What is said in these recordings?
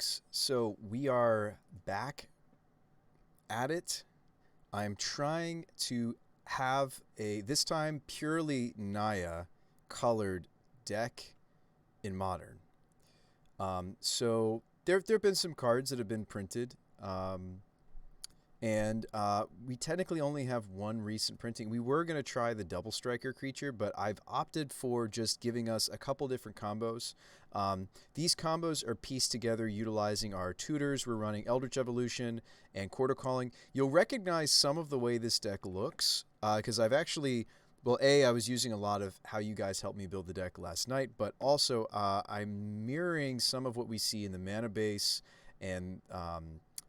folks. So we are back at it. I'm trying to have this time, purely Naya colored deck in Modern. So there have been some cards that have been printed. And we technically only have one recent printing. We were going to try the Double Striker creature, but I've opted for just giving us a couple different combos. These combos are pieced together utilizing our tutors. We're running Eldritch Evolution and Quarter Calling. You'll recognize some of the way this deck looks, because I've actually... Well, I was using a lot of how you guys helped me build the deck last night, but also I'm mirroring some of what we see in the mana base and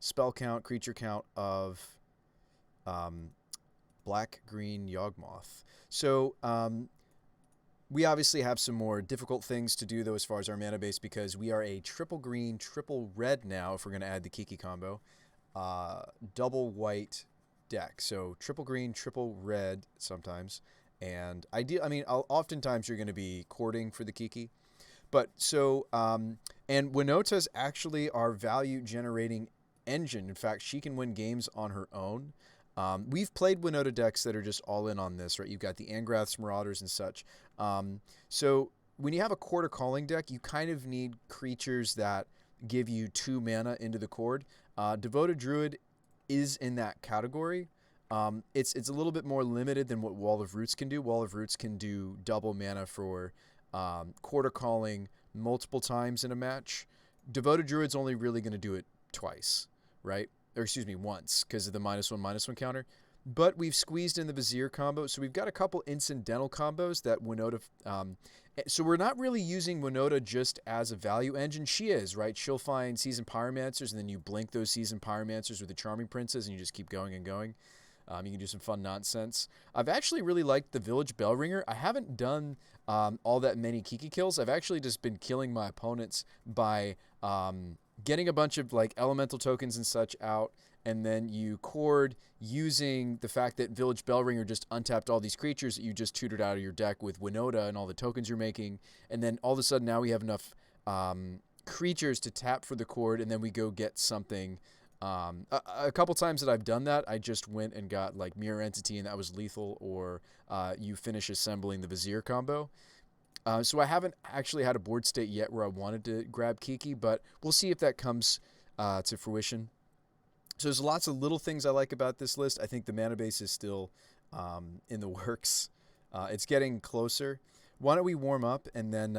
spell count, creature count of black-green Yawgmoth. So we obviously have some more difficult things to do, though, as far as our mana base, because we are a triple green, triple red now, if we're going to add the Kiki combo. Double white deck. So triple green, triple red sometimes. And oftentimes you're going to be courting for the Kiki. But so, and Winota's actually our value generating engine. In fact, she can win games on her own. We've played Winota decks that are just all in on this, right? You've got the Angraths, Marauders, and such. So when you have a Quarter Calling deck, you kind of need creatures that give you 2 mana into the Chord. Devoted Druid is in that category. It's a little bit more limited than what Wall of Roots can do. Wall of Roots can do double mana for Quarter Calling multiple times in a match. Devoted Druid's only really going to do it twice, right? Or excuse me, once, because of the -1/-1 counter. But we've squeezed in the Vizier combo, so we've got a couple incidental combos that Winota... so we're not really using Winota just as a value engine. She is, right? She'll find Seasoned Pyromancers, and then you blink those Seasoned Pyromancers with the Charming Princes, and you just keep going and going. You can do some fun nonsense. I've actually really liked the Village Bellringer. I haven't done all that many Kiki kills. I've actually just been killing my opponents by getting a bunch of like elemental tokens and such out, and then you chord using the fact that Village Bellringer just untapped all these creatures that you just tutored out of your deck with Winota and all the tokens you're making, and then all of a sudden now we have enough creatures to tap for the chord, and then we go get something. A couple times that I've done that, I just went and got like Mirror Entity, and that was lethal, or you finish assembling the Vizier combo. So I haven't actually had a board state yet where I wanted to grab Kiki, but we'll see if that comes to fruition. So there's lots of little things I like about this list. I think the mana base is still in the works. It's getting closer. Why don't we warm up, and then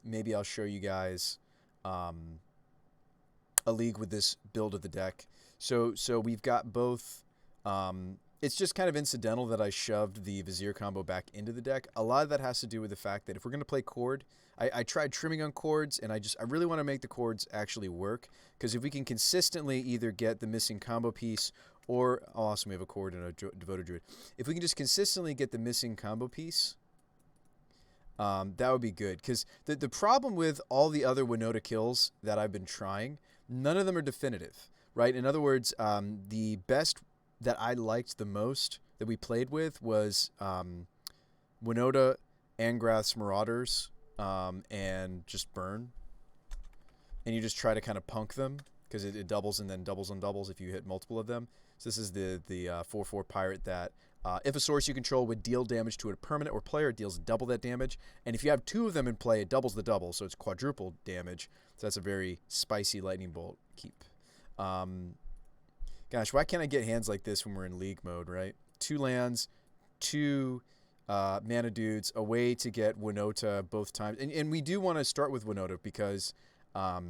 maybe I'll show you guys a league with this build of the deck. So we've got both. It's just kind of incidental that I shoved the Vizier combo back into the deck. A lot of that has to do with the fact that if we're going to play Chord, I tried trimming on chords, and I really want to make the chords actually work, because if we can consistently either get the missing combo piece, or awesome, we have a chord and a Devoted Druid. If we can just consistently get the missing combo piece, that would be good. Because the problem with all the other Winota kills that I've been trying, none of them are definitive, right? In other words, the best that I liked the most that we played with was Winota, Angraths, Marauders, and just burn. And you just try to kind of punk them, because it doubles and then doubles on doubles if you hit multiple of them. So this is the 4/4 pirate that if a source you control would deal damage to a permanent or player, it deals double that damage. And if you have 2 of them in play, it doubles the double, so it's quadruple damage. So that's a very spicy lightning bolt keep. Gosh, why can't I get hands like this when we're in league mode, right? 2 lands, 2 mana dudes, a way to get Winota both times. And we do want to start with Winota because... oh,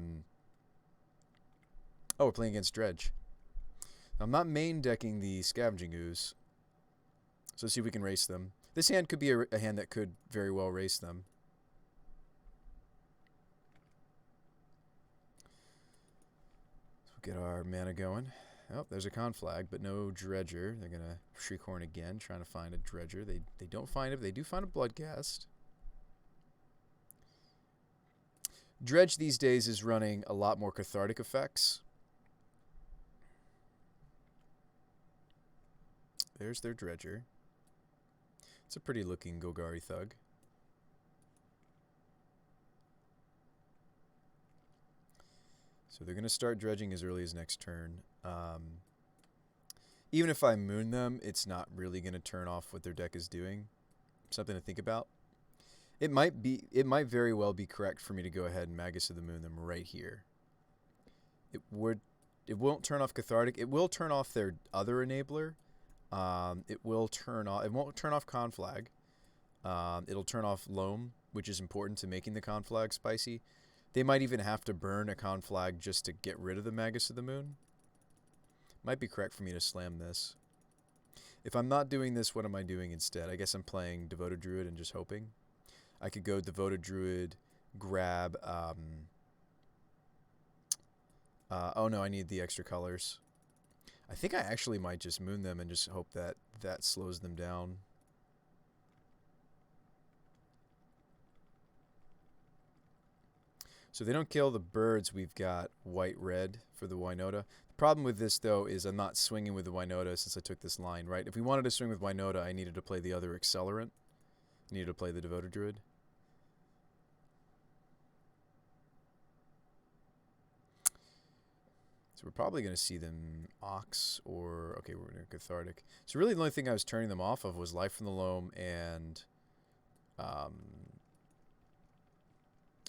we're playing against Dredge. I'm not main decking the Scavenging Ooze. So let's see if we can race them. This hand could be a hand that could very well race them. So we'll get our mana going. Oh, there's a Conflag, but no Dredger. They're going to Shriekhorn again, trying to find a Dredger. They don't find it. They do find a Bloodghast. Dredge these days is running a lot more cathartic effects. There's their Dredger. It's a pretty looking Golgari Thug. So they're going to start dredging as early as next turn. Even if I moon them, it's not really going to turn off what their deck is doing. Something to think about. It might very well be correct for me to go ahead and Magus of the Moon them right here. It won't turn off Cathartic. It will turn off their other enabler. It won't turn off Conflag. It'll turn off Loam, which is important to making the Conflag spicy. They might even have to burn a Conflag just to get rid of the Magus of the Moon. Might be correct for me to slam this. If I'm not doing this, what am I doing instead? I guess I'm playing Devoted Druid and just hoping. I could go Devoted Druid, grab... oh no, I need the extra colors. I think I actually might just moon them and just hope that that slows them down. So they don't kill the birds. We've got white-red for the Winota. The problem with this, though, is I'm not swinging with the Winota since I took this line, right? If we wanted to swing with Winota, I needed to play the other accelerant. I needed to play the Devoted Druid. So we're probably going to see them Ox or... Okay, we're going to Cathartic. So really the only thing I was turning them off of was Life from the Loam and...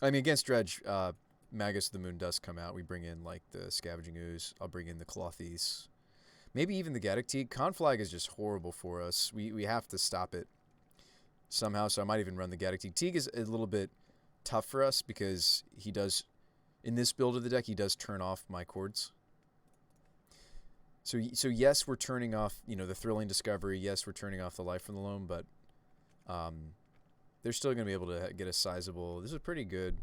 I mean, against Dredge, Magus of the Moon does come out. We bring in, like, the Scavenging Ooze. I'll bring in the Clothies. Maybe even the Gaddock Teeg. Conflag is just horrible for us. We have to stop it somehow, so I might even run the Gaddock Teeg. Teeg is a little bit tough for us because he does... In this build of the deck, he does turn off my chords. So yes, we're turning off, you know, the Thrilling Discovery. Yes, we're turning off the Life from the Loam, but... they're still going to be able to get a sizable... This is pretty good.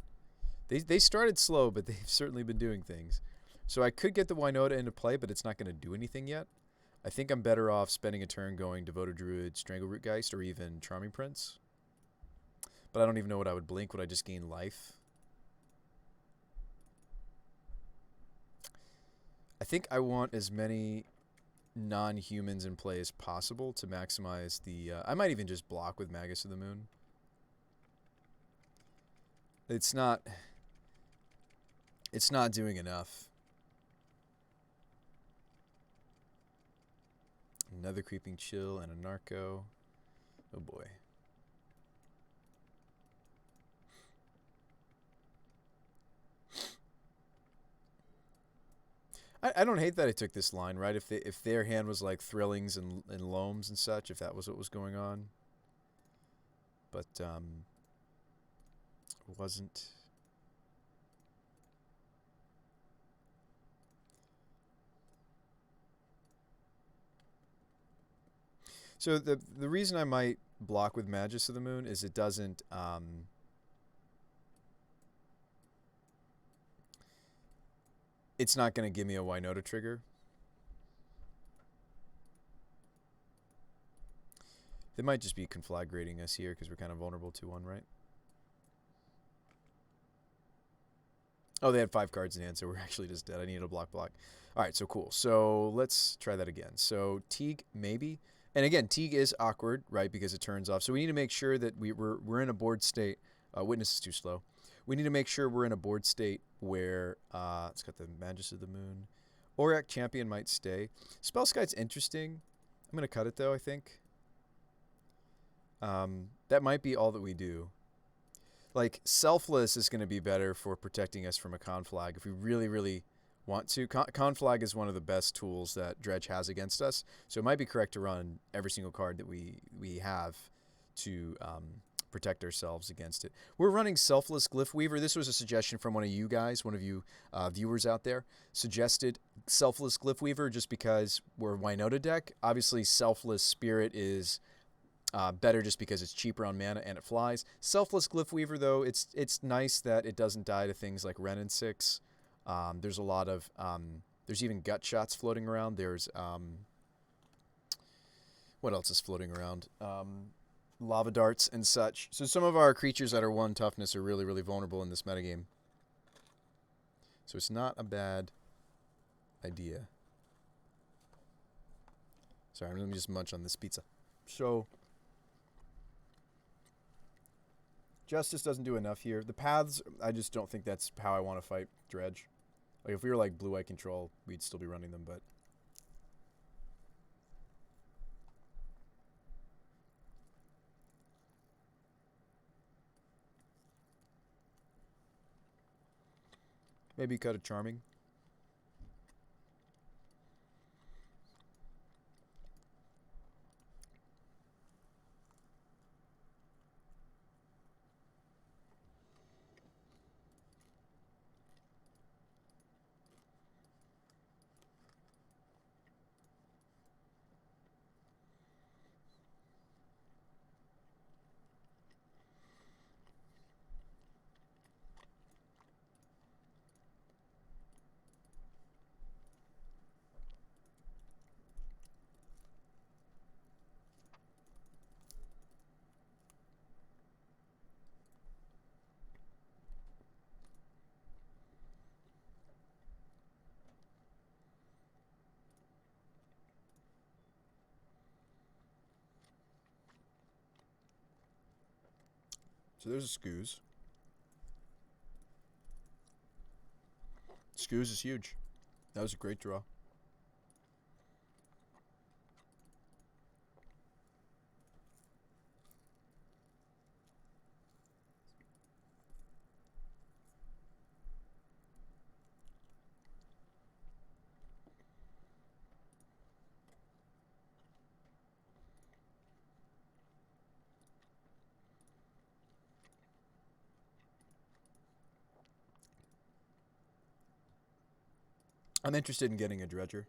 They started slow, but they've certainly been doing things. So I could get the Winota into play, but it's not going to do anything yet. I think I'm better off spending a turn going Devoted Druid, Strangleroot Geist, or even Charming Prince. But I don't even know what I would blink. Would I just gain life? I think I want as many non-humans in play as possible to maximize the... I might even just block with Magus of the Moon. It's not doing enough. Another Creeping Chill and a Narco. Oh boy. I don't hate that I took this line, right? If their hand was like Thrillings and Loams and such, if that was what was going on. But wasn't. So the reason I might block with Magus of the Moon is it doesn't it's not going to give me a Winota trigger. They might just be conflagrating us here because we're kind of vulnerable to one, right? Oh, they had 5 cards in hand, so we're actually just dead. I needed a block. All right, so cool. So let's try that again. So Teeg, maybe. And again, Teeg is awkward, right, because it turns off. So we need to make sure that we're in a board state. Witness is too slow. We need to make sure we're in a board state where it's got the Magus of the Moon. Auric Champion might stay. Spellskite's interesting. I'm going to cut it, though, I think. That might be all that we do. Like, Selfless is going to be better for protecting us from a Conflag if we really, really want to. Conflag is one of the best tools that Dredge has against us, so it might be correct to run every single card that we have to protect ourselves against it. We're running Selfless Glyph Weaver. This was a suggestion from one of you guys, one of you viewers out there, suggested Selfless Glyph Weaver just because we're a Winota deck. Obviously, Selfless Spirit is... better just because it's cheaper on mana and it flies. Selfless Glyph Weaver, though, it's nice that it doesn't die to things like Ren and 6. There's a lot of... there's even gut shots floating around. There's... what else is floating around? Lava darts and such. So some of our creatures that are 1 toughness are really, really vulnerable in this metagame. So it's not a bad idea. Sorry, let me just munch on this pizza. So... Justice doesn't do enough here. The paths, I just don't think that's how I want to fight Dredge. Like if we were like blue-eye control, we'd still be running them, but maybe cut a Charming. So there's a Scoos. Scoos is huge. That was a great draw. I'm interested in getting a Dredger.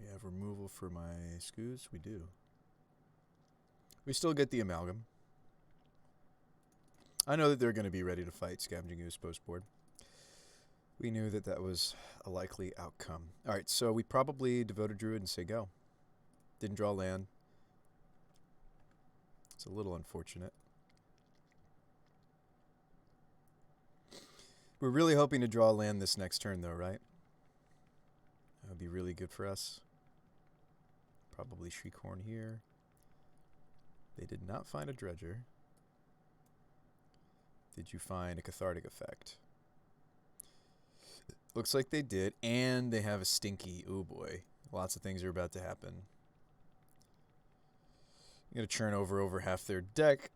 We have removal for my Scoos. We do. We still get the Amalgam. I know that they're going to be ready to fight Scavenging Ooze post-board. We knew that that was a likely outcome. All right, so we probably Devoted Druid and say go. Didn't draw land. It's a little unfortunate. We're really hoping to draw land this next turn, though, right? That would be really good for us. Probably Shriekhorn here. They did not find a Dredger. Did you find a Cathartic Effect? Looks like they did, and they have a Stinky. Oh boy, lots of things are about to happen. I'm going to churn over half their deck.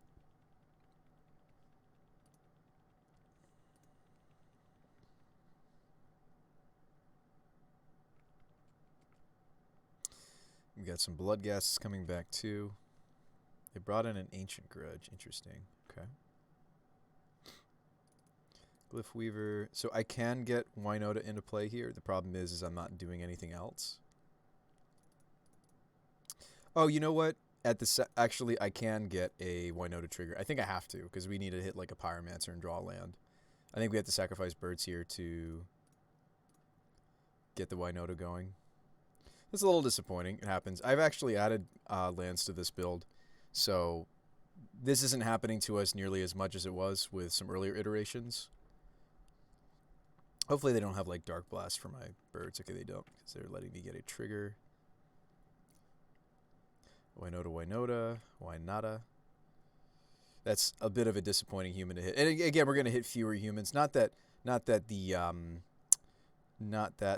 We got some Bloodghasts coming back too. They brought in an Ancient Grudge. Interesting. Okay. Glyph Weaver. So I can get Winota into play here. The problem is I'm not doing anything else. Oh, you know what? At the actually, I can get a Winota trigger. I think I have to because we need to hit like a Pyromancer and draw land. I think we have to sacrifice birds here to get the Winota going. It's a little disappointing. It happens. I've actually added lands to this build, so this isn't happening to us nearly as much as it was with some earlier iterations. Hopefully they don't have like Dark Blast for my birds. Okay, they don't because they're letting me get a trigger. Winota, Winota. That's a bit of a disappointing human to hit. And again, we're going to hit fewer humans. Not that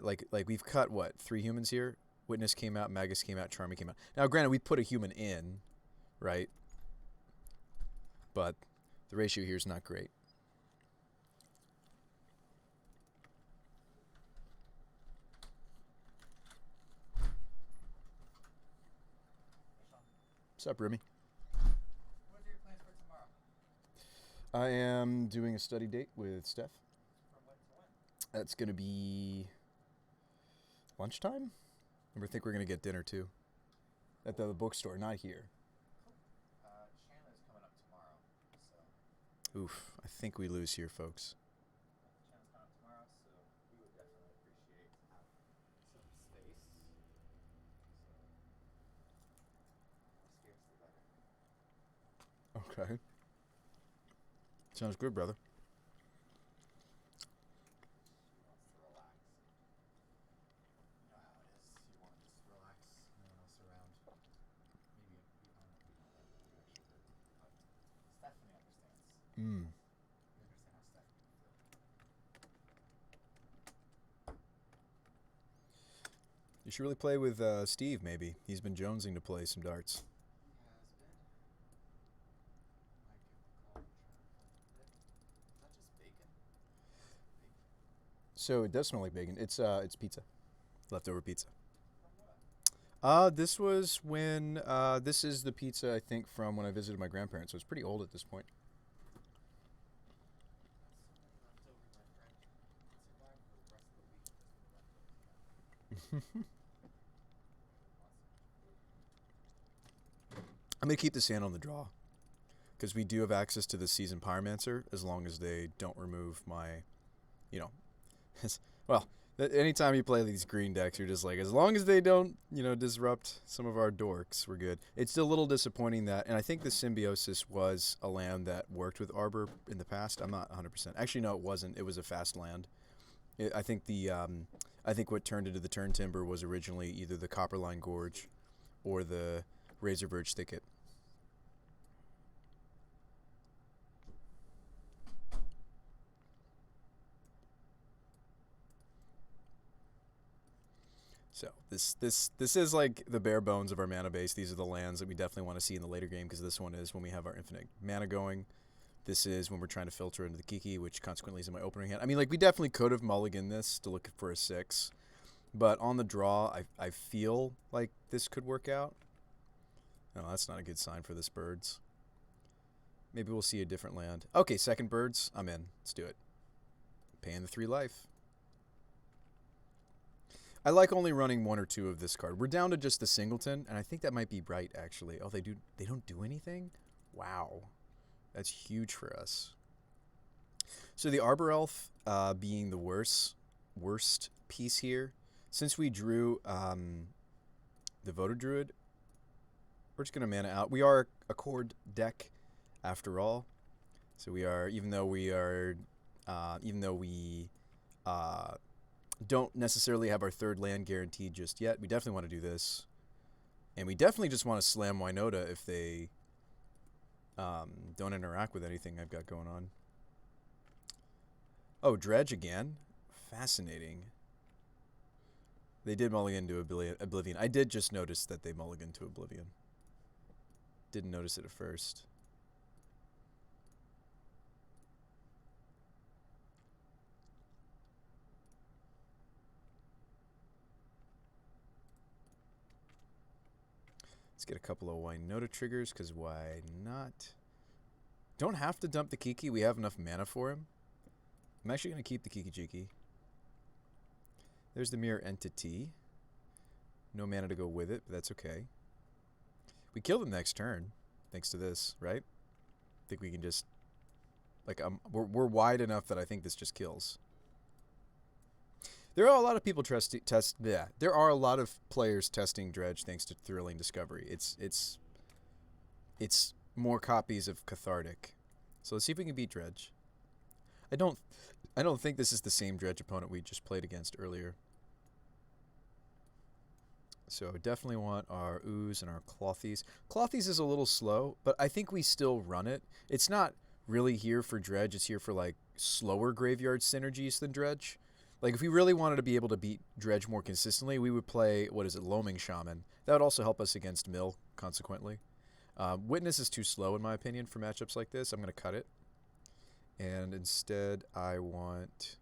like we've cut what 3 humans here. Witness came out, Magus came out, Charmy came out. Now, granted, we put a human in, right? But the ratio here is not great. What's up, Remy? What are your plans for tomorrow? I am doing a study date with Steph. From when to when? That's going to be lunchtime. I think we're going to get dinner, too. At the bookstore, not here. Cool. Chandler's coming up tomorrow, so... Oof, I think we lose here, folks. Chandler's coming up tomorrow, so we would definitely appreciate some space. So... Okay. Sounds good, brother. She wants to relax. You know how it is. You want to just relax. No one else around. Maybe we don't know that actually, but Stephanie understands. Mm. We understand how Stephanie would feel. You should really play with Steve, maybe. He's been jonesing to play some darts. He has been. Might give him a call and try to play a bit. Is that just bacon? Bacon? So it does smell like bacon. It's pizza. Leftover pizza. From what? This was when this is the pizza I think from when I visited my grandparents. So it's pretty old at this point. That's so many leftovers, my friend. You can survive the rest of the week just with the leftovers you have. I'm gonna keep this hand on the draw because we do have access to the seasoned pyromancer as long as they don't remove my, you know, well. Anytime you play these green decks, you're just like, as long as they don't, disrupt some of our dorks, we're good. It's still a little disappointing that, and I think the Symbiosis was a land that worked with Arbor in the past. I'm not 100%. Actually, no, it wasn't. It was a fast land. I think I think what turned into the Turn Timber was originally either the Copperline Gorge or the Razor Verge Thicket. So this is like the bare bones of our mana base. These are the lands that we definitely want to see in the later game because this one is when we have our infinite mana going. This is when we're trying to filter into the Kiki, which consequently is in my opening hand. I mean, like, we definitely could have mulliganed this to look for a 6. But on the draw, I feel like this could work out. No, that's not a good sign for this birds. Maybe we'll see a different land. Okay, second birds. I'm in. Let's do it. Paying the 3 life. I like only running 1 or 2 of this card. We're down to just the singleton, and I think that might be right, actually. Oh, they don't do anything? Wow. That's huge for us. So the Arbor Elf being the worst piece here. Since we drew the Voter Druid, we're just going to mana out. We are a Chord deck after all. So we are, even though we don't necessarily have our 3rd land guaranteed just yet, we definitely want to do this. And we definitely just want to slam Winota if they don't interact with anything I've got going on. Oh, Dredge again? Fascinating. They did mulligan to Oblivion. I did just notice that they mulligan to Oblivion. Didn't notice it at first. Let's get a couple of Winota triggers, because why not? Don't have to dump the Kiki. We have enough mana for him. I'm actually going to keep the Kiki-Jiki. There's the Mirror Entity. No mana to go with it, but that's okay. We kill them next turn, thanks to this, right? I think we can just... Like, we're wide enough that I think this just kills. There are a lot of people there are a lot of players testing Dredge thanks to Thrilling Discovery. It's more copies of Cathartic. So let's see if we can beat Dredge. I don't think this is the same Dredge opponent we just played against earlier. So definitely want our Ooze and our Clothies. Clothies is a little slow, but I think we still run it. It's not really here for Dredge. It's here for like slower graveyard synergies than Dredge. Like, if we really wanted to be able to beat Dredge more consistently, we would play, Loaming Shaman. That would also help us against Mill, consequently. Witness is too slow, in my opinion, for matchups like this. I'm going to cut it. And instead, I want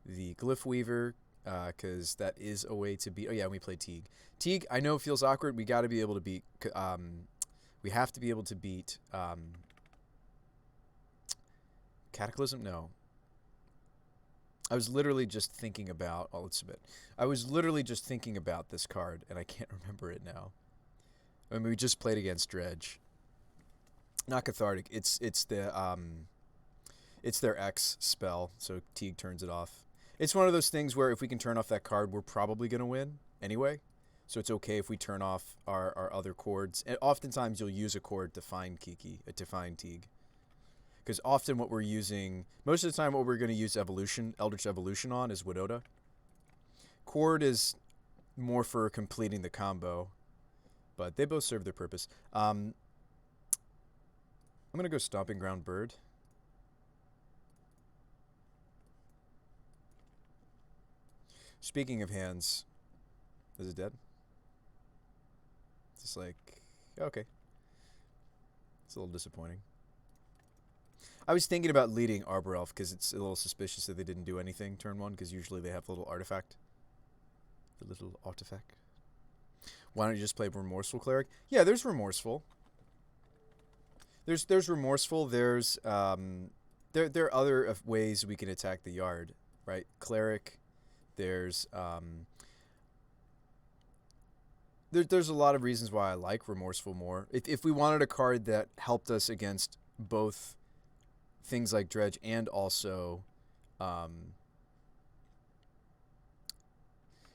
the Glyph Weaver, because that is a way to beat... Oh, yeah, we play Teague. Teague, I know, feels awkward. We got to be able to beat... we have to be able to beat... Cataclysm? No. I was literally just thinking about... Oh, let's submit. I was literally just thinking about this card, and I can't remember it now. I mean, we just played against Dredge. Not Cathartic. It's their X spell, so Teague turns it off. It's one of those things where if we can turn off that card, we're probably going to win anyway. So it's okay if we turn off our other chords. And oftentimes you'll use a chord to find to find Teague. Because often what we're using, most of the time what we're going to use Eldritch Evolution on is Winota. Chord is more for completing the combo, but they both serve their purpose. I'm going to go Stomping Ground Bird. Speaking of hands, is it dead? It's just like, okay. It's a little disappointing. I was thinking about leading Arbor Elf because it's a little suspicious that they didn't do anything turn one, because usually they have a little artifact. The little artifact. Why don't you just play Remorseful Cleric? Yeah, there's Remorseful. There's Remorseful. There's there are other ways we can attack the yard, right? Cleric. There's there's a lot of reasons why I like Remorseful more. If we wanted a card that helped us against both things like Dredge and also,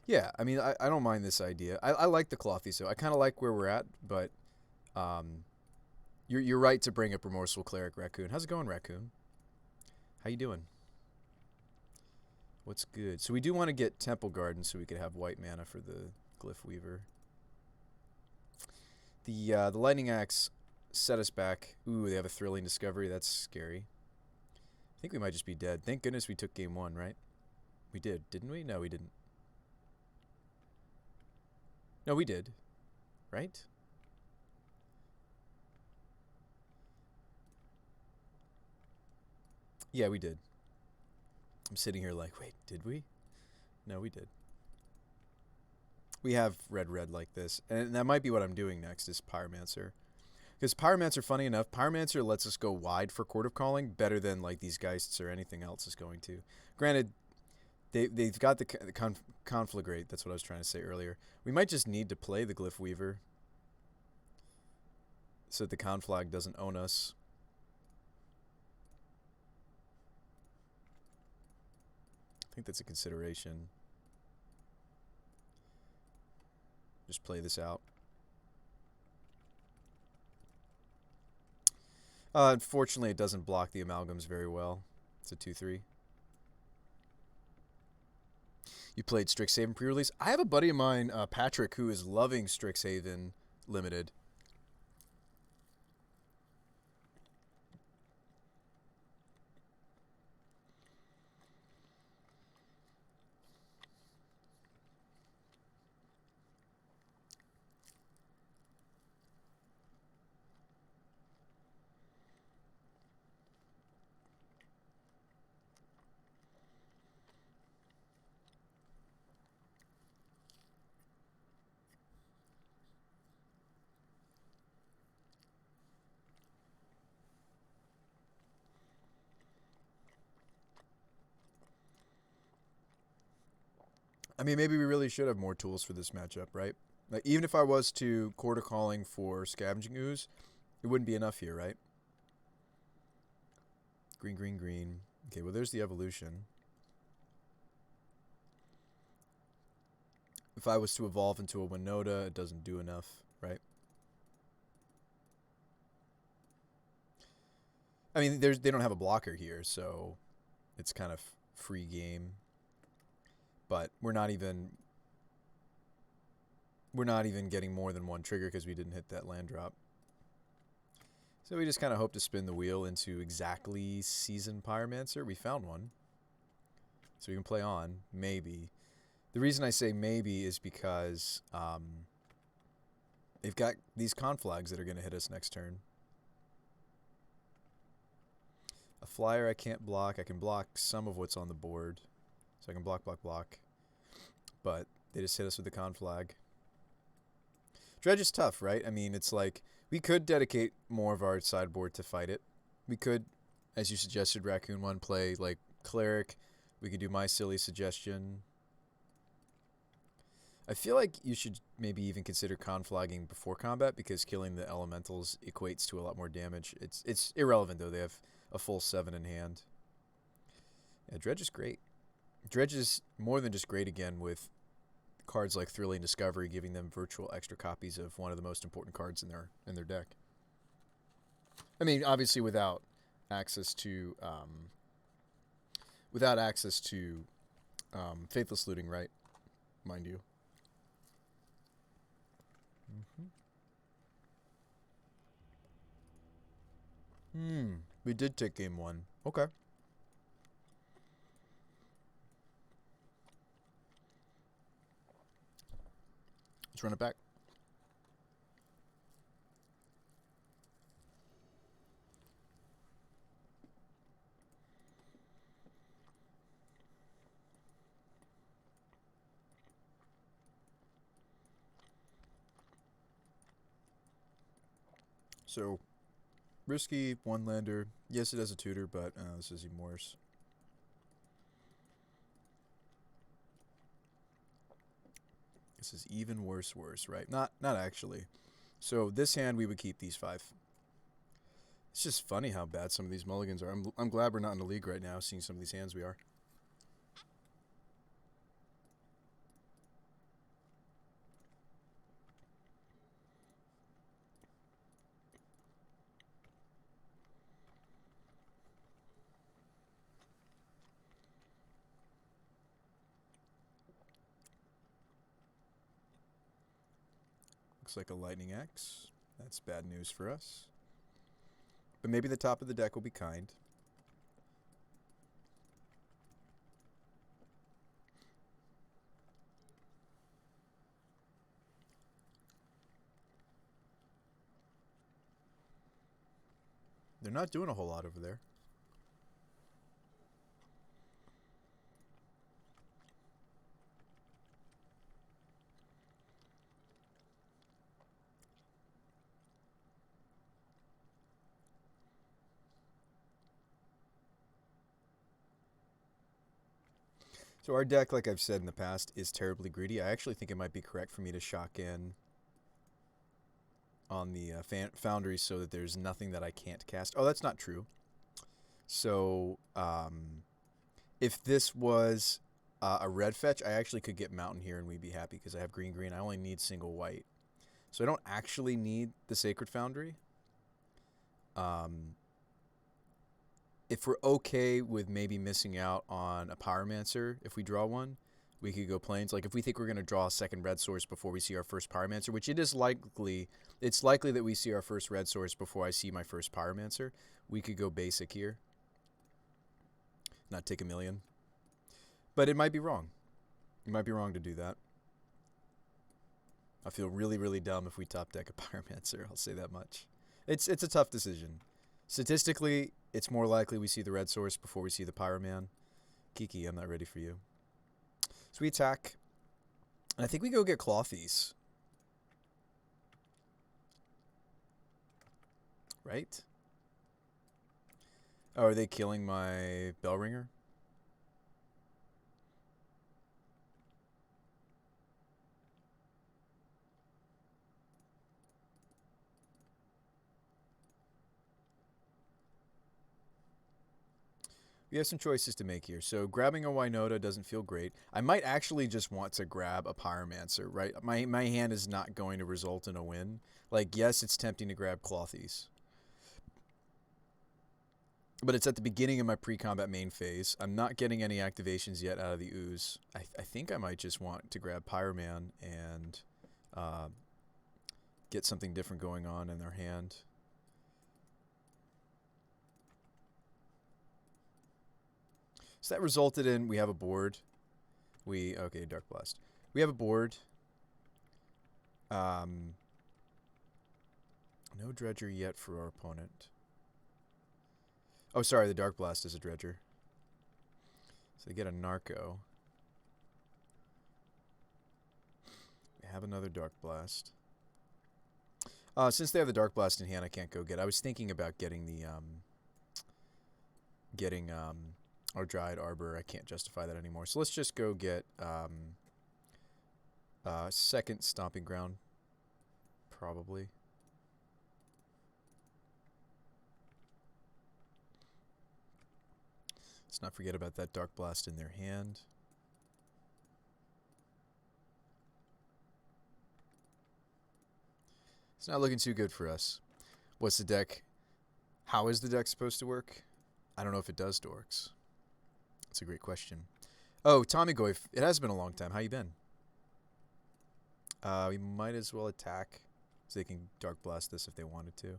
yeah, I mean, I don't mind this idea. I like the Clothy, so I kind of like where we're at, but you're right to bring up Remorseful Cleric, Raccoon. How's it going, Raccoon? How you doing? What's good? So we do want to get Temple Garden so we could have white mana for the Glyph Weaver. The Lightning Axe set us back. Ooh, they have a Thrilling Discovery. That's scary. I think we might just be dead. Thank goodness we took game one, right? We did, didn't we? No, we didn't. No, we did. Right? Yeah, we did. I'm sitting here like, wait, did we? No, we did. We have red like this. And that might be what I'm doing next is Pyromancer. Because Pyromancer, funny enough, Pyromancer lets us go wide for Court of Calling better than like these Geists or anything else is going to. Granted, they've got the Conflagrate. That's what I was trying to say earlier. We might just need to play the Glyph Weaver so that the Conflag doesn't own us. I think that's a consideration. Just play this out. Unfortunately, it doesn't block the Amalgams very well. It's a 2/3. You played Strixhaven pre-release? I have a buddy of mine, Patrick, who is loving Strixhaven Limited. I mean, maybe we really should have more tools for this matchup, right? Like, even if I was to Quarter Calling for Scavenging Ooze, it wouldn't be enough here, right? Green, green, green. Okay, well, there's the evolution. If I was to evolve into a Winota, it doesn't do enough, right? I mean, they don't have a blocker here, so it's kind of free game. But we're not even getting more than one trigger because we didn't hit that land drop. So we just kind of hope to spin the wheel into exactly Seasoned Pyromancer. We found one. So we can play on, maybe. The reason I say maybe is because they've got these Conflags that are going to hit us next turn. A flyer I can't block. I can block some of what's on the board. So I can block. But they just hit us with the Conflag. Dredge is tough, right? I mean, it's like, we could dedicate more of our sideboard to fight it. We could, as you suggested, Raccoon 1, play, like, Cleric. We could do my silly suggestion. I feel like you should maybe even consider Conflagging before combat, because killing the Elementals equates to a lot more damage. It's irrelevant, though. They have a full 7 in hand. Yeah, Dredge is great. Dredge is more than just great again with cards like Thrilling Discovery, giving them virtual extra copies of one of the most important cards in their deck. I mean, obviously without access to Faithless Looting, right? Mind you. We did take game 1. Okay. Let's run it back. So, risky, one lander. Yes, it has a tutor, but this is even worse. This is even worse, right? Not actually. So this hand we would keep these 5. It's just funny how bad some of these mulligans are. I'm glad we're not in the league right now, seeing some of these hands we are. Looks like a Lightning Axe. That's bad news for us. But maybe the top of the deck will be kind. They're not doing a whole lot over there. So our deck, like I've said in the past, is terribly greedy. I actually think it might be correct for me to shock in on the Foundry so that there's nothing that I can't cast. Oh, that's not true. So if this was a red fetch, I actually could get Mountain here and we'd be happy because I have green. I only need single white. So I don't actually need the Sacred Foundry. If we're okay with maybe missing out on a Pyromancer, if we draw one, we could go Plains. Like if we think we're going to draw a second red source before we see our first Pyromancer, which it is likely, it's likely that we see our first red source before I see my first Pyromancer, we could go basic here. Not take a million. But it might be wrong. It might be wrong to do that. I feel really, really dumb if we top deck a Pyromancer, I'll say that much. It's a tough decision. Statistically, it's more likely we see the red source before we see the Pyroman. Kiki, I'm not ready for you. So we attack. And I think we go get Clothies. Right? Oh, are they killing my Bellringer? We have some choices to make here. So grabbing a Winota doesn't feel great. I might actually just want to grab a Pyromancer, right? My hand is not going to result in a win. Like, yes, it's tempting to grab Clothies. But it's at the beginning of my pre-combat main phase. I'm not getting any activations yet out of the Ooze. I think I might just want to grab Pyroman and get something different going on in their hand. So that resulted in, we have a board. Okay, Dark Blast. We have a board. No Dredger yet for our opponent. Oh, sorry, the Dark Blast is a Dredger. So they get a Narco. We have another Dark Blast. Since they have the Dark Blast in hand, I can't go get it. I was thinking about getting the, our Dryad Arbor. I can't justify that anymore. So let's just go get second Stomping Ground, probably. Let's not forget about that Dark Blast in their hand. It's not looking too good for us. What's the deck? How is the deck supposed to work? I don't know if it does, dorks. That's a great question. Oh, Tommy Goif, it has been a long time. How you been? We might as well attack, so they can Dark Blast this if they wanted to.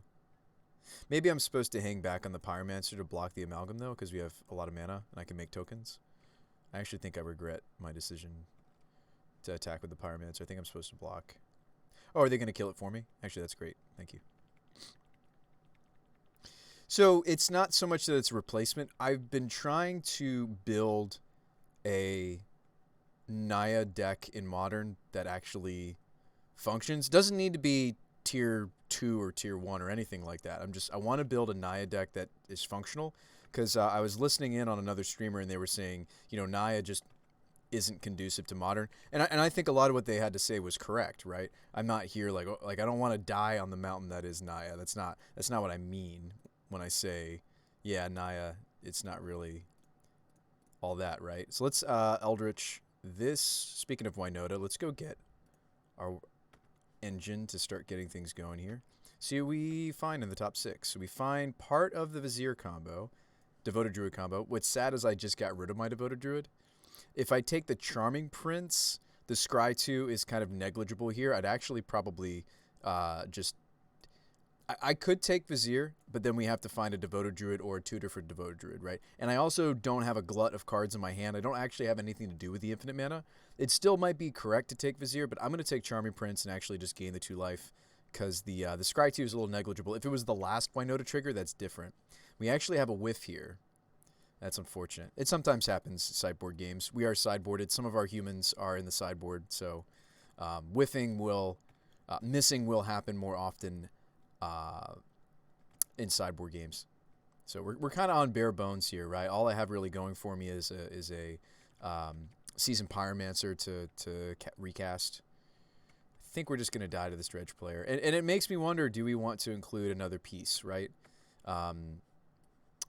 Maybe I'm supposed to hang back on the Pyromancer to block the Amalgam, though, because we have a lot of mana, and I can make tokens. I actually think I regret my decision to attack with the Pyromancer. I think I'm supposed to block. Oh, are they going to kill it for me? Actually, that's great. Thank you. So it's not so much that it's a replacement. I've been trying to build a Naya deck in Modern that actually functions. Doesn't need to be tier 2 or tier 1 or anything like that. I want to build a Naya deck that is functional, because I was listening in on another streamer and they were saying, Naya just isn't conducive to Modern, and I think a lot of what they had to say was correct, right? I'm not here like I don't want to die on the mountain that is Naya. That's not what I mean when I say, yeah, Naya, it's not really all that, right? So let's Eldritch this. Speaking of Winota, let's go get our engine to start getting things going here. See what we find in the top 6. So we find part of the Vizier combo, Devoted Druid combo. What's sad is I just got rid of my Devoted Druid. If I take the Charming Prince, the Scry 2 is kind of negligible here. I'd actually probably just... I could take Vizier, but then we have to find a Devoted Druid or a tutor for Devoted Druid, right? And I also don't have a glut of cards in my hand. I don't actually have anything to do with the infinite mana. It still might be correct to take Vizier, but I'm going to take Charming Prince and actually just gain the 2 life, because the Scry 2 is a little negligible. If it was the last Winota trigger, that's different. We actually have a whiff here. That's unfortunate. It sometimes happens in sideboard games. We are sideboarded. Some of our humans are in the sideboard, so whiffing will... missing will happen more often in sideboard games. So we're kind of on bare bones here, right? All I have really going for me is a Seasoned Pyromancer to recast. I think we're just going to die to this Dredge player. And it makes me wonder, do we want to include another piece, right?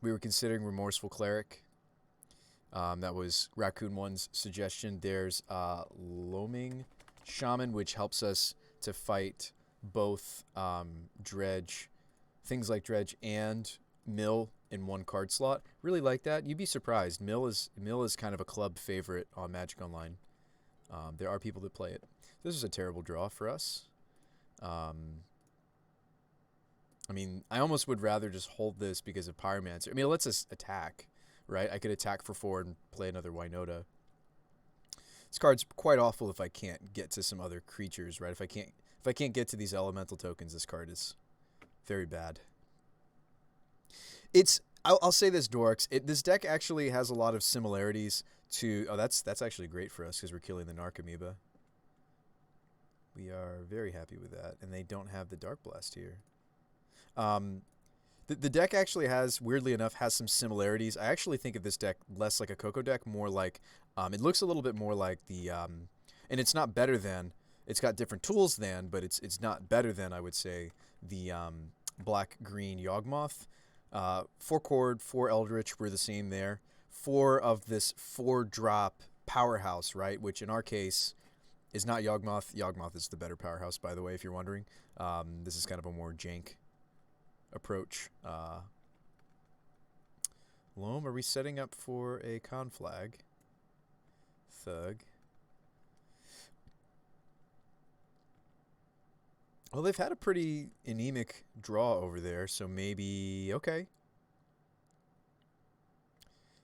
We were considering Remorseful Cleric. That was Raccoon One's suggestion. There's Loaming Shaman, which helps us to fight both Dredge, things like Dredge and Mill in one card slot. Really like that. You'd be surprised. Mill is kind of a club favorite on Magic Online. There are people that play it. This is a terrible draw for us. I mean, I almost would rather just hold this because of Pyromancer. I mean, it lets us attack, right? I could attack for 4 and play another Winota. This card's quite awful if I can't get to some other creatures, right? If I can't get to these elemental tokens, this card is very bad. I'll say this, Dorks. This deck actually has a lot of similarities to... Oh, that's actually great for us because we're killing the Narc Amoeba. We are very happy with that. And they don't have the Dark Blast here. The deck actually has, weirdly enough, has some similarities. I actually think of this deck less like a Coco deck, more like... it looks a little bit more like the... and it's not better than... It's got different tools than, but it's not better than, I would say, the black-green Yawgmoth. 4 Chord, 4 Eldritch, we're the same there. 4 of this 4-drop powerhouse, right? Which in our case is not Yawgmoth. Yawgmoth is the better powerhouse, by the way, if you're wondering. This is kind of a more jank approach. Loam, are we setting up for a conflag? Thug. Well, they've had a pretty anemic draw over there, so maybe... Okay.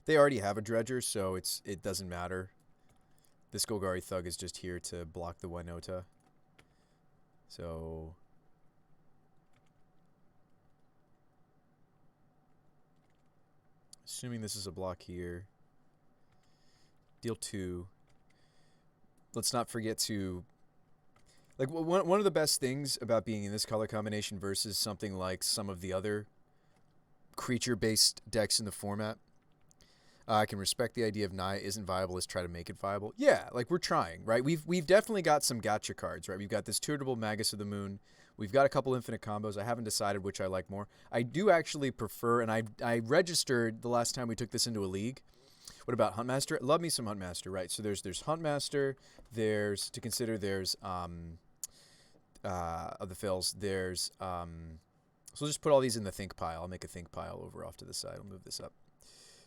They already have a Dredger, so it doesn't matter. This Golgari Thug is just here to block the Winota. So... Assuming this is a block here. Deal 2. Let's not forget to... Like, one of the best things about being in this color combination versus something like some of the other creature-based decks in the format, I can respect the idea of Naya isn't viable. Let's try to make it viable. Yeah, like, we're trying, right? We've definitely got some gotcha cards, right? We've got this Tutorable Magus of the Moon. We've got a couple infinite combos. I haven't decided which I like more. I do actually prefer, and I registered the last time we took this into a league. What about Huntmaster? Love me some Huntmaster, right? So there's Huntmaster. There's, to consider, there's... of the fails, there's so we'll just put all these in the think pile. I'll make a think pile over off to the side. I'll move this up.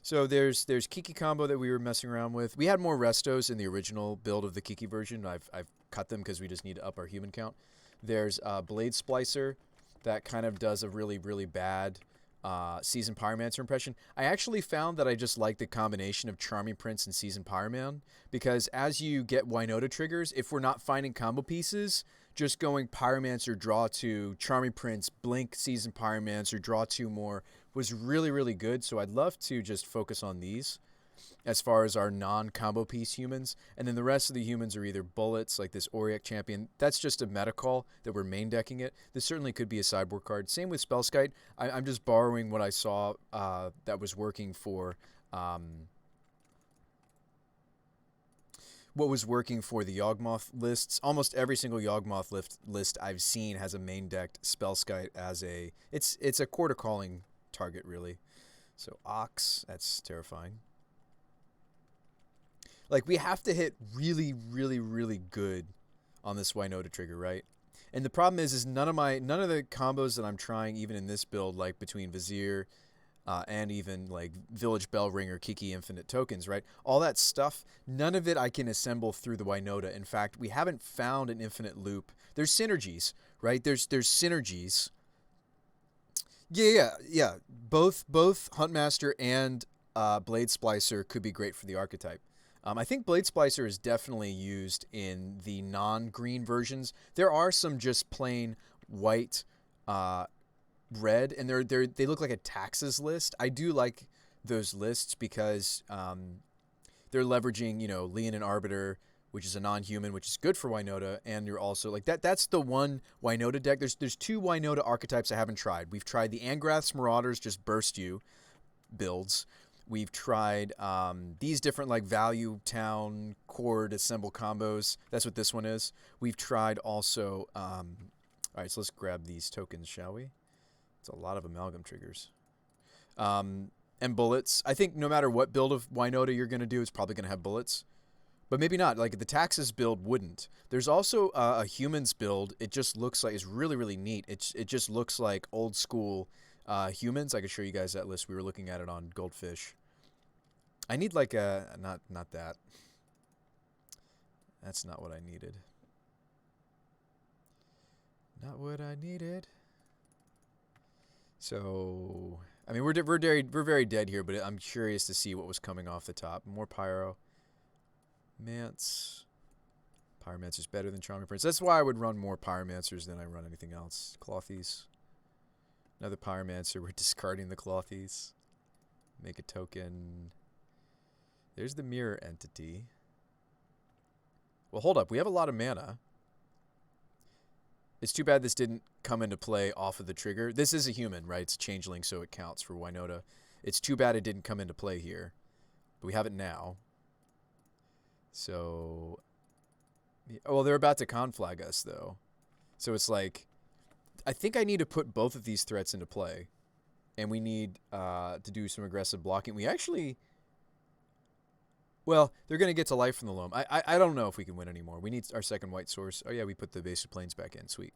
So there's Kiki combo that we were messing around with. We had more restos in the original build of the Kiki version. I've cut them because we just need to up our human count. There's Blade Splicer that kind of does a really, really bad Seasoned Pyromancer impression. I actually found that I just like the combination of Charming Prince and Seasoned Pyroman because as you get Winota triggers, if we're not finding combo pieces, just going Pyromancer, draw 2, Charming Prince, blink Seasoned Pyromancer, draw 2 more was really, really good. So I'd love to just focus on these as far as our non-combo piece humans. And then the rest of the humans are either bullets, like this Auric Champion. That's just a meta call that we're main decking it. This certainly could be a sideboard card. Same with Spellskite. I'm just borrowing what I saw that was working for... what was working for the Yawgmoth lists. Almost every single Yawgmoth list I've seen has a main decked Spellskite as a... It's a quarter calling target, really. So Ox, that's terrifying. Like, we have to hit really, really, really good on this Winota trigger, right? And the problem is none of the combos that I'm trying, even in this build, like between Vizier and even like Village Bell Ringer, Kiki Infinite Tokens, right? All that stuff, none of it I can assemble through the Winota. In fact, we haven't found an infinite loop. There's synergies, right? There's synergies. Yeah. Both Huntmaster and Blade Splicer could be great for the archetype. I think Blade Splicer is definitely used in the non-green versions. There are some just plain white, red, and they look like a taxes list. I do like those lists because they're leveraging, Leonin Arbiter, which is a non-human, which is good for Winota, and you're also like that's the one Winota deck. There's 2 Winota archetypes I haven't tried. We've tried the Angrath's Marauders, just burst you builds. We've tried these different like value town chord assemble combos. That's what this one is. We've tried also. All right, so let's grab these tokens, shall we? It's a lot of amalgam triggers. And bullets. I think no matter what build of Winota you're going to do, it's probably going to have bullets. But maybe not. Like the Taxes build wouldn't. There's also a humans build. It just looks like it's really, really neat. It just looks like old school humans. I could show you guys that list. We were looking at it on Goldfish. I need like a not that. That's not what I needed. Not what I needed. So I mean we're very dead here, but I'm curious to see what was coming off the top. More Pyro. Mance. Pyromancer's better than Charming Prince. That's why I would run more Pyromancers than I run anything else. Clothies. Another Pyromancer. We're discarding the Clothies. Make a token. There's the Mirror Entity. Well, hold up. We have a lot of mana. It's too bad this didn't come into play off of the trigger. This is a human, right? It's a changeling, so it counts for Winota. It's too bad it didn't come into play here. But we have it now. So... well, they're about to conflag us, though. So it's like... I think I need to put both of these threats into play. And we need to do some aggressive blocking. We actually... well, they're going to get to life from the loam. I don't know if we can win anymore. We need our second white source. Oh, yeah, we put the basic planes back in. Sweet.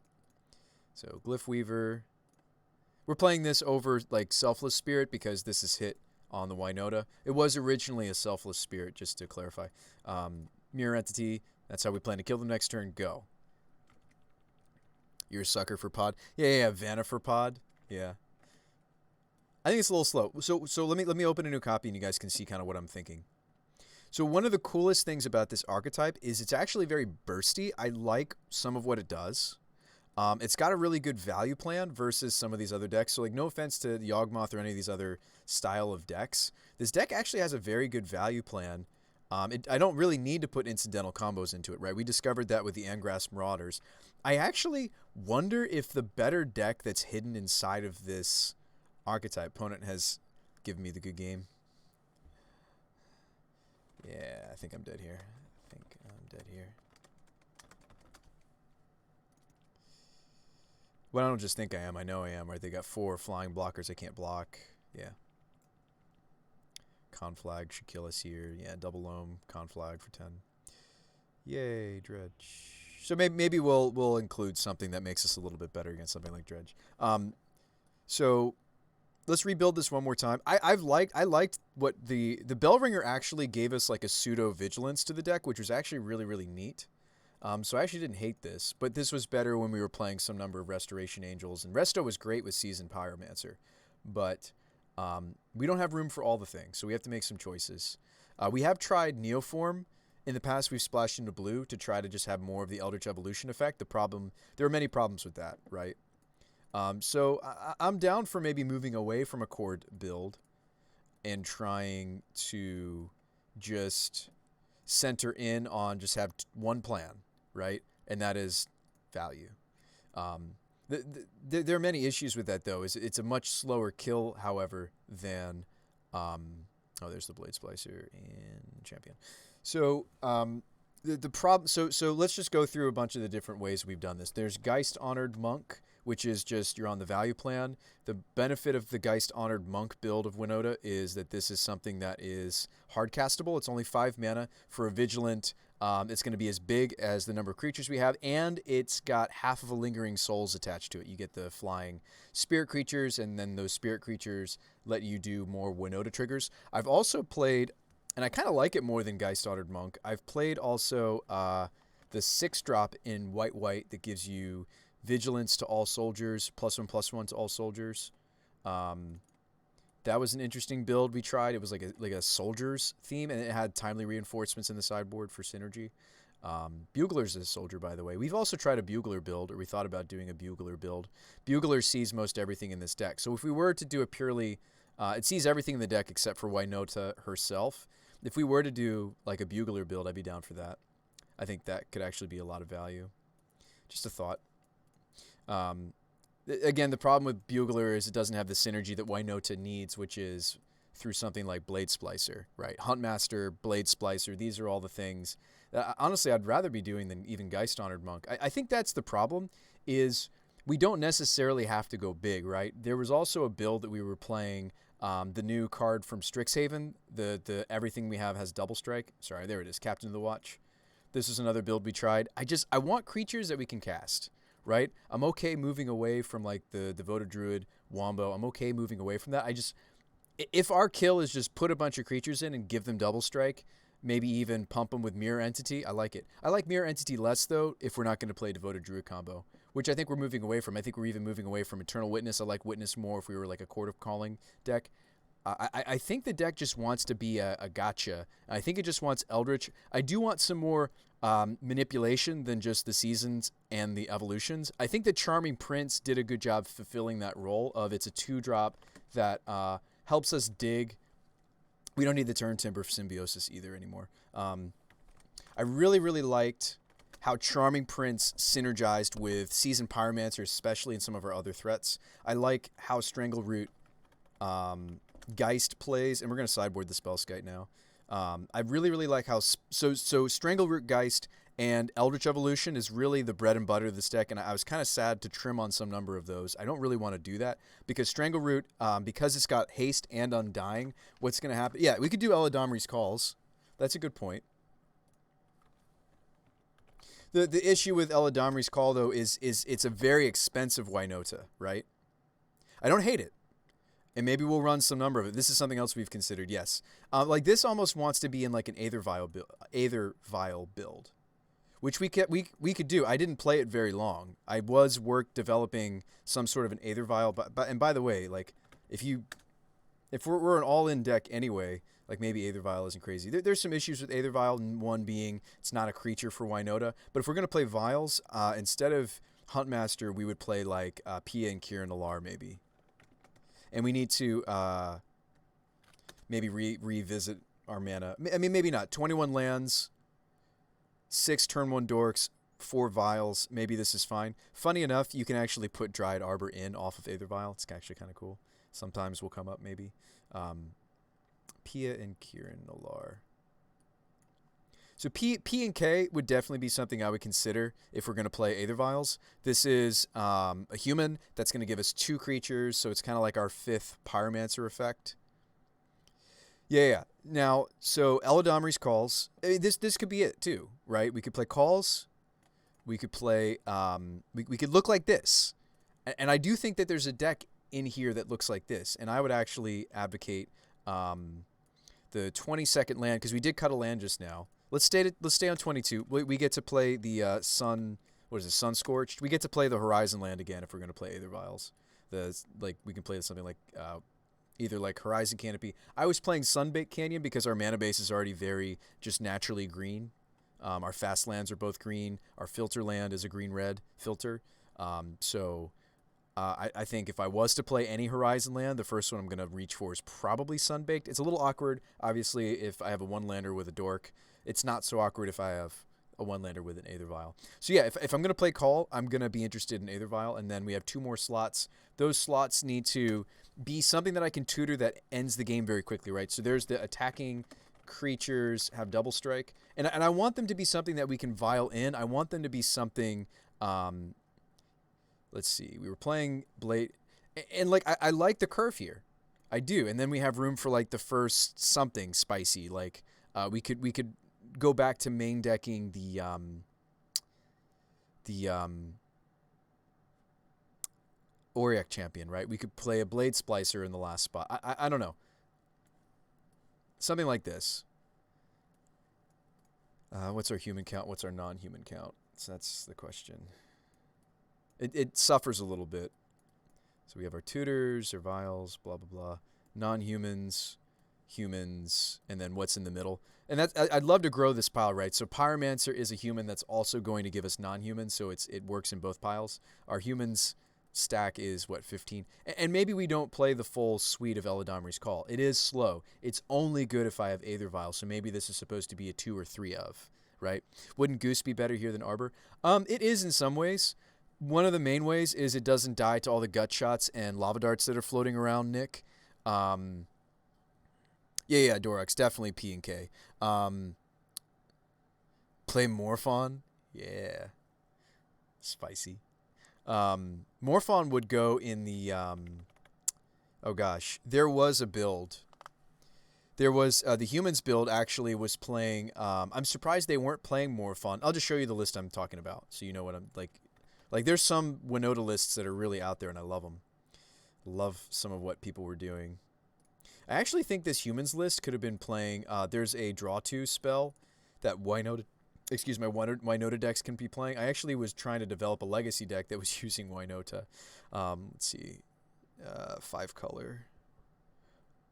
So, Glyph Weaver. We're playing this over, like, Selfless Spirit because this is hit on the Winota. It was originally a Selfless Spirit, just to clarify. Mirror Entity. That's how we plan to kill them next turn. Go. You're a sucker for pod. Yeah, Vanna for pod. Yeah. I think it's a little slow. So let me open a new copy and you guys can see kind of what I'm thinking. So one of the coolest things about this archetype is it's actually very bursty. I like some of what it does. It's got a really good value plan versus some of these other decks. So like no offense to the Yawgmoth or any of these other style of decks. This deck actually has a very good value plan. I don't really need to put incidental combos into it, right? We discovered that with the Angrath's Marauders. I actually wonder if the better deck that's hidden inside of this archetype opponent has given me the good game. Yeah, I think I'm dead here. Well, I don't just think I am. I know I am, right? They got 4 flying blockers I can't block. Yeah. Conflag should kill us here. Yeah, double loam, conflag for 10. Yay, Dredge. So maybe we'll include something that makes us a little bit better against something like Dredge. So let's rebuild this one more time. I liked what the Bellringer actually gave us like a pseudo vigilance to the deck, which was actually really neat. So I actually didn't hate this, but this was better when we were playing some number of Restoration Angels, and Resto was great with Seasoned Pyromancer, but we don't have room for all the things, so we have to make some choices. We have tried Neoform. In the past, we've splashed into blue to try to just have more of the Eldritch Evolution effect. There are many problems with that, right? So I'm down for maybe moving away from a Chord build and trying to just center in on just have one plan, right? And that is value. There are many issues with that, though. It's a much slower kill, however, than... there's the Blade Splicer in Champion. So the problem... So let's just go through a bunch of the different ways we've done this. There's Geist Honored Monk, which is just you're on the value plan. The benefit of the Geist Honored Monk build of Winota is that this is something that is hard castable. It's only 5 mana for a Vigilant. It's going to be as big as the number of creatures we have, and it's got half of a Lingering Souls attached to it. You get the flying spirit creatures, and then those spirit creatures let you do more Winota triggers. I've also played, and I kind of like it more than Geist Honored Monk, I've played also the 6-drop in white that gives you Vigilance to all soldiers, +1/+1 to all soldiers. That was an interesting build we tried. It was like a soldiers theme, and it had timely reinforcements in the sideboard for synergy. Bugler's a soldier, by the way. We've also tried a Bugler build, or we thought about doing a Bugler build. Bugler sees most everything in this deck. So if we were to do a purely... it sees everything in the deck except for Winota herself. If we were to do like a Bugler build, I'd be down for that. I think that could actually be a lot of value. Just a thought. Again, the problem with Bugler is it doesn't have the synergy that Winota needs, which is through something like Blade Splicer, right? Huntmaster, Blade Splicer, these are all the things that honestly I'd rather be doing than even Geist Honored Monk. I think that's the problem, is we don't necessarily have to go big, right? There was also a build that we were playing, the new card from Strixhaven, the everything we have has double strike. Sorry, there it is, Captain of the Watch. This is another build we tried. I want creatures that we can cast. Right? I'm okay moving away from like the Devoted Druid, Wombo. I'm okay moving away from that. If our kill is just put a bunch of creatures in and give them double strike, maybe even pump them with Mirror Entity, I like it. I like Mirror Entity less, though, if we're not going to play Devoted Druid combo, which I think we're moving away from. I think we're even moving away from Eternal Witness. I like Witness more if we were like a Court of Calling deck. I think the deck just wants to be a gotcha. I think it just wants Eldritch. I do want some more manipulation than just the seasons and the evolutions. I think the Charming Prince did a good job fulfilling that role of it's a 2-drop that helps us dig. We don't need the Turn Timber for Symbiosis either anymore. I really liked how Charming Prince synergized with Seasoned Pyromancer, especially in some of our other threats. I like how Strangleroot Geist plays, and we're going to sideboard the Spellskite now. I really like how... So Strangleroot Geist and Eldritch Evolution is really the bread and butter of this deck, and I was kind of sad to trim on some number of those. I don't really want to do that, because Strangleroot, because it's got Haste and Undying, what's going to happen... Yeah, we could do Eladamri's Calls. That's a good point. The issue with Eladamri's Call, though, is it's a very expensive Winota, right? I don't hate it. And maybe we'll run some number of it. This is something else we've considered, yes. Like this almost wants to be in like an Aether Vial build, which we could do. I didn't play it very long. I was developing some sort of an Aether Vial, but and by the way, like if we're an all-in deck anyway, like maybe Aether Vial isn't crazy. There's some issues with Aether Vial, one being it's not a creature for Winota. But if we're gonna play Vials, instead of Huntmaster, we would play like Pia and Kieran Alar maybe. And we need to maybe revisit our mana. I mean, maybe not. 21 lands, 6 turn 1 dorks, 4 vials. Maybe this is fine. Funny enough, you can actually put Dryad Arbor in off of Aether Vial. It's actually kind of cool. Sometimes will come up maybe. Pia and Kieran Alar. So P and K would definitely be something I would consider if we're going to play Aether Vials. This is a human that's going to give us 2 creatures, so it's kind of like our 5th Pyromancer effect. Yeah. Now, so Eladamri's Calls. I mean, this could be it too, right? We could play Calls. We could play. We could look like this, and I do think that there's a deck in here that looks like this, and I would actually advocate the 22nd land because we did cut a land just now. Let's stay on 22. We get to play the sun. What is it? Sun Scorched. We get to play the Horizon land again if we're going to play Aether Vials. We can play something like either like Horizon Canopy. I was playing Sunbaked Canyon because our mana base is already very just naturally green. Our fast lands are both green. Our filter land is a green-red filter. I think if I was to play any Horizon land, the first one I'm going to reach for is probably Sunbaked. It's a little awkward, obviously, if I have a one-lander with a Dork. It's not so awkward if I have a one-lander with an Aether Vial. So yeah, if I'm going to play Call, I'm going to be interested in Aether Vial, and then we have 2 more slots. Those slots need to be something that I can tutor that ends the game very quickly, right? So there's the attacking creatures have double strike, and I want them to be something that we can vial in. I want them to be something. Let's see. We were playing Blade, and like I like the curve here, I do. And then we have room for like the first something spicy. Like we could go back to main decking the Auric Champion, right? We could play a Blade Splicer in the last spot. I don't know. Something like this. What's our human count? What's our non-human count? So that's the question. It suffers a little bit. So we have our tutors, our vials, blah, blah, blah. Non-humans, humans, and then what's in the middle. And I'd love to grow this pile, right? So Pyromancer is a human that's also going to give us non-humans, so it works in both piles. Our humans stack is, what, 15? And maybe we don't play the full suite of Eladamri's Call. It is slow. It's only good if I have Aether Vial, so maybe this is supposed to be a 2 or 3 of, right? Wouldn't Goose be better here than Arbor? It is in some ways. One of the main ways is it doesn't die to all the gut shots and lava darts that are floating around, Nick. Yeah, Dorax, definitely P and K. Play Morphon? Yeah. Spicy. Morphon would go in the, oh gosh, there was a build. There was, the humans build actually was playing, I'm surprised they weren't playing Morphon. I'll just show you the list I'm talking about so you know what I'm, like there's some Winota lists that are really out there and I love them. Love some of what people were doing. I actually think this humans list could have been playing, there's a draw 2 spell that Winota decks can be playing. I actually was trying to develop a legacy deck that was using Winota. Let's see, 5 color.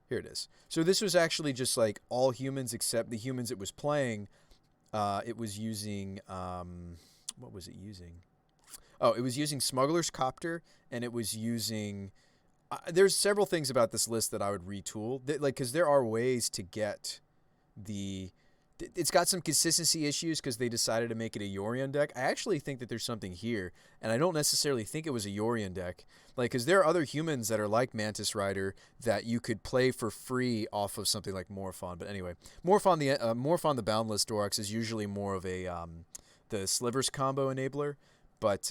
Here it is. So this was actually just like all humans except the humans it was playing. It was using, what was it using? Oh, it was using Smuggler's Copter, and it was using... there's several things about this list that I would retool. Because there are ways to get the... It's got some consistency issues because they decided to make it a Yorion deck. I actually think that there's something here, and I don't necessarily think it was a Yorion deck. Because there are other humans that are like Mantis Rider that you could play for free off of something like Morphon. But anyway, Morphon the Boundless Dorax is usually more of a the Slivers combo enabler. But,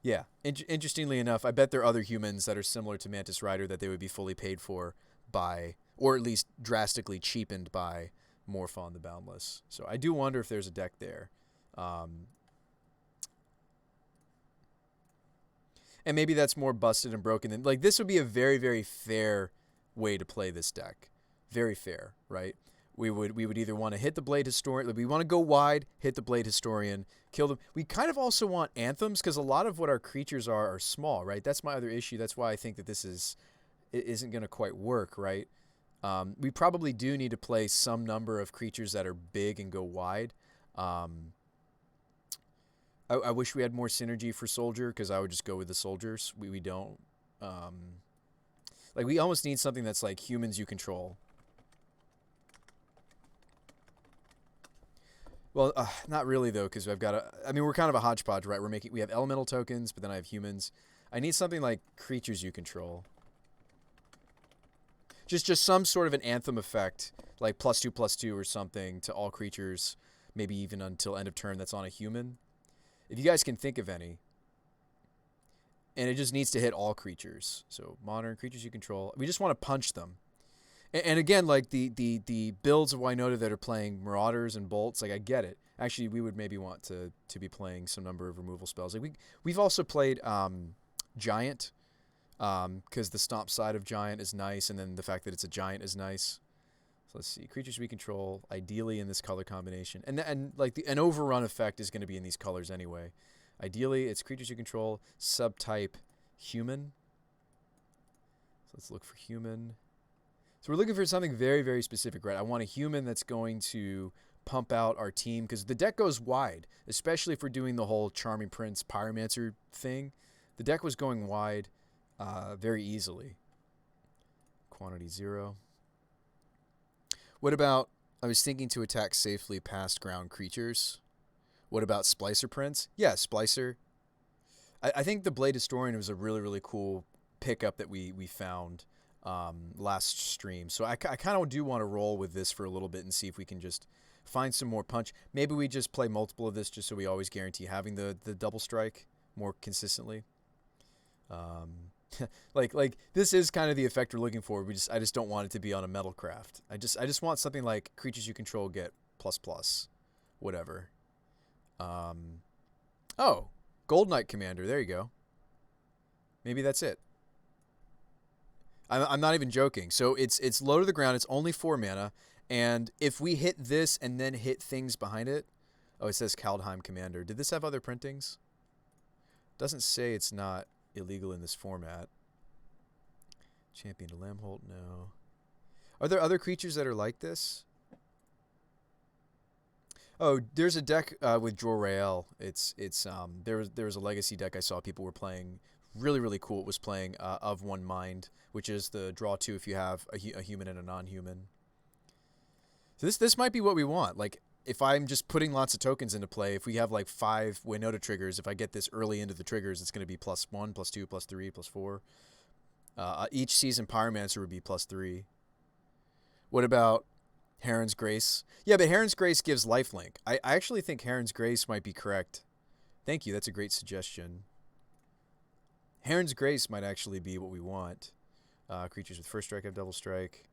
yeah, interestingly enough, I bet there are other humans that are similar to Mantis Rider that they would be fully paid for by, or at least drastically cheapened by, Morphon the Boundless. So I do wonder if there's a deck there. And maybe that's more busted and broken than, like, this would be a very, very fair way to play this deck. Very fair, right? We would either want to hit the Blade Historian, like we want to go wide, hit the Blade Historian, kill them. We kind of also want anthems because a lot of what our creatures are small, right? That's my other issue. That's why I think that this isn't going to quite work, right? We probably do need to play some number of creatures that are big and go wide. I wish we had more synergy for Soldier because I would just go with the Soldiers. We don't. Like we almost need something that's like humans you control. Well, not really though, because I've got I mean, we're kind of a hodgepodge, right? We have elemental tokens, but then I have humans. I need something like creatures you control. Just some sort of an anthem effect, like +2/+2 or something to all creatures, maybe even until end of turn. That's on a human. If you guys can think of any, and it just needs to hit all creatures. So modern creatures you control. We just want to punch them. And again, like the builds of Winota that are playing Marauders and Bolts, like I get it. Actually, we would maybe want to be playing some number of removal spells. Like we've also played Giant, because the stomp side of Giant is nice, and then the fact that it's a Giant is nice. So let's see, creatures we control, ideally in this color combination, and like an overrun effect is going to be in these colors anyway. Ideally, it's creatures you control, subtype human. So let's look for human. So we're looking for something very, very specific, right? I want a human that's going to pump out our team, because the deck goes wide, especially if we're doing the whole Charming Prince Pyromancer thing. The deck was going wide very easily. Quantity 0. What about, I was thinking to attack safely past ground creatures. What about Splicer Prince? Yeah, Splicer. I think the Blade Historian was a really, really cool pickup that we found last stream. So I kind of do want to roll with this for a little bit and see if we can just find some more punch. Maybe we just play multiple of this just so we always guarantee having the double strike more consistently. Like this is kind of the effect we're looking for. I just don't want it to be on a metal craft. I just want something like creatures you control get ++, whatever. Oh, Gold Knight Commander. There you go. Maybe that's it. I'm not even joking. So it's low to the ground. It's only 4 mana, and if we hit this and then hit things behind it, oh, it says Kaldheim Commander. Did this have other printings? Doesn't say it's not illegal in this format. Champion to Lamholt, no. Are there other creatures that are like this? Oh, there's a deck with Jor-El. There was a legacy deck I saw people were playing. Really, really cool. It was playing Of One Mind, which is the draw 2 if you have a human and a non-human. So this might be what we want. Like, if I'm just putting lots of tokens into play, if we have like 5 Winota triggers, if I get this early into the triggers, it's going to be +1, +2, +3, +4. Each season Pyromancer would be +3. What about Heron's Grace? Yeah, but Heron's Grace gives lifelink. I actually think Heron's Grace might be correct. Thank you. That's a great suggestion. Heron's Grace might actually be what we want. Creatures with first strike have double strike.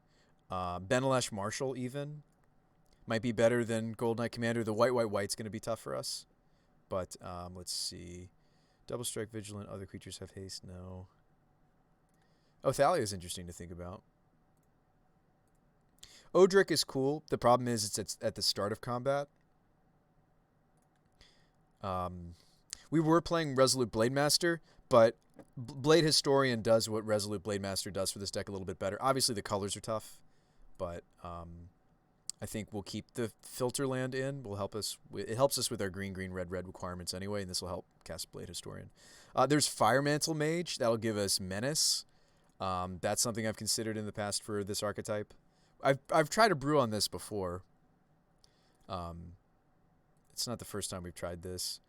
Benelesh Marshal even might be better than Gold Knight Commander. The white's going to be tough for us. But let's see. Double strike, vigilant. Other creatures have haste. No. Oh, Thalia is interesting to think about. Odric is cool. The problem is it's at the start of combat. We were playing Resolute Blademaster, but Blade Historian does what Resolute Blademaster does for this deck a little bit better. Obviously, the colors are tough, but I think we'll keep the filter land in. Will help us. It helps us with our green, red requirements anyway, and this will help cast Blade Historian. There's Firemantle Mage. That'll give us Menace. That's something I've considered in the past for this archetype. I've tried a brew on this before. It's not the first time we've tried this.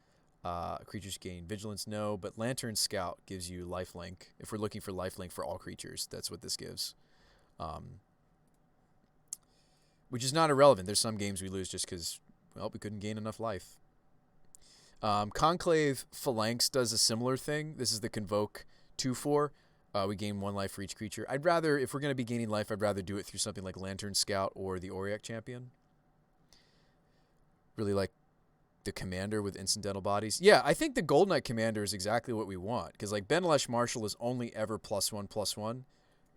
Creatures gain vigilance, no, but Lantern Scout gives you lifelink. If we're looking for lifelink for all creatures, that's what this gives. Which is not irrelevant. There's some games we lose just because, well, we couldn't gain enough life. Conclave Phalanx does a similar thing. This is the Convoke 2/4. We gain 1 life for each creature. I'd rather, if we're going to be gaining life, I'd rather do it through something like Lantern Scout or the Auric Champion. Really like the Commander with Incidental Bodies. Yeah, I think the Gold Knight Commander is exactly what we want. Because, like, Benelesh Marshal is only ever +1/+1.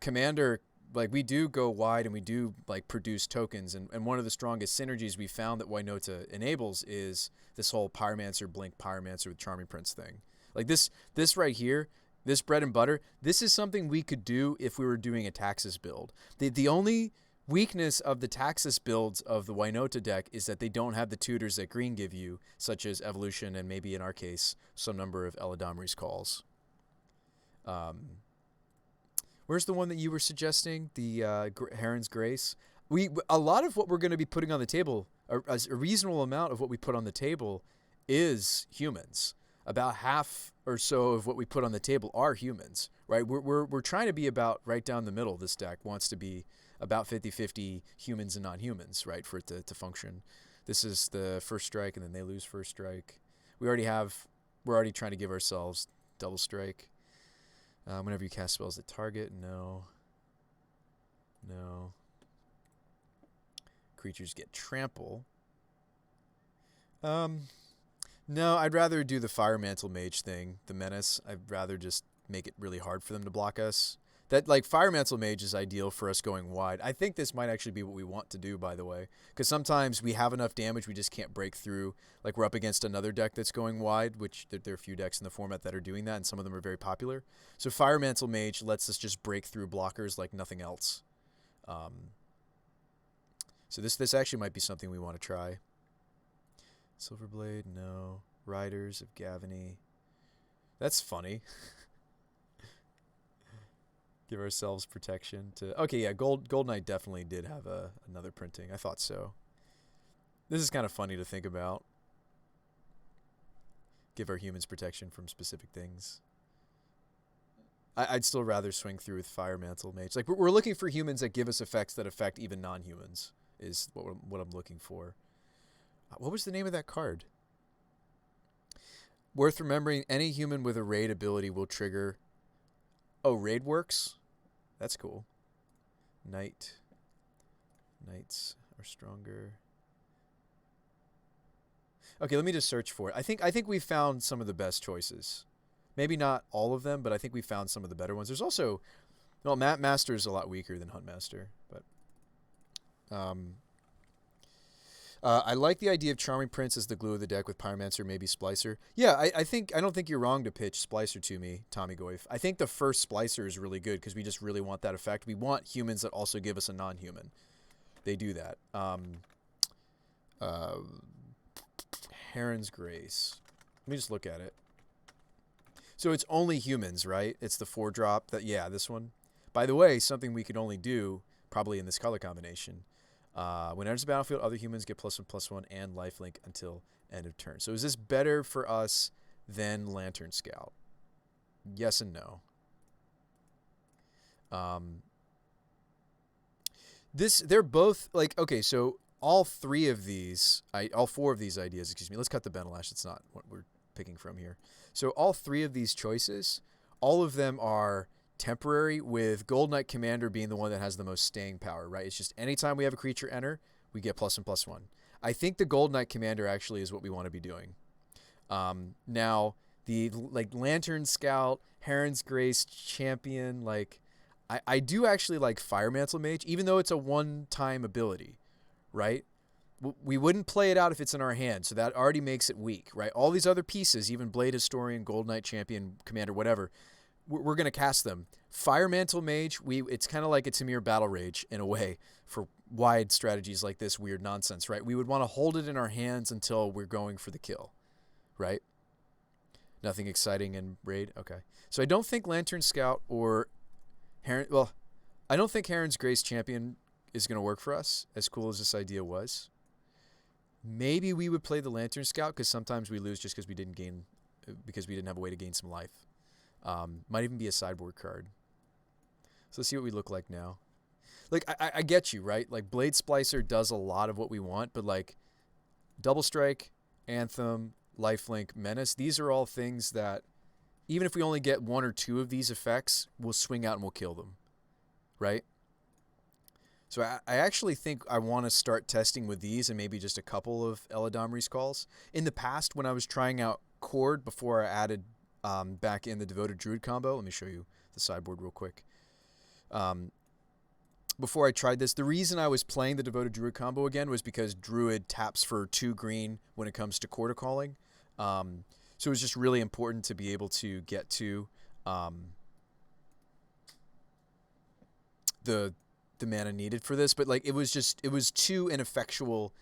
Commander, like, we do go wide and we do, like, produce tokens. And one of the strongest synergies we found that Winota enables is this whole Pyromancer, Blink Pyromancer with Charming Prince thing. Like, this right here, this bread and butter, this is something we could do if we were doing a Taxus build. The only weakness of the Taxus builds of the Winota deck is that they don't have the tutors that green give you, such as Evolution and maybe in our case, some number of Eladamri's Calls. Where's the one that you were suggesting? The Heron's Grace? A lot of what we're going to be putting on the table, a reasonable amount of what we put on the table is humans. About half or so of what we put on the table are humans, right? We're trying to be about right down the middle. This deck wants to be about 50-50 humans and non-humans, right, for it to function. This is the first strike, and then they lose first strike. We're already trying to give ourselves double strike. Whenever you cast spells that target, no. creatures get trample. No, I'd rather do the Fire Mantle Mage thing, the Menace. I'd rather just make it really hard for them to block us. That, like, Fire Mantle Mage is ideal for us going wide. I think this might actually be what we want to do, by the way. Because sometimes we have enough damage, we just can't break through. Like, we're up against another deck that's going wide, which there are a few decks in the format that are doing that, and some of them are very popular. So Fire Mantle Mage lets us just break through blockers like nothing else. So this actually might be something we want to try. Silverblade, no. Riders of Gavany. That's funny. Give ourselves protection to... Okay, yeah, Gold Knight definitely did have another printing. I thought so. This is kind of funny to think about. Give our humans protection from specific things. I'd still rather swing through with Fire Mantle Mage. Like, we're looking for humans that give us effects that affect even non-humans, is what I'm looking for. What was the name of that card? Worth remembering, any human with a raid ability will trigger... Oh, raid works? That's cool. Knights are stronger. Okay, let me just search for it. I think we found some of the best choices. Maybe not all of them, but I think we found some of the better ones. There's also... Well, Map Master is a lot weaker than Hunt Master, but... I like the idea of Charming Prince as the glue of the deck with Pyromancer, maybe Splicer. Yeah, I don't think you're wrong to pitch Splicer to me, Tommy Goif. I think the first Splicer is really good because we just really want that effect. We want humans that also give us a non-human. They do that. Heron's Grace. Let me just look at it. So it's only humans, right? It's the 4-drop. Yeah, this one. By the way, something we could only do probably in this color combination. When it enters the battlefield, other humans get +1/+1 and lifelink until end of turn. So is this better for us than Lantern Scout? Yes and no. They're both like, okay, so all four of these ideas, excuse me. Let's cut the Benelash. It's not what we're picking from here. So all three of these choices, all of them are temporary, with Gold Knight Commander being the one that has the most staying power, right? It's just anytime we have a creature enter, we get +1/+1. I think the Gold Knight Commander actually is what we want to be doing. Now, the Lantern Scout, Heron's Grace Champion, I do actually like Fire Mantle Mage, even though it's a one-time ability, right? We wouldn't play it out if it's in our hand, so that already makes it weak, right? All these other pieces, even Blade Historian, Gold Knight Champion, Commander, whatever, we're going to cast them. Fire Mantle Mage, it's kind of like a Tamir Battle Rage in a way for wide strategies like this weird nonsense, right? We would want to hold it in our hands until we're going for the kill, right? Nothing exciting in Raid? Okay. So I don't think Lantern Scout or Heron... Well, I don't think Heron's Grace Champion is going to work for us, as cool as this idea was. Maybe we would play the Lantern Scout, because sometimes we lose just because we didn't have a way to gain some life. Might even be a sideboard card. So let's see what we look like now. Like, I get you, right? Like, Blade Splicer does a lot of what we want, but like Double Strike, Anthem, Lifelink, Menace, these are all things that even if we only get one or two of these effects, we'll swing out and we'll kill them, right? So I actually think I want to start testing with these and maybe just a couple of Eladamri's calls. In the past, when I was trying out Chord before I added back in the Devoted Druid combo, let me show you the sideboard real quick. Before I tried this, the reason I was playing the Devoted Druid combo again was because Druid taps for 2 green when it comes to Chord Calling. So it was just really important to be able to get to the mana needed for this, but like it was too ineffectual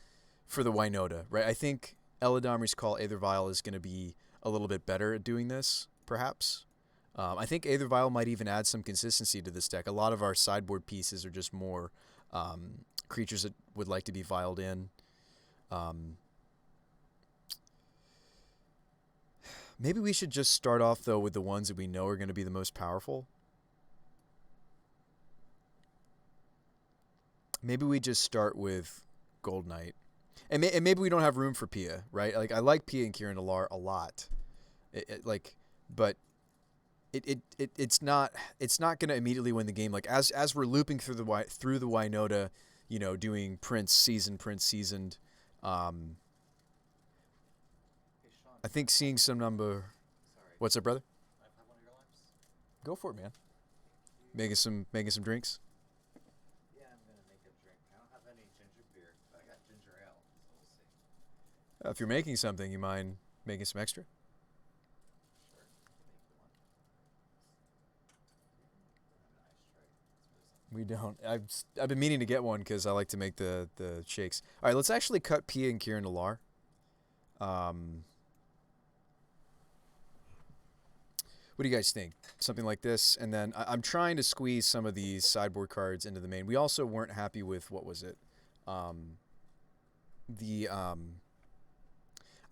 for the Winota, right? I think Eladamri's Call Aethervial is going to be a little bit better at doing this, perhaps. I think Aethervial might even add some consistency to this deck. A lot of our sideboard pieces are just more creatures that would like to be vialed in. Maybe we should just start off, though, with the ones that we know are going to be the most powerful. Maybe we just start with Gold Knight. And maybe we don't have room for Pia, right? Like, I like Pia and Kieran Alar a lot. But it's not going to immediately win the game. Like, as we're looping through the Winota, doing Prince seasoned. Um, Hey, Sean, I think seeing some number. sorry. What's up, brother? Can I have one of your limes? Go for it, man. Thank Making some drinks. you. Yeah, I'm gonna make a drink. I don't have any ginger beer, but I got ginger ale, so we'll see. If you're making something, you mind making some extra? Sure, I can make you one. Don't have an ice tray. That's really something. We don't. I've been meaning to get one because I like to make the shakes. All right, let's actually cut Pia and Kieran to Lar. What do you guys think? Something like this, and then I'm trying to squeeze some of these sideboard cards into the main. We also weren't happy with what was it? The I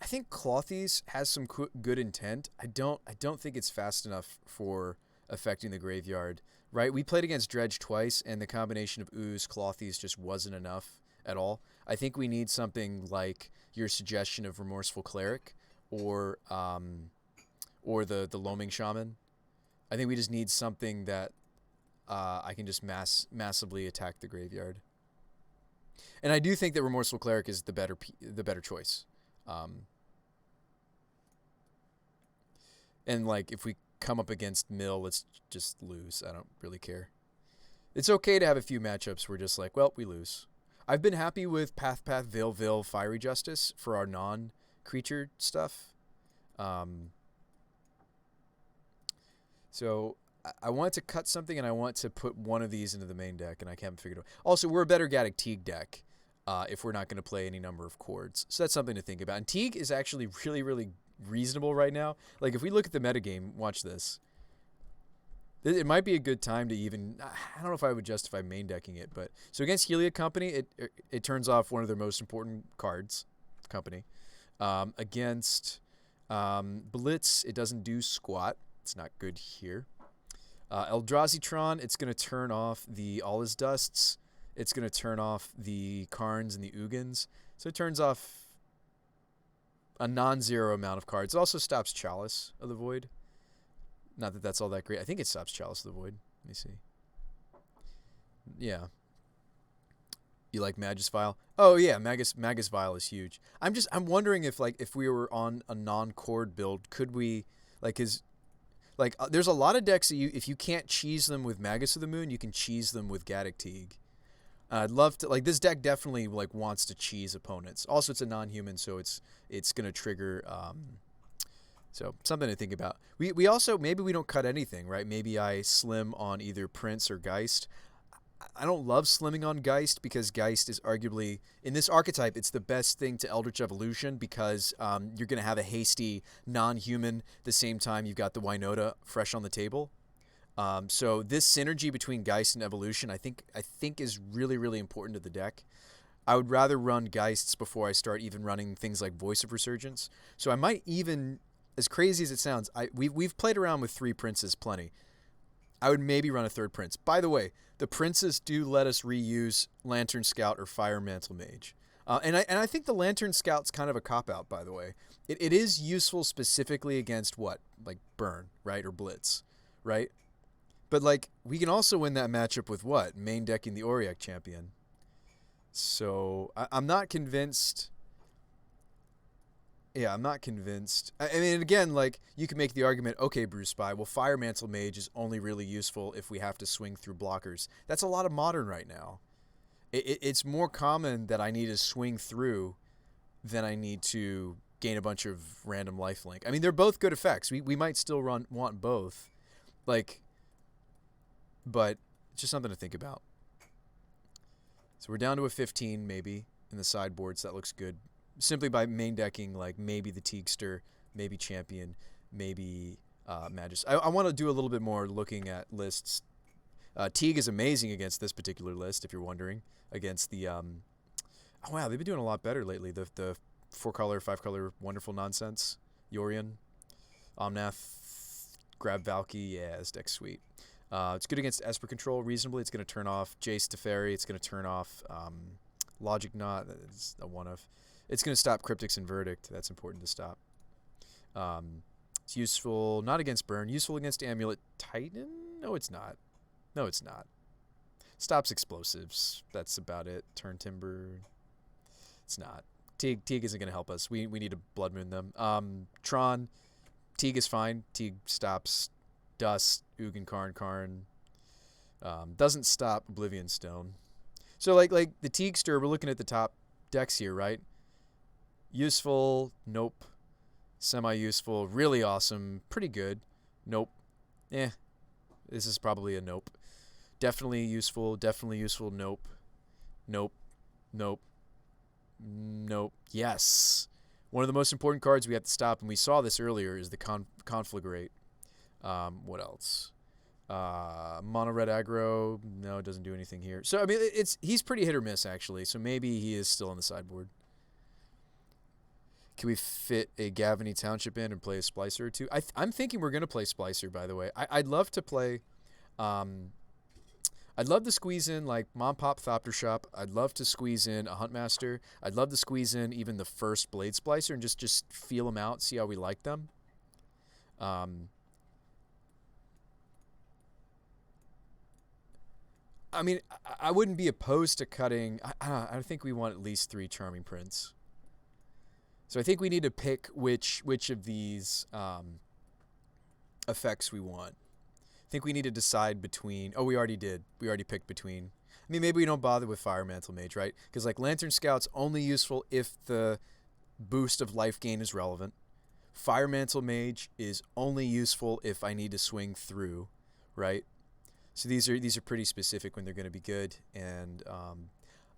think Clothies has some good intent. I don't think it's fast enough for affecting the graveyard. Right? We played against Dredge twice, and the combination of Ooze Clothies just wasn't enough at all. I think we need something like your suggestion of Remorseful Cleric, or the Loaming Shaman. I think we just need something that I can just massively attack the graveyard. And I do think that Remorseful Cleric is the better choice. And like if we come up against Mill, let's just lose. I don't really care. It's okay to have a few matchups where just like, well, we lose. I've been happy with Path, Veil, Fiery Justice for our non-creature stuff. So I want to cut something, and I want to put one of these into the main deck, and I haven't figured it out. Also, we're a better Gaddock Teague deck if we're not going to play any number of chords. So that's something to think about. And Teague is actually really, really reasonable right now. Like, if we look at the metagame, watch this. It might be a good time to even, I don't know if I would justify main decking it, but so against Helia Company, it turns off one of their most important cards, Company. Against Blitz, it doesn't do squat. It's not good here. Eldrazi-tron, it's going to turn off the All Is Dusts. It's going to turn off the Karns and the Ugins. So it turns off a non-zero amount of cards. It also stops Chalice of the Void. Not that that's all that great. I think it stops Chalice of the Void. Let me see. Yeah. You like Magus Vial? Oh yeah, Magus Vial is huge. I'm wondering if we were on a non-chord build, could we there's a lot of decks that if you can't cheese them with Magus of the Moon, you can cheese them with Gaddock Teague. I'd love to this deck definitely wants to cheese opponents. Also, it's a non-human, so it's gonna trigger. So something to think about. We also maybe we don't cut anything, right? Maybe I slim on either Prince or Geist. I don't love slimming on Geist because Geist is arguably, in this archetype, it's the best thing to Eldritch Evolution because you're going to have a hasty non-human the same time you've got the Winota fresh on the table. So this synergy between Geist and Evolution, I think is really, really important to the deck. I would rather run Geists before I start even running things like Voice of Resurgence. So I might even, as crazy as it sounds, we've played around with 3 Princes plenty. I would maybe run a 3rd Prince. By the way, the Princes do let us reuse Lantern Scout or Fire Mantle Mage. And I think the Lantern Scout's kind of a cop-out, by the way. It is useful specifically against what? Like Burn, right? Or Blitz, right? But we can also win that matchup with what? Main decking the Auric Champion. So I'm not convinced. Yeah, I'm not convinced. I mean, again, you can make the argument, okay, Bruce Spy, well, Fire Mantle Mage is only really useful if we have to swing through blockers. That's a lot of Modern right now. It's more common that I need to swing through than I need to gain a bunch of random lifelink. I mean, they're both good effects. We might still want both. But it's just something to think about. So we're down to a 15, maybe, in the sideboards. That looks good. Simply by main decking, maybe the Teagster, maybe Champion, maybe Magus. I want to do a little bit more looking at lists. Teague is amazing against this particular list, if you're wondering. Against the, oh wow, they've been doing a lot better lately. The 4-color, 5-color, wonderful nonsense. Yorion, Omnath, Grab Valky, yeah, this deck's sweet. It's good against Esper Control, reasonably. It's going to turn off Jace Teferi. It's going to turn off Logic Knot. It's a one-of. It's going to stop Cryptics and Verdict. That's important to stop. It's useful, not against Burn. Useful against Amulet Titan? No, it's not. No, it's not. Stops explosives. That's about it. Turn timber. It's not. Teague isn't going to help us. We need to Blood Moon them. Tron. Teague is fine. Teague stops Dust, Ugin Karn. Doesn't stop Oblivion Stone. So like the Teaguester, we're looking at the top decks here, right? Useful. Nope. Semi-useful. Really awesome. Pretty good. Nope. Eh. This is probably a nope. Definitely useful. Definitely useful. Nope. Nope. Nope. Nope. Yes. One of the most important cards we have to stop, and we saw this earlier, is the Conflagrate. What else? Mono red aggro. No, it doesn't do anything here. So I mean, he's pretty hit or miss actually. So maybe he is still on the sideboard. Can we fit a Gavany Township in and play a Splicer or two? I'm thinking we're gonna play Splicer. By the way, I'd love to play. I'd love to squeeze in like Mom Pop Thopter Shop. I'd love to squeeze in a Huntmaster. I'd love to squeeze in even the first Blade Splicer and just feel them out, see how we like them. I mean, I wouldn't be opposed to cutting. I think we want at least 3 Charming Prince. So I think we need to pick which of these effects we want. I think we need to decide between. Oh, we already did. We already picked between. I mean, maybe we don't bother with Fire Mantle Mage, right? Because like Lantern Scout's only useful if the boost of life gain is relevant. Fire Mantle Mage is only useful if I need to swing through, right? So these are pretty specific when they're going to be good. And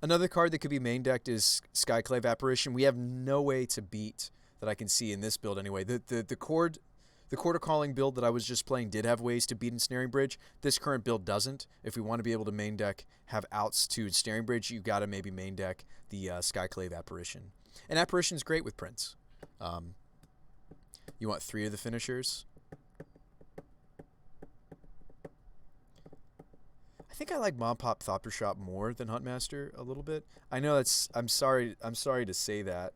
another card that could be main decked is Skyclave Apparition. We have no way to beat that I can see in this build anyway. The Quarter Calling build that I was just playing did have ways to beat Ensnaring Bridge. This current build doesn't. If we want to be able to main deck, have outs to Ensnaring Bridge, you got to maybe main deck the Skyclave Apparition. And Apparition is great with Prince. You want 3 of the finishers. I think I like Mom Pop Thopter Shop more than Huntmaster a little bit. I know that's. I'm sorry to say that.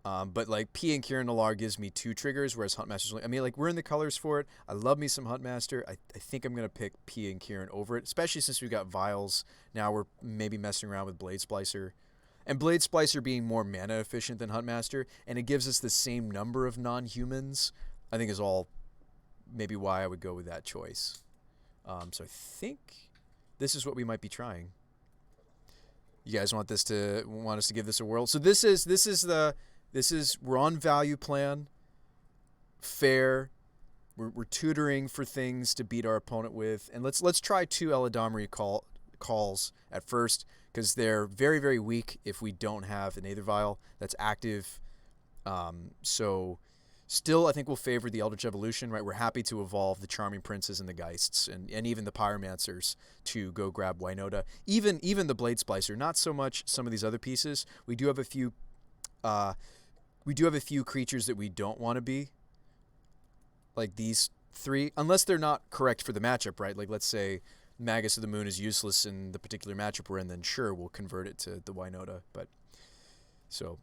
But like P and Kieran Alar gives me 2 triggers, whereas Huntmaster's only. I mean, like we're in the colors for it. I love me some Huntmaster. I think I'm gonna pick P and Kieran over it, especially since we've got Vials. Now we're maybe messing around with Blade Splicer, and Blade Splicer being more mana efficient than Huntmaster, and it gives us the same number of non-humans. I think is all maybe why I would go with that choice. So I think this is what we might be trying. You guys want us to give this a whirl? So this is we're on value plan, fair. We're tutoring for things to beat our opponent with, and let's try 2 Eladamri calls at first because they're very very weak if we don't have an Aether Vial that's active. So still, I think we'll favor the Eldritch Evolution, right? We're happy to evolve the Charming Princes and the Geists and even the Pyromancers to go grab Winota. Even the Blade Splicer, not so much some of these other pieces. We do have a few creatures that we don't want to be, like these 3, unless they're not correct for the matchup, right? Like let's say Magus of the Moon is useless in the particular matchup we're in, then sure, we'll convert it to the Winota. But so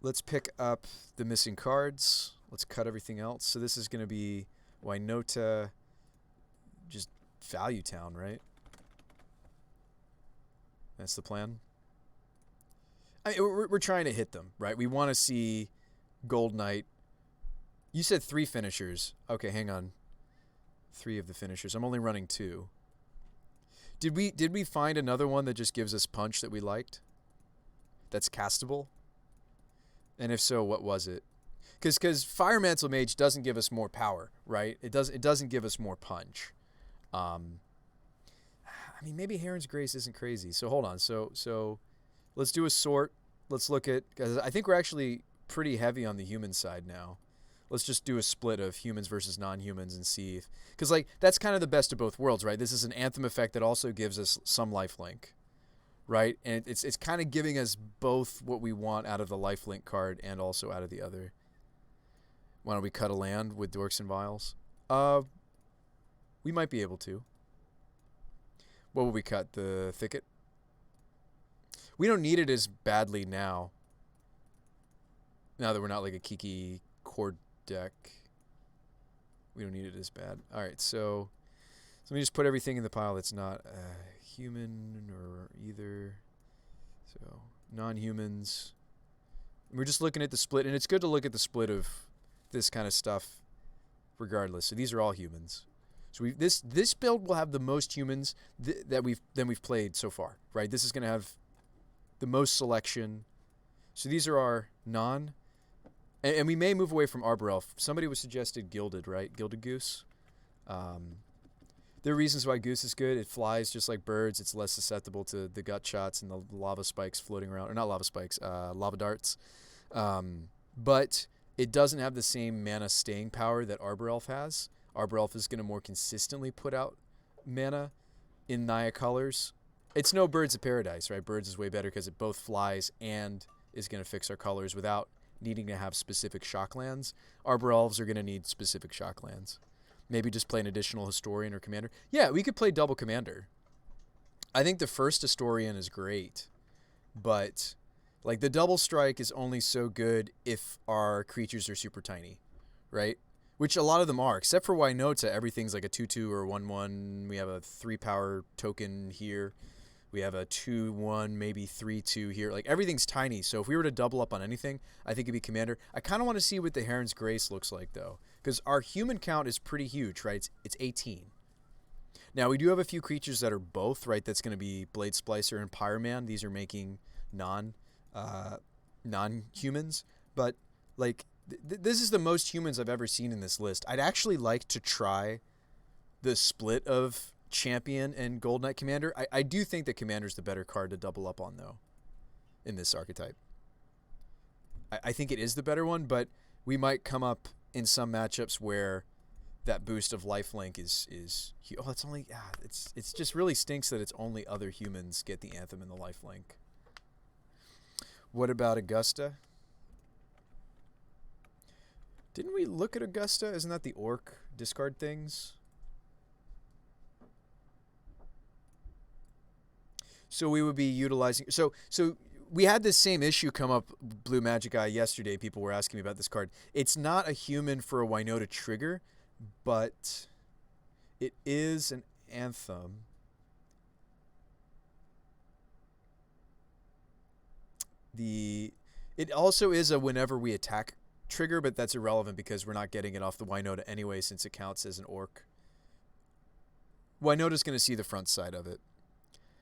let's pick up the missing cards. Let's cut everything else. So this is going to be Winota, just Value Town, right? That's the plan. I mean, we're trying to hit them, right? We want to see Gold Knight. You said 3 finishers. Okay, hang on. 3 of the finishers. I'm only running 2. Did we find another one that just gives us punch that we liked? That's castable? And if so, what was it? Because Fire Mantle Mage doesn't give us more power, right? It doesn't give us more punch. I mean, maybe Heron's Grace isn't crazy. So hold on. So let's do a sort. Let's look at, because I think we're actually pretty heavy on the human side now. Let's just do a split of humans versus non-humans and see if, because like that's kind of the best of both worlds, right? This is an Anthem effect that also gives us some lifelink, right? And it's kind of giving us both what we want out of the lifelink card and also out of the other. Why don't we cut a land with Dorks and Vials? We might be able to. What will we cut? The Thicket? We don't need it as badly now. Now that we're not like a Kiki-Chord deck. We don't need it as bad. Alright, so let me just put everything in the pile that's not human or either. So non-humans. We're just looking at the split, and it's good to look at the split of this kind of stuff regardless. So these are all humans. So this build will have the most humans that we've played so far, right? This is going to have the most selection. So these are our non, and we may move away from Arbor Elf. Somebody was suggested Gilded, right? Gilded Goose. There are reasons why Goose is good. It flies just like birds. It's less susceptible to the gut shots and the lava spikes floating around, or not lava spikes, lava darts. But it doesn't have the same mana staying power that Arbor Elf has. Arbor Elf is going to more consistently put out mana in Naya colors. It's no Birds of Paradise, right? Birds is way better because it both flies and is going to fix our colors without needing to have specific shock lands. Arbor Elves are going to need specific shock lands. Maybe just play an additional Historian or Commander. Yeah, we could play double Commander. I think the first Historian is great, but like the double strike is only so good if our creatures are super tiny, right? Which a lot of them are, except for Winota. Everything's like a 2/2 or 1/1. We have a 3-power token here. We have a 2/1, maybe 3/2 here. Like everything's tiny. So if we were to double up on anything, I think it'd be Commander. I kind of want to see what the Heron's Grace looks like though, because our human count is pretty huge, right? It's 18. Now we do have a few creatures that are both, right? That's going to be Blade Splicer and Pyroman. These are making non-humans, but like this is the most humans I've ever seen in this list. I'd actually like to try the split of Champion and Gold Knight Commander. I do think that Commander's the better card to double up on though in this archetype. I think it is the better one, but we might come up in some matchups where that boost of lifelink is it's only it's just really stinks that it's only other humans get the Anthem and the lifelink. What about Augusta? Didn't we look at Augusta? Isn't that the orc discard things? So we would be utilizing. So we had this same issue come up, Blue Magic Eye, yesterday. People were asking me about this card. It's not a human for a Winota trigger, but it is an Anthem. It also is a whenever we attack trigger, but that's irrelevant because we're not getting it off the Winota anyway since it counts as an orc. Winota's going to see the front side of it.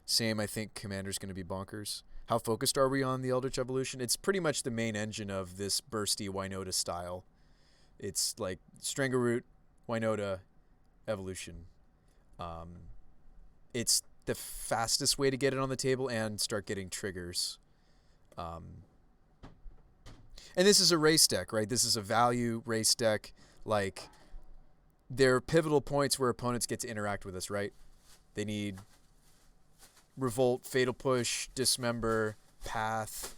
Same, I think Commander's going to be bonkers. How focused are we on the Eldritch Evolution? It's pretty much the main engine of this bursty Winota style. It's like Strangleroot, Winota, Evolution. It's the fastest way to get it on the table and start getting triggers. And this is a race deck, right? This is a value race deck. Like, there are pivotal points where opponents get to interact with us, right? They need Revolt, Fatal Push, Dismember, Path.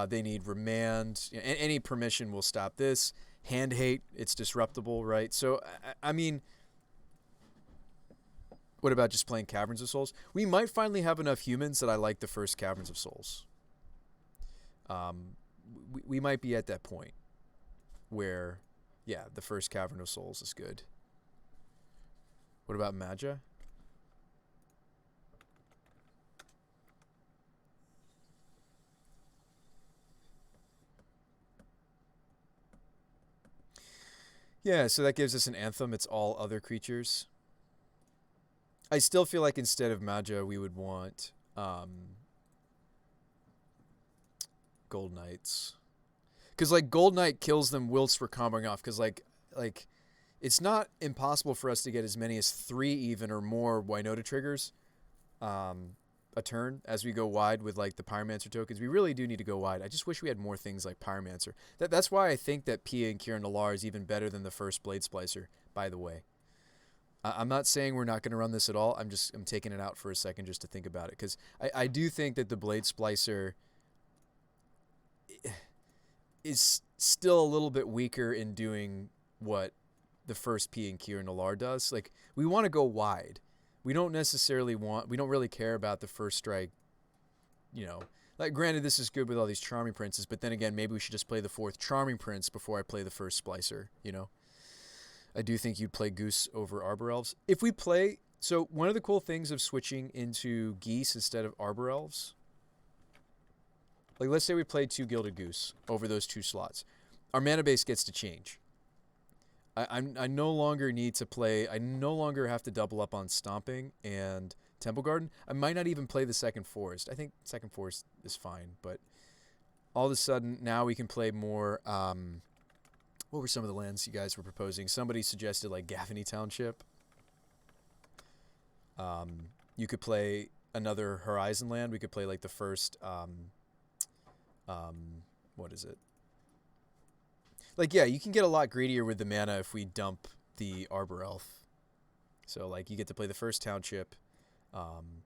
They need Remand. Any permission will stop this. Hand Hate, it's disruptible, right? So, I mean, what about just playing Caverns of Souls? We might finally have enough humans that I like the first Caverns of Souls. We might be at that point where, yeah, the first Cavern of Souls is good. What about Magia? Yeah, so that gives us an Anthem. It's all other creatures. I still feel like instead of Magia, we would want Gold Knights. Because, like, Gold Knight kills them whilst we're comboing off. Because, like, it's not impossible for us to get as many as 3 even or more Winota triggers a turn as we go wide with, like, the Pyromancer tokens. We really do need to go wide. I just wish we had more things like Pyromancer. That's why I think that Pia and Kieran Nalar is even better than the first Blade Splicer, by the way. I'm not saying we're not going to run this at all. I'm taking it out for a second just to think about it. Because I do think that the Blade Splicer is still a little bit weaker in doing what the first P and Kieran Nalar does. Like, we want to go wide. We don't really care about the first strike, you know. Like, granted, this is good with all these Charming Princes, but then again, maybe we should just play the 4th Charming Prince before I play the first Splicer, you know. I do think you'd play Goose over Arbor Elves. If we play So one of the cool things of switching into geese instead of arbor elves, like let's say we played 2 Gilded Goose over those 2 slots, our mana base gets to change. I no longer need to play. I no longer have to double up on Stomping and Temple Garden. I might not even play the Second Forest. I think Second Forest is fine, but all of a sudden now we can play more. What were some of the lands you guys were proposing? Somebody suggested like Gaffney Township. You could play another Horizon land. We could play like the first. What is it? Like, yeah, you can get a lot greedier with the mana if we dump the Arbor Elf. So, like, you get to play the first Township,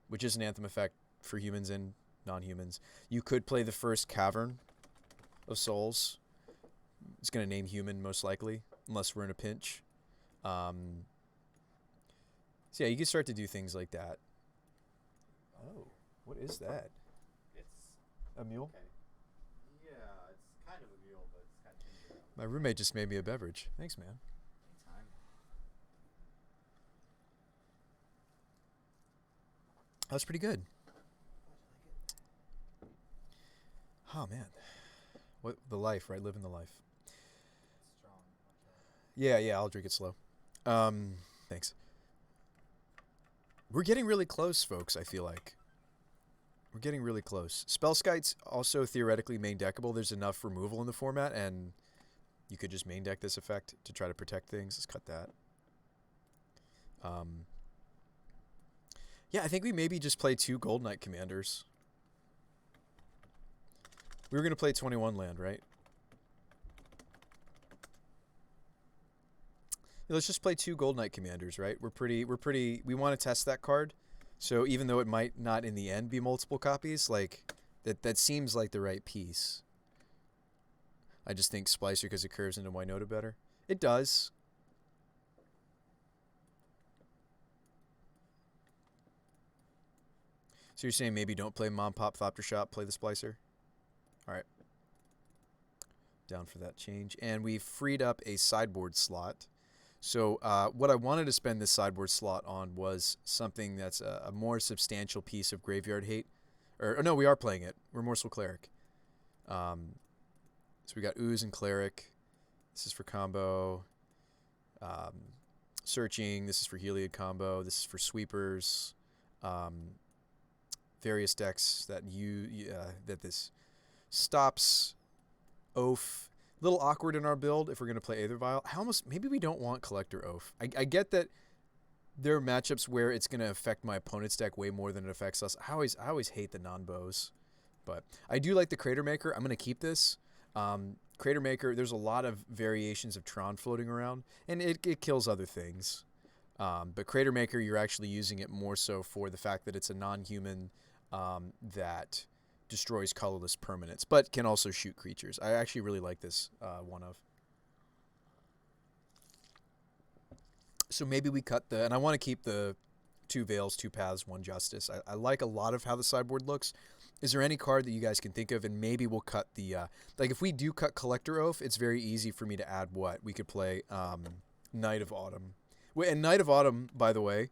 which is an Anthem effect for humans and non-humans. You could play the first Cavern of Souls. It's going to name human, most likely, unless we're in a pinch. So, yeah, you can start to do things like that. Oh, what is that? It's A mule? okay. Yeah, it's kind of a mule, but it's kind of ginger ale. My roommate just made me a beverage. Thanks, man. Anytime. That was pretty good. How'd you like it? Oh, man. What the life, right? Living the life. It's strong. Yeah, I'll drink it slow. Thanks. We're getting really close, folks, I feel like. We're getting really close. Spellskite's also theoretically main deckable. There's enough removal in the format, and you could just main deck this effect to try to protect things. Let's cut that. Yeah, I think we maybe just play 2 Gold Knight Commanders. We were going to play 21 land, right? Let's just play 2 Gold Knight Commanders, right? We want to test that card. So even though it might not in the end be multiple copies, like that seems like the right piece. I just think Splicer because it curves into Winota better. It does. So you're saying maybe don't play Mom Pop Thopter Shop, play the Splicer? All right. Down for that change. And we freed up a sideboard slot. So what I wanted to spend this sideboard slot on was something that's a more substantial piece of Graveyard Hate. Or no, we are playing it. Remorseful Cleric. So we got Ooze and Cleric. This is for combo. Searching. This is for Heliod combo. This is for sweepers. Various decks that that this stops. Oath. A little awkward in our build if we're going to play Aether Vial. Maybe we don't want Collector Oath. I get that there are matchups where it's going to affect my opponent's deck way more than it affects us. I always hate the non-bows. But I do like the Crater Maker. I'm going to keep this. Crater Maker, there's a lot of variations of Tron floating around, and it kills other things. But Crater Maker, you're actually using it more so for the fact that it's a non-human that destroys colorless permanents, but can also shoot creatures. I actually really like this one of. So maybe we cut and I want to keep the 2 Veils, 2 Paths, 1 Justice. I like a lot of how the sideboard looks. Is there any card that you guys can think of? And maybe we'll cut the, like if we do cut Collector Oath, it's very easy for me to add what? We could play Night of Autumn. And Night of Autumn, by the way,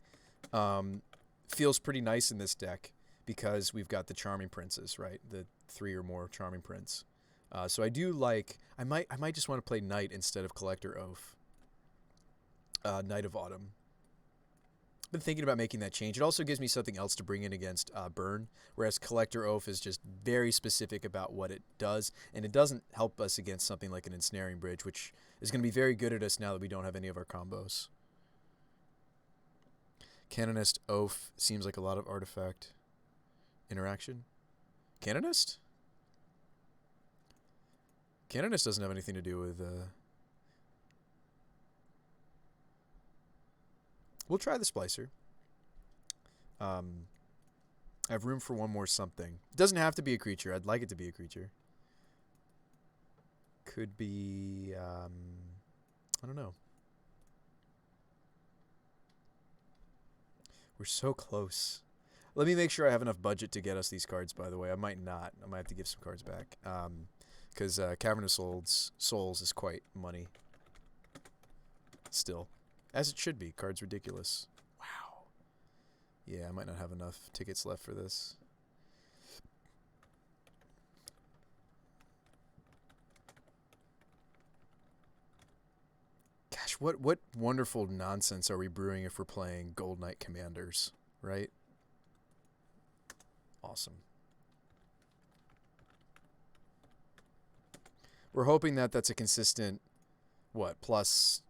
feels pretty nice in this deck. Because we've got the Charming Princes, right? The 3 or more Charming Prince. So I do like. I might just want to play Knight instead of Collector Oath. Night of Autumn. Been thinking about making that change. It also gives me something else to bring in against Burn, whereas Collector Oath is just very specific about what it does, and it doesn't help us against something like an Ensnaring Bridge, which is going to be very good at us now that we don't have any of our combos. Canonist Oath seems like a lot of artifact interaction. Canonist? Canonist doesn't have anything to do with... We'll try the Splicer. I have room for one more something. It doesn't have to be a creature. I'd like it to be a creature. Could be... I don't know. We're so close. Let me make sure I have enough budget to get us these cards, by the way. I might not. I might have to give some cards back. Because Cavern of Souls is quite money. Still. As it should be. Card's ridiculous. Wow. Yeah, I might not have enough tickets left for this. Gosh, what wonderful nonsense are we brewing if we're playing Gold Knight Commanders, right? Awesome. We're hoping that that's a consistent, what, +2,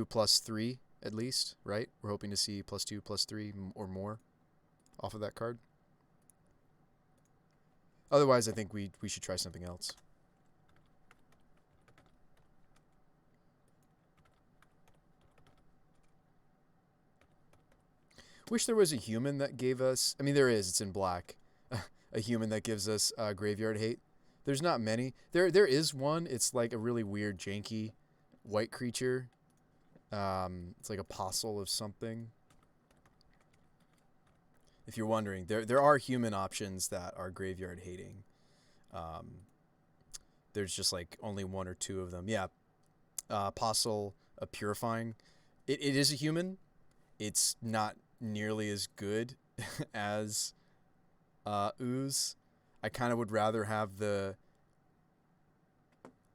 +3 at least, right? We're hoping to see +2, +3 or more off of that card. Otherwise, I think we should try something else. Wish there was a human that gave us... I mean, there is. It's in black. A human that gives us graveyard hate. There's not many. There is one. It's like a really weird, janky white creature. It's like apostle of something. If you're wondering, there are human options that are graveyard hating. There's just like only 1 or 2 of them. Yeah. Apostle of Purifying. It is a human. It's not nearly as good as Ooze. I kind of would rather have the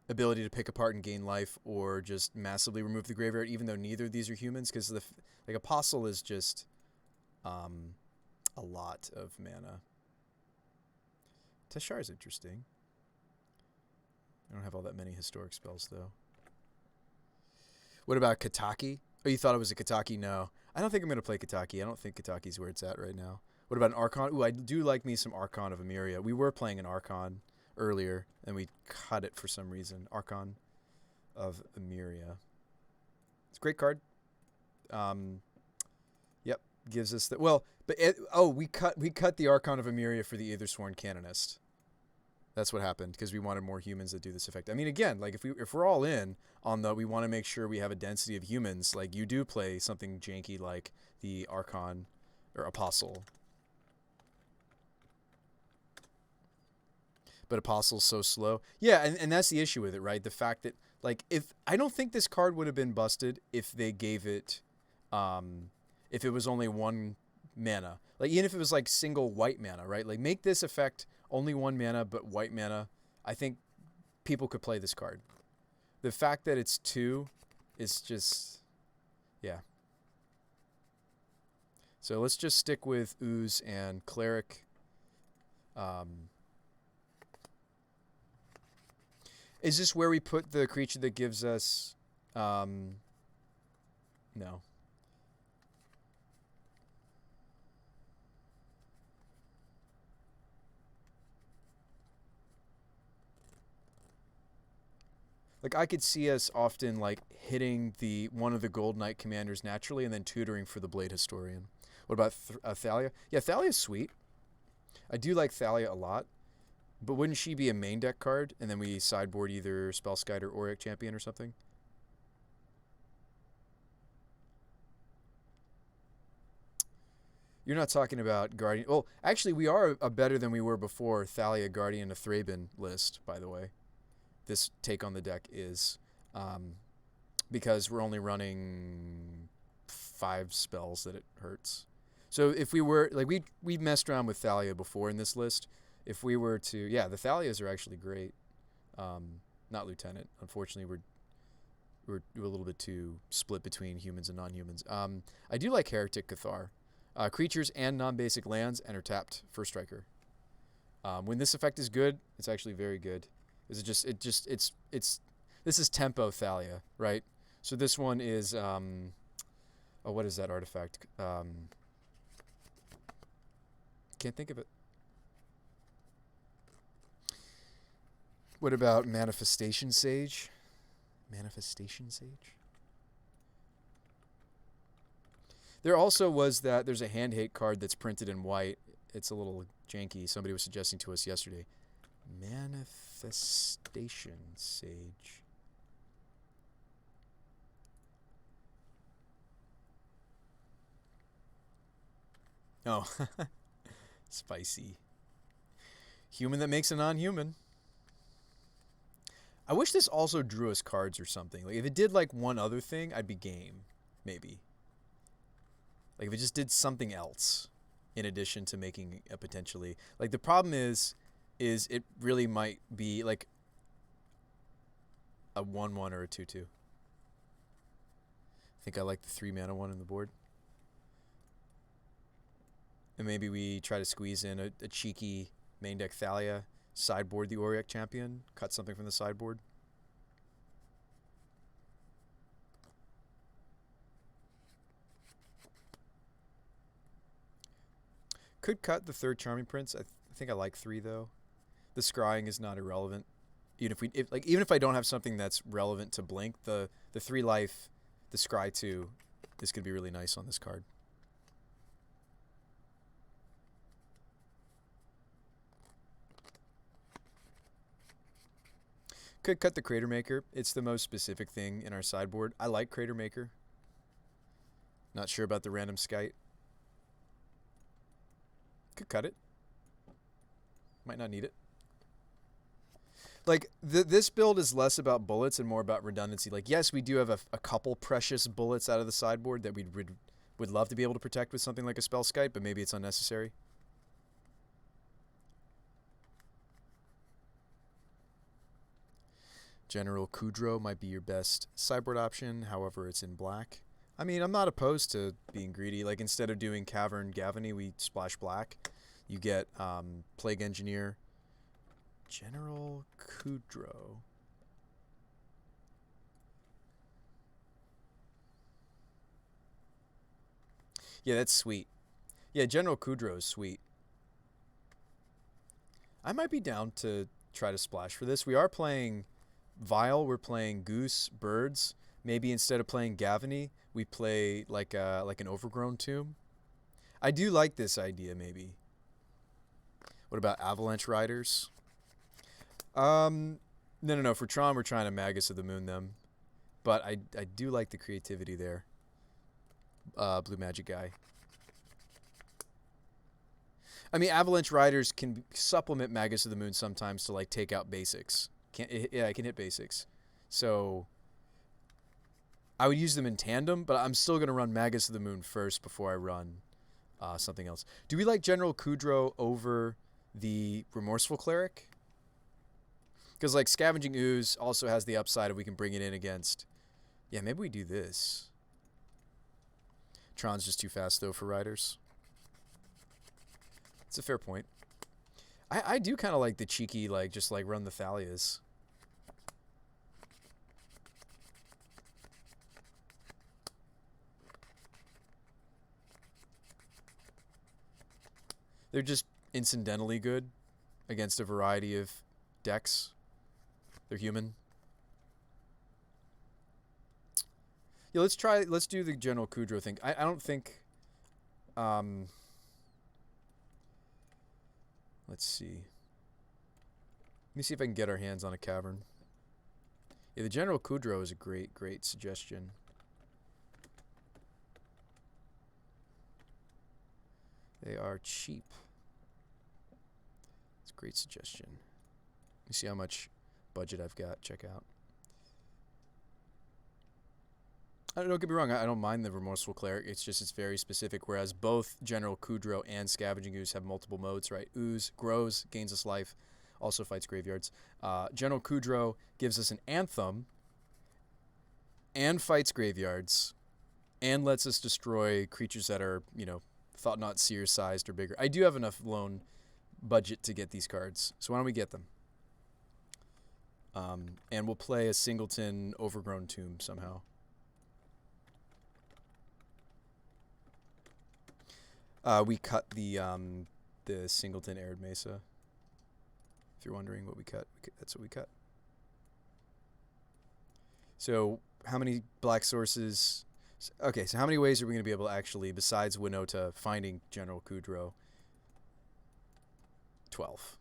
ability to pick apart and gain life or just massively remove the graveyard, even though neither of these are humans, because the like Apostle is just a lot of mana. Teshar is interesting. I don't have all that many historic spells, though. What about Kataki? Oh, you thought it was a Kataki? No. I don't think I'm going to play Kataki. I don't think Kataki's where it's at right now. What about an Archon? Ooh, I do like me some Archon of Emeria. We were playing an Archon earlier, and we cut it for some reason. Archon of Emeria. It's a great card. Yep, gives us that. Well, but we cut the Archon of Emeria for the Aethersworn Canonist. That's what happened because we wanted more humans that do this effect. I mean, again, like if we're all in on we want to make sure we have a density of humans. Like you do play something janky like the Archon or Apostle, but Apostle's so slow. Yeah, and that's the issue with it, right? The fact that like if I don't think this card would have been busted if they gave it, if it was only 1 mana. Like even if it was like single white mana, right? Like make this effect only 1 mana, but white mana. I think people could play this card. The fact that it's 2 is just, yeah. So let's just stick with Ooze and Cleric. Is this where we put the creature that gives us... no. Like I could see us often like hitting one of the Gold Knight commanders naturally and then tutoring for the Blade Historian. What about Thalia? Yeah, Thalia's sweet. I do like Thalia a lot. But wouldn't she be a main deck card and then we sideboard either Spellskite or Auric Champion or something? You're not talking about Guardian. Well, actually, we are a better than we were before Thalia Guardian of Thraben list, by the way. This take on the deck is because we're only running 5 spells that it hurts. So if we were like we messed around with Thalia before in this list. If we were to the Thalias are actually great. Not Lieutenant. Unfortunately, we're a little bit too split between humans and non-humans. I do like Heretic Cathar. Creatures and non-basic lands enter tapped for striker. When this effect is good, it's actually very good. This is Tempo Thalia, right? So this one is what is that artifact? Can't think of it. What about Manifestation Sage? Manifestation Sage? There also was there's a hand hate card that's printed in white. It's a little janky. Somebody was suggesting to us yesterday. Manifestation Sage. Oh, spicy. Human that makes a non-human. I wish this also drew us cards or something. Like if it did like one other thing, I'd be game, maybe. Like if it just did something else in addition to making a potentially like the problem is it really might be like a 1/1 or a 2/2. I think I like the 3-mana one on the board. And maybe we try to squeeze in a cheeky main deck Thalia, sideboard the Auric Champion, cut something from the sideboard. Could cut the 3rd Charming Prince. I think I like 3 though. The scrying is not irrelevant. Even if I don't have something that's relevant to blink, the 3 life, the scry 2 is gonna be really nice on this card. Could cut the Crater Maker. It's the most specific thing in our sideboard. I like Crater Maker. Not sure about the random Skite. Could cut it. Might not need it. Like, this build is less about bullets and more about redundancy. Like, yes, we do have a couple precious bullets out of the sideboard that we would love to be able to protect with something like a Spell Skite, but maybe it's unnecessary. General Kudro might be your best sideboard option, however it's in black. I mean, I'm not opposed to being greedy. Like, instead of doing Cavern Gavany, we splash black. You get Plague Engineer. General Kudro. Yeah, that's sweet. Yeah, General Kudro is sweet. I might be down to try to splash for this. We are playing Vile, we're playing Goose, Birds. Maybe instead of playing Gavany, we play like an Overgrown Tomb. I do like this idea, maybe. What about Avalanche Riders? No. For Tron, we're trying to Magus of the Moon them. But I do like the creativity there. Blue Magic guy. I mean, Avalanche Riders can supplement Magus of the Moon sometimes to like take out basics. Yeah, I can hit basics. So I would use them in tandem, but I'm still going to run Magus of the Moon first before I run something else. Do we like General Kudro over the Remorseful Cleric? Because like Scavenging Ooze also has the upside of we can bring it in against. Yeah, maybe we do this. Tron's just too fast though for Riders. It's a fair point. I do kind of like the cheeky, like, just, like, run the Thalias. They're just incidentally good against a variety of decks. They're human. Yeah, let's do the General Kudro thing. I don't think, let's see. Let me see if I can get our hands on a Cavern. Yeah, the General Kudro is a great suggestion. They are cheap. It's a great suggestion. Let me see how much budget I've got. Check out. Don't get me wrong, I don't mind the Remorseful Cleric. It's just it's very specific, whereas both General Kudro and Scavenging Ooze have multiple modes, right? Ooze grows, gains us life, also fights graveyards. General Kudro gives us an Anthem and fights graveyards and lets us destroy creatures that are, you know, Thought-Knot Seer sized or bigger. I do have enough loan budget to get these cards, so why don't we get them? And we'll play a Singleton Overgrown Tomb somehow. We cut the Singleton Arid Mesa. If you're wondering what we cut, that's what we cut. So how many black sources? Okay, so how many ways are we going to be able to actually, besides Winota, finding General Kudro? 12.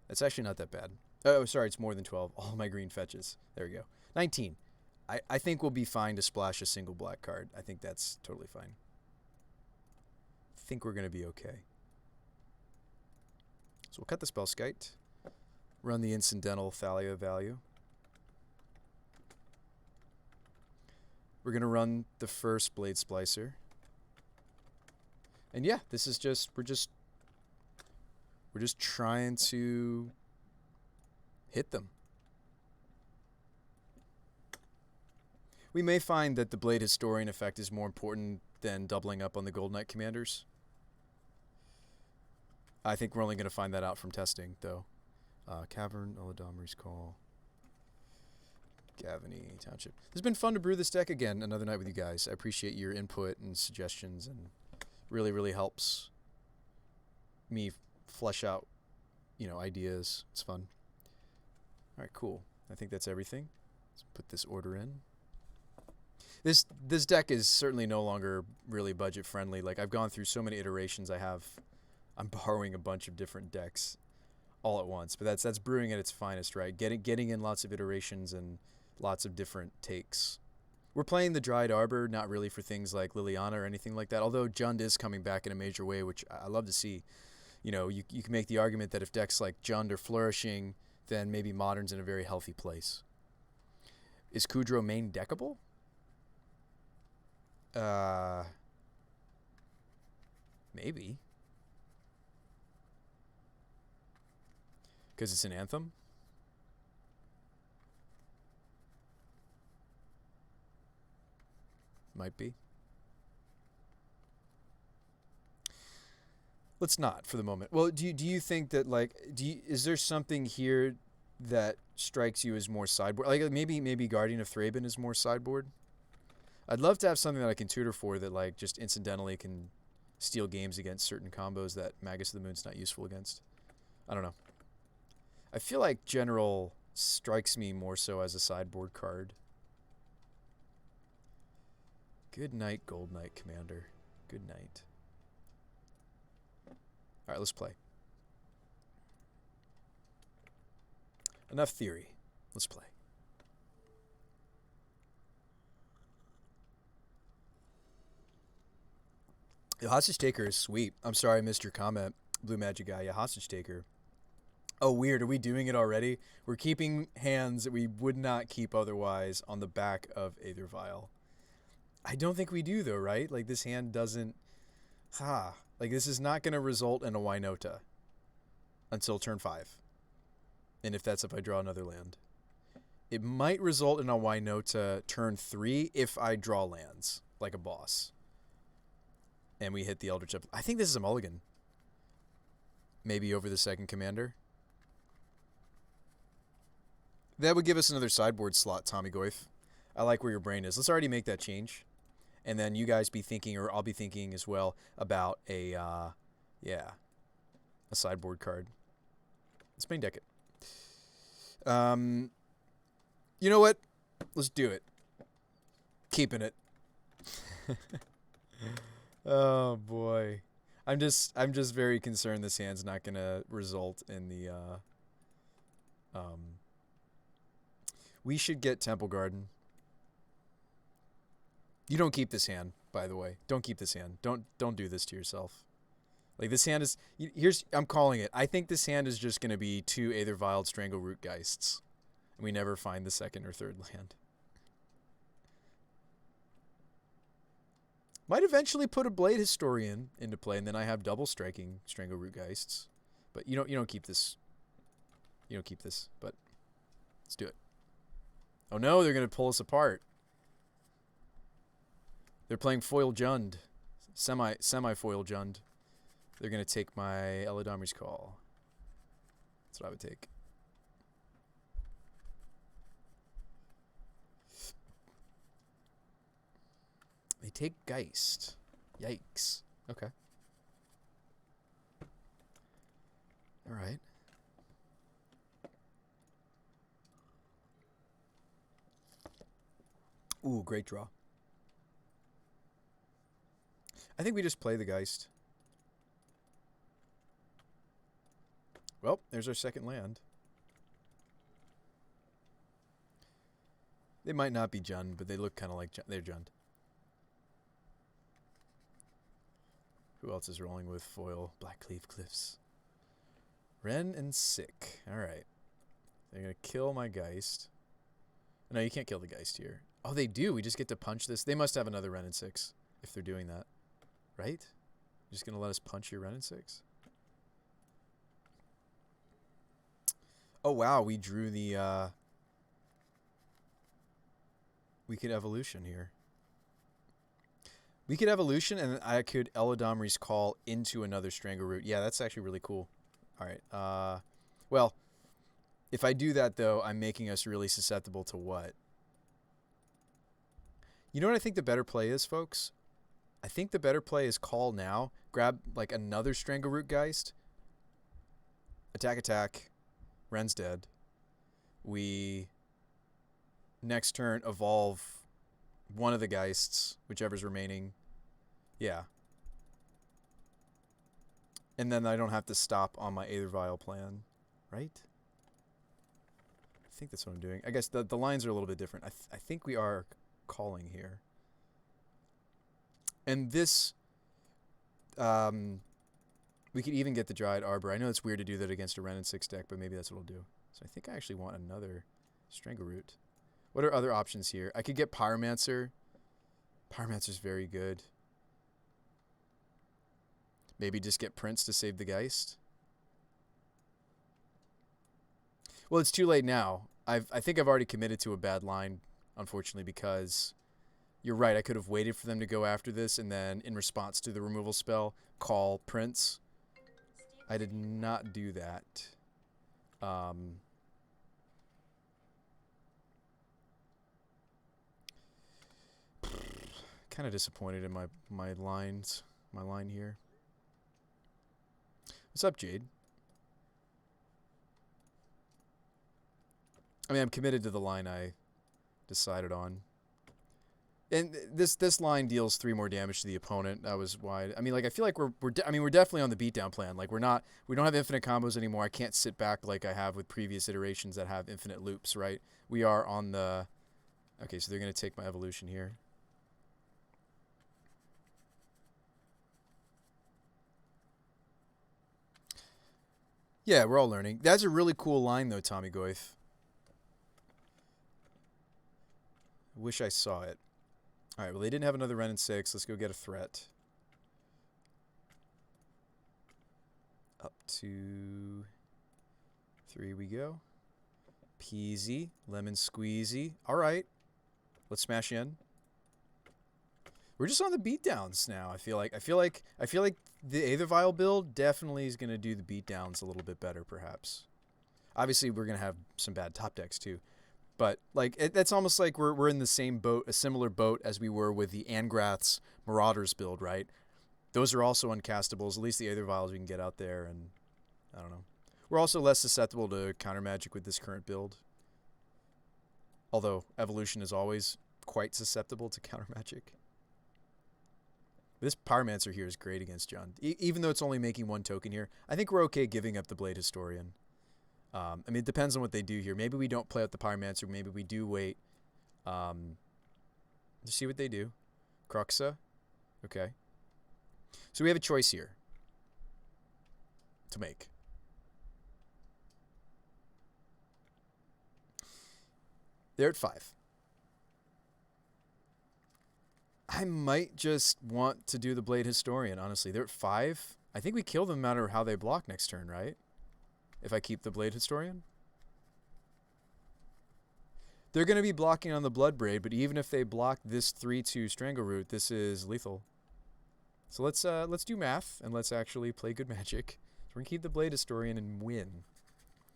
That's actually not that bad. Oh, sorry, it's more than 12. All my green fetches. There we go. 19. I think we'll be fine to splash a single black card. I think that's totally fine. I think we're going to be okay. So we'll cut the Spell Skite. Run the Incidental Thalia value. We're going to run the first Blade Splicer. And yeah, this is just we're just trying to hit them. We may find that the Blade Historian effect is more important than doubling up on the Gold Knight commanders. I think we're only going to find that out from testing, though. Cavern, Oladomri's Call, Gavany Township. It's been fun to brew this deck again another night with you guys. I appreciate your input and suggestions, and really, really helps me flesh out, ideas. It's fun. All right, cool. I think that's everything. Let's put this order in. This deck is certainly no longer really budget friendly. Like, I've gone through so many iterations. I'm borrowing a bunch of different decks all at once, but that's brewing at its finest, right? Getting in lots of iterations and lots of different takes. We're playing the Dried Arbor, not really for things like Liliana or anything like that, although Jund is coming back in a major way, which I love to see. You can make the argument that if decks like Jund are flourishing, then maybe Modern's in a very healthy place. Is Kudro main deckable? Maybe. Because it's an Anthem? Might be. Let's not for the moment. Well, do you think that, like, is there something here that strikes you as more sideboard? Like, maybe Guardian of Thraben is more sideboard? I'd love to have something that I can tutor for that, like, just incidentally can steal games against certain combos that Magus of the Moon's not useful against. I don't know. I feel like General strikes me more so as a sideboard card. Good night, Gold Knight Commander. Good night. All right, let's play. Enough theory. Let's play. The Hostage Taker is sweet. I'm sorry I missed your comment, Blue Magic Guy. Yeah, Hostage Taker. Oh, weird. Are we doing it already? We're keeping hands that we would not keep otherwise on the back of Aether Vial. I don't think we do, though, right? Like, this hand doesn't... Like, this is not going to result in a Winota until turn 5. And if I draw another land. It might result in a Winota turn 3 if I draw lands, like a boss. And we hit the Eldritch up. I think this is a mulligan. Maybe over the second commander. That would give us another sideboard slot, Tommy Goif. I like where your brain is. Let's already make that change. And then you guys be thinking, or I'll be thinking as well, about a sideboard card. Let's main deck it. You know what? Let's do it. Keeping it. Oh boy. I'm just very concerned this hand's not gonna result in the we should get Temple Garden. You don't keep this hand, by the way. Don't keep this hand. Don't do this to yourself. Like, this hand is... I'm calling it. I think this hand is just going to be 2 Aether Vial Strangleroot Geists. And we never find the second or third land. Might eventually put a Blade Historian into play, and then I have double striking Strangleroot Geists. But you don't keep this. You don't keep this, but let's do it. Oh no, they're going to pull us apart. They're playing Foil Jund. Semi-Foil Jund. They're going to take my Eladamri's Call. That's what I would take. They take Geist. Yikes. Okay. All right. Ooh, great draw. I think we just play the Geist. Well, there's our second land. They might not be Jund, but they look kind of like they're Jund. Who else is rolling with foil? Blackcleave Cliffs. Ren and Sick. Alright. They're going to kill my Geist. No, you can't kill the Geist here. Oh, they do. We just get to punch this. They must have another Ren and 6 if they're doing that. Right? Just gonna let us punch your Ren and 6? Oh wow, we drew the we could evolution here. We could evolution, and I could Eladamri's Call into another Strangleroot. Yeah, that's actually really cool. All right. Well, if I do that, though, I'm making us really susceptible to what? You know what I think the better play is, folks? I think the better play is call now. Grab, like, another Strangleroot Geist. Attack, attack. Ren's dead. We, next turn, evolve one of the Geists, whichever's remaining. Yeah. And then I don't have to stop on my Aether Vial plan, right? I think that's what I'm doing. I guess the lines are a little bit different. I think we are calling here. And this, we could even get the Dryad Arbor. I know it's weird to do that against a Ren and 6 deck, but maybe that's what I'll do. So I think I actually want another Strangleroot. What are other options here? I could get Pyromancer. Pyromancer's very good. Maybe just get Prince to save the Geist. Well, it's too late now. I think I've already committed to a bad line, unfortunately, because you're right. I could have waited for them to go after this, and then in response to the removal spell, call Prince. I did not do that. Kind of disappointed in my line here. What's up, Jade? I mean, I'm committed to the line I decided on. And this line deals 3 more damage to the opponent. That was why. I mean, like, I feel like we're definitely on the beatdown plan. Like, we don't have infinite combos anymore. I can't sit back like I have with previous iterations that have infinite loops, right? We are on the. Okay, so they're gonna take my evolution here. Yeah, we're all learning. That's a really cool line, though, Tommy Goif. Wish I saw it. All right, well, they didn't have another Ren and 6. Let's go get a threat. Up to 3 we go. Peasy, lemon squeezy. All right, let's smash in. We're just on the beatdowns now. I feel like the Aether Vial build definitely is gonna do the beatdowns a little bit better, perhaps. Obviously, we're gonna have some bad top decks too. But, like, that's almost like we're in the same boat, a similar boat as we were with the Angrath's Marauders build, right? Those are also uncastables. At least the Aether Vials we can get out there, and I don't know. We're also less susceptible to counter magic with this current build. Although evolution is always quite susceptible to counter magic. This Pyromancer here is great against Jund. Even though it's only making 1 token here, I think we're okay giving up the Blade Historian. I mean, it depends on what they do here. Maybe we don't play out the Pyromancer. Maybe we do wait. To see what they do. Cruxa. Okay. So we have a choice here to make. They're at 5. I might just want to do the Blade Historian, honestly. They're at 5. I think we kill them no matter how they block next turn, right? If I keep the Blade Historian. They're going to be blocking on the Bloodbraid, but even if they block this 3/2 Strangleroot, this is lethal. So let's do math, and let's actually play good Magic. So we're going to keep the Blade Historian and win.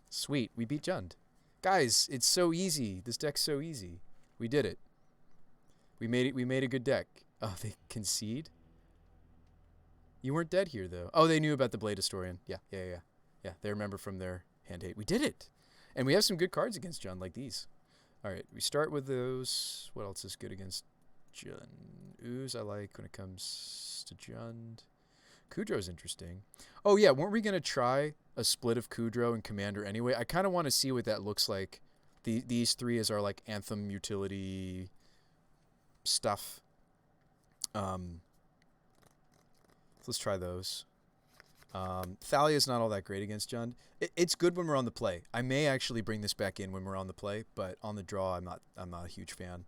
Sweet, we beat Jund. Guys, it's so easy. This deck's so easy. We did it. We made a good deck. Oh, they concede? You weren't dead here, though. Oh, they knew about the Blade Historian. Yeah, they remember from their hand hate. We did it. And we have some good cards against Jund, like these. All right, we start with those. What else is good against Jund? Ooze I like when it comes to Jund. Kudrow's interesting. Oh, yeah, weren't we going to try a split of Kudrow and Commander anyway? I kind of want to see what that looks like. These 3 as our, like, Anthem utility stuff. So let's try those. Thalia's not all that great against Jund. It's good when we're on the play. I may actually bring this back in when we're on the play, but on the draw, I'm not a huge fan.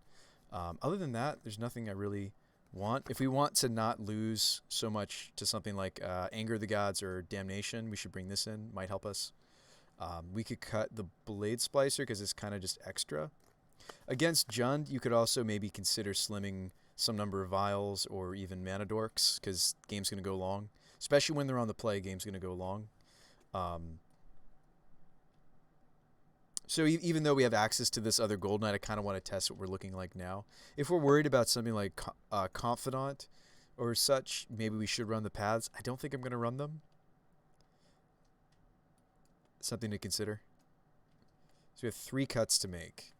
Other than that, there's nothing I really if we want to not lose so much to something like Anger of the Gods or Damnation, we should bring this in. Might help us. We could cut the Blade Splicer because it's kind of just extra. Against Jund, you could also maybe consider slimming some number of vials or even mana dorks because game's going to go long. Especially when they're on the play, game's going to go long. So even though we have access to this other Gold Knight, I kind of want to test what we're looking like now. If we're worried about something like Confidant or such, maybe we should run the paths. I don't think I'm going to run them. Something to consider. So we have 3 cuts to make.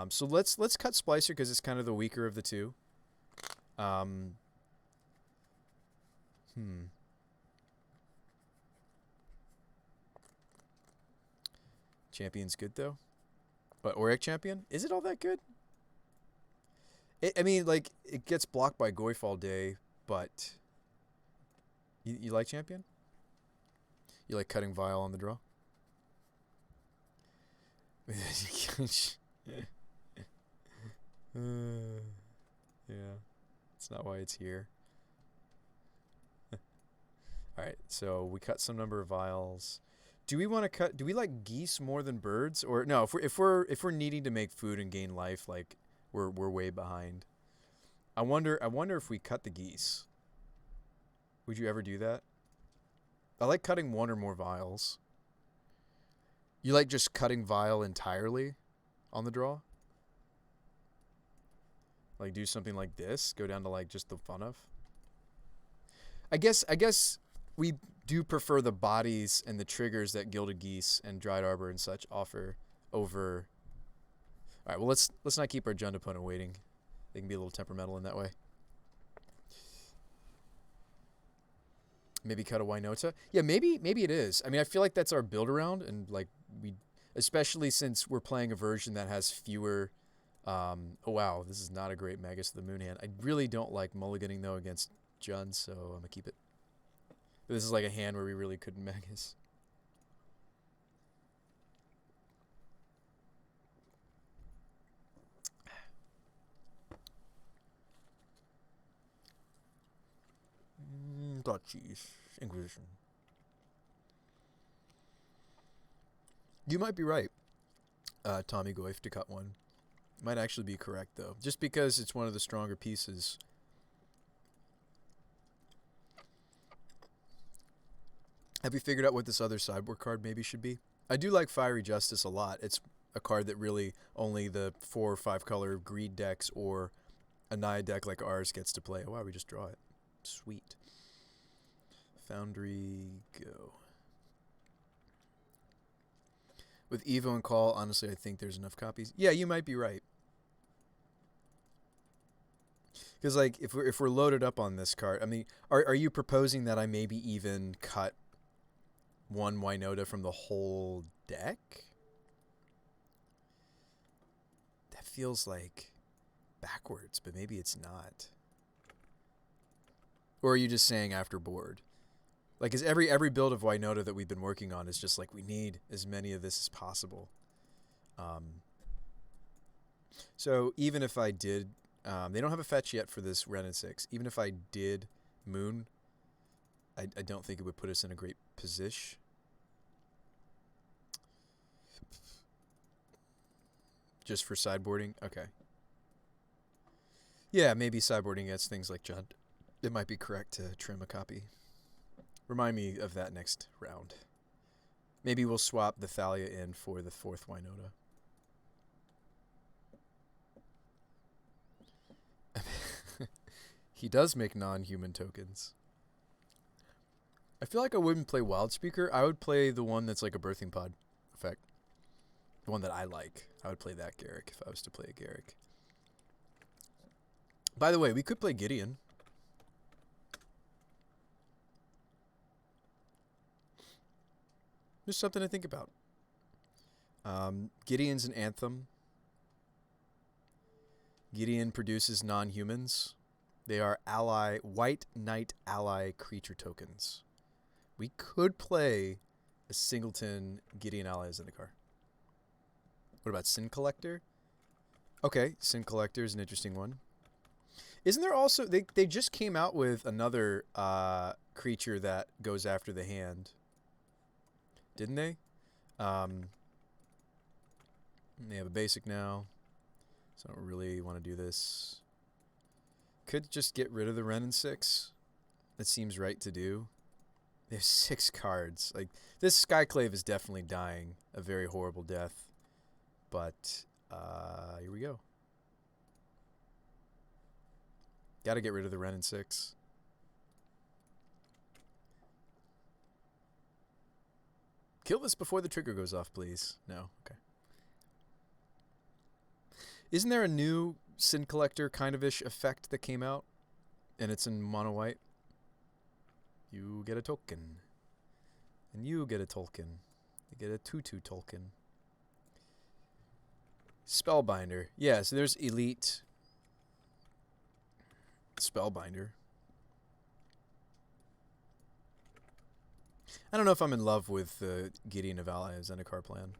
So let's cut Splicer because it's kind of the weaker of the two. Champion's good though. But Auric Champion? Is it all that good? I mean, like, it gets blocked by Goyf day, but... You like Champion? You like cutting Vial on the draw? Yeah. It's not why it's here. Alright, so we cut some number of vials. Do we want to cut? Do we like geese more than birds? Or no? If we're needing to make food and gain life, like we're way behind. I wonder if we cut the geese. Would you ever do that? I like cutting 1 or more vials. You like just cutting vial entirely on the draw? Like do something like this, go down to like just the fun of. I guess we do prefer the bodies and the triggers that Gilded Geese and Dried Arbor and such offer over. All right, well let's not keep our Jund opponent waiting. They can be a little temperamental in that way. Maybe cut a Winota. Yeah, maybe it is. I mean, I feel like that's our build around, and like especially since we're playing a version that has fewer. Oh wow, this is not a great Magus of the Moon hand. I really don't like mulliganing though against Jund, so I'm gonna keep it. This is like a hand where we really couldn't Magus. Dutchies. Inquisition. You might be right, Tommy Goyf, to cut 1. Might actually be correct, though. Just because it's one of the stronger pieces. Have you figured out what this other sideboard card maybe should be? I do like Fiery Justice a lot. It's a card that really only the 4 or 5 color greed decks or a Naya deck like ours gets to play. Oh, wow, we just draw it. Sweet. Foundry, go. With Evo and Call, honestly, I think there's enough copies. Yeah, you might be right. Because, like, if we're loaded up on this card, I mean, are you proposing that I maybe even cut 1 Winota from the whole deck? That feels like backwards, but maybe it's not. Or are you just saying after board? Like, is every build of Winota that we've been working on is just like we need as many of this as possible. So even if I did, they don't have a fetch yet for this Ren and 6. Even if I did Moon, I don't think it would put us in a great position. Just for sideboarding? Okay. Yeah, maybe sideboarding against things like Jund. It might be correct to trim a copy. Remind me of that next round. Maybe we'll swap the Thalia in for the 4th Winota. He does make non-human tokens. I feel like I wouldn't play Wildspeaker. I would play the one that's like a birthing pod effect. The one that I like. I would play that Garrick if I was to play a Garrick. By the way, we could play Gideon. Just something to think about. Gideon's an Anthem. Gideon produces non-humans. They are White Knight ally creature tokens. We could play a singleton Gideon ally as in the car. What about Sin Collector? Okay, Sin Collector is an interesting one. Isn't there also they just came out with another creature that goes after the hand, didn't they? Um, they have a basic now, so I don't really want to do this. Could just get rid of the Ren and 6. That seems right to do. They have 6 cards. Like, this Skyclave is definitely dying a very horrible death. But here we go. Got to get rid of the Ren and 6. Kill this before the trigger goes off, please. No? Okay. Isn't there a new Sin Collector kind of ish effect that came out? And it's in mono white? You get a token. And you get a token. You get a 2/2 token. Spellbinder. Yeah, so there's Elite Spellbinder. I don't know if I'm in love with the Gideon of Allies and a card plan.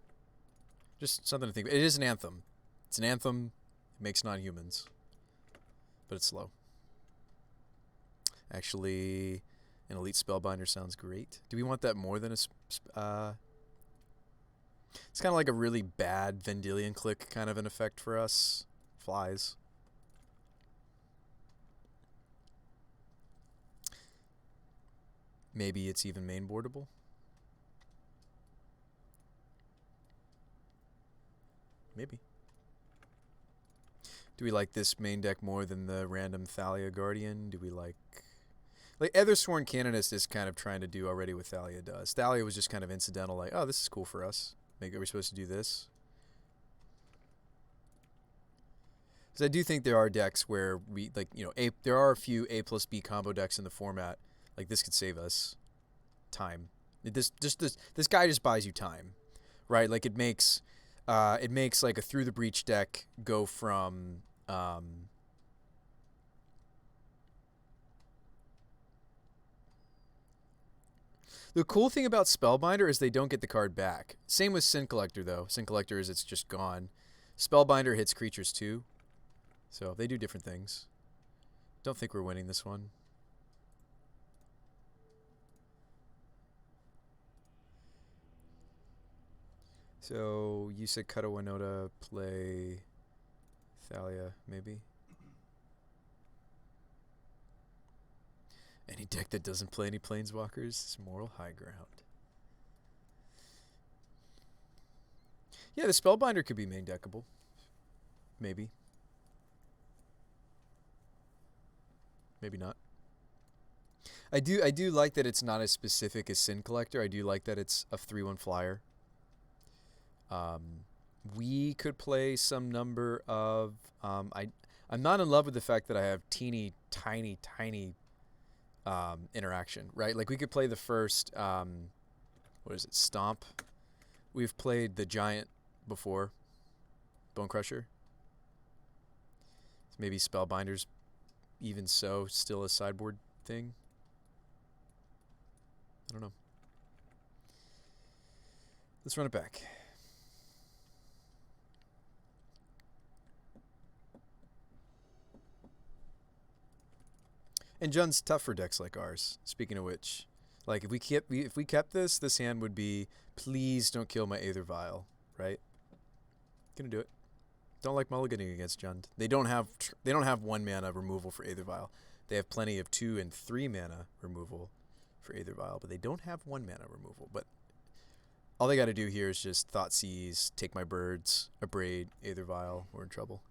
Just something to think about. It is an anthem. It's an anthem. It makes non-humans. But it's slow. Actually, an Elite Spellbinder sounds great. Do we want that more than a... it's kind of like a really bad Vendilion click kind of an effect for us. Flies. Maybe it's even mainboardable. Maybe. Do we like this main deck more than the random Thalia Guardian? Do we like... Like, Ethersworn Canonist is kind of trying to do already what Thalia does. Thalia was just kind of incidental, like, oh, this is cool for us. Maybe we're supposed to do this. Because I do think there are decks where we, like, you know, there are a few A plus B combo decks in the format. Like, this could save us time. This guy just buys you time, right? Like, it makes like a Through the Breach deck go from the cool thing about Spellbinder is they don't get the card back. Same with Sin Collector, though. Sin Collector is it's just gone. Spellbinder hits creatures too, so they do different things. Don't think we're winning this one. So you said cut a Winota, play Thalia, maybe? Any deck that doesn't play any Planeswalkers is moral high ground. Yeah, the Spellbinder could be main deckable. Maybe. Maybe not. I do like that it's not as specific as Sin Collector. I do like that it's a 3/1 flyer. We could play some number of... I'm not in love with the fact that I have teeny, tiny interaction, right? Like, we could play the first... what is it? Stomp. We've played the Giant before. Bone Crusher. Maybe Spellbinder's even so still a sideboard thing. I don't know. Let's run it back. And Jun's tough for decks like ours. Speaking of which, like, if we kept this hand would be, please don't kill my Aether Vial, right? Gonna do it. Don't like mulliganing against Jund. They don't have 1 mana removal for Aether Vial. They have plenty of 2 and 3 mana removal for Aether Vial, but they don't have 1 mana removal. But all they got to do here is just Thoughtseize, take my birds, Abrade, Aether Vial. We're in trouble.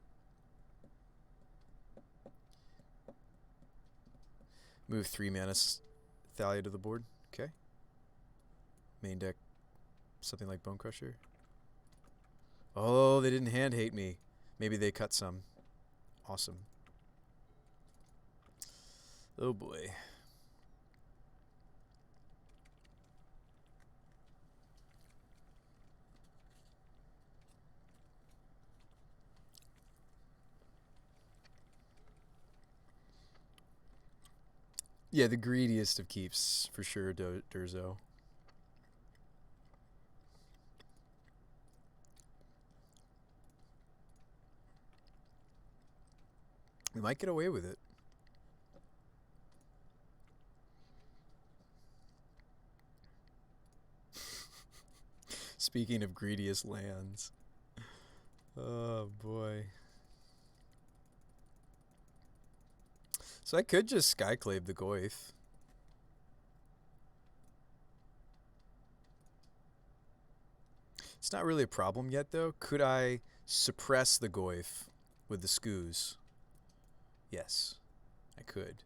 Move 3 mana Thalia to the board. Okay. Main deck, something like Bone Crusher. Oh, they didn't hand hate me. Maybe they cut some. Awesome. Oh boy. Yeah, the greediest of keeps, for sure, Durzo. We might get away with it. Speaking of greediest lands. Oh, boy. So I could just Skyclave the Goyf. It's not really a problem yet, though. Could I suppress the Goyf with the Skoos? Yes, I could.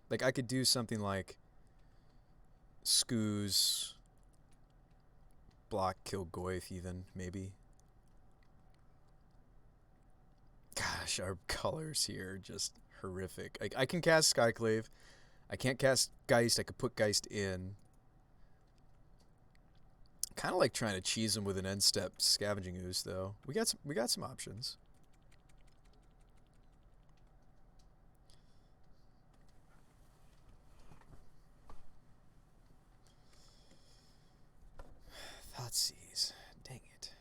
Like, I could do something like Skoos, block, kill Goyf even, maybe. Gosh, our colors here are just horrific. I can cast Skyclave. I can't cast Geist. I could put Geist in. Kind of like trying to cheese him with an end step Scavenging Ooze, though. We got some options. Thoughtseize. Dang it.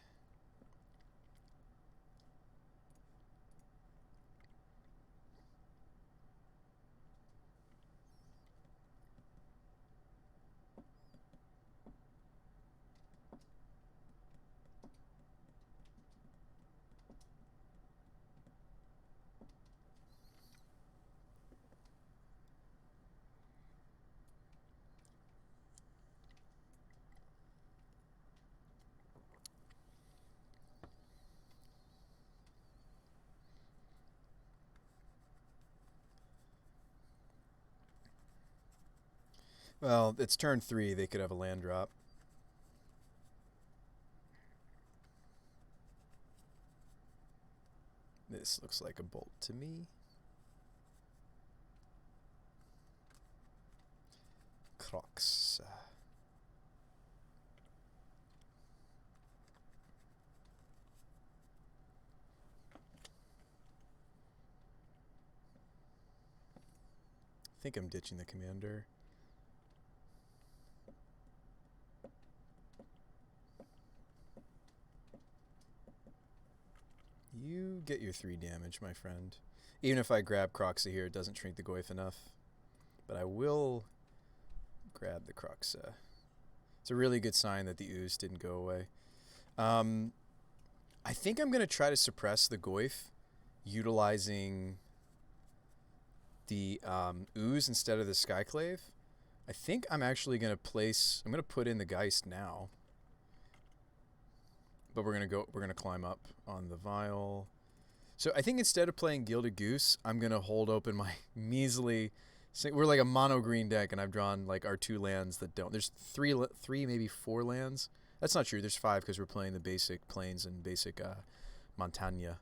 Well, it's turn 3. They could have a land drop. This looks like a bolt to me. Crocs. I think I'm ditching the commander. You get your 3 damage, my friend. Even if I grab Croxa here, it doesn't shrink the Goyf enough. But I will grab the Croxa. It's a really good sign that the Ooze didn't go away. I think I'm going to try to suppress the Goyf utilizing the Ooze instead of the Skyclave. I think I'm actually going to put in the Geist now. But we're gonna climb up on the Vial. So I think instead of playing Gilded Goose, I'm gonna hold open my measly. We're like a mono green deck, and I've drawn like our 2 lands that don't. There's three, maybe 4 lands. That's not true. There's 5 because we're playing the basic plains and basic Montagna.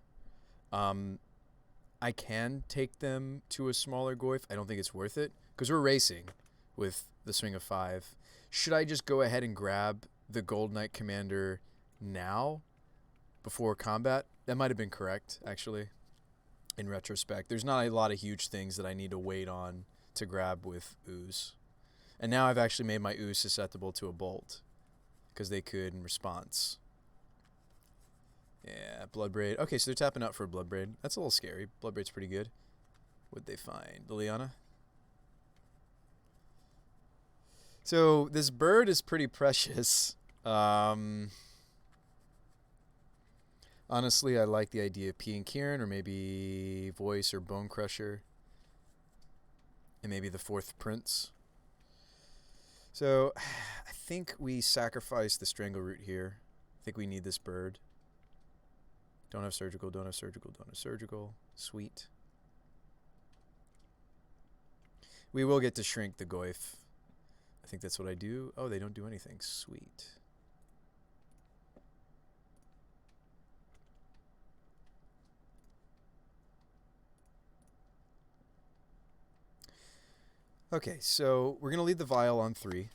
I can take them to a smaller Goyf. I don't think it's worth it because we're racing with the swing of 5. Should I just go ahead and grab the Gold Knight Commander now before combat? That might have been correct, actually, in retrospect. There's not a lot of huge things that I need to wait on to grab with Ooze. And now I've actually made my Ooze susceptible to a bolt because they could in response. Yeah, Bloodbraid. Okay, so they're tapping out for a Bloodbraid. That's a little scary. Bloodbraid's pretty good. What'd they find? Liliana? So this bird is pretty precious. Honestly, I like the idea of P and Kieran, or maybe Voice or Bone Crusher. And maybe the 4th Prince. So, I think we sacrifice the Strangleroot here. I think we need this bird. Don't have surgical, don't have surgical, don't have surgical. Sweet. We will get to shrink the Goyf. I think that's what I do. Oh, they don't do anything. Sweet. Okay, so we're going to leave the Vial on 3.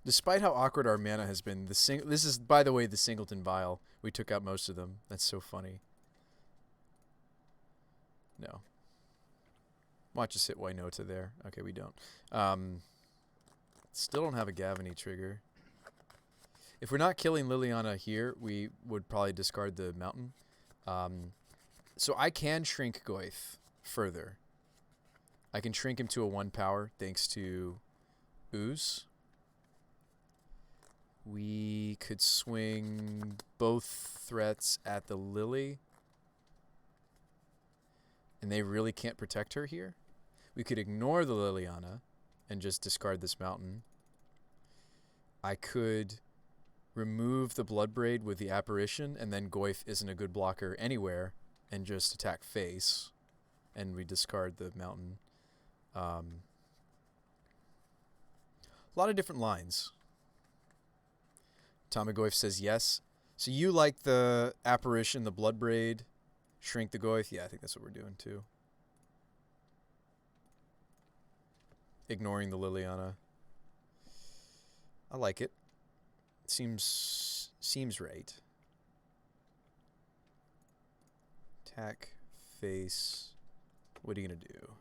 Despite how awkward our mana has been, this is, by the way, the Singleton Vial. We took out most of them. That's so funny. No. Watch us hit Winota there. Okay, we don't. Still don't have a Gavany trigger. If we're not killing Liliana here, we would probably discard the Mountain. So I can shrink Goyf further. I can shrink him to a 1 power thanks to Ooze. We could swing both threats at the Lily. And they really can't protect her here. We could ignore the Liliana and just discard this mountain. I could remove the Bloodbraid with the Apparition, and then Goyf isn't a good blocker anywhere, and just attack face, and we discard the mountain. A lot of different lines. Tamagoyf says yes. So you like the Apparition, the Bloodbraid, shrink the Goyf? Yeah, I think that's what we're doing too. Ignoring the Liliana. I like it. Seems right. Attack, face. What are you gonna do?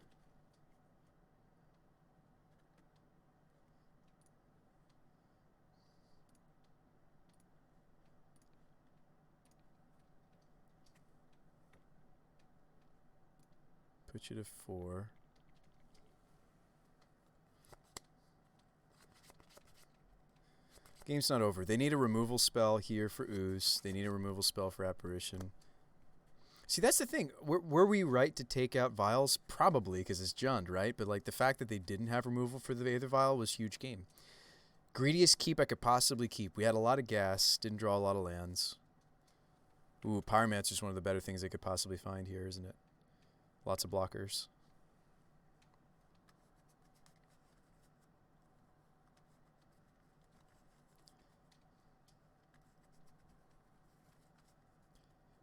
Put you to 4. Game's not over. They need a removal spell here for Ooze. They need a removal spell for Apparition. See, that's the thing. Were we right to take out Vials? Probably, because it's Jund, right? But like the fact that they didn't have removal for the Aether Vial was huge game. Greediest keep I could possibly keep. We had a lot of gas. Didn't draw a lot of lands. Ooh, Pyromancer's one of the better things they could possibly find here, isn't it? Lots of blockers.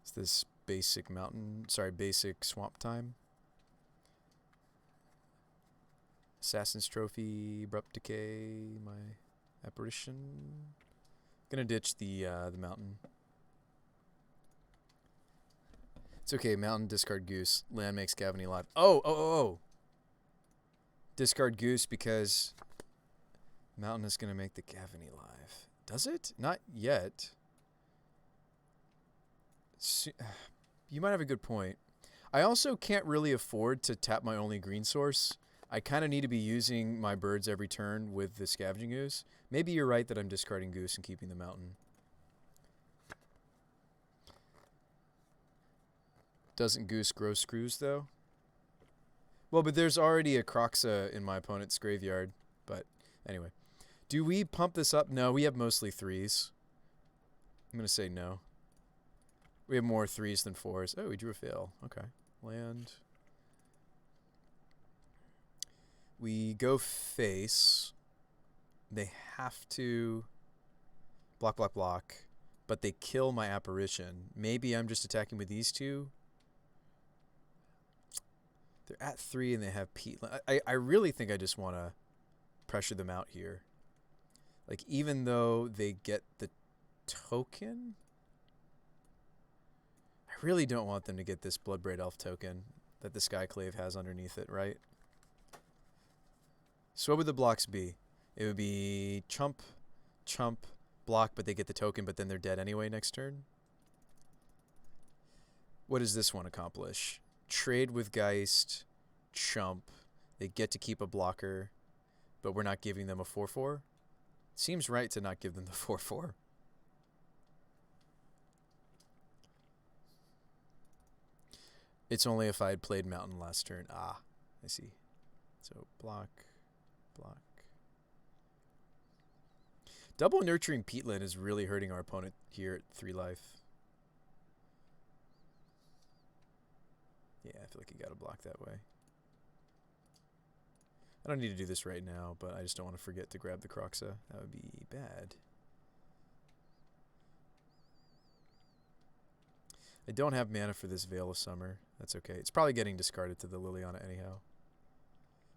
Is this basic mountain? Sorry, basic swamp time. Assassin's Trophy, Abrupt Decay, my Apparition. Gonna ditch the mountain. It's okay, mountain, discard Goose. Land makes Gavany live. Oh. Discard Goose because mountain is gonna make the Gavany live. Does it? Not yet. You might have a good point. I also can't really afford to tap my only green source. I kind of need to be using my birds every turn with the Scavenging Goose. Maybe you're right that I'm discarding Goose and keeping the mountain. Doesn't Goose grow screws, though? Well, but there's already a Croxa in my opponent's graveyard. But anyway. Do we pump this up? No, we have mostly 3s. I'm going to say no. We have more 3s than 4s. Oh, we drew a fail. Okay. Land. We go face. They have to block. But they kill my Apparition. Maybe I'm just attacking with these two. They're at 3 and they have Pete. I really think I just want to pressure them out here. Like, even though they get the token, I really don't want them to get this Bloodbraid Elf token that the Skyclave has underneath it, right? So what would the blocks be? It would be chump, block, but they get the token, but then they're dead anyway next turn. What does this one accomplish? Trade with Geist, chump. They get to keep a blocker, but we're not giving them a 4/4. Seems right to not give them the 4/4. It's only if I had played Mountain last turn. Ah, I see. So block. Double Nurturing Peatland is really hurting our opponent here at 3 life. Yeah, I feel like you got to block that way. I don't need to do this right now, but I just don't want to forget to grab the Croxa. That would be bad. I don't have mana for this Veil of Summer. That's okay. It's probably getting discarded to the Liliana anyhow.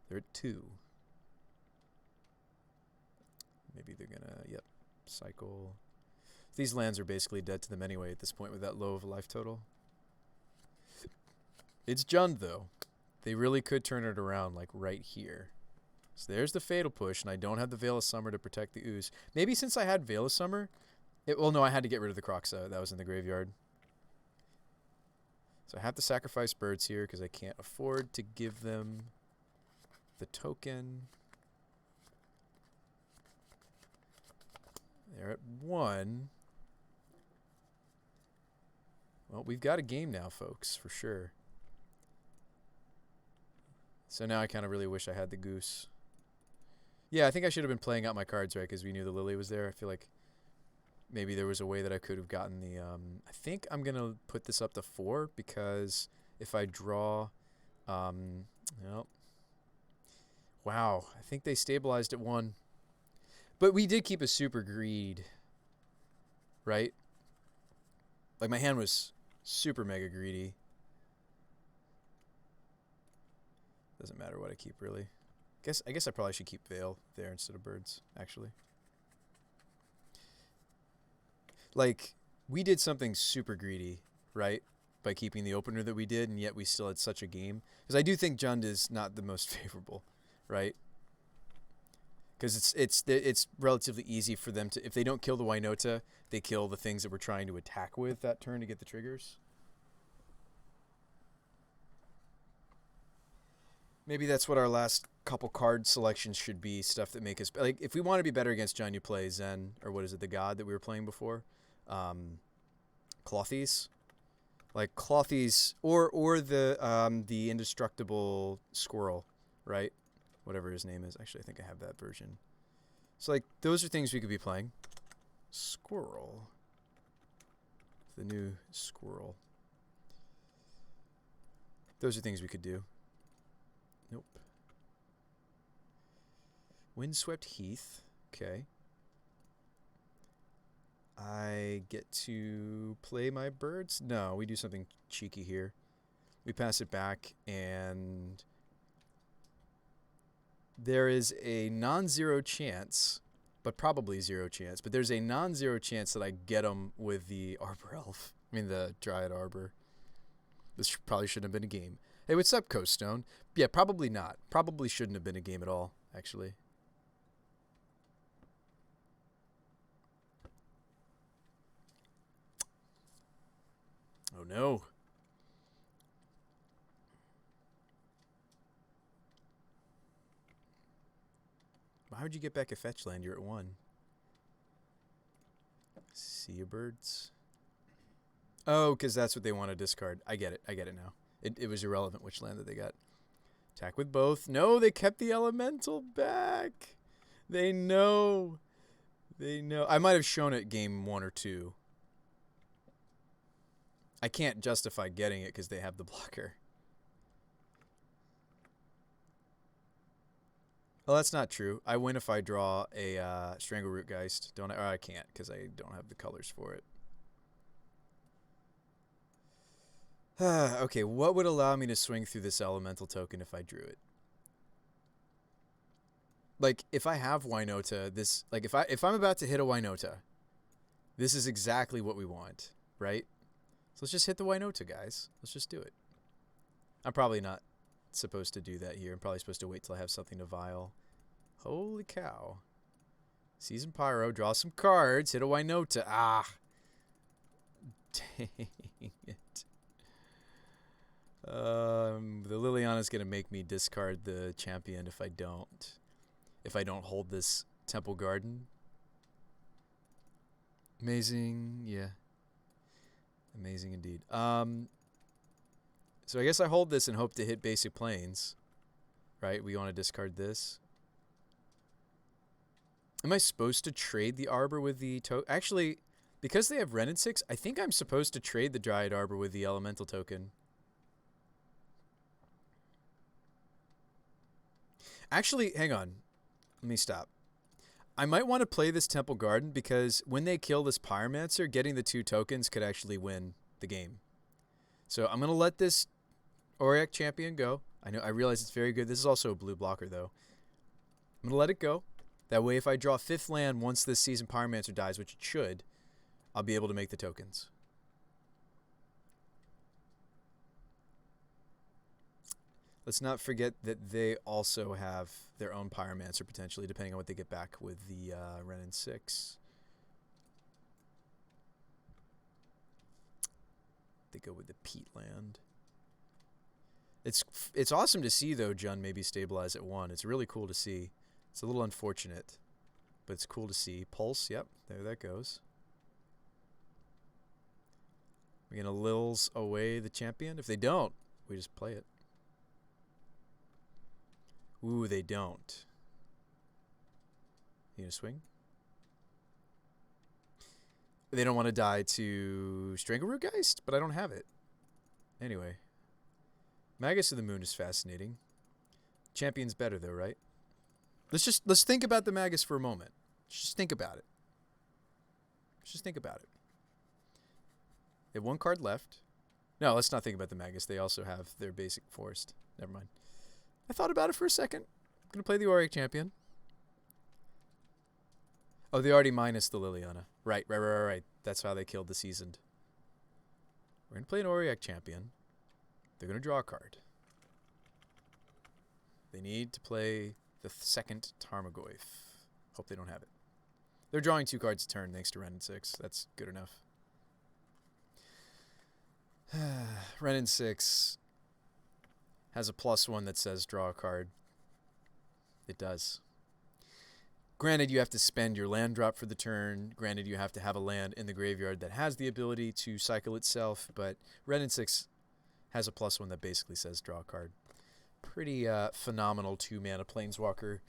They're at 2. Maybe they're gonna, yep, cycle. These lands are basically dead to them anyway at this point with that low of a life total. It's Jund, though. They really could turn it around, like, right here. So there's the Fatal Push, and I don't have the Veil of Summer to protect the Ooze. Maybe since I had Veil of Summer... well, no, I had to get rid of the Croxa. That was in the graveyard. So I have to sacrifice birds here because I can't afford to give them the token. They're at 1. Well, we've got a game now, folks, for sure. So now I kind of really wish I had the goose. Yeah, I think I should have been playing out my cards, right, because we knew the lily was there. I feel like maybe there was a way that I could have gotten the... I think I'm going to put this up to 4 because if I draw... Nope. Wow, I think they stabilized at 1. But we did keep a super greed, right? Like, my hand was super mega greedy. Doesn't matter what I keep, really. I guess I probably should keep Veil there instead of birds, actually. Like, we did something super greedy, right? By keeping the opener that we did, and yet we still had such a game. Because I do think Jund is not the most favorable, right? Because it's relatively easy for them to... If they don't kill the Winota, they kill the things that we're trying to attack with that turn to get the triggers. Maybe that's what our last couple card selections should be. Stuff that make us... Like, if we want to be better against Jund, you play Zen, or what is it, the god that we were playing before? Clothies. Like, Clothies, or the indestructible squirrel, right? Whatever his name is. Actually, I think I have that version. So, like, those are things we could be playing. Squirrel. The new squirrel. Those are things we could do. Nope. Windswept Heath. Okay. I get to play my birds? No, we do something cheeky here. We pass it back, and there is a non-zero chance, but probably 0 chance, but there's a non-zero chance that I get them with the Arbor Elf. I mean, the Dryad Arbor. This probably shouldn't have been a game. Hey, what's up, Coast Stone? Yeah, probably not. Probably shouldn't have been a game at all, actually. Oh, no. Why would you get back a fetch land? You're at 1. Sea of Birds. Oh, because that's what they want to discard. I get it. I get it now. It was irrelevant which land that they got. Attack with both. No, they kept the elemental back. They know. They know. I might have shown it game 1 or 2. I can't justify getting it because they have the blocker. Well, that's not true. I win if I draw a Strangleroot Geist. Don't I? Or I can't because I don't have the colors for it. Okay, what would allow me to swing through this elemental token if I drew it? Like, if I have Winota, this... Like, if I'm about to hit a Winota, this is exactly what we want, right? So let's just hit the Winota, guys. Let's just do it. I'm probably not supposed to do that here. I'm probably supposed to wait till I have something to vial. Holy cow. Season Pyro, draw some cards, hit a Winota. Ah! Dang it. The Liliana's going to make me discard the champion if I don't. If I don't hold this Temple Garden. Amazing, yeah. Amazing indeed. So I guess I hold this and hope to hit basic planes. Right? We want to discard this. Am I supposed to trade the Arbor with the... Actually, because they have Ren and 6, I think I'm supposed to trade the Dryad Arbor with the Elemental token. Actually, hang on. Let me stop. I might want to play this Temple Garden because when they kill this Pyromancer, getting the 2 tokens could actually win the game. So I'm going to let this Auric champion go. I realize it's very good. This is also a blue blocker, though. I'm going to let it go. That way, if I draw 5th land once this season Pyromancer dies, which it should, I'll be able to make the tokens. Let's not forget that they also have their own Pyromancer, potentially, depending on what they get back with the Ren and 6. They go with the peat land. It's awesome to see, though, Jund maybe stabilize at 1. It's really cool to see. It's a little unfortunate, but it's cool to see. Pulse, yep, there that goes. We're going to Lils away the champion. If they don't, we just play it. Ooh, they don't. You going to swing? They don't want to die to Strangleroot Geist, but I don't have it. Anyway. Magus of the Moon is fascinating. Champion's better, though, right? Let's think about the Magus for a moment. Just think about it. Just think about it. They have 1 card left. No, let's not think about the Magus. They also have their basic forest. Never mind. I thought about it for a second. I'm going to play the Auric Champion. Oh, they already minus the Liliana. Right. That's how they killed the Seasoned. We're going to play an Auric Champion. They're going to draw a card. They need to play the second Tarmogoyf. Hope they don't have it. They're drawing 2 cards a turn thanks to Renin 6. That's good enough. Renin 6 has a +1 that says draw a card. It does. Granted, you have to spend your land drop for the turn. Granted, you have to have a land in the graveyard that has the ability to cycle itself. But Renin 6 has a +1 that basically says draw a card. Pretty phenomenal 2-mana Planeswalker.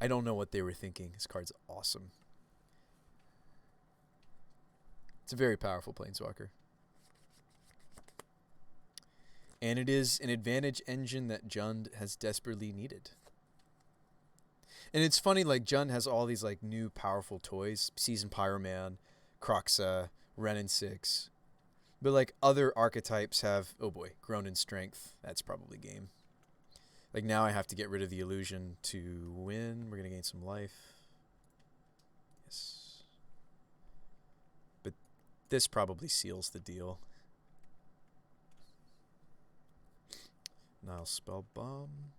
I don't know what they were thinking. This card's awesome. It's a very powerful Planeswalker. And it is an advantage engine that Jund has desperately needed. And it's funny, like, Jund has all these, like, new powerful toys. Seasoned Pyroman, Kroxa, Renin 6. But, like, other archetypes have, oh boy, grown in strength. That's probably game. Like, now I have to get rid of the illusion to win. We're going to gain some life. Yes. But this probably seals the deal. Nile Spell Bomb.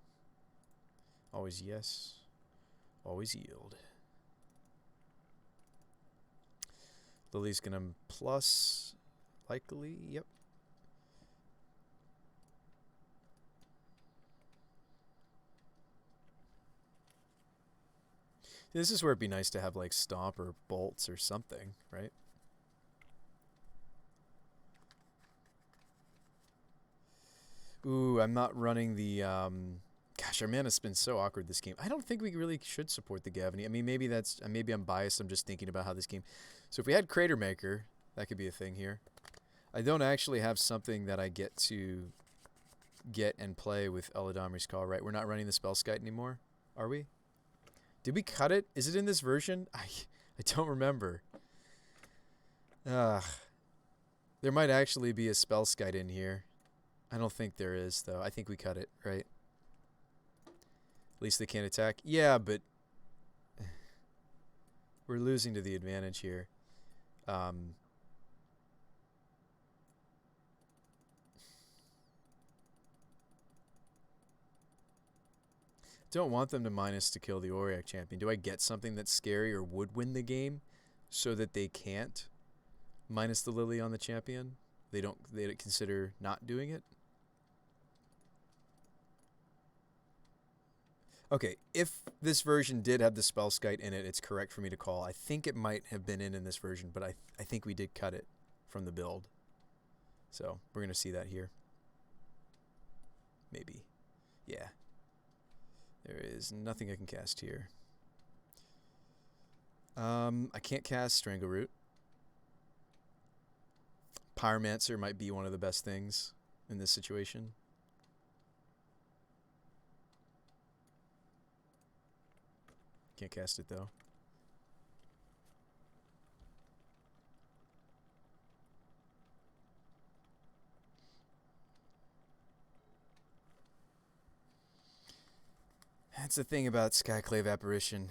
Always yes. Always yield. Lily's going to plus, likely, yep. This is where it'd be nice to have, like, Stomp or Bolts or something, right? Ooh, I'm not running the, gosh, our mana's been so awkward this game. I don't think we really should support the Gavany. I mean, maybe I'm biased. I'm just thinking about how this game. So if we had Crater Maker, that could be a thing here. I don't actually have something that I get to get and play with Eladamri's Call, right? We're not running the Spellskite anymore, are we? Did we cut it? Is it in this version? I don't remember. There might actually be a Spellskite in here. I don't think there is, though. I think we cut it, right? At least they can't attack. Yeah, but we're losing to the advantage here. Don't want them to minus to kill the Auric Champion. Do I get something that's scary or would win the game so that they can't minus the Lily on the champion? They don't consider not doing it? Okay, if this version did have the Spellskite in it, it's correct for me to call. I think it might have been in this version, but I think we did cut it from the build. So we're going to see that here. Maybe. Yeah. There is nothing I can cast here. I can't cast Strangleroot. Pyromancer might be one of the best things in this situation. Can't cast it, though. That's the thing about Skyclave Apparition.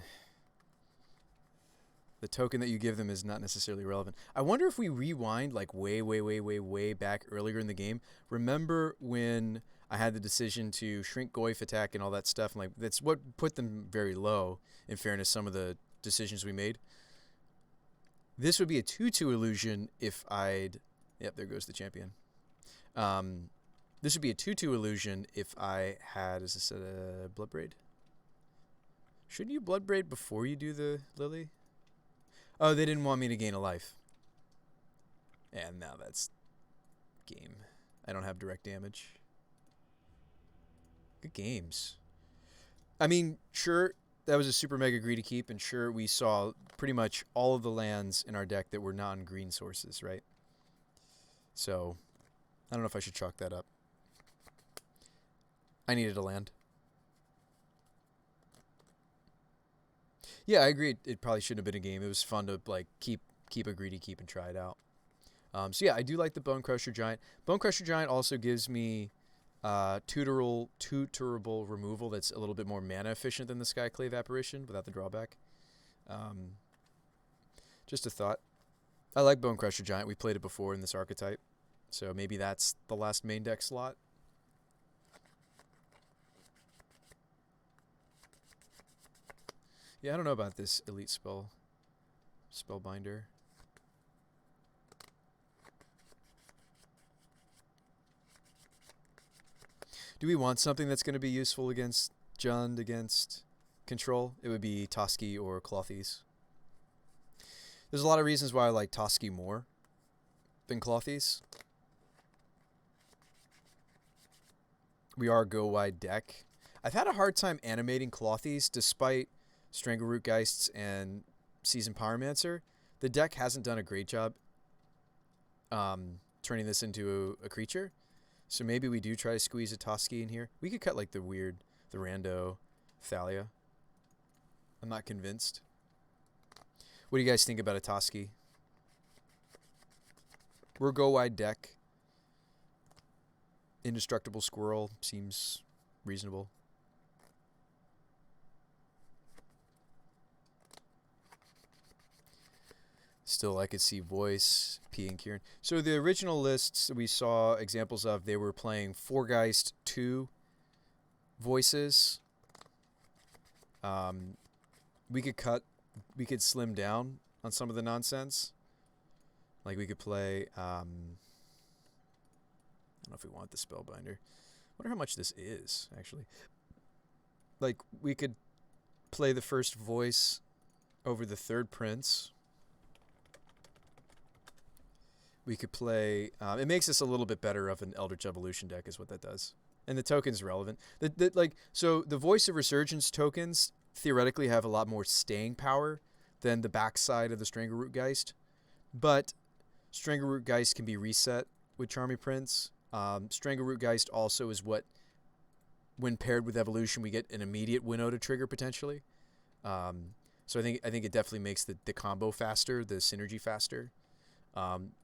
The token that you give them is not necessarily relevant. I wonder if we rewind like way back earlier in the game. Remember when I had the decision to shrink Goyf attack and all that stuff? And like that's what put them very low, in fairness, some of the decisions we made. This would be a 2/2 illusion if I'd... Yep, there goes the champion. Um, this would be a 2/2 illusion if I had, is this a Bloodbraid? Shouldn't you Bloodbraid before you do the Lily? Oh, they didn't want me to gain a life. And now that's game. I don't have direct damage. Good games. I mean, sure, that was a super mega greedy keep, and sure, we saw pretty much all of the lands in our deck that were non-green sources, right? So, I don't know if I should chalk that up. I needed a land. Yeah, I agree. It probably shouldn't have been a game. It was fun to like keep a greedy keep and try it out. So yeah, I do like the Bone Crusher Giant. Bone Crusher Giant also gives me tutorable removal that's a little bit more mana efficient than the Skyclave Apparition without the drawback. Just a thought. I like Bone Crusher Giant. We played it before in this archetype. So maybe that's the last main deck slot. Yeah, I don't know about this elite spellbinder. Do we want something that's going to be useful against Jund, against control? It would be Toski or Clothies. There's a lot of reasons why I like Toski more than Clothies. We are a go-wide deck. I've had a hard time animating Clothies despite Strangleroot Geists and Seasoned Pyromancer. The deck hasn't done a great job turning this into a creature. So maybe we do try to squeeze a Toski in here. We could cut like the rando Thalia. I'm not convinced. What do you guys think about a Toski? We're a go-wide deck. Indestructible Squirrel seems reasonable. Still, I could see Voice, P, and Kieran. So the original lists we saw examples of, they were playing Fourgeist 2 Voices. We could slim down on some of the nonsense. Like we could play, I don't know if we want the Spellbinder. I wonder how much this is, actually. Like, we could play the first Voice over the third Prince. We could play... it makes us a little bit better of an Eldritch Evolution deck is what that does. And the token's relevant. So the Voice of Resurgence tokens theoretically have a lot more staying power than the backside of the Strangleroot Geist. But Strangleroot Geist can be reset with Charming Prince. Strangleroot Geist also is what, when paired with Evolution, we get an immediate Winota trigger potentially. So I think it definitely makes the combo faster, the synergy faster.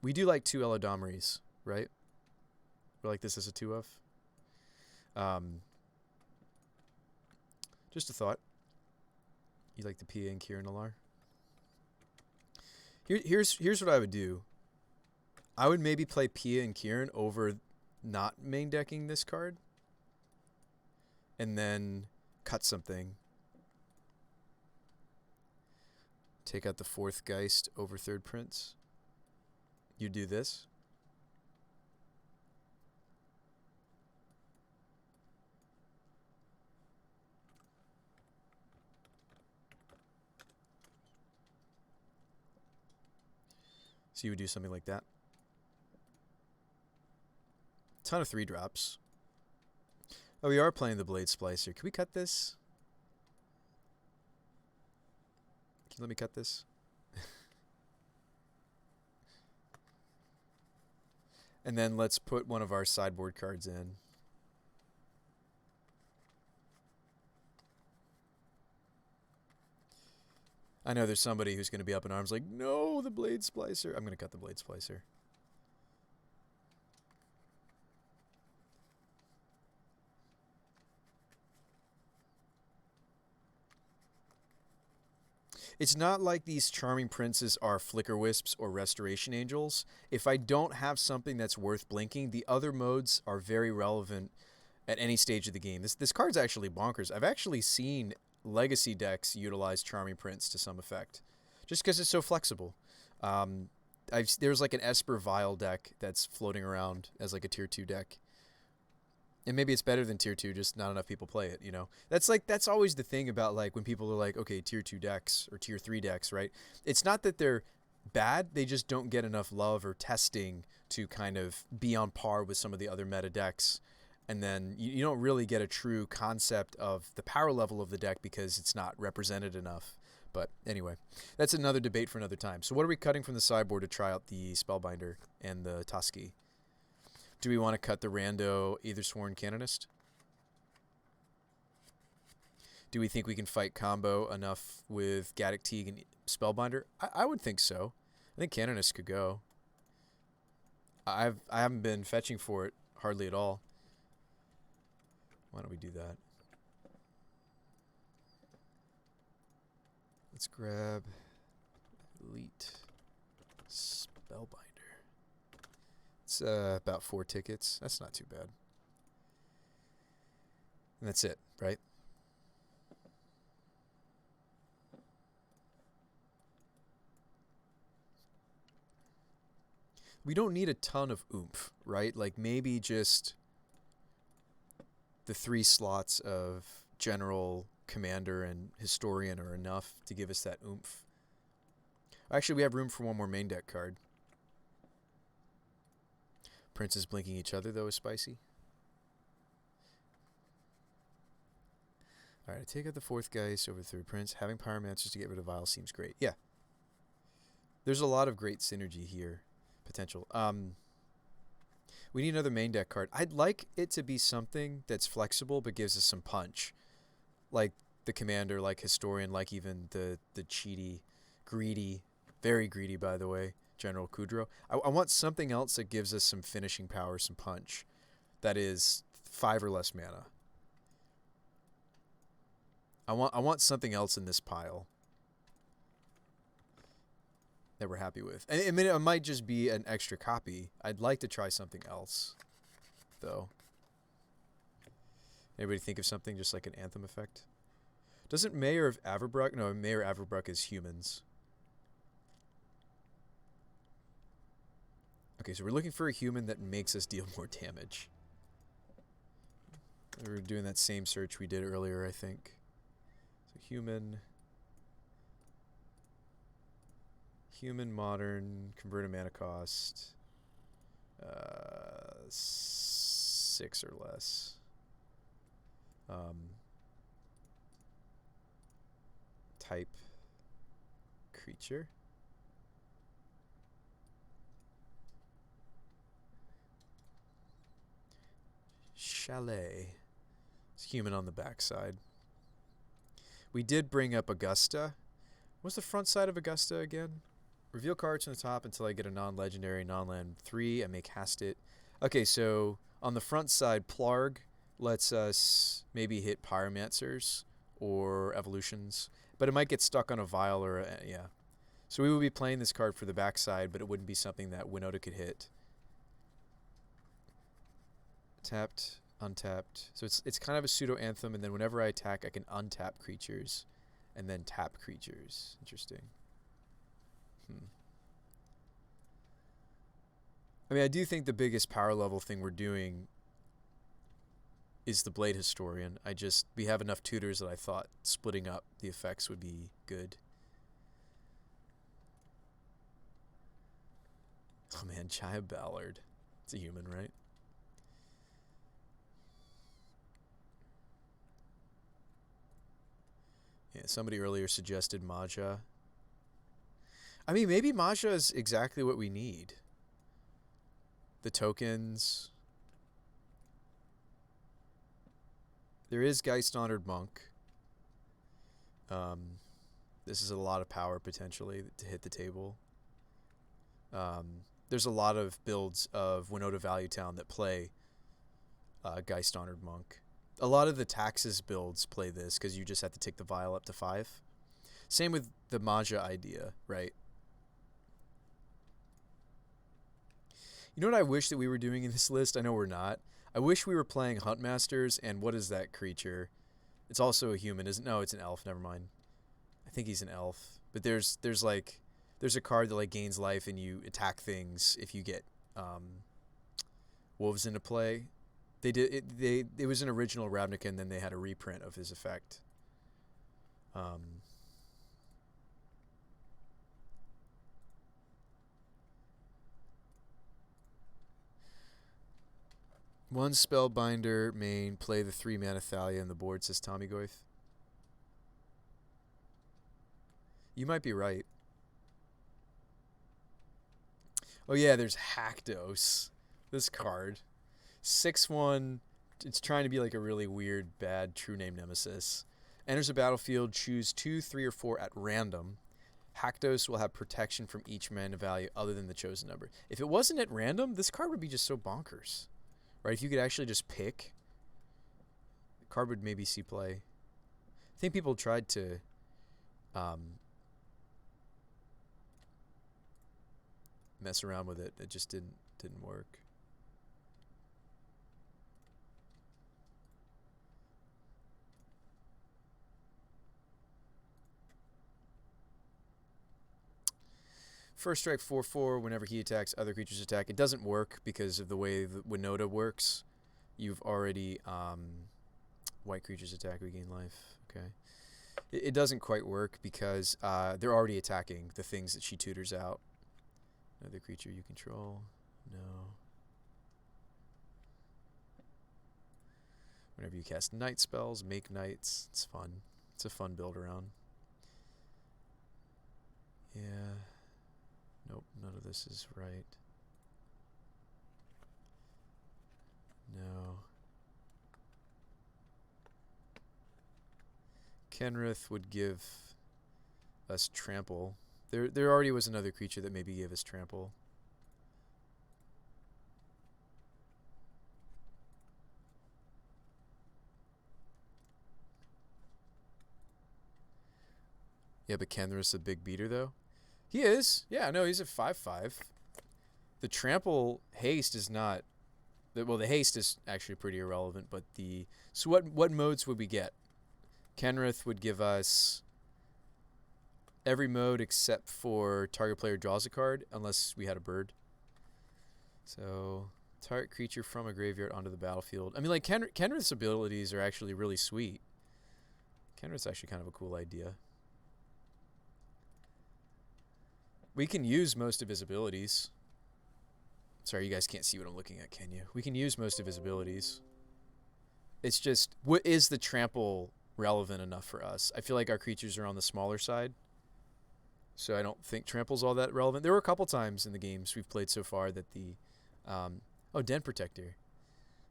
We do like 2 Elodomeries, right? We like this as a 2 of. Just a thought. You like the PA and Kieran Alar? Here's what I would do. I would maybe play Pia and Kieran over not main decking this card. And then cut something. Take out the 4th Geist over 3rd Prince. You do this. So you would do something like that. Ton of 3-drops. Oh, we are playing the Blade Splicer. Can we cut this? Can you let me cut this? And then let's put one of our sideboard cards in. I know there's somebody who's going to be up in arms like, no, the Blade Splicer. I'm going to cut the Blade Splicer. It's not like these Charming Princes are Flicker Wisps or Restoration Angels. If I don't have something that's worth blinking, the other modes are very relevant at any stage of the game. This card's actually bonkers. I've actually seen Legacy decks utilize Charming Prince to some effect, just because it's so flexible. there's like an Esper Vile deck that's floating around as like a tier 2 deck. And maybe it's better than tier 2, just not enough people play it, you know. That's always the thing about like when people are like, okay, tier 2 decks or tier 3 decks, right? It's not that they're bad, they just don't get enough love or testing to kind of be on par with some of the other meta decks. And then you don't really get a true concept of the power level of the deck because it's not represented enough. But anyway, that's another debate for another time. So what are we cutting from the sideboard to try out the Spellbinder and the Tusky? Do we want to cut the rando Either Sworn Canonist? Do we think we can fight combo enough with Gaddock Teague and Spellbinder? I would think so. I think Canonist could go. I haven't been fetching for it hardly at all. Why don't we do that? Let's grab Elite Spellbinder. It's about 4 tickets. That's not too bad. And that's it, right? We don't need a ton of oomph, right? Like maybe just the 3 slots of General, Commander, and Historian are enough to give us that oomph. Actually, we have room for one more main deck card. Princes blinking each other, though, is spicy. Alright, I take out the 4th Geist over the 3rd Prince. Having Pyromancers to get rid of Vial seems great. Yeah. There's a lot of great synergy here. Potential. We need another main deck card. I'd like it to be something that's flexible but gives us some punch. Like the Commander, like Historian, like even the cheaty, greedy, very greedy, by the way, General Kudrow. I want something else that gives us some finishing power, some punch. That is 5 or less mana. I want something else in this pile that we're happy with. And I mean, it might just be an extra copy. I'd like to try something else, though. Anybody think of something just like an Anthem effect? Doesn't Mayor of Averbruck? No, Mayor Averbruck is humans. Okay, so we're looking for a human that makes us deal more damage. We're doing that same search we did earlier, I think. So human... Human, modern, converted mana cost, 6 or less. Type, creature. Chalet. It's human on the backside. We did bring up Augusta. What's the front side of Augusta again? Reveal cards from the top until I get a non-legendary non-land 3 and may cast it. Okay, so on the front side, Plarg lets us maybe hit Pyromancers or Evolutions, but it might get stuck on a Vial or yeah. So we would be playing this card for the backside, but it wouldn't be something that Winota could hit. Tapped, untapped. So it's kind of a pseudo Anthem, and then whenever I attack, I can untap creatures and then tap creatures. Interesting. I mean, I do think the biggest power level thing we're doing is the Blade Historian. We have enough tutors that I thought splitting up the effects would be good. Oh man, Chaya Ballard. It's a human, right? Yeah, somebody earlier suggested Maja. I mean, maybe Maja is exactly what we need. The tokens. There is Geist Honored Monk. This is a lot of power potentially to hit the table. There's a lot of builds of Winota Value Town that play Geist Honored Monk. A lot of the Taxes builds play this because you just have to take the Vial up to 5. Same with the Maja idea, right? You know what I wish that we were doing in this list? I know we're not. I wish we were playing Huntmasters, and what is that creature? It's also a human, isn't? No, it's an elf. Never mind. I think he's an elf. But there's like there's a card that like gains life and you attack things if you get wolves into play. They did it. It was an original Ravnica, and then they had a reprint of his effect. One Spellbinder main, play the 3-mana Thalia on the board, says Tommy Goith. You might be right. Oh yeah, there's Hakdos. This card. 6/1. It's trying to be like a really weird, bad true name nemesis. Enters a battlefield, choose 2, 3, or 4 at random. Hakdos will have protection from each mana value other than the chosen number. If it wasn't at random, this card would be just so bonkers. Right? If you could actually just pick, the card would maybe see play. I think people tried to mess around with it. It just didn't work. First strike 4/4. Whenever he attacks, other creatures attack. It doesn't work because of the way the Winota works. You've already white creatures attack, we gain life. Okay. It doesn't quite work because they're already attacking the things that she tutors out. Another creature you control. No. Whenever you cast night spells, make knights. It's fun. It's a fun build around. Yeah. Nope, none of this is right. No. Kenrith would give us trample. There already was another creature that maybe gave us trample. Yeah, but Kenrith's a big beater though. He is. Yeah, no, he's a 5/5. The trample haste is not. Well, the haste is actually pretty irrelevant, but the. So what modes would we get? Kenrith would give us every mode except for target player draws a card, unless we had a bird. So target creature from a graveyard onto the battlefield. I mean, like Kenrith's abilities are actually really sweet. Kenrith's actually kind of a cool idea. We can use most of his abilities. Sorry, you guys can't see what I'm looking at, can you? We can use most of his abilities. It's just, what is the trample relevant enough for us? I feel like our creatures are on the smaller side, so I don't think trample's all that relevant. There were a couple times in the games we've played so far that the... oh, Den Protector.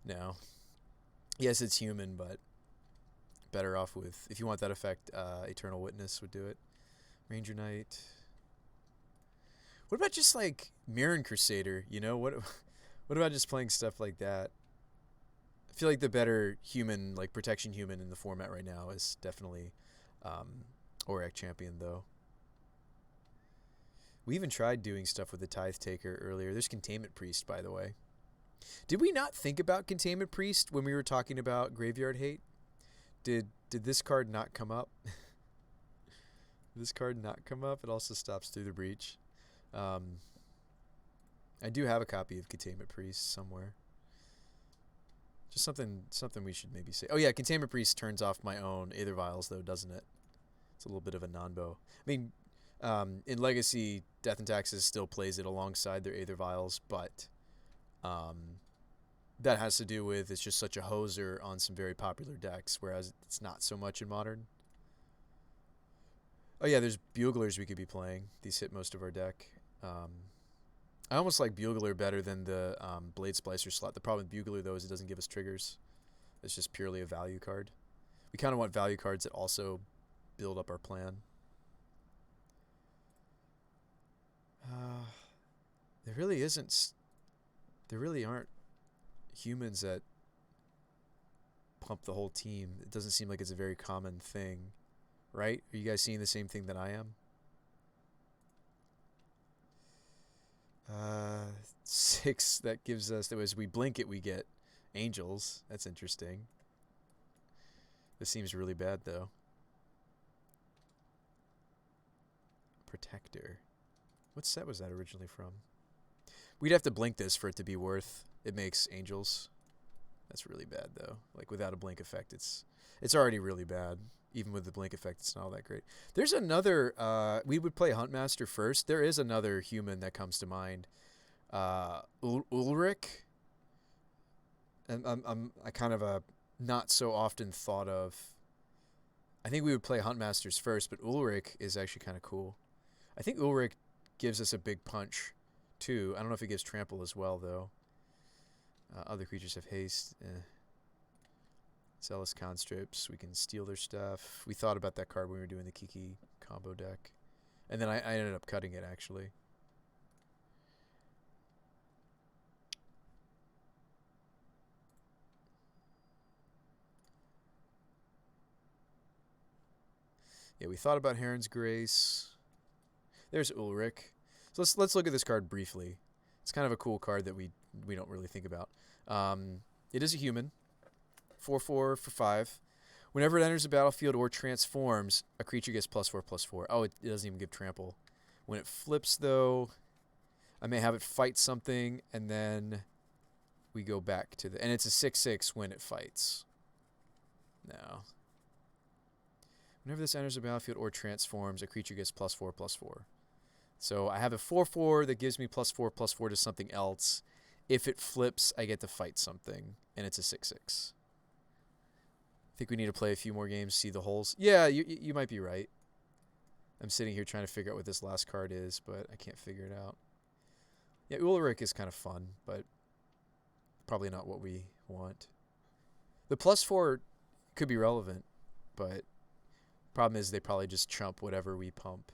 No. Yes, it's human, but better off with... If you want that effect, Eternal Witness would do it. Ranger Knight... What about just like Mirren Crusader? You know, what about just playing stuff like that? I feel like the better human, like protection human in the format right now is definitely Auric Champion, though. We even tried doing stuff with the Tithe Taker earlier. There's Containment Priest, by the way. Did we not think about Containment Priest when we were talking about Graveyard Hate? Did this card not come up? This card not come up? It also stops through the breach. I do have a copy of Containment Priest somewhere. Just something we should maybe say. Oh yeah, Containment Priest turns off my own Aether Vials though, doesn't it? It's a little bit of a non-bow. I mean, in Legacy, Death and Taxes still plays it alongside their Aether Vials, but that has to do with it's just such a hoser on some very popular decks, whereas it's not so much in Modern. Oh yeah, there's Buglers we could be playing. These hit most of our deck. I almost like Bugler better than the Blade Splicer slot. The problem with Bugler, though, is it doesn't give us triggers. It's just purely a value card. We kind of want value cards that also build up our plan. There really isn't... There really aren't humans that pump the whole team. It doesn't seem like it's a very common thing. Right? Are you guys seeing the same thing that I am? 6, that gives us, as we blink it, we get angels. That's interesting. This seems really bad, though. Protector. What set was that originally from? We'd have to blink this for it to be worth. It makes angels. That's really bad though. Like without a blink effect, it's already really bad. Even with the blink effect, it's not all that great. There's another. We would play Huntmaster first. There is another human that comes to mind. Ulrich. And I kind of a not so often thought of. I think we would play Huntmasters first, but Ulrich is actually kind of cool. I think Ulrich gives us a big punch, too. I don't know if it gives trample as well, though. Other creatures have haste. Zealous Constricts. We can steal their stuff. We thought about that card when we were doing the Kiki combo deck. And then I ended up cutting it, actually. Yeah, we thought about Heron's Grace. There's Ulrich. So let's look at this card briefly. It's kind of a cool card that we don't really think about. It is a human. 4/4 for 5. Whenever it enters the battlefield or transforms, a creature gets +4/+4. Oh, it doesn't even give trample. When it flips, though, I may have it fight something, and then we go back to the... And it's a 6/6 when it fights. No. Whenever this enters the battlefield or transforms, a creature gets +4/+4. So I have a 4/4 that gives me +4/+4 to something else. If it flips, I get to fight something, and it's a 6/6. I think we need to play a few more games, see the holes. Yeah, you might be right. I'm sitting here trying to figure out what this last card is, but I can't figure it out. Yeah, Ulrich is kind of fun, but probably not what we want. The +4 could be relevant, but problem is they probably just chump whatever we pump.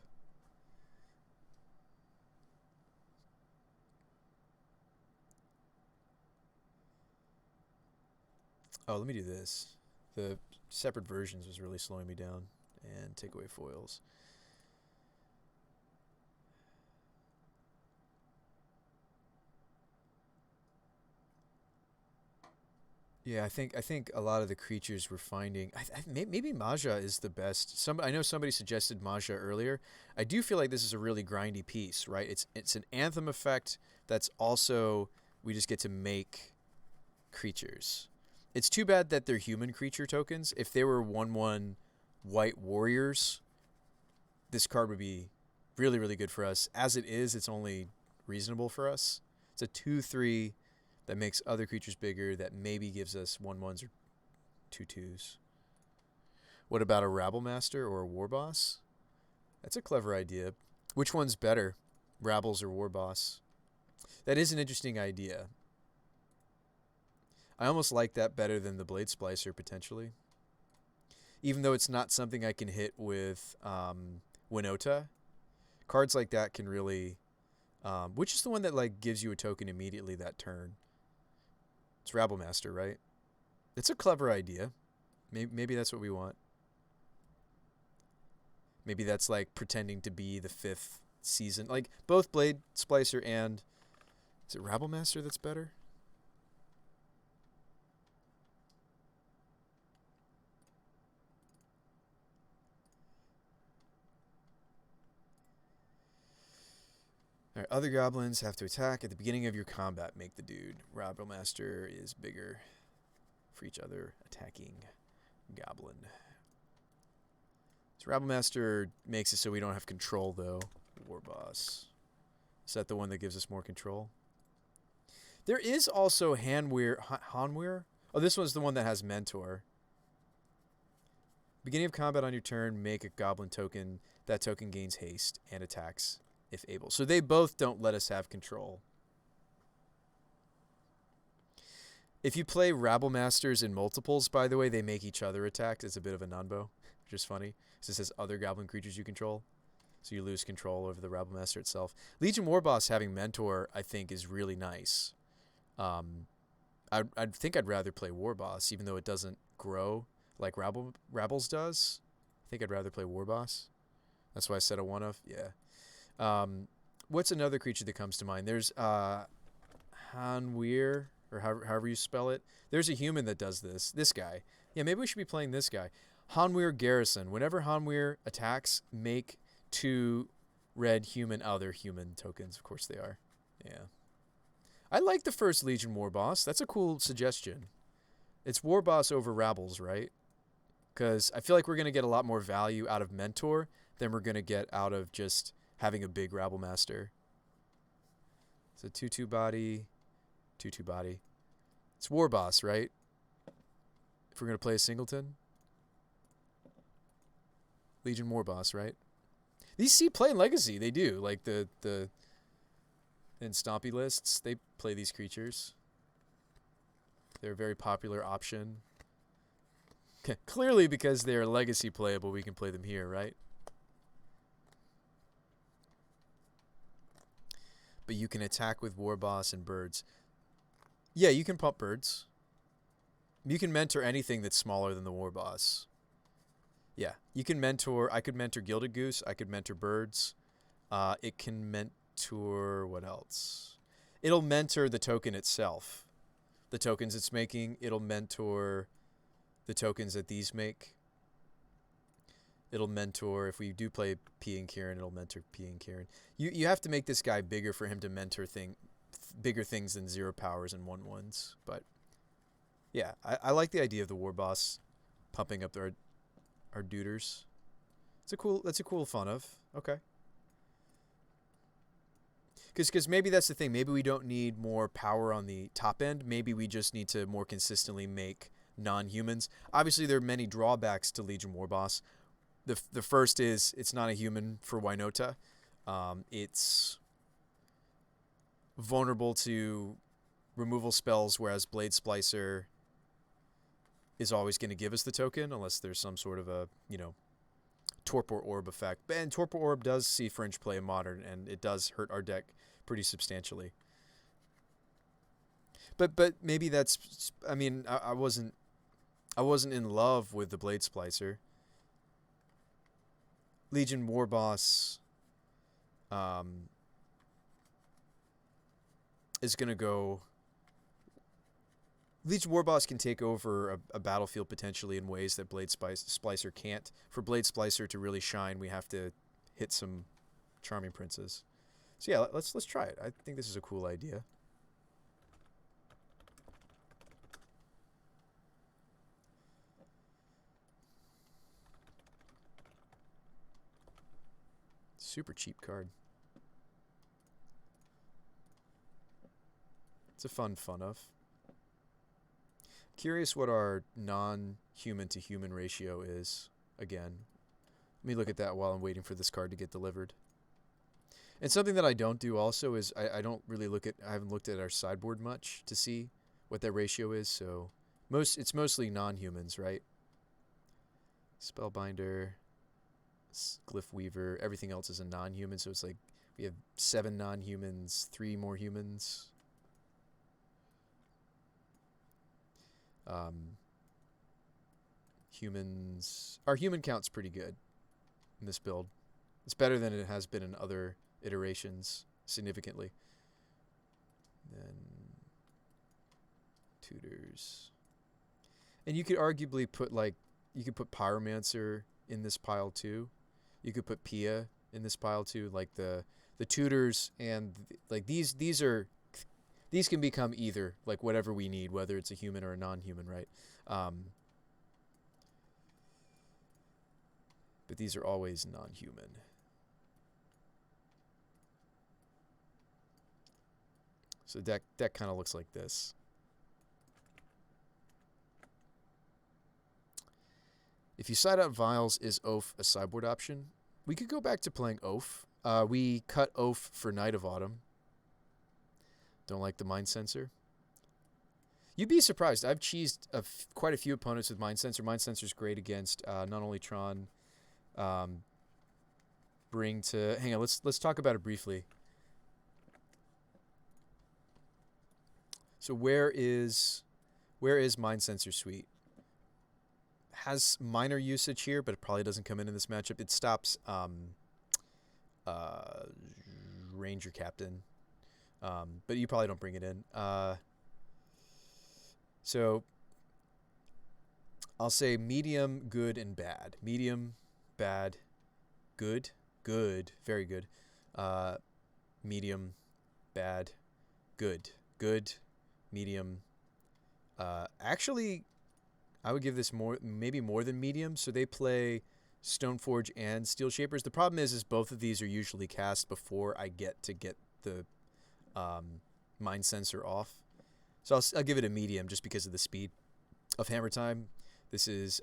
Oh, let me do this. The separate versions was really slowing me down. And take away foils. Yeah, I think a lot of the creatures we're finding. Maybe Maja is the best. I know somebody suggested Maja earlier. I do feel like this is a really grindy piece, right? It's an anthem effect that's also we just get to make creatures. It's too bad that they're human creature tokens. If they were 1/1 white warriors, this card would be really, really good for us. As it is, it's only reasonable for us. It's a 2/3 that makes other creatures bigger, that maybe gives us 1/1s or 2/2s. What about a Rabble Master or a War Boss? That's a clever idea. Which one's better, Rabbles or War Boss? That is an interesting idea. I almost like that better than the Blade Splicer, potentially. Even though it's not something I can hit with Winota. Cards like that can really... which is the one that like gives you a token immediately that turn? It's Rabble Master, right? It's a clever idea. Maybe that's what we want. Maybe that's like pretending to be the 5th season. Like both Blade Splicer and... Is it Rabble Master that's better? Alright, other goblins have to attack at the beginning of your combat. Make the dude. Rabble Master is bigger for each other attacking goblin. So Rabble Master makes it so we don't have control, though. War Boss. Is that the one that gives us more control? There is also Hanweir. Oh, this one's the one that has Mentor. Beginning of combat on your turn, make a goblin token. That token gains haste and attacks if able. So they both don't let us have control. If you play Rabble Masters in multiples, by the way, they make each other attack. It's a bit of a nunbo, which is funny. Because it says other goblin creatures you control. So you lose control over the Rabble Master itself. Legion War Boss having Mentor, I think, is really nice. I think I'd rather play War Boss, even though it doesn't grow like Rabbles does. I think I'd rather play War Boss. That's why I said a one-of. Yeah. What's another creature that comes to mind? There's Hanweir, or however you spell it. There's a human that does this. This guy. Yeah, maybe we should be playing this guy. Hanweir Garrison. Whenever Hanweir attacks, make 2 red human. Oh, they're human tokens. Of course they are. Yeah. I like the first Legion War Boss. That's a cool suggestion. It's War Boss over Rabbles, right? Because I feel like we're going to get a lot more value out of Mentor than we're going to get out of just having a big Rabble Master. So 2-2 body, 2-2 body. It's War Boss, right? If we're going to play a singleton. Legion War Boss, right? These see play in Legacy. They do. Like the in Stompy lists, they play these creatures. They're a very popular option. Clearly because they're Legacy playable, we can play them here, right? But you can attack with War Boss and birds. Yeah, you can pump birds. You can mentor anything that's smaller than the War Boss. Yeah, you can mentor. I could mentor Gilded Goose. I could mentor birds. It can mentor what else? It'll mentor the token itself. The tokens it's making. It'll mentor the tokens that these make. It'll mentor, if we do play P and Kieran, it'll mentor P and Kieran. You have to make this guy bigger for him to mentor bigger things than 0 powers and 1/1s. But yeah, I like the idea of the War Boss pumping up our duders. That's a cool fun of. Okay. Because maybe that's the thing. Maybe we don't need more power on the top end. Maybe we just need to more consistently make non-humans. Obviously, there are many drawbacks to Legion War Boss. The first is it's not a human for Winota. It's vulnerable to removal spells, whereas Blade Splicer is always going to give us the token unless there's some sort of a, Torpor Orb effect. And Torpor Orb does see fringe play in Modern, and it does hurt our deck pretty substantially. But maybe that's, I wasn't in love with the Blade Splicer. Legion War Boss is going to go... Legion War Boss can take over a battlefield potentially in ways that Blade Splicer can't. For Blade Splicer to really shine, we have to hit some Charming Princes. So yeah, let's try it. I think this is a cool idea. Super cheap card. It's a fun of. Curious what our non-human to human ratio is again. Let me look at that while I'm waiting for this card to get delivered. And something that I don't do also is I don't really I haven't looked at our sideboard much to see what that ratio is, so it's mostly non-humans, right? Spellbinder, Glyph Weaver, everything else is a non-human, so it's like we have 7 non-humans, 3 more humans. Humans, our human count's pretty good in this build. It's better than it has been in other iterations, significantly. Then tutors, and you could arguably put you could put Pyromancer in this pile too. You could put Pia in this pile too. Like the tutors and these can become either, like whatever we need, whether it's a human or a non-human, right? But these are always non-human. So deck kind of looks like this. If you side out Vials, is Oath a sideboard option? We could go back to playing Oath. We cut Oath for Night of Autumn. Don't like the Mind Sensor. You'd be surprised. I've cheesed quite a few opponents with Mind Sensor. Mind Sensor's great against not only Tron. Hang on. Let's talk about it briefly. So where is Mind Sensor Suite? Has minor usage here, but it probably doesn't come in this matchup. It stops Ranger Captain. But you probably don't bring it in. So I'll say medium, good, and bad. Medium, bad, good, very good. Uh, medium, bad, good, good, medium. Actually, I would give this maybe more than medium. So they play Stoneforge and Steel Shapers. The problem is both of these are usually cast before I get the Mind Sensor off. So I'll give it a medium just because of the speed of Hammer Time. This is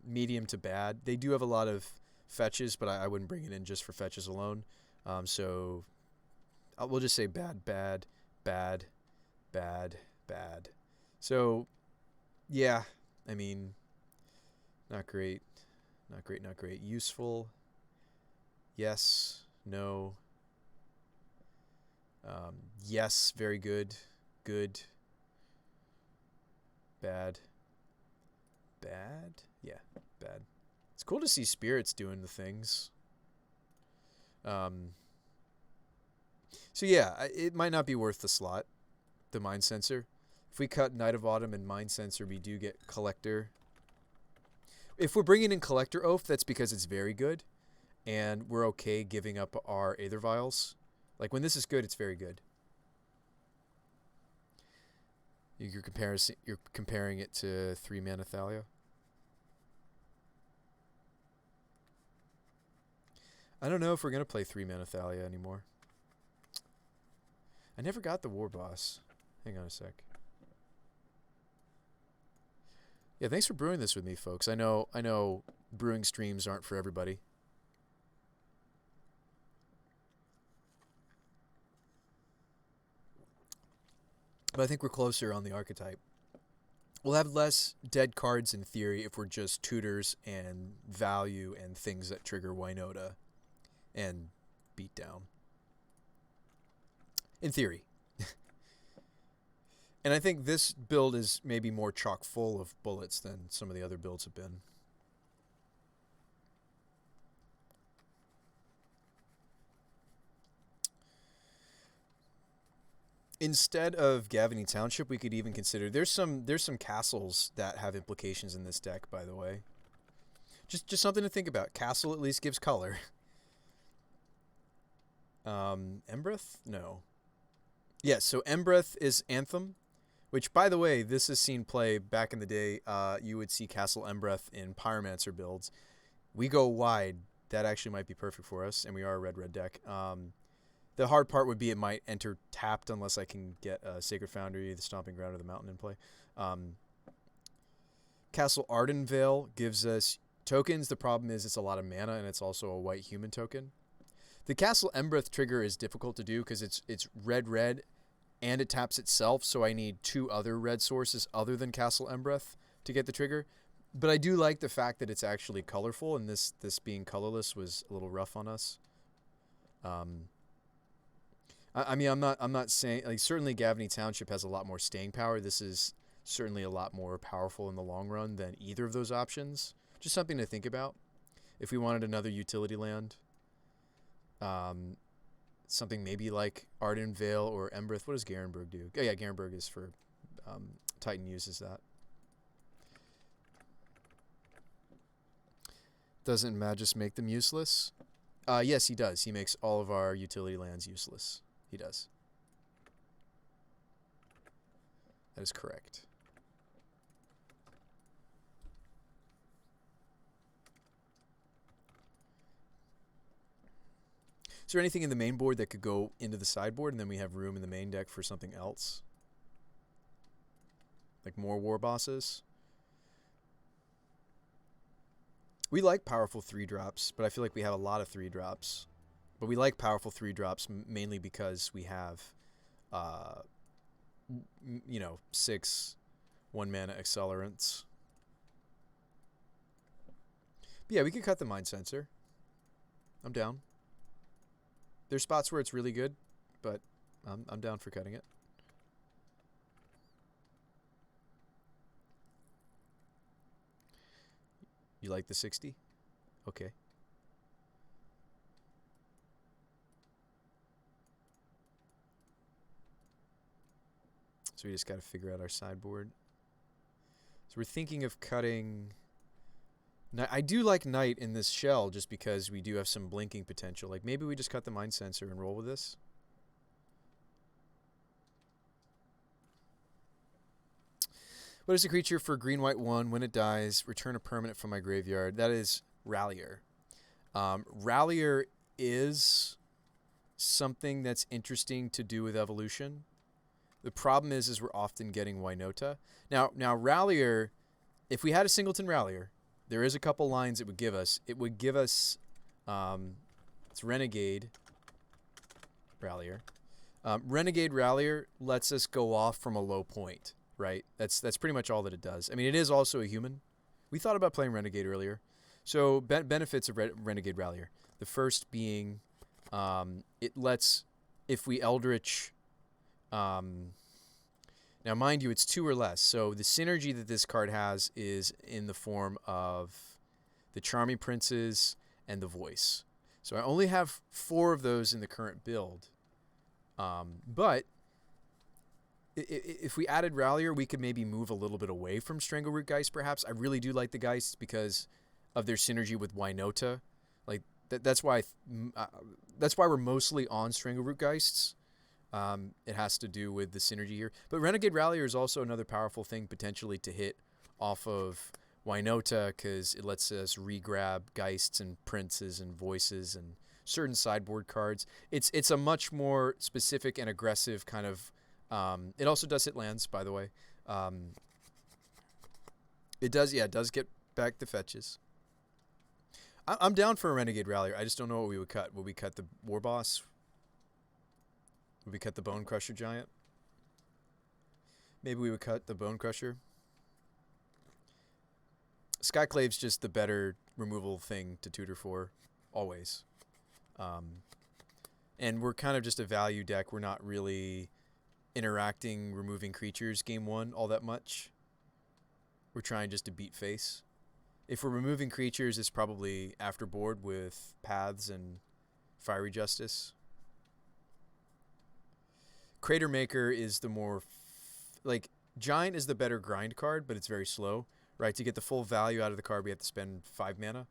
medium to bad. They do have a lot of fetches, but I wouldn't bring it in just for fetches alone. So we'll just say bad, bad, bad, bad, bad. So, yeah, I mean, not great, not great, not great. Useful, yes, no. Yes, very good, good, bad, bad, yeah, bad. It's cool to see spirits doing the things. So yeah, it might not be worth the slot, the Mind Sensor. If we cut Night of Autumn and Mind Sensor, we do get Collector. If we're bringing in Collector Oath, that's because it's very good, and we're okay giving up our Aether Vials. Like, when this is good, it's very good. You're comparing it to 3-mana Thalia. I don't know if we're going to play 3-mana Thalia anymore. I never got the War Boss. Hang on a sec. Yeah, thanks for brewing this with me, folks. I know brewing streams aren't for everybody. But I think we're closer on the archetype. We'll have less dead cards in theory if we're just tutors and value and things that trigger Winota and beatdown. In theory. And I think this build is maybe more chock full of bullets than some of the other builds have been. Instead of Gavany Township, we could even consider there's some castles that have implications in this deck, by the way. Just something to think about. Castle at least gives color. Embreth? No. Yeah, so Embreth is Anthem, which, by the way, this is seen play back in the day. You would see Castle Embreth in Pyromancer builds. We go wide. That actually might be perfect for us, and we are a red deck. The hard part would be it might enter tapped unless I can get Sacred Foundry, the Stomping Ground, or the Mountain in play. Castle Ardenvale gives us tokens. The problem is it's a lot of mana, and it's also a white human token. The Castle Embreth trigger is difficult to do because it's red, and it taps itself, so I need 2 other red sources other than Castle Embreth to get the trigger. But I do like the fact that it's actually colorful, and this being colorless was a little rough on us. I mean, I'm not saying, like, certainly Gavany Township has a lot more staying power. This is certainly a lot more powerful in the long run than either of those options. Just something to think about. If we wanted another utility land, something maybe like Ardenvale or Embreth. What does Garenberg do? Oh yeah, Garenberg is for Titan uses that. Doesn't Magus make them useless? Yes, he does. He makes all of our utility lands useless. He does. That is correct. Is there anything in the main board that could go into the sideboard, and then we have room in the main deck for something else? Like more war bosses? We like powerful 3-drops, but I feel like we have a lot of 3-drops. But we like powerful 3-drops mainly because we have, 6 1-mana accelerants. But yeah, we could cut the Mind Sensor. I'm down. There's spots where it's really good, but I'm down for cutting it. You like the 60? Okay. So we just got to figure out our sideboard. So we're thinking of cutting I do like Knight in this shell just because we do have some blinking potential. Like maybe we just cut the Mind Sensor and roll with this. What is a creature for green, white, 1? When it dies, return a permanent from my graveyard. That is Rallier. Rallier is something that's interesting to do with evolution. The problem is we're often getting Winota. Now Rallier, if we had a singleton Rallier, there is a couple lines it would give us. It would give us, it's Renegade Rallier. Renegade Rallier lets us go off from a low point, right? That's pretty much all that it does. I mean, it is also a human. We thought about playing Renegade earlier. So benefits of Renegade Rallier. The first being, it lets, if we Eldritch, now mind you, it's 2 or less. So the synergy that this card has is in the form of the Charming Princes and the Voice. So I only have 4 of those in the current build. But if we added Rallier, we could maybe move a little bit away from Strangleroot Geist, perhaps. I really do like the Geists because of their synergy with Winota. Like that's why we're mostly on Strangleroot Geists. It has to do with the synergy here. But Renegade Rallier is also another powerful thing potentially to hit off of Winota because it lets us re-grab Geists and Princes and Voices and certain sideboard cards. It's a much more specific and aggressive kind of... it also does hit lands, by the way. It does get back the fetches. I'm down for a Renegade Rallier. I just don't know what we would cut. Would we cut the War Boss? Would we cut the Bone Crusher Giant? Maybe we would cut the Bone Crusher. Skyclave's just the better removal thing to tutor for, always. And we're kind of just a value deck. We're not really interacting, removing creatures game 1 all that much. We're trying just to beat face. If we're removing creatures, it's probably after board with Paths and Fiery Justice. Crater Maker is the more... like, Giant is the better grind card, but it's very slow. Right, to get the full value out of the card, we have to spend 5 mana.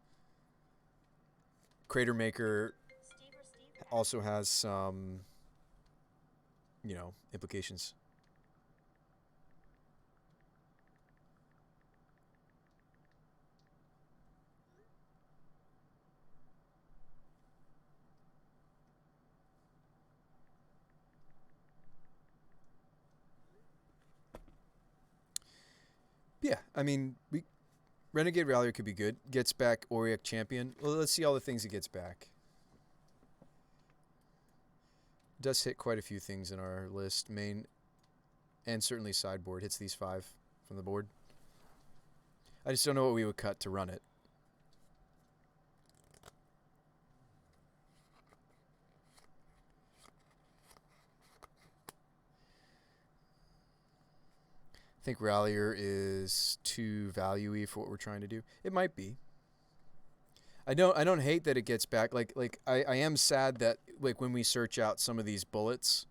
Crater Maker also has some, implications. Yeah, I mean, Renegade Rallier could be good. Gets back Auric Champion. Well, let's see all the things it gets back. Does hit quite a few things in our list. Main and certainly sideboard. Hits these 5 from the board. I just don't know what we would cut to run it. I think Rallier is too value-y for what we're trying to do. It might be. I don't hate that it gets back. I am sad that when we search out some of these bullets,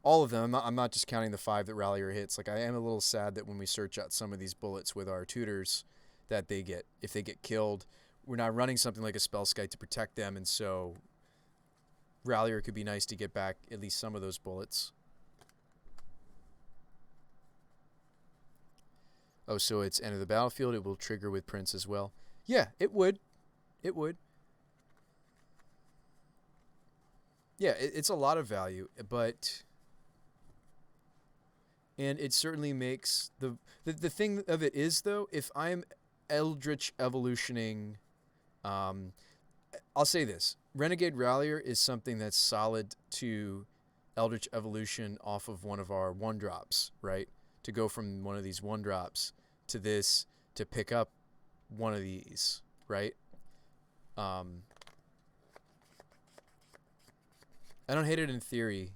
all of them. I'm not just counting the 5 that Rallier hits. Like I am a little sad that when we search out some of these bullets with our tutors, that if they get killed, we're not running something like a Spellskite to protect them, and so Rallier could be nice to get back at least some of those bullets. Oh, so it's end of the battlefield. It will trigger with Prince as well. Yeah, it would. It would. Yeah, it's a lot of value, but... and it certainly makes... The thing of it is, though, if I'm Eldritch Evolutioning... I'll say this. Renegade Rallier is something that's solid to Eldritch Evolution off of one of our 1-drops, right? To go from one of these 1-drops to this to pick up one of these, right? I don't hate it in theory,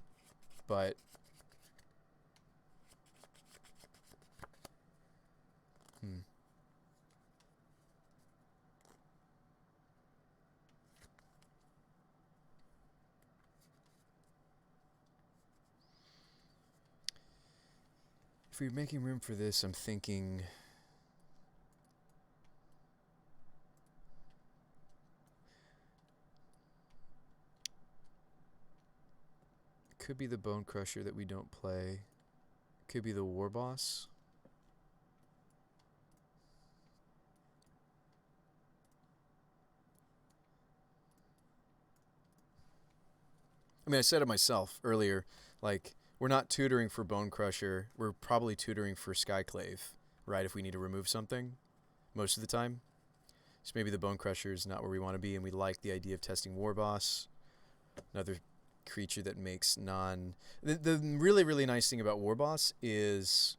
but if we're making room for this, I'm thinking Could be the Bone Crusher that we don't play. Could be the War Boss. I mean, I said it myself earlier, like, we're not tutoring for Bone Crusher. We're probably tutoring for Skyclave, right, if we need to remove something most of the time. So maybe the Bone Crusher is not where we want to be, and we like the idea of testing War Boss. Another creature that makes non... The really, really nice thing about War Boss is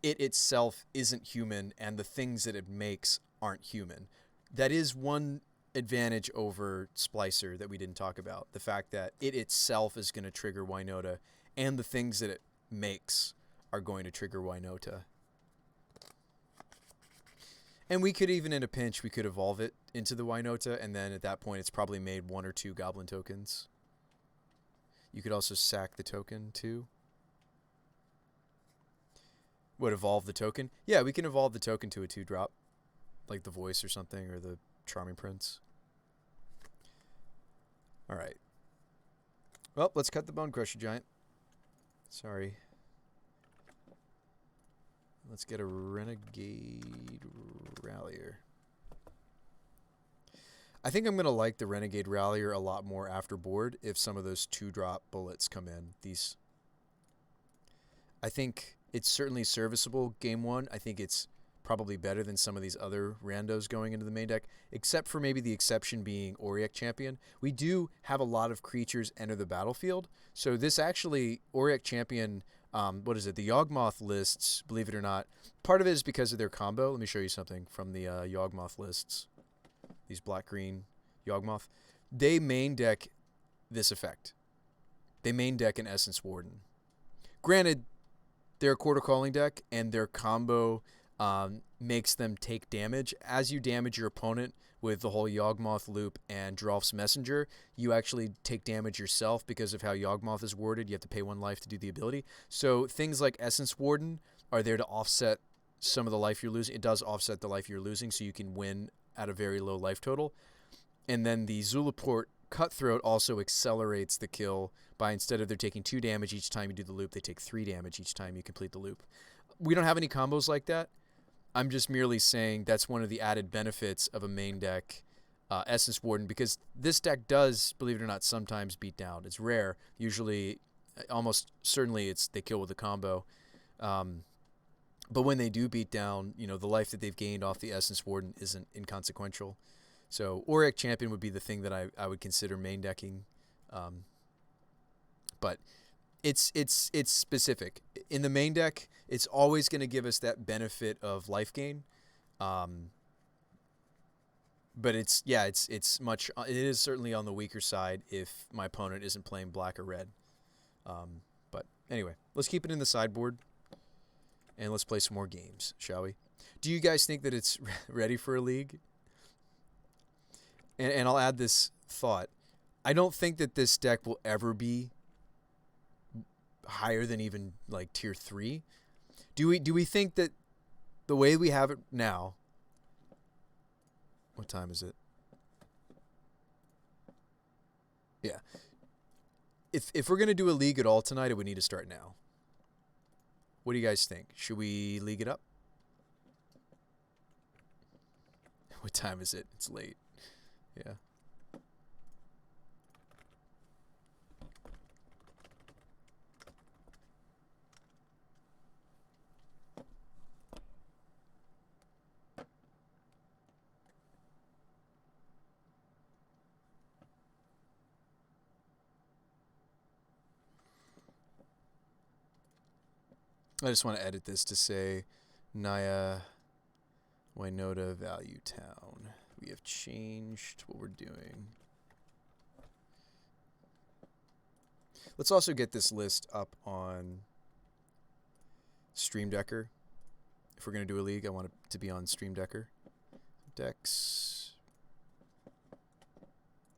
it itself isn't human, and the things that it makes aren't human. That is one advantage over Splicer that we didn't talk about. The fact that it itself is going to trigger Winota, and the things that it makes are going to trigger Winota. And we could even, in a pinch, we could evolve it into the Winota, and then at that point it's probably made 1 or 2 Goblin tokens. You could also sack the token, too. What, evolve the token? Yeah, we can evolve the token to a 2-drop. Like the Voice or something, or the Charming Prince. Alright. Well, let's cut the Bone Crusher Giant. Sorry. Let's get a Renegade Rallier. I think I'm going to like the Renegade Rallier a lot more after board if some of those 2-drop bullets come in. These, I think it's certainly serviceable game 1. I think it's probably better than some of these other randos going into the main deck, except for maybe the exception being Auric Champion. We do have a lot of creatures enter the battlefield, so this actually, Auric Champion, what is it, the Yawgmoth lists, believe it or not, part of it is because of their combo. Let me show you something from the Yawgmoth lists. These black-green Yawgmoth. They main deck this effect. They main deck an Essence Warden. Granted, they're a Quarter Calling deck, and their combo makes them take damage. As you damage your opponent with the whole Yawgmoth loop and Drolf's Messenger, you actually take damage yourself because of how Yawgmoth is worded. You have to pay 1 life to do the ability. So things like Essence Warden are there to offset some of the life you're losing. It does offset the life you're losing, so you can win at a very low life total. And then the Zulaport Cutthroat also accelerates the kill by, instead of they're taking 2 damage each time you do the loop, they take 3 damage each time you complete the loop. We don't have any combos like that. I'm just merely saying that's one of the added benefits of a main deck Essence Warden, because this deck does, believe it or not, sometimes beat down. It's rare. Usually, almost certainly, they kill with a combo. But when they do beat down, you know, the life that they've gained off the Essence Warden isn't inconsequential. So Auric Champion would be the thing that I would consider main decking. But it's specific. In the main deck, it's always going to give us that benefit of life gain. But it is certainly on the weaker side if my opponent isn't playing black or red. But anyway, let's keep it in the sideboard. And let's play some more games, shall we? Do you guys think that it's ready for a league? And I'll add this thought. I don't think that this deck will ever be higher than even like tier 3. Do we think that the way we have it now... What time is it? Yeah. If we're going to do a league at all tonight, it would need to start now. What do you guys think? Should we league it up? What time is it? It's late. Yeah. I just want to edit this to say Naya, Winota, Value Town. We have changed what we're doing. Let's also get this list up on Stream Decker. If we're going to do a league, I want it to be on Stream Decker. Decks.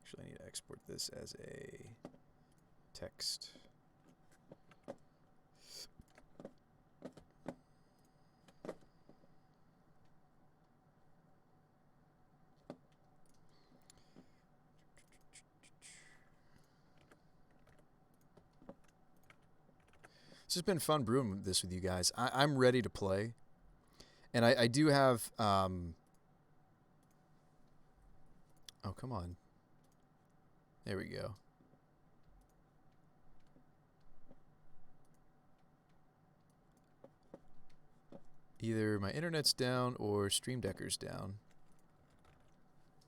Actually, I need to export this as a text. This has been fun brewing this with you guys. I'm ready to play. And I do have... oh, come on. There we go. Either my internet's down or Stream Decker's down.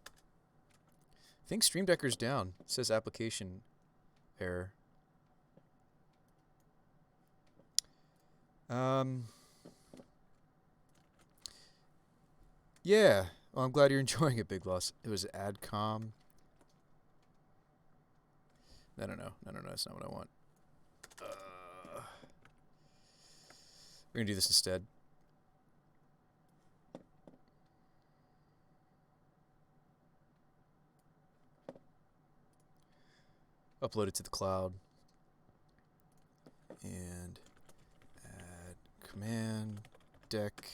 I think Stream Decker's down. It says application error. Yeah. Well, I'm glad you're enjoying it, Big Loss. It was AdCom. No. That's not what I want. We're going to do this instead. Upload it to the cloud. And add command deck.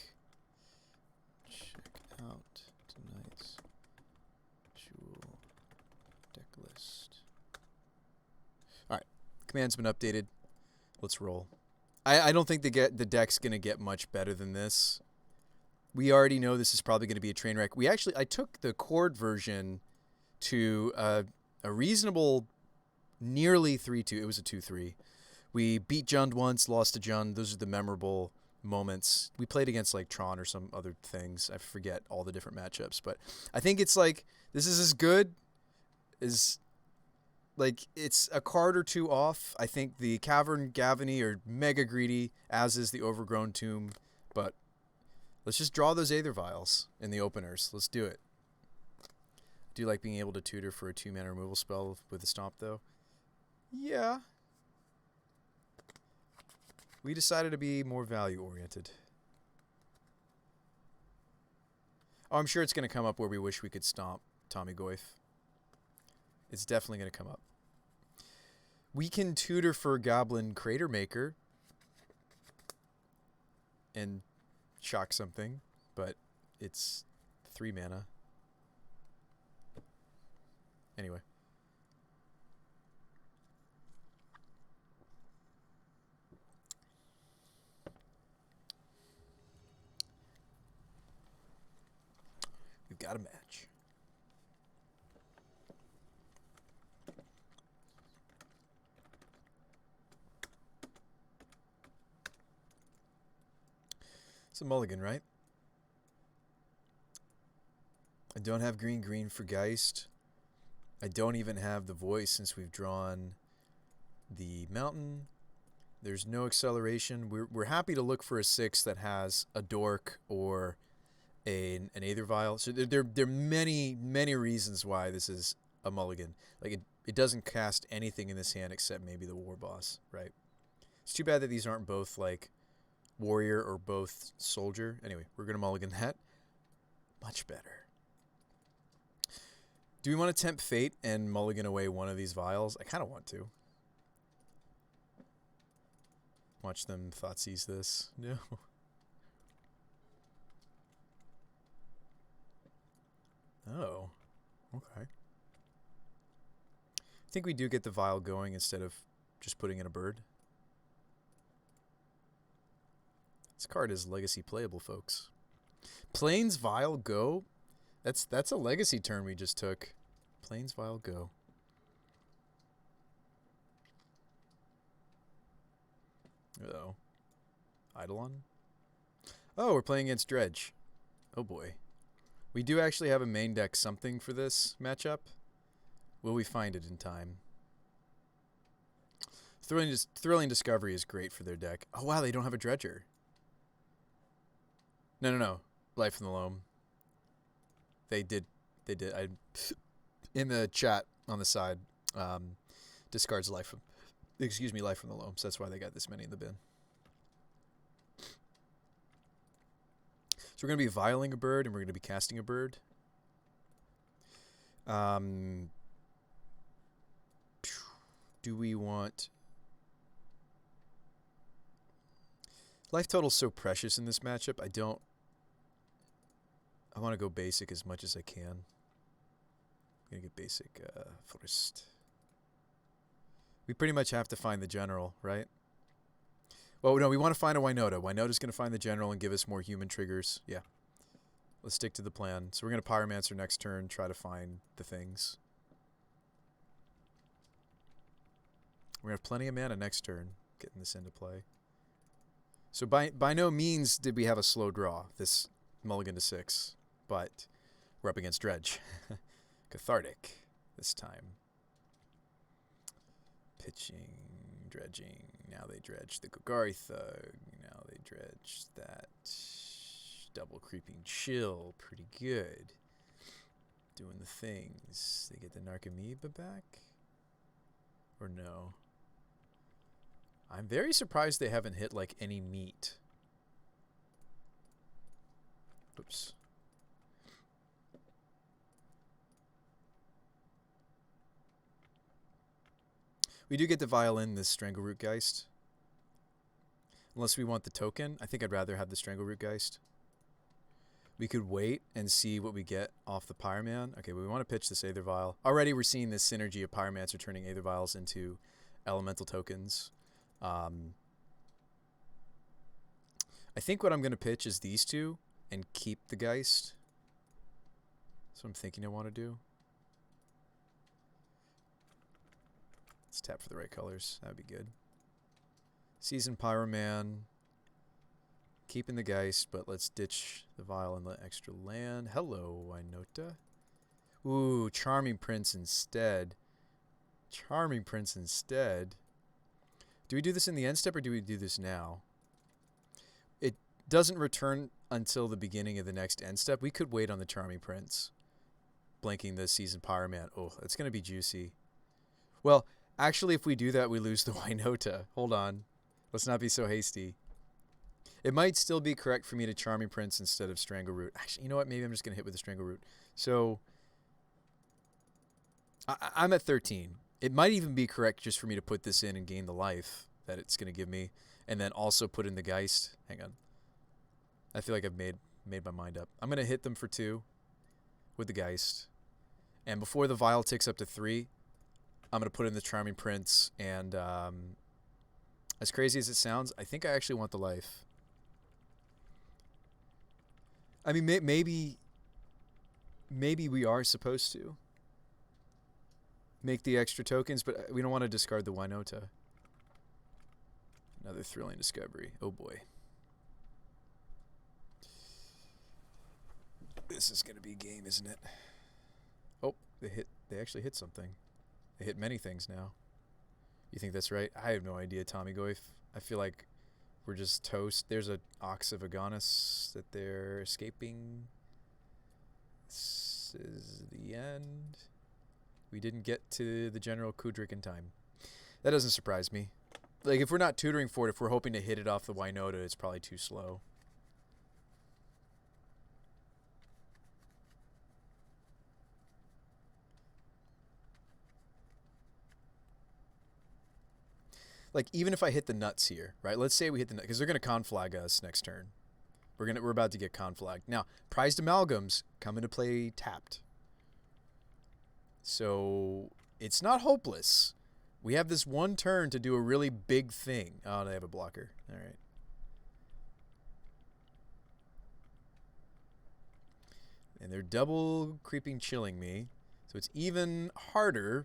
Check out tonight's jewel deck list. Alright. Command's been updated. Let's roll. I don't think the deck's going to get much better than this. We already know this is probably going to be a train wreck. I took the Chord version to a reasonable... nearly 3-2. It was a 2-3. We beat Jund once, lost to Jund. Those are the memorable moments. We played against like Tron or some other things. I forget all the different matchups, but I think it's like this is as good as like it's a card or two off. I think the Cavern Gavany are mega greedy, as is the Overgrown Tomb, but let's just draw those Aether Vials in the openers. Let's do it. Do you like being able to tutor for a 2-mana removal spell with a Stomp though? Yeah. We decided to be more value-oriented. Oh, I'm sure it's going to come up where we wish we could stomp Tommy Goyf. It's definitely going to come up. We can tutor for Goblin Crater Maker and shock something, but it's 3 mana. Anyway. We've got a match. It's a mulligan, right? I don't have green for Geist. I don't even have the voice since we've drawn the mountain. There's no acceleration. We're happy to look for a 6 that has a dork or an Aether Vial. So there are many reasons why this is a mulligan. Like it doesn't cast anything in this hand except maybe the War Boss, right? It's too bad that these aren't both like warrior or both soldier. Anyway, we're gonna mulligan that. Much better. Do we want to tempt fate and mulligan away one of these vials? I kind of want to. Watch them Thoughtseize this. No. Oh. Okay. I think we do get the vial going instead of just putting in a bird. This card is legacy playable, folks. Plains Vial go. That's a legacy turn we just took. Plains Vial go. Uh-oh. Eidolon? Oh, we're playing against Dredge. Oh boy. We do actually have a main deck something for this matchup. Will we find it in time? Thrilling Discovery is great for their deck. Oh wow, they don't have a Dredger. No. Life in the Loam. They did. In the chat on the side, discards life from the Loam. So that's why they got this many in the bin. So we're going to be vialing a bird, and we're going to be casting a bird. Do we want... Life total's so precious in this matchup. I want to go basic as much as I can. I'm going to get basic first. We pretty much have to find the general, right? Oh, no, we want to find a Winota. Winota's going to find the general and give us more human triggers. Yeah. Let's stick to the plan. So we're going to Pyromancer next turn, try to find the things. We're going to have plenty of mana next turn, getting this into play. So by no means did we have a slow draw, this mulligan to 6. But we're up against Dredge. Cathartic this time. Pitching, dredging. Now they dredge the Golgari Thug. Now they dredge that double creeping chill. Pretty good. Doing the things. They get the Narcomoeba back? Or no? I'm very surprised they haven't hit like any meat. Oops. We do get the Violin, this Strangleroot Geist. Unless we want the token. I think I'd rather have the Strangleroot Geist. We could wait and see what we get off the Pyroman. Okay, we want to pitch this Aether Vial. Already we're seeing this synergy of Pyromancer turning Aether Vials into elemental tokens. I think what I'm going to pitch is these two and keep the Geist. That's what I'm thinking I want to do. Let's tap for the right colors. That would be good. Season Pyroman. Keeping the Geist, but let's ditch the Vial and let extra land. Hello, Winota. Ooh, Charming Prince instead. Charming Prince instead. Do we do this in the end step or do we do this now? It doesn't return until the beginning of the next end step. We could wait on the Charming Prince. Blanking the Season Pyroman. Oh, that's going to be juicy. Well, actually, if we do that, we lose the Winota. Hold on. Let's not be so hasty. It might still be correct for me to Charming Prince instead of Strangleroot. Actually, you know what? Maybe I'm just going to hit with the Strangleroot. So, I'm at 13. It might even be correct just for me to put this in and gain the life that it's going to give me. And then also put in the Geist. Hang on. I feel like I've made my mind up. I'm going to hit them for 2 with the Geist. And before the Vial ticks up to 3, I'm going to put in the Charming Prince. And as crazy as it sounds, I think I actually want the life. I mean, maybe we are supposed to make the extra tokens, but we don't want to discard the Winota. Another thrilling discovery. Oh boy. This is going to be a game, isn't it? Oh, they actually hit something. They hit many things now. You think that's right? I have no idea, Tommy Goif. I feel like we're just toast. There's an Ox of Agonis that they're escaping. This is the end. We didn't get to the General Kudrik in time. That doesn't surprise me. Like, if we're not tutoring for it, if we're hoping to hit it off the Winota, it's probably too slow. Like, even if I hit the nuts here, right? Let's say we hit the nuts, because they're going to conflag us next turn. We're about to get conflagged. Now, prized amalgams come into play tapped. So, it's not hopeless. We have this one turn to do a really big thing. Oh, they have a blocker. All right. And they're double creeping chilling me. So it's even harder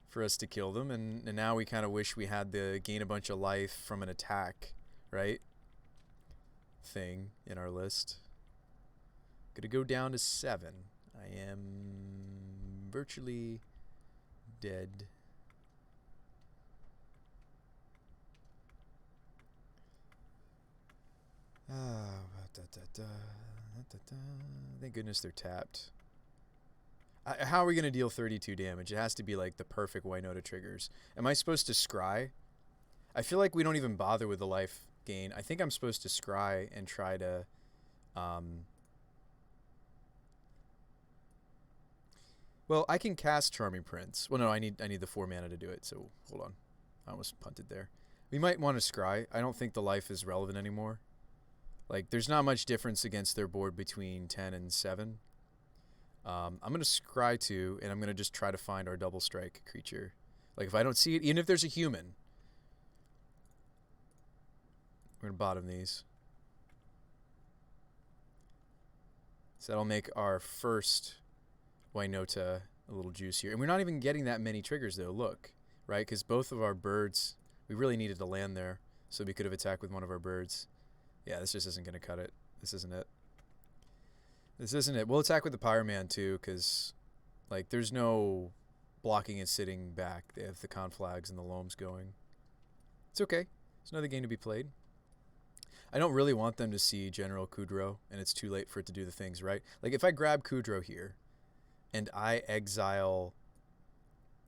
for us to kill them. And now we kind of wish we had the gain a bunch of life from an attack, right? Thing in our list. Gonna go down to 7. I am virtually dead. Thank goodness they're tapped. How are we going to deal 32 damage? It has to be like the perfect Winota triggers. Am I supposed to scry? I feel like we don't even bother with the life gain. I think I'm supposed to scry and try to... Well, I can cast Charming Prince. Well, no, I need the 4 mana to do it, so hold on. I almost punted there. We might want to scry. I don't think the life is relevant anymore. Like, there's not much difference against their board between 10 and 7. I'm going to scry 2, and I'm going to just try to find our double strike creature. Like, if I don't see it, even if there's a human. We're going to bottom these. So that'll make our first Winota a little juicier. And we're not even getting that many triggers, though. Look, right? Because both of our birds, we really needed to land there, so we could have attacked with one of our birds. Yeah, this just isn't going to cut it. This isn't it. This isn't it. We'll attack with the Pyroman, too, because, like, there's no blocking and sitting back. They have the conflags and the loams going. It's okay. It's another game to be played. I don't really want them to see General Kudrow, and it's too late for it to do the things, right? Like, if I grab Kudrow here, and I exile,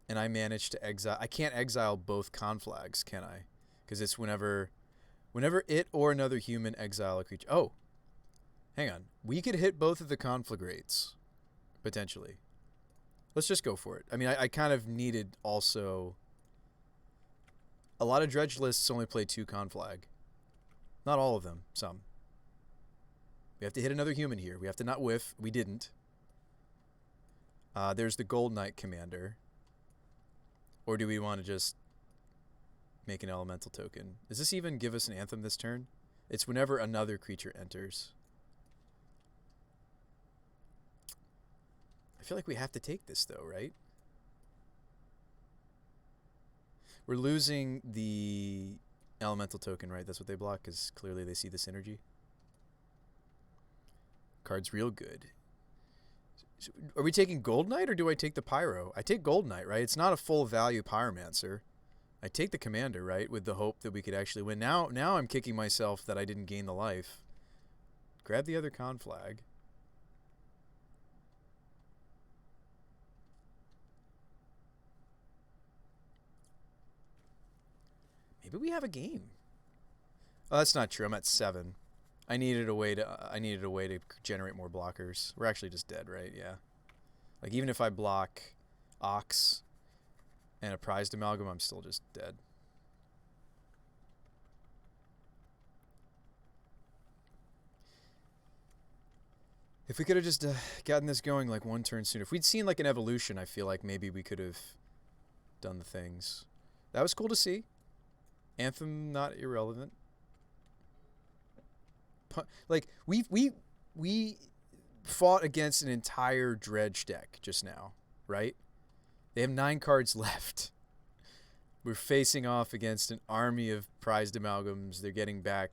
and I manage to exile... I can't exile both conflags, can I? Because it's whenever it or another human exile a creature... Oh! Hang on. We could hit both of the conflagrates, potentially. Let's just go for it. I mean, I kind of needed also... A lot of dredge lists only play 2 conflag. Not all of them. Some. We have to hit another human here. We have to not whiff. We didn't. There's the Gold Knight commander. Or do we want to just make an elemental token? Does this even give us an anthem this turn? It's whenever another creature enters. I feel like we have to take this, though, right? We're losing the elemental token, right? That's what they block, because clearly they see the synergy. Card's real good. So are we taking Gold Knight, or do I take the Pyro? I take Gold Knight, right? It's not a full value Pyromancer. I take the commander, right, with the hope that we could actually win. Now I'm kicking myself that I didn't gain the life. Grab the other conflag. Maybe we have a game. Oh, that's not true. I'm at 7. I needed a way to generate more blockers. We're actually just dead, right? Yeah. Like, even if I block Ox and a prized amalgam, I'm still just dead. If we could have just gotten this going like one turn sooner. If we'd seen like an evolution, I feel like maybe we could have done the things. That was cool to see. Anthem not irrelevant. Like we fought against an entire dredge deck just now, right? They have 9 cards left. We're facing off against an army of prized amalgams. They're getting back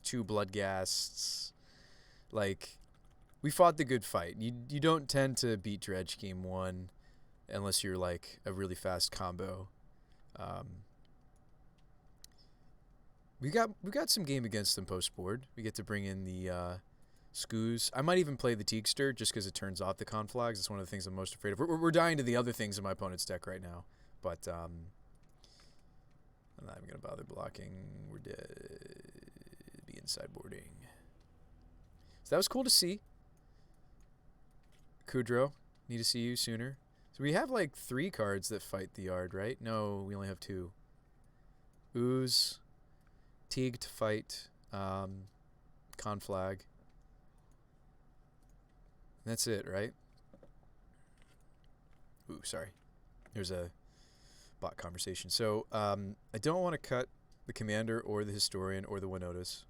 2 bloodghasts. Like, we fought the good fight. You don't tend to beat dredge game 1 unless you're like a really fast combo. We got some game against them post board. We get to bring in the Skoos. I might even play the Teagster just because it turns off the conflags. It's one of the things I'm most afraid of. We're dying to the other things in my opponent's deck right now, but I'm not even gonna bother blocking. We're dead. Be inside boarding. So that was cool to see. Kudrow, need to see you sooner. So we have like 3 cards that fight the yard, right? No, we only have 2. Ooze. Teague to fight conflag. That's it, right? Ooh, sorry. There's a bot conversation. So I don't want to cut the commander or the historian or the Winotas.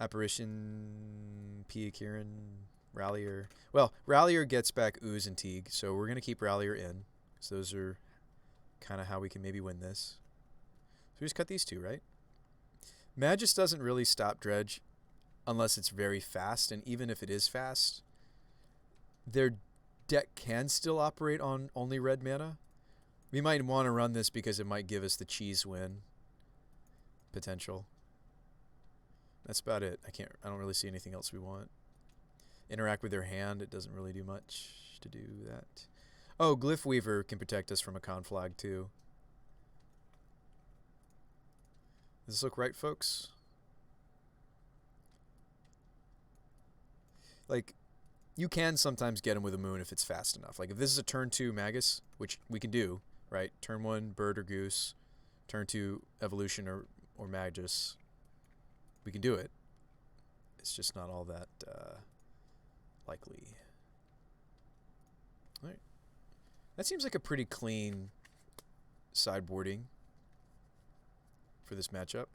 Apparition, Pia Kieran, Rallier. Well, Rallier gets back Ooze and Teague, so we're going to keep Rallier in. So those are kind of how we can maybe win this. So we just cut these 2, right? Magus doesn't really stop dredge unless it's very fast, and even if it is fast, their deck can still operate on only red mana. We might want to run this because it might give us the cheese win potential. That's about it. I don't really see anything else we want. Interact with their hand. It doesn't really do much to do that. Oh, Glyph Weaver can protect us from a conflag too. Does this look right, folks? Like, you can sometimes get him with a moon if it's fast enough. Like, if this is a turn 2 Magus, which we can do, right? Turn 1 Bird or Goose. Turn 2 Evolution or Magus. We can do it. It's just not all that likely. All right. That seems like a pretty clean sideboarding for this matchup.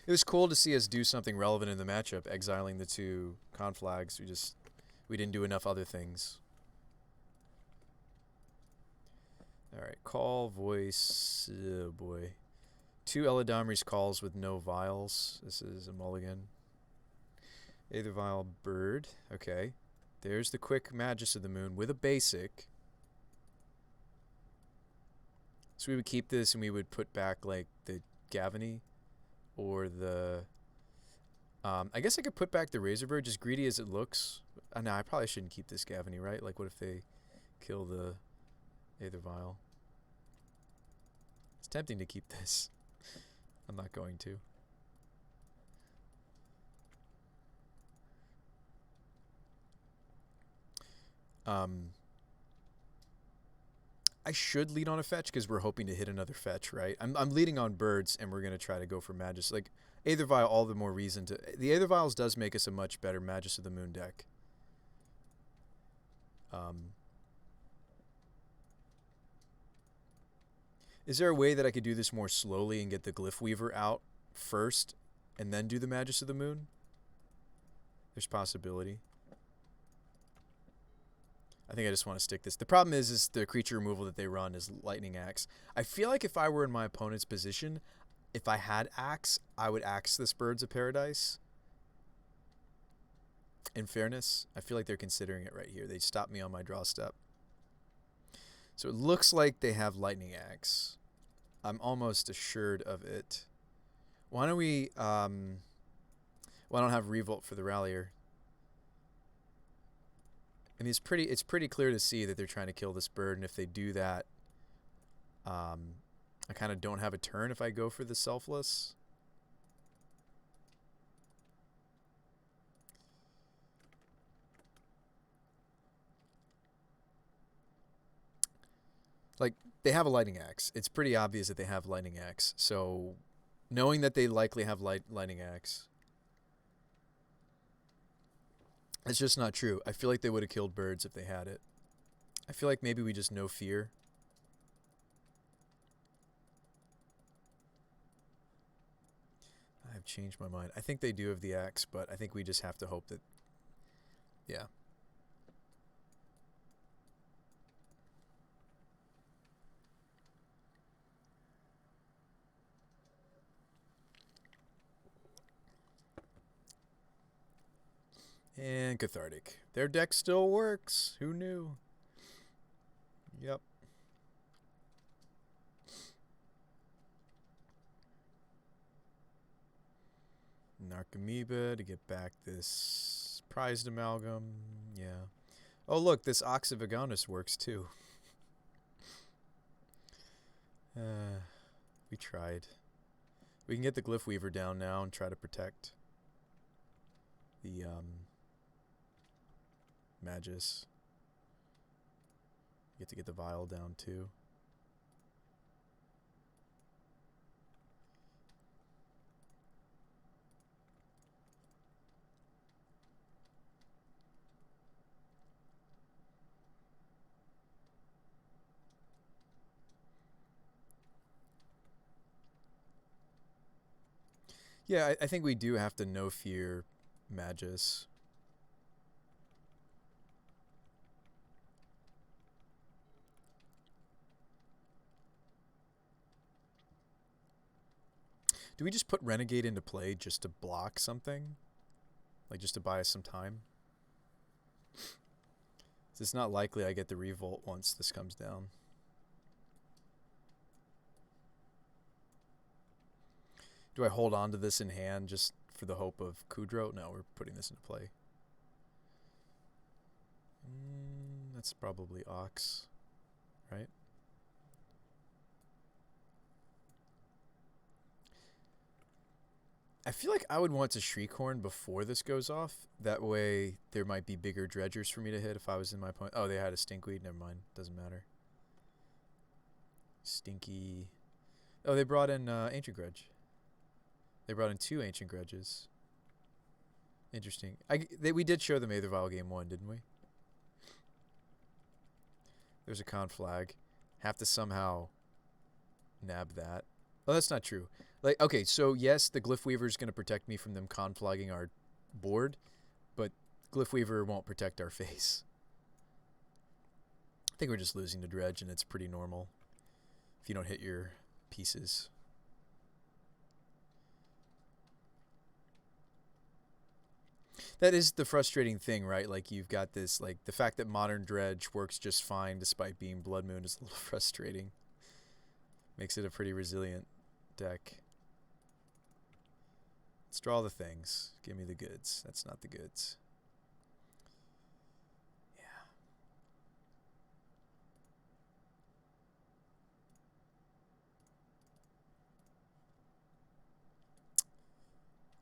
It was cool to see us do something relevant in the matchup, exiling the 2 conflags. We didn't do enough other things. All right, call voice. Oh boy, 2 Eladamri's calls with no vials. This is a mulligan. Aether vial bird. Okay, there's the quick Magus of the Moon with a basic. So we would keep this and we would put back like the Gavany or the. I guess I could put back the Razorbird, just greedy as it looks. No, I probably shouldn't keep this Gavany, right? Like, what if they kill the Aether Vial? It's tempting to keep this. I'm not going to. I should lead on a fetch because we're hoping to hit another fetch, right? I'm leading on birds, and we're going to try to go for Magus. Like, Aether Vial, all the more reason to... The Aether Vials does make us a much better Magus of the Moon deck. Is there a way that I could do this more slowly and get the Glyph Weaver out first and then do the Magus of the Moon? There's possibility. I think I just want to stick this. The problem is the creature removal that they run is Lightning Axe. I feel like if I were in my opponent's position, if I had Axe, I would Axe this Birds of Paradise. In fairness, I feel like they're considering it right here. They stopped me on my draw step. So it looks like they have Lightning Axe. I'm almost assured of it. Why don't we... well, I don't have Revolt for the Rallier. I mean, it's pretty clear to see that they're trying to kill this bird, and if they do that, I kind of don't have a turn if I go for the Selfless. Like, they have a Lightning Axe. It's pretty obvious that they have Lightning Axe. So, knowing that they likely have Lightning Axe, it's just not true. I feel like they would have killed birds if they had it. I feel like maybe we just no fear. I've changed my mind. I think they do have the axe, but I think we just have to hope that... Yeah. And Cathartic. Their deck still works. Who knew? Yep. Narcomoeba to get back this prized amalgam. Yeah. Oh, look, this Ox of Agonis works too. We tried. We can get the Glyph Weaver down now and try to protect the Magus. Get to get the Vial down too. Yeah, I think we do have to no fear Magus. Do we just put Renegade into play just to block something? Like just to buy us some time? It's not likely I get the Revolt once this comes down. Do I hold on to this in hand just for the hope of Kudro? No, we're putting this into play. That's probably Ox, right? I feel like I would want to Shriekhorn before this goes off. That way there might be bigger dredgers for me to hit if I was in my point. Oh, they had a Stinkweed. Never mind. Doesn't matter. Stinky. Oh, they brought in Ancient Grudge. They brought in 2 Ancient Grudges. Interesting. We did show them Aether Vial game 1, didn't we? There's a con flag. Have to somehow nab that. Oh, that's not true. Like, okay, so yes, the Glyph Weaver is going to protect me from them conflagging our board, but Glyph Weaver won't protect our face. I think we're just losing to Dredge, and it's pretty normal if you don't hit your pieces. That is the frustrating thing, right? Like, you've got this, like, the fact that Modern Dredge works just fine despite being Blood Moon is a little frustrating. Makes it a pretty resilient deck. Let's draw the things. Give me the goods. That's not the goods. Yeah.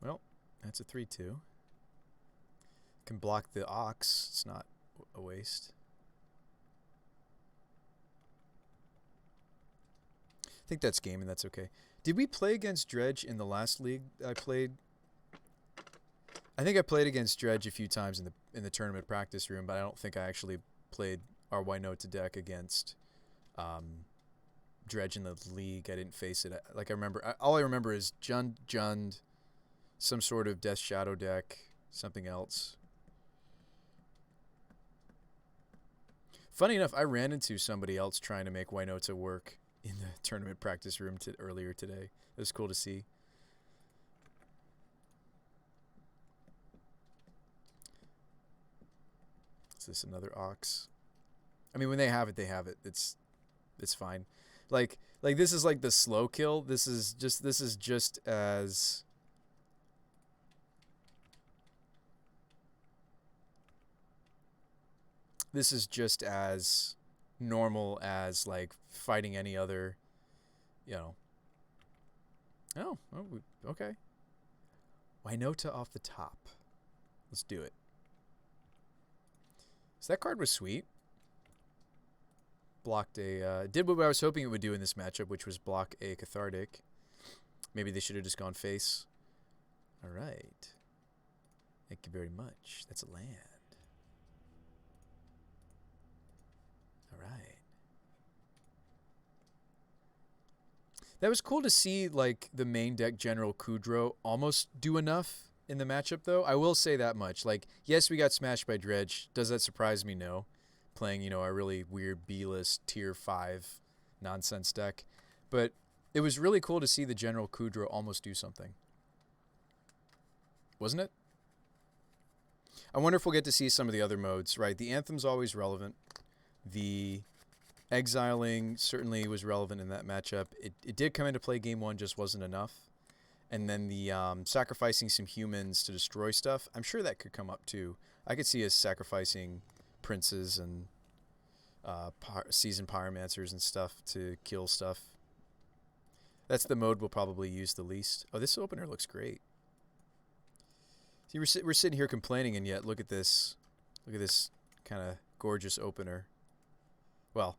Well, that's a 3-2. Can block the Ox. It's not a waste. I think that's game, and that's okay. Did we play against Dredge in the last league I played? I think I played against Dredge a few times in the tournament practice room, but I don't think I actually played our Winota deck against Dredge in the league. I didn't face it. Like, I remember, all I remember is Jund, some sort of Death Shadow deck, something else. Funny enough, I ran into somebody else trying to make Winota work in the tournament practice room earlier today. It was cool to see. Is this another Ox? I mean, when they have it, they have it. It's fine. Like this is like the slow kill. This is just as this is just as normal as like fighting any other, you know. Oh, okay. Winota off the top. Let's do it. So that card was sweet. Blocked a did what I was hoping it would do in this matchup, which was block a Cathartic. Maybe they should have just gone face. All right. Thank you very much. That's a land. All right. That was cool to see, like, the main deck General Kudro almost do enough in the matchup, though. I will say that much. Like, yes, we got smashed by Dredge. Does that surprise me? No. Playing, you know, a really weird B-list tier 5 nonsense deck. But it was really cool to see the General Kudro almost do something. Wasn't it? I wonder if we'll get to see some of the other modes, right? The Anthem's always relevant. The exiling certainly was relevant in that matchup. It did come into play game 1, just wasn't enough. And then the sacrificing some humans to destroy stuff, I'm sure that could come up too. I could see us sacrificing princes and seasoned pyromancers and stuff to kill stuff. That's the mode we'll probably use the least. Oh, this opener looks great. See, we're sitting here complaining, and yet look at this. Look at this kind of gorgeous opener. Well,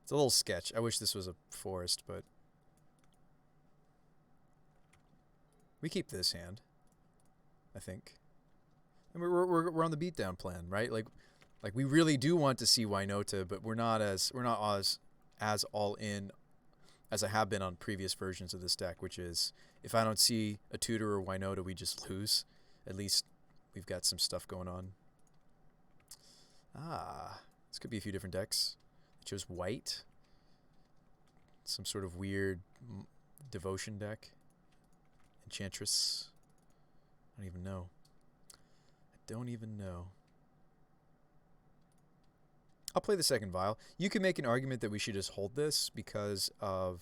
it's a little sketch. I wish this was a forest, but we keep this hand, I think. And we're on the beatdown plan, right? Like we really do want to see Winota, but we're not as all in as I have been on previous versions of this deck, which is if I don't see a tutor or Winota, we just lose. At least we've got some stuff going on. This could be a few different decks. I chose white. Some sort of weird devotion deck. Enchantress. I don't even know. I'll play the second vial. You can make an argument that we should just hold this because of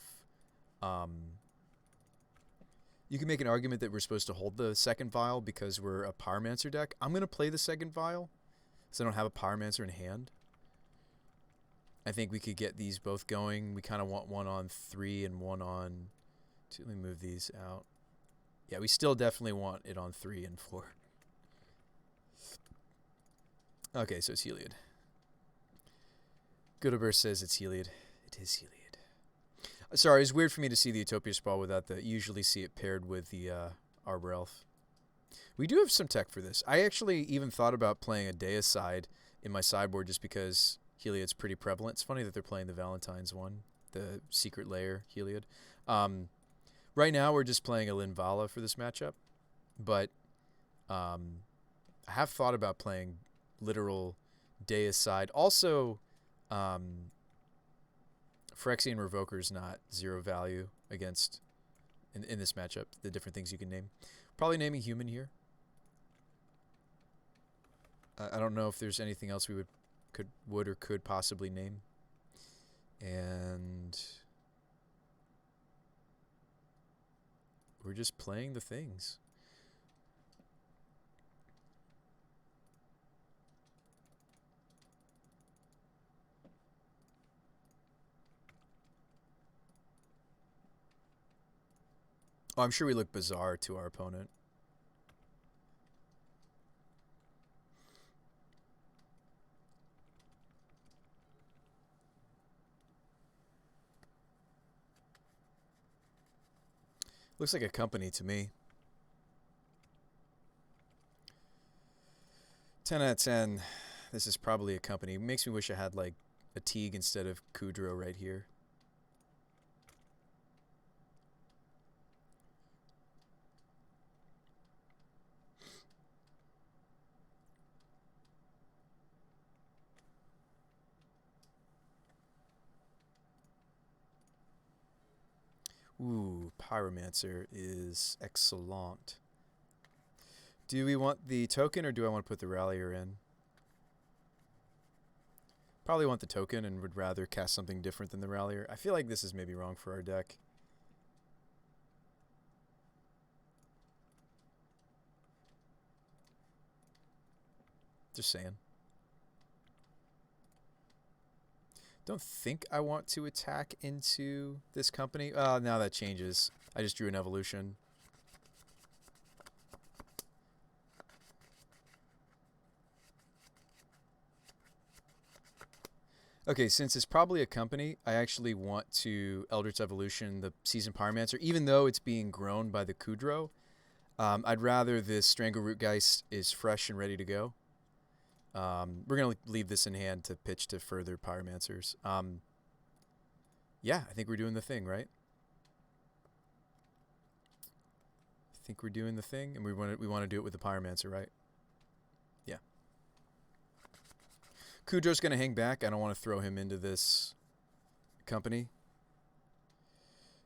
you can make an argument that we're supposed to hold the second vial because we're a Pyromancer deck. I'm going to play the second vial because I don't have a Pyromancer in hand. I think we could get these both going. We kind of want one on 3 and one on 2. Let me move these out. Yeah, we still definitely want it on 3 and 4. Okay, so it's Heliod. Goodaber says it's Heliod. It is Heliod. Sorry, it's weird for me to see the Utopia Sprawl without the... Usually see it paired with the Arbor Elf. We do have some tech for this. I actually even thought about playing a Deicide in my sideboard just because Heliod's pretty prevalent. It's funny that they're playing the Valentine's one, the Secret Lair Heliod. Right now, we're just playing a Linvala for this matchup, but I have thought about playing literal Deicide. Also, Phyrexian Revoker is not 0 value against in this matchup. The different things you can name. Probably naming human here. I don't know if there's anything else we would or could possibly name. And we're just playing the things. Oh, I'm sure we look bizarre to our opponent. Looks like a company to me. 10 out of 10. This is probably a company. It makes me wish I had like a Teague instead of Kudrow right here. Ooh, Pyromancer is excellent. Do we want the token or do I want to put the Rallier in? Probably want the token and would rather cast something different than the Rallier. I feel like this is maybe wrong for our deck. Just saying. Don't think I want to attack into this company. Now that changes. I just drew an evolution. Okay, since it's probably a company, I actually want to Eldritch Evolution the Seasoned Pyromancer, even though it's being grown by the Kudrow. I'd rather this Strangleroot Geist is fresh and ready to go. We're going to leave this in hand to pitch to further Pyromancers. Yeah, I think we're doing the thing, right? I think we're doing the thing, and we want to do it with the Pyromancer, right? Yeah. Kudrow's going to hang back. I don't want to throw him into this company.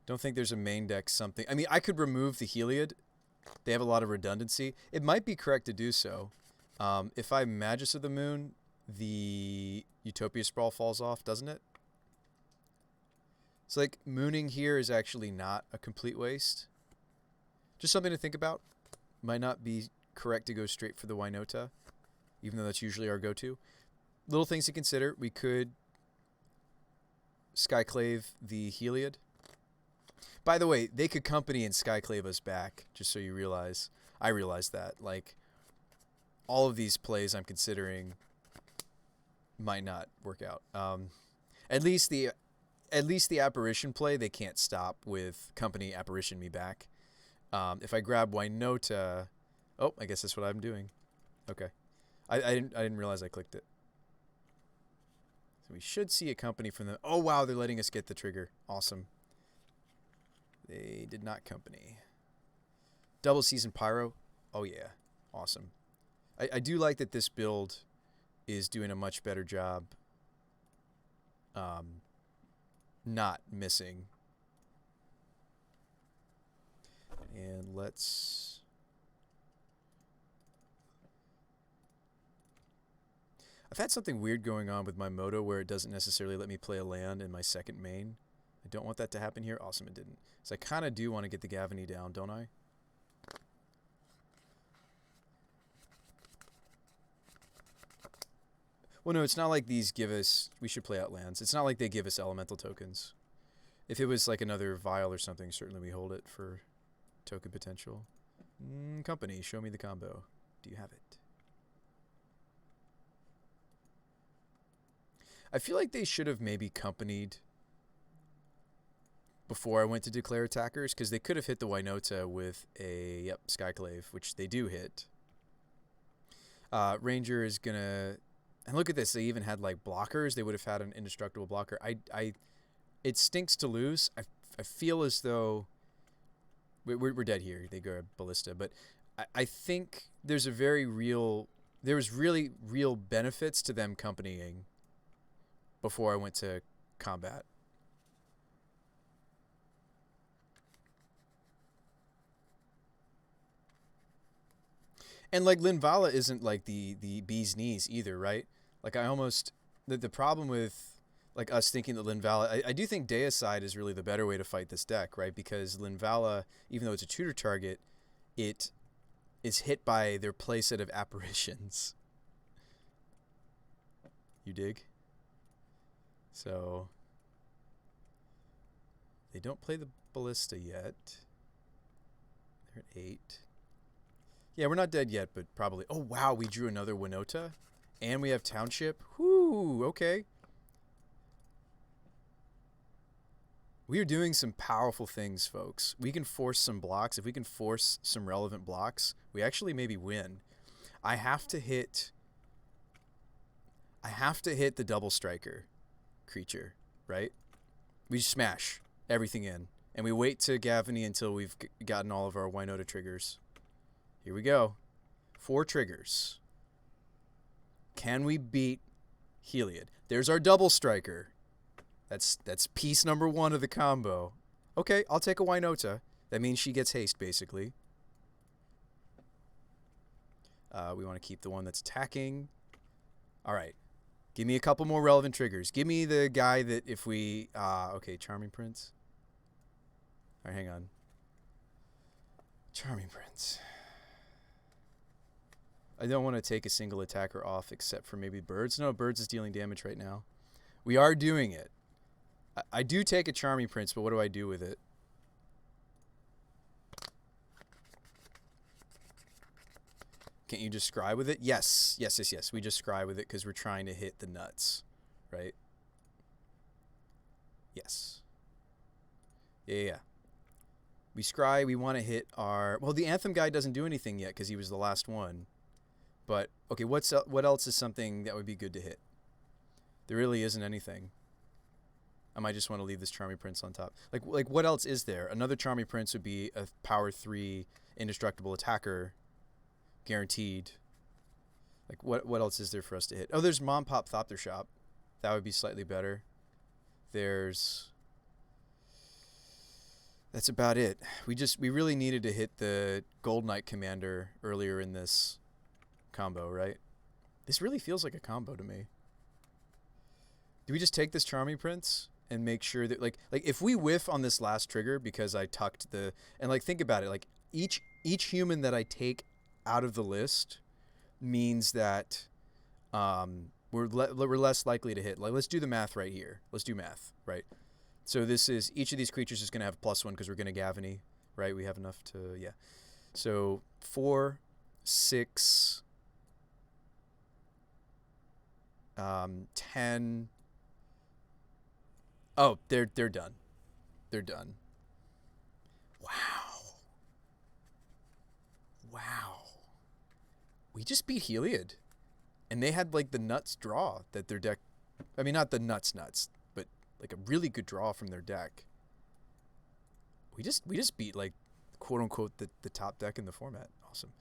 Don't think there's a main deck something. I mean, I could remove the Heliod. They have a lot of redundancy. It might be correct to do so. If I Magus of the Moon, the Utopia Sprawl falls off, doesn't it? It's like mooning here is actually not a complete waste. Just something to think about. Might not be correct to go straight for the Winota, even though that's usually our go-to. Little things to consider. We could Skyclave the Heliod. By the way, they could company and Skyclave us back, just so you realize. I realize that. Like, all of these plays I'm considering might not work out. At least the Apparition play, they can't stop with company Apparition me back. If I grab Winota... Oh, I guess that's what I'm doing. Okay. I didn't realize I clicked it. So we should see a company from them. Oh, wow, they're letting us get the trigger. Awesome. They did not company. Double Season Pyro. Oh, yeah. Awesome. I do like that this build is doing a much better job not missing. And let's... I've had something weird going on with my Moto where it doesn't necessarily let me play a land in my second main. I don't want that to happen here. Awesome, it didn't. So I kind of do want to get the Gavany down, don't I? Well, no, it's not like these give us... We should play out lands. It's not like they give us elemental tokens. If it was like another Vial or something, certainly we hold it for token potential. Company, show me the combo. Do you have it? I feel like they should have maybe companied before I went to declare attackers, because they could have hit the Winota with a Skyclave, which they do hit. Ranger is going to... And look at this, they even had like blockers. They would have had an indestructible blocker. It stinks to lose. I feel as though we're dead here. They go ballista, but I think there's a very real there was really real benefits to them companying before I went to combat. And like Linvala isn't like the bee's knees either, right? Like I almost the problem with like us thinking that Linvala, I do think Deicide is really the better way to fight this deck, right? Because Linvala, even though it's a tutor target, it is hit by their playset of apparitions. You dig? So they don't play the ballista yet. They're at 8. Yeah, we're not dead yet, but probably. Oh, wow, we drew another Winota. And we have Township. Whoo, okay. We are doing some powerful things, folks. We can force some blocks. If we can force some relevant blocks, we actually maybe win. I have to hit the double striker creature, right? We just smash everything in. And we wait to Gavany until we've gotten all of our Winota triggers. Here we go. 4 triggers. Can we beat Heliod? There's our double striker. That's piece number 1 of the combo. Okay, I'll take a Winota. That means she gets haste, basically. We want to keep the one that's attacking. All right. Give me a couple more relevant triggers. Give me the guy that if we... okay, Charming Prince. All right, hang on. Charming Prince. I don't want to take a single attacker off except for maybe Birds. No, Birds is dealing damage right now. We are doing it. I do take a Charming Prince, but what do I do with it? Can't you just scry with it? Yes. Yes, yes, yes. We just scry with it because we're trying to hit the nuts, right? Yes. Yeah. We scry. We want to hit our... Well, the Anthem guy doesn't do anything yet because he was the last one. But, okay, what else is something that would be good to hit? There really isn't anything. I might just want to leave this Charming Prince on top. Like what else is there? Another Charming Prince would be a power 3 indestructible attacker, guaranteed. Like what else is there for us to hit? Oh, there's Mom Pop Thopter Shop. That would be slightly better. There's... That's about it. We really needed to hit the Gold Knight Commander earlier in this combo, right? This really feels like a combo to me. Do we just take this Charming Prince and make sure that like if we whiff on this last trigger because I tucked the... And like think about it, like each human that I take out of the list means that we're less likely to hit. Like let's do the math right here. Let's do math, right? So this is... Each of these creatures is going to have +1 because we're going to Gavany, right? We have enough to... Yeah. So 4, 6... 10. Oh, they're done. They're done. Wow. We just beat Heliod. And they had like the nuts draw that their deck... I mean, not the nuts, but like a really good draw from their deck. We just beat like quote unquote the top deck in the format. Awesome.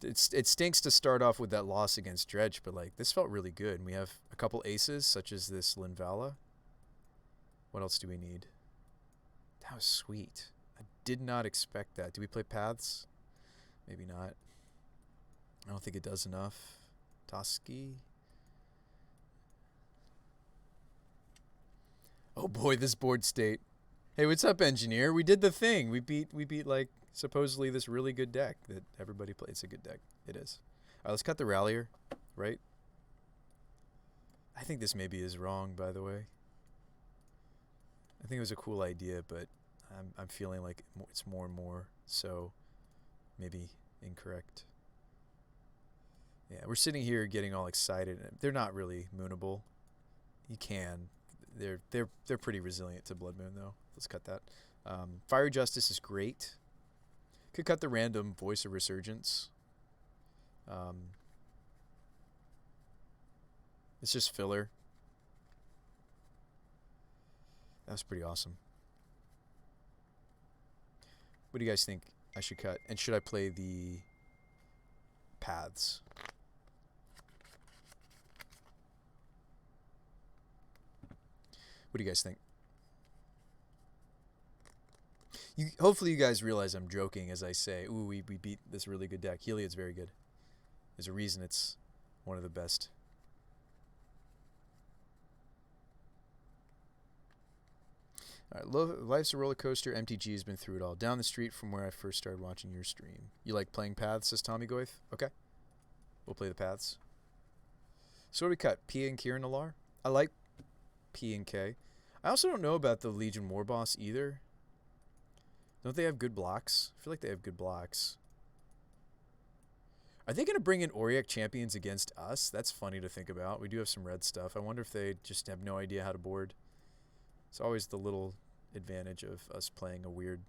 It stinks to start off with that loss against Dredge, but like this felt really good. And we have a couple aces, such as this Linvala. What else do we need? That was sweet. I did not expect that. Do we play Paths? Maybe not. I don't think it does enough. Toski. Oh boy, this board state. Hey, what's up, engineer? We did the thing. We beat like supposedly this really good deck that everybody plays. It's a good deck. It is. All right, let's cut the Rallier, right? I think this maybe is wrong, by the way. I think it was a cool idea, but I'm feeling like it's more and more so maybe incorrect. Yeah, we're sitting here getting all excited. They're not really moonable. You can. They're pretty resilient to Blood Moon though. Let's cut that. Fiery Justice is great. Could cut the random Voice of Resurgence. It's just filler. That was pretty awesome. What do you guys think I should cut? And should I play the paths? What do you guys think? Hopefully you guys realize I'm joking as I say, ooh, we beat this really good deck. Heliod's very good. There's a reason it's one of the best. All right, life's a roller coaster. MTG has been through it all. Down the street from where I first started watching your stream. You like playing paths, says Tommy Goif? Okay. We'll play the paths. So what do we cut? P and Kieran Alar? I like P and K. I also don't know about the Legion War Boss either. Don't they have good blocks? I feel like they have good blocks. Are they going to bring in Auric champions against us? That's funny to think about. We do have some red stuff. I wonder if they just have no idea how to board. It's always the little advantage of us playing a weird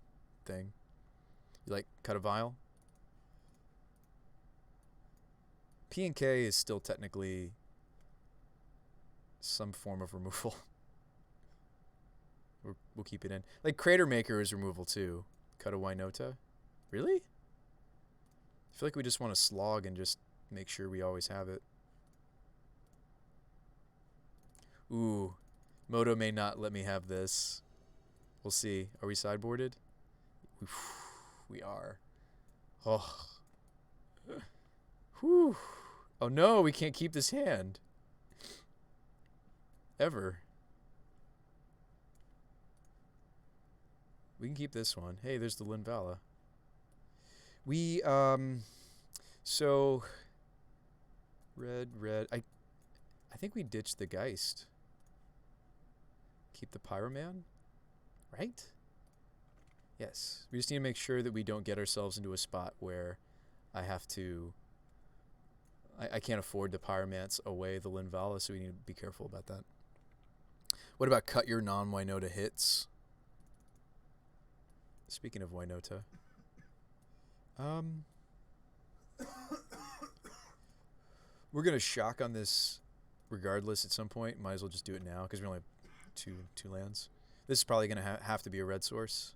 thing. You like cut a vial? P and K is still technically some form of removal. We'll keep it in. Like Crater Maker is removal too. Cut a Winota? Really? I feel like we just want to slog and just make sure we always have it. Ooh. Moto may not let me have this. We'll see. Are we sideboarded? We are. Oh. Whew. Oh no, we can't keep this hand. Ever. We can keep this one. Hey, there's the Linvala. We, so, red. I think we ditched the Geist. Keep the Pyroman, right? Yes. We just need to make sure that we don't get ourselves into a spot where I have to, I can't afford to Pyromance away the Linvala, so we need to be careful about that. What about cut your non-Winota hits? Speaking of Winota. We're going to shock on this regardless at some point. Might as well just do it now because we only have two lands. This is probably going to have to be a red source.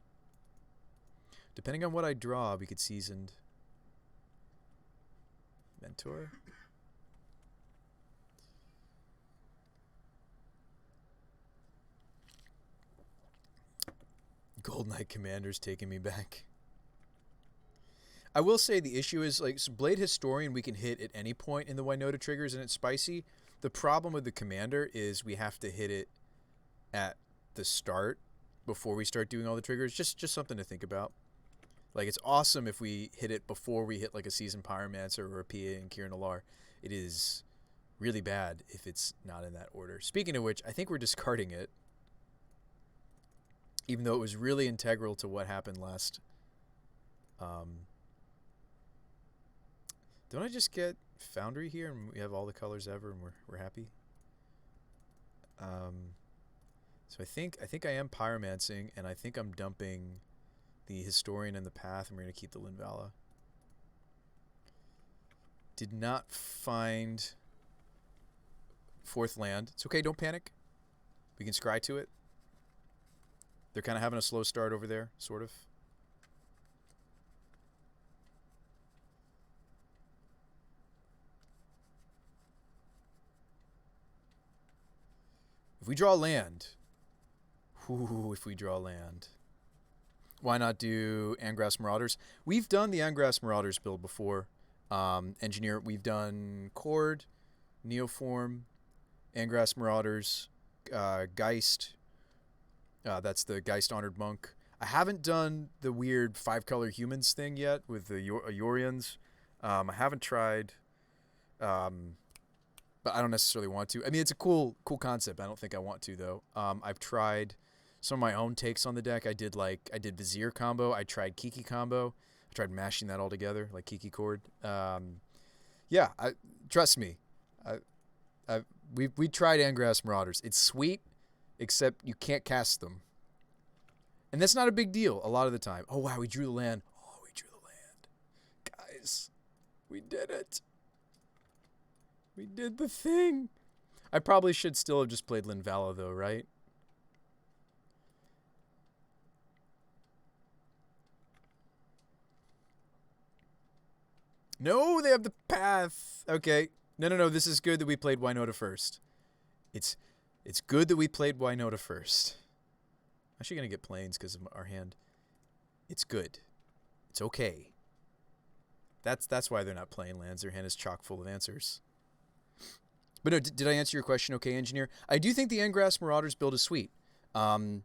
Depending on what I draw, we could Seasoned Mentor. Gold Knight Commander's taking me back. I will say the issue is, like, so Blade Historian we can hit at any point in the Winota triggers and it's spicy. The problem with the Commander is we have to hit it at the start before we start doing all the triggers. Just something to think about. Like, it's awesome if we hit it before we hit, like, a Seasoned Pyromancer or a PA and Kieran Alar. It is really bad if it's not in that order. Speaking of which, I think we're discarding it. Even though it was really integral to what happened last. Don't I just get Foundry here and we have all the colors ever and we're happy? So I think I am Pyromancing and I think I'm dumping the Historian and the Path and we're going to keep the Linvala. Did not find fourth land. It's okay, don't panic. We can scry to it. They're kind of having a slow start over there, sort of. If we draw land, if we draw land, why not do Angrass Marauders? We've done the Angrass Marauders build before. Engineer, we've done Chord, Neoform, Angrass Marauders, Geist. That's the Geist Honored Monk. I haven't done the weird 5-color humans thing yet with the Yorians. I haven't tried, but I don't necessarily want to. I mean, it's a cool concept. I don't think I want to though. I've tried some of my own takes on the deck. I did Vizier combo. I tried Kiki combo. I tried mashing that all together like Kiki-Chord. Yeah, trust me. We tried Angrass Marauders. It's sweet, except you can't cast them. And that's not a big deal a lot of the time. Oh, wow, we drew the land. Oh, we drew the land. Guys, we did it. We did the thing. I probably should still have just played Linvala, though, right? No, they have the path. Okay. No. This is good that we played Winota first. It's good that we played Winota first. I'm actually going to get planes because of our hand. It's good. It's okay. That's why they're not playing lands. Their hand is chock full of answers. But no, did I answer your question okay, Engineer? I do think the Engrass Marauders build is sweet. And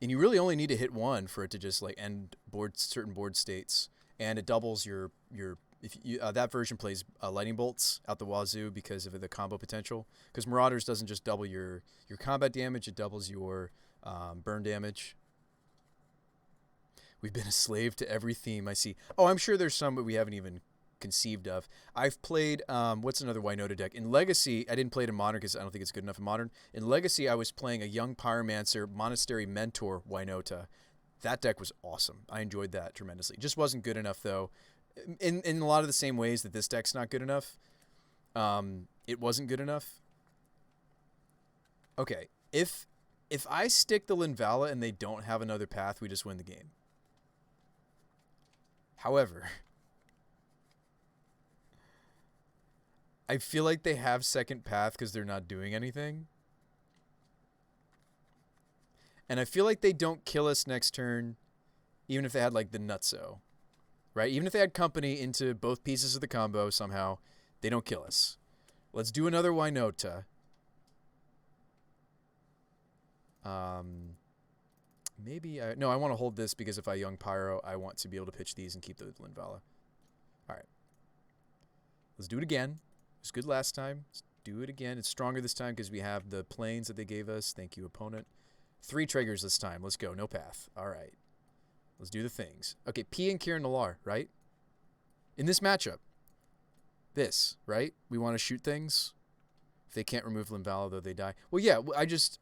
you really only need to hit one for it to just like end certain board states. And it doubles your if you, that version plays lightning bolts out the wazoo because of the combo potential. Because Marauders doesn't just double your combat damage, it doubles your burn damage. We've been a slave to every theme I see. Oh, I'm sure there's some that we haven't even conceived of. I've played, what's another Winota deck? In Legacy, I didn't play it in Modern because I don't think it's good enough in Modern. In Legacy, I was playing a young Pyromancer Monastery Mentor Winota. That deck was awesome. I enjoyed that tremendously. Just wasn't good enough, though. In a lot of the same ways that this deck's not good enough. It wasn't good enough. Okay, if I stick the Linvala and they don't have another path, we just win the game. However, I feel like they have second path because they're not doing anything. And I feel like they don't kill us next turn, even if they had like the Nutso. Right? Even if they had company into both pieces of the combo somehow, they don't kill us. Let's do another Winota. No, I want to hold this because if I Young Pyro, I want to be able to pitch these and keep the Linvala. Alright. Let's do it again. It was good last time. Let's do it again. It's stronger this time because we have the planes that they gave us. Thank you, opponent. 3 triggers this time. Let's go. No path. Alright. Let's do the things. Okay, P and Kieran Nalar, right? In this matchup. This, right? We want to shoot things. If they can't remove Linvala, though, they die. Well, yeah,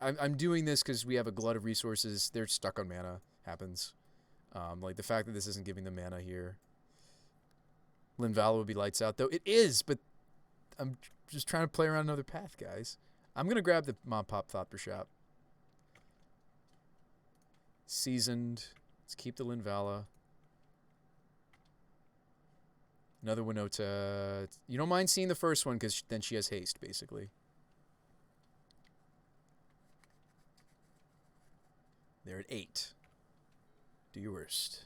I'm doing this because we have a glut of resources. They're stuck on mana. Happens. Like, the fact that this isn't giving them mana here. Linvala would be lights out, though. It is, but I'm just trying to play around another path, guys. I'm going to grab the Mom Pop Thopter Shop. Seasoned. Let's keep the Linvala. Another Winota. You don't mind seeing the first one because then she has haste, basically. They're at 8. Do your worst.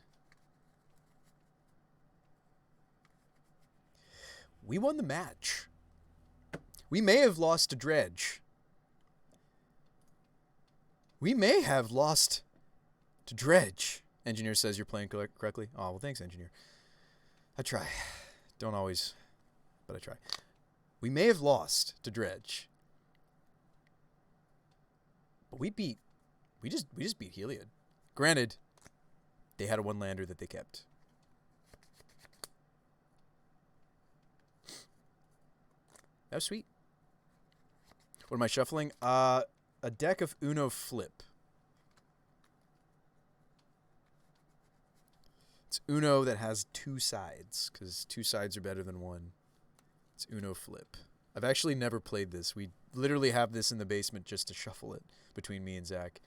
We won the match. We may have lost to Dredge. We may have lost to Dredge. Engineer says you're playing correctly. Oh, well, thanks, Engineer. I try. Don't always, but I try. We may have lost to Dredge. But we just beat Heliod. Granted, they had a one-lander that they kept. That was sweet. What am I shuffling? A deck of Uno Flip. It's Uno that has 2 sides, because 2 sides are better than 1. It's Uno Flip. I've actually never played this. We literally have this in the basement just to shuffle it between me and Zach.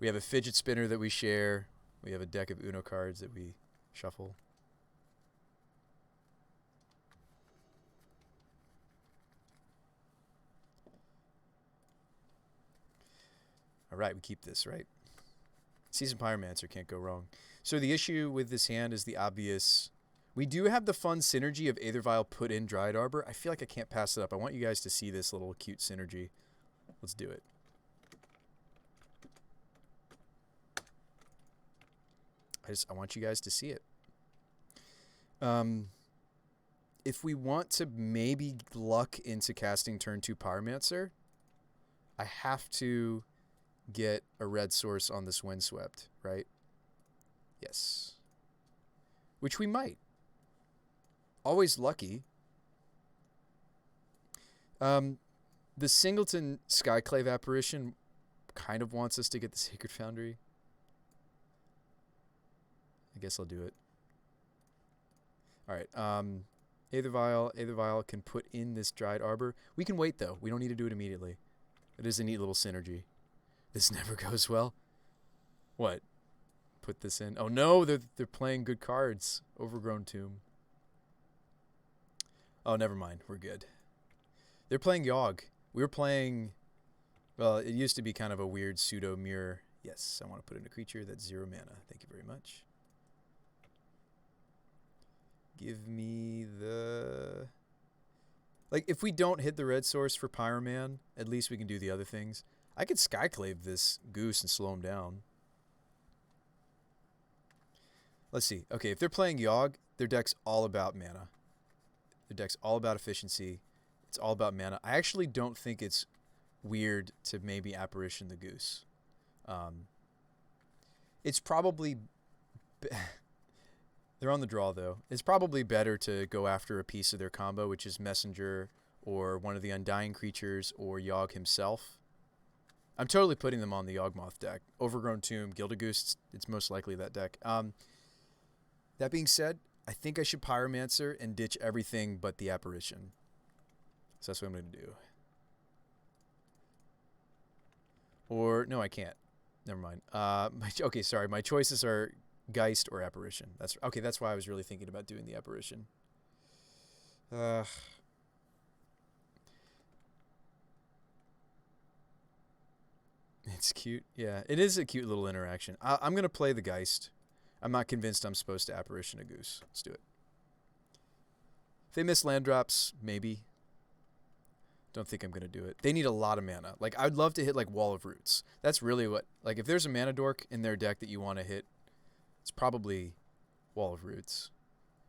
We have a fidget spinner that we share. We have a deck of Uno cards that we shuffle. All right, we keep this, right? Seasoned Pyromancer can't go wrong. So the issue with this hand is the obvious. We do have the fun synergy of Aethervial put in Dryad Arbor. I feel like I can't pass it up. I want you guys to see this little cute synergy. Let's do it. I want you guys to see it. If we want to maybe luck into casting turn 2 Pyromancer, I have to get a red source on this Windswept, right? Yes. Which we might. Always lucky. The Singleton Skyclave Apparition kind of wants us to get the Sacred Foundry. I guess I'll do it. Alright, Aethervial can put in this Dryad Arbor. We can wait, though. We don't need to do it immediately. It is a neat little synergy. This never goes well. What? Put this in. Oh, no, they're playing good cards. Overgrown Tomb. Oh, never mind. We're good. They're playing Yogg. We were playing... Well, it used to be kind of a weird pseudo mirror. Yes, I want to put in a creature that's 0 mana. Thank you very much. Give me the... Like, if we don't hit the red source for Pyroman, at least we can do the other things. I could Skyclave this Goose and slow him down. Let's see. Okay, if they're playing Yogg, their deck's all about mana. Their deck's all about efficiency. It's all about mana. I actually don't think it's weird to maybe Apparition the Goose. It's probably... They're on the draw, though. It's probably better to go after a piece of their combo, which is Messenger or one of the Undying creatures or Yogg himself. I'm totally putting them on the Yawgmoth deck. Overgrown Tomb, Gildagoose, it's most likely that deck. That being said, I think I should Pyromancer and ditch everything but the Apparition. So that's what I'm going to do. Or, no, I can't. Never mind. Okay, sorry. My choices are Geist or Apparition. That's okay. That's why I was really thinking about doing the Apparition. It's cute. Yeah, it is a cute little interaction. I'm going to play the Geist. I'm not convinced I'm supposed to Apparition a Goose. Let's do it. If they miss land drops, maybe. Don't think I'm going to do it. They need a lot of mana. Like, I'd love to hit, like, Wall of Roots. That's really what... Like, if there's a mana dork in their deck that you want to hit, it's probably Wall of Roots.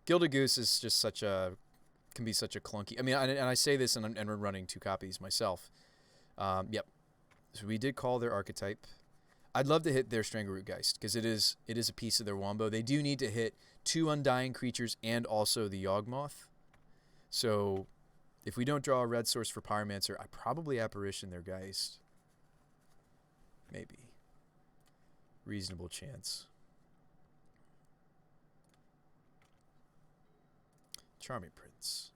Gildagoose is just such a... Can be such a clunky... I mean, and I say this, and we're running 2 copies myself. Yep. So we did call their archetype. I'd love to hit their Strangleroot Geist, because it is a piece of their wombo. They do need to hit 2 Undying creatures and also the Yawgmoth. So... If we don't draw a red source for Pyromancer, I probably Apparition their Geist. Maybe. Reasonable chance. Charming Prince.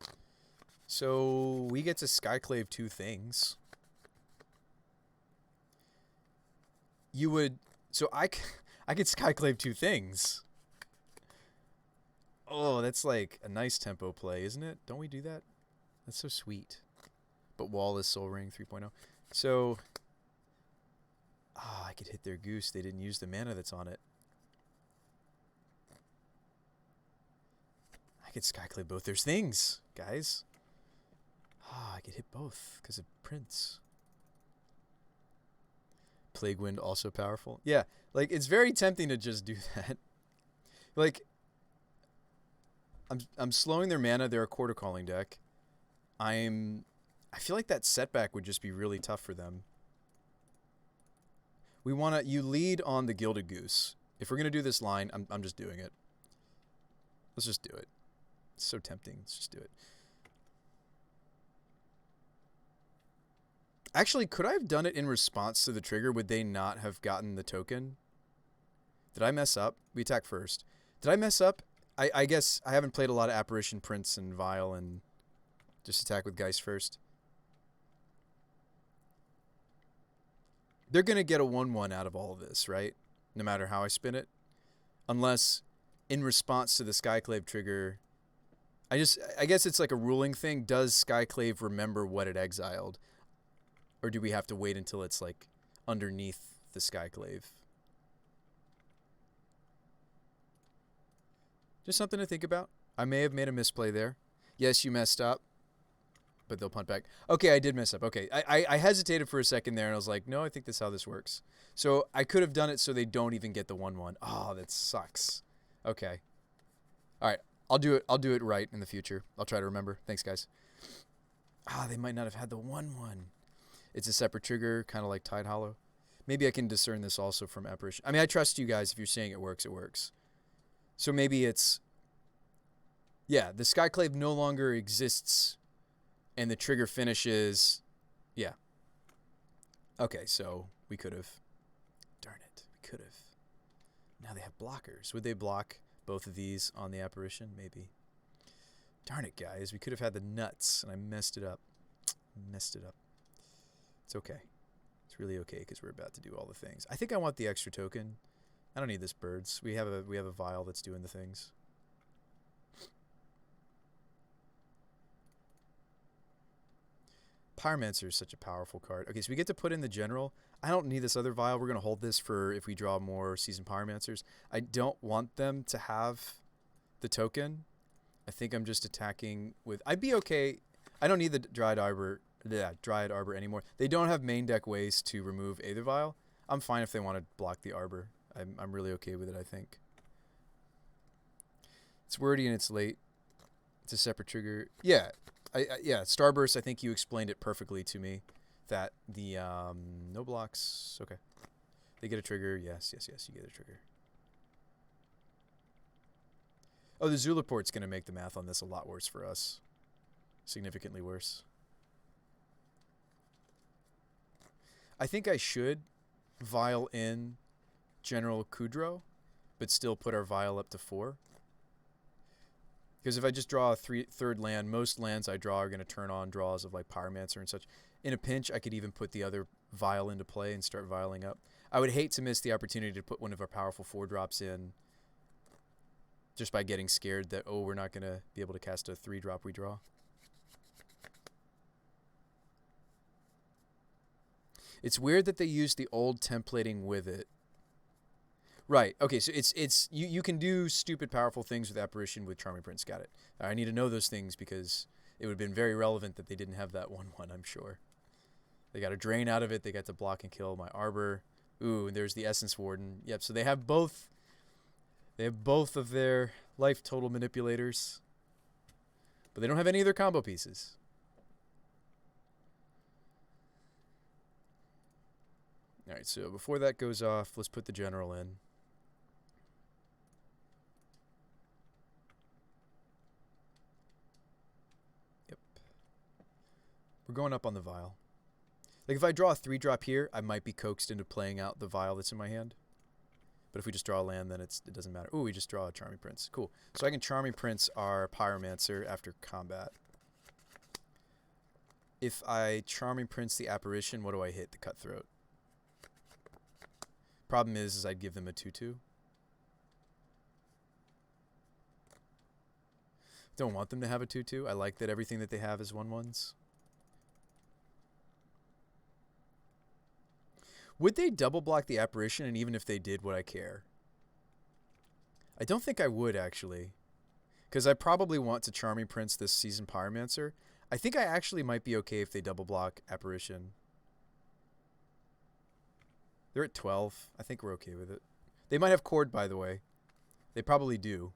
So we get to Skyclave 2 things. You would... So I could Skyclave 2 things. Oh, that's like a nice tempo play, isn't it? Don't we do that? That's so sweet. But Wall is Soul Ring 3.0. So, I could hit their Goose. They didn't use the mana that's on it. I could Skyclave both their things, guys. I could hit both because of Prince. Plague Wind also powerful. Yeah, like, it's very tempting to just do that. Like, I'm slowing their mana. They're a Quarter Calling deck. I feel like that setback would just be really tough for them. You lead on the Gilded Goose. If we're going to do this line, I'm just doing it. Let's just do it. It's so tempting. Let's just do it. Actually, could I have done it in response to the trigger? Would they not have gotten the token? Did I mess up? We attack first. Did I mess up? I guess I haven't played a lot of Apparition, Prince, and Vial, and... Just attack with Geist first. They're going to get a 1/1 out of all of this, right? No matter how I spin it. Unless, in response to the Skyclave trigger... I guess it's like a ruling thing. Does Skyclave remember what it exiled? Or do we have to wait until it's, like, underneath the Skyclave? Just something to think about. I may have made a misplay there. Yes, you messed up. But they'll punt back. Okay, I did mess up. Okay, I hesitated for a second there, and I was like, no, I think that's how this works. So I could have done it so they don't even get the 1/1. Oh, that sucks. Okay. All right, I'll do it right in the future. I'll try to remember. Thanks, guys. They might not have had the 1/1. It's a separate trigger, kind of like Tide Hollow. Maybe I can discern this also from Apparition. I mean, I trust you guys. If you're saying it works, it works. So maybe it's... Yeah, the Skyclave no longer exists... And the trigger finishes... Yeah. Okay, so we could have... Darn it. We could have. Now they have blockers. Would they block both of these on the Apparition? Maybe. Darn it, guys. We could have had the nuts, and I messed it up. Messed it up. It's okay. It's really okay, because we're about to do all the things. I think I want the extra token. I don't need this birds. We have a vial that's doing the things. Pyromancer is such a powerful card. Okay, so we get to put in the general. I don't need this other vial. We're going to hold this for if we draw more Seasoned Pyromancers. I don't want them to have the token. I think I'm just attacking with... I'd be okay. I don't need the Dryad Arbor anymore. They don't have main deck ways to remove Aether Vial. I'm fine if they want to block the Arbor. I'm really okay with it, I think. It's wordy and it's late. It's a separate trigger. Yeah. Yeah, Starburst, I think you explained it perfectly to me. That the, no blocks. Okay. They get a trigger. Yes, you get a trigger. Oh, the Zulaport's going to make the math on this a lot worse for us. Significantly worse. I think I should vial in General Kudrow, but still put our vial up to 4. Because if I just draw a third land, most lands I draw are going to turn on draws of like Pyromancer and such. In a pinch, I could even put the other vial into play and start vialing up. I would hate to miss the opportunity to put one of our powerful 4-drops in just by getting scared that, oh, we're not going to be able to cast a 3-drop we draw. It's weird that they use the old templating with it. Right. Okay, so it's you can do stupid powerful things with Apparition with Charming Prince. Got it. I need to know those things because it would have been very relevant that they didn't have that 1/1, I'm sure. They got a drain out of it. They got to block and kill my Arbor. Ooh, and there's the Essence Warden. Yep, so they have both of their life total manipulators. But they don't have any of their combo pieces. Alright, so before that goes off, let's put the general in. Yep. We're going up on the vial. Like if I draw a 3-drop here, I might be coaxed into playing out the vial that's in my hand. But if we just draw a land, then it doesn't matter. Ooh, we just draw a Charming Prince. Cool. So I can Charming Prince our Pyromancer after combat. If I Charming Prince the Apparition, what do I hit? The Cutthroat. Problem is I'd give them a 2/2. Don't want them to have a 2/2. I like that everything that they have is 1/1s. Would they double block the Apparition? And even if they did, would I care? I don't think I would, actually. Because I probably want to Charming Prince this Seasoned Pyromancer. I think I actually might be okay if they double block Apparition. They're at 12. I think we're okay with it. They might have Chord, by the way. They probably do,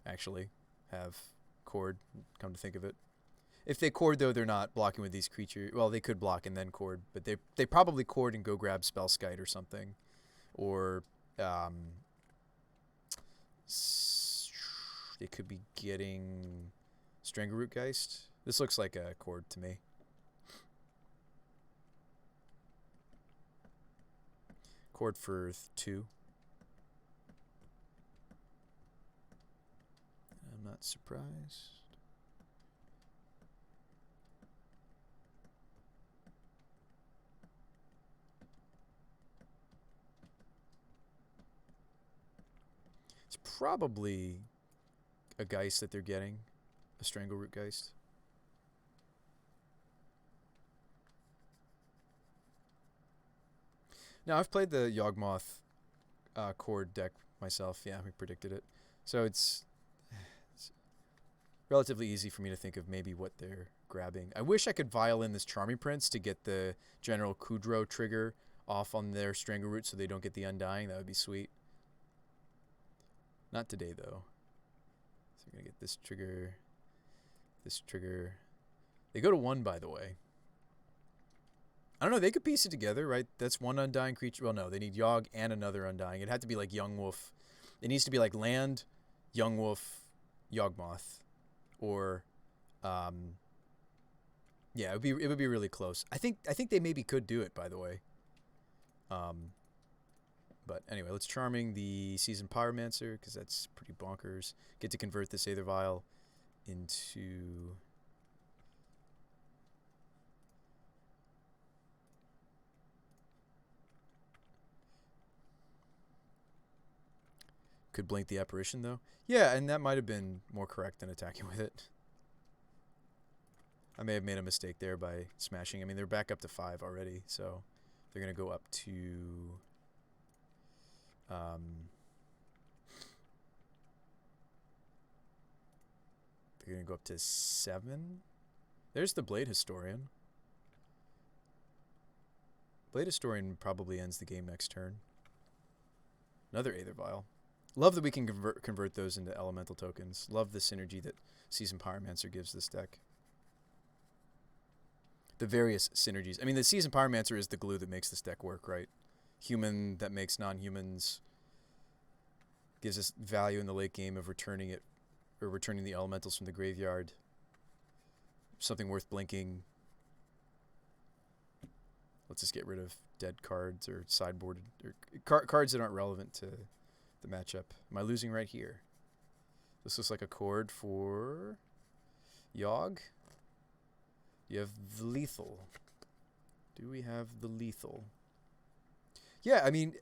actually, have Chord, come to think of it. If they Chord, though, they're not blocking with these creatures. Well, they could block and then Chord, but they probably Chord and go grab Spellskite or something. Or they could be getting Strangleroot Geist. This looks like a Chord to me. Chord for 2. I'm not surprised. It's probably a Geist that they're getting. A Strangleroot Geist. Now, I've played the Yawgmoth Chord deck myself. Yeah, we predicted it. So it's relatively easy for me to think of maybe what they're grabbing. I wish I could vial in this Charming Prince to get the General Kudrow trigger off on their Strangleroot so they don't get the Undying. That would be sweet. Not today, though. So we're going to get this trigger, this trigger. They go to 1, by the way. I don't know, they could piece it together, right? That's one Undying creature. Well, no, they need Yogg and another Undying. It had to be like Young Wolf. It needs to be like land, Young Wolf, Yawgmoth. Or, yeah, it would be really close. I think they maybe could do it, by the way. But anyway, let's Charming the Seasoned Pyromancer, because that's pretty bonkers. Get to convert this Aether Vial into... Could blink the Apparition, though. Yeah, and that might have been more correct than attacking with it. I may have made a mistake there by smashing. I mean, they're back up to 5 already, so they're going to go up to... they're going to go up to 7. There's the Blade Historian. Blade Historian probably ends the game next turn. Another Aether Vial. Love that we can convert those into elemental tokens. Love the synergy that Seasoned Pyromancer gives this deck. The various synergies. I mean, the Seasoned Pyromancer is the glue that makes this deck work, right? Human that makes non-humans. Gives us value in the late game of returning it, or returning the elementals from the graveyard. Something worth blinking. Let's just get rid of dead cards or sideboarded or cards that aren't relevant to the matchup. Am I losing right here? This looks like a chord for Yogg. You have the lethal. Do we have the lethal? Yeah, I mean,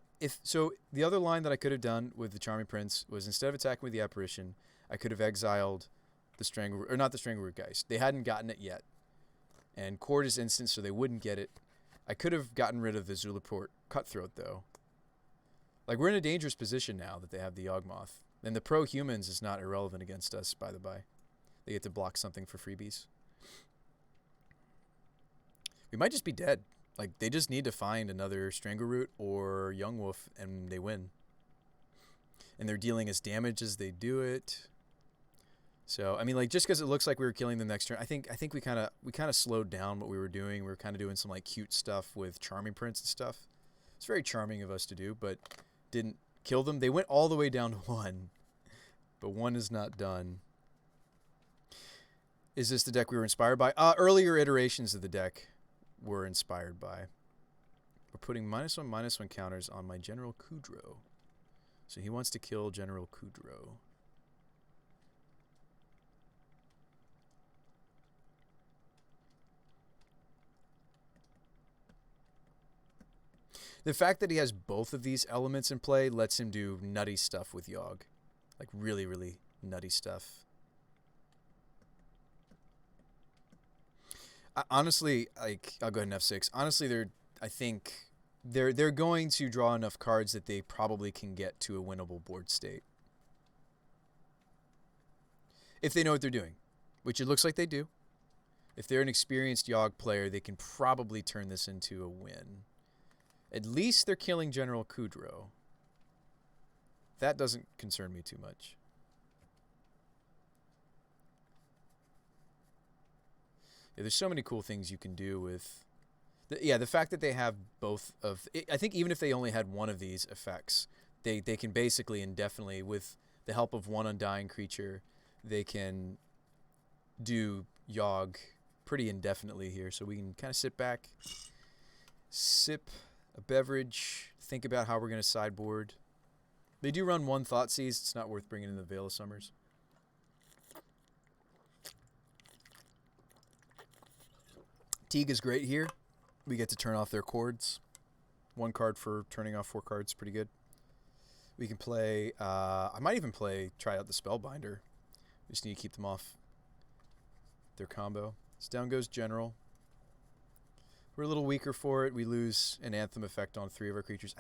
so the other line that I could have done with the Charming Prince was instead of attacking with the Apparition, I could have exiled the Strangleroot, or not the Strangleroot Geist. They hadn't gotten it yet. And Chord is instant, so they wouldn't get it. I could have gotten rid of the Zulaport Cutthroat, though. Like, we're in a dangerous position now that they have the Yawgmoth. And the pro-humans is not irrelevant against us, by the by. They get to block something for freebies. We might just be dead. Like, they just need to find another Strangleroot or Young Wolf, and they win. And they're dealing as damage as they do it. So, I mean, like, just because it looks like we were killing them next turn, I think we kind of slowed down what we were doing. We were kind of doing some, like, cute stuff with Charming Prince and stuff. It's very charming of us to do, but didn't kill them. They went all the way down to 1, but 1 is not done. Is this the deck we were inspired by? Earlier iterations of the deck were inspired by. We're putting -1/-1 counters on my General Kudro. So he wants to kill General Kudro. The fact that he has both of these elements in play lets him do nutty stuff with Yogg. Like, really, really nutty stuff. Honestly, like, I'll go ahead and F6. Honestly, I think they're going to draw enough cards that they probably can get to a winnable board state. If they know what they're doing, which it looks like they do. If they're an experienced Yogg player, they can probably turn this into a win. At least they're killing General Kudro. That doesn't concern me too much. Yeah, there's so many cool things you can do with... the fact that they have both of... I think even if they only had one of these effects, they can basically indefinitely, with the help of one Undying creature, they can do Yogg pretty indefinitely here. So we can kind of sit back, sip a beverage, think about how we're going to sideboard. They do run one Thoughtseize. It's not worth bringing in the Veil of Summers. Teague is great here. We get to turn off their chords. 1 card for turning off 4 cards. Pretty good. We can play... I might even try out the Spellbinder. We just need to keep them off their combo. So down goes General. We're a little weaker for it. We lose an Anthem effect on 3 of our creatures.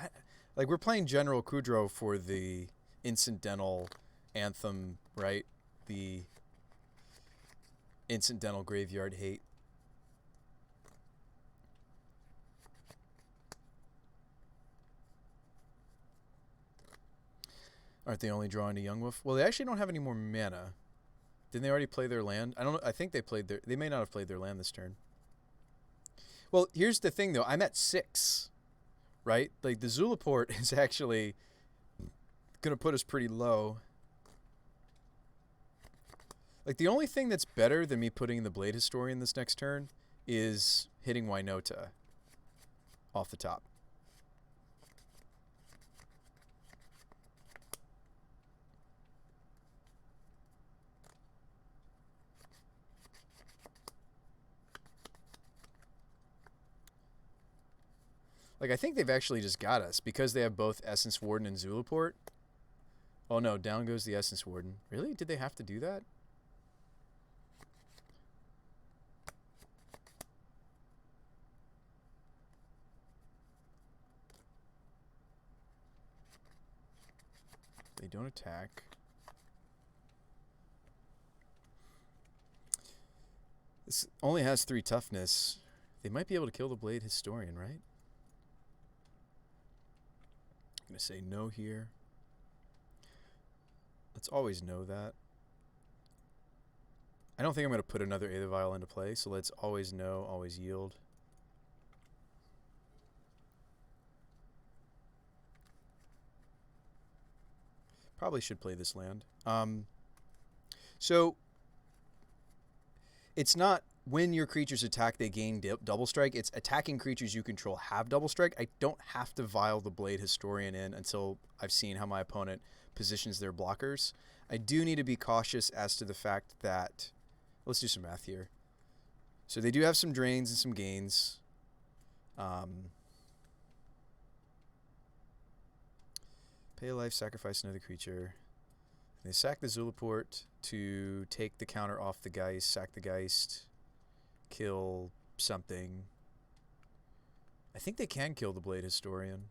Like, we're playing General Kudro for the incidental Anthem, right? The incidental graveyard hate. Aren't they only drawing to Young Wolf? Well, they actually don't have any more mana. Didn't they already play their land? I don't know. I think they played their... They may not have played their land this turn. Well, here's the thing, though. I'm at 6, right? Like, the Zulaport is actually going to put us pretty low. Like, the only thing that's better than me putting the Blade Historian this next turn is hitting Winota off the top. Like, I think they've actually just got us because they have both Essence Warden and Zulaport. Oh, no. Down goes the Essence Warden. Really? Did they have to do that? They don't attack. This only has 3 toughness. They might be able to kill the Blade Historian, right? I'm going to say no here. Let's always know that. I don't think I'm going to put another Aether Vial into play, so let's always know, always yield. Probably should play this land. So it's not when your creatures attack they gain double strike. It's attacking creatures you control have double strike. I don't have to vial the Blade Historian in until I've seen how my opponent positions their blockers. I do need to be cautious as to the fact that, let's do some math here. So they do have some drains and some gains. Pay a life, sacrifice another creature. They sack the Zulaport to take the counter off the Geist, sack the Geist, kill something. I think they can kill the Blade Historian.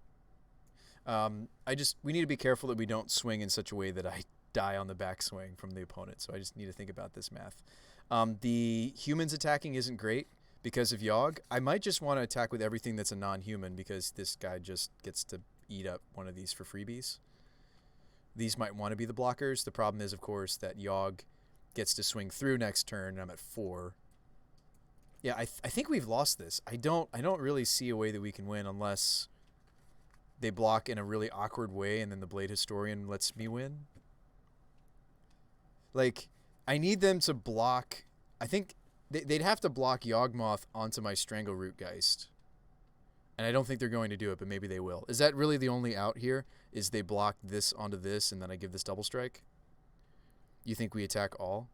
We need to be careful that we don't swing in such a way that I die on the backswing from the opponent, so I just need to think about this math. The humans attacking isn't great because of Yogg. I might just want to attack with everything that's a non-human because this guy just gets to eat up one of these for freebies. These might want to be the blockers. The problem is, of course, that Yogg gets to swing through next turn, and I'm at 4. Yeah, I think we've lost this. I don't really see a way that we can win unless they block in a really awkward way and then the Blade Historian lets me win. Like, I need them to block. I think they'd have to block Yawgmoth onto my Strangleroot Geist. And I don't think they're going to do it, but maybe they will. Is that really the only out here? Is they block this onto this and then I give this double strike? You think we attack all?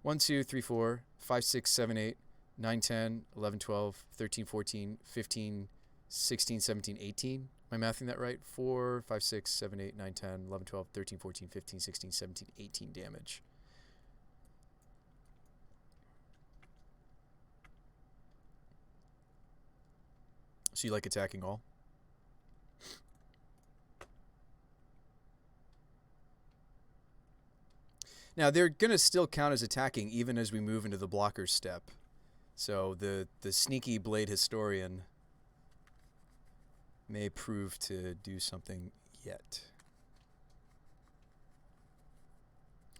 1, 2, 3, 4, 5, 6, 7, 8, 9, 10, 11, 12, 13, 14, 15, 16, 17, 18. Am I mathing that right? 4, 5, 6, 7, 8, 9, 10, 11, 12, 13, 14, 15, 16, 17, 18 damage. So you like attacking all? Now, they're going to still count as attacking even as we move into the blocker step. So the sneaky Blade Historian may prove to do something yet.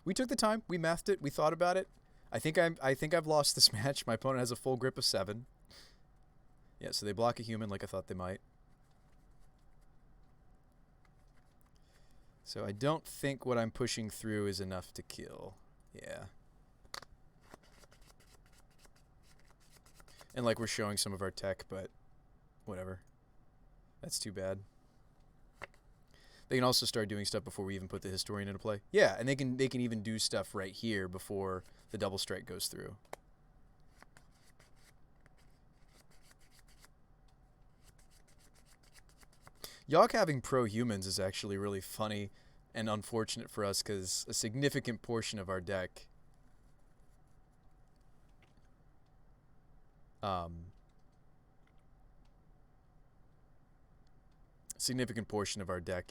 We took the time. We mathed it. We thought about it. I think I've lost this match. My opponent has a full grip of 7. Yeah, so they block a human like I thought they might. So I don't think what I'm pushing through is enough to kill. Yeah. And like we're showing some of our tech, but whatever. That's too bad. They can also start doing stuff before we even put the Historian into play. Yeah, and they can even do stuff right here before the double strike goes through. Yogg having pro-humans is actually really funny and unfortunate for us because a significant portion of our deck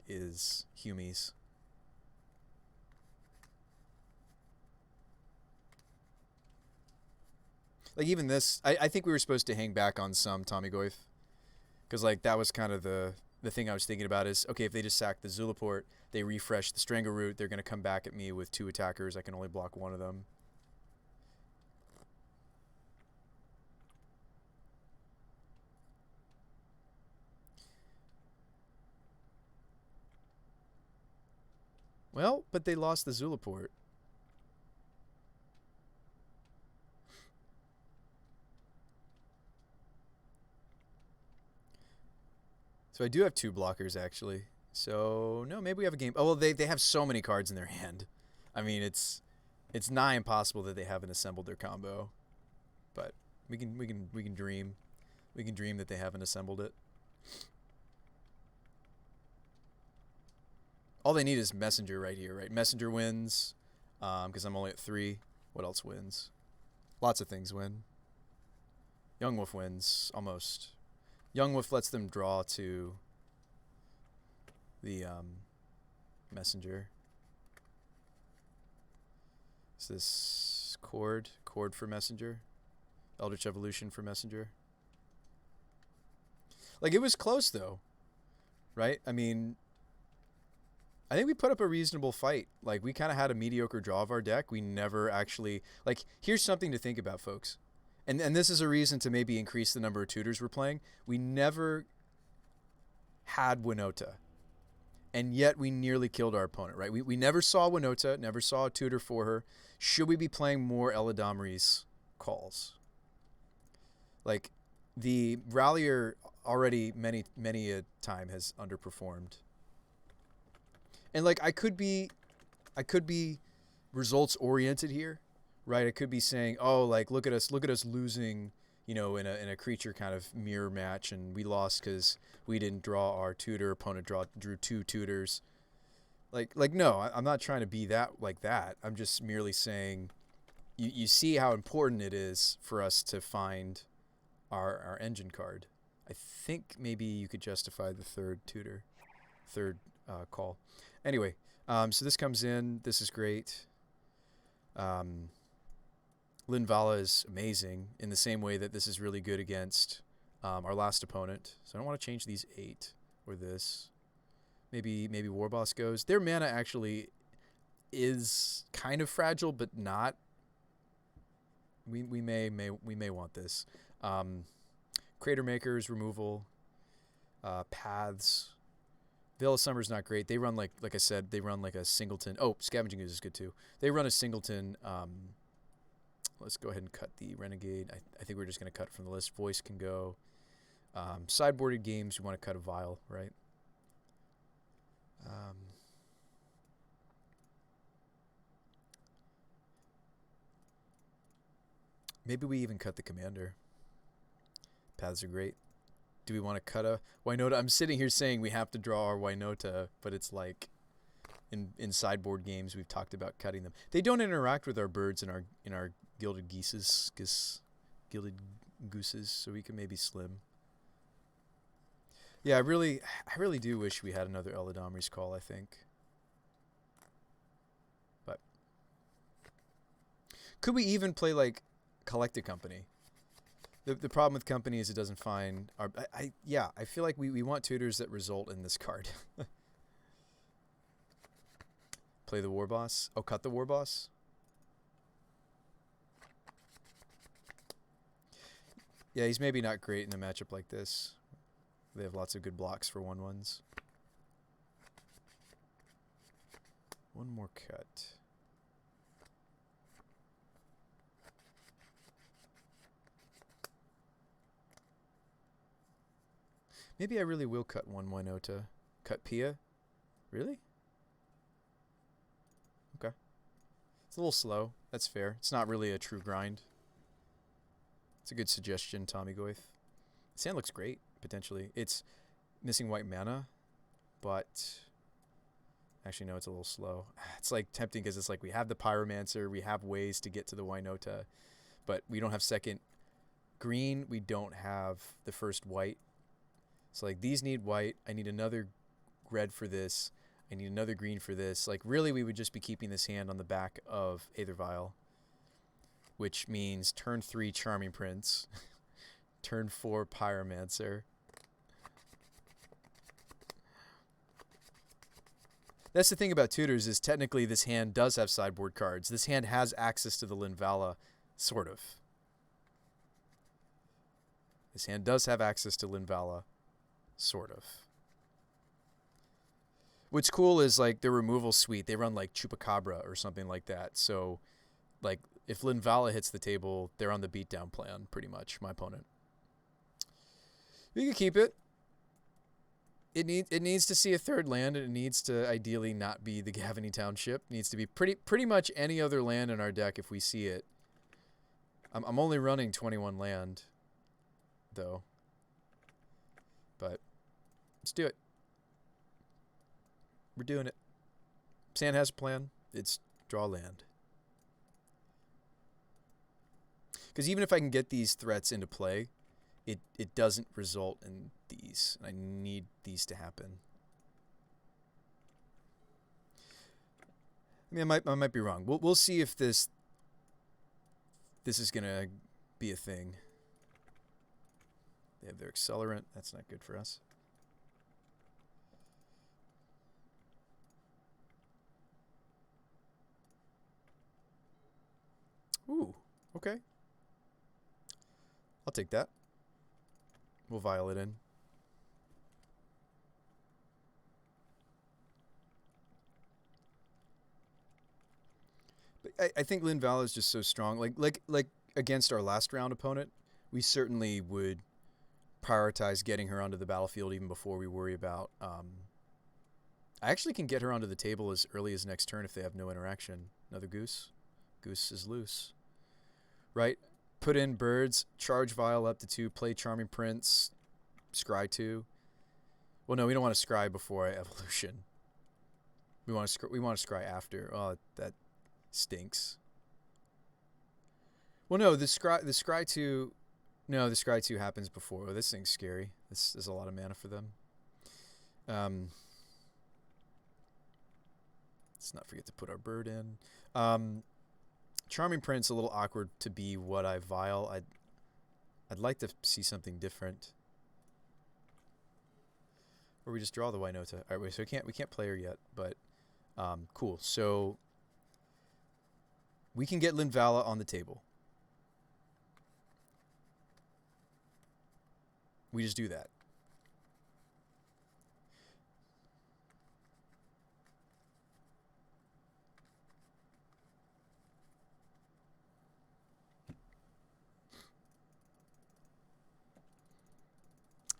is humies. Like even this, I think we were supposed to hang back on some Tommy Goyf because like that was kind of the thing I was thinking about is, okay, if they just sack the Zulaport, they refresh the Strangleroot, they're going to come back at me with 2 attackers. I can only block one of them. Well, but they lost the Zulaport. So I do have 2 blockers, actually. So, no, maybe we have a game. Oh, well, they have so many cards in their hand. I mean, it's nigh impossible that they haven't assembled their combo. But we can dream. We can dream that they haven't assembled it. All they need is Messenger right here, right? Messenger wins, because I'm only at 3. What else wins? Lots of things win. Young Wolf wins, almost. Young Wolf lets them draw to the Messenger. Is this Chord? Chord for Messenger? Eldritch Evolution for Messenger? Like, it was close, though. Right? I mean, I think we put up a reasonable fight. Like, we kind of had a mediocre draw of our deck. We never actually... Like, here's something to think about, folks. And this is a reason to maybe increase the number of tutors we're playing. We never had Winota. And yet we nearly killed our opponent, right? We never saw Winota, never saw a tutor for her. Should we be playing more Eladamri's calls? Like, the Rallier already many a time has underperformed. And like, I could be results oriented here, right? I could be saying, oh, like, look at us losing, in a creature kind of mirror match, and we lost because we didn't draw our tutor. Opponent drew 2 tutors. Like no, I'm not trying to be that like that. I'm just merely saying, you see how important it is for us to find our engine card. I think maybe you could justify the third call. Anyway, so this comes in. This is great. Linvala is amazing in the same way that this is really good against our last opponent. So I don't want to change these 8 or this. Maybe Warboss goes. Their mana actually is kind of fragile, but not. We may want this. Crater Makers removal. Paths. Veil of Summer's not great. They run like I said, they run like a singleton. Oh, Scavenging Ooze is good too. They run a singleton. Let's go ahead and cut the Renegade. I think we're just going to cut from the list. Voice can go. Sideboarded games, we want to cut a Vial, right? Maybe we even cut the Commander. Paths are great. Do we want to cut a Winota? I'm sitting here saying we have to draw our Winota, but it's like in sideboard games we've talked about cutting them. They don't interact with our birds in our gilded gilded gooses, so we can maybe slim. Yeah, I really do wish we had another Eladamri's Call, I think. But could we even play like Collected Company? The problem with Company is it doesn't find our... I feel like we want tutors that result in this card. Play the Warboss. Oh, cut the Warboss? Yeah, he's maybe not great in a matchup like this. They have lots of good blocks for 1/1s. One more cut. Maybe I really will cut one Winota. Cut Pia? Really? Okay. It's a little slow. That's fair. It's not really a true grind. It's a good suggestion, Tommy Goith. Sand looks great, potentially. It's missing white mana, but... Actually, no, it's a little slow. It's like tempting because it's like we have the Pyromancer, we have ways to get to the Winota, but we don't have second green, we don't have the first white. So like these need white, I need another red for this, I need another green for this. Like really we would just be keeping this hand on the back of Aether Vial, which means turn 3 Charming Prince, turn 4 Pyromancer. That's the thing about tutors is technically this hand does have sideboard cards. This hand has access to the Linvala, sort of. This hand does have access to Linvala, sort of. What's cool is like the removal suite. They run like Chupacabra or something like that. So like if Linvala hits the table, they're on the beatdown plan pretty much, my opponent. We can keep it. It needs to see a third land, and it needs to ideally not be the Gavany Township. It needs to be pretty much any other land in our deck if we see it. I'm only running 21 land, though. But let's do it. We're doing it. Sand has a plan. It's draw land. Because even if I can get these threats into play, it doesn't result in these. I need these to happen. mean, I might be wrong. We'll see if this is gonna be a thing. They have their accelerant. That's not good for us. Ooh, okay. I'll take that. We'll vial it in. But I think Linvala is just so strong. Like against our last round opponent, we certainly would prioritize getting her onto the battlefield even before we worry about. I actually can get her onto the table as early as next turn if they have no interaction. Another goose. Goose is loose. Right? Put in birds, charge vial up to 2, play Charming Prince, scry 2. Well, no, we don't want to scry before evolution. We want to scry after. Oh, that stinks. Well, no, the scry 2. No, the scry 2 happens before. Oh, this thing's scary. This is a lot of mana for them. Let's not forget to put our bird in. Charming Prince, a little awkward to be what I vial. I'd like to see something different. Or we just draw the Winota. All right, wait, so we can't play her yet, but cool. So we can get Linvala on the table. We just do that.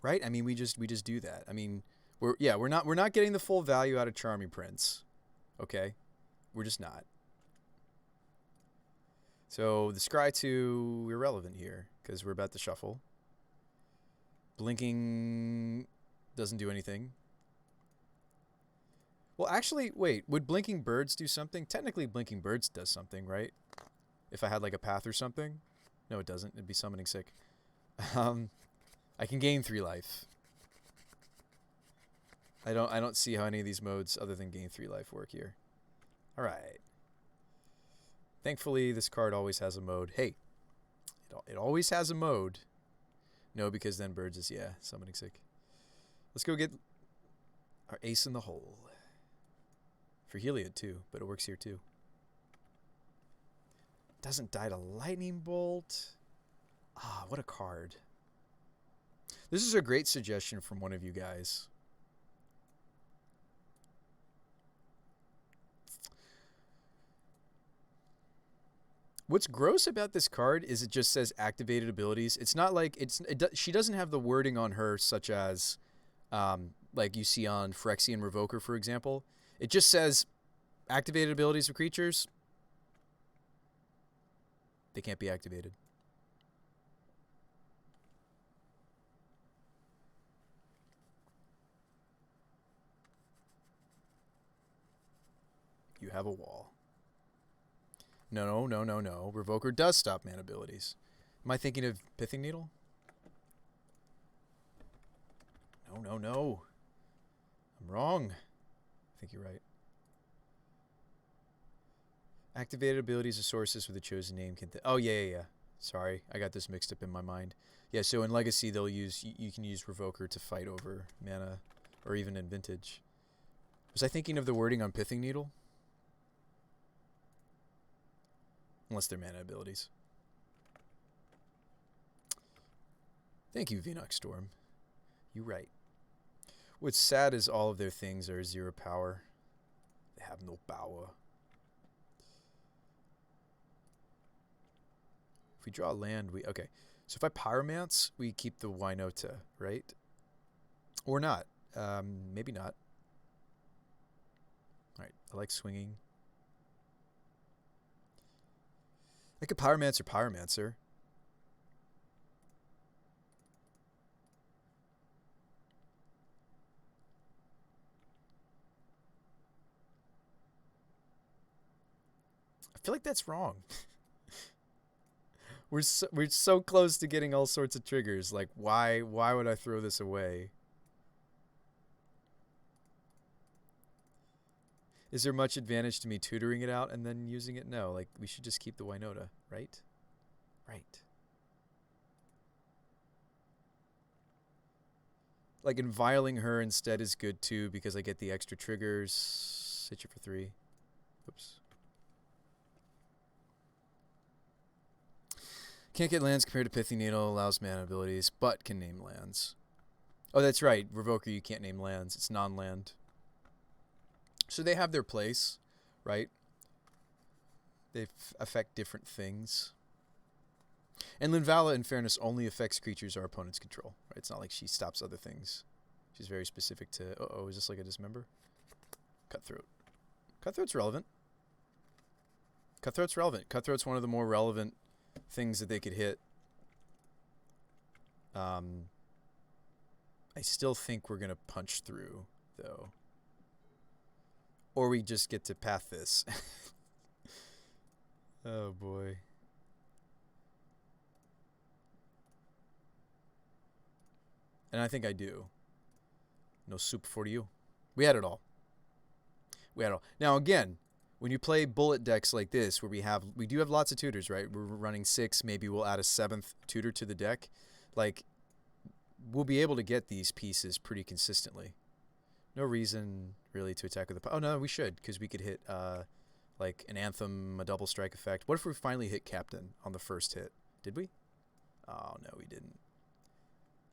Right? I mean, we just do that. I mean, we're not getting the full value out of Charming Prince. Okay? We're just not. So the scry 2 irrelevant here because we're about to shuffle. Blinking doesn't do anything. Well, actually, wait. Would Blinking Birds do something? Technically, Blinking Birds does something, right? If I had like a path or something. No, it doesn't. It'd be summoning sick. I can gain 3 life. I don't see how any of these modes other than gain 3 life work here. All right. Thankfully, this card always has a mode. Hey, it always has a mode. No, because then birds is, yeah, summoning sick. Let's go get our ace in the hole. For Heliod, too, but it works here, too. Doesn't die to lightning bolt. Ah, what a card. This is a great suggestion from one of you guys. What's gross about this card is it just says activated abilities. It's not like she doesn't have the wording on her such as like you see on Phyrexian Revoker, for example. It just says activated abilities of creatures. They can't be activated. You have a wall. No. Revoker does stop mana abilities. Am I thinking of Pithing Needle? No. I'm wrong. I think you're right. Activated abilities of sources with a chosen name can... oh, yeah. Sorry, I got this mixed up in my mind. Yeah, so in Legacy, they'll use... You can use Revoker to fight over mana, or even in Vintage. Was I thinking of the wording on Pithing Needle? Unless they're mana abilities. Thank you, Venox Storm. You're right. What's sad is all of their things are 0 power. They have no power. If we draw land, we... okay. So if I Pyromance, we keep the Winota, right? Or not. Maybe not. Alright, I like swinging. I could Pyromancer Pyromancer. I feel like that's wrong. we're so close to getting all sorts of triggers. Like, why would I throw this away? Is there much advantage to me tutoring it out and then using it? No, like we should just keep the Winota, right? Right. Like inviling her instead is good too because I get the extra triggers. Hit you for 3. Oops. Can't get lands compared to Pithy Needle, allows mana abilities, but can name lands. Oh, that's right. Revoker, you can't name lands. It's non-land. So they have their place, right? They affect different things. And Linvala, in fairness, only affects creatures our opponents control. Right? It's not like she stops other things. She's very specific to... Uh-oh, is this like a dismember? Cutthroat. Cutthroat's relevant. Cutthroat's relevant. Cutthroat's one of the more relevant things that they could hit. I still think we're going to punch through, though. Or we just get to path this. Oh, boy. And I think I do. No soup for you. We had it all. We had it all. Now, again, when you play bullet decks like this, where we do have lots of tutors, right? We're running 6. Maybe we'll add a 7th tutor to the deck. Like, we'll be able to get these pieces pretty consistently. No reason, really, to attack with the... Oh, no, we should, because we could hit, like, an Anthem, a double strike effect. What if we finally hit Captain on the first hit? Did we? Oh, no, we didn't.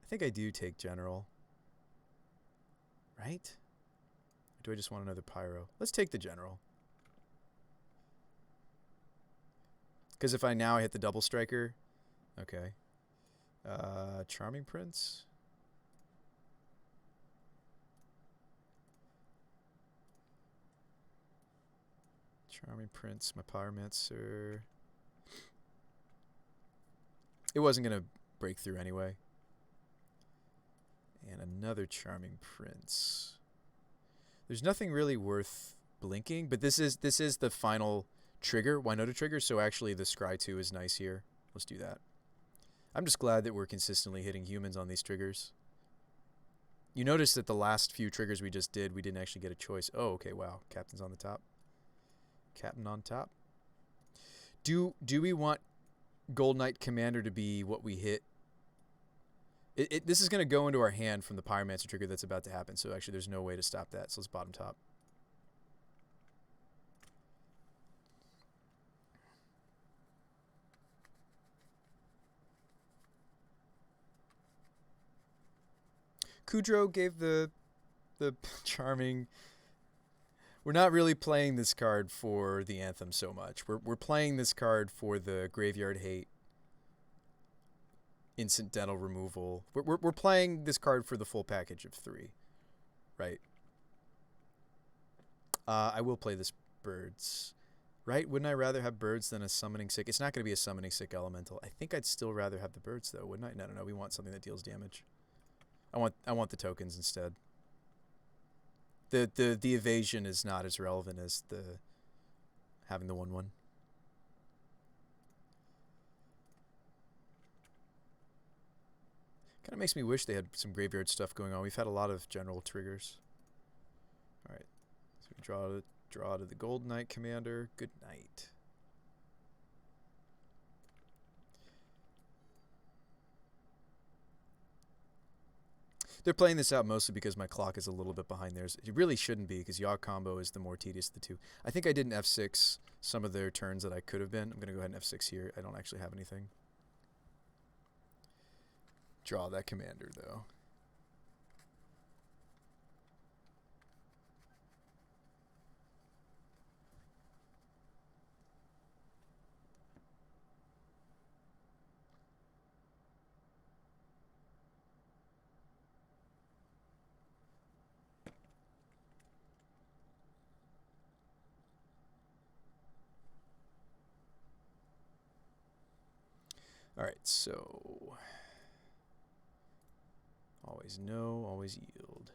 I think I do take General. Right? Or do I just want another Pyro? Let's take the General. Because if I now hit the double striker... Okay. Charming Prince... Charming Prince, my Pyromancer. It wasn't going to break through anyway. And another Charming Prince. There's nothing really worth blinking, but this is the final trigger, Winota trigger, so actually the Scry 2 is nice here. Let's do that. I'm just glad that we're consistently hitting humans on these triggers. You notice that the last few triggers we just did, we didn't actually get a choice. Oh, okay, wow. Captain's on the top. Captain on top. Do we want Gold Knight Commander to be what we hit? This is going to go into our hand from the Pyromancer trigger that's about to happen, so actually there's no way to stop that, so let's bottom top. Kudrow gave the charming... We're not really playing this card for the Anthem so much. We're playing this card for the Graveyard Hate, Incidental Removal. We're playing this card for the full package of 3, right? I will play this Birds, right? Wouldn't I rather have Birds than a Summoning Sick? It's not going to be a Summoning Sick Elemental. I think I'd still rather have the Birds though, wouldn't I? No. We want something that deals damage. I want the tokens instead. The evasion is not as relevant as the having the 1/1. Kind of makes me wish they had some graveyard stuff going on. We've had a lot of general triggers. All right, so we draw to the Gold Knight Commander. Good night. They're playing this out mostly because my clock is a little bit behind theirs. It really shouldn't be because Yogg combo is the more tedious of the two. I think I did an F6 some of their turns that I could have been. I'm going to go ahead and F6 here. I don't actually have anything. Draw that commander, though. All right, so always no, always yield.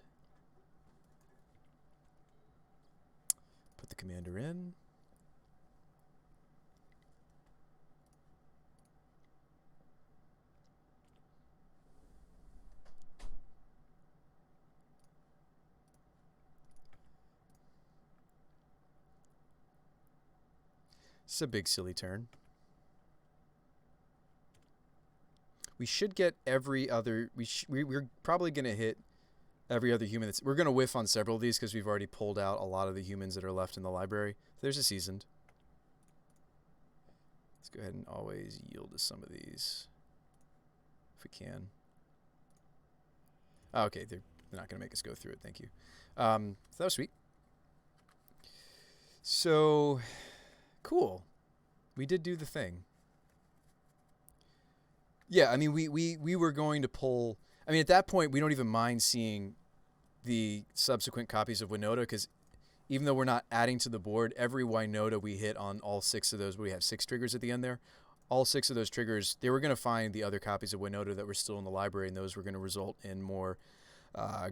Put the commander in. It's a big silly turn. We should get every other. We're probably gonna hit every other human. We're gonna whiff on several of these because we've already pulled out a lot of the humans that are left in the library. There's a seasoned. Let's go ahead and always yield to some of these if we can. Oh, okay, they're not gonna make us go through it. Thank you. So that was sweet. So cool. We did do the thing. Yeah, I mean, we were going to pull. I mean, at that point, we don't even mind seeing the subsequent copies of Winota because even though we're not adding to the board, every Winota we hit on all 6 of those, we have 6 triggers at the end there. All 6 of those triggers, they were going to find the other copies of Winota that were still in the library, and those were going to result in more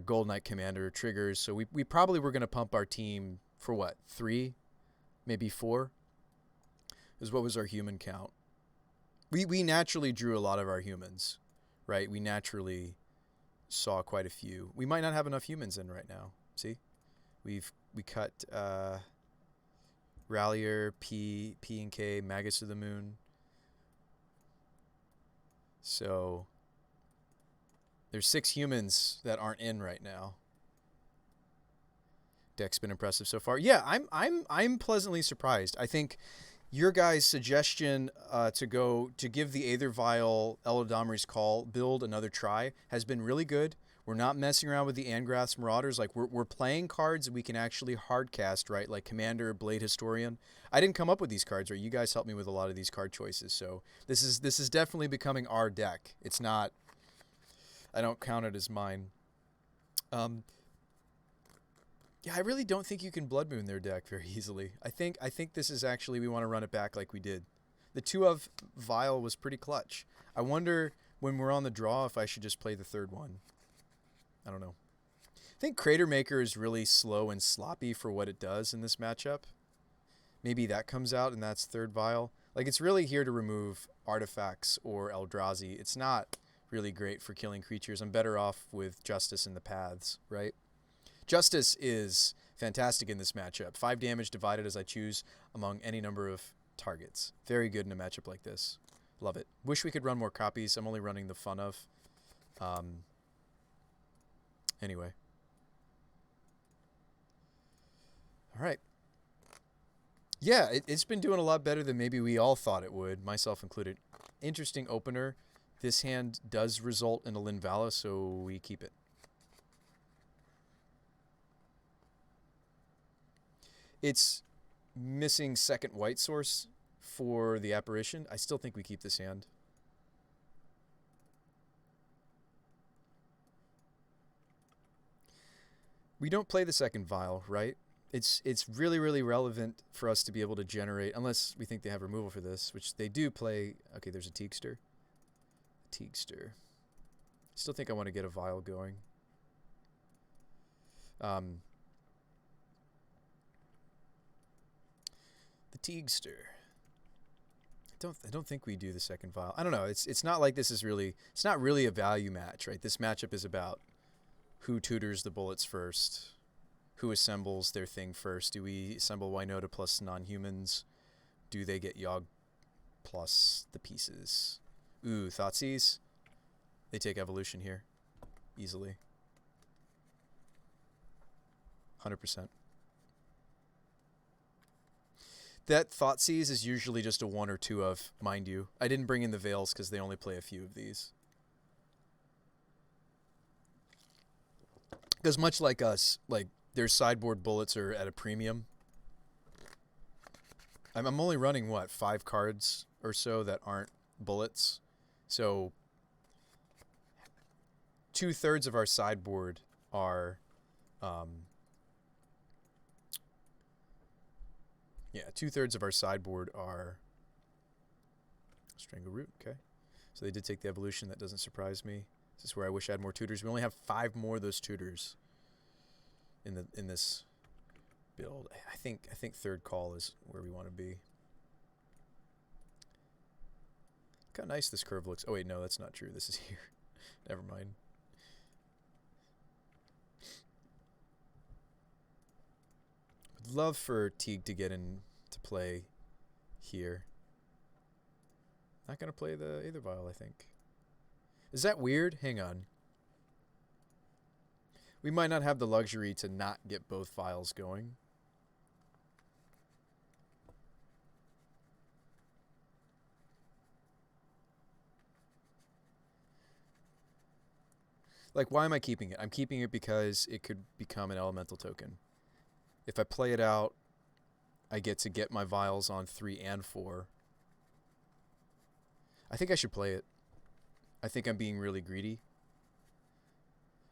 Gold Knight Commander triggers. So we probably were going to pump our team for what, 3, maybe 4? Is what was our human count? We naturally drew a lot of our humans, right? We naturally saw quite a few. We might not have enough humans in right now. See, we cut Rallier, P and K, Magus of the Moon. So there's 6 humans that aren't in right now. Deck's been impressive so far. Yeah, I'm pleasantly surprised. I think your guys' suggestion to give the Aether Vial Elodomri's Call build another try has been really good. We're not messing around with the Angrath's Marauders. Like we're playing cards we can actually hardcast, right? Like Commander, Blade Historian. I didn't come up with these cards, right? You guys helped me with a lot of these card choices. So this is definitely becoming our deck. It's not. I don't count it as mine. Yeah, I really don't think you can Blood Moon their deck very easily. I think this is actually, we want to run it back like we did. The 2 of Vial was pretty clutch. I wonder when we're on the draw if I should just play the 3rd one. I don't know. I think Crater Maker is really slow and sloppy for what it does in this matchup. Maybe that comes out and that's 3rd Vial. Like it's really here to remove artifacts or Eldrazi. It's not really great for killing creatures. I'm better off with Justice in the Paths, right? Justice is fantastic in this matchup. 5 damage divided as I choose among any number of targets. Very good in a matchup like this. Love it. Wish we could run more copies. I'm only running the fun of. Anyway. All right. Yeah, it's been doing a lot better than maybe we all thought it would, myself included. Interesting opener. This hand does result in a Linvala, so we keep it. It's missing 2nd white source for the apparition. I still think we keep this hand. We don't play the 2nd Vial, right? It's really, really relevant for us to be able to generate, unless we think they have removal for this, which they do play. Okay, there's a Teegster. Still think I want to get a Vial going. The Teegster. I don't think we do the 2nd Vial. I don't know. It's not like this is really. It's not really a value match, right? This matchup is about who tutors the bullets first, who assembles their thing first. Do we assemble Winota plus non-humans? Do they get Yogg plus the pieces? Ooh, Thoughtseize. They take evolution here, easily. 100%. That Thoughtseize is usually just a 1 or 2 of, mind you. I didn't bring in the Veils because they only play a few of these. Because much like us, like their sideboard bullets are at a premium. I'm only running, what, 5 cards or so that aren't bullets. So 2/3 of our sideboard are... yeah, 2/3 of our sideboard are Strangle-Root, okay. So they did take the evolution. That doesn't surprise me. This is where I wish I had more tutors. We only have 5 more of those tutors in this build. I think 3rd call is where we want to be. Look how nice this curve looks. Oh wait, no, that's not true. This is here. Never mind. Would love for Teague to get into play here. Not going to play the Aether Vial, I think. Is that weird? Hang on. We might not have the luxury to not get both vials going. Like, why am I keeping it? I'm keeping it because it could become an elemental token. If I play it out, I get to get my vials on 3 and 4. I think I should play it. I think I'm being really greedy.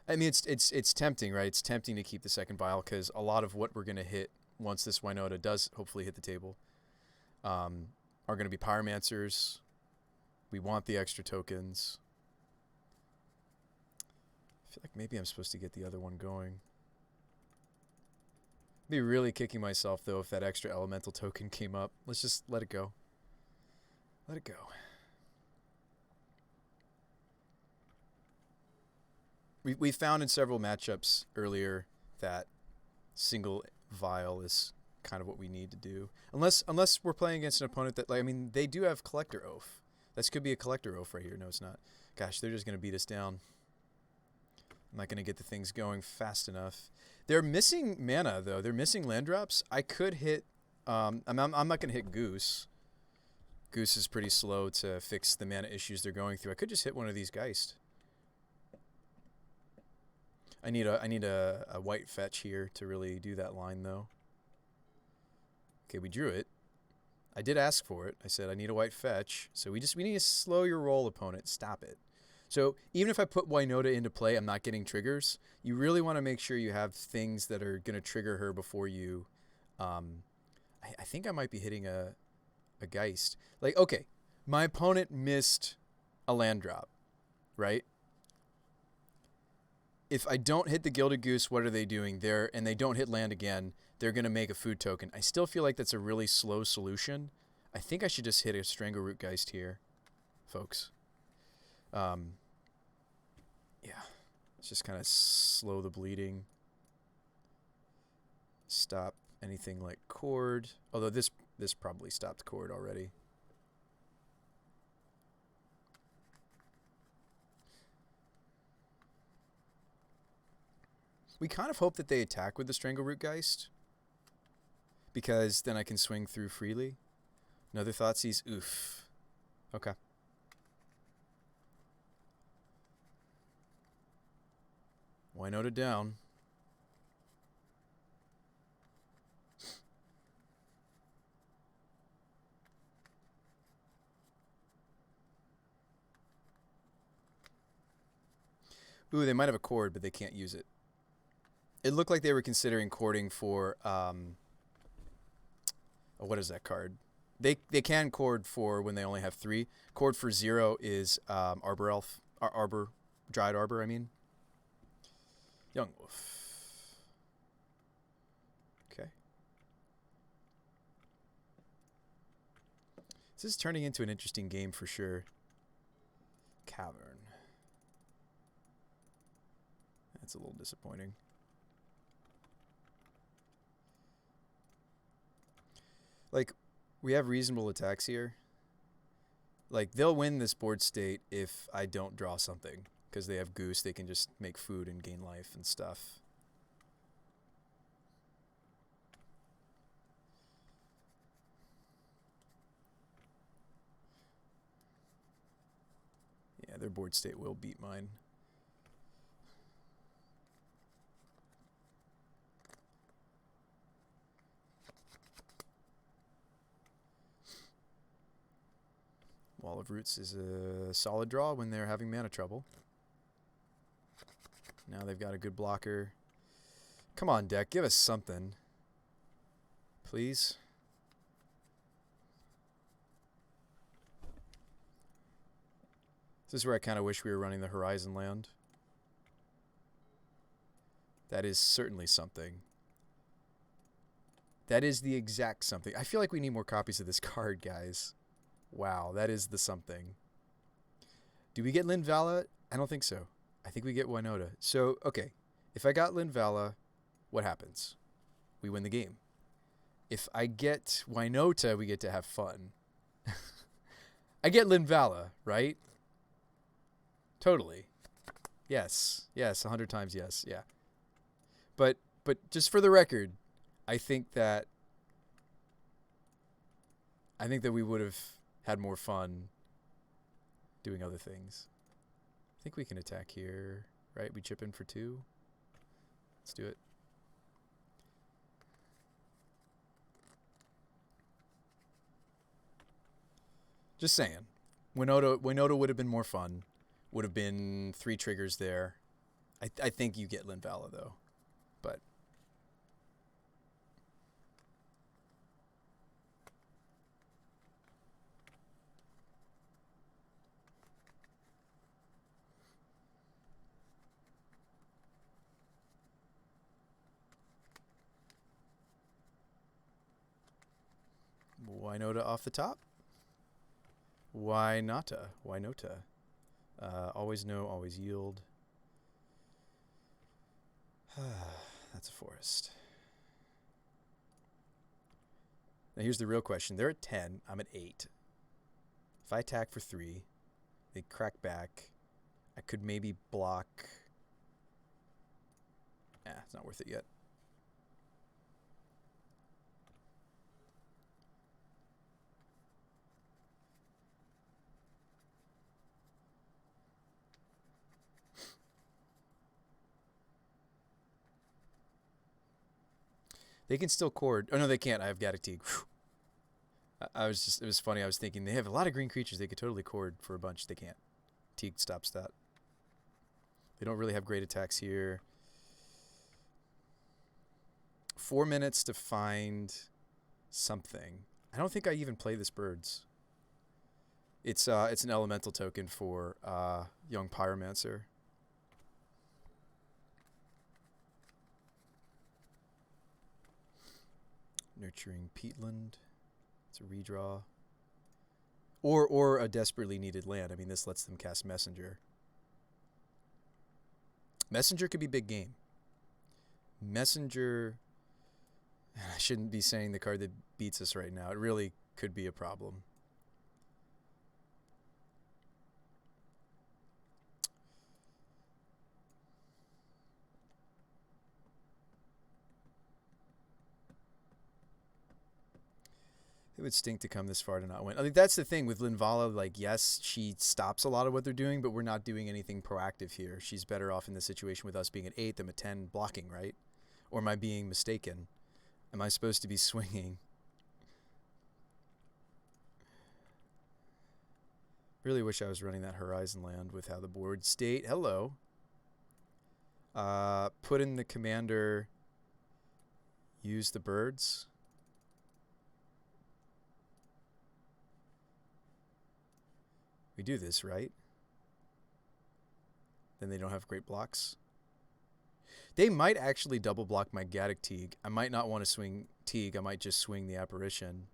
I mean, it's tempting, right? It's tempting to keep the second vial because a lot of what we're going to hit once this Winota does hopefully hit the table are going to be Pyromancers. We want the extra tokens. I feel like maybe I'm supposed to get the other one going. I'd be really kicking myself, though, if that extra elemental token came up. Let's just let it go. Let it go. We found in several matchups earlier that single vial is kind of what we need to do. Unless we're playing against an opponent that, like, I mean, they do have Collector Oath. This could be a Collector Oath right here. No, it's not. Gosh, they're just going to beat us down. I'm not going to get the things going fast enough. They're missing mana, though. They're missing land drops. I could hit... I'm not going to hit Goose. Goose is pretty slow to fix the mana issues they're going through. I could just hit one of these Geist. I need a white fetch here to really do that line, though. Okay, we drew it. I did ask for it. I said I need a white fetch. So we need to slow your roll, opponent. Stop it. So even if I put Winota into play, I'm not getting triggers. You really want to make sure you have things that are going to trigger her before you... I think I might be hitting a Geist. Like, okay, my opponent missed a land drop, right? If I don't hit the Gilded Goose, what are they doing there? And they don't hit land again, they're going to make a food token. I still feel like that's a really slow solution. I think I should just hit a Strangleroot Geist here, folks. Yeah. Let's just kind of slow the bleeding. Stop anything like Chord. Although this probably stopped Chord already. We kind of hope that they attack with the Strangleroot Geist, because then I can swing through freely. Another Thoughtseize. Oof. Okay. Winota down. Ooh, they might have a Chord, but they can't use it. It looked like they were considering cording for, what is that card? They can chord for when they only have 3. Chord for 0 is Arbor Elf, Arbor, Dried Arbor, I mean. Young Wolf. Okay. This is turning into an interesting game for sure. Cavern. That's a little disappointing. Like, we have reasonable attacks here. Like, they'll win this board state if I don't draw something. Because they have Goose, they can just make food and gain life and stuff. Yeah, their board state will beat mine. Wall of Roots is a solid draw when they're having mana trouble. Now they've got a good blocker. Come on, deck, give us something. Please. This is where I kind of wish we were running the Horizon Land. That is certainly something. That is the exact something. I feel like we need more copies of this card, guys. Wow, that is the something. Do we get Linvala? I don't think so. I think we get Winota. So, okay. If I got Linvala, what happens? We win the game. If I get Winota, we get to have fun. I get Linvala, right? Totally. Yes. Yes, 100 times yes. Yeah. But just for the record, I think that we would have had more fun doing other things. I think we can attack here, right? We chip in for 2. Let's do it. Just saying. Winota would have been more fun. Would have been 3 triggers there. I think you get Linvala though. But Winota off the top. Why nota? Always no, always yield. That's a forest. Now here's the real question. They're at 10. I'm at 8. If I attack for 3, they crack back. I could maybe block. It's not worth it yet. They can still chord. Oh, no, they can't. I have Gaddock. It was funny. I was thinking they have a lot of green creatures. They could totally chord for a bunch. They can't. Teague stops that. They don't really have great attacks here. 4 minutes to find something. I don't think I even play this birds. It's an elemental token for Young Pyromancer. Nurturing Peatland. It's a redraw. Or a desperately needed land. I mean, this lets them cast Messenger. Messenger could be big game. Messenger... I shouldn't be saying the card that beats us right now. It really could be a problem. It would stink to come this far to not win. I think that's the thing with Linvala. Like, yes, she stops a lot of what they're doing, but we're not doing anything proactive here. She's better off in this situation with us being at 8 than at 10 blocking, right? Or am I being mistaken? Am I supposed to be swinging? Really wish I was running that Horizon land with how the board state. Hello. Put in the commander. Use the birds. We do this, right? Then they don't have great blocks. They might actually double block my Gaddock Teague. I might not want to swing Teague. I might just swing the Apparition.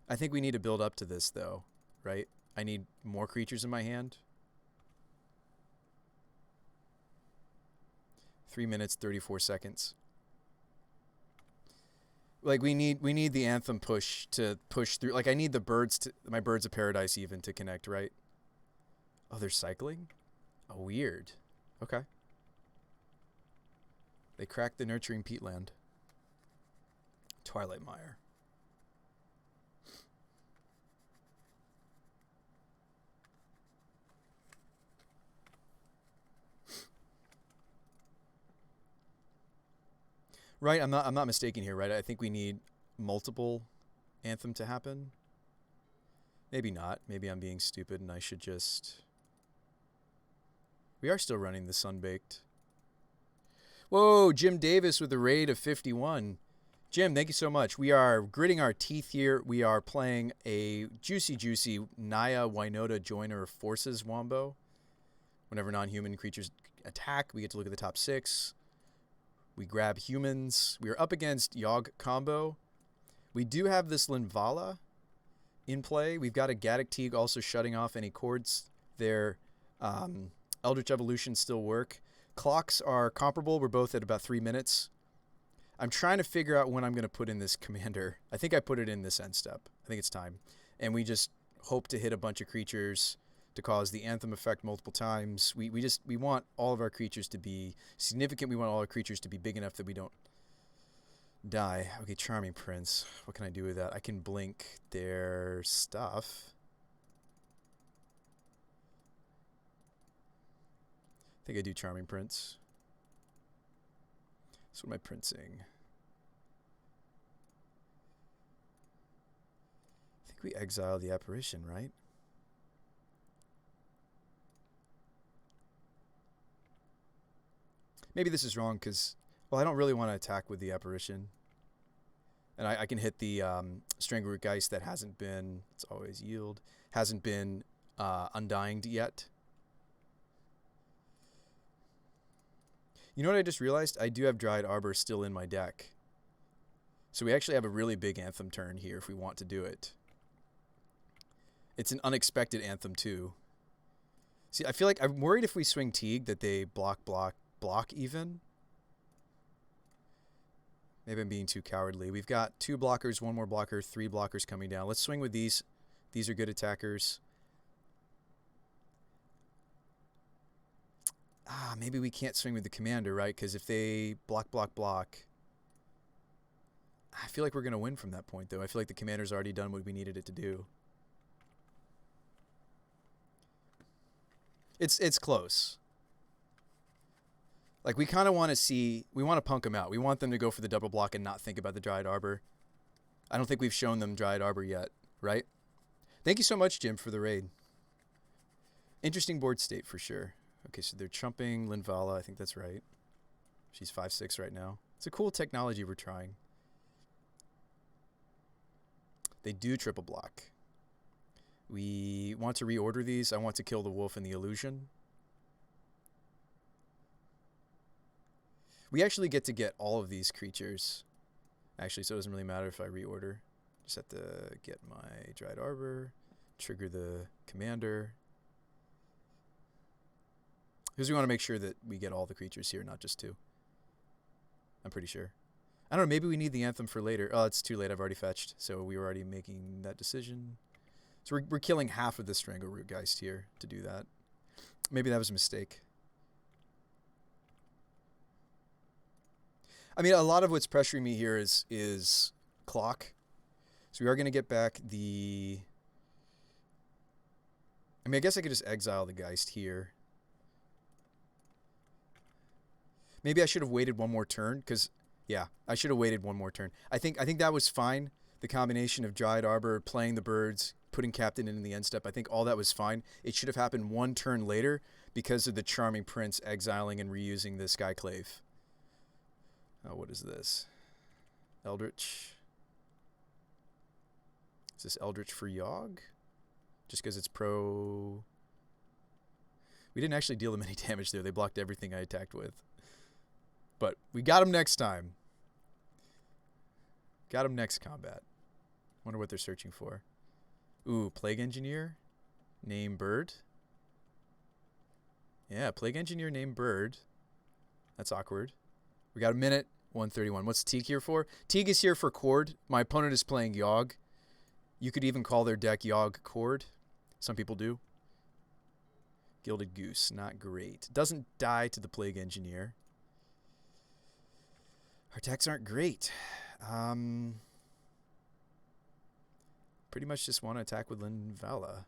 I think we need to build up to this, though, right? I need more creatures in my hand. 3 minutes, 34 seconds. Like, we need the Anthem push to push through. Like, I need the birds to... My Birds of Paradise even to connect, right? Oh, they're cycling? Oh, weird. Okay. They cracked the Nurturing Peatland. Twilight Mire. Right, I'm not mistaken here, right? I think we need multiple Anthem to happen. Maybe not. Maybe I'm being stupid and I should just... We are still running the Sunbaked. Whoa, Jim Davis with a raid of 51. Jim, thank you so much. We are gritting our teeth here. We are playing a juicy Naya Winota Joiner of Forces wombo. Whenever non-human creatures attack, we get to look at the top 6. We grab humans. We are up against Yogg combo. We do have this Linvala in play. We've got a Gaddock Teague also shutting off any chords. Their Eldritch Evolution still work. Clocks are comparable. We're both at about 3 minutes. I'm trying to figure out when I'm going to put in this commander. I think I put it in this end step. I think it's time. And we just hope to hit a bunch of creatures to cause the Anthem effect multiple times. We want all of our creatures to be significant. We want all our creatures to be big enough that we don't die. Okay, Charming Prince. What can I do with that? I can blink their stuff. I think I do Charming Prince. So what am I princing? I think we exile the apparition, right? Maybe this is wrong because, well, I don't really want to attack with the apparition. And I can hit the Strangle-Root Geist that hasn't been, it's always yield, hasn't been undyinged yet. You know what I just realized? I do have Dryad Arbor still in my deck. So we actually have a really big Anthem turn here if we want to do it. It's an unexpected Anthem too. See, I feel like I'm worried if we swing Teague that they block even. Maybe I'm being too cowardly. We've got 2 blockers, 1 more blocker, 3 blockers coming down. Let's swing with these. These are good attackers. Maybe we can't swing with the commander, right? Because if they block, I feel like we're going to win from that point, though. I feel like the commander's already done what we needed it to do. It's close. Like, we kind of want to see, we want to punk them out. We want them to go for the double block and not think about the Dryad Arbor. I don't think we've shown them Dryad Arbor yet, right? Thank you so much, Jim, for the raid. Interesting board state for sure. Okay, so they're chumping Linvala. I think that's right. She's 5/6 right now. It's a cool technology we're trying. They do triple block. We want to reorder these. I want to kill the wolf and the illusion. We actually get to get all of these creatures. Actually, so it doesn't really matter if I reorder. Just have to get my Dryad Arbor, trigger the commander. Because we want to make sure that we get all the creatures here, not just 2. I'm pretty sure. I don't know, maybe we need the Anthem for later. Oh, it's too late. I've already fetched. So we were already making that decision. So we're killing half of the Strangle-Root Geist here to do that. Maybe that was a mistake. I mean, a lot of what's pressuring me here is clock. So we are going to get back the... I mean, I guess I could just exile the Geist here. Maybe I should have waited one more turn, because, yeah, I should have waited one more turn. I think that was fine, the combination of Dryad Arbor, playing the birds, putting Captain in the end step. I think all that was fine. It should have happened one turn later because of the Charming Prince exiling and reusing the Skyclave. Oh, what is this? Eldritch. Is this Eldritch for Yogg? Just because it's pro... We didn't actually deal them any damage there. They blocked everything I attacked with. But we got them next time. Got them next combat. Wonder what they're searching for. Ooh, Plague Engineer. Name Bird. Yeah, Plague Engineer named Bird. That's awkward. We got a minute. 131. What's Teague here for? Teague is here for Chord. My opponent is playing Yogg. You could even call their deck Yogg Chord. Some people do. Gilded Goose. Not great. Doesn't die to the Plague Engineer. Our decks aren't great. Pretty much just want to attack with Linvala.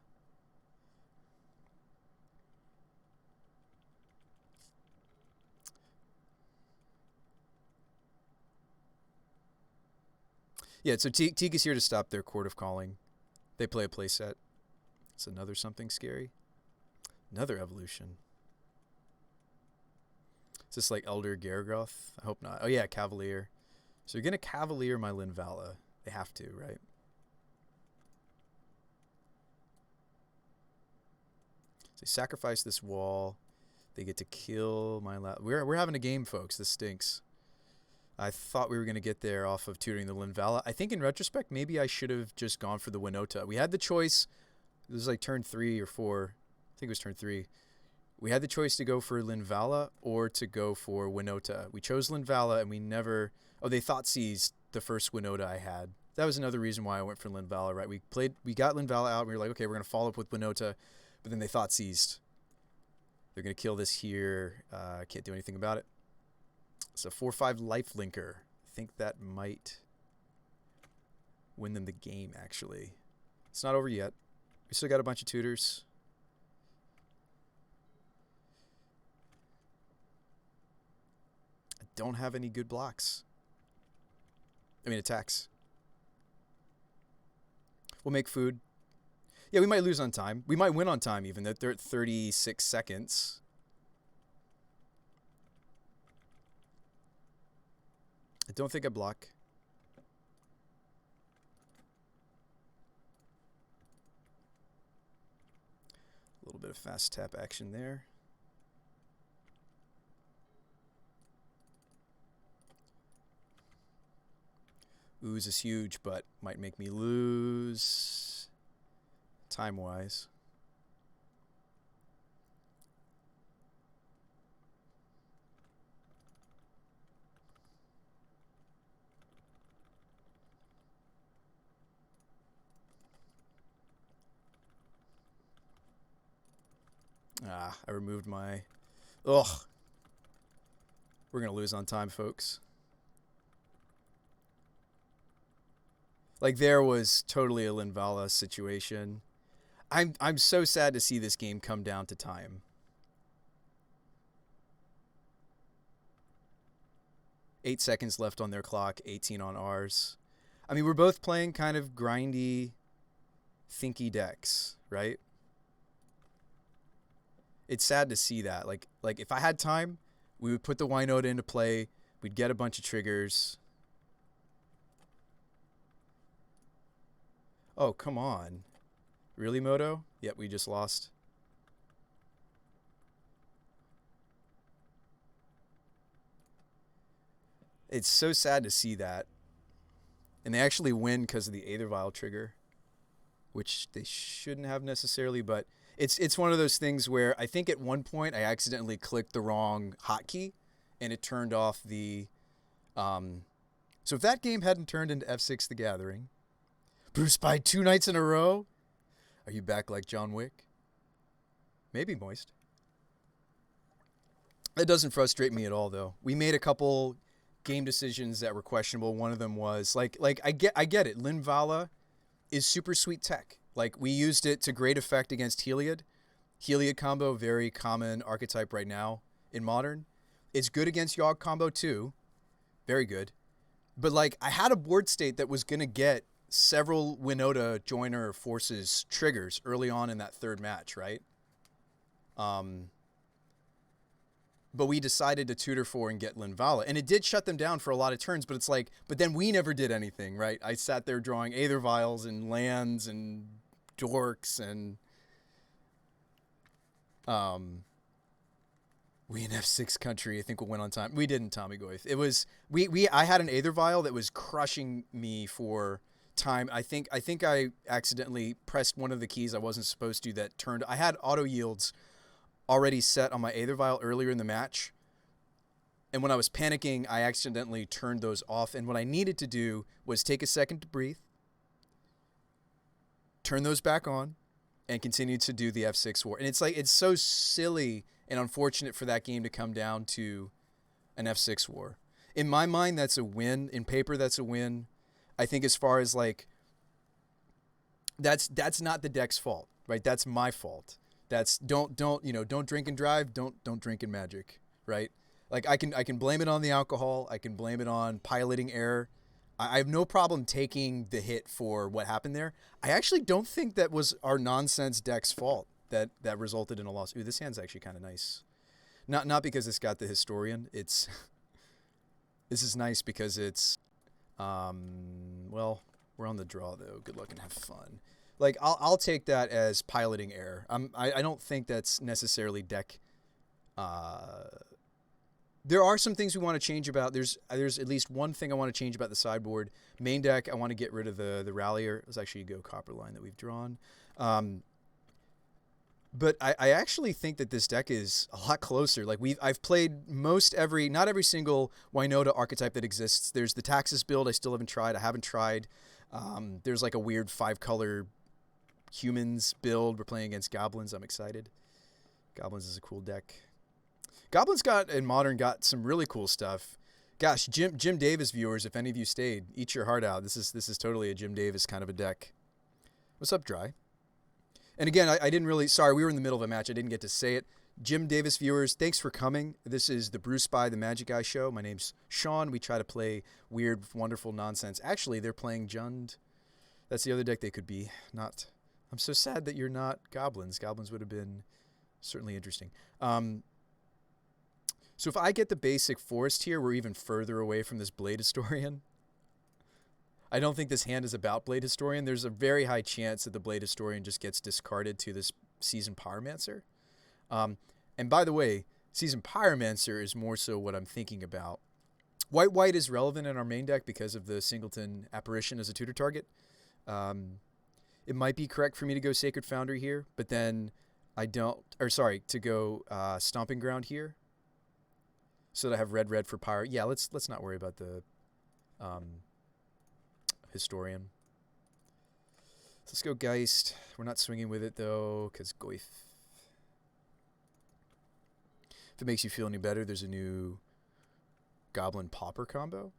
Yeah, so Teague is here to stop their Court of Calling. They play a playset. It's another something scary. Another evolution. Is this like Elder Gargoth? I hope not. Oh yeah, Cavalier. So you're going to Cavalier my Linvala. They have to, right? So they sacrifice this wall. They get to kill my... We're having a game, folks. This stinks. I thought we were going to get there off of tutoring the Linvala. I think in retrospect, maybe I should have just gone for the Winota. We had the choice. It was like turn 3 or 4. I think it was turn 3. We had the choice to go for Linvala or to go for Winota. We chose Linvala, and we never. Oh, they thought seized the first Winota I had. That was another reason why I went for Linvala. Right, we got Linvala out. And we were like, okay, we're gonna follow up with Winota, but then they thought seized. They're gonna kill this here. Can't do anything about it. It's a 4/5 life linker. I think that might win them the game. Actually, it's not over yet. We still got a bunch of tutors. I don't have any good blocks. I mean, attacks. We'll make food. Yeah, we might lose on time. We might win on time even. They're at 36 seconds. I don't think I block. A little bit of fast tap action there. Ooze is huge, but might make me lose time-wise. I removed my... Ugh. We're going to lose on time, folks. Like, there was totally a Linvala situation. I'm so sad to see this game come down to time. 8 seconds left on their clock, 18 on ours. I mean, we're both playing kind of grindy, thinky decks, right? It's sad to see that. Like if I had time, we would put the Winota into play. We'd get a bunch of triggers. Oh, come on. Really, Moto? Yep, we just lost. It's so sad to see that. And they actually win because of the Aethervial trigger, which they shouldn't have necessarily, but it's one of those things where I think at one point I accidentally clicked the wrong hotkey and it turned off the... So if that game hadn't turned into F6 The Gathering, Bruce by 2 nights in a row, are you back like John Wick? Maybe, Moist. That doesn't frustrate me at all, though. We made a couple game decisions that were questionable. One of them was like I get it. Linvala is super sweet tech. Like, we used it to great effect against Heliod. Heliod combo, very common archetype right now in Modern. It's good against Yogg combo too. Very good. But like, I had a board state that was gonna get several Winota Joiner Forces triggers early on in that third match, right? But we decided to tutor for and get Linvala. And it did shut them down for a lot of turns, but it's like, but then we never did anything, right? I sat there drawing Aether Vials and lands and dorks and... We in F6 country, I think we'll win on time. We didn't, Tommy Goyf. It was... I had an Aether Vial that was crushing me for time. I think I accidentally pressed one of the keys I wasn't supposed to that turned... I had auto yields already set on my Aether Vial earlier in the match. And when I was panicking, I accidentally turned those off. And what I needed to do was take a second to breathe, turn those back on, and continue to do the F6 war. And it's like, it's so silly and unfortunate for that game to come down to an F6 war. In my mind, that's a win. In paper, that's a win. I think as far as like, that's not the deck's fault, right? That's my fault. That's don't drink and drive. Don't drink and magic, right? Like, I can blame it on the alcohol. I can blame it on piloting error. I have no problem taking the hit for what happened there. I actually don't think that was our nonsense deck's fault that resulted in a loss. Ooh, this hand's actually kind of nice. Not because it's got the Historian. This is nice because it's well, we're on the draw though. Good luck and have fun. Like, I'll take that as piloting error. I don't think that's necessarily deck. There are some things we want to change about. There's at least one thing I want to change about the sideboard. Main deck, I want to get rid of the Rallier. Let's actually go Copperline that we've drawn. But I actually think that this deck is a lot closer. Like I've played not every single Winota archetype that exists. There's the Taxus build I still haven't tried. I haven't tried. There's like a weird 5-color humans build. We're playing against goblins. I'm excited. Goblins is a cool deck. Goblins in Modern got some really cool stuff. Gosh, Jim Davis viewers, if any of you stayed, eat your heart out. This is totally a Jim Davis kind of a deck. What's up, Dry? And again, I didn't really, sorry, we were in the middle of a match. I didn't get to say it. Jim Davis viewers, thanks for coming. This is the Bruce Spy, the Magic Guy show. My name's Sean. We try to play weird, wonderful nonsense. Actually, they're playing Jund. That's the other deck they could be. Not. I'm so sad that you're not Goblins. Goblins would have been certainly interesting. So if I get the basic Forest here, we're even further away from this Blade Historian. I don't think this hand is about Blade Historian. There's a very high chance that the Blade Historian just gets discarded to this Seasoned Pyromancer. And by the way, Seasoned Pyromancer is more so what I'm thinking about. White is relevant in our main deck because of the Singleton Apparition as a tutor target. It might be correct for me to go Sacred Foundry here, but then I don't, or sorry, to go Stomping Ground here. So that I have red for Pyro. Yeah, let's not worry about the Historian. Let's go Geist. We're not swinging with it though, because Goyf. If it makes you feel any better, there's a new Goblin Pauper combo.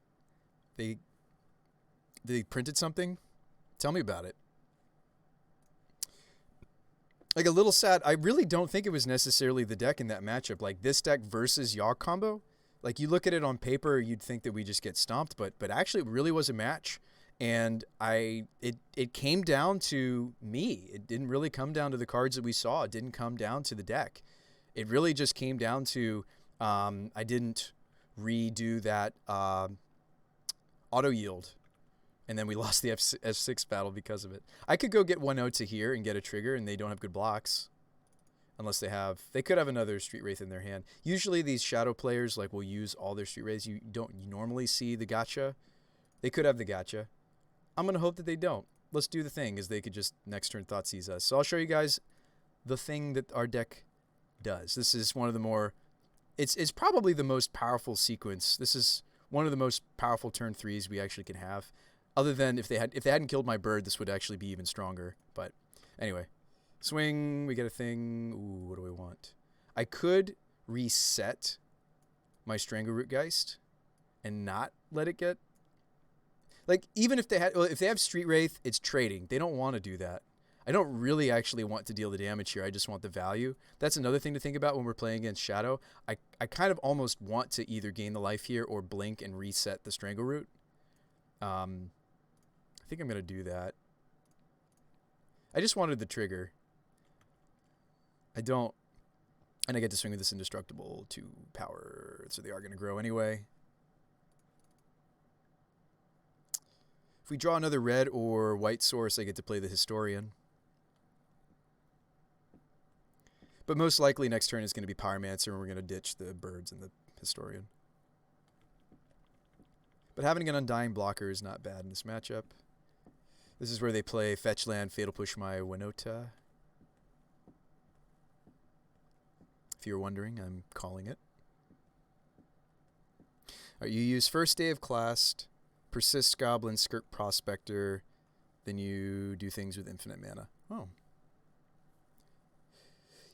They printed something. Tell me about it. Like a little sad. I really don't think it was necessarily the deck in that matchup. Like this deck versus Yogg combo. Like you look at it on paper, you'd think that we just get stomped, but actually it really was a match. And it came down to me. It didn't really come down to the cards that we saw. It didn't come down to the deck. It really just came down to I didn't redo that auto yield. And then we lost the F6 battle because of it. I could go get Winota here and get a trigger, and they don't have good blocks. Unless they could have another Street Wraith in their hand. Usually these Shadow players will use all their Street Wraiths. You don't normally see the gotcha. They could have the gotcha. I'm going to hope that they don't. Let's do the thing, as they could just next turn Thoughtseize us. So I'll show you guys the thing that our deck does. This is one of the more... It's probably the most powerful sequence. This is one of the most powerful turn 3s we actually can have. Other than if they hadn't killed my bird, this would actually be even stronger. But anyway, swing, we get a thing. Ooh, what do we want? I could reset my Strangleroot Geist and not let it get... even if they have Street Wraith, it's trading. They don't want to do that. I don't really actually want to deal the damage here. I just want the value. That's another thing to think about when we're playing against Shadow. I kind of almost want to either gain the life here or blink and reset the Strangleroot. I think I'm going to do that. I just wanted the trigger. I don't... And I get to swing with this Indestructible to power, so they are going to grow anyway. If we draw another red or white source, I get to play the Historian. But most likely next turn is going to be Pyromancer, and we're going to ditch the birds and the Historian. But having an Undying blocker is not bad in this matchup. This is where they play Fetch Land, Fatal Push my Winota. If you're wondering, I'm calling it. All right, you use first day of class, Persist Goblin, Skirt Prospector, then you do things with infinite mana. Oh.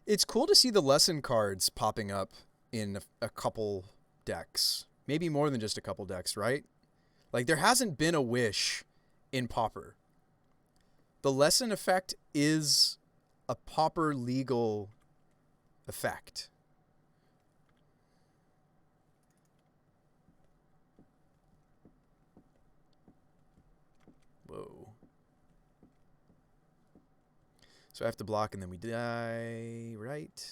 It's cool to see the lesson cards popping up in a couple decks. Maybe more than just a couple decks, right? There hasn't been a Wish in Pauper. The lesson effect is a Pauper legal effect. Whoa. So I have to block and then we die, right?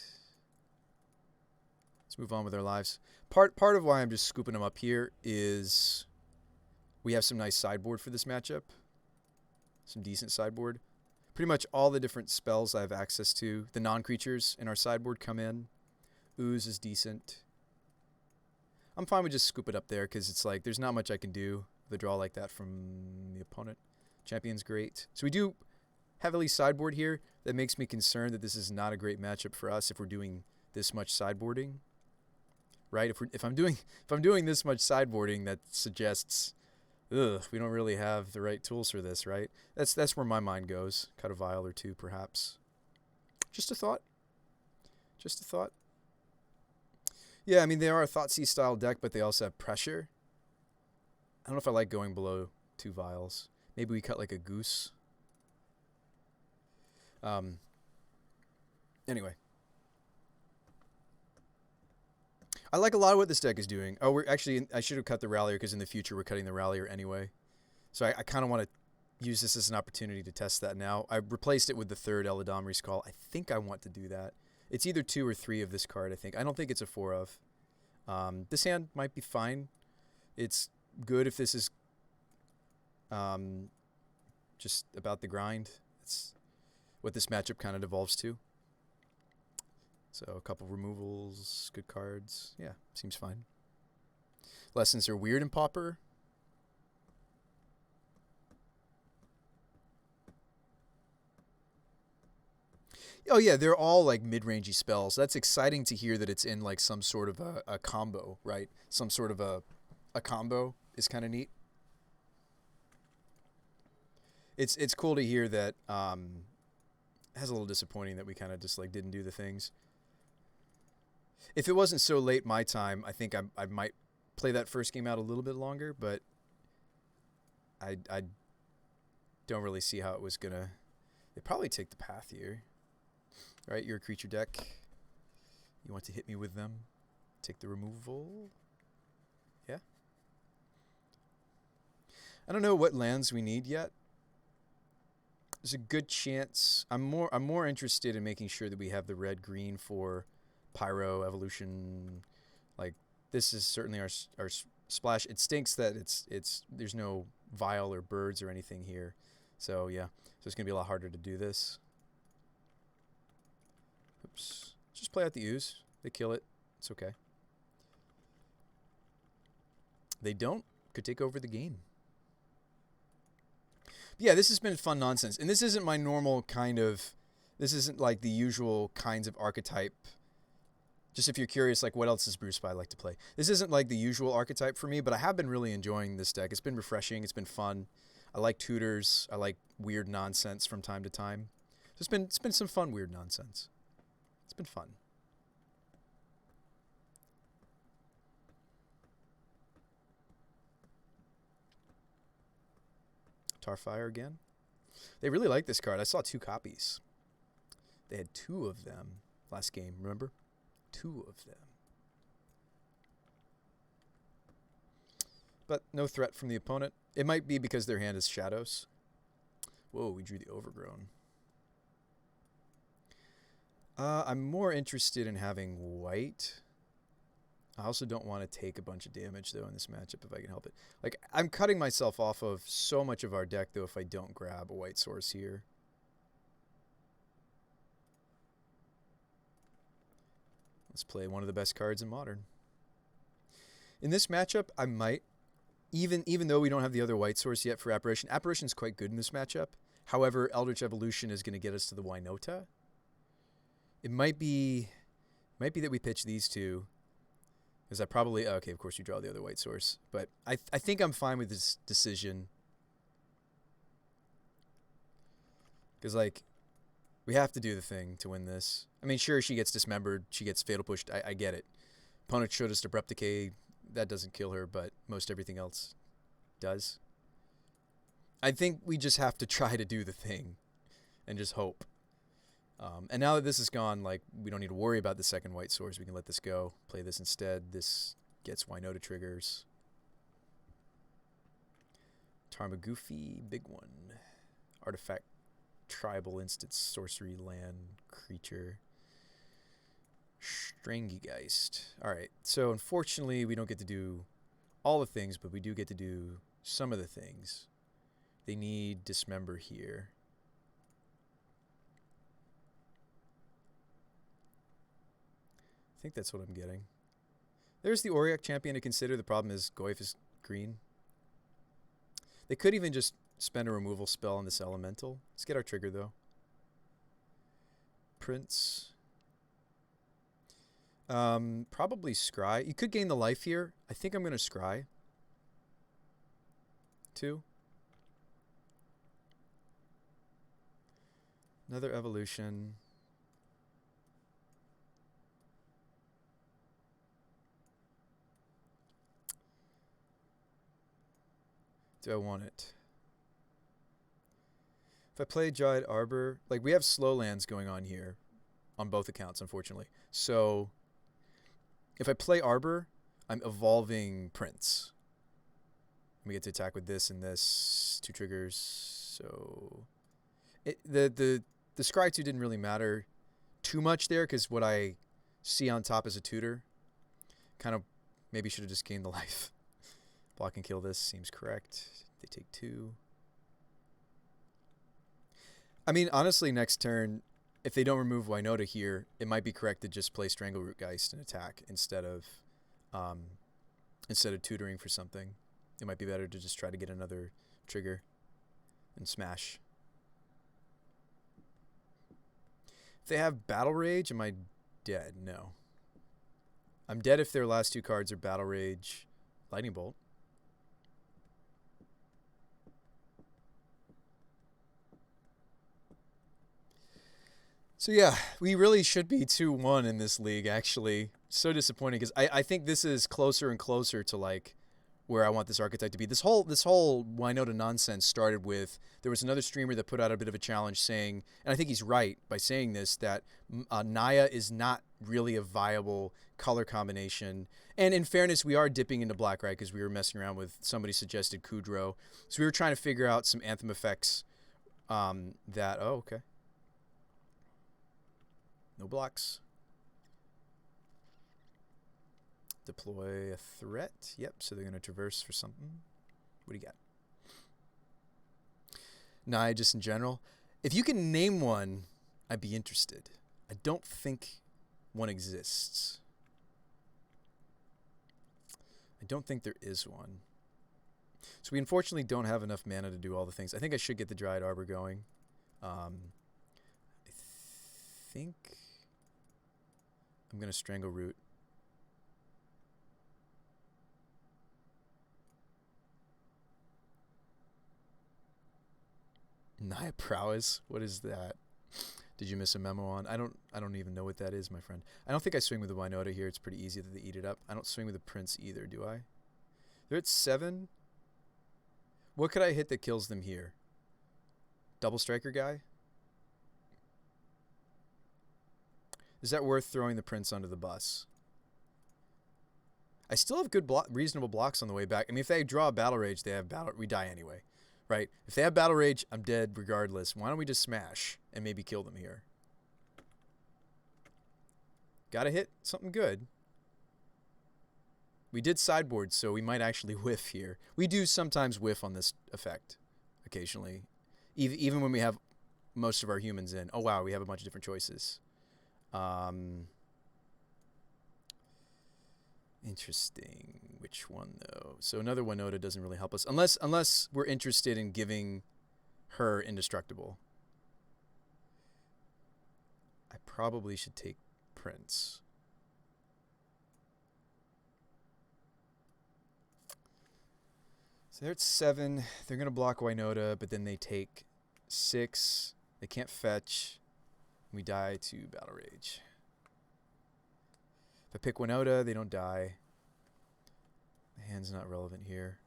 Let's move on with our lives. Part of why I'm just scooping them up here is we have some nice sideboard for this matchup. Some decent sideboard. Pretty much all the different spells I have access to. The non-creatures in our sideboard come in. Ooze is decent. I'm fine with just scoop it up there because it's there's not much I can do with a draw like that from the opponent. Champion's great. So we do heavily sideboard here. That makes me concerned that this is not a great matchup for us if we're doing this much sideboarding. Right? If I'm doing this much sideboarding, that suggests, we don't really have the right tools for this, right? That's where my mind goes. Cut a vial or two, perhaps. Just a thought. Just a thought. Yeah, I mean, they are a Thoughtseize style deck, but they also have pressure. I don't know if I like going below 2 vials. Maybe we cut like a goose. Anyway. I like a lot of what this deck is doing. Oh, I should have cut the Rallier because in the future we're cutting the Rallier anyway. So I kind of want to use this as an opportunity to test that now. I replaced it with the 3rd Eladamri's Call. I think I want to do that. It's either 2 or 3 of this card, I think. I don't think it's a 4 of. This hand might be fine. It's good if this is just about the grind. It's what this matchup kind of devolves to. So a couple removals, good cards. Yeah, seems fine. Lessons are weird in Pauper. Oh yeah, they're all like mid-rangey spells. That's exciting to hear that it's in like some sort of a combo, right? Some sort of a combo is kind of neat. It's cool to hear that. It has a little disappointing that we kind of just like didn't do the things. If it wasn't so late my time, I think I might play that first game out a little bit longer, but I don't really see how it was gonna. They probably take the path here. Right, you're a creature deck. You want to hit me with them. Take the removal. Yeah. I don't know what lands we need yet. There's a good chance. I'm more interested in making sure that we have the red green for Pyro Evolution. Like this is certainly our splash. It stinks that there's no vial or birds or anything here. So yeah, so it's gonna be a lot harder to do this. Oops. Just play out the ooze. They kill it. It's okay. They don't. Could take over the game. But yeah, this has been fun nonsense. And this isn't my normal kind of... This isn't like the usual kinds of archetype. Just if you're curious, like what else does Bruce Spy like to play? This isn't like the usual archetype for me, but I have been really enjoying this deck. It's been refreshing. It's been fun. I like tutors. I like weird nonsense from time to time. So it's been some fun weird nonsense. It's been fun. Tarfire again. They really like this card. I saw 2 copies. They had 2 of them last game, remember? 2 of them. But no threat from the opponent. It might be because their hand is shadows. Whoa, we drew the Overgrown. I'm more interested in having white. I also don't want to take a bunch of damage, though, in this matchup if I can help it. Like, I'm cutting myself off of so much of our deck, though, if I don't grab a white source here. Let's play one of the best cards in Modern. In this matchup, I might, even though we don't have the other white source yet for Apparition. Apparition's quite good in this matchup. However, Eldritch Evolution is going to get us to the Winota. It might be that we pitch these 2. Because I probably... Okay, of course you draw the other white source. But I think I'm fine with this decision. Because, like, we have to do the thing to win this. I mean, sure, she gets dismembered. She gets fatal pushed. I get it. Opponent showed us Abrupt Decay. That doesn't kill her, but most everything else does. I think we just have to try to do the thing. And just hope. And now that this is gone, like, we don't need to worry about the second white source. We can let this go. Play this instead. This gets Winota triggers. Tarmogoofy, big one. Artifact, tribal, instant, sorcery, land, creature. Strangigeist. Alright, so unfortunately we don't get to do all the things, but we do get to do some of the things. They need Dismember here. I think that's what I'm getting. There's the Auric champion to consider. The problem is Goyf is green. They could even just spend a removal spell on this elemental. Let's get our trigger though. Prince. Probably scry. You could gain the life here. I think I'm gonna scry. 2. Another evolution. Do I want it? If I play Dryad Arbor, like we have slow lands going on here on both accounts, unfortunately. So if I play Arbor, I'm evolving Prince. We get to attack with this and this, 2 triggers. So the Scry 2 didn't really matter too much there because what I see on top is a tutor. Kind of maybe should have just gained the life. Block and kill this seems correct. They take 2. I mean, honestly, next turn, if they don't remove Winota here, it might be correct to just play Strangleroot Geist and attack instead of tutoring for something. It might be better to just try to get another trigger and smash. If they have Battle Rage, am I dead? No. I'm dead if their last 2 cards are Battle Rage, Lightning Bolt. So yeah, we really should be 2-1 in this league, actually. So disappointing because I think this is closer and closer to like where I want this archetype to be. This whole Winota nonsense started with, there was another streamer that put out a bit of a challenge saying, and I think he's right by saying this, that Naya is not really a viable color combination. And in fairness, we are dipping into black, right? Because we were messing around with, somebody suggested Kudrow. So we were trying to figure out some Anthem effects that, oh, okay. No blocks. Deploy a threat. Yep, so they're going to traverse for something. What do you got? Naya, just in general. If you can name one, I'd be interested. I don't think one exists. I don't think there is one. So we unfortunately don't have enough mana to do all the things. I think I should get the Dryad Arbor going. I think I'm going to Strangleroot. Naya Prowess? What is that? Did you miss a memo on? I don't even know what that is, my friend. I don't think I swing with the Winota here. It's pretty easy that they eat it up. I don't swing with the Prince either, do I? They're at 7. What could I hit that kills them here? Double Striker guy? Is that worth throwing the Prince under the bus? I still have good reasonable blocks on the way back. I mean, if they draw a Battle Rage, we die anyway, right? If they have Battle Rage, I'm dead regardless. Why don't we just smash and maybe kill them here? Gotta hit something good. We did sideboard, so we might actually whiff here. We do sometimes whiff on this effect, occasionally. Even when we have most of our humans in. Oh, wow, we have a bunch of different choices. Interesting. Which one though? So another Winota doesn't really help us unless we're interested in giving her indestructible. I probably should take Prince. So they're at 7. They're gonna block Winota, but then they take 6. They can't fetch. We die to Battle Rage. If I pick Winota, they don't die. The hand's not relevant here.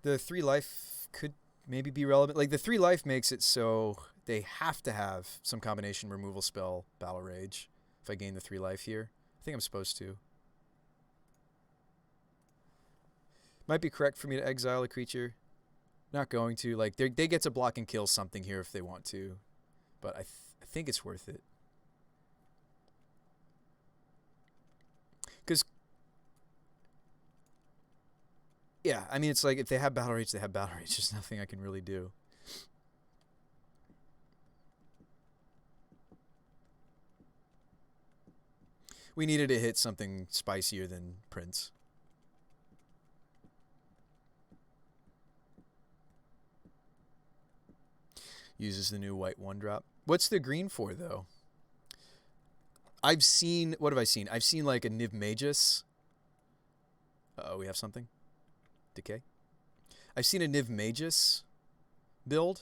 The 3 life could maybe be relevant. Like, the 3 life makes it so they have to have some combination removal spell, Battle Rage, if I gain the 3 life here. I think I'm supposed to. Might be correct for me to exile a creature. Not going to. Like, they get to block and kill something here if they want to. But I think it's worth it. Because, yeah, I mean, it's like if they have Battle Rage, they have Battle Rage. There's nothing I can really do. We needed to hit something spicier than Prince. Uses the new white 1-drop. What's the green for, though? I've seen... What have I seen? I've seen, like, a Niv Magus. Uh-oh, we have something? Decay? I've seen a Niv Magus build.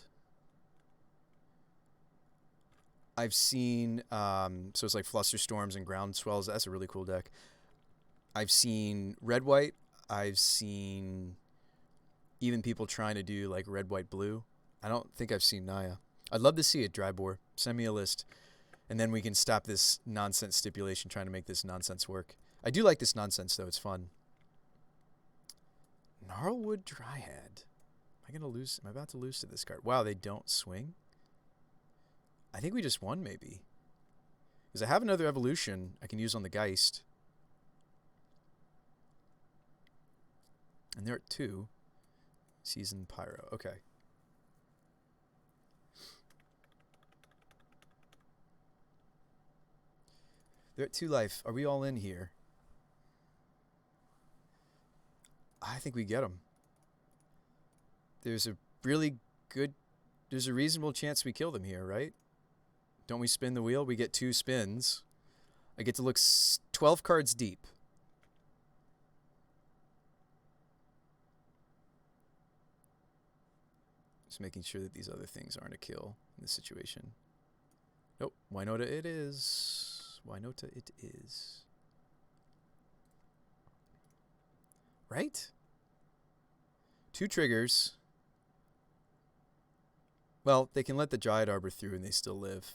I've seen... so it's like Flusterstorms and Groundswells. That's a really cool deck. I've seen red-white. I've seen even people trying to do, like, red-white-blue. I don't think I've seen Naya. I'd love to see it, Drybor. Send me a list. And then we can stop this nonsense stipulation trying to make this nonsense work. I do like this nonsense, though. It's fun. Gnarlwood Dryad. Am I going to lose? Am I about to lose to this card? Wow, they don't swing? I think we just won, maybe. Because I have another evolution I can use on the Geist. And they're at 2. Seasoned Pyro. Okay. They're at 2 life. Are we all in here? I think we get them. There's a really good... There's a reasonable chance we kill them here, right? Don't we spin the wheel? We get 2 spins. I get to look 12 cards deep. Just making sure that these other things aren't a kill in this situation. Nope. Winota it is. Winota it is. Right? 2 triggers. Well, they can let the Dryad Arbor through and they still live.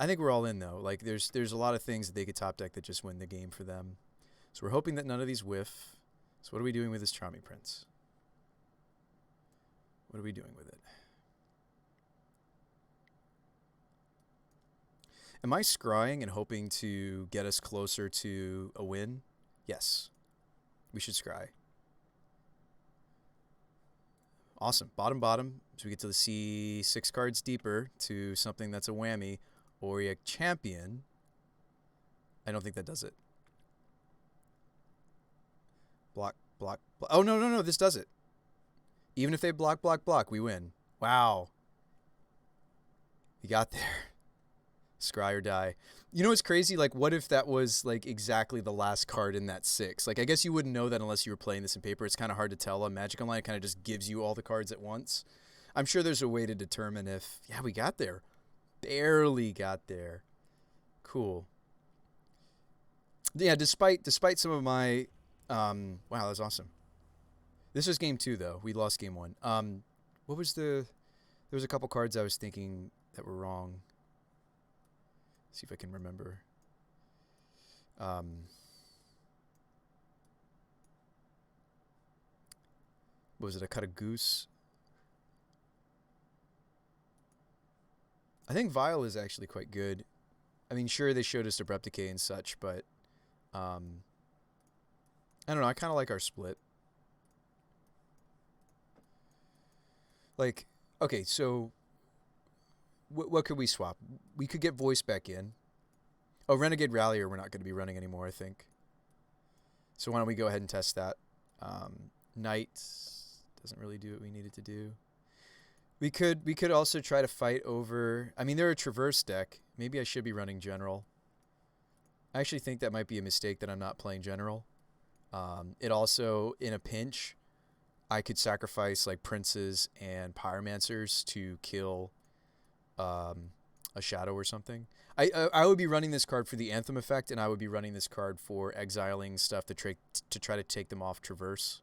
I think we're all in, though. Like, there's a lot of things that they could top deck that just win the game for them. So we're hoping that none of these whiff. So what are we doing with this Charming Prince? What are we doing with it? Am I scrying and hoping to get us closer to a win? Yes. We should scry. Awesome. Bottom, bottom. So we get to see 6 cards deeper to something that's a whammy. Or a champion. I don't think that does it. Block, block, block. Oh, no, no, no. This does it. Even if they block, block, block, we win. Wow. We got there. Scry or die. You know what's crazy? Like, what if that was, like, exactly the last card in that 6? Like, I guess you wouldn't know that unless you were playing this in paper. It's kind of hard to tell on Magic Online. It kind of just gives you all the cards at once. I'm sure there's a way to determine if... Yeah, we got there. Barely got there. Cool. Yeah, despite some of my... wow, that was awesome. This was game 2, though. We lost game 1. What was the... There was a couple cards I was thinking that were wrong. See if I can remember. What was it? I cut a goose. I think Vial is actually quite good. I mean, sure, they showed us Abrupt Decay and such, but I don't know. I kind of like our split. Like, okay, so what could we swap? We could get Voice back in. Oh, Renegade Rallier we're not going to be running anymore, I think. So why don't we go ahead and test that. Knight doesn't really do what we needed to do. We could also try to fight over... I mean, they're a Traverse deck. Maybe I should be running General. I actually think that might be a mistake that I'm not playing General. It also, in a pinch, I could sacrifice like Princes and Pyromancers to kill a Shadow or something. I would be running this card for the Anthem effect, and I would be running this card for exiling stuff to try to take them off Traverse,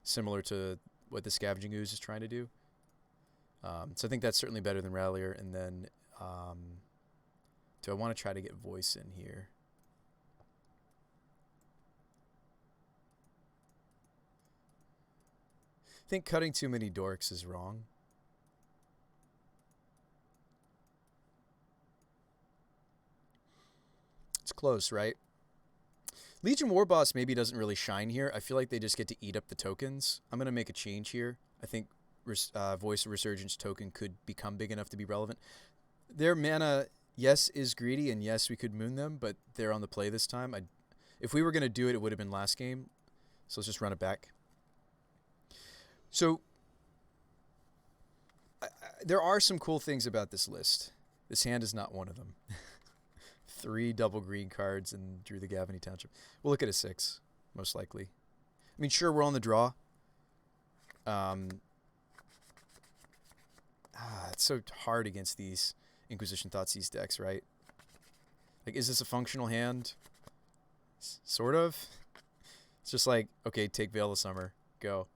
similar to what the Scavenging Ooze is trying to do. So I think that's certainly better than Rallier. And then, do I want to try to get Voice in here? I think cutting too many dorks is wrong. It's close, right? Legion Warboss maybe doesn't really shine here. I feel like they just get to eat up the tokens. I'm going to make a change here. I think Voice of Resurgence token could become big enough to be relevant. Their mana, yes, is greedy, and yes, we could moon them, but they're on the play this time. If we were going to do it, it would have been last game. So let's just run it back. So there are some cool things about this list. This hand is not one of them. 3 double green cards and drew the Gavany Township. We'll look at a 6, most likely. I mean, sure, we're on the draw. It's so hard against these Inquisition Thoughtseize decks, right? Like, is this a functional hand? Sort of. It's just like, okay, take Veil of Summer, go.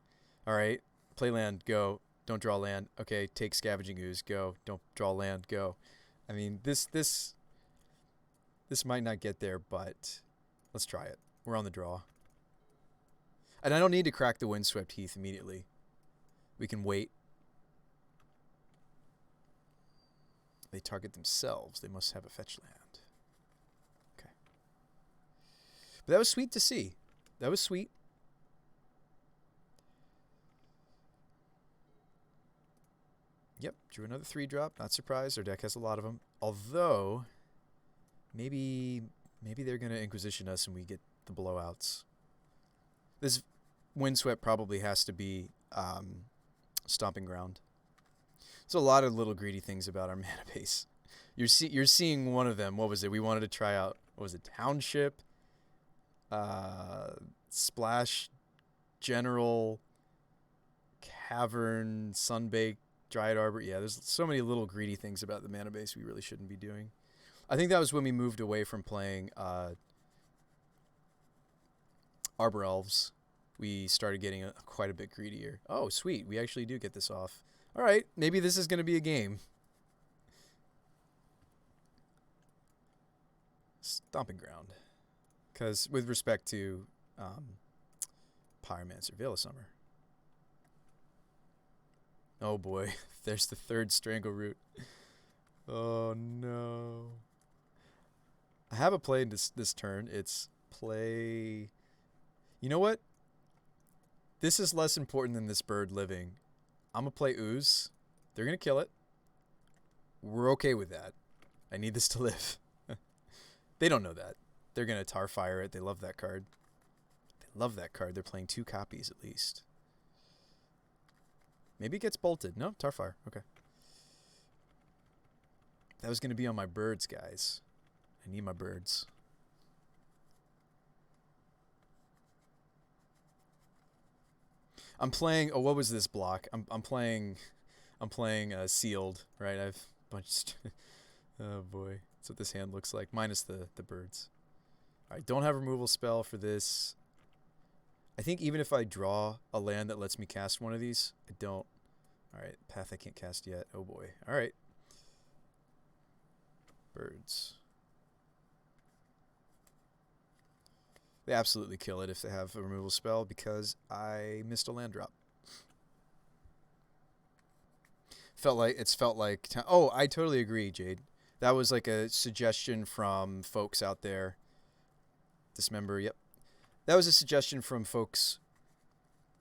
All right, play land, go. Don't draw land. Okay, take Scavenging Ooze, go. Don't draw land, go. I mean, this might not get there, but let's try it. We're on the draw. And I don't need to crack the Windswept Heath immediately. We can wait. They target themselves. They must have a fetch land. Okay. But that was sweet to see. That was sweet. Yep, drew another 3-drop. Not surprised. Our deck has a lot of them. Although, maybe they're going to Inquisition us and we get the blowouts. This Windswept probably has to be Stomping Ground. There's a lot of little greedy things about our mana base. You're seeing one of them. What was it? We wanted to try out, what was it, Township, Splash, General, Cavern, Sunbake, Dryad Arbor. Yeah, there's so many little greedy things about the mana base we really shouldn't be doing. I think that was when we moved away from playing Arbor Elves. We started getting quite a bit greedier. Oh, sweet. We actually do get this off. All right, maybe this is going to be a game. Stomping Ground. Because with respect to Pyromancer, Veil of Summer. Oh boy, there's the 3rd Strangleroot. Oh no. I have a play this turn. It's play... You know what? This is less important than this bird living. I'm going to play Ooze. They're going to kill it. We're okay with that. I need this to live. They don't know that. They're going to Tarfire it. They love that card. They love that card. They're playing 2 copies at least. Maybe it gets bolted. No, Tarfire. Okay. That was going to be on my birds, guys. I need my birds. I'm playing. Oh, what was this block? I'm playing Sealed. Right. I've a bunch. Oh boy, that's what this hand looks like. Minus the birds. All right. Don't have removal spell for this. I think even if I draw a land that lets me cast one of these, I don't. All right. Path I can't cast yet. Oh boy. All right. Birds. They absolutely kill it if they have a removal spell because I missed a land drop. It's felt like oh, I totally agree, Jade. That was like a suggestion from folks out there. Dismember, yep. That was a suggestion from folks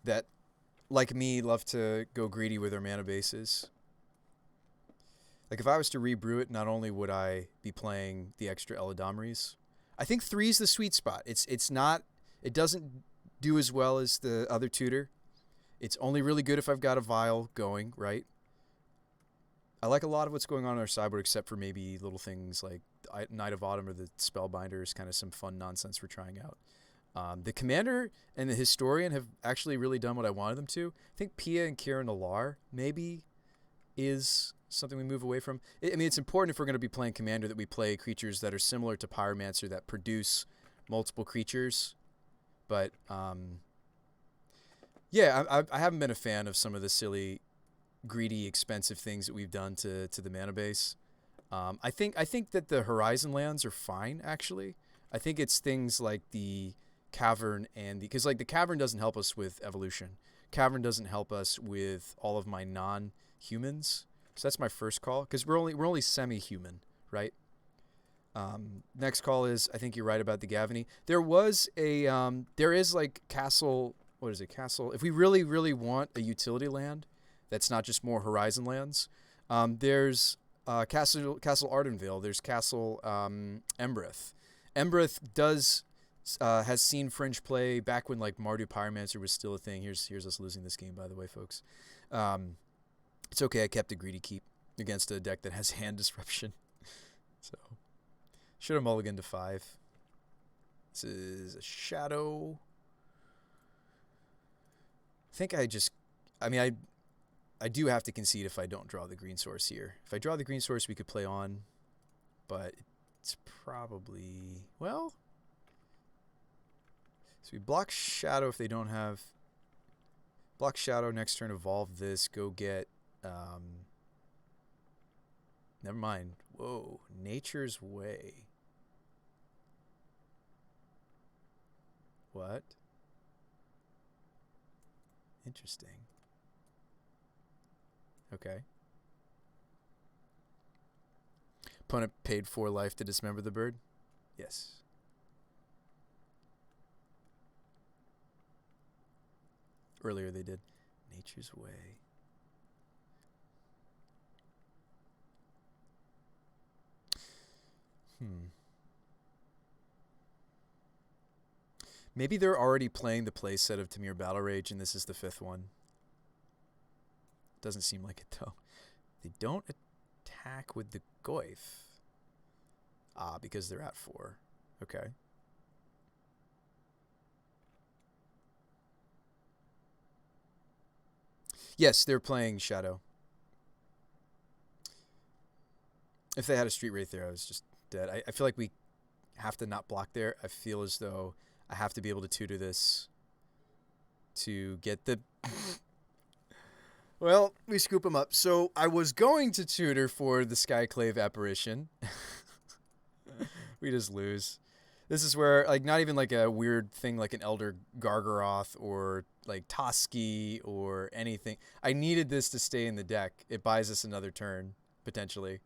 that, like me, love to go greedy with their mana bases. Like if I was to rebrew it, not only would I be playing the extra Eladamris, I think 3 is the sweet spot. It's not. It doesn't do as well as the other tutor. It's only really good if I've got a vial going, right? I like a lot of what's going on in our sideboard, except for maybe little things like Night of Autumn or the Spellbinder is kind of some fun nonsense we're trying out. The Commander and the Historian have actually really done what I wanted them to. I think Pia and Kieran Alar maybe is something we move away from. I mean, it's important if we're going to be playing Commander that we play creatures that are similar to Pyromancer that produce multiple creatures. But, yeah, I haven't been a fan of some of the silly, greedy, expensive things that we've done to the mana base. I think that the Horizon lands are fine, actually. I think it's things like the Cavern and because like the Cavern doesn't help us with evolution. Cavern doesn't help us with all of my non-humans. So that's my first call because we're only semi-human, right? Next call is I think you're right about the Gavany. There was a there is like Castle. What is it? Castle. If we really want a utility land, that's not just more Horizon lands. There's Castle Ardenvale. There's Castle Embreth. Embreth has seen Fringe play back when like Mardu Pyromancer was still a thing. Here's us losing this game, by the way, folks. It's okay, I kept a greedy keep against a deck that has hand disruption. So, should have mulliganed to 5. This is a shadow. I do have to concede if I don't draw the green source here. If I draw the green source, we could play on, but it's probably, well, so we block shadow if they don't have, block shadow next turn, evolve this, go get, never mind. Whoa, Nature's Way. What? Interesting. Okay. Opponent paid 4 life to dismember the bird? Yes. Earlier they did. Nature's Way. Maybe they're already playing the playset of Tamir Battle Rage and this is the 5th one. Doesn't seem like it though. They don't attack with the Goyf. Ah, because they're at 4. Okay. Yes, they're playing Shadow. If they had a Street Wraith there, I was just dead. I feel like we have to not block there. I feel as though I have to be able to tutor this to get the... Well, we scoop them up. So I was going to tutor for the Skyclave Apparition. We just lose. This is where, like, not even like a weird thing like an Elder Gargaroth or like Toski or anything. I needed this to stay in the deck. It buys us another turn, potentially.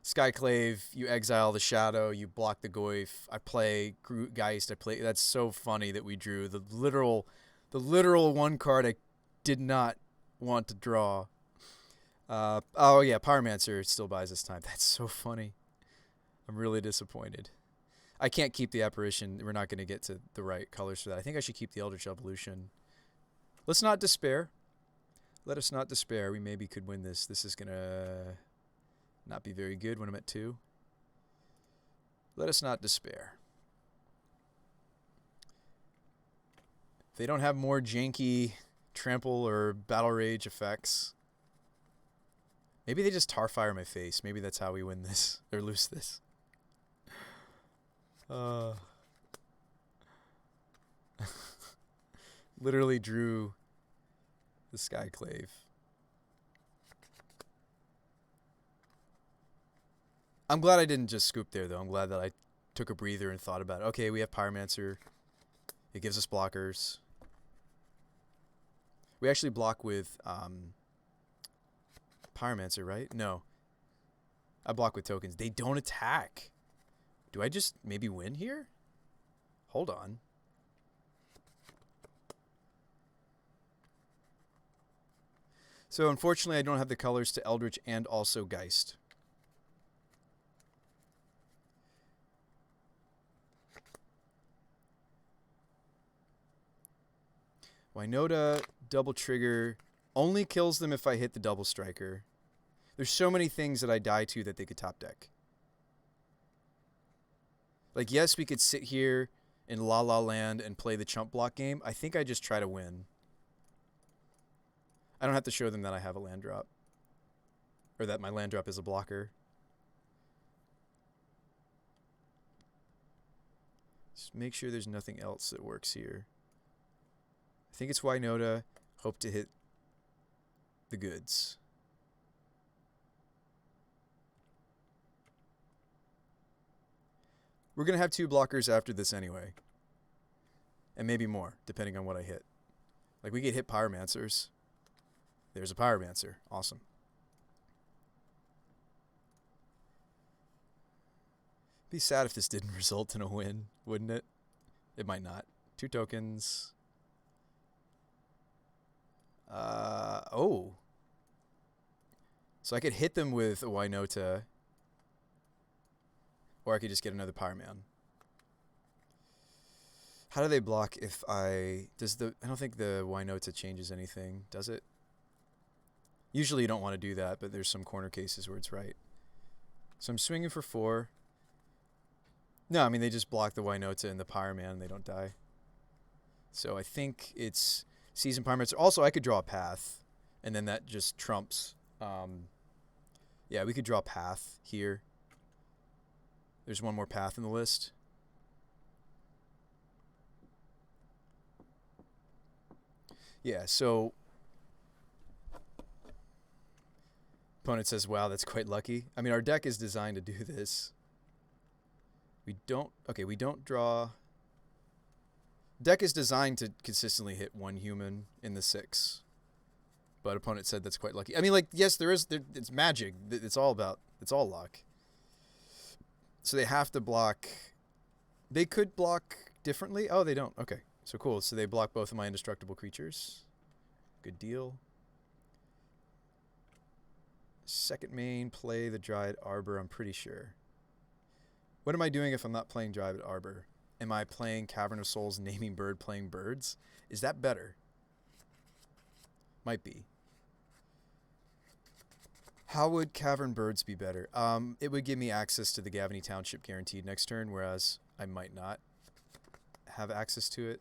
Skyclave, you exile the Shadow, you block the Goyf. I play Geist. That's so funny that we drew the literal one card I did not want to draw. Oh yeah, Pyromancer still buys us time. That's so funny. I'm really disappointed. I can't keep the Apparition. We're not going to get to the right colors for that. I think I should keep the Eldritch Evolution. Let's not despair. Let us not despair. We maybe could win this. This is going to not be very good when I'm at 2. Let us not despair. If they don't have more janky trample or battle rage effects, maybe they just Tarfire my face. Maybe that's how we win this or lose this. Literally drew the Skyclave. I'm glad I didn't just scoop there, though. I'm glad that I took a breather and thought about it. Okay, we have Pyromancer. It gives us blockers. We actually block with Pyromancer, right? No. I block with tokens. They don't attack. Do I just maybe win here? Hold on. So unfortunately, I don't have the colors to Eldritch and also Geist. Winota double trigger only kills them if I hit the double striker. There's so many things that I die to that they could top deck. Like, yes, we could sit here in La La Land and play the chump block game. I think I just try to win. I don't have to show them that I have a land drop. Or that my land drop is a blocker. Just make sure there's nothing else that works here. I think it's Winota. Hope to hit the goods. We're going to have 2 blockers after this anyway. And maybe more, depending on what I hit. Like, we get hit Pyromancers. There's a Pyromancer. Awesome. Be sad if this didn't result in a win, wouldn't it? It might not. 2 tokens. Oh. So I could hit them with a Winota. Or I could just get another Pyroman. How do they block if I... I don't think the Winota changes anything, does it? Usually you don't want to do that, but there's some corner cases where it's right. So I'm swinging for 4. No, I mean, they just block the Winota and the Pyroman and they don't die. So I think it's Seasoned Pyromancer. Also, I could draw a Path, and then that just trumps. Yeah, we could draw Path here. There's one more Path in the list. Yeah, so opponent says, wow, that's quite lucky. I mean, our deck is designed to do this. We don't draw. Deck is designed to consistently hit 1 human in the 6. But opponent said that's quite lucky. I mean, like, yes, it's magic. It's all luck. So they have to block. They could block differently. Oh, they don't. Okay. So cool. So they block both of my indestructible creatures. Good deal. Second main, play the Dryad Arbor, I'm pretty sure. What am I doing if I'm not playing Dryad Arbor? Am I playing Cavern of Souls, naming bird, playing birds? Is that better? Might be. How would Cavern Birds be better? It would give me access to the Gavany Township guaranteed next turn, whereas I might not have access to it.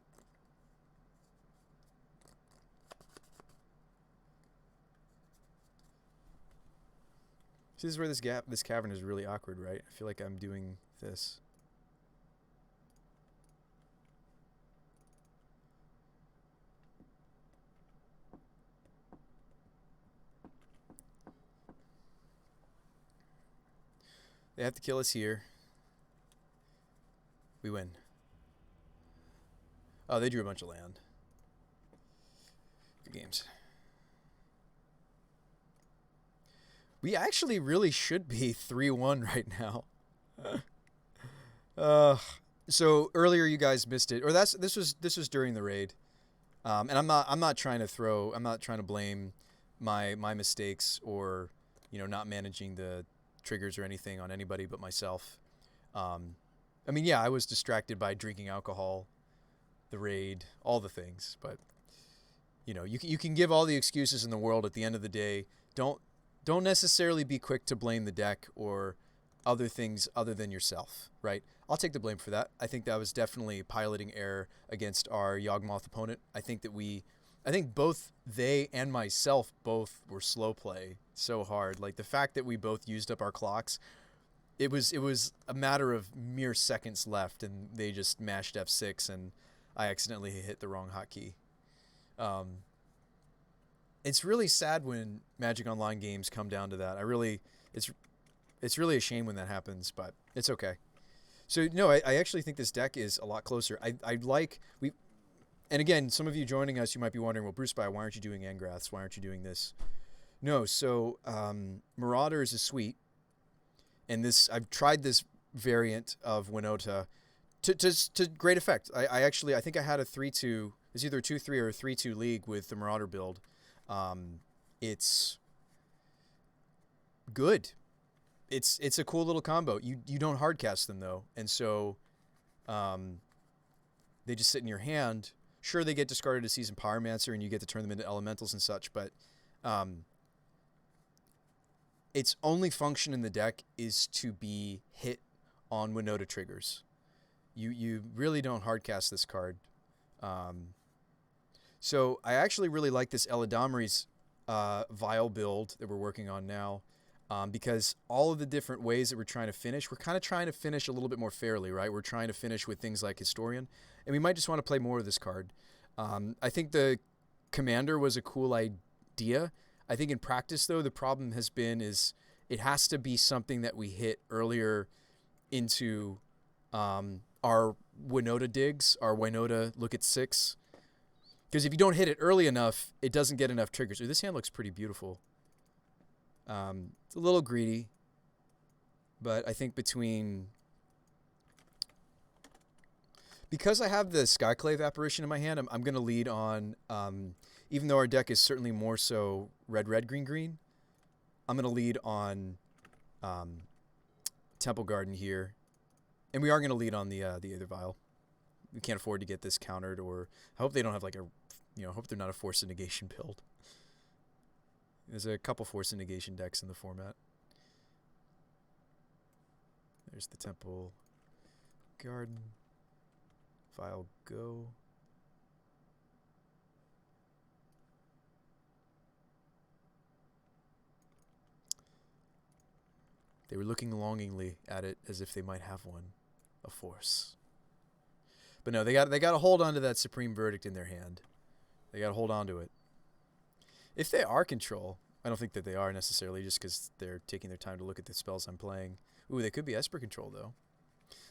This is where this cavern is really awkward, right? I feel like I'm doing this. They have to kill us here. We win. Oh, they drew a bunch of land. Good games. We actually really should be 3-1 right now. So earlier you guys missed it, or this was during the raid, and I'm not trying to blame my mistakes or not managing the triggers or anything on anybody but myself. I mean, yeah, I was distracted by drinking alcohol, the raid, all the things, but you can give all the excuses in the world. At the end of the day, don't necessarily be quick to blame the deck or other things other than yourself, right? I'll take the blame for that. I think that was definitely a piloting error against our Yawgmoth opponent. I think both they and myself both were slow play so hard. Like the fact that we both used up our clocks, it was a matter of mere seconds left and they just mashed F6 and I accidentally hit the wrong hotkey. It's really sad when Magic Online games come down to that. It's really a shame when that happens, but it's okay. So no, I actually think this deck is a lot closer. And again, some of you joining us, you might be wondering, well, Bruce, why aren't you doing Angraths? Why aren't you doing this? No, so Marauders is sweet, and I've tried this variant of Winota to great effect. I think I had a 3-2. It's either a 2-3 or a 3-2 league with the Marauder build. It's good. It's a cool little combo. You don't hardcast them though, and so they just sit in your hand. Sure, they get discarded to Seasoned Pyromancer, and you get to turn them into elementals and such, but its only function in the deck is to be hit on Winota triggers. You really don't hardcast this card. So I actually really like this Eladamri's Vial build that we're working on now, because all of the different ways that we're trying to finish, we're kind of trying to finish a little bit more fairly, right? We're trying to finish with things like Historian, and we might just want to play more of this card. I think the Commander was a cool idea. I think in practice, though, the problem has been is it has to be something that we hit earlier into our Winota digs, our Winota look at 6. Because if you don't hit it early enough, it doesn't get enough triggers. Ooh, this hand looks pretty beautiful. It's a little greedy, but I think because I have the Skyclave Apparition in my hand, I'm going to lead on, even though our deck is certainly more so red, green, I'm going to lead on Temple Garden here. And we are going to lead on the Aether Vial. We can't afford to get this countered, or I hope they don't have like I hope they're not a Force of Negation build. There's a couple Force and Negation decks in the format. There's the Temple Garden. File go. They were looking longingly at it as if they might have one, a force. But no, they got to hold on to that supreme verdict in their hand. They got to hold on to it. If they are control, I don't think that they are necessarily, just because they're taking their time to look at the spells I'm playing. Ooh, they could be Esper control though.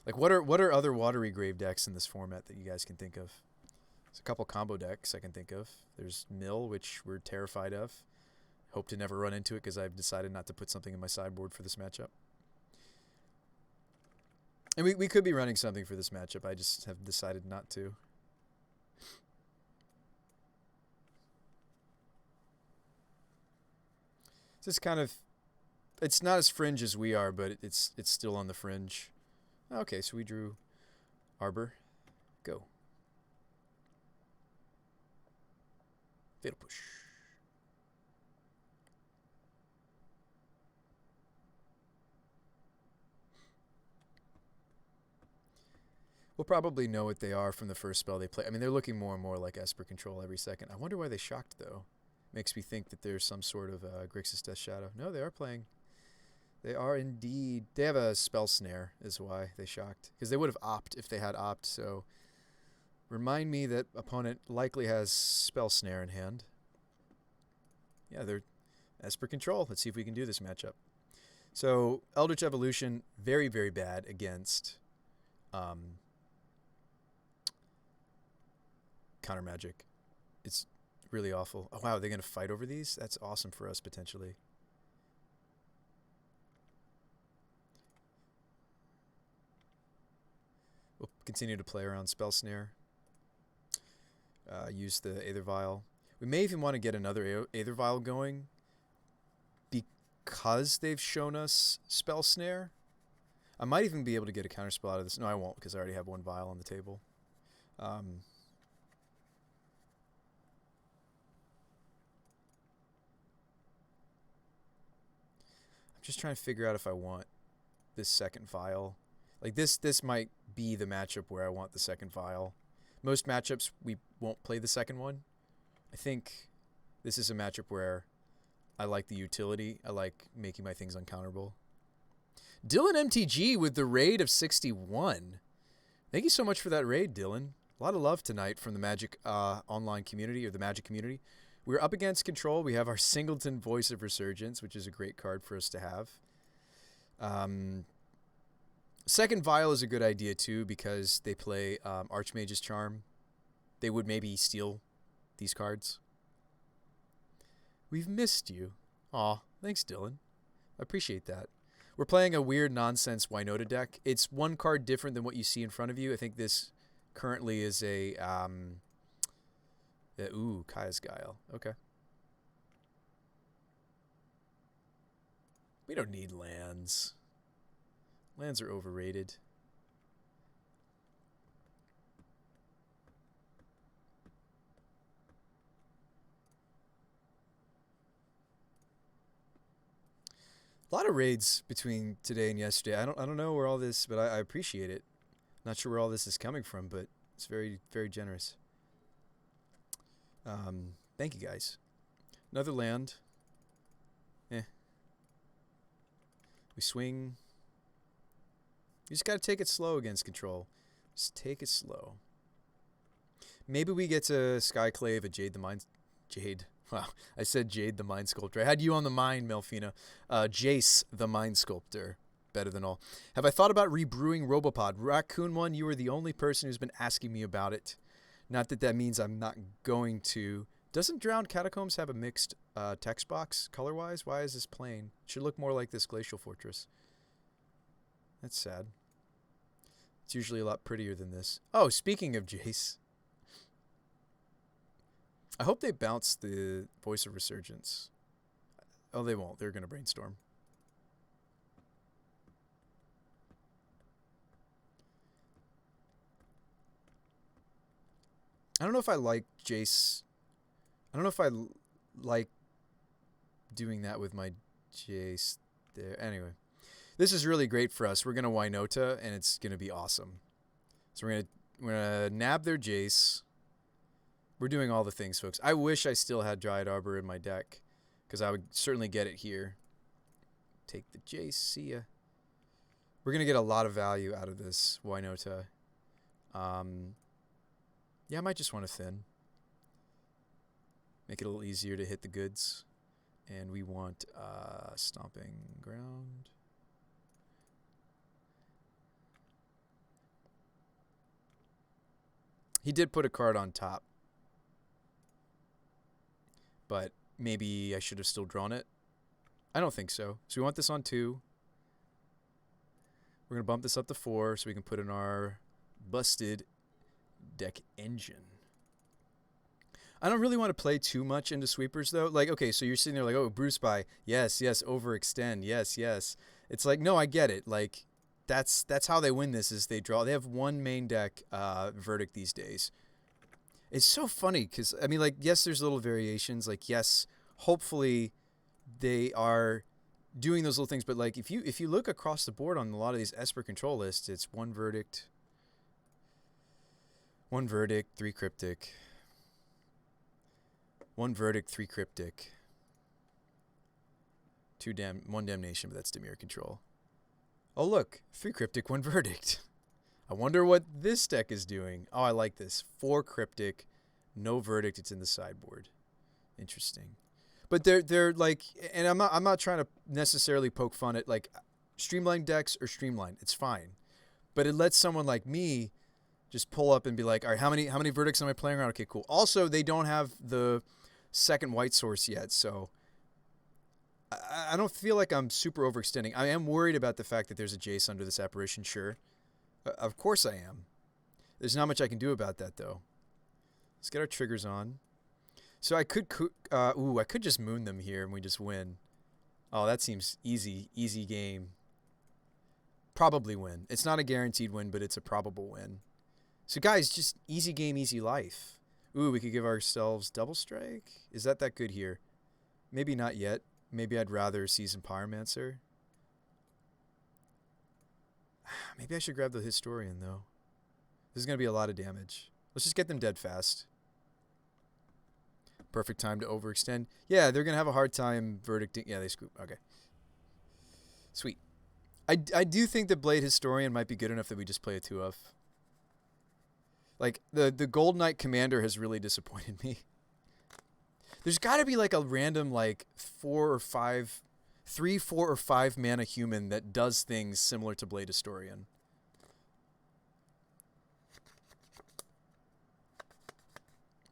Like what are other Watery Grave decks in this format that you guys can think of? There's a couple combo decks I can think of. There's Mill, which we're terrified of. Hope to never run into it because I've decided not to put something in my sideboard for this matchup. And we could be running something for this matchup. I just have decided not to. It's just kind of... It's not as fringe as we are, but it's still on the fringe. Okay, so we drew Arbor. Go. Fatal Push. We'll probably know what they are from the first spell they play. I mean, they're looking more and more like Esper Control every second. I wonder why they shocked, though. Makes me think that there's some sort of Grixis Death Shadow. No, they are playing. They are indeed. They have a Spell Snare is why they shocked. Because they would have Opt if they had Opt, so... Remind me that opponent likely has Spell Snare in hand. Yeah, they're Esper Control. Let's see if we can do this matchup. So, Eldritch Evolution, very, very bad against... Counter Magic. It's really awful. Oh, wow, they're going to fight over these? That's awesome for us, potentially. We'll continue to play around Spell Snare. Use the Aether Vial. We may even want to get another Aether Vial going because they've shown us Spell Snare. I might even be able to get a counterspell out of this. No, I won't because I already have one vial on the table. I'm just trying to figure out if I want this second vial. Like this might be the matchup where I want the second vial. Most matchups we won't play the second one. I think this is a matchup where I like the utility. I like making my things uncounterable. Dylan MTG with the raid of 61. Thank you so much for that raid, Dylan. A lot of love tonight from the Magic online community, or the Magic community. We're up against Control. We have our Singleton Voice of Resurgence, which is a great card for us to have. Second Vial is a good idea, too, because they play Archmage's Charm. They would maybe steal these cards. We've missed you. Aw, thanks, Dylan. I appreciate that. We're playing a weird nonsense Winota deck. It's one card different than what you see in front of you. I think this currently is a... ooh, Kaya's Guile. Okay. We don't need lands. Lands are overrated. A lot of raids between today and yesterday. I don't know where all this, but I appreciate it. Not sure where all this is coming from, but it's very, very generous. Thank you guys. Another land. We swing. You just got to take it slow against Control. Just take it slow. Maybe we get to Skyclave, a Jade the Mind... Jade. Wow, I said Jade the Mind Sculptor. I had you on the mind, Melfina. Jace the Mind Sculptor. Better than all. Have I thought about rebrewing Robopod? Raccoon One, you are the only person who's been asking me about it. Not that that means I'm not going to. Doesn't Drowned Catacombs have a mixed text box color-wise? Why is this plain? It should look more like this Glacial Fortress. That's sad. It's usually a lot prettier than this. Oh, speaking of Jace. I hope they bounce the Voice of Resurgence. Oh, they won't. They're going to brainstorm. I don't know if I like Jace. I don't know if I like doing that with my Jace there. Anyway, this is really great for us. We're going to Winota, and it's going to be awesome. So we're gonna nab their Jace. We're doing all the things, folks. I wish I still had Dryad Arbor in my deck, because I would certainly get it here. Take the Jace. See ya. We're going to get a lot of value out of this Winota. Yeah, I might just want to thin. Make it a little easier to hit the goods. And we want Stomping Ground. He did put a card on top. But maybe I should have still drawn it. I don't think so. So we want this on 2. We're going to bump this up to 4 so we can put in our busted deck engine. I don't really want to play too much into sweepers, though. Like, okay, so you're sitting there like, oh, Bruce by. Yes, yes, overextend. Yes, yes. It's like, no, I get it. Like, that's how they win this is they draw. They have one main deck verdict these days. It's so funny because, I mean, like, yes, there's little variations. Like, yes, hopefully they are doing those little things. But, like, if you look across the board on a lot of these Esper control lists, it's 1 verdict, 3 cryptic. 1 verdict, 3 cryptic. 1 damnation, but that's Dimir control. Oh, look. 3 cryptic, 1 verdict. I wonder what this deck is doing. Oh, I like this. 4 cryptic, no verdict. It's in the sideboard. Interesting. But they're like, and I'm not trying to necessarily poke fun at like streamlined decks or streamlined. It's fine. But it lets someone like me just pull up and be like, all right, how many verdicts am I playing around? Okay, cool. Also, they don't have the second white source yet, so I don't feel like I'm super overextending. I am worried about the fact that there's a Jace under this apparition, sure. Of course I am. There's not much I can do about that, though. Let's get our triggers on. So I could just moon them here and we just win. Oh, that seems easy game. Probably win. It's not a guaranteed win, but it's a probable win. So guys, just easy game, easy life. Ooh, we could give ourselves double strike. Is that good here? Maybe not yet. Maybe I'd rather Seasoned Pyromancer. Maybe I should grab the Historian, though. This is going to be a lot of damage. Let's just get them dead fast. Perfect time to overextend. Yeah, they're going to have a hard time verdicting. Yeah, they scoop. Okay. Sweet. I do think the Blade Historian might be good enough that we just play a 2-of. Like, the Gold Knight Commander has really disappointed me. There's got to be like a random like 4 or 5 mana human that does things similar to Blade Historian.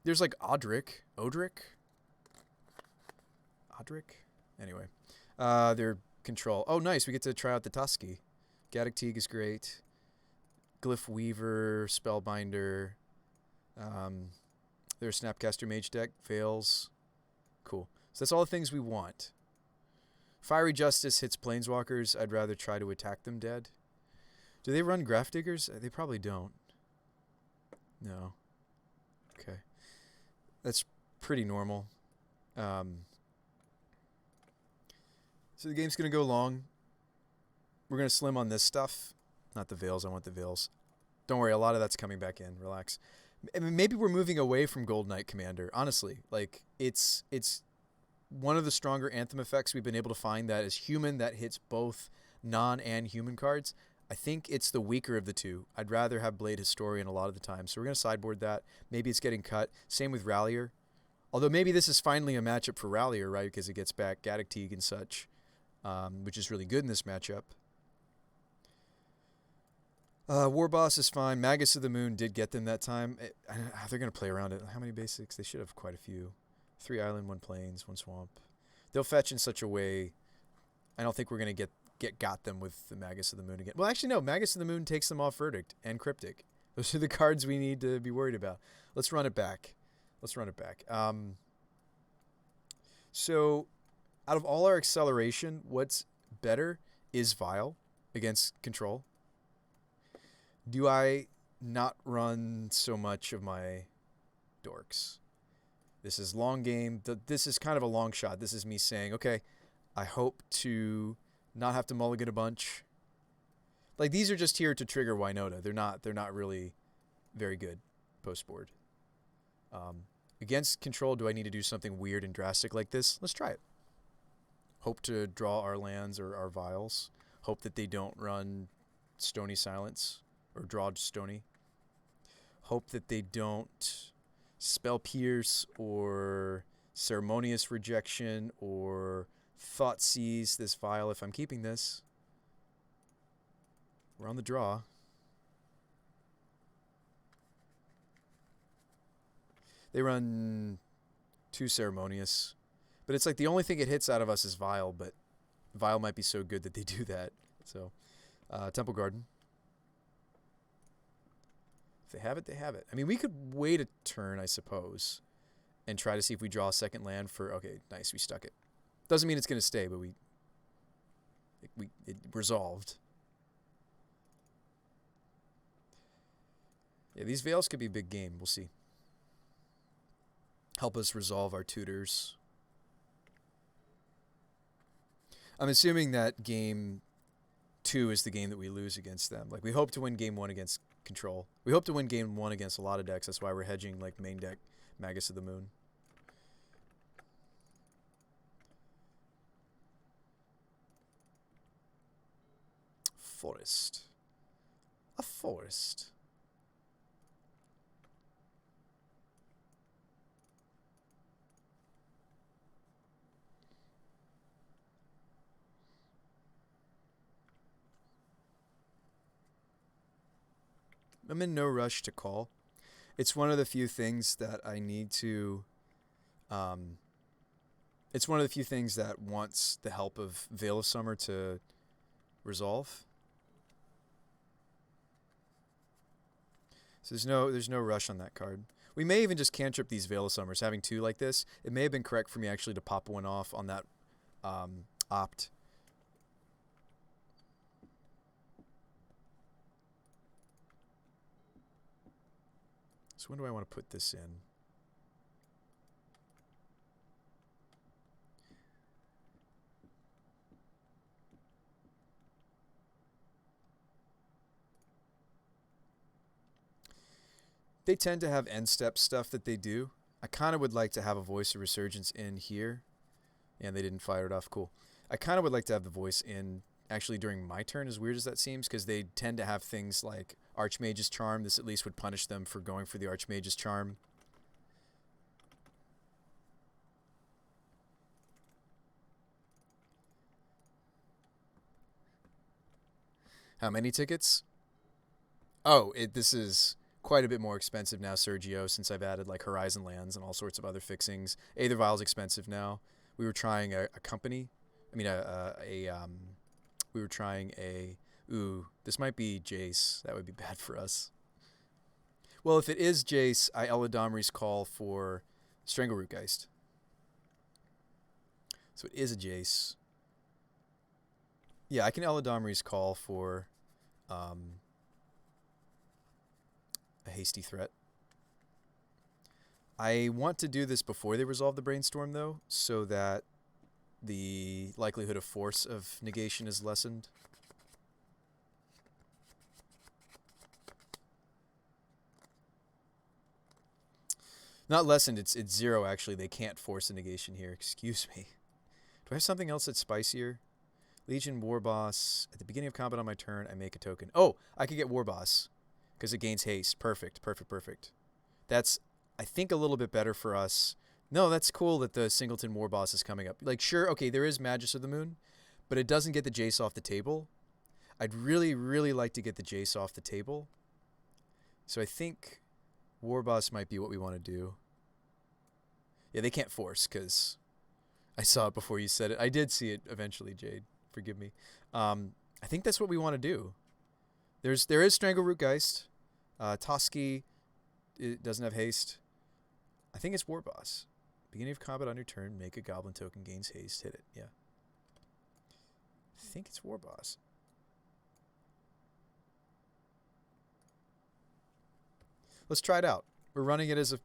There's like Odric. Anyway, their control. Oh, nice. We get to try out the Tusky. Gaddock Teague is great. Glyph Weaver, Spellbinder. Their Snapcaster Mage deck fails. Cool. So that's all the things we want. Fiery Justice hits Planeswalkers. I'd rather try to attack them dead. Do they run Graph Diggers? They probably don't. No. Okay. That's pretty normal. So the game's going to go long. We're going to slim on this stuff. Not the Veils. I want the Veils. Don't worry. A lot of that's coming back in. Relax. I mean, maybe we're moving away from Gold Knight Commander. Honestly, like it's one of the stronger Anthem effects we've been able to find that is human that hits both non and human cards. I think it's the weaker of the two. I'd rather have Blade Historian a lot of the time. So we're going to sideboard that. Maybe it's getting cut. Same with Rallier. Although maybe this is finally a matchup for Rallier, right? Because it gets back Gaddock Teague and such, which is really good in this matchup. War Boss is fine. Magus of the Moon did get them that time. They're going to play around it. How many basics? They should have quite a few. 3 island, 1 plains, 1 swamp. They'll fetch in such a way. I don't think we're going to got them with the Magus of the Moon again. Well, actually, no. Magus of the Moon takes them off Verdict and Cryptic. Those are the cards we need to be worried about. Let's run it back. So, out of all our acceleration, what's better is Vile against Control. Do I not run so much of my dorks? This is long game. This is kind of a long shot. This is me saying, okay, I hope to not have to mulligan a bunch. Like, these are just here to trigger Winota. They're not really very good post board. Against control, do I need to do something weird and drastic like this? Let's try it. Hope to draw our lands or our vials. Hope that they don't run Stony Silence or draw Stony. Hope that they don't Spell Pierce or Ceremonious Rejection or Thought Seize this vial if I'm keeping this. We're on the draw. They run 2 Ceremonious. But it's like the only thing it hits out of us is Vial, but Vial might be so good that they do that. So, Temple Garden. If they have it, they have it. I mean, we could wait a turn, I suppose, and try to see if we draw a second land for... Okay, nice, we stuck it. Doesn't mean it's going to stay, but it resolved. Yeah, these Veils could be a big game. We'll see. Help us resolve our tutors. I'm assuming that game 2 is the game that we lose against them. Like, we hope to win game 1 against control. We hope to win game 1 against a lot of decks. That's why we're hedging, like, main deck Magus of the Moon. Forest. A forest. I'm in no rush to call. It's one of the few things that I need to... it's one of the few things that wants the help of Veil of Summer to resolve. So there's no rush on that card. We may even just cantrip these Veil of Summers. Having 2 like this, it may have been correct for me actually to pop 1 off on that opt. So when do I want to put this in? They tend to have end step stuff that they do. I kind of would like to have a Voice of Resurgence in here. And they didn't fire it off. Cool. I kind of would like to have the voice in actually during my turn, as weird as that seems, because they tend to have things like Archmage's Charm. This at least would punish them for going for the Archmage's Charm. How many tickets? Oh, this is quite a bit more expensive now, Sergio, since I've added like Horizon Lands and all sorts of other fixings. Aether Vial's expensive now. We were trying a company. I mean, we were trying a... Ooh, this might be Jace. That would be bad for us. Well, if it is Jace, I Eladamri's call for Strangleroot Geist. So it is a Jace. Yeah, I can Eladamri's call for a hasty threat. I want to do this before they resolve the Brainstorm, though, so that the likelihood of force of negation is lessened. Not lessened, it's 0 actually. They can't force a negation here. Excuse me. Do I have something else that's spicier? Legion War Boss. At the beginning of combat on my turn, I make a token. Oh, I could get War Boss because it gains haste. Perfect, perfect, perfect. That's, I think, a little bit better for us. No, that's cool that the Singleton War Boss is coming up. Like, sure, okay, there is Magus of the Moon, but it doesn't get the Jace off the table. I'd really, really like to get the Jace off the table. So I think War Boss might be what we want to do. Yeah, they can't force because I saw it before you said it. I did see it eventually, Jade. Forgive me. I think that's what we want to do. There is Strangleroot Geist. Toski, it doesn't have haste. I think it's War Boss. Beginning of combat on your turn, make a Goblin token, gains haste, hit it. Yeah. I think it's War Boss. Let's try it out. We're running it as a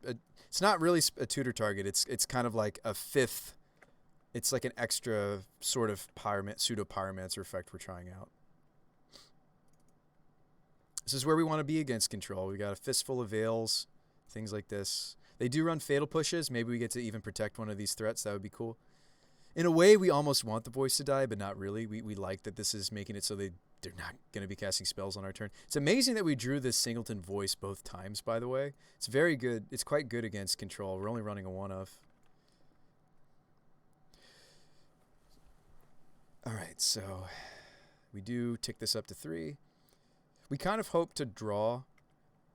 it's not really a tutor target. It's kind of like a fifth. It's like an extra sort of pseudo pyromancer effect we're trying out. This is where we want to be against control. We got a fistful of veils, things like this. They do run fatal pushes. Maybe we get to even protect one of these threats. That would be cool. In a way, we almost want the voice to die, but not really. We like that this is making it so they're not going to be casting spells on our turn. It's amazing that we drew this singleton voice both times, by the way. It's very good. It's quite good against control. We're only running a 1-of. All right, so we do tick this up to 3. We kind of hope to draw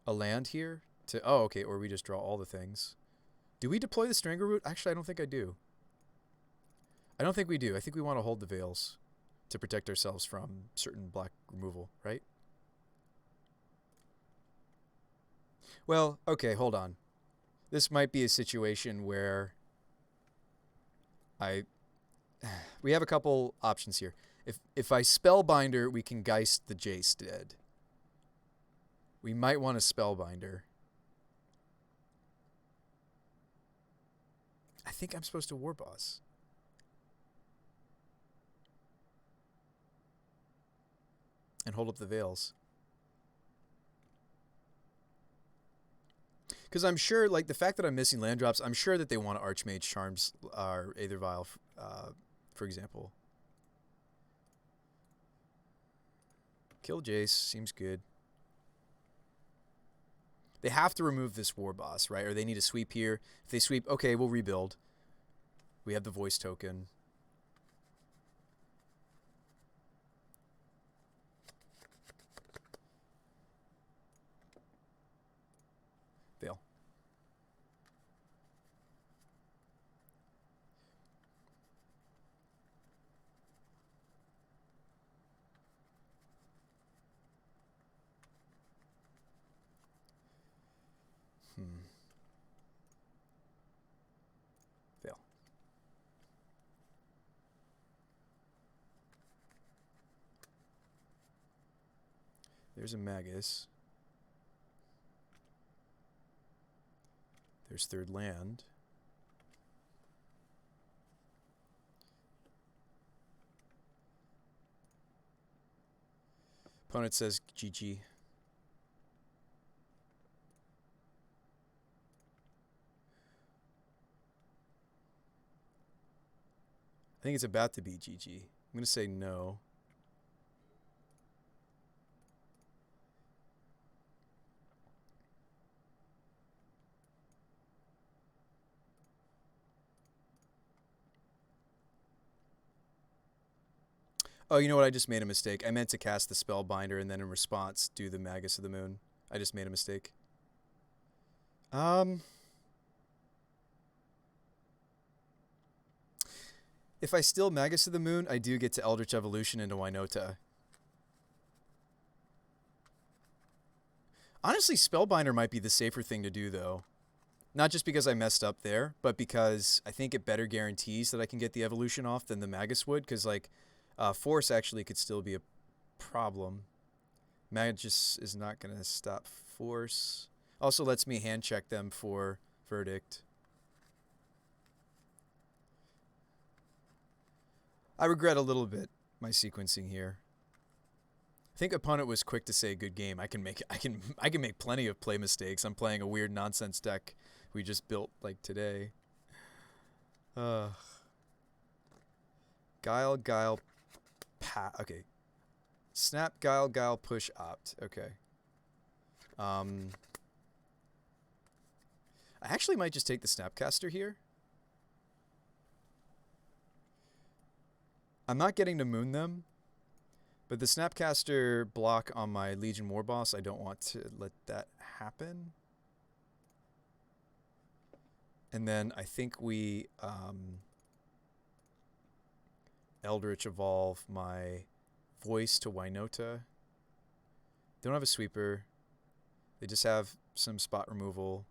a land here. Oh, okay, or we just draw all the things. Do we deploy the Strangleroot? Actually, I don't think I do. I don't think we do. I think we want to hold the Veils to protect ourselves from certain black removal, right? Well, okay, hold on. This might be a situation where we have a couple options here. If I Spellbinder, we can Geist the Jace dead. We might want a Spellbinder. I think I'm supposed to War Boss. And hold up the Veils. Because I'm sure, like, the fact that I'm missing land drops, I'm sure that they want to Archmage Charms or Aether Vial, for example. Kill Jace, seems good. They have to remove this War Boss, right? Or they need to sweep here. If they sweep, okay, we'll rebuild. We have the voice token. Veil. Veil. There's a Magus. There's third land. Opponent says GG. I think it's about to be GG. I'm going to say no. Oh, you know what? I just made a mistake. I meant to cast the Spellbinder and then in response do the Magus of the Moon. I just made a mistake. If I steal Magus of the Moon, I do get to Eldritch Evolution into Winota. Honestly, Spellbinder might be the safer thing to do, though. Not just because I messed up there, but because I think it better guarantees that I can get the evolution off than the Magus would, because, like, Force actually could still be a problem. Magus is not going to stop Force. Also lets me hand check them for Verdict. I regret a little bit my sequencing here. I think opponent was quick to say good game. I can make plenty of play mistakes. I'm playing a weird nonsense deck we just built like today. Guile, okay. Snap, Guile, push, opt. Okay. I actually might just take the Snapcaster here. I'm not getting to moon them, but the Snapcaster block on my Legion War Boss, I don't want to let that happen. And then I think we Eldritch Evolve my voice to Winota. They don't have a sweeper. They just have some spot removal.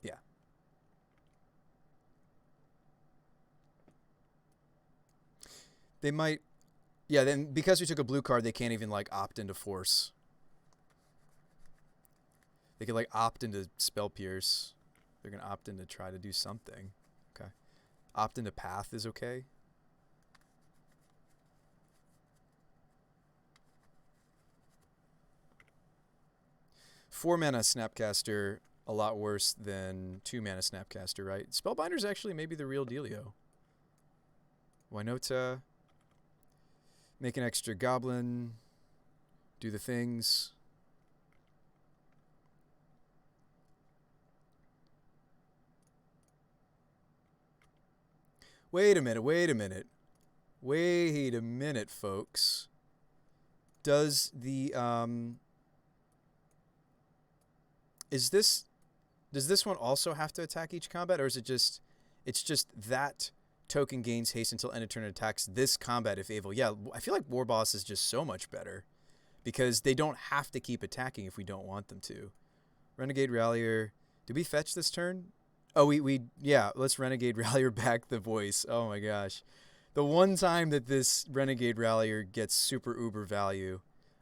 Yeah. They might... Yeah, then because we took a blue card, they can't even, like, opt into Force. They could like opt into Spell Pierce. They're gonna opt in to try to do something. Okay. Opt into Path is okay. Four mana Snapcaster, a lot worse than 2 mana Snapcaster, right? Spellbinder's actually maybe the real dealio. Winota. Make an extra goblin. Do the things. Wait a minute, wait a minute. Wait a minute, folks. Does the does this one also have to attack each combat, or is it just it's just that token gains haste until end of turn attacks this combat if able? Yeah, I feel like War Boss is just so much better because they don't have to keep attacking if we don't want them to. Renegade Rallier. Did we fetch this turn? Oh, we yeah, let's Renegade Rallier back the voice. Oh my gosh. The one time that this Renegade Rallier gets super uber value.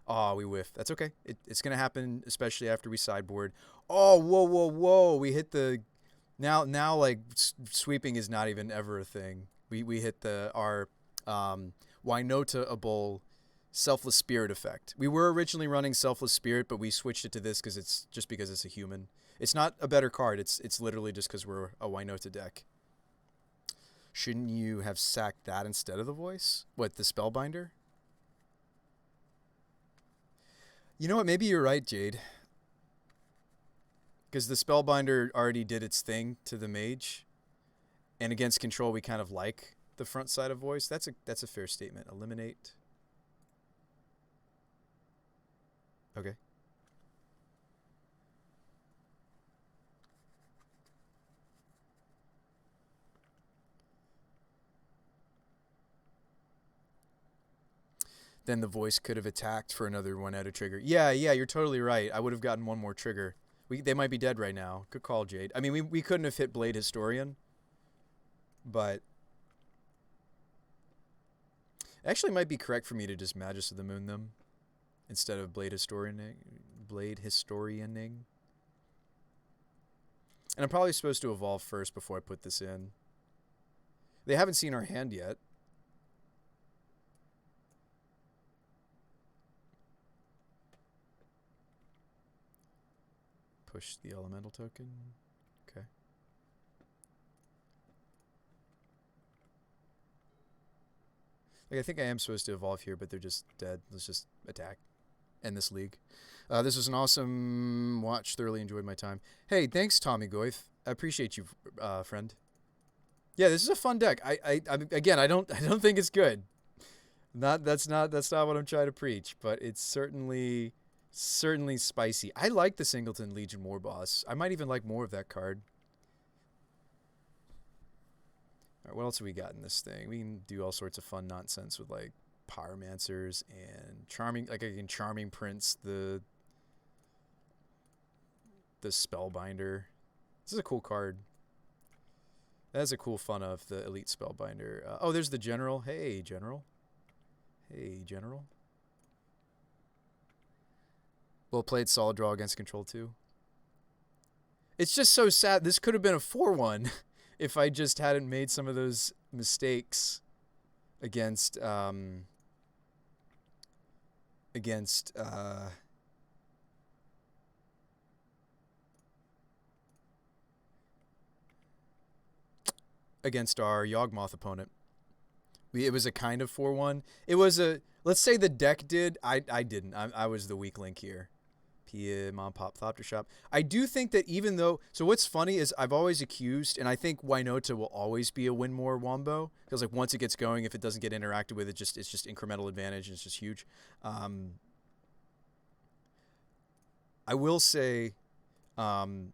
Oh, we whiff. That's okay. It's going to happen, especially after we sideboard. Oh, whoa, whoa, whoa. We hit the... Now like, sweeping is not even ever a thing. We hit our Winota-able Selfless Spirit effect. We were originally running Selfless Spirit, but we switched it to this because it's a human. It's not a better card. It's literally just because we're a Winota deck. Shouldn't you have sacked that instead of the voice? What, the Spellbinder? You know what? Maybe you're right, Jade. Because the Spellbinder already did its thing to the mage. And against control, we kind of like the front side of voice. That's a fair statement. Eliminate. Okay. Then the voice could have attacked for another one out of trigger. Yeah, you're totally right. I would have gotten one more trigger. They might be dead right now. Good call, Jade. I mean, we couldn't have hit Blade Historian, but it actually might be correct for me to just Magus of the Moon them instead of Blade Historianing. And I'm probably supposed to evolve first before I put this in. They haven't seen our hand yet. Push the elemental token. Okay. Like, I think I am supposed to evolve here, but they're just dead. Let's just attack. End this league. This was an awesome watch. Thoroughly enjoyed my time. Hey, thanks, Tommy Goith. I appreciate you, friend. Yeah, this is a fun deck. I again, I don't think it's good. That's not what I'm trying to preach, but it's certainly spicy. I like the Singleton Legion War Boss. I might even like more of that card. All right, what else have we got in this thing? We can do all sorts of fun nonsense with like Pyromancers and Charming. Like I can Charming Prince the Spellbinder. This is a cool card. That is a cool fun of the Elite Spellbinder. Oh, there's the General. Hey, General. Hey, General. Well played, solid draw against control too. It's just so sad. This could have been a 4-1 if I just hadn't made some of those mistakes against against our Yawgmoth opponent. It was a kind of 4-1. It was a, let's say the deck did. I didn't. I was the weak link here. Pia, Mom Pop, Thopter Shop. I do think that even though, so what's funny is I've always accused, and I think Winota will always be a Winmore Wombo, because like once it gets going, if it doesn't get interacted with, it's just incremental advantage, and it's just huge. I will say, I'm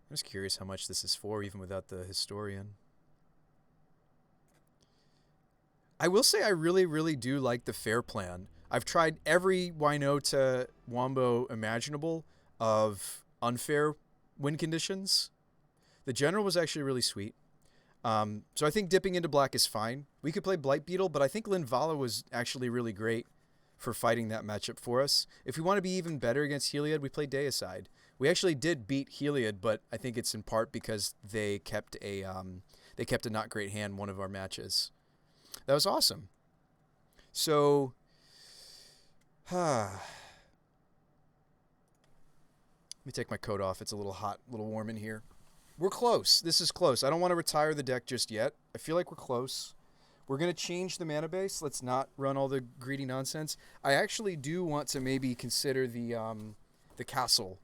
just curious how much this is for, even without the Historian. I will say I really, really do like the fair plan. I've tried every Winota Wombo imaginable of unfair win conditions. The General was actually really sweet. So I think dipping into black is fine. We could play Blight Beetle, but I think Linvala was actually really great for fighting that matchup for us. If we want to be even better against Heliod, we play Deicide. We actually did beat Heliod, but I think it's in part because they kept a not great hand one of our matches. That was awesome. So, let me take my coat off. It's a little hot, a little warm in here. We're close. This is close. I don't want to retire the deck just yet. I feel like we're close. We're going to change the mana base. Let's not run all the greedy nonsense. I actually do want to maybe consider the castle.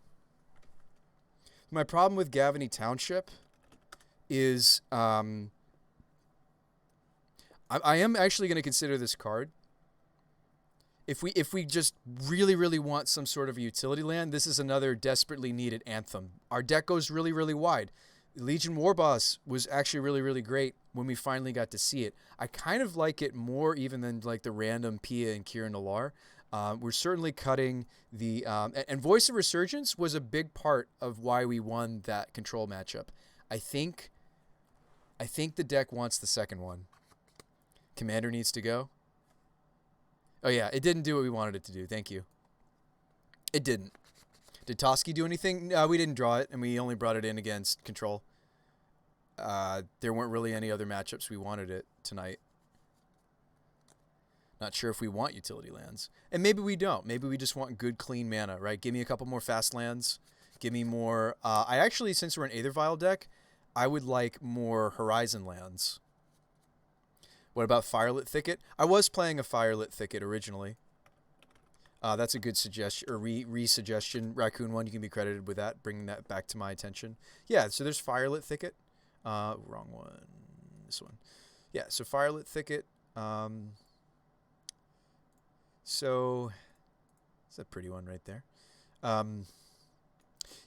My problem with Gavany Township is I am actually going to consider this card. If we just really want some sort of a utility land, this is another desperately needed anthem. Our deck goes really wide. Legion Warboss was actually really great when we finally got to see it. I kind of like it more even than like the random Pia and Kira Nalar. We're certainly cutting the and Voice of Resurgence was a big part of why we won that control matchup. I think the deck wants the second one. Commander needs to go. Oh yeah, it didn't do what we wanted it to do. Thank you. It didn't. Did Toski do anything? No, we didn't draw it, and we only brought it in against control. There weren't really any other matchups we wanted it tonight. Not sure if we want utility lands. And maybe we don't. Maybe we just want good, clean mana, right? Give me a couple more fast lands. Give me more... I actually, since we're an Aethervial deck, I would like more Horizon lands. What about Firelit Thicket? I was playing a Firelit Thicket originally. That's a good suggestion, or re-suggestion. Raccoon One, you can be credited with that, bringing that back to my attention. Yeah, so there's Firelit Thicket. Wrong one. This one. Yeah, so Firelit Thicket. So, it's a pretty one right there.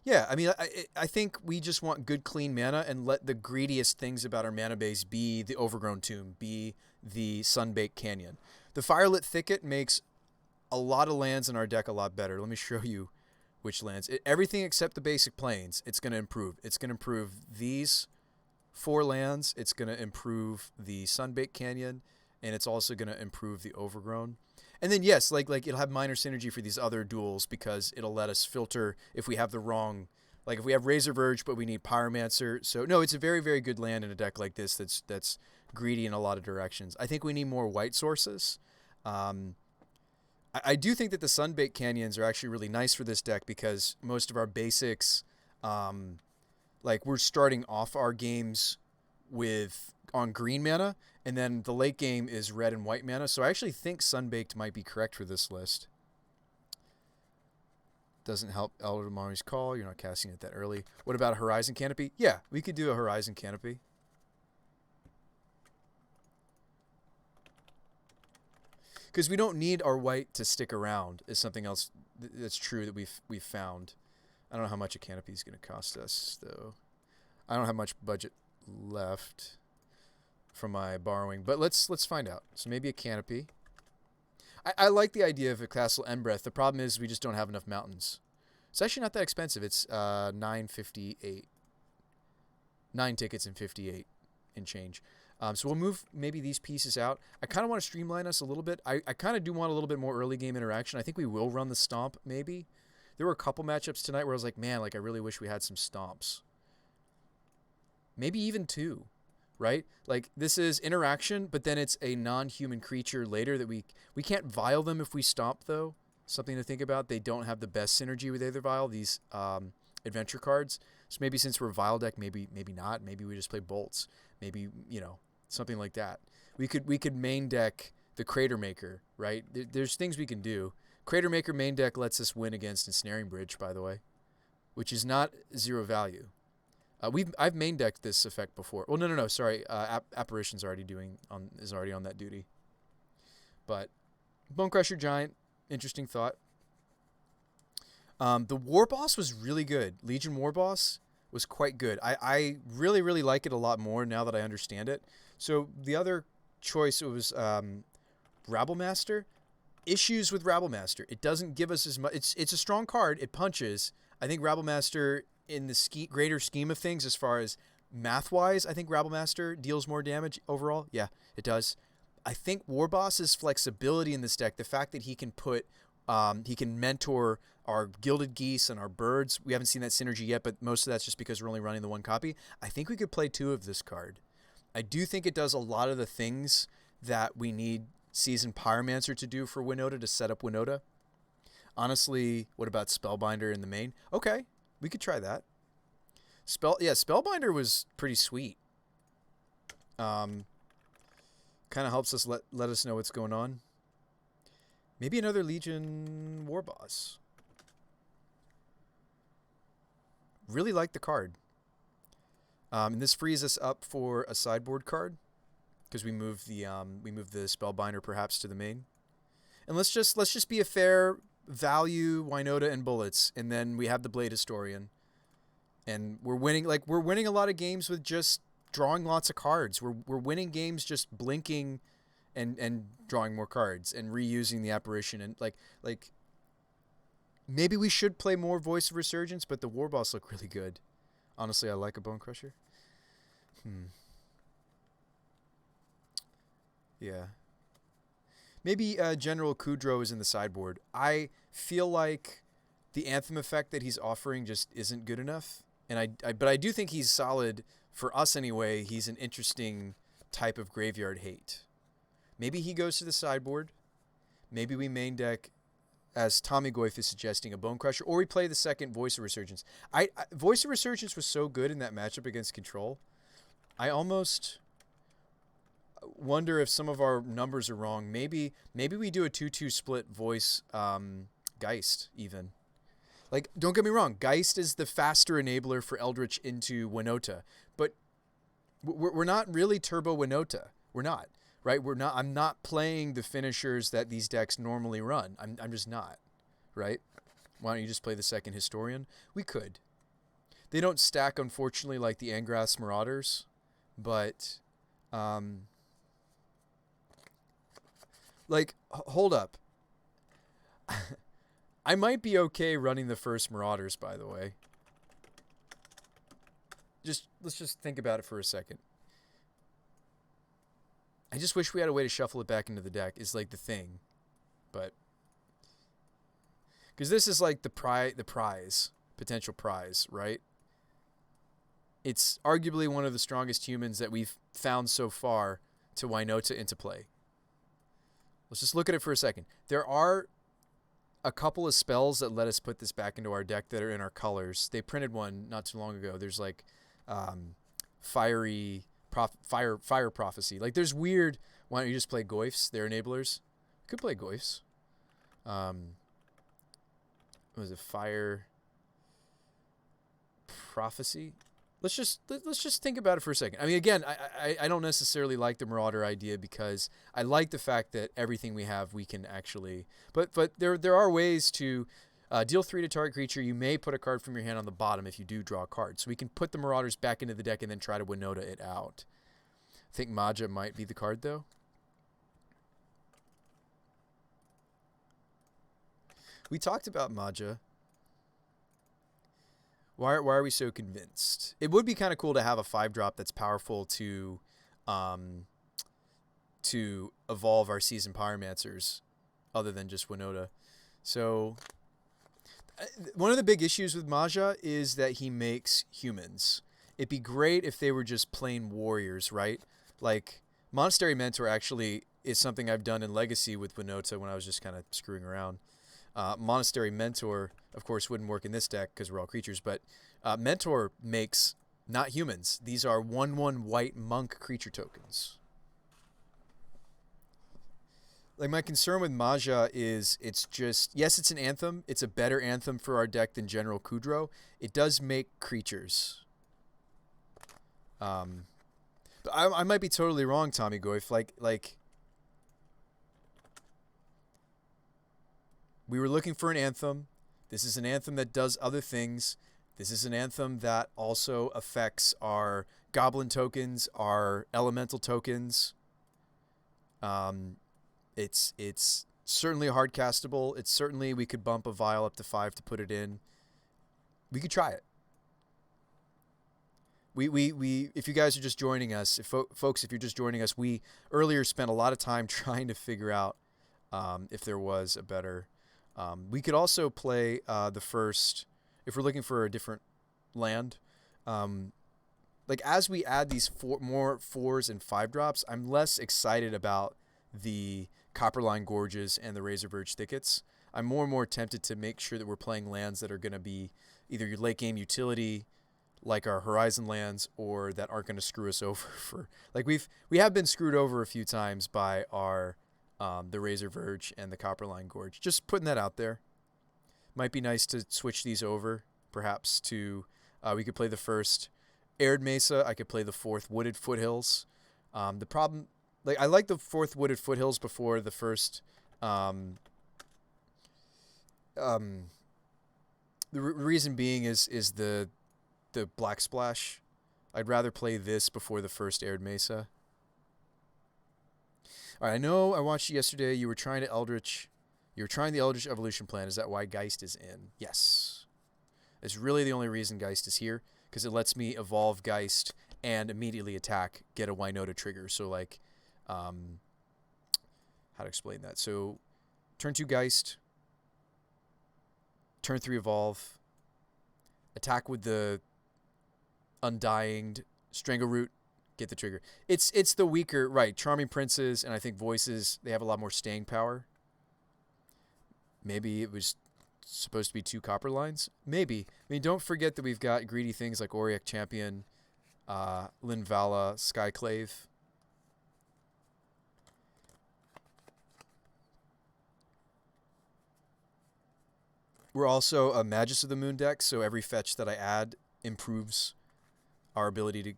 Yeah, I mean, I think we just want good, clean mana and let the greediest things about our mana base be the Overgrown Tomb, be the Sunbaked Canyon. The Firelit Thicket makes a lot of lands in our deck a lot better. Let me show you which lands. Everything except the basic plains, it's going to improve. It's going to improve these 4 lands. It's going to improve the Sunbaked Canyon, and it's also going to improve the Overgrown. And then, yes, like it'll have minor synergy for these other duels because it'll let us filter if we have the wrong... Like, if we have Razor Verge, but we need Pyromancer. So, no, it's a very good land in a deck like this that's greedy in a lot of directions. I think we need more white sources. I do think that the Sunbaked Canyons are actually really nice for this deck because most of our basics... like, we're starting off our games on green mana, and then the late game is red and white mana. So I actually think Sunbaked might be correct for this list. Doesn't help Eldamari's Call. You're not casting it that early. What about a Horizon Canopy? Yeah, we could do a Horizon Canopy. Because we don't need our white to stick around is something else that's true that we've found. I don't know how much a canopy is going to cost us, though. I don't have much budget left from my borrowing, but let's find out. So maybe a canopy. I like the idea of a Castle Embereth. The problem is we just don't have enough mountains. It's actually not that expensive. It's $9.58. 9 tickets and 58 and change. So we'll move maybe these pieces out. I kind of want to streamline us a little bit. I kind of do want a little bit more early game interaction. I think we will run the Stomp maybe. There were a couple matchups tonight where I was like, man, like I really wish we had some Stomps. Maybe even 2, right? Like this is interaction, but then it's a non-human creature later that we can't Vial them if we Stomp though. Something to think about. They don't have the best synergy with Aethervial, these adventure cards. So maybe since we're Vial deck, maybe not. Maybe we just play Bolts. Maybe, something like that. We could main deck the Crater Maker, right? There's things we can do. Crater Maker main deck lets us win against Ensnaring Bridge, by the way, which is not 0 value. I've main decked this effect before. Well, no, sorry. Apparition's is already on that duty. But Bone Crusher Giant, interesting thought. The War Boss was really good. Legion War Boss was quite good. I really like it a lot more now that I understand it. So the other choice was Rabblemaster. Issues with Rabblemaster. It doesn't give us as much. It's a strong card. It punches. I think Rabblemaster in the greater scheme of things, as far as math-wise, I think Rabblemaster deals more damage overall. Yeah, it does. I think Warboss's flexibility in this deck, the fact that he can mentor our Gilded Geese and our birds. We haven't seen that synergy yet, but most of that's just because we're only running the one copy. I think we could play 2 of this card. I do think it does a lot of the things that we need Seasoned Pyromancer to do for Winota to set up Winota. Honestly, what about Spellbinder in the main? Okay, we could try that. Spellbinder was pretty sweet. Kind of helps us let us know what's going on. Maybe another Legion Warboss. Really like the card. And this frees us up for a sideboard card because we move the Spellbinder perhaps to the main. And let's just be a fair value Winota and bullets, and then we have the Blade Historian. And we're winning a lot of games with just drawing lots of cards. We're winning games just blinking and drawing more cards and reusing the apparition, and like maybe we should play more Voice of Resurgence, but the Warboss look really good. Honestly, I like a Bone Crusher. Yeah. Maybe General Kudrow is in the sideboard. I feel like the Anthem effect that he's offering just isn't good enough. And but I do think he's solid for us anyway. He's an interesting type of graveyard hate. Maybe he goes to the sideboard. Maybe we main deck, as Tommy Goif is suggesting, a Bone Crusher, or we play the second Voice of Resurgence. Voice of Resurgence was so good in that matchup against Control. I almost wonder if some of our numbers are wrong. Maybe we do a 2-2 split Voice Geist even. Like, don't get me wrong, Geist is the faster enabler for Eldritch into Winota, but we're not really Turbo Winota. We're not, right? I'm not playing the finishers that these decks normally run. I'm just not, right? Why don't you just play the second Historian? We could. They don't stack, unfortunately, like the Angrass Marauders, but hold up. I might be okay running the first Marauders, by the way. Let's just think about it for a second. I just wish we had a way to shuffle it back into the deck is like the thing. But because this is like the potential prize, right? It's arguably one of the strongest humans that we've found so far to Winota into play. Let's just look at it for a second. There are a couple of spells that let us put this back into our deck that are in our colors. They printed one not too long ago. There's like fire prophecy. Like there's weird. Why don't you just play Goifs? They're enablers. Could play Goifs. What was it? Fire prophecy. Let's just think about it for a second. I mean, again, I don't necessarily like the Marauder idea because I like the fact that everything we have we can actually. But there are ways to deal 3 to target creature. You may put a card from your hand on the bottom if you do draw a card. So we can put the Marauders back into the deck and then try to Winota it out. I think Maja might be the card though. We talked about Maja. Why are we so convinced? It would be kind of cool to have a 5-drop that's powerful to evolve our Seasoned Pyromancers other than just Winota. So one of the big issues with Maja is that he makes humans. It'd be great if they were just plain warriors, right? Like Monastery Mentor actually is something I've done in Legacy with Winota when I was just kind of screwing around. Monastery Mentor, of course, wouldn't work in this deck because we're all creatures, but Mentor makes not humans. These are 1/1 white monk creature tokens. Like my concern with Maja is it's just, yes, it's an anthem. It's a better anthem for our deck than General Kudrow. It does make creatures. But I might be totally wrong, Tommy Goif. Like we were looking for an anthem. This is an anthem that does other things. This is an anthem that also affects our goblin tokens, our elemental tokens. It's certainly hard castable. It's certainly we could bump a vial up to 5 to put it in. We could try it. we if you guys are just joining us, folks, if you're just joining us, we earlier spent a lot of time trying to figure out if there was a better. We could also play the first if we're looking for a different land. Like as we add these more 4s and 5 drops, I'm less excited about the Copperline Gorges and the Razor Verge Thickets. I'm more and more tempted to make sure that we're playing lands that are going to be either your late game utility, like our Horizon lands, or that aren't going to screw us over for like we have been screwed over a few times by our the Razor Verge and the Copperline Gorge. Just putting that out there. Might be nice to switch these over, perhaps to we could play the first Arid Mesa. I could play the 4th Wooded Foothills. The problem, like I like the 4th Wooded Foothills before the first. The reason being is the Black Splash. I'd rather play this before the first Arid Mesa. All right, I know I watched you yesterday. You were trying the Eldritch Evolution Plan. Is that why Geist is in? Yes. It's really the only reason Geist is here, because it lets me evolve Geist and immediately attack, get a Winota trigger. So like, how to explain that? So turn 2 Geist, turn 3 evolve, attack with the Undying Strangleroot, get the trigger. It's the weaker, right? Charming Princes and I think Voices, they have a lot more staying power. Maybe it was supposed to be 2 Copperlines. Maybe. I mean, don't forget that we've got greedy things like Auric Champion, Linvala, Skyclave. We're also a Magus of the Moon deck, so every fetch that I add improves our ability to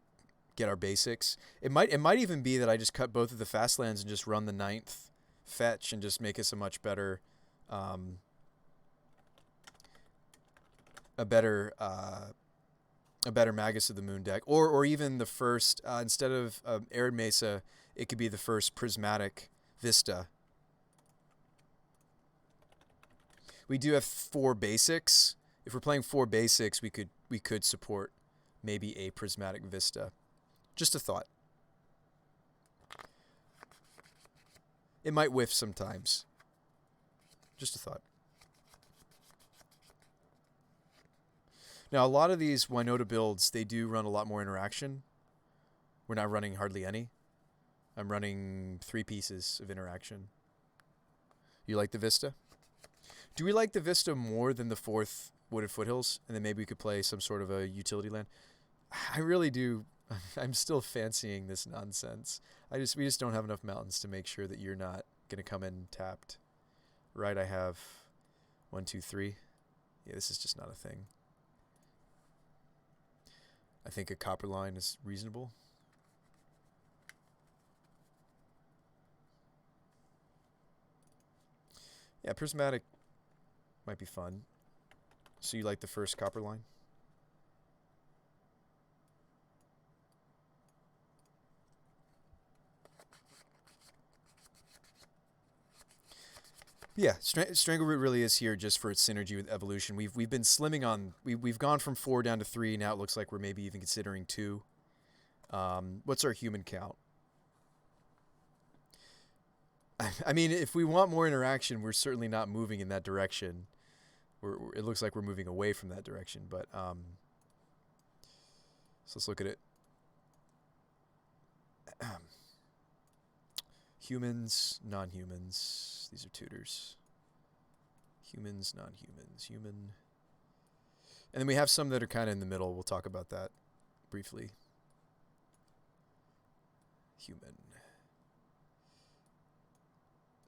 get our basics. It might even be that I just cut both of the fast lands and just run the 9th fetch and just make us a much better a better Magus of the Moon deck, or even the first instead of Arid Mesa, it could be the first Prismatic Vista. We do have 4 basics. If we're playing 4 basics, we could support maybe a Prismatic Vista. Just a thought. It might whiff sometimes. Just a thought. Now, a lot of these Winota builds, they do run a lot more interaction. We're not running hardly any. I'm running 3 pieces of interaction. You like the Vista? Do we like the Vista more than the 4th Wooded Foothills? And then maybe we could play some sort of a utility land. I really do. I'm still fancying this nonsense. We just don't have enough mountains to make sure that you're not going to come in tapped. Right, I have 1, 2, 3. Yeah, this is just not a thing. I think a Copperline is reasonable. Yeah, Prismatic might be fun. So you like the first Copperline? Yeah, Strangleroot really is here just for its synergy with evolution. We've been slimming on. We've gone from 4 down to 3. Now it looks like we're maybe even considering 2. What's our human count? I mean, if we want more interaction, we're certainly not moving in that direction. It looks like we're moving away from that direction. But so let's look at it. Humans, non-humans. These are tutors. Humans, non-humans, human. And then we have some that are kind of in the middle. We'll talk about that briefly. Human.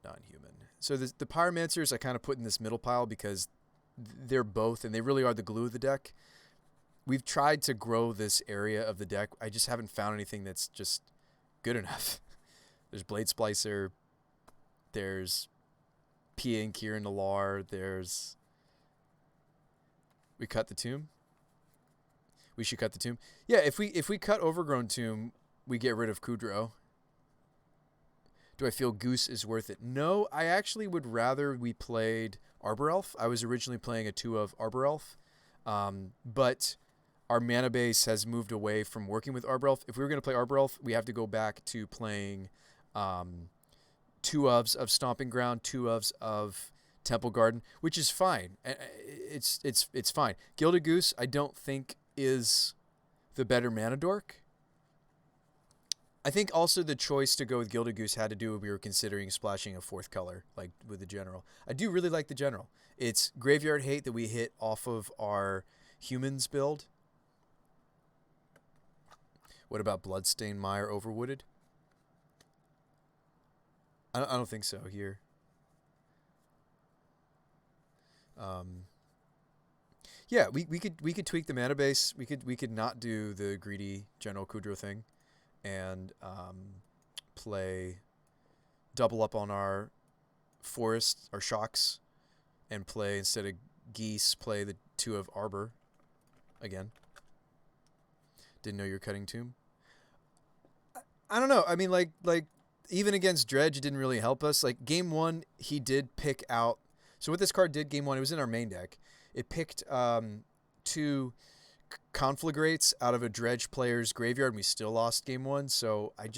Non-human. So the Pyromancers I kind of put in this middle pile because they're both, and they really are the glue of the deck. We've tried to grow this area of the deck. I just haven't found anything that's just good enough. There's Blade Splicer. There's Pia and Kieran Nalar. There's... We cut the Tomb? We should cut the Tomb. Yeah, if we cut Overgrown Tomb, we get rid of Kudrow. Do I feel Goose is worth it? No, I actually would rather we played Arbor Elf. I was originally playing a 2 of Arbor Elf. But our mana base has moved away from working with Arbor Elf. If we were going to play Arbor Elf, we have to go back to playing two ofs of Stomping Ground, two ofs of Temple Garden, which is fine. It's fine. Gilded Goose, I don't think is the better mana dork. I think also the choice to go with Gilded Goose had to do with we were considering splashing a fourth color, like with the General. I do really like the General. It's Graveyard Hate that we hit off of our Humans build. What about Bloodstained Mire Overwooded? I don't think so here. Yeah, we could tweak the mana base. We could not do the greedy General Kudro thing, and play double up on our forest, our shocks, and play instead of geese, play the two of Arbor again. Didn't know you were cutting Tomb. I don't know. I mean, like even against Dredge, it didn't really help us. Like game one, he did pick out. So what this card did, game one, it was in our main deck. It picked two Conflagrates out of a Dredge player's graveyard, and we still lost game one. So I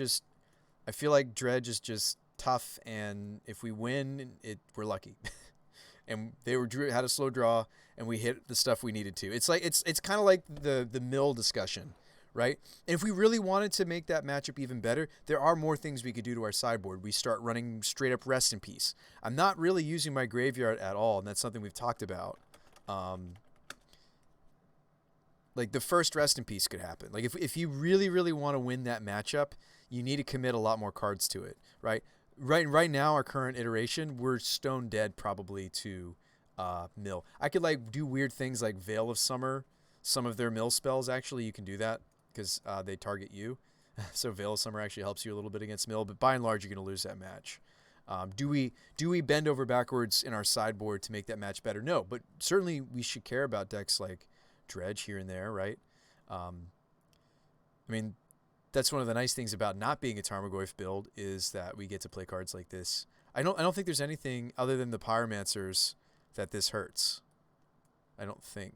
feel like Dredge is just tough, and if we win, we're lucky. And they had a slow draw, and we hit the stuff we needed to. It's like it's kind of like the mill discussion, right? And if we really wanted to make that matchup even better, there are more things we could do to our sideboard. We start running straight up Rest in Peace. I'm not really using my graveyard at all, and that's something we've talked about. Like the first Rest in Peace could happen. Like if you really, really want to win that matchup, you need to commit a lot more cards to it, right? Right now, our current iteration, we're stone dead probably to mill. I could like do weird things like Veil of Summer. Some of their mill spells, actually, you can do that because they target you. So Veil of Summer actually helps you a little bit against mill, but by and large, you're going to lose that match. Do we bend over backwards in our sideboard to make that match better? No, but certainly we should care about decks like Dredge here and there, right? I mean, that's one of the nice things about not being a Tarmogoyf build is that we get to play cards like this. I don't think there's anything other than the Pyromancers that this hurts. I don't think.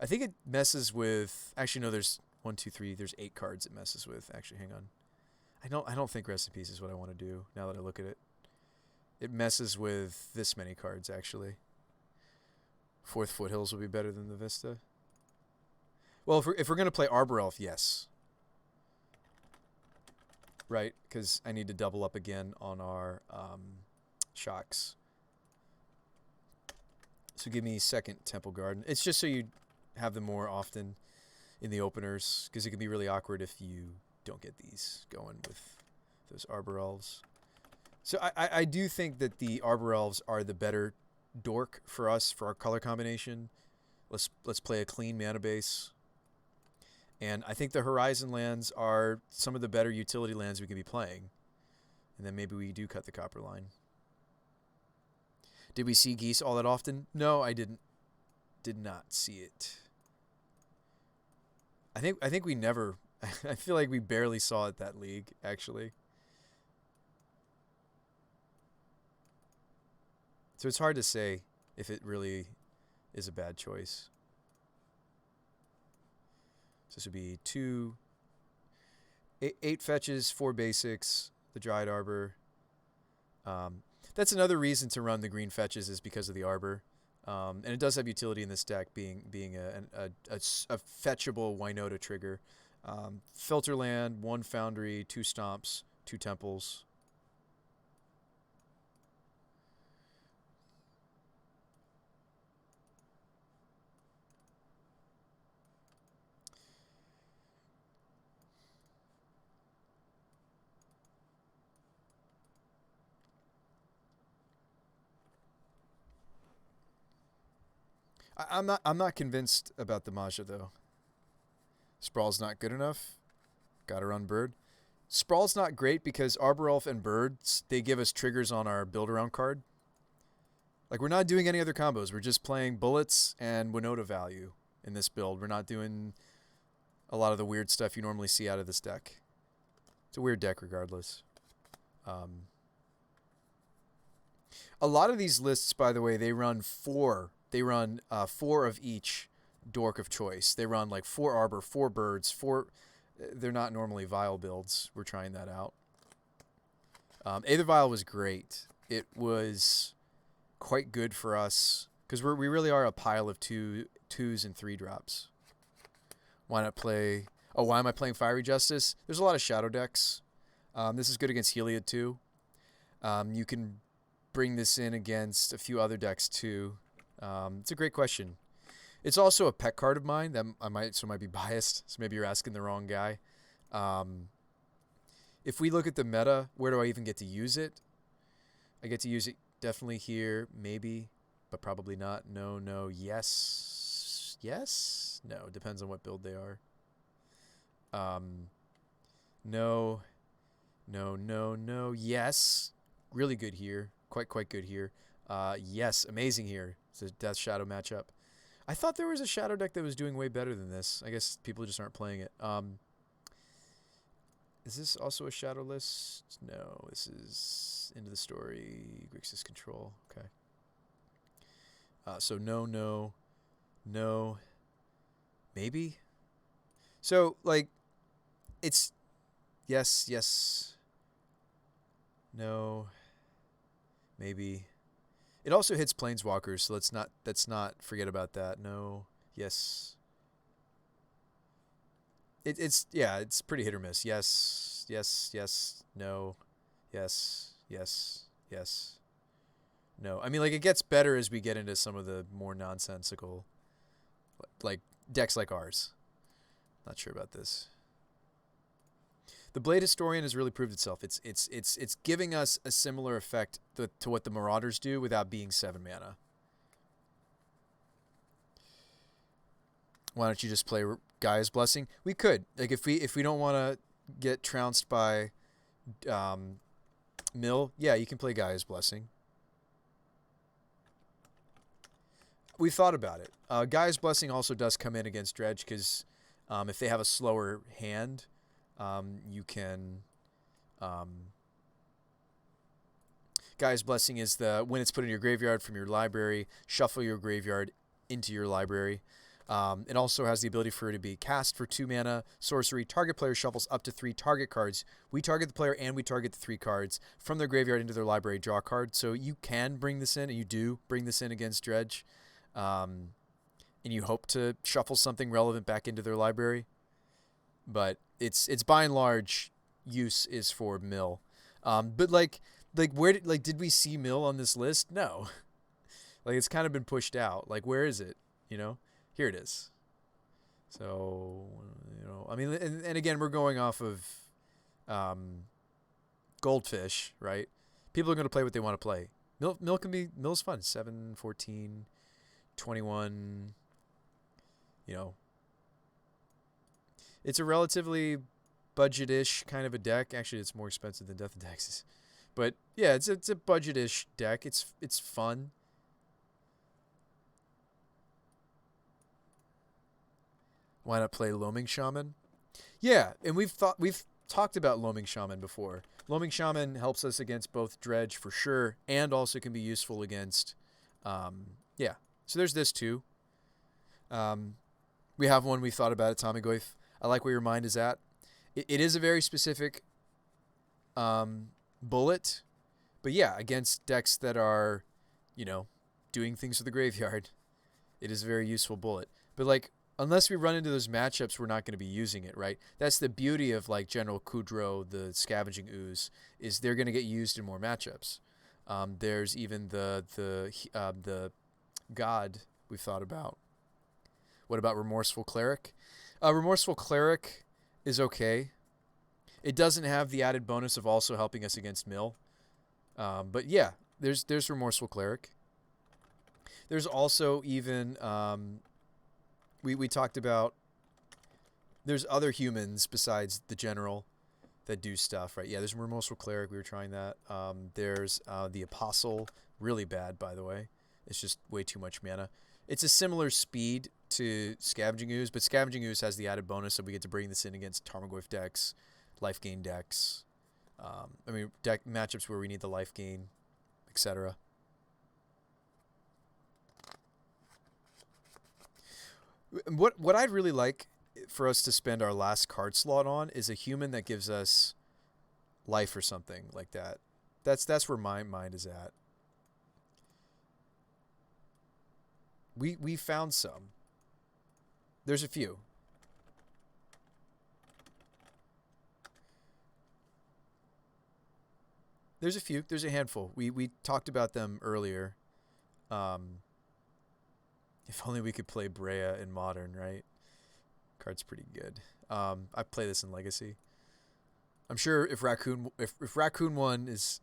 I think it messes with. Actually, no. There's 1, 2, 3. There's 8 cards it messes with. Actually, hang on. I don't think Rest in Peace is what I want to do now that I look at it. It messes with this many cards actually. Fourth Foothills will be better than the Vista. Well, if we're going to play Arbor Elf, yes. Right? Because I need to double up again on our shocks. So give me second Temple Garden. It's just so you have them more often in the openers, because it can be really awkward if you don't get these going with those Arbor Elves. So I do think that the Arbor Elves are the better dork for us, for our color combination. Let's play a clean mana base. And I think the Horizon lands are some of the better utility lands we could be playing. And then maybe we do cut the copper line. Did we see Geese all that often? No, I didn't. Did not see it. I think we never. I feel like we barely saw it that league, actually. So it's hard to say if it really is a bad choice. So this would be 8 fetches, 4 basics, the Dryad Arbor. That's another reason to run the green fetches is because of the Arbor. And it does have utility in this deck, being a fetchable Winota trigger. Filter land, 1 Foundry, 2 Stomps, 2 Temples. I'm not convinced about the Maja though. Sprawl's not good enough. Gotta run Bird. Sprawl's not great because Arbor Elf and Birds, they give us triggers on our build around card. Like we're not doing any other combos. We're just playing bullets and Winota value in this build. We're not doing a lot of the weird stuff you normally see out of this deck. It's a weird deck regardless. A lot of these lists, by the way, they run 4. They run 4 of each dork of choice. They run like 4 Arbor, 4 Birds, 4. They're not normally Vial builds. We're trying that out. Aether Vial was great. It was quite good for us because we really are a pile of 2s and 3 drops. Why not play? Oh, why am I playing Fiery Justice? There's a lot of shadow decks. This is good against Heliod too. You can bring this in against a few other decks too. It's a great question. It's also a pet card of mine that I might be biased. So maybe you're asking the wrong guy. If we look at the meta, where do I even get to use it? I get to use it definitely here, maybe, but probably not. No, no, yes, yes, no. Depends on what build they are. No, no, no, no. Yes, really good here. Quite good here. Yes, amazing here. It's a Death Shadow matchup. I thought there was a Shadow deck that was doing way better than this. I guess people just aren't playing it. Is this also a Shadow list? No, this is Into the Story, Grixis Control. Okay. So no, no, no, maybe. So like, it's yes, yes, no, maybe. It also hits Planeswalkers, so let's not forget about that. No, yes. It's pretty hit or miss. Yes, yes, yes, no, yes, yes, yes, no. I mean, like, it gets better as we get into some of the more nonsensical, like decks like ours. Not sure about this. The Blade Historian has really proved itself. It's giving us a similar effect to what the Marauders do without being 7 mana. Why don't you just play Gaia's Blessing? We could. Like, if we don't want to get trounced by Mill, yeah, you can play Gaia's Blessing. We thought about it. Gaia's Blessing also does come in against Dredge because if they have a slower hand, you can. Gaia's Blessing is when it's put in your graveyard from your library, shuffle your graveyard into your library. It also has the ability for it to be cast for 2 mana, sorcery. Target player shuffles up to 3 target cards. We target the player and we target the 3 cards from their graveyard into their library, draw a card. So you can bring this in, and you do bring this in against Dredge. And you hope to shuffle something relevant back into their library. But it's by and large, use is for Mill. But where did we see Mill on this list? No. Like, it's kind of been pushed out. Like, where is it? You know? Here it is. So, I mean, and again, we're going off of Goldfish, right? People are going to play what they want to play. Mill's fun. 7, 14, 21, It's a relatively budget-ish kind of a deck. Actually, it's more expensive than Death of Taxes. But yeah, it's a budget-ish deck. It's fun. Why not play Loaming Shaman? Yeah, and we've talked about Loaming Shaman before. Loaming Shaman helps us against both Dredge for sure, and also can be useful against, yeah. So there's this too. We have one we thought about at Tommy Goif. I like where your mind is at. It is a very specific bullet, but yeah, against decks that are, doing things with the graveyard, it is a very useful bullet. But like, unless we run into those matchups, we're not going to be using it, right? That's the beauty of like General Kudro, the Scavenging Ooze, is they're going to get used in more matchups. There's even the God we've thought about. What about Remorseful Cleric? Remorseful Cleric is okay. It doesn't have the added bonus of also helping us against Mill. But yeah, there's Remorseful Cleric. There's also even we talked about there's other humans besides the general that do stuff, right? Yeah, there's Remorseful Cleric. We were trying that. There's the Apostle. Really bad, by the way. It's just way too much mana. It's a similar speed to Scavenging Ooze, but Scavenging Ooze has the added bonus that we get to bring this in against Tarmogoyf decks, life gain decks. Deck matchups where we need the life gain, etc. What I'd really like for us to spend our last card slot on is a human that gives us life or something like that. That's where my mind is at. We found some. There's a few. There's a few. There's a handful. We talked about them earlier. Um, if only we could play Brea in Modern, right? Card's pretty good. I play this in Legacy. I'm sure if Raccoon One is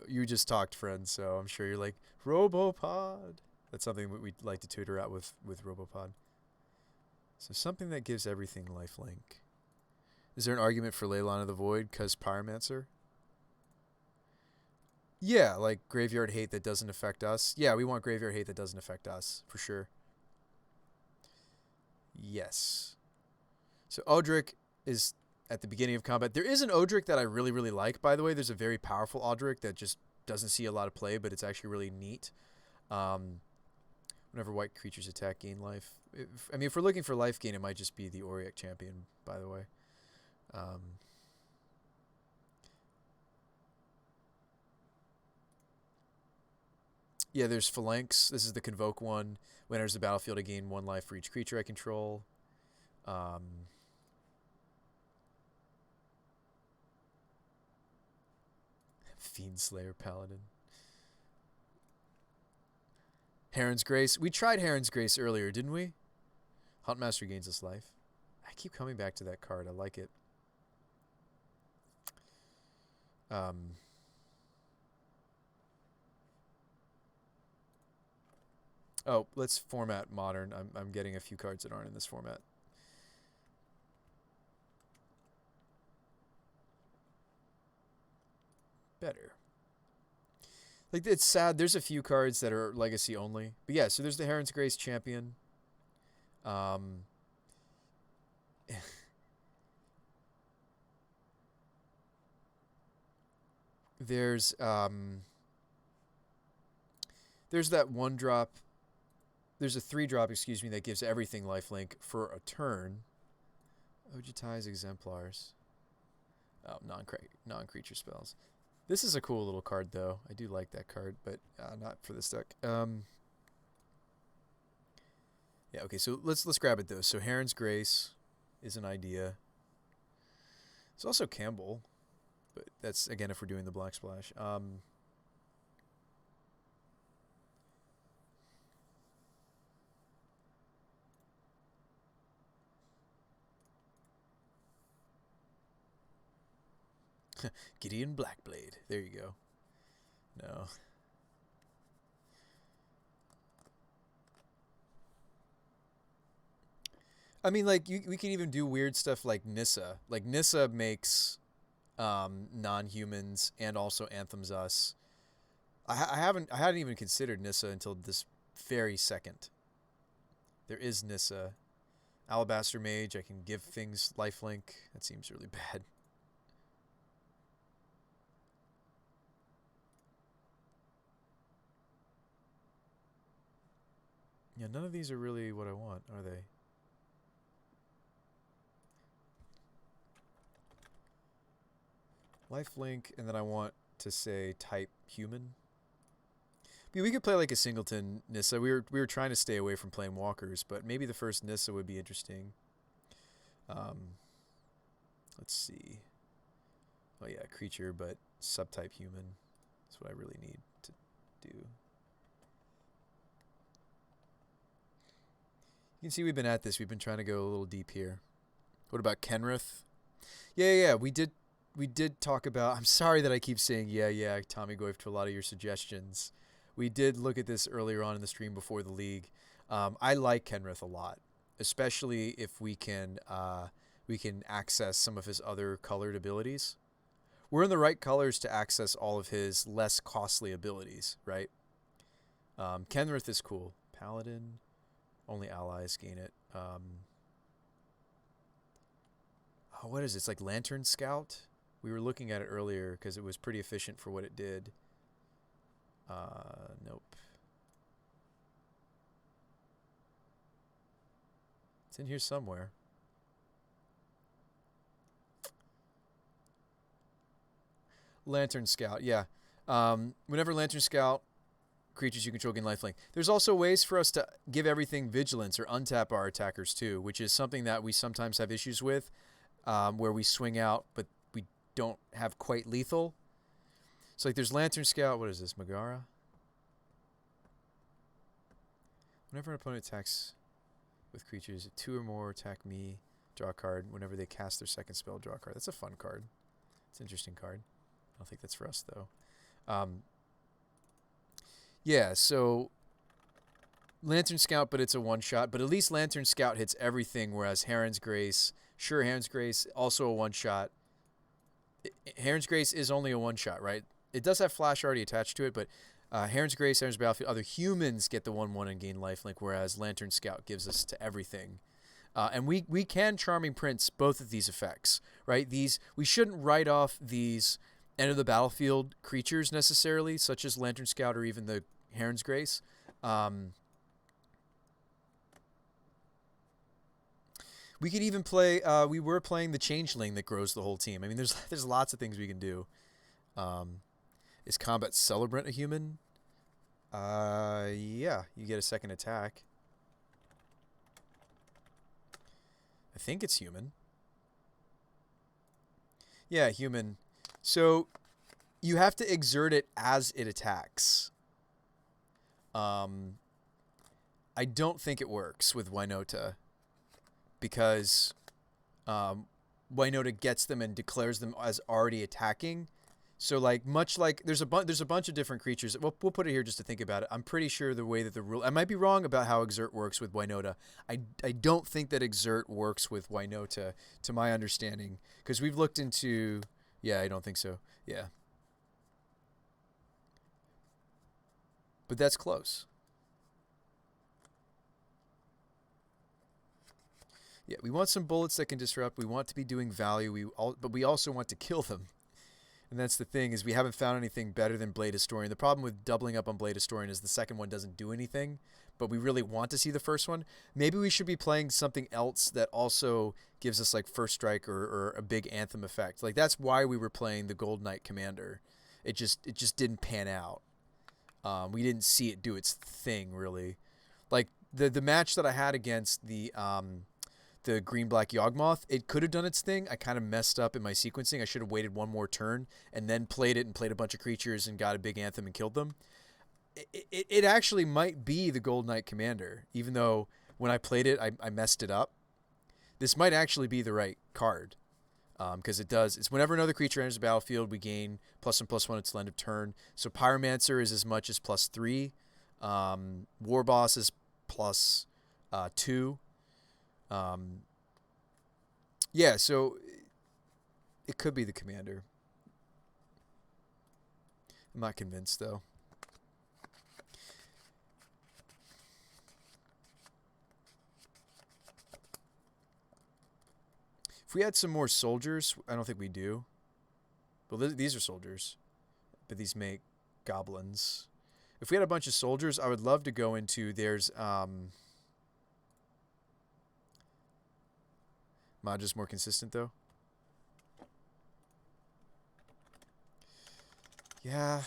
you just talked, friend, so I'm sure you're like Robopod. That's something we'd like to tutor out with Robopod. So something that gives everything lifelink. Is there an argument for Leyline of the Void because Pyromancer? Yeah, like Graveyard Hate that doesn't affect us. Yeah, we want Graveyard Hate that doesn't affect us, for sure. Yes. So Odric is at the beginning of combat. There is an Odric that I really, really like, by the way. There's a very powerful Odric that just doesn't see a lot of play, but it's actually really neat. Whenever white creatures attack, gain life. If we're looking for life gain, it might just be the Auric champion, by the way. Yeah, there's Phalanx. This is the Convoke one. When enters the battlefield, I gain 1 life for each creature I control. Fiend Slayer Paladin. Heron's Grace. We tried Heron's Grace earlier, didn't we? Huntmaster gains us life. I keep coming back to that card. I like it. Oh, let's format Modern. I'm getting a few cards that aren't in this format. Better. Like, it's sad. There's a few cards that are Legacy only. But yeah, so there's the Heron's Grace champion. There's that 1-drop. There's a 3-drop, excuse me, that gives everything lifelink for a turn. Ojutai's Exemplars. Oh, non-creature spells. This is a cool little card, though. I do like that card, but not for this deck. Yeah, okay, so let's grab it, though. So Heron's Grace is an idea. It's also Campbell, but that's, again, if we're doing the Black Splash. Gideon Blackblade. There you go. No. I mean, like, we can even do weird stuff like Nissa. Like, Nissa makes non-humans and also Anthem's us. I hadn't even considered Nissa until this very second. There is Nissa. Alabaster Mage, I can give things lifelink. That seems really bad. Yeah, none of these are really what I want, are they? Lifelink, and then I want to say type human. I mean, we could play like a singleton Nissa. We were trying to stay away from playing walkers, but maybe the first Nissa would be interesting. Let's see. Oh yeah, creature, but subtype human. That's what I really need to do. You can see we've been at this. We've been trying to go a little deep here. What about Kenrith? Yeah. We did talk about. I'm sorry that I keep saying yeah, Tommy Goif, to a lot of your suggestions. We did look at this earlier on in the stream before the league. I like Kenrith a lot, especially if we can access some of his other colored abilities. We're in the right colors to access all of his less costly abilities, right? Kenrith is cool. Paladin, only allies gain it. What is it? It's like Lantern Scout. We were looking at it earlier because it was pretty efficient for what it did. Nope. It's in here somewhere. Lantern Scout, yeah. Whenever Lantern Scout creatures you control gain lifelink. There's also ways for us to give everything vigilance or untap our attackers too, which is something that we sometimes have issues with, where we swing out but we don't have quite lethal. So like there's Lantern Scout. What is this, Megara? Whenever an opponent attacks with creatures, 2 or more attack me, draw a card. Whenever they cast their second spell, draw a card. That's a fun card. It's an interesting card. I don't think that's for us though. Yeah, so Lantern Scout, but it's a one-shot. But at least Lantern Scout hits everything, whereas Heron's Grace, sure, Heron's Grace, also a one-shot. Heron's Grace is only a one-shot, right? It does have Flash already attached to it, but Heron's Grace, Heron's Battlefield, other humans get the 1/1 and gain lifelink, whereas Lantern Scout gives us to everything. And we can Charming Prince both of these effects, right? We shouldn't write off these end of the battlefield creatures necessarily, such as Lantern Scout or even the Heron's Grace. We could even play. We were playing the Changeling that grows the whole team. I mean, there's lots of things we can do. Is Combat Celebrant a human? Yeah, you get a second attack. I think it's human. Yeah, human. So you have to exert it as it attacks. I don't think it works with Winota because Winota gets them and declares them as already attacking. So like much like there's a bunch of different creatures. We'll put it here just to think about it. I'm pretty sure the way that the rule, I might be wrong about how exert works with Winota. I don't think that exert works with Winota to my understanding, because we've looked into. Yeah, I don't think so. Yeah. But that's close. Yeah, we want some bullets that can disrupt. We want to be doing value. But we also want to kill them. And that's the thing, is we haven't found anything better than Blade Historian. The problem with doubling up on Blade Historian is the second one doesn't do anything, but we really want to see the first one. Maybe we should be playing something else that also gives us like First Strike or a big Anthem effect. Like that's why we were playing the Gold Knight Commander. It just didn't pan out. We didn't see it do its thing really. Like the match that I had against the green-black Yawgmoth, it could have done its thing. I kind of messed up in my sequencing. I should have waited one more turn and then played it and played a bunch of creatures and got a big Anthem and killed them. It actually might be the Gold Knight Commander, even though when I played it, I messed it up. This might actually be the right card, because it's whenever another creature enters the battlefield, we gain +1/+1 until end of turn. So Pyromancer is as much as +3. War Boss is +2. Yeah, so it could be the commander. I'm not convinced though. If we had some more soldiers, I don't think we do. Well, these are soldiers, but these make goblins. If we had a bunch of soldiers, I would love to go into Maja's more consistent though. Yeah,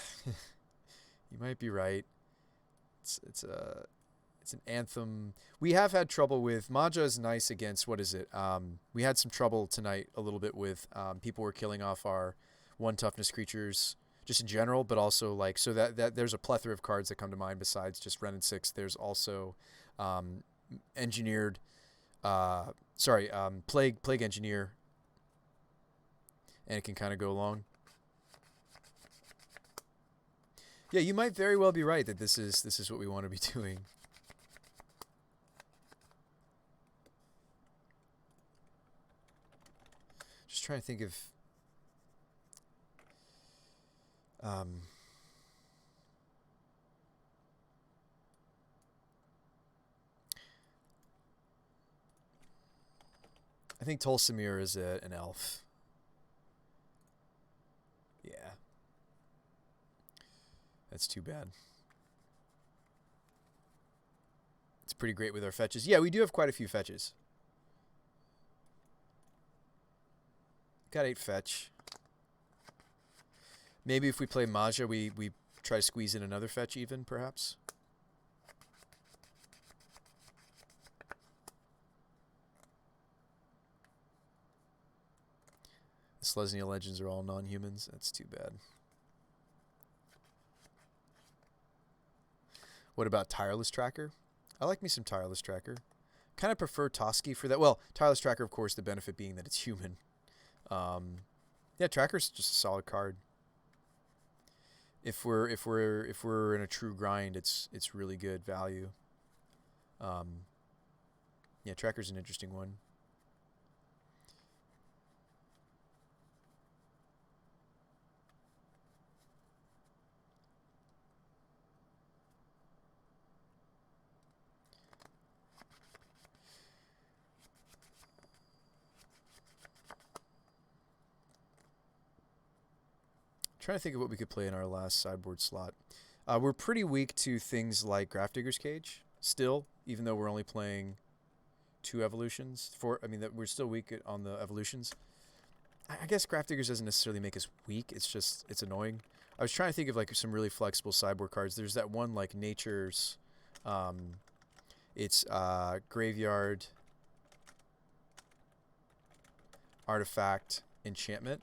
you might be right. It's an Anthem. We have had trouble with Maja is nice against, what is it? We had some trouble tonight a little bit with people were killing off our 1 toughness creatures just in general, but also like so that there's a plethora of cards that come to mind besides just Ren and 6. There's also engineered. Plague Engineer, and it can kind of go along. Yeah, you might very well be right that this is what we want to be doing. Just trying to think of I think Tolsimir is an elf. Yeah. That's too bad. It's pretty great with our fetches. Yeah, we do have quite a few fetches. Got 8 fetch. Maybe if we play Maja, we try to squeeze in another fetch even, perhaps. The Selesnya Legends are all non-humans. That's too bad. What about Tireless Tracker? I like me some Tireless Tracker. Kind of prefer Toski for that. Well, Tireless Tracker, of course, the benefit being that it's human. Yeah, Tracker's just a solid card. If we're in a true grind, it's really good value. Yeah, Tracker's an interesting one. Trying to think of what we could play in our last sideboard slot. We're pretty weak to things like Grafdigger's Cage still, even though we're only playing 2 evolutions. We're still weak on the evolutions. I guess Grafdiggers doesn't necessarily make us weak. It's annoying. I was trying to think of like some really flexible sideboard cards. There's that one like Nature's. It's Graveyard, Artifact, Enchantment.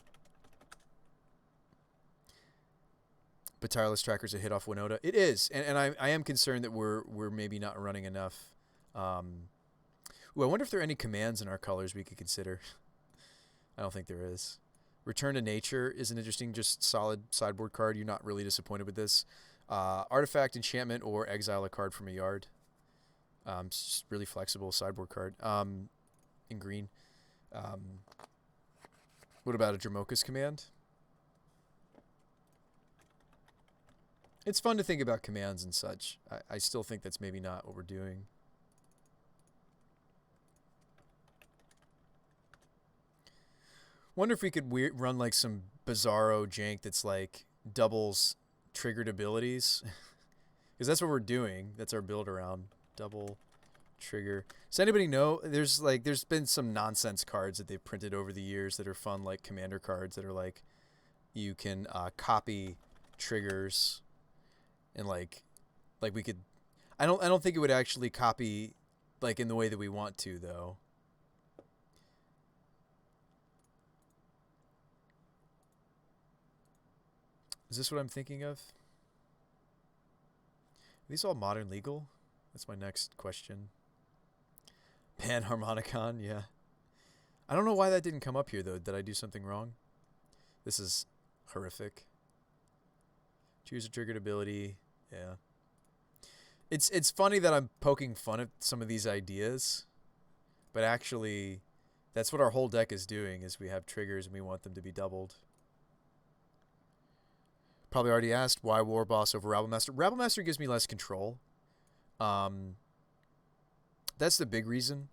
But Tireless Tracker's a hit off Winota. It is, and I am concerned that we're maybe not running enough. Ooh, I wonder if there are any commands in our colors we could consider. I don't think there is. Return to Nature is an interesting, just solid sideboard card. You're not really disappointed with this. Artifact, Enchantment, or exile a card from a yard. It's just really flexible sideboard card. In green. What about a Dramoka's command? It's fun to think about commands and such. I still think that's maybe not what we're doing. Wonder if we could run like some bizarro jank that's like doubles triggered abilities. Because that's what we're doing. That's our build around. Double trigger. Does anybody know? There's been some nonsense cards that they've printed over the years that are fun, like commander cards that are like you can copy triggers. And like we could, I don't think it would actually copy like in the way that we want to though. Is this what I'm thinking of? Are these all modern legal? That's my next question. Panharmonicon, yeah. I don't know why that didn't come up here though. Did I do something wrong? This is horrific. Choose a triggered ability. Yeah. It's funny that I'm poking fun at some of these ideas, but actually that's what our whole deck is doing is we have triggers and we want them to be doubled. Probably already asked why War Boss over Rabblemaster. Rabblemaster gives me less control. That's the big reason.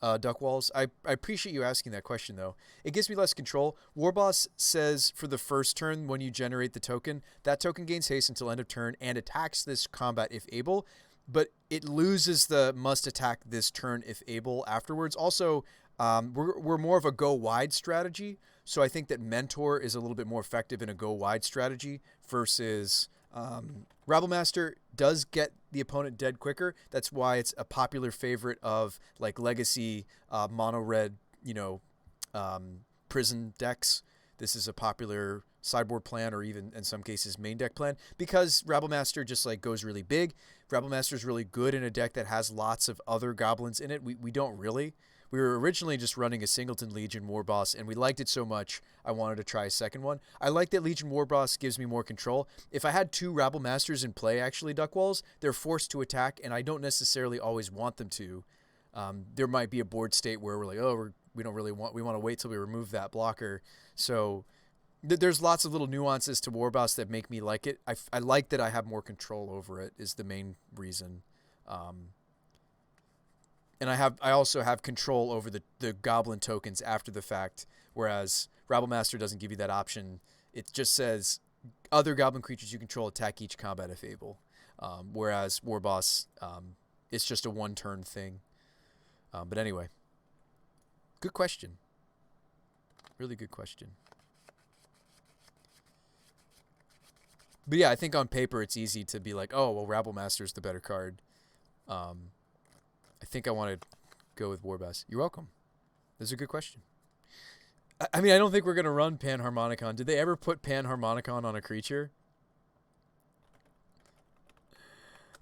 Duckwalls. I appreciate you asking that question, though. It gives me less control. Warboss says for the first turn, when you generate the token, that token gains haste until end of turn and attacks this combat if able, but it loses the must attack this turn if able afterwards. Also, we're more of a go wide strategy, so I think that Mentor is a little bit more effective in a go wide strategy versus Rabblemaster does get the opponent dead quicker. That's why it's a popular favorite of like legacy mono red, prison decks. This is a popular sideboard plan or even in some cases main deck plan because Rabblemaster just like goes really big. Rabblemaster is really good in a deck that has lots of other goblins in it. We don't really. We were originally just running a Singleton Legion War Boss, and we liked it so much, I wanted to try a second one. I like that Legion War Boss gives me more control. If I had 2 Rabble-Masters in play, actually, Duckwalls, they're forced to attack, and I don't necessarily always want them to. There might be a board state where we're like, oh, we want to wait till we remove that blocker. So there's lots of little nuances to War Boss that make me like it. I like that I have more control over it is the main reason. And I also have control over the goblin tokens after the fact, whereas Rabblemaster doesn't give you that option. It just says other goblin creatures you control attack each combat if able. Whereas War Boss, it's just a one-turn thing. But anyway, good question. Really good question. But yeah, I think on paper it's easy to be like, oh, well, Rabblemaster's the better card. I think I want to go with Warbass. You're welcome. That's a good question. I mean, I don't think we're going to run Panharmonicon. Did they ever put Panharmonicon on a creature?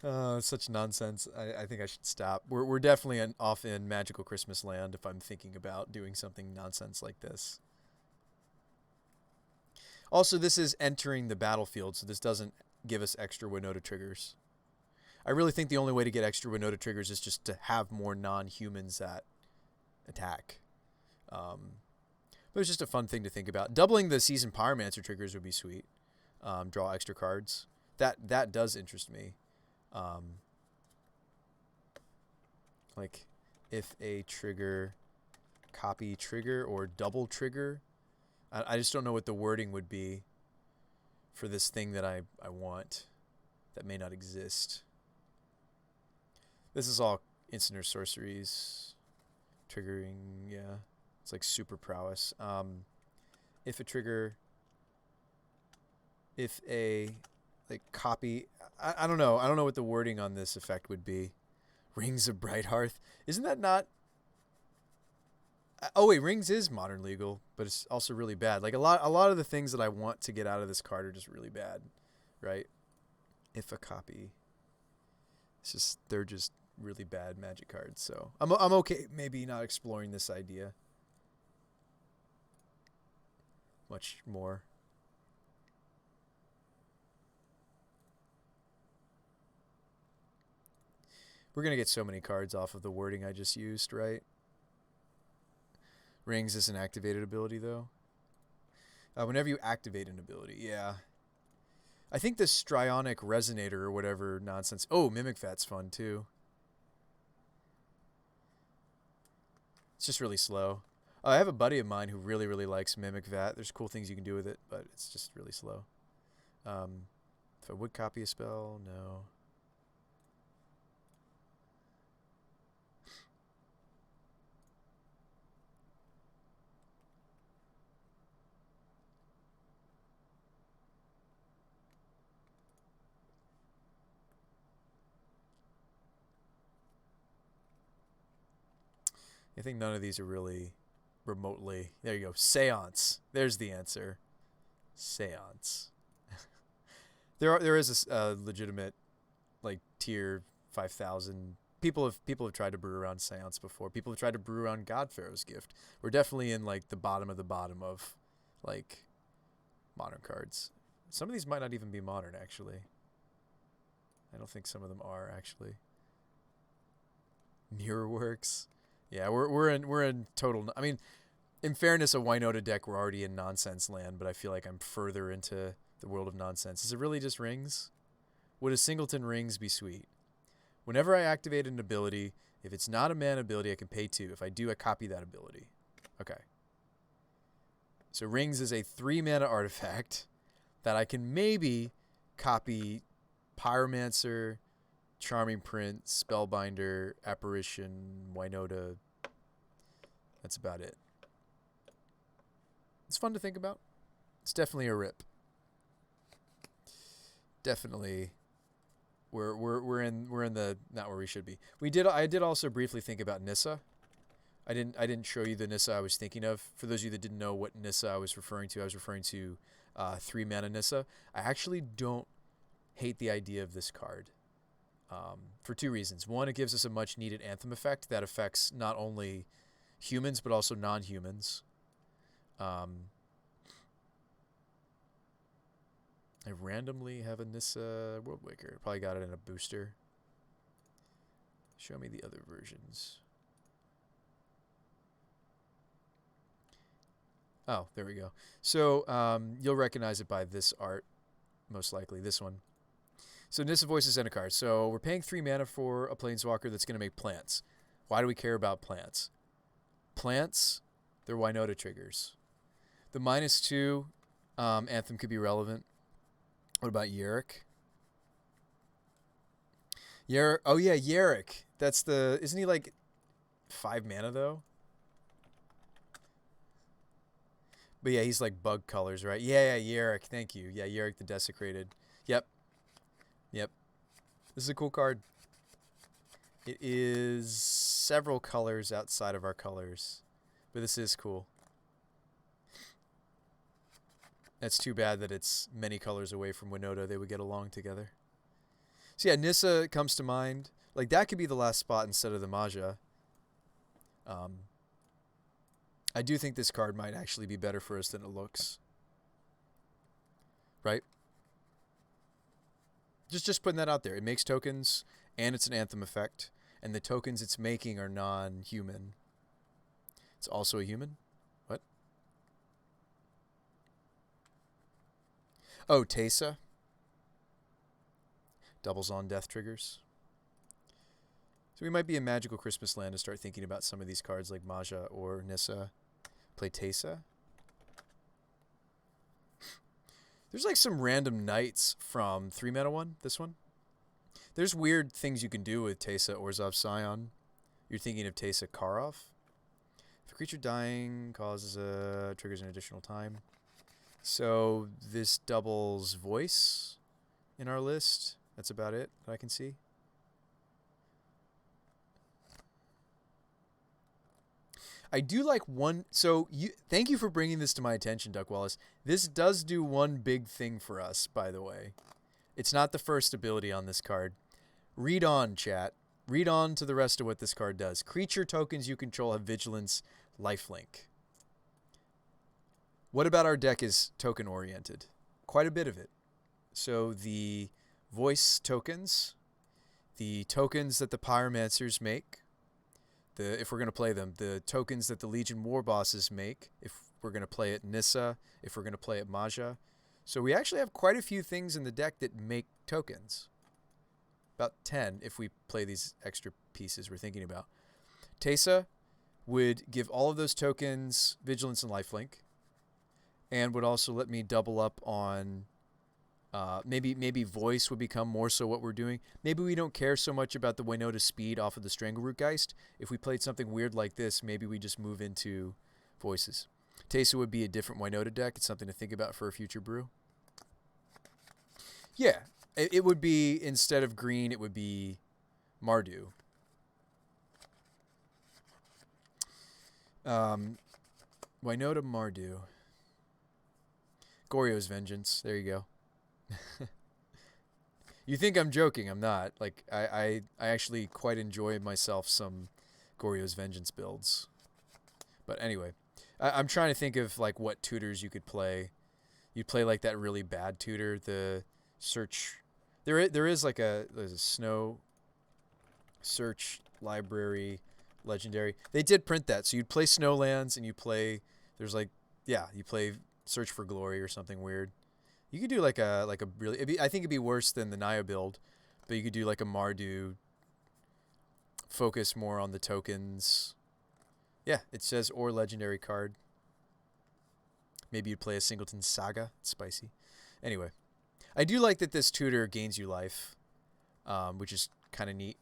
It's such nonsense. I think I should stop. We're definitely off in Magical Christmas Land if I'm thinking about doing something nonsense like this. Also, this is entering the battlefield, so this doesn't give us extra Winota triggers. I really think the only way to get extra Winota triggers is just to have more non-humans that attack. But it's just a fun thing to think about. Doubling the Seasoned Pyromancer triggers would be sweet. Draw extra cards. That does interest me. Like, if a trigger, copy trigger, or double trigger. I just don't know what the wording would be for this thing that I want that may not exist. This is all instant or sorceries. Triggering, yeah. It's like super prowess. If a trigger, if a, like, copy, I don't know. I don't know what the wording on this effect would be. Rings of Bright Hearth. Isn't that not... Oh wait, Rings is modern legal, but it's also really bad. Like a lot of the things that I want to get out of this card are just really bad, right? If a copy, they're just really bad Magic cards. So I'm okay maybe not exploring this idea much more. We're gonna get so many cards off of the wording I just used, right? Rings is an activated ability, though. Whenever you activate an ability, yeah. I think the Strionic Resonator or whatever nonsense. Oh, Mimic Vat's fun, too. It's just really slow. I have a buddy of mine who really, really likes Mimic Vat. There's cool things you can do with it, but it's just really slow. If I would copy a spell, no. I think none of these are really remotely... There you go. Seance. There's the answer. Seance. There is a legitimate, like, tier 5,000. People have tried to brew around Seance before. People have tried to brew around God Pharaoh's Gift. We're definitely in, like, the bottom of, like, modern cards. Some of these might not even be modern, actually. I don't think some of them are, actually. Mirrorworks. Yeah, we're in total... I mean, in fairness, a Winota deck, we're already in nonsense land, but I feel like I'm further into the world of nonsense. Is it really just rings? Would a singleton rings be sweet? Whenever I activate an ability, if it's not a mana ability, I can pay 2. If I do, I copy that ability. Okay. So rings is a 3 mana artifact that I can maybe copy Pyromancer, Charming Prince, Spellbinder, Apparition, Winota. That's about it. It's fun to think about. It's definitely a rip. Definitely, we're in the not where we should be. I did also briefly think about Nissa. I didn't show you the Nissa I was thinking of. For those of you that didn't know what Nissa I was referring to 3 mana Nissa. I actually don't hate the idea of this card. For 2 reasons. One, it gives us a much needed Anthem effect that affects not only humans but also non-humans. I randomly have a Nissa Worldwaker. Probably got it in a booster. Show me the other versions. Oh, there we go. So you'll recognize it by this art, most likely. This one. So Nissa Voice is in a card. So we're paying 3 mana for a Planeswalker that's going to make plants. Why do we care about plants? Plants, they're Winota triggers. The -2 Anthem could be relevant. What about Yarick? Oh yeah, Yarick. That's the... Isn't he like 5 mana though? But yeah, he's like bug colors, right? Yeah, yeah, Yarick. Thank you. Yeah, Yarick the Desecrated. Yep. Yep. This is a cool card. It is several colors outside of our colors. But this is cool. That's too bad that it's many colors away from Winota. They would get along together. So yeah, Nissa comes to mind. Like, that could be the last spot instead of the Maja. I do think this card might actually be better for us than it looks. Right? Just putting that out there. It makes tokens, and it's an Anthem effect. And the tokens it's making are non-human. It's also a human? What? Oh, Teysa. Doubles on death triggers. So we might be in Magical Christmas Land to start thinking about some of these cards like Maja or Nissa. Play Teysa. There's like some random knights from 3-mana 1, this one. There's weird things you can do with Teysa Orzhov Scion. You're thinking of Teysa Karov. If a creature dying causes triggers an additional time. So this doubles voice in our list. That's about it that I can see. I do like one. So thank you for bringing this to my attention, Duck Wallace. This does do one big thing for us, by the way. It's not the first ability on this card. Read on, chat. Read on to the rest of what this card does. Creature tokens you control have vigilance, lifelink. What about our deck is token oriented? Quite a bit of it. So the voice tokens, the tokens that the pyromancers make, if we're going to play them, the tokens that the Legion War bosses make, if we're going to play it Nissa, if we're going to play it Maja. So we actually have quite a few things in the deck that make tokens. About 10 if we play these extra pieces we're thinking about. Teysa would give all of those tokens vigilance and lifelink, and would also let me double up on maybe voice would become more so what we're doing. Maybe we don't care so much about the Winota speed off of the Strangleroot Geist. If we played something weird like this, maybe we just move into voices. Teysa would be a different Winota deck. It's something to think about for a future brew. Yeah, it would be, instead of green, it would be Mardu. Winota Mardu. Goryo's Vengeance. There you go. You think I'm joking? I'm not. Like, I actually quite enjoy myself some Goryo's Vengeance builds. But anyway, I'm trying to think of like what tutors you could play. You'd play like that really bad tutor, the search. There is like there's a snow search library legendary. They did print that, so you'd play Snowlands and you play. There's like you play Search for Glory or something weird. You could do like a really. I think it'd be worse than the Naya build, but you could do like a Mardu. Focus more on the tokens. Yeah, it says or legendary card. Maybe you'd play a Singleton Saga. It's spicy. Anyway, I do like that this tutor gains you life, which is kind of neat.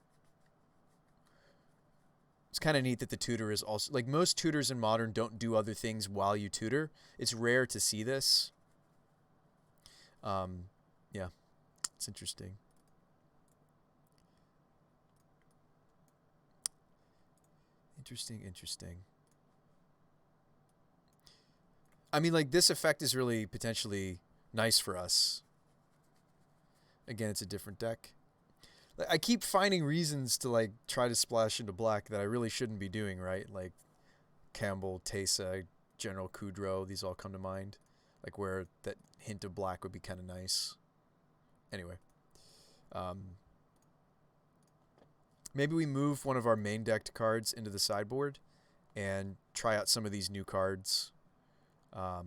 It's kind of neat that the tutor is also, like, most tutors in Modern don't do other things while you tutor. It's rare to see this. Yeah, it's interesting. Interesting. I mean, like, this effect is really potentially nice for us. Again, it's a different deck. I keep finding reasons to, like, try to splash into black that I really shouldn't be doing, right? Like, Campbell, Teysa, General Kudrow, these all come to mind. Like, where that hint of black would be kind of nice. Anyway. Maybe we move one of our main decked cards into the sideboard and try out some of these new cards. So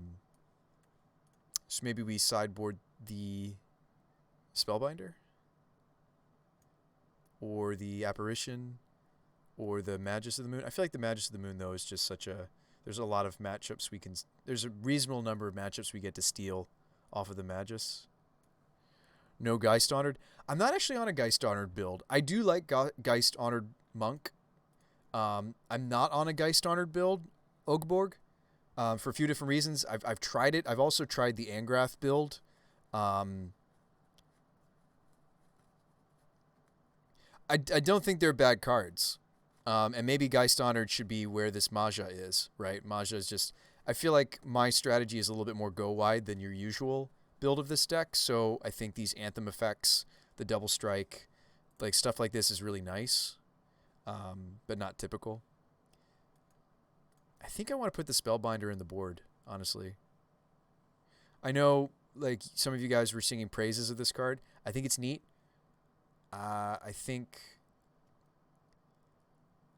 maybe we sideboard the Spellbinder, or the Apparition, or the Magus of the Moon. I feel like the Magus of the Moon, though, is just such a... There's a lot of matchups we can... There's a reasonable number of matchups we get to steal off of the Magus. No Geist Honored. I'm not actually on a Geist Honored build. I do like Geist Honored Monk. I'm not on a Geist Honored build, Ogborg, for a few different reasons. I've tried it. I've also tried the Angrath build. Um, I don't think they're bad cards. And maybe Geist Honored should be where this Maja is, right? Maja is just. I feel like my strategy is a little bit more go wide than your usual build of this deck, so I think these Anthem effects, the Double Strike, like stuff like this is really nice, but not typical. I think I want to put the Spellbinder in the board, honestly. I know, like, some of you guys were singing praises of this card. I think it's neat. I think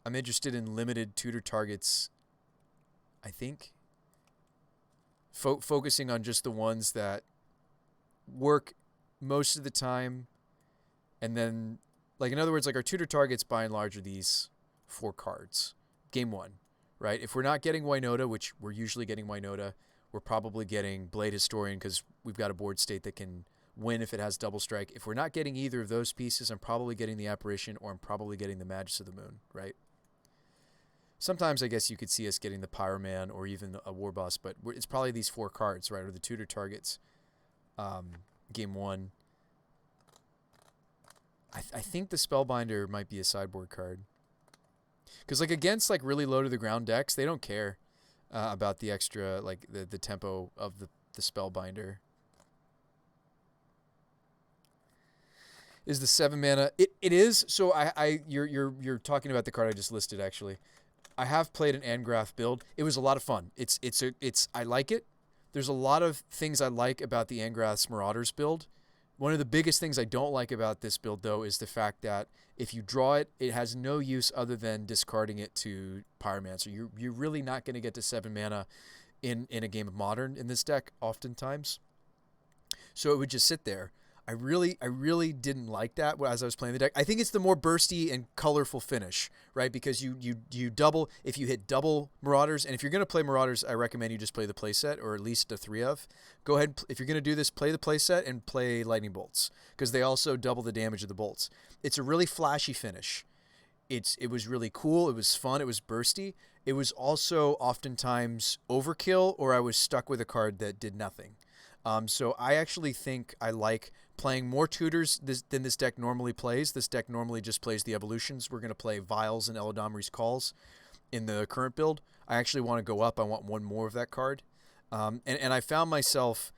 I'm interested in limited tutor targets. I think focusing on just the ones that work most of the time, and then, like, in other words, like, our tutor targets by and large are these 4 cards. Game 1, right? If we're not getting Winota, which we're usually getting Winota, we're probably getting Blade Historian because we've got a board state that can win if it has Double Strike. If we're not getting either of those pieces, I'm probably getting the Apparition, or I'm probably getting the Magus of the Moon, right? Sometimes I guess you could see us getting the Pyroman or even a War Boss, but it's probably these 4 cards, right, or the tutor targets. Game 1. I think the Spellbinder might be a sideboard card. Because, like, against, like, really low to the ground decks, they don't care about the extra, like, the tempo of the Spellbinder. Is the 7 mana? It is. So you're talking about the card I just listed, actually. I have played an Angrath build. It was a lot of fun. I like it. There's a lot of things I like about the Angrath's Marauders build. One of the biggest things I don't like about this build, though, is the fact that if you draw it, it has no use other than discarding it to Pyromancer. You're really not going to get to 7 mana in a game of Modern in this deck, oftentimes. So it would just sit there. I really didn't like that as I was playing the deck. I think it's the more bursty and colorful finish, right? Because you double, if you hit double Marauders, and if you're going to play Marauders, I recommend you just play the playset, or at least a 3 of. Go ahead, if you're going to do this, play the playset and play Lightning Bolts, because they also double the damage of the bolts. It's a really flashy finish. It was really cool. It was fun. It was bursty. It was also oftentimes overkill, or I was stuck with a card that did nothing. So I actually think I like playing more tutors than this deck normally plays. This deck normally just plays the evolutions. We're going to play Vials and Elodomri's Calls in the current build. I actually want to go up. I want one more of that card. And I found myself,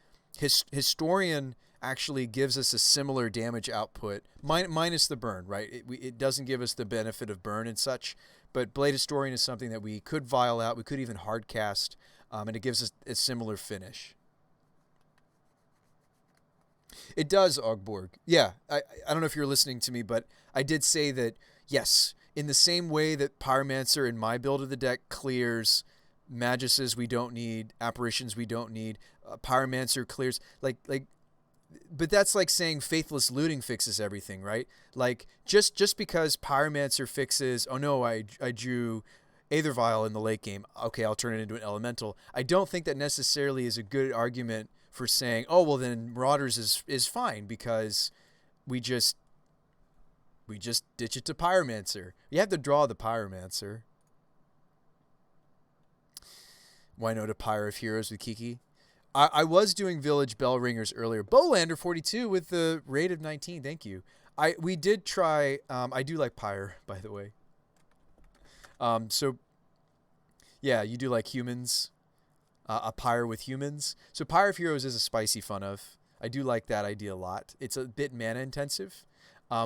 Historian actually gives us a similar damage output, minus the burn, right? It doesn't give us the benefit of burn and such, but Blade Historian is something that we could Vial out. We could even hardcast, and it gives us a similar finish. It does, Ogborg. Yeah, I don't know if you're listening to me, but I did say that, yes, in the same way that Pyromancer in my build of the deck clears Maguses we don't need, Apparitions we don't need, Pyromancer clears, but that's like saying Faithless Looting fixes everything, right? Like, just because Pyromancer fixes, oh no, I drew Aether Vial in the late game, okay, I'll turn it into an Elemental. I don't think that necessarily is a good argument for saying, oh, well, then Marauders is fine because we just ditch it to Pyromancer. You have to draw the Pyromancer. Winota Pyre of Heroes with Kiki. I was doing Village Bell Ringers earlier. Bowlander 42 with the rate of 19. Thank you. We did try. I do like Pyre, by the way. So yeah, you do like humans. A Pyre with humans. So Pyre of Heroes is a spicy fun of. I do like that idea a lot. It's a bit mana intensive.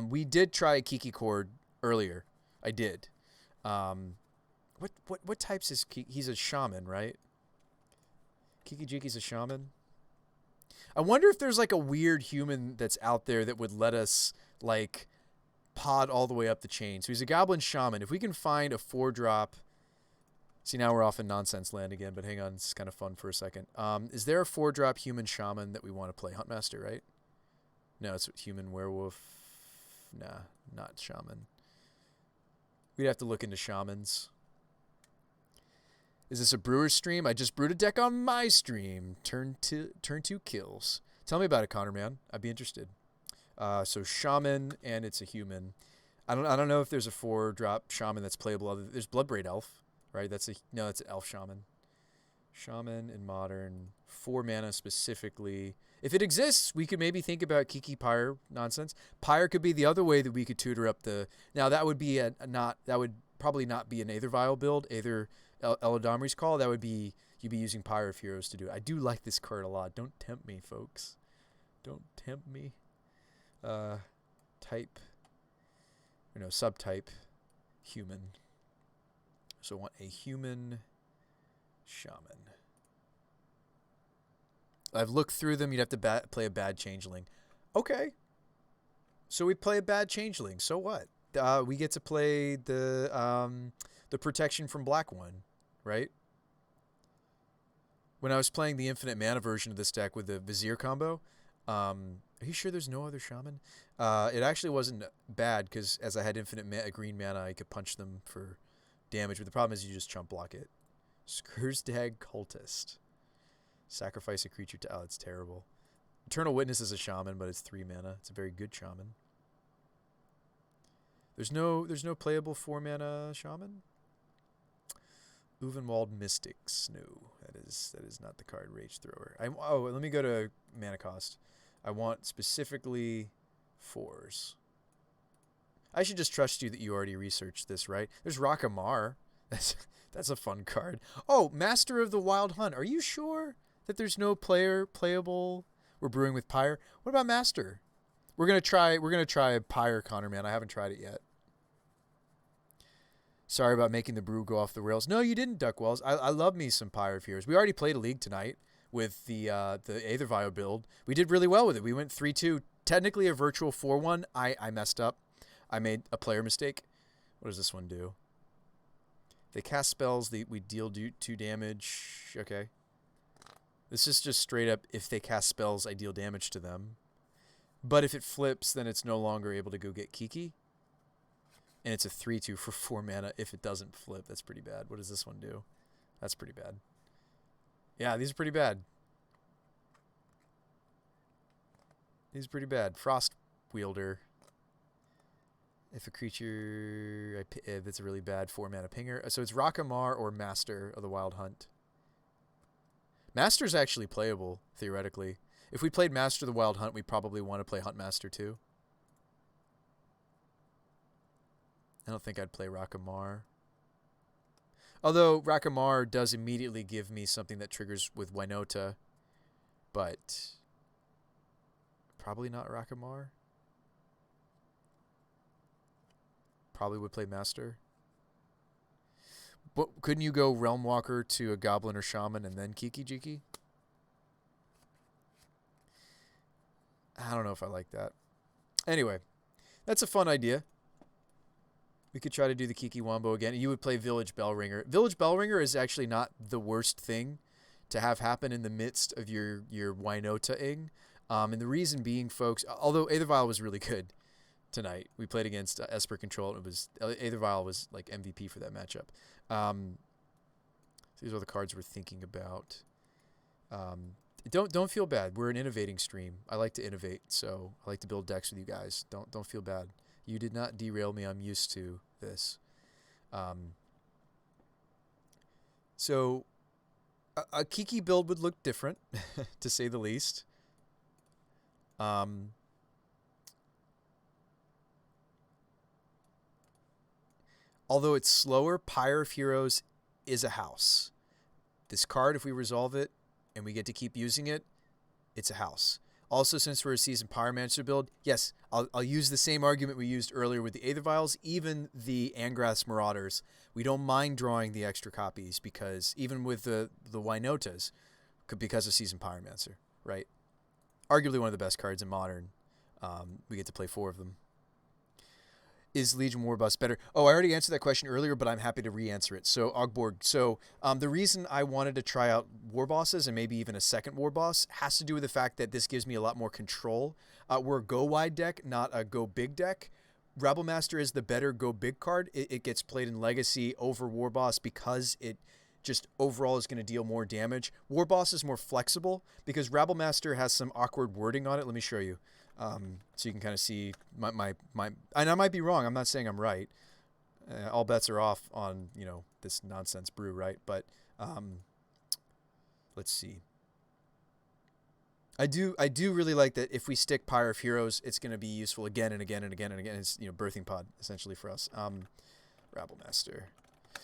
We did try Kiki-Chord earlier. I did. What types is Kiki? He's a shaman, right? Kiki-Jiki's a shaman. I wonder if there's like a weird human that's out there that would let us like pod all the way up the chain. So he's a goblin shaman. If we can find a 4-drop. See, now we're off in nonsense land again, but hang on, it's kind of fun for a second. Is there a 4-drop human shaman that we want to play? Huntmaster, right? No, it's human werewolf. Nah, not shaman. We'd have to look into shamans. Is this a brewer's stream? I just brewed a deck on my stream. Turn 2 kills. Tell me about it, Connor, man. I'd be interested. So shaman, and it's a human. I don't know if there's a 4-drop shaman that's playable. There's Bloodbraid Elf. Right, that's an elf shaman. Shaman in Modern, 4 mana specifically. If it exists, we could maybe think about Kiki Pyre nonsense. Pyre could be the other way that we could tutor up the. Now that would be a not. That would probably not be an Aether Vial build. Aether Eladamri's Call. That would be you'd be using Pyre of Heroes to do it. I do like this card a lot. Don't tempt me, folks. Don't tempt me. Type. Or no, subtype. Human. So I want a human shaman. I've looked through them. You'd have to play a bad changeling. Okay. So we play a bad changeling. So what? We get to play the protection from black one, right? When I was playing the infinite mana version of this deck with the Vizier combo, are you sure there's no other shaman? It actually wasn't bad because as I had infinite green mana, I could punch them for damage. But the problem is you just chump block it. Skursdag Cultist. Sacrifice a creature to... Oh, it's terrible. Eternal Witness is a shaman, but it's 3 mana. It's a very good shaman. There's no playable 4 mana shaman. Uvenwald Mystics. No, that is not the card. Rage Thrower. Let me go to mana cost. I want specifically 4s. I should just trust you that you already researched this, right? There's Rakamar. That's a fun card. Oh, Master of the Wild Hunt. Are you sure that there's no playable? We're brewing with Pyre. What about Master? We're gonna try Pyre, Connor, man. I haven't tried it yet. Sorry about making the brew go off the rails. No, you didn't, Duckwells. I love me some Pyre of Heroes. We already played a league tonight with the Aether Vial build. We did really well with it. We went 3-2. Technically a virtual 4-1. I messed up. I made a player mistake. What does this one do? They cast spells. We deal 2 damage. Okay. This is just straight up, if they cast spells, I deal damage to them. But if it flips, then it's no longer able to go get Kiki. And it's a 3-2 for 4 mana if it doesn't flip. That's pretty bad. What does this one do? That's pretty bad. Yeah, these are pretty bad. These are pretty bad. Frost Wielder. If a creature... That's a really bad 4 mana pinger. So it's Rakamar or Master of the Wild Hunt. Master's actually playable, theoretically. If we played Master of the Wild Hunt, we probably want to play Hunt Master too. I don't think I'd play Rakamar. Although Rakamar does immediately give me something that triggers with Winota. But probably not Rakamar. Probably would play Master. But couldn't you go Realm Walker to a Goblin or Shaman and then Kiki-Jiki? I don't know if I like that. Anyway, that's a fun idea. We could try to do the Kiki Wombo again. You would play Village Bellringer. Village Bellringer is actually not the worst thing to have happen in the midst of your Winota-ing. And the reason being, folks, although Aether Vial was really good tonight, we played against Esper Control. It was Aether Vial was like MVP for that matchup. These are the cards we're thinking about. Don't feel bad. We're an innovating stream. I like to innovate, so I like to build decks with you guys. Don't feel bad. You did not derail me. I'm used to this. So a Kiki build would look different, to say the least. Although it's slower, Pyre of Heroes is a house. This card, if we resolve it and we get to keep using it, it's a house. Also, since we're a Seasoned Pyromancer build, yes, I'll use the same argument we used earlier with the Aether Vials, even the Angrath's Marauders. We don't mind drawing the extra copies because even with the Winotas, because of Seasoned Pyromancer, right? Arguably one of the best cards in Modern. We get to play 4 of them. Is Legion Warbus better? Oh, I already answered that question earlier, but I'm happy to re-answer it. So, Ogborg. So, the reason I wanted to try out War Bosses and maybe even a second War Boss has to do with the fact that this gives me a lot more control. We're a go-wide deck, not a go-big deck. Rebel Master is the better go-big card. It gets played in Legacy over War Boss because it just overall is going to deal more damage. War Boss is more flexible because Rebel Master has some awkward wording on it. Let me show you. So you can kind of see my and I might be wrong. I'm not saying I'm right. All bets are off on, this nonsense brew, right? But Let's see. I do really like that if we stick Pyre of Heroes, it's going to be useful again and again and again and again. It's, birthing pod essentially for us. Rabblemaster.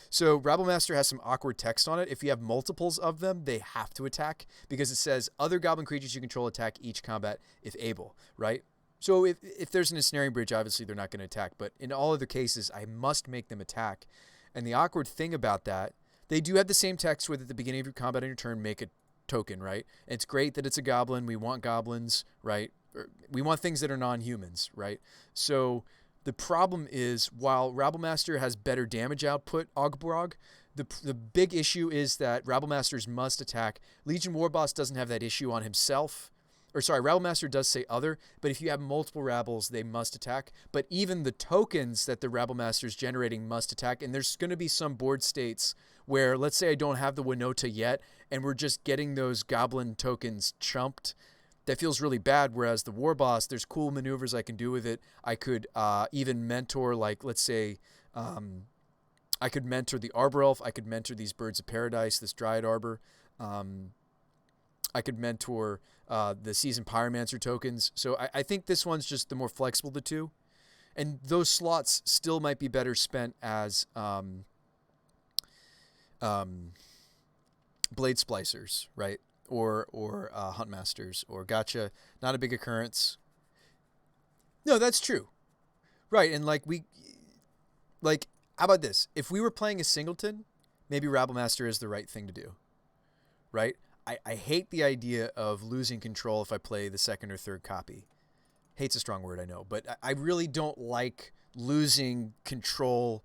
So Rabblemaster has some awkward text on it. If you have multiples of them, they have to attack because it says other goblin creatures you control attack each combat if able, right? So if there's an ensnaring bridge, obviously they're not going to attack. But in all other cases, I must make them attack. And the awkward thing about that, they do have the same text with at the beginning of your combat on your turn, make a token, right? And it's great that it's a goblin. We want goblins, right? We want things that are non-humans, right? So the problem is, while Rabblemaster has better damage output, Ogbrog, the big issue is that Rabblmasters must attack. Legion Warboss doesn't have that issue on himself. Or sorry, Rabblemaster does say other, but if you have multiple Rabbles, they must attack. But even the tokens that the Rabblemaster is generating must attack. And there's going to be some board states where, let's say I don't have the Winota yet, and we're just getting those Goblin tokens chumped. That feels really bad, whereas the War Boss, there's cool maneuvers I can do with it. I could even mentor, like, let's say, I could mentor the Arbor Elf. I could mentor these Birds of Paradise, this Dryad Arbor. I could mentor the Seasoned Pyromancer tokens. So I think this one's just the more flexible of the two. And those slots still might be better spent as Blade Splicers, right? Or Huntmasters, or Gotcha. Not a big occurrence. No, that's true. Right, and how about this? If we were playing a singleton, maybe Rabblemaster is the right thing to do, right? I hate the idea of losing control if I play the second or third copy. Hate's a strong word, I know, but I really don't like losing control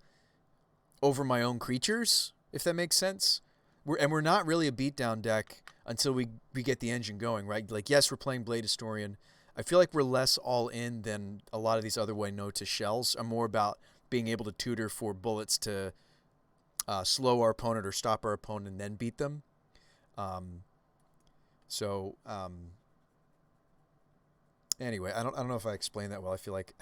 over my own creatures, if that makes sense. We're not really a beatdown deck until we get the engine going, right? Like, yes, we're playing Blade Historian. I feel like we're less all in than a lot of these other Winota shells. I'm more about being able to tutor for bullets to slow our opponent or stop our opponent and then beat them. Anyway, I don't know if I explained that well. I feel like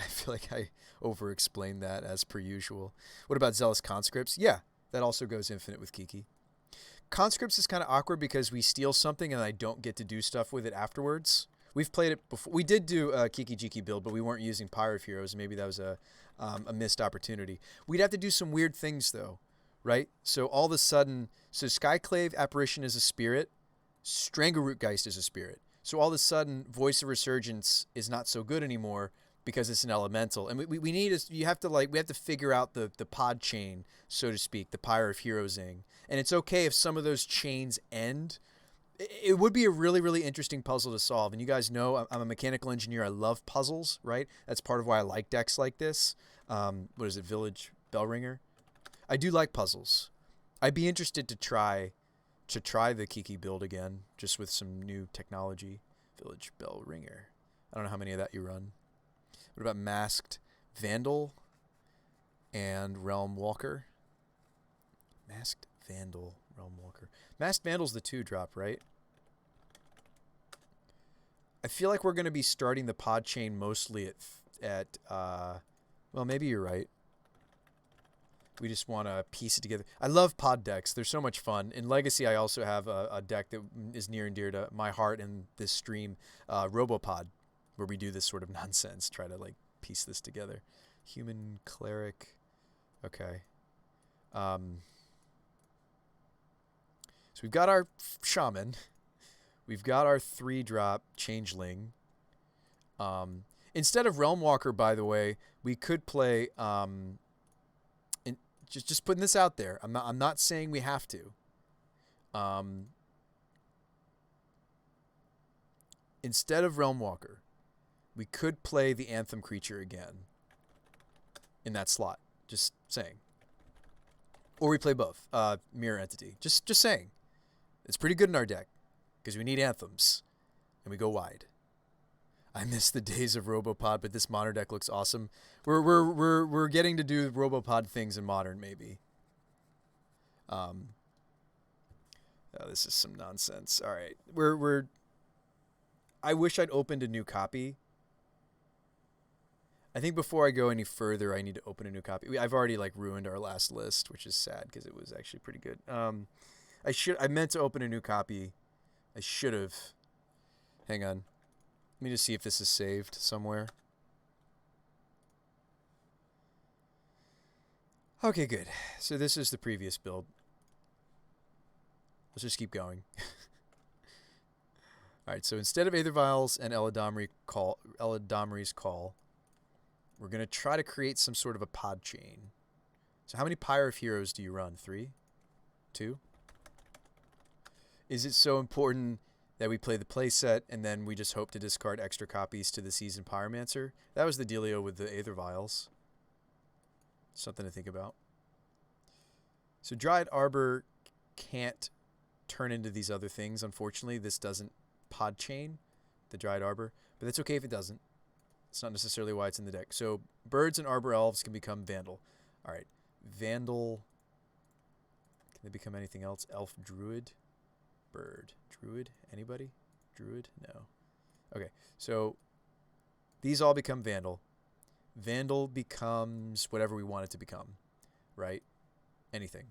I over-explained that as per usual. What about Zealous Conscripts? Yeah, that also goes infinite with Kiki. Conscripts is kind of awkward because we steal something and I don't get to do stuff with it afterwards. We've played it before. We did do a Kiki-Jiki build, but we weren't using Pyre of Heroes. Maybe that was a missed opportunity. We'd have to do some weird things, though, right? So all of a sudden, Skyclave Apparition is a spirit. Stranglerootgeist is a spirit. So all of a sudden, Voice of Resurgence is not so good anymore because it's an elemental. And we have to figure out the pod chain, so to speak, the Pyre of Heroesing. And it's okay if some of those chains end. It would be a really, really interesting puzzle to solve. And you guys know I'm a mechanical engineer. I love puzzles, right? That's part of why I like decks like this. What is it, Village Bellringer? I do like puzzles. I'd be interested to try the Kiki build again, just with some new technology. Village Bellringer. I don't know how many of that you run. What about Masked Vandal and Realm Walker? Masked Vandal, Realm Walker. Masked Vandal's the 2-drop, right? I feel like we're going to be starting the pod chain mostly at well, maybe you're right. We just want to piece it together. I love pod decks. They're so much fun. In Legacy, I also have a deck that is near and dear to my heart in this stream, Robopod, where we do this sort of nonsense, try to like piece this together. Human Cleric. Okay. So we've got our Shaman. We've got our 3-drop Changeling. Instead of Realm Walker, by the way, we could play... just putting this out there. I'm not saying we have to. Instead of Realm Walker, we could play the Anthem creature again in that slot. Just saying. Or we play both. Mirror Entity. Just saying. It's pretty good in our deck because we need anthems and we go wide. I miss the days of Robopod, but this modern deck looks awesome. We're getting to do Robopod things in modern, maybe. Oh, this is some nonsense. All right, I wish I'd opened a new copy. I think before I go any further, I need to open a new copy. I've already like ruined our last list, which is sad because it was actually pretty good. I meant to open a new copy I should have. Hang on. Let me just see if this is saved somewhere. Okay, good. So this is the previous build. Let's just keep going. Alright, so instead of Aether Vials and Eladomri's Call, we're going to try to create some sort of a pod chain. So how many Pyre of Heroes do you run? 3? 2? Is it so important that we play the playset and then we just hope to discard extra copies to the Seasoned Pyromancer? That was the dealio with the Aether Vials. Something to think about. So Dryad Arbor can't turn into these other things. Unfortunately, this doesn't pod chain the Dryad Arbor, but that's okay if it doesn't. It's not necessarily why it's in the deck. So birds and Arbor Elves can become Vandal. All right, Vandal. Can they become anything else? Elf, Druid, Bird, Druid. Anybody? Druid? No. Okay, so these all become Vandal. Vandal becomes whatever we want it to become, right? Anything,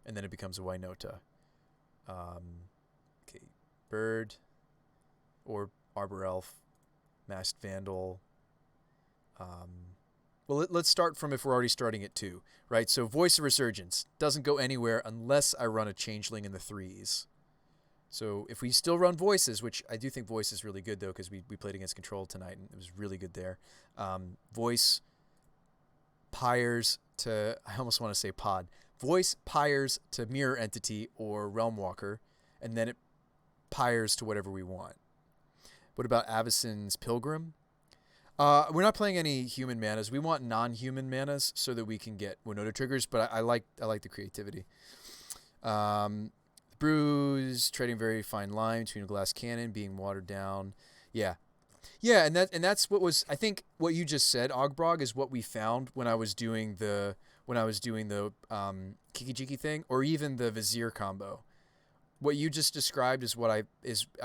and then it becomes a Winota. Okay, Bird or Arbor Elf, Masked Vandal. Well, let's start from if we're already starting at 2, right? So Voice of Resurgence doesn't go anywhere unless I run a Changeling in the 3s. So if we still run Voices, which I do think Voice is really good, though, because we played against Control tonight, and it was really good there. Voice pyres to, I almost want to say pod. Voice pyres to Mirror Entity or Realm Walker, and then it pyres to whatever we want. What about Avacyn's Pilgrim? We're not playing any human manas. We want non-human manas so that we can get Winota triggers, but I like the creativity. Bruise, trading very fine line between a glass cannon, being watered down. Yeah. Yeah, and that's what was, I think what you just said, Ogbrog, is what we found when I was doing the Kiki-Chord thing, or even the Vizier combo. What you just described is what I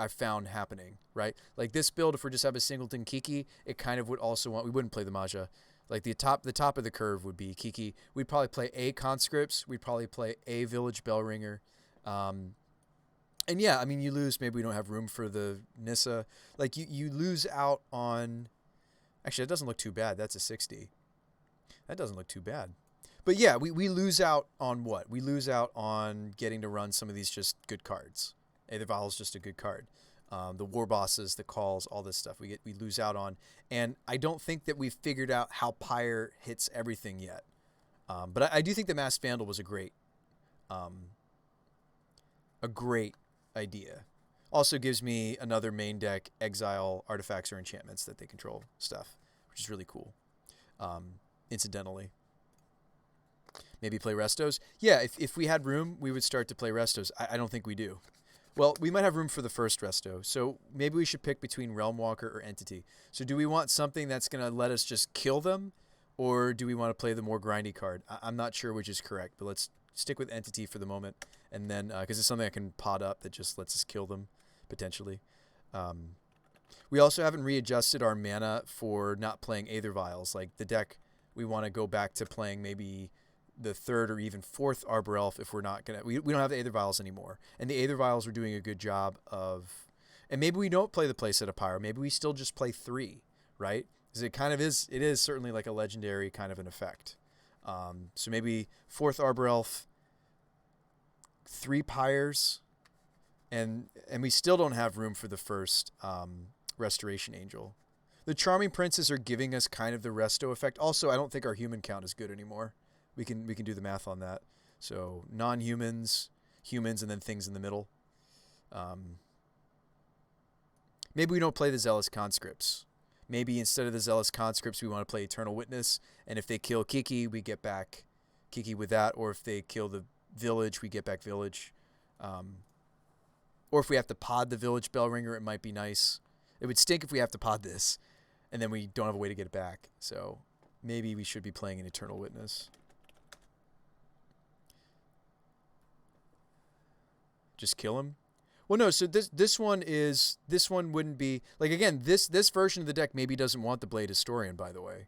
found happening, right? Like this build, if we just have a singleton Kiki, it kind of would also want, we wouldn't play the Maja. Like the top of the curve would be Kiki. We'd probably play a Conscripts. We'd probably play a Village Bellringer. And yeah, I mean, you lose, maybe we don't have room for the Nissa. Like you lose out on, actually, that doesn't look too bad. That's a 60. That doesn't look too bad. But yeah, we lose out on what? We lose out on getting to run some of these just good cards. Aether Vial is just a good card. The War Bosses, the Calls, all this stuff we lose out on. And I don't think that we've figured out how Pyre hits everything yet. But I do think the Masked Vandal was a great idea. Also gives me another main deck exile artifacts or enchantments that they control stuff, which is really cool. Incidentally. Maybe play Restos? Yeah, if we had room, we would start to play Restos. I don't think we do. Well, we might have room for the first Resto, so maybe we should pick between Realm Walker or Entity. So do we want something that's going to let us just kill them, or do we want to play the more grindy card? I'm not sure which is correct, but let's stick with Entity for the moment, and then, because it's something I can pot up that just lets us kill them, potentially. We also haven't readjusted our mana for not playing Aether Vials. Like, the deck, we want to go back to playing maybe the 3rd or even 4th Arbor Elf if we're not going to... We don't have the Aether Vials anymore. And the Aether Vials are doing a good job of... And maybe we don't play the playset of Pyro. Maybe we still just play 3, right? Because it kind of is... It is certainly like a legendary kind of an effect. So maybe 4th Arbor Elf, 3 Pyres, and we still don't have room for the first Restoration Angel. The Charming Princes are giving us kind of the Resto effect. Also, I don't think our human count is good anymore. We can do the math on that. So non-humans, humans, and then things in the middle. Maybe we don't play the Zealous Conscripts. Maybe instead of the Zealous Conscripts, we want to play Eternal Witness. And if they kill Kiki, we get back Kiki with that. Or if they kill the Village, we get back Village. Or if we have to pod the Village Bellringer, it might be nice. It would stink if we have to pod this, and then we don't have a way to get it back. So maybe we should be playing an Eternal Witness. Just kill him? Well, no, so this one wouldn't be... Like, again, this version of the deck maybe doesn't want the Blade Historian, by the way.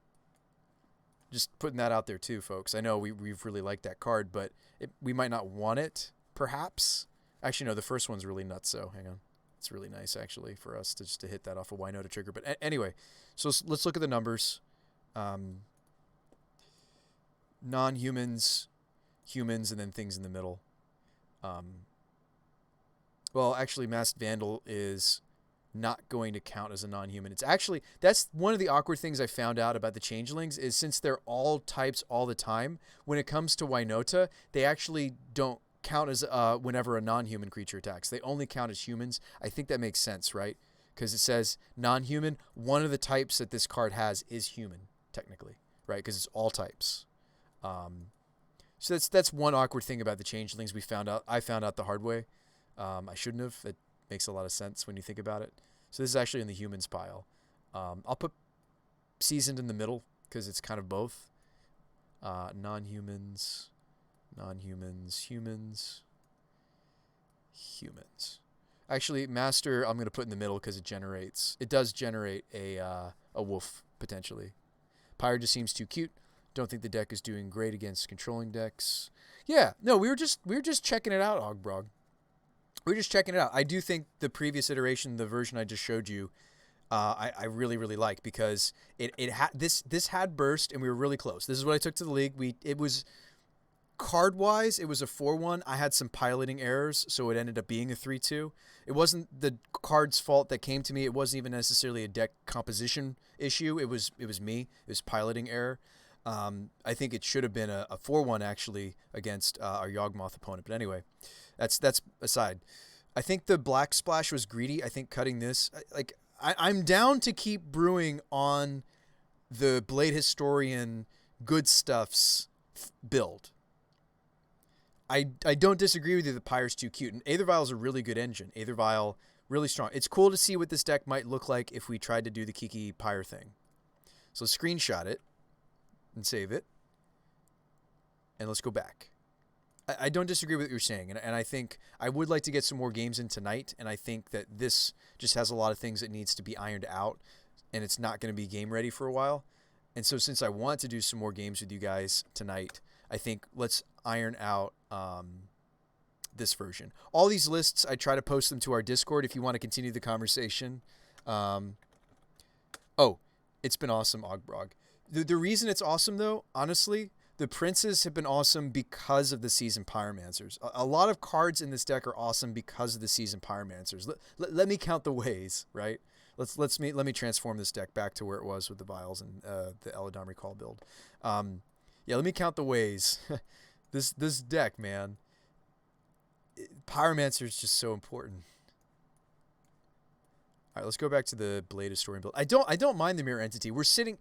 Just putting that out there, too, folks. I know we've really liked that card, but we might not want it, perhaps. Actually, no, the first one's really nuts. So hang on, it's really nice actually for us to just to hit that off a Winota trigger. But anyway, so let's look at the numbers. Um, Non-humans, humans, and then things in the middle. Um, well, actually, Masked Vandal is not going to count as a non-human. It's actually that's one of the awkward things I found out about the changelings is since they're all types all the time, when it comes to Winota, they actually don't count as whenever a non-human creature attacks. They only count as humans. I think that makes sense, right? Because it says non-human. One of the types that this card has is human, technically, right? Because it's all types. Um, so that's one awkward thing about the changelings we found out. I found out the hard way. I shouldn't have. It makes a lot of sense when you think about it. So this is actually in the humans pile. I'll put seasoned in the middle because it's kind of both. Non-humans, non-humans, humans, humans. Actually, master I'm going to put in the middle because it does generate a wolf potentially. Pyre just seems too cute. Don't think the deck is doing great against controlling decks. Yeah, no, we were just checking it out, Ogbrog. We were just checking it out. I do think the previous iteration, the version I just showed you, I really really like because it had this had burst and we were really close. This is what I took to the league. It was card wise, it was a 4-1. I had some piloting errors, so it ended up being a 3-2. It wasn't the card's fault that came to me. It wasn't even necessarily a deck composition issue. It was me. It was piloting error. I think it should have been a 4-1 actually against our Yawgmoth opponent. But anyway, that's aside. I think the black splash was greedy. I think cutting this, I'm down to keep brewing on the Blade Historian good stuff's build. I don't disagree with you. The Pyre's too cute, and Aethervial is a really good engine. Aethervial really strong. It's cool to see what this deck might look like if we tried to do the Kiki Pyre thing. So screenshot it and save it, and let's go back. I don't disagree with what you're saying, and I think I would like to get some more games in tonight, and I think that this just has a lot of things that needs to be ironed out, and it's not going to be game ready for a while. And so since I want to do some more games with you guys tonight, I think let's iron out this version. All these lists, I try to post them to our Discord if you want to continue the conversation. Oh, it's been awesome, Ogbrog. The reason it's awesome, though, honestly, the princes have been awesome because of the Seasoned Pyromancers. A lot of cards in this deck are awesome because of the Seasoned Pyromancers. Let me count the ways, right? Let me transform this deck back to where it was with the Vials and the Eladon Recall build. Yeah, let me count the ways. This deck, man. Pyromancer is just so important. All right, let's go back to the Blade Historian build. I don't mind the Mirror Entity. We're sitting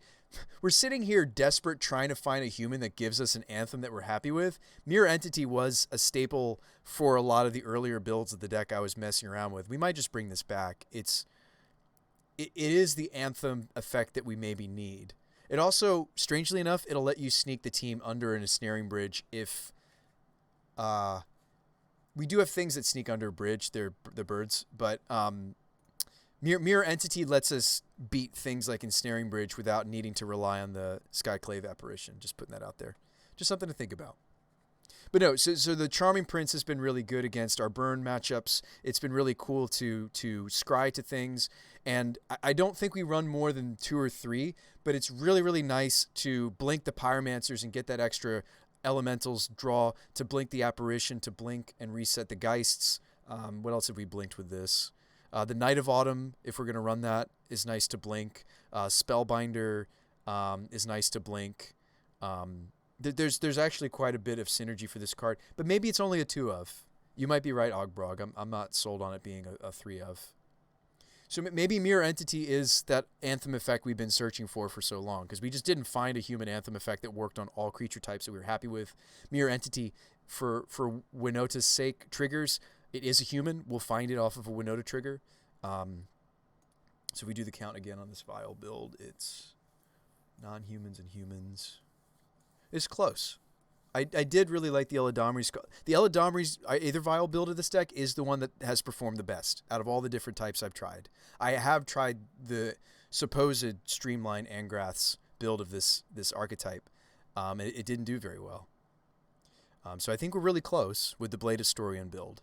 here desperate trying to find a human that gives us an anthem that we're happy with. Mirror Entity was a staple for a lot of the earlier builds of the deck I was messing around with. We might just bring this back. It is the anthem effect that we maybe need. It also, strangely enough, it'll let you sneak the team under in a snaring bridge if we do have things that sneak under a bridge. They're the birds, but Mirror Entity lets us beat things like Ensnaring Bridge without needing to rely on the Skyclave Apparition. Just putting that out there. Just something to think about. But no, so the Charming Prince has been really good against our burn matchups. It's been really cool to scry to things. And I don't think we run more than 2 or 3, but it's really, really nice to blink the Pyromancers and get that extra elementals draw, to blink the Apparition, to blink and reset the Geists. What else have we blinked with this? The Night of Autumn, if we're going to run that, is nice to blink. Spellbinder is nice to blink. There's actually quite a bit of synergy for this card, but maybe it's only a 2 of. You might be right, Ogbrog. I'm not sold on it being a 3 of. So maybe Mirror Entity is that anthem effect we've been searching for so long, because we just didn't find a human anthem effect that worked on all creature types that we were happy with. Mirror Entity, for Winota's sake, triggers. It is a human. We'll find it off of a Winota trigger. So we do the count again on this Vial build. It's non-humans and humans. It's close. I did really like the Eladamri's. The Eladamri's Aethervial build of this deck is the one that has performed the best out of all the different types I've tried. I have tried the supposed Streamline Angrath's build of this archetype. It didn't do very well. So I think we're really close with the Blade Historian build.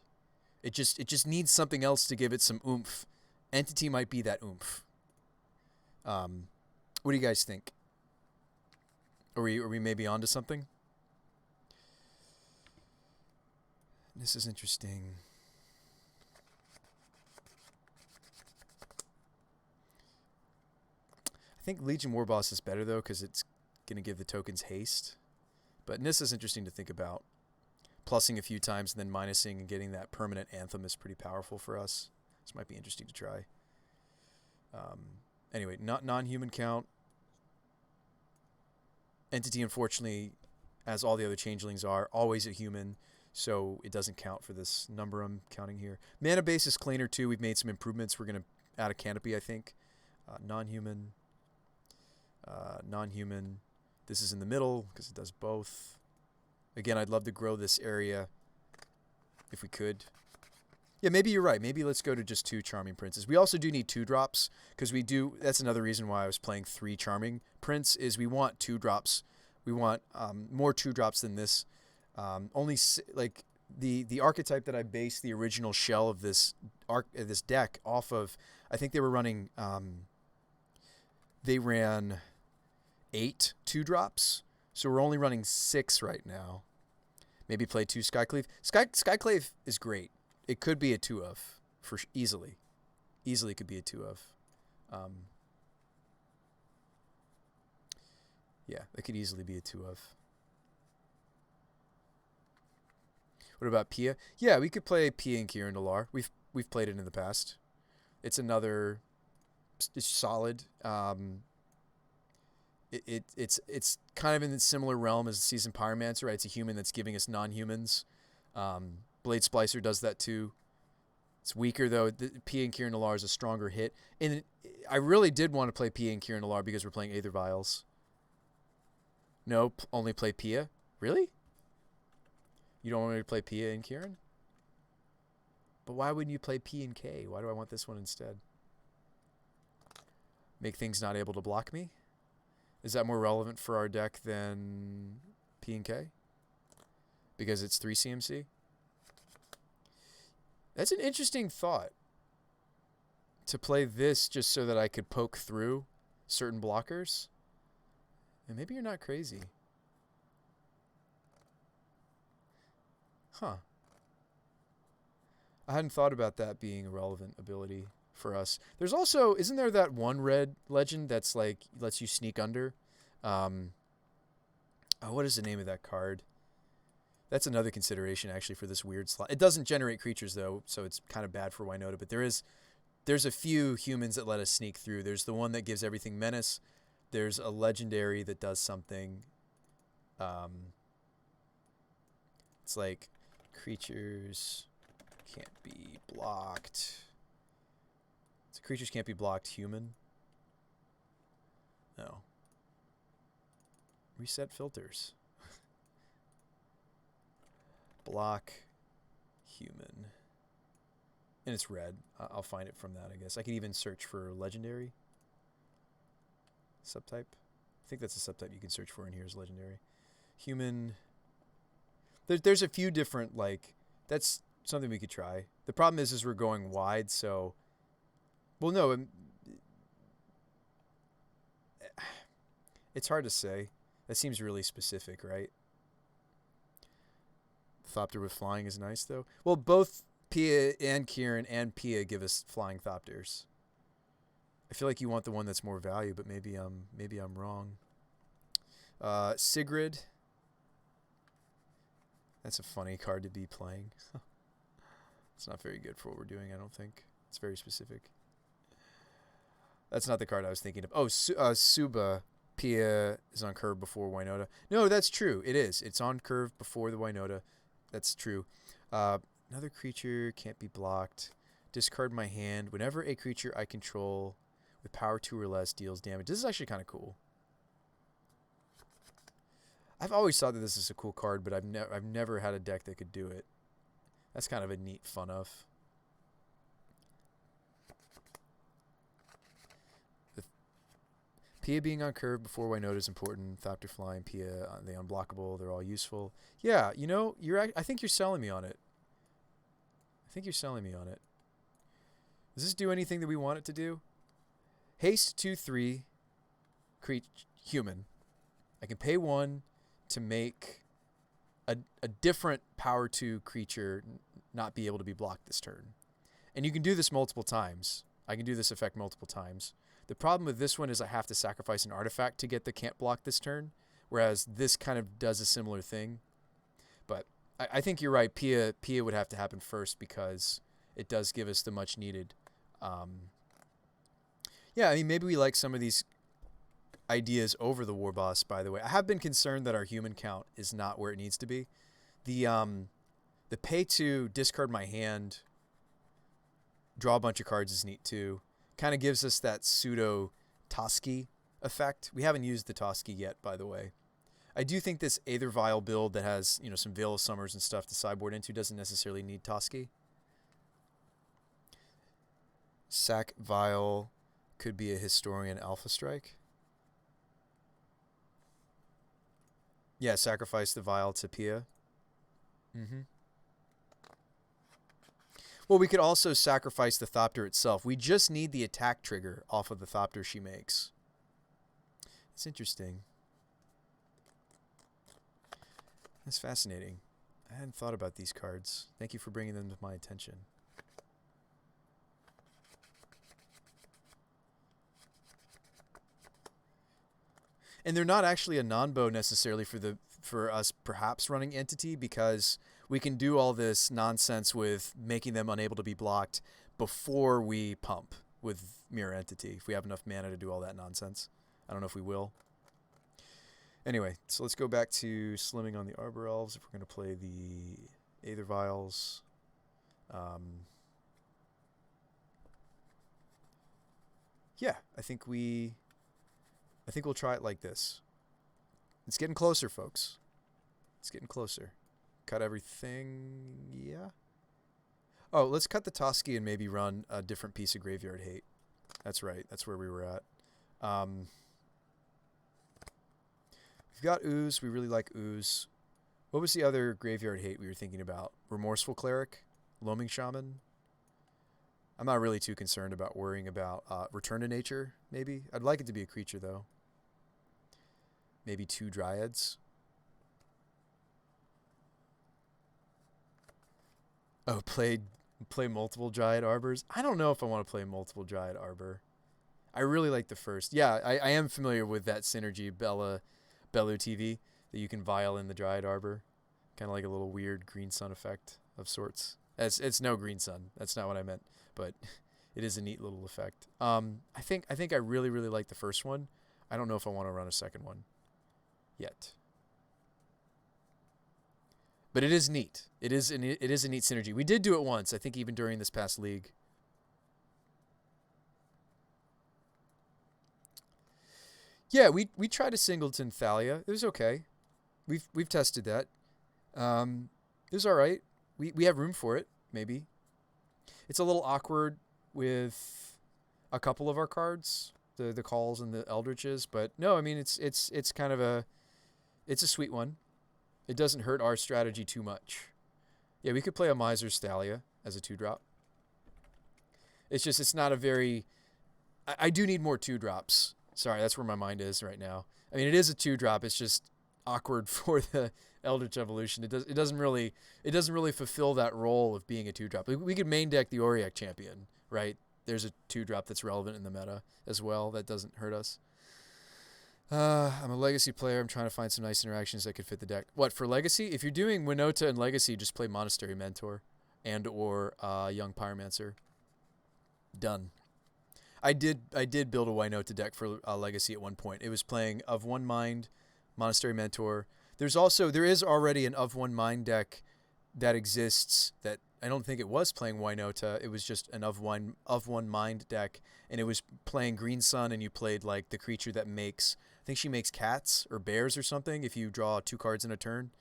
It just needs something else to give it some oomph. Entity might be that oomph. What do you guys think? Are we maybe onto something? This is interesting. I think Legion Warboss is better though because it's going to give the tokens haste. But Nissa is interesting to think about. Plussing a few times and then minusing and getting that permanent anthem is pretty powerful for us. This might be interesting to try. Anyway, not non-human count. Entity, unfortunately, as all the other changelings are, always a human, so it doesn't count for this number I'm counting here. Mana base is cleaner too. We've made some improvements. We're going to add a canopy, I think. Non-human. Non-human. This is in the middle because it does both. Again, I'd love to grow this area if we could. Yeah, maybe you're right. Maybe let's go to just 2 Charming Princes. We also do need 2 drops because we do. That's another reason why I was playing 3 Charming Prince is we want 2 drops. We want more 2 drops than this. Only like the archetype that I based the original shell of this deck off of. I think they were running. They ran 8 2 drops. So we're only running 6 right now. Maybe play 2 Skyclave. Skyclave is great. It could be a 2 of for easily. Easily could be a 2 of. Yeah, that could easily be a 2 of. What about Pia? Yeah, we could play Pia and Kieran Delar. We've played it in the past. It's another. It's solid. It's kind of in the similar realm as the Seasoned Pyromancer, right? It's a human that's giving us non-humans. Blade Splicer does that too. It's weaker though. Pia and Kieran Delar is a stronger hit. And I really did want to play Pia and Kieran Delar because we're playing Aether Vials. No, only play Pia? Really? You don't want me to play Pia and Kieran? But why wouldn't you play P and K? Why do I want this one instead? Make things not able to block me? Is that more relevant for our deck than P and K? Because it's 3 CMC? That's an interesting thought. To play this just so that I could poke through certain blockers. And maybe you're not crazy. Huh. I hadn't thought about that being a relevant ability for us. There's also, isn't there that one red legend that's like, lets you sneak under? What is the name of that card? That's another consideration actually for this weird slot. It doesn't generate creatures though, so it's kind of bad for Winota, but there's a few humans that let us sneak through. There's the one that gives everything menace. There's a legendary that does something. It's like creatures can't be blocked. So creatures can't be blocked human. No. Reset filters. Block human. And it's red. I'll find it from that, I guess. I could even search for legendary subtype. I think that's a subtype you can search for in here is legendary. Human. There's a few different, like, that's something we could try. The problem is we're going wide, so. Well, no. It's hard to say. That seems really specific, right? Thopter with flying is nice, though. Well, both Pia and Kieran and Pia give us flying Thopters. I feel like you want the one that's more value, but maybe I'm wrong. Sigrid. That's a funny card to be playing. It's not very good for what we're doing, I don't think. It's very specific. That's not the card I was thinking of. Oh, Suba. Pia is on curve before Winota. No, that's true. It is. It's on curve before the Winota. That's true. Another creature can't be blocked. Discard my hand. Whenever a creature I control with power 2 or less deals damage. This is actually kind of cool. I've always thought that this is a cool card, but I've never had a deck that could do it. That's kind of a neat fun of. Pia being on curve before Winota is important. Thopter flying, Pia, they unblockable. They're all useful. Yeah, you know, I think you're selling me on it. I think you're selling me on it. Does this do anything that we want it to do? Haste 2/3, human. I can pay 1 to make a different power 2 creature not be able to be blocked this turn. And you can do this multiple times. I can do this effect multiple times. The problem with this one is I have to sacrifice an artifact to get the can't block this turn, whereas this kind of does a similar thing. But I think you're right. Pia would have to happen first because it does give us the much needed. Yeah, I mean, maybe we like some of these ideas over the war boss, by the way. I have been concerned that our human count is not where it needs to be. The pay to discard my hand, draw a bunch of cards is neat too. Kind of gives us that pseudo Toski effect. We haven't used the Toski yet, by the way. I do think this Aether Vial build that has, some Veil of Summers and stuff to sideboard into doesn't necessarily need Toski. Sack Vial could be a Historian Alpha Strike. Yeah, sacrifice the Vial to Pia. Well, we could also sacrifice the Thopter itself. We just need the attack trigger off of the Thopter she makes. It's interesting. That's fascinating. I hadn't thought about these cards. Thank you for bringing them to my attention. And they're not actually a non-bow necessarily for us perhaps running Entity, because we can do all this nonsense with making them unable to be blocked before we pump with Mirror Entity, if we have enough mana to do all that nonsense. I don't know if we will. Anyway, so let's go back to slimming on the Arbor Elves if we're going to play the Aether Vials. Yeah, I think we'll try it like this. It's getting closer, folks. It's getting closer. Cut everything. Yeah. Oh, let's cut the Toski and maybe run a different piece of Graveyard Hate. That's right. That's where we were at. We've got Ooze. We really like Ooze. What was the other Graveyard Hate we were thinking about? Remorseful Cleric? Loaming Shaman? I'm not really too concerned about worrying about Return to Nature, maybe. I'd like it to be a creature, though. Maybe 2 Dryads. Oh, play multiple Dryad Arbors? I don't know if I want to play multiple Dryad Arbor. I really like the first. Yeah, I am familiar with that synergy, Bellu TV, that you can vial in the Dryad Arbor. Kind of like a little weird Green Sun effect of sorts. It's no Green Sun. That's not what I meant. But it is a neat little effect. I think I really, really like the first one. I don't know if I want to run a second one yet. But it is neat. It is a neat synergy. We did do it once, I think, even during this past league. Yeah, we tried a Singleton Thalia. It was okay. We've tested that. It was all right. We have room for it, maybe. It's a little awkward with a couple of our cards, the Calls and the Eldritches, but no, I mean it's kind of it's a sweet one. It doesn't hurt our strategy too much. Yeah, we could play a Miser's Thalia as a 2-drop. It's just it's not a very. I do need more 2-drops. Sorry, that's where my mind is right now. I mean, it is a 2-drop. It's just awkward for the Eldritch Evolution. It doesn't really fulfill that role of being a 2-drop. We could main deck the Auric Champion, right? There's a 2-drop that's relevant in the meta as well. That doesn't hurt us. I'm a Legacy player. I'm trying to find some nice interactions that could fit the deck. What, for Legacy? If you're doing Winota and Legacy, just play Monastery Mentor and or Young Pyromancer. Done. I did build a Winota deck for Legacy at one point. It was playing Of One Mind, Monastery Mentor. There is already an Of One Mind deck that exists that I don't think it was playing Winota. It was just an Of One Mind deck, and it was playing Green Sun, and you played like the creature that makes, I think she makes cats or bears or something if you draw 2 cards in a turn.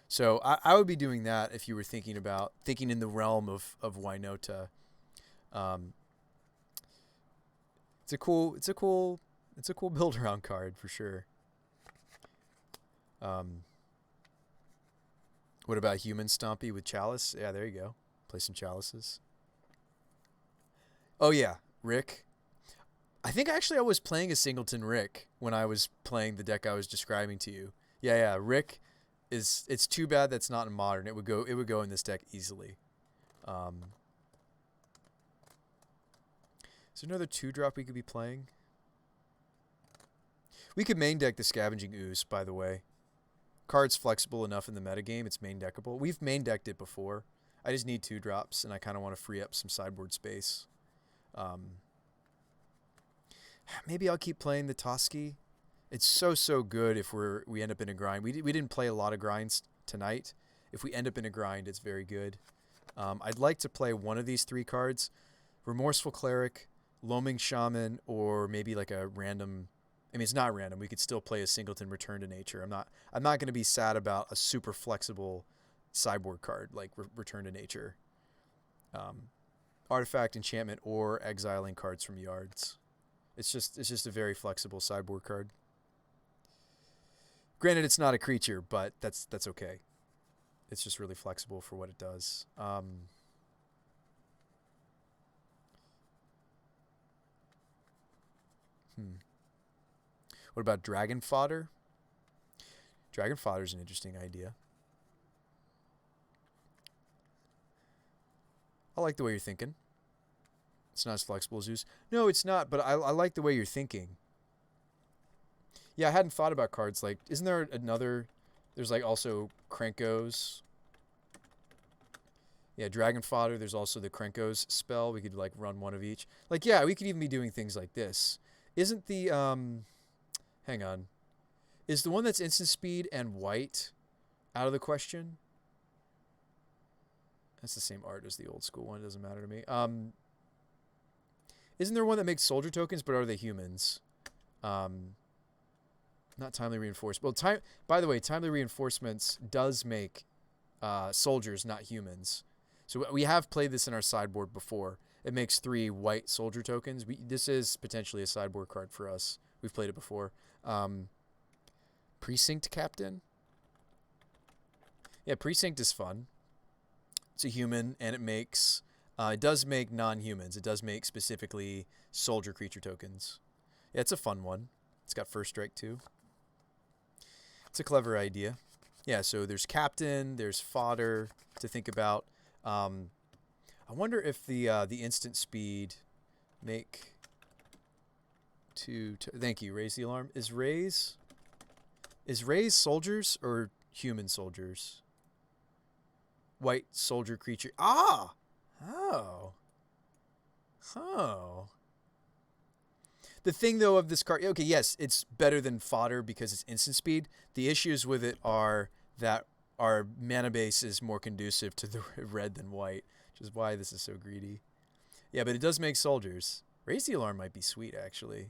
So I would be doing that if you were thinking in the realm of Winota. It's a cool build around card for sure. What about Human Stompy with Chalice? Yeah, there you go. Play some chalices. Oh yeah, Rick. I think actually I was playing a Singleton Rick when I was playing the deck I was describing to you. Yeah, Rick is. It's too bad that's not in modern. It would go in this deck easily. Is there another 2-drop we could be playing? We could main deck the Scavenging Ooze, by the way. Card's flexible enough in the metagame, it's main deckable. We've main decked it before. I just need 2-drops, and I kind of want to free up some sideboard space. Maybe I'll keep playing the Toski. It's so good if we end up in a grind. We didn't play a lot of grinds tonight. If we end up in a grind, it's very good. I'd like to play one of these 3 cards. Remorseful Cleric, Loaming Shaman, or maybe like a random... I mean, it's not random. We could still play a Singleton Return to Nature. I'm not going to be sad about a super flexible sideboard card like Return to Nature. Artifact, enchantment, or exiling cards from yards. It's just a very flexible sideboard card. Granted, it's not a creature, but that's okay. It's just really flexible for what it does. What about Dragon Fodder? Dragon Fodder is an interesting idea. I like the way you're thinking. It's not as flexible as Zeus. No, it's not, but I like the way you're thinking. Yeah, I hadn't thought about cards like... Isn't there another... There's like also Krenkos. Yeah, Dragon Fodder. There's also the Krenkos spell. We could like run one of each. Like, yeah, we could even be doing things like this. Isn't the... Hang on. Is the one that's instant speed and white out of the question? That's the same art as the old school one. It doesn't matter to me. Isn't there one that makes soldier tokens, but are they humans? Not timely reinforcement. Well, by the way, timely reinforcements does make soldiers, not humans. So we have played this in our sideboard before. It makes 3 white soldier tokens. This is potentially a sideboard card for us. We've played it before. Precinct Captain. Yeah, Precinct is fun. It's a human, and it makes... it does make non-humans. It does make specifically soldier creature tokens. Yeah, it's a fun one. It's got first strike too. It's a clever idea. Yeah, so there's Captain, there's Fodder to think about. I wonder if the instant speed make... Thank you, raise the alarm. Is raise soldiers or human soldiers? White soldier creature. Ah! Oh. The thing, though, of this card... Okay, yes, it's better than Fodder because it's instant speed. The issues with it are that our mana base is more conducive to the red than white, which is why this is so greedy. Yeah, but it does make soldiers. Raise the alarm might be sweet, actually.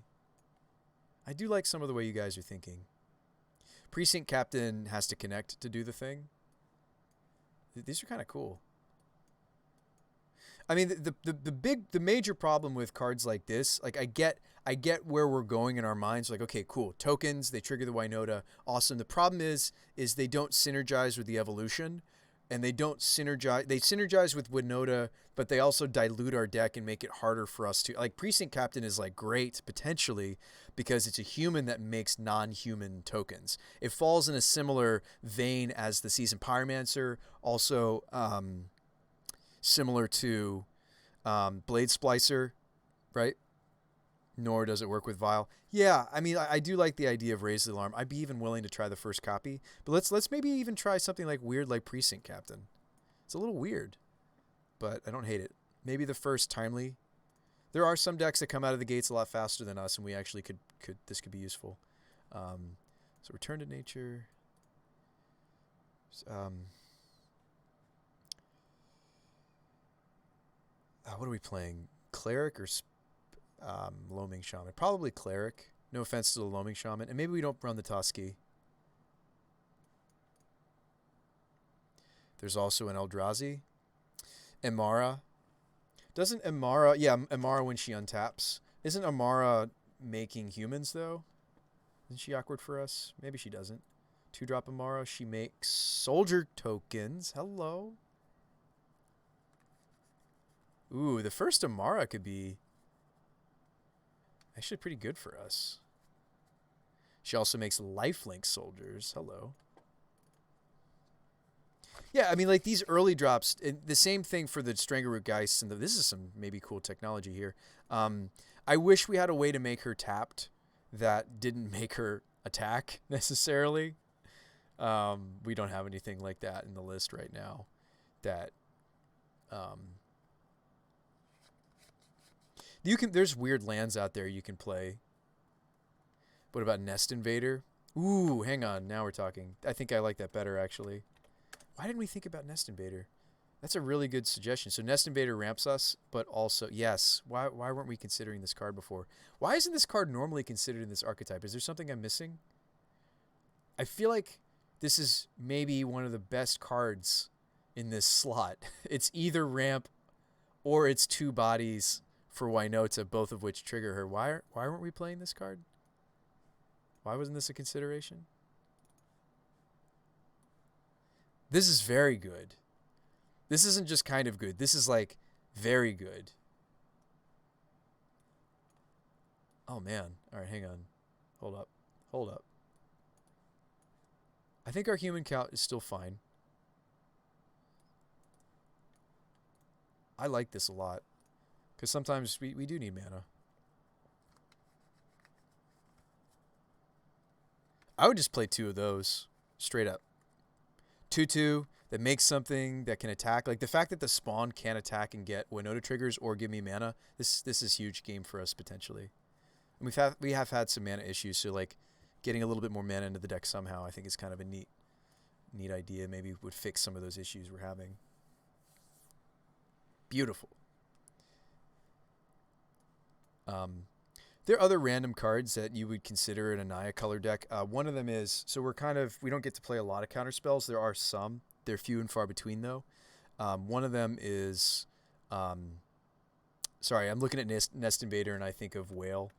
I do like some of the way you guys are thinking. Precinct Captain has to connect to do the thing. These are kind of cool. I mean, the major problem with cards like this, like I get where we're going in our minds. Like, okay, cool, tokens, they trigger the Winota, awesome. The problem is they don't synergize with the evolution, and they don't synergize. They synergize with Winota, but they also dilute our deck and make it harder for us to... Like, Precinct Captain is like great potentially because it's a human that makes non-human tokens. It falls in a similar vein as the Seasoned Pyromancer, also similar to Blade Splicer, right? Nor does it work with Vile. Yeah, I mean, I do like the idea of Raise the Alarm. I'd be even willing to try the first copy. But let's maybe even try something like weird like Precinct Captain. It's a little weird, but I don't hate it. Maybe the first timely. There are some decks that come out of the gates a lot faster than us, and we actually this could be useful. So Return to Nature. What are we playing? Cleric or Loaming Shaman? Probably Cleric. No offense to the Loaming Shaman. And maybe we don't run the Toski. There's also an Eldrazi. Imara. Doesn't Imara... Yeah, Imara when she untaps. Isn't Imara making humans, though? Isn't she awkward for us? Maybe she doesn't. 2-drop Imara. She makes soldier tokens. Hello. Ooh, the first Amara could be actually pretty good for us. She also makes lifelink soldiers. Hello. Yeah, I mean, like these early drops, the same thing for the Strangerroot Geist, and this is some maybe cool technology here. I wish we had a way to make her tapped that didn't make her attack necessarily. We don't have anything like that in the list right now. That you can. There's weird lands out there you can play. What about Nest Invader? Ooh, hang on. Now we're talking. I think I like that better actually. Why didn't we think about Nest Invader? That's a really good suggestion. So Nest Invader ramps us, but also yes. Why weren't we considering this card before? Why isn't this card normally considered in this archetype? Is there something I'm missing? I feel like this is maybe one of the best cards in this slot. It's either ramp or it's two bodies for Winota, both of which trigger her. Why weren't we playing this card? Why wasn't this a consideration? This is very good. This isn't just kind of good. This is like very good. Oh man. All right, hang on. Hold up. Hold up. I think our human count is still fine. I like this a lot. Because sometimes we do need mana. I would just play two of those. Straight up. 2/2 that makes something that can attack. Like the fact that the spawn can attack and get Winota triggers or give me mana. This is huge game for us potentially. And we have had some mana issues, so like getting a little bit more mana into the deck somehow I think is kind of a neat idea. Maybe would fix some of those issues we're having. Beautiful. There are other random cards that you would consider in a Naya color deck. One of them is, so we don't get to play a lot of counter spells. There are some. They're few and far between though. One of them is, sorry, I'm looking at Nest Invader and I think of Whale.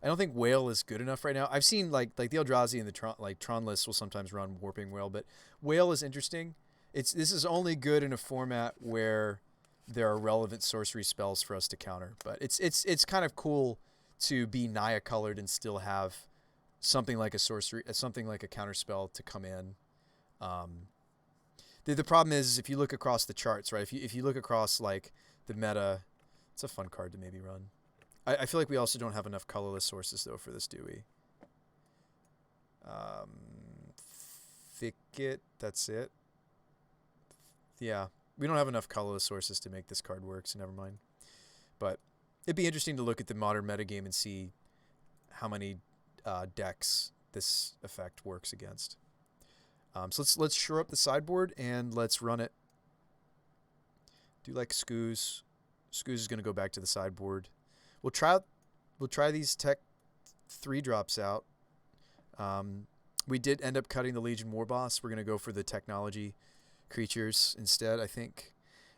I don't think Whale is good enough right now. I've seen like the Eldrazi and the Tron list will sometimes run Warping Whale, but Whale is interesting. This is only good in a format where there are relevant sorcery spells for us to counter. But it's kind of cool to be Naya colored and still have something like a sorcery, something like a counter spell to come in. The problem is if you look across the charts, right? If you look across like the meta, it's a fun card to maybe run. I feel like we also don't have enough colorless sources though for this, do we? Thicket, that's it. Yeah, we don't have enough colorless sources to make this card work, so never mind. But it'd be interesting to look at the modern metagame and see how many decks this effect works against. So let's shore up the sideboard and let's run it. Do like Skoos. Skoos is going to go back to the sideboard. We'll try these tech 3-drops out. We did end up cutting the Legion War Boss. We're going to go for the technology creatures instead, I think.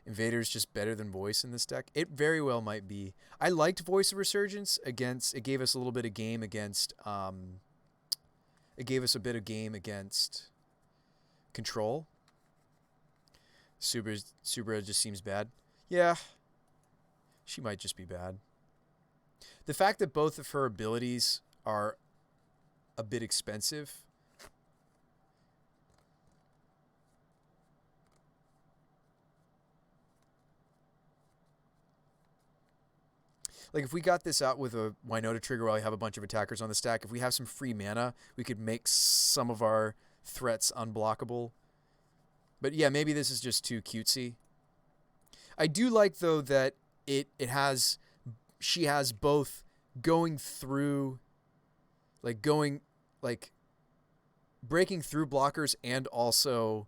Invader's just better than Voice in this deck. It very well might be. I liked Voice of Resurgence against. It gave us a little bit of game against. It gave us a bit of game against Control. Subra just seems bad. Yeah, she might just be bad. The fact that both of her abilities are a bit expensive. Like if we got this out with a Winota trigger while we have a bunch of attackers on the stack, if we have some free mana, we could make some of our threats unblockable. But yeah, maybe this is just too cutesy. I do like though that she has both going through, breaking through blockers and also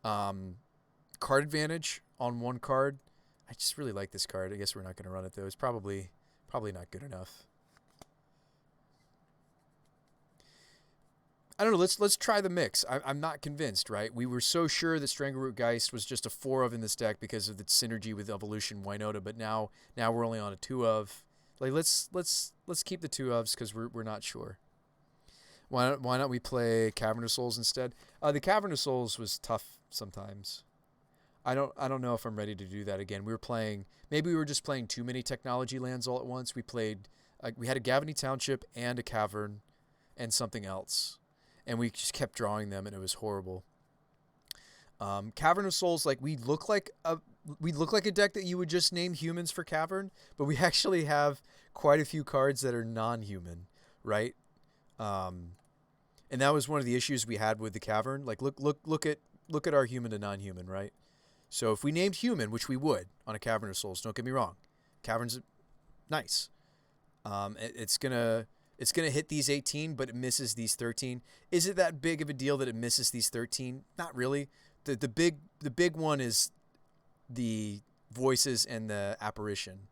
card advantage on one card. I just really like this card. I guess we're not going to run it though. It's probably not good enough. I don't know. Let's try the mix. I'm not convinced, right? We were so sure that Strangerroot Geist was just a 4 of in this deck because of the synergy with Evolution Winota, but now we're only on a 2 of. Like let's keep the 2 ofs because we're not sure. Why not we play Cavern of Souls instead? The Cavern of Souls was tough sometimes. I don't know if I'm ready to do that again. We were playing, maybe we were just playing too many technology lands all at once. We had a Gavany Township and a Cavern and something else, and we just kept drawing them, and it was horrible. Cavern of Souls, like we look like a deck that you would just name humans for Cavern, but we actually have quite a few cards that are non-human, right? Um, and that was one of the issues we had with the Cavern. Like look at our human to non-human, right? So if we named human, which we would on a Cavern of Souls, don't get me wrong, Cavern's nice. It's gonna hit these 18, but it misses these 13. Is it that big of a deal that it misses these 13? Not really. The big one is the voices and the apparition.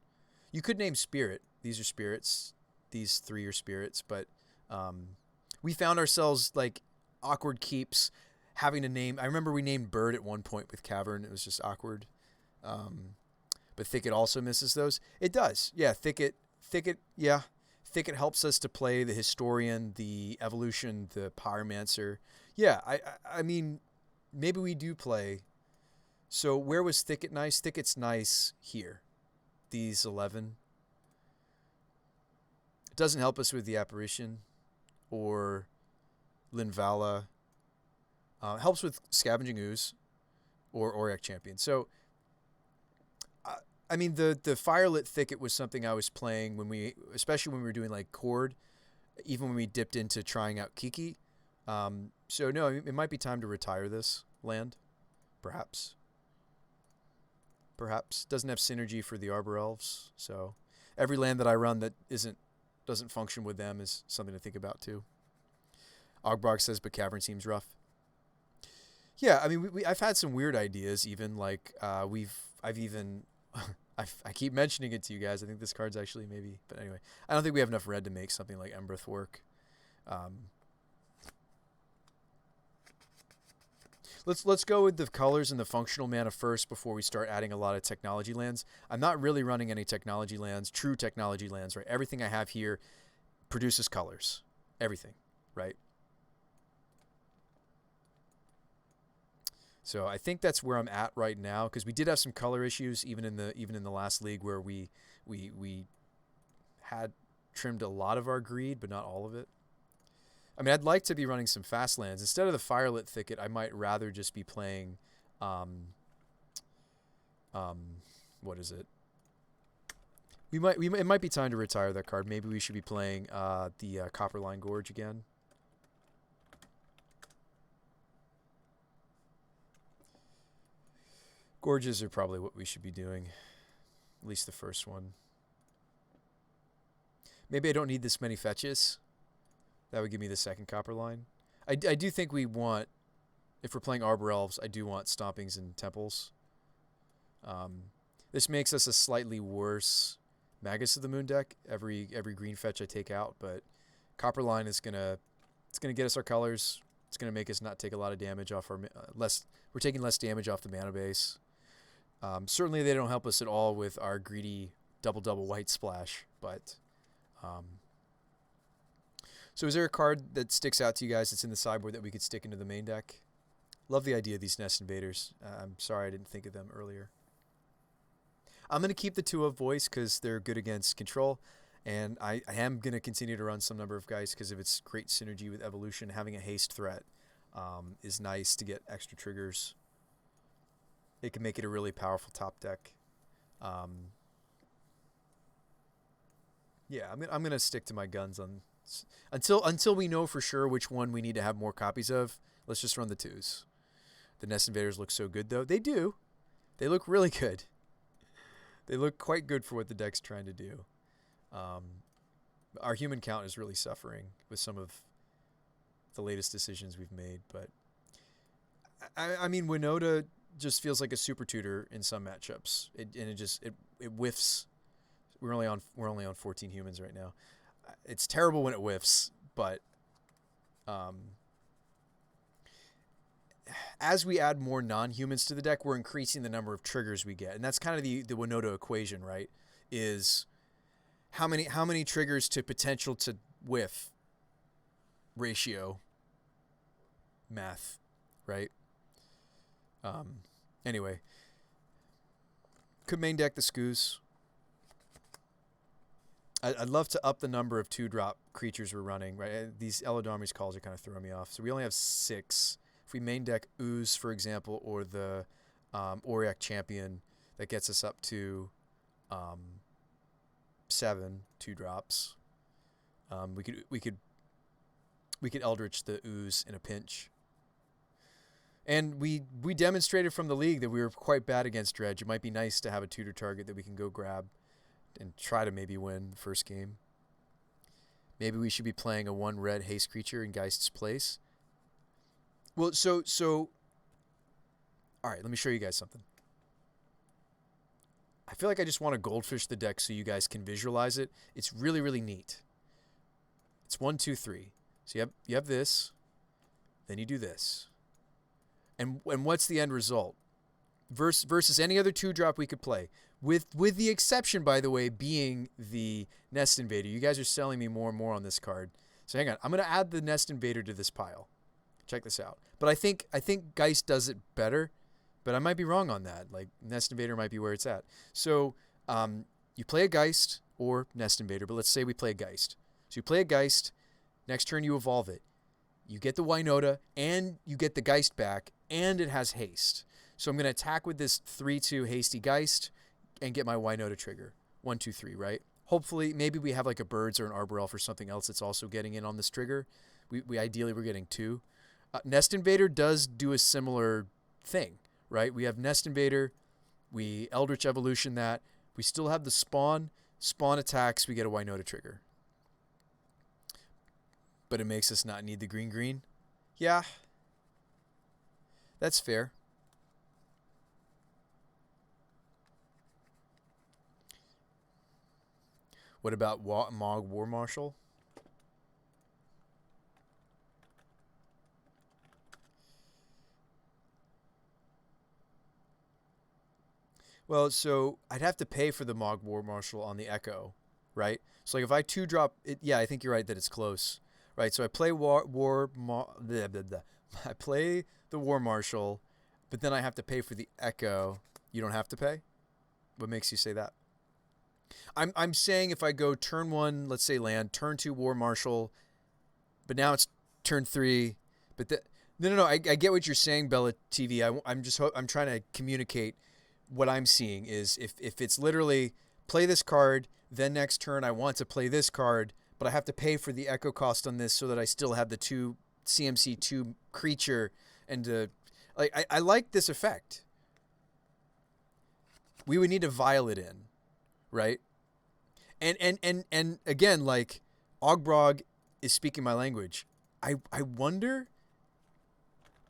You could name spirit. These are spirits. These three are spirits, but we found ourselves like awkward keeps having to name. I remember we named bird at one point with Cavern. It was just awkward. But Thicket also misses those. It does. Yeah, Thicket, yeah. Thicket helps us to play the Historian, the Evolution, the Pyromancer. Yeah, I mean, maybe we do play. So where was Thicket nice? Thicket's nice here. These 11. It doesn't help us with the Apparition or Linvala. Helps with Scavenging Ooze or Auric Champion. So I mean, the Firelit Thicket was something I was playing especially when we were doing like Chord, even when we dipped into trying out Kiki. So no, it might be time to retire this land, perhaps. Perhaps doesn't have synergy for the Arbor Elves. So every land that I run that doesn't function with them is something to think about too. Ogbrog says, but Cavern seems rough. Yeah, I mean, I've had some weird ideas. Even like I've even I keep mentioning it to you guys. I think this card's actually maybe, but anyway, I don't think we have enough red to make something like Embereth work. Let's go with the colors and the functional mana first before we start adding a lot of technology lands. I'm not really running any technology lands, true technology lands, right? Everything I have here produces colors. Everything, right? So I think that's where I'm at right now because we did have some color issues even in the last league where we had trimmed a lot of our greed but not all of it. I mean, I'd like to be running some fast lands instead of the Firelit Thicket. I might rather just be playing what is it? It might be time to retire that card. Maybe we should be playing the Copperline Gorge again. Gorges are probably what we should be doing. At least the first one. Maybe I don't need this many fetches. That would give me the second Copperline. I do think we want, if we're playing Arbor Elves, I do want Stompings and Temples. This makes us a slightly worse Magus of the Moon deck. Every green fetch I take out, but Copperline is gonna get us our colors. It's gonna make us not take a lot of damage off our We're taking less damage off the mana base. Certainly they don't help us at all with our greedy double white splash, but so is there a card that sticks out to you guys that's in the sideboard that we could stick into the main deck? Love the idea of these Nest Invaders. I'm sorry I didn't think of them earlier. I'm going to keep the 2 of Voice because they're good against control, and I am going to continue to run some number of guys because of its great synergy with Evolution. Having a haste threat is nice to get extra triggers. It can make it a really powerful top deck. Yeah, I'm gonna stick to my guns on until we know for sure which one we need to have more copies of. Let's just run the 2s. The Nest Invaders look so good though. They do. They look really good. They look quite good for what the deck's trying to do. Our human count is really suffering with some of the latest decisions we've made, but I mean Winota just feels like a super tutor in some matchups. It whiffs. We're only on 14 humans right now. It's terrible when it whiffs, but as we add more non-humans to the deck, we're increasing the number of triggers we get, and that's kind of the Winota equation, right? Is how many triggers to potential to whiff ratio math, right? Anyway, could main deck the Skoos. I'd love to up the number of 2-drop creatures we're running. Right, these Elodomi's calls are kind of throwing me off. So we only have 6. If we main deck Ooze, for example, or the Auric Champion, that gets us up to 7 2-drops. We could Eldritch the Ooze in a pinch. And we demonstrated from the league that we were quite bad against Dredge. It might be nice to have a tutor target that we can go grab and try to maybe win the first game. Maybe we should be playing a 1-red haste creature in Geist's place. Well, so all right, let me show you guys something. I feel like I just want to goldfish the deck so you guys can visualize it. It's really, really neat. It's 1, 2, 3. So you have this, then you do this. And what's the end result? Versus any other 2-drop we could play. With the exception, by the way, being the Nest Invader. You guys are selling me more and more on this card. So hang on. I'm going to add the Nest Invader to this pile. Check this out. But I think Geist does it better. But I might be wrong on that. Like, Nest Invader might be where it's at. So you play a Geist or Nest Invader. But let's say we play a Geist. So you play a Geist. Next turn you evolve it. You get the Winota and you get the Geist back. And it has haste. So I'm going to attack with this 3/2 hasty Geist and get my Winota trigger. 1, 2, 3, right? Hopefully, maybe we have like a Birds or an Arbor Elf or something else that's also getting in on this trigger. We ideally we're getting 2. Nest Invader does do a similar thing, right? We have Nest Invader, we Eldritch Evolution that, we still have the spawn attacks, we get a Winota trigger. But it makes us not need the green. Yeah. That's fair. What about Mog War Marshal? Well, so I'd have to pay for the Mog War Marshal on the Echo, right? So like if I 2-drop it, yeah, I think you're right that it's close, right? So I play I play the War Marshal, but then I have to pay for the Echo. You don't have to pay? What makes you say that? I'm saying if I go turn 1, let's say land, turn 2 War Marshal, but now it's turn 3, but no. I get what you're saying, Bella TV. I'm trying to communicate what I'm seeing is if it's literally play this card, then next turn I want to play this card, but I have to pay for the Echo cost on this so that I still have the 2 CMC2 creature and I like this effect. We would need to vial it in, right? And again, like Ogbrog is speaking my language. I wonder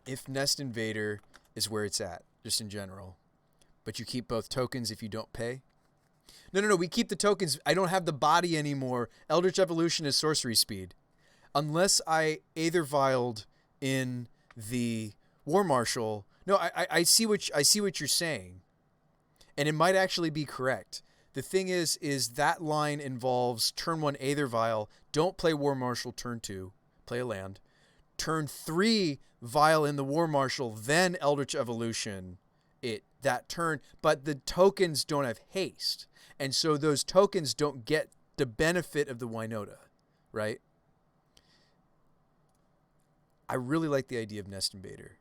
if Nest Invader is where it's at, just in general. But you keep both tokens if you don't pay. No, we keep the tokens. I don't have the body anymore. Eldritch Evolution is sorcery speed. Unless I Aether Vialed in the War Marshal. No, I see what you're saying. And it might actually be correct. The thing is that line involves turn 1 Aether Vial, don't play War Marshal turn 2, play a land. Turn 3 Vial in the War Marshal, then Eldritch Evolution that turn, but the tokens don't have haste. And so those tokens don't get the benefit of the Winota, right? I really like the idea of Nest Invader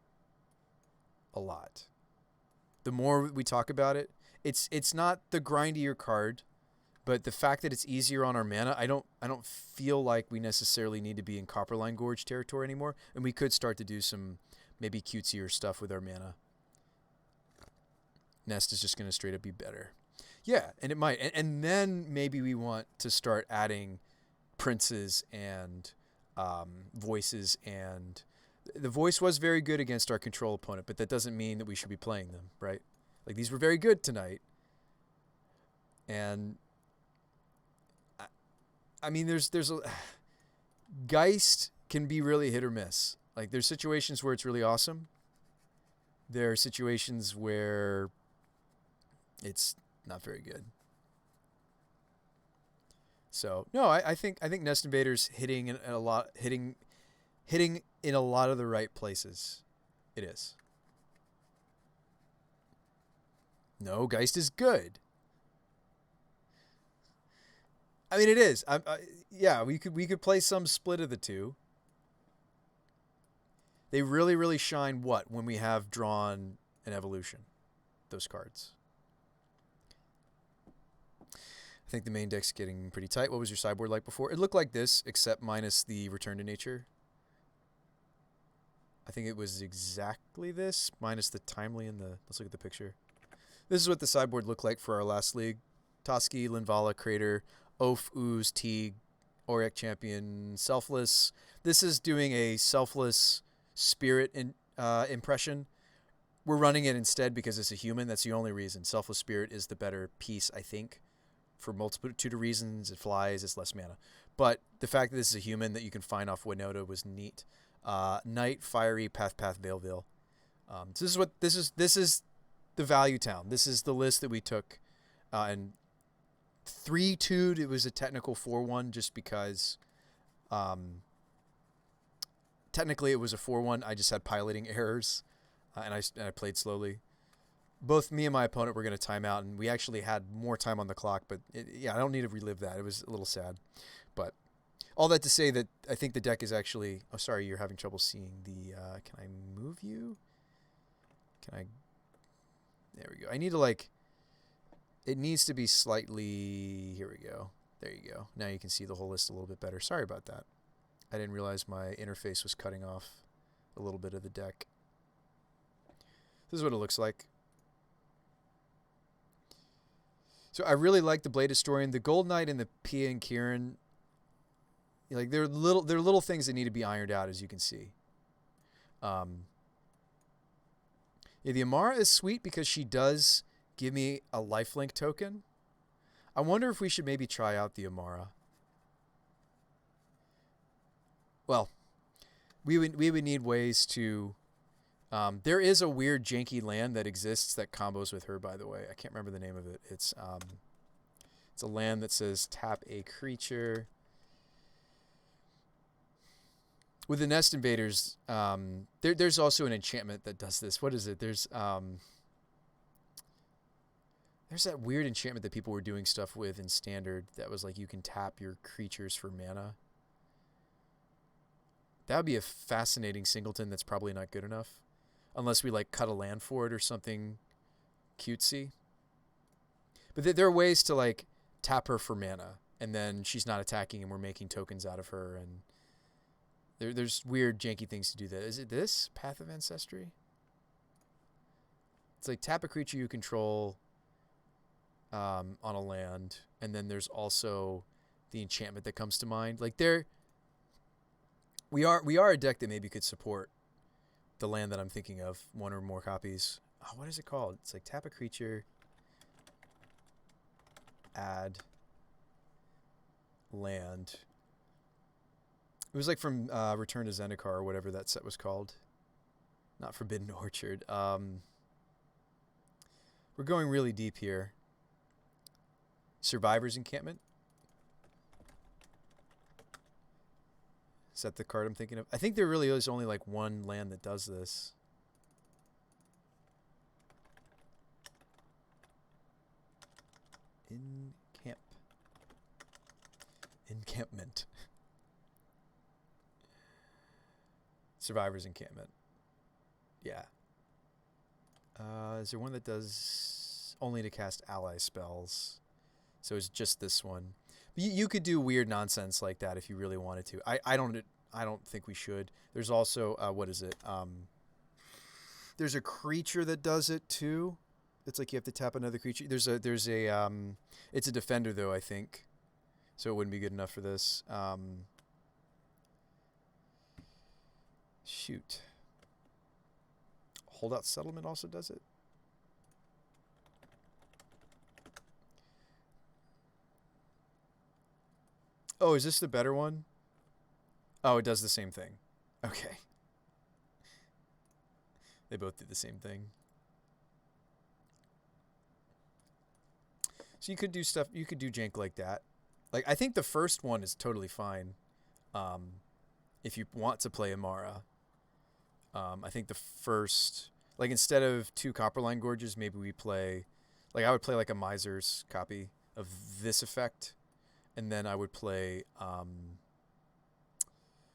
a lot. The more we talk about it, it's not the grindier card, but the fact that it's easier on our mana, I don't feel like we necessarily need to be in Copperline Gorge territory anymore, and we could start to do some maybe cutesier stuff with our mana. Nest is just going to straight up be better. Yeah, and it might. And then maybe we want to start adding princes and voices. And the voice was very good against our control opponent, but that doesn't mean that we should be playing them, right? Like, these were very good tonight. And I mean, there's a Geist can be really hit or miss. Like, there's situations where it's really awesome. There are situations where it's not very good. So no, I think Nest Invader's hitting in a lot in a lot of the right places. It is. No, Geist is good. I mean, it is. Yeah, we could play some split of the two. They really, really shine what when we have drawn an evolution, those cards. I think the main deck's getting pretty tight. What was your sideboard like before? It looked like this, except minus the return to nature. I think it was exactly this, minus the timely and the... Let's look at the picture. This is what the sideboard looked like for our last league. Toski, Linvala, Crater, Oaf, Ooze, Teague, Auric Champion, Selfless. This is doing a Selfless Spirit impression. We're running it instead because it's a human. That's the only reason. Selfless Spirit is the better piece, I think. For multitude of reasons. It flies, it's less mana. But the fact that this is a human that you can find off Winota was neat. Night, Fiery, Path, Veil. So this is the value town. This is the list that we took, and 3-2'd. It was a technical 4-1 just because, technically it was a 4-1. I just had piloting errors, and I played slowly. Both me and my opponent were going to time out, and we actually had more time on the clock. But yeah, I don't need to relive that. It was a little sad, but. All that to say that I think the deck is actually... Oh, sorry, you're having trouble seeing the... can I move you? Can I... There we go. I need to, like... It needs to be slightly... Here we go. There you go. Now you can see the whole list a little bit better. Sorry about that. I didn't realize my interface was cutting off a little bit of the deck. This is what it looks like. So I really like the Blade Historian. The Gold Knight and the Pia and Kieran... Like there are little things that need to be ironed out, as you can see. Yeah, the Amara is sweet because she does give me a lifelink token. I wonder if we should maybe try out the Amara. Well, we would need ways to. There is a weird janky land that exists that combos with her. By the way, I can't remember the name of it. It's a land that says tap a creature. With the Nest Invaders, there's also an enchantment that does this. What is it? There's that weird enchantment that people were doing stuff with in Standard that was like you can tap your creatures for mana. That would be a fascinating singleton that's probably not good enough. Unless we like cut a land for it or something cutesy. But there are ways to like tap her for mana and then she's not attacking and we're making tokens out of her and... There's weird, janky things to do that. Is it this? Path of Ancestry? It's like tap a creature you control on a land, and then there's also the enchantment that comes to mind. Like we are a deck that maybe could support the land that I'm thinking of, one or more copies. Oh, what is it called? It's like tap a creature, add land. It was like from Return to Zendikar or whatever that set was called. Not Forbidden Orchard. We're going really deep here. Survivor's Encampment. Is that the card I'm thinking of? I think there really is only like one land that does this. Encampment. Survivor's Encampment. Yeah. Is there one that does only to cast ally spells? So it's just this one. But you could do weird nonsense like that if you really wanted to. I don't think we should. There's also what is it? There's a creature that does it too. It's like you have to tap another creature. There's a it's a defender though, I think. So it wouldn't be good enough for this. Shoot. Holdout Settlement also does it. Oh, is this the better one? Oh, it does the same thing. Okay. They both did the same thing. So you could do stuff, you could do jank like that. Like, I think the first one is totally fine. If you want to play Amara. I think the first, like instead of 2 Copperline Gorges, maybe we play Like I would play like a Miser's copy of this effect, and then I would play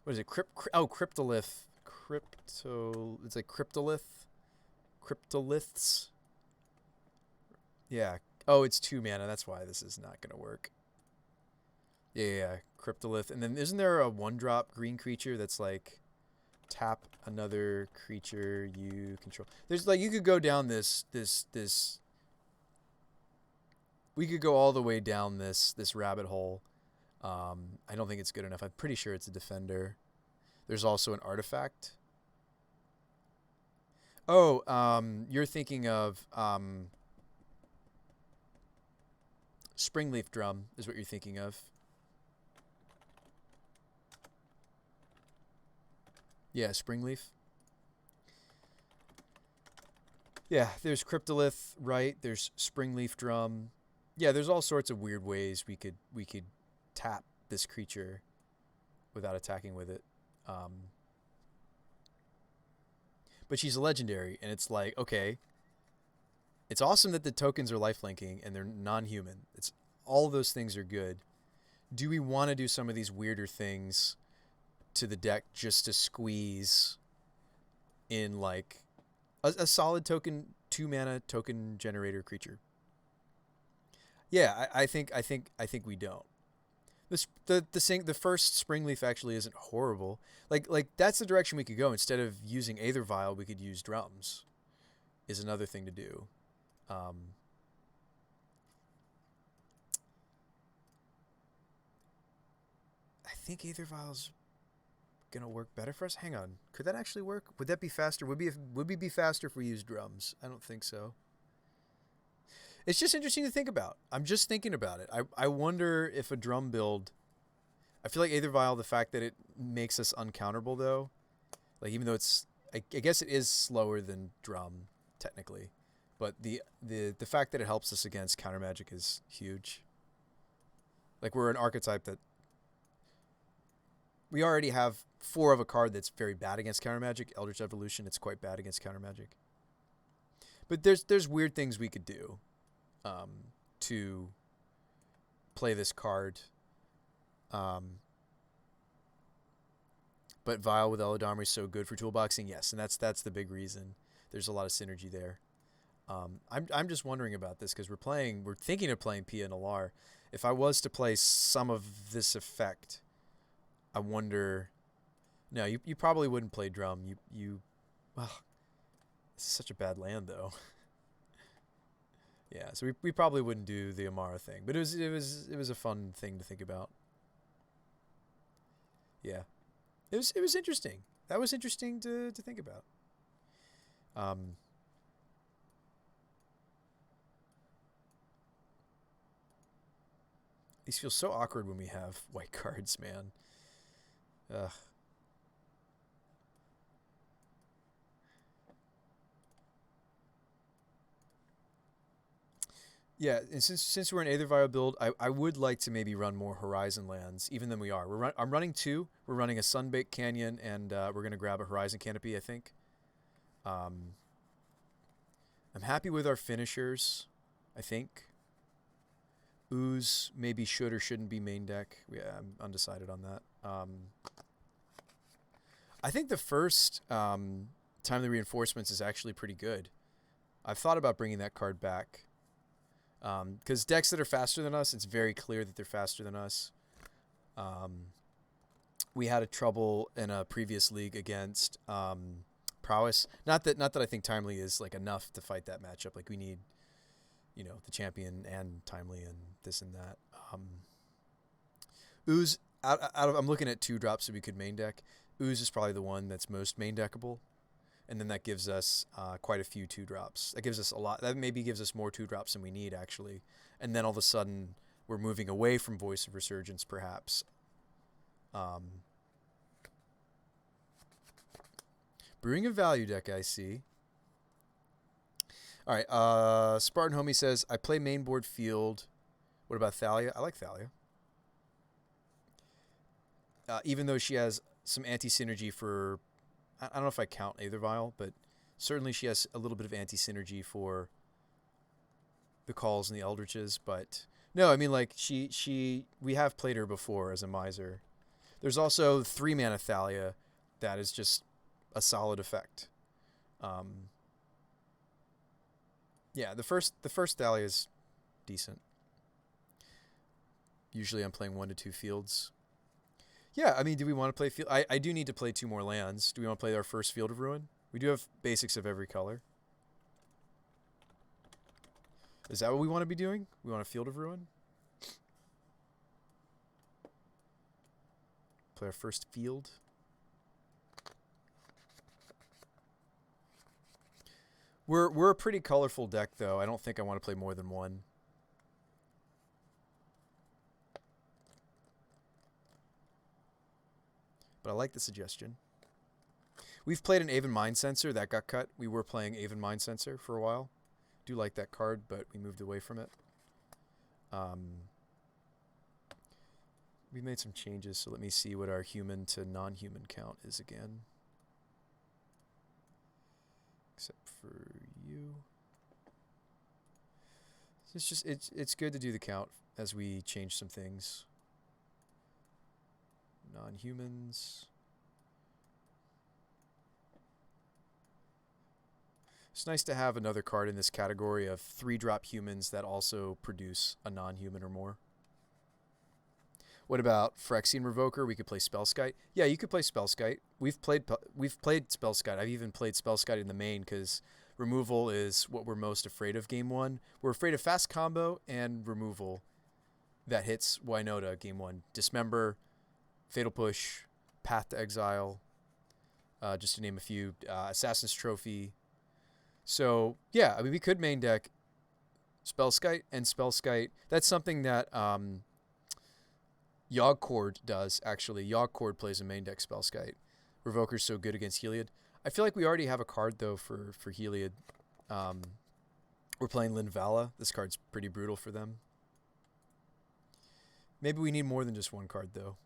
what is it? Cryptolith. Crypto. It's like Cryptolith. Cryptoliths. Yeah. Oh, it's 2 mana. That's why this is not gonna work. Yeah. Cryptolith. And then isn't there a 1-drop green creature that's like tap another creature you control? There's like you could go down this. We could go all the way down this rabbit hole. I don't think it's good enough. I'm pretty sure it's a defender. There's also an artifact. Oh, you're thinking of Springleaf Drum is what you're thinking of. Yeah, Springleaf. Yeah, there's Cryptolith, right? There's Springleaf Drum. Yeah, there's all sorts of weird ways we could tap this creature without attacking with it. But she's a legendary, and it's like, okay, it's awesome that the tokens are lifelinking and they're non-human. It's all of those things are good. Do we want to do some of these weirder things to the deck just to squeeze in like a solid token 2 mana token generator creature? Yeah, I think we don't. The first Springleaf actually isn't horrible. Like that's the direction we could go. Instead of using Aether Vial, we could use drums. Is another thing to do. I think Aether Vial's gonna work better for us. Hang on, could that actually work? Would that be faster? Would we be faster if we used drums? I don't think so. It's just interesting to think about. I'm just thinking about it. I wonder if a drum build. I feel like Aether Vial, the fact that it makes us uncounterable though, like even though it's, I guess it is slower than drum technically, but the fact that it helps us against counter magic is huge. Like we're an archetype that we already have 4 of a card that's very bad against counter magic. Eldritch Evolution, it's quite bad against counter magic. But there's weird things we could do to play this card. But Vial with Eladamri is so good for toolboxing, yes, and that's the big reason. There's a lot of synergy there. I'm just wondering about this because we're thinking of playing Pia and Alar. If I was to play some of this effect, I wonder. No, you probably wouldn't play drum. Well, this is such a bad land though. Yeah, so we probably wouldn't do the Amara thing, but it was a fun thing to think about. Yeah, it was interesting. That was interesting to think about. These feel so awkward when we have white cards, man. Ugh. Yeah, and since we're an Aether Vial build, I would like to maybe run more Horizon lands, even than we are. I'm running 2. We're running a Sunbaked Canyon, and we're going to grab a Horizon Canopy, I think. I'm happy with our finishers, I think. Ooze maybe should or shouldn't be main deck. Yeah, I'm undecided on that. I think the first Timely Reinforcements is actually pretty good. I've thought about bringing that card back. Because decks that are faster than us, it's very clear that they're faster than us. We had a trouble in a previous league against Prowess. Not that I think Timely is like enough to fight that matchup. Like we need, the champion and Timely and this and that. Ooze I'm looking at 2 drops that we could main deck. Ooze is probably the one that's most main deckable. And then that gives us quite a few 2-drops. That gives us a lot. That maybe gives us more 2-drops than we need, actually. And then all of a sudden, we're moving away from Voice of Resurgence, perhaps. Brewing a value deck, I see. All right. Spartan Homie says, I play mainboard field. What about Thalia? I like Thalia. Even though she has some anti-synergy for... I don't know if I count Aether Vial, but certainly she has a little bit of anti-synergy for the calls and the eldritches, but no, I mean like we have played her before as a miser. There's also 3-mana Thalia that is just a solid effect. Um, yeah, the first Thalia is decent. Usually I'm playing 1 to 2 fields. Yeah, I mean, do we want to play field? I do need to play 2 more lands. Do we want to play our first Field of Ruin? We do have basics of every color. Is that what we want to be doing? We want a Field of Ruin? Play our first field. We're a pretty colorful deck, though. I don't think I want to play more than one. But I like the suggestion. We've played an Aven Mind Sensor. That got cut. We were playing Aven Mind Sensor for a while. Do like that card, but we moved away from it. We've made some changes, so let me see what our human to non-human count is again. Except for you. It's just it's good to do the count as we change some things. Non-humans. It's nice to have another card in this category of 3-drop humans that also produce a non-human or more. What about Phyrexian Revoker? We could play Spellskite. Yeah, you could play Spellskite. We've played Spellskite. I've even played Spellskite in the main because removal is what we're most afraid of game 1. We're afraid of fast combo and removal that hits Winota game 1. Dismember, Fatal Push, Path to Exile, just to name a few. Assassin's Trophy. So, yeah, I mean, we could main deck Spellskite and Spellskite. That's something that Kiki-Chord does, actually. Kiki-Chord plays a main deck Spellskite. Revoker's so good against Heliod. I feel like we already have a card, though, for Heliod. We're playing Linvala. This card's pretty brutal for them. Maybe we need more than just one card, though.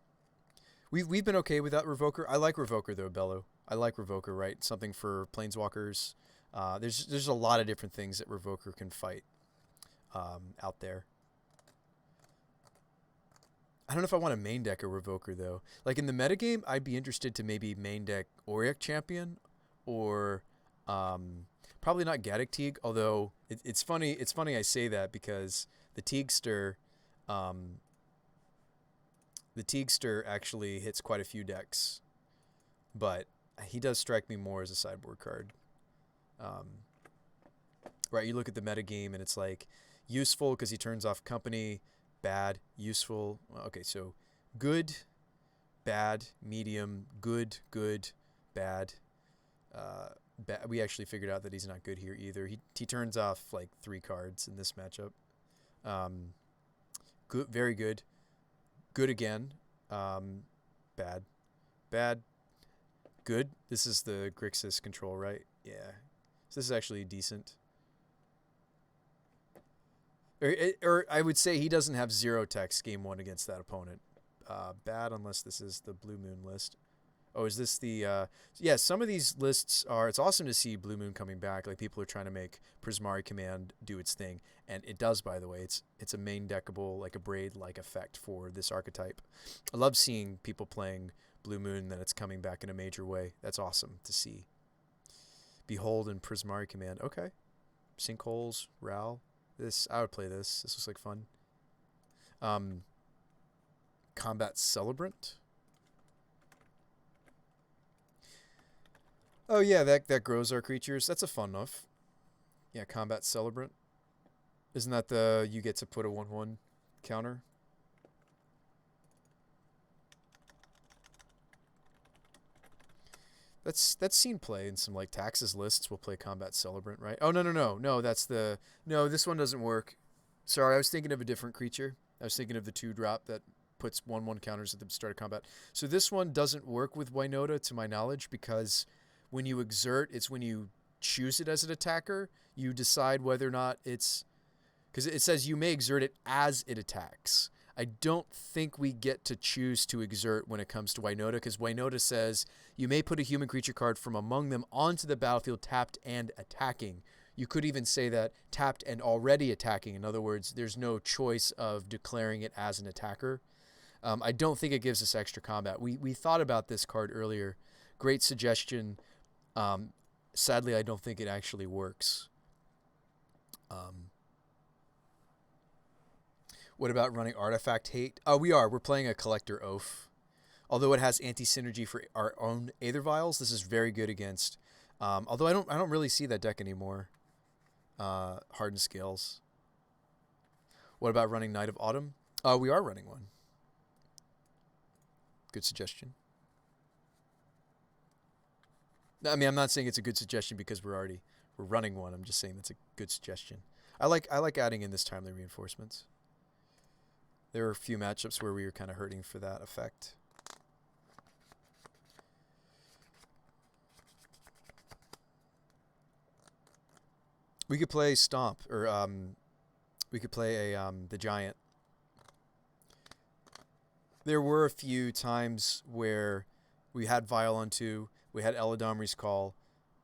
We've been okay without Revoker. I like Revoker, though, Bello. I like Revoker, right? Something for Planeswalkers. There's a lot of different things that Revoker can fight out there. I don't know if I want to main deck a Revoker, though. Like, in the metagame, I'd be interested to maybe main deck Auric Champion or probably not Gaddock Teeg, although it's funny I say that because the Teegster actually hits quite a few decks, but he does strike me more as a sideboard card. Right, you look at the metagame and it's like useful because he turns off company, bad, useful. Okay, so good, bad, medium, good, bad. We actually figured out that he's not good here either. He turns off like 3 cards in this matchup. Good, very good. Good again. Bad. Bad. Good. This is the Grixis control, right? Yeah. So this is actually decent. Or I would say he doesn't have 0 text game 1 against that opponent. Bad unless this is the Blue Moon list. Oh, is this the... yeah, some of these lists are... It's awesome to see Blue Moon coming back. Like, people are trying to make Prismari Command do its thing. And it does, by the way. It's a main deckable, like a Braid-like effect for this archetype. I love seeing people playing Blue Moon, that it's coming back in a major way. That's awesome to see. Behold and Prismari Command. Okay. Sinkholes, Ral. I would play this. This looks like fun. Combat Celebrant. Oh yeah, that grows our creatures. That's a fun enough. Yeah, Combat Celebrant. Isn't that the you get to put a 1/1 counter? That's seen play in some like taxes lists. We'll play Combat Celebrant, right? Oh no. That's the this one doesn't work. Sorry, I was thinking of a different creature. I was thinking of the 2-drop that puts 1/1 counters at the start of combat. So this one doesn't work with Winota, to my knowledge, because when you exert, it's when you choose it as an attacker, you decide whether or not it's... Because it says you may exert it as it attacks. I don't think we get to choose to exert when it comes to Winota, because Winota says you may put a human creature card from among them onto the battlefield tapped and attacking. You could even say that tapped and already attacking. In other words, there's no choice of declaring it as an attacker. I don't think it gives us extra combat. We thought about this card earlier. Great suggestion. Sadly, I don't think it actually works. What about running Artifact Hate? We are. We're playing a Collector Oath. Although it has anti-synergy for our own Aether Vials, this is very good against. Although I don't really see that deck anymore. Hardened Scales. What about running Knight of Autumn? We are running one. Good suggestion. I mean, I'm not saying it's a good suggestion because we're running one. I'm just saying that's a good suggestion. I like adding in this timely reinforcements. There were a few matchups where we were kind of hurting for that effect. We could play Stomp, or we could play a the Giant. There were a few times where we had Vial on 2, we had Eladomri's Call.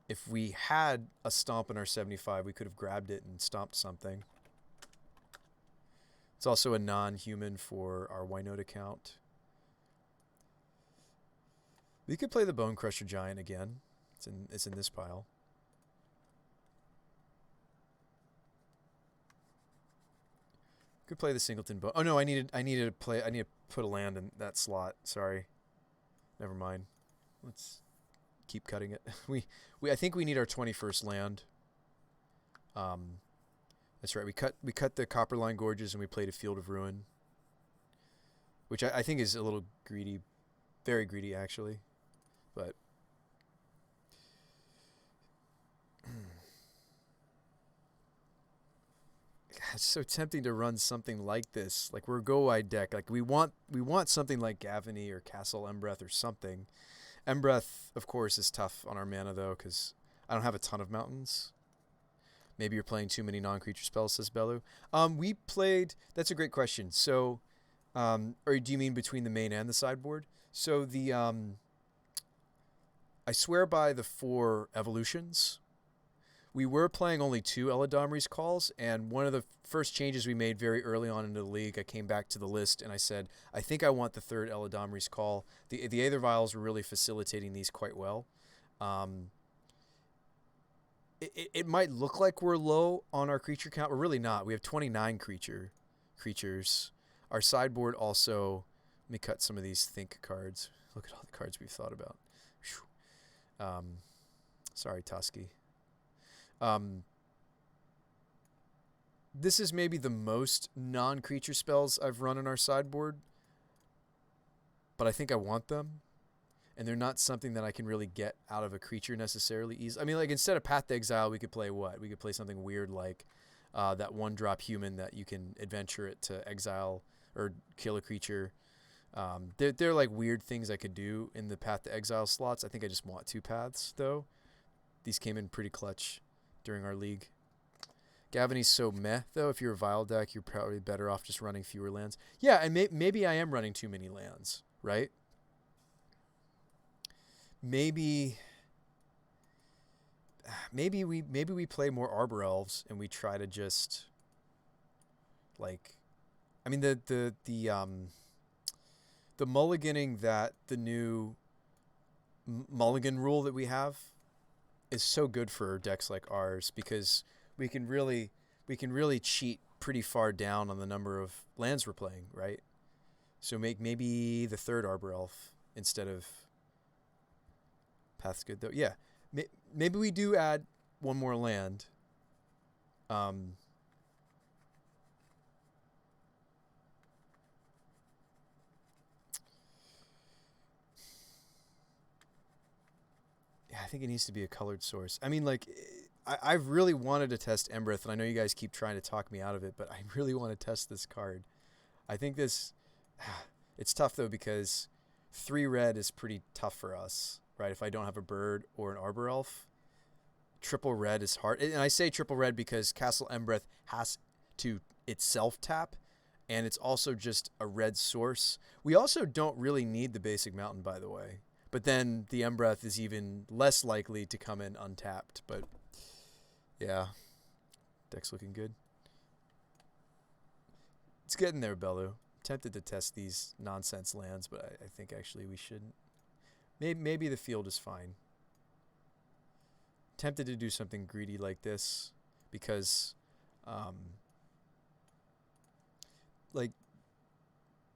If we had a Stomp in our 75, we could have grabbed it and stomped something. It's also a non-human for our Winota count. We could play the Bone Crusher Giant again. It's in this pile. Could play the Singleton Bone. Oh no, I need to put a land in that slot. Sorry. Never mind. Let's keep cutting it. I think we need our 21st land. That's right. We cut the Copperline Gorges and we played a Field of Ruin, which I think is a little greedy, very greedy actually, but it's so tempting to run something like this. Like we're a go-wide deck. Like we want something like Gavany or Castle Embreth or something. Embreth, of course, is tough on our mana though, because I don't have a ton of mountains. Maybe you're playing too many non-creature spells, says Bellu. We played. That's a great question. So, or do you mean between the main and the sideboard? So the I swear by the 4 evolutions. We were playing only 2 Eladomri's Calls, and one of the first changes we made very early on into the league, I came back to the list and I said, I think I want the 3rd Eladomri's Call. The Aether Vials were really facilitating these quite well. It might look like we're low on our creature count. We're really not. We have 29 creatures. Our sideboard also, let me cut some of these think cards. Look at all the cards we've thought about. Sorry, Tusky. This is maybe the most non-creature spells I've run in our sideboard, but I think I want them, and they're not something that I can really get out of a creature necessarily easily. I mean, like instead of Path to Exile, we could play what? We could play something weird like that 1-drop human that you can adventure it to exile or kill a creature. They're like weird things I could do in the Path to Exile slots. I think I just want 2 paths though. These came in pretty clutch during our league. Gavany's so meh though. If you're a Vile deck, you're probably better off just running fewer lands. Yeah, and maybe I am running too many lands, right? Maybe we play more Arbor Elves and we try to just like, I mean the mulliganing that the new mulligan rule that we have is so good for decks like ours because we can really cheat pretty far down on the number of lands we're playing, right? So maybe the 3rd Arbor Elf instead of Path's good though. Yeah, maybe we do add one more land. Yeah, I think it needs to be a colored source. I mean, like, I've really wanted to test Embreth, and I know you guys keep trying to talk me out of it, but I really want to test this card. I think this, it's tough though because 3 red is pretty tough for us, right? If I don't have a bird or an Arbor Elf, triple red is hard. And I say triple red because Castle Embreth has to itself tap, and it's also just a red source. We also don't really need the basic mountain, by the way. But then the Embreth is even less likely to come in untapped. But yeah, Deck's looking good. It's getting there, Bellu. Tempted to test these nonsense lands, but I think actually we shouldn't. Maybe the field is fine. Tempted to do something greedy like this because, like,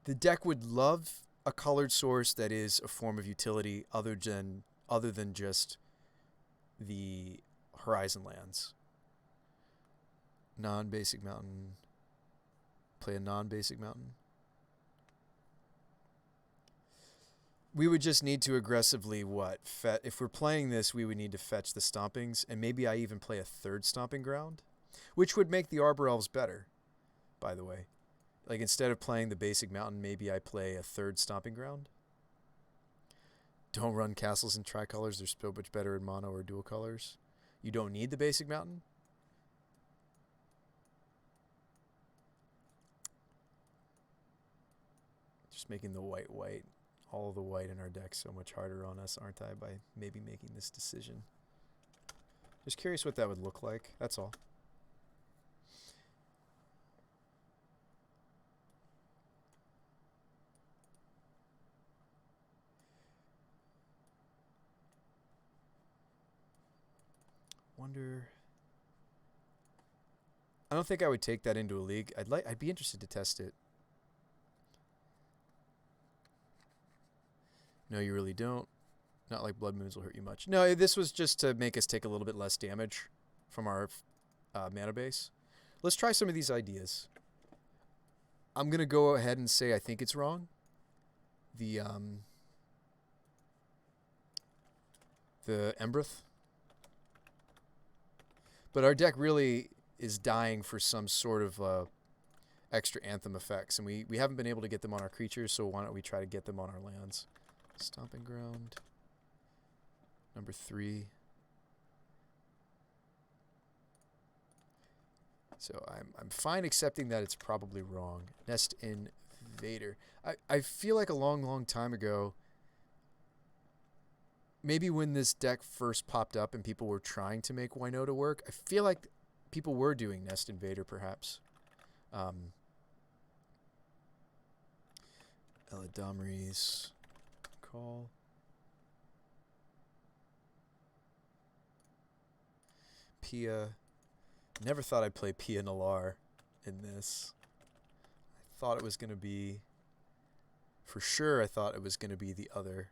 the deck would love a colored source that is a form of utility other than just the Horizon lands. Non-basic mountain. Play a non-basic mountain. We would just need to aggressively if we're playing this, we would need to fetch the stompings, and maybe I even play a third stomping ground, which would make the Arbor Elves better, by the way. Like, instead of playing the basic mountain, maybe I play a third stomping ground. Don't run castles in tricolors. They're so much better in mono or dual colors. You don't need the basic mountain. Just making the white, all the white in our deck so much harder on us, aren't I, by maybe making this decision. Just curious what that would look like, that's all. Wonder... I don't think I would take that into a league. I'd be interested to test it. No, you really don't. Not like Blood Moons will hurt you much. No, this was just to make us take a little bit less damage from our mana base. Let's try some of these ideas. I'm going to go ahead and say I think it's wrong. The Embreth. But our deck really is dying for some sort of extra Anthem effects. And we haven't been able to get them on our creatures, so why don't we try to get them on our lands. Stomping Ground. Number 3. So I'm fine accepting that it's probably wrong. Nest Invader. I feel like a long time ago, maybe when this deck first popped up and people were trying to make Winota work, I feel like people were doing Nest Invader, perhaps. Eladamri's Call. Pia. Never thought I'd play Pia Nalar in this. I thought it was going to be... For sure, I thought it was going to be the other.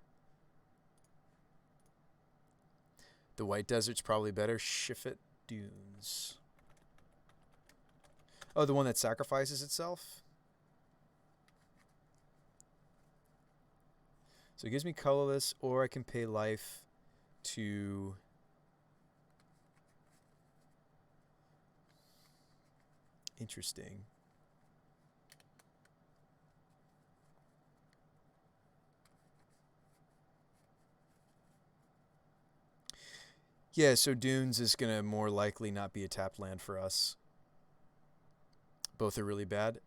The White Desert's probably better. Shifet Dunes. Oh, the one that sacrifices itself? So it gives me colorless, or I can pay life to... Interesting. Yeah, so Dunes is going to more likely not be a tapped land for us. Both are really bad.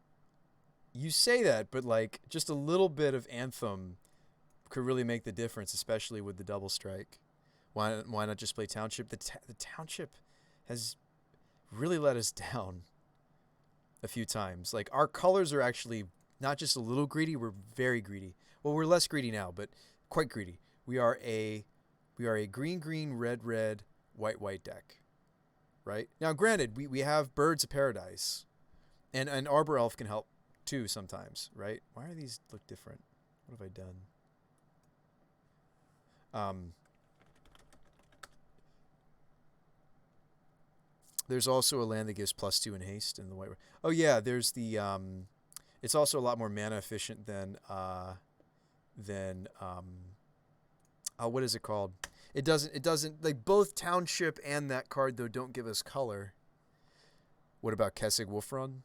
You say that, but like just a little bit of Anthem could really make the difference, especially with the double strike. Why not just play Township? The Township has really let us down a few times. Like, our colors are actually not just a little greedy, we're very greedy. Well, we're less greedy now, but quite greedy. We are a green, red, white deck. Right? Now, granted, we have Birds of Paradise. And Arbor Elf can help too sometimes, right? Why are these look different? What have I done? There's also a land that gives +2 in haste in the white. Oh yeah, there's the it's also a lot more mana efficient than what is it called? It doesn't like both Township and that card though don't give us color. What about Kessig Wolfrun?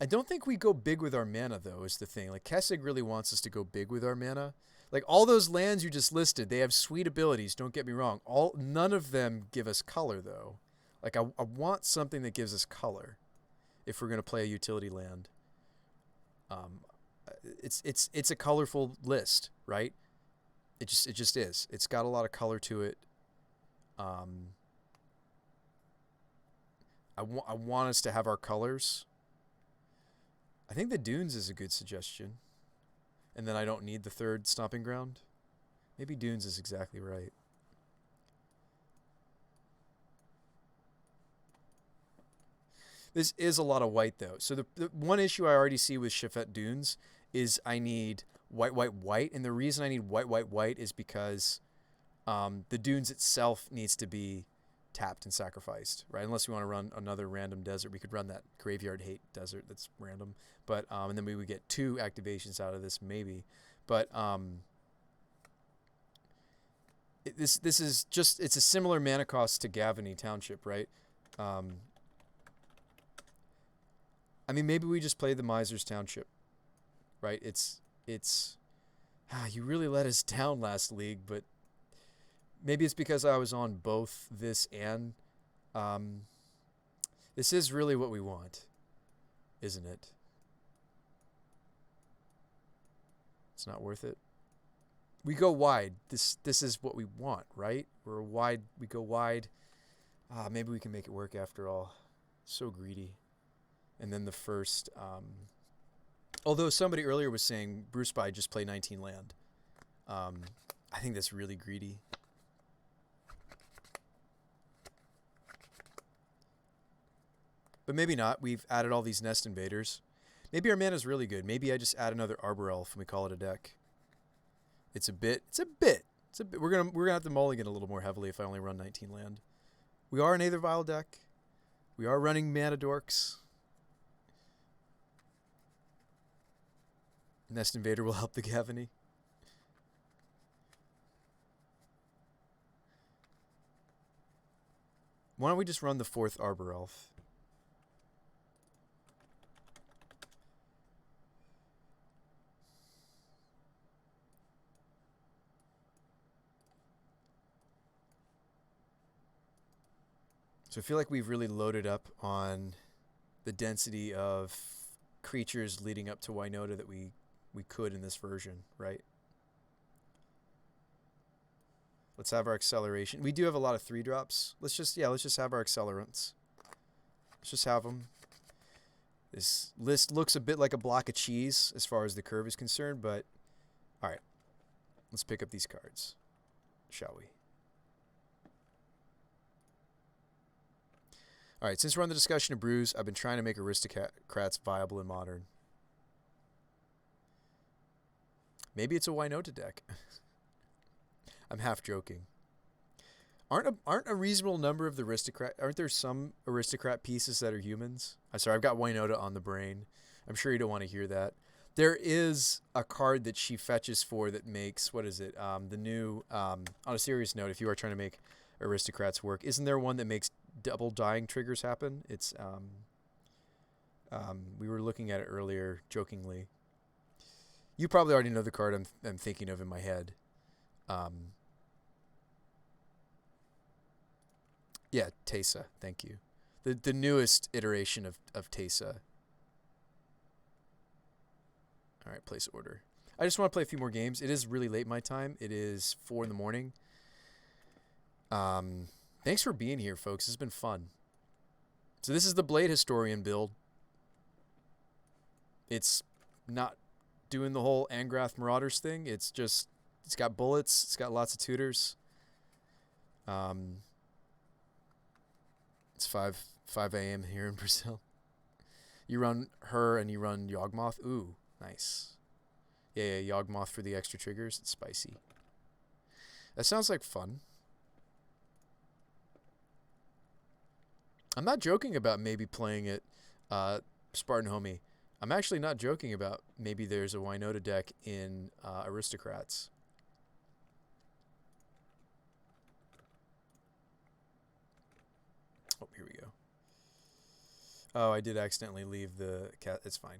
I don't think we go big with our mana though is the thing. Like Kessig really wants us to go big with our mana. Like all those lands you just listed, they have sweet abilities, don't get me wrong. None of them give us color though. Like I want something that gives us color if we're going to play a utility land. It's a colorful list, right? It just is. It's got a lot of color to it. I want us to have our colors. I think the dunes is a good suggestion. And then I don't need the third stomping ground. Maybe dunes is exactly right. This is a lot of white, though. So the one issue I already see with Chefette Dunes is I need white, white, white. And the reason I need white, white, white is because the dunes itself needs to be tapped and sacrificed, right? Unless we want to run another random desert. We could run that Graveyard Hate desert that's random. But and then we would get 2 activations out of this, maybe. But this is just, it's a similar mana cost to Gavany Township, right? I mean, maybe we just play the Miser's Township, right? It's you really let us down last league, but maybe it's because I was on both this and this is really what we want, isn't it? It's not worth it. We go wide. This is what we want, right? We go wide. Maybe we can make it work after all. So greedy. And then the first, although somebody earlier was saying Bruce By just play 19 land. I think that's really greedy. But maybe not. We've added all these Nest Invaders. Maybe our mana's really good. Maybe I just add another Arbor Elf and we call it a deck. It's a bit. We're gonna have to mulligan a little more heavily if I only run 19 land. We are an Aether Vial deck. We are running Mana Dorks. Nest Invader will help the Gavany. Why don't we just run the 4th Arbor Elf? So I feel like we've really loaded up on the density of creatures leading up to Winota that we could in this version, right? Let's have our acceleration. We do have a lot of 3-drops. Let's just have our accelerants. Let's just have them. This list looks a bit like a block of cheese as far as the curve is concerned, but all right. Let's pick up these cards, shall we? All right, since we're on the discussion of brews, I've been trying to make Aristocrats viable in Modern. Maybe it's a Winota deck. I'm half joking. Aren't a reasonable number of the aren't there some aristocrat pieces that are humans? I'm sorry, I've got Winota on the brain. I'm sure you don't want to hear that. There is a card that she fetches for that makes, what is it? The new, on a serious note, if you are trying to make aristocrats work, isn't there one that makes double dying triggers happen? It's we were looking at it earlier jokingly. You probably already know the card I'm thinking of in my head. Yeah, Teysa. Thank you. The newest iteration of Teysa. All right, place order. I just want to play a few more games. It is really late my time. It is 4 in the morning. Thanks for being here, folks. It's been fun. So this is the Blade Historian build. It's not doing the whole Angrath Marauders thing. It's got bullets. It's got lots of tutors. It's 5 a.m. here in Brazil. You run her and you run Yawgmoth. Ooh, nice. Yeah, Yawgmoth for the extra triggers. It's spicy. That sounds like fun. I'm not joking about maybe playing it Spartan Homie. I'm actually not joking about maybe there's a Winota deck in Aristocrats. Oh, here we go. Oh, I did accidentally leave the cat. It's fine.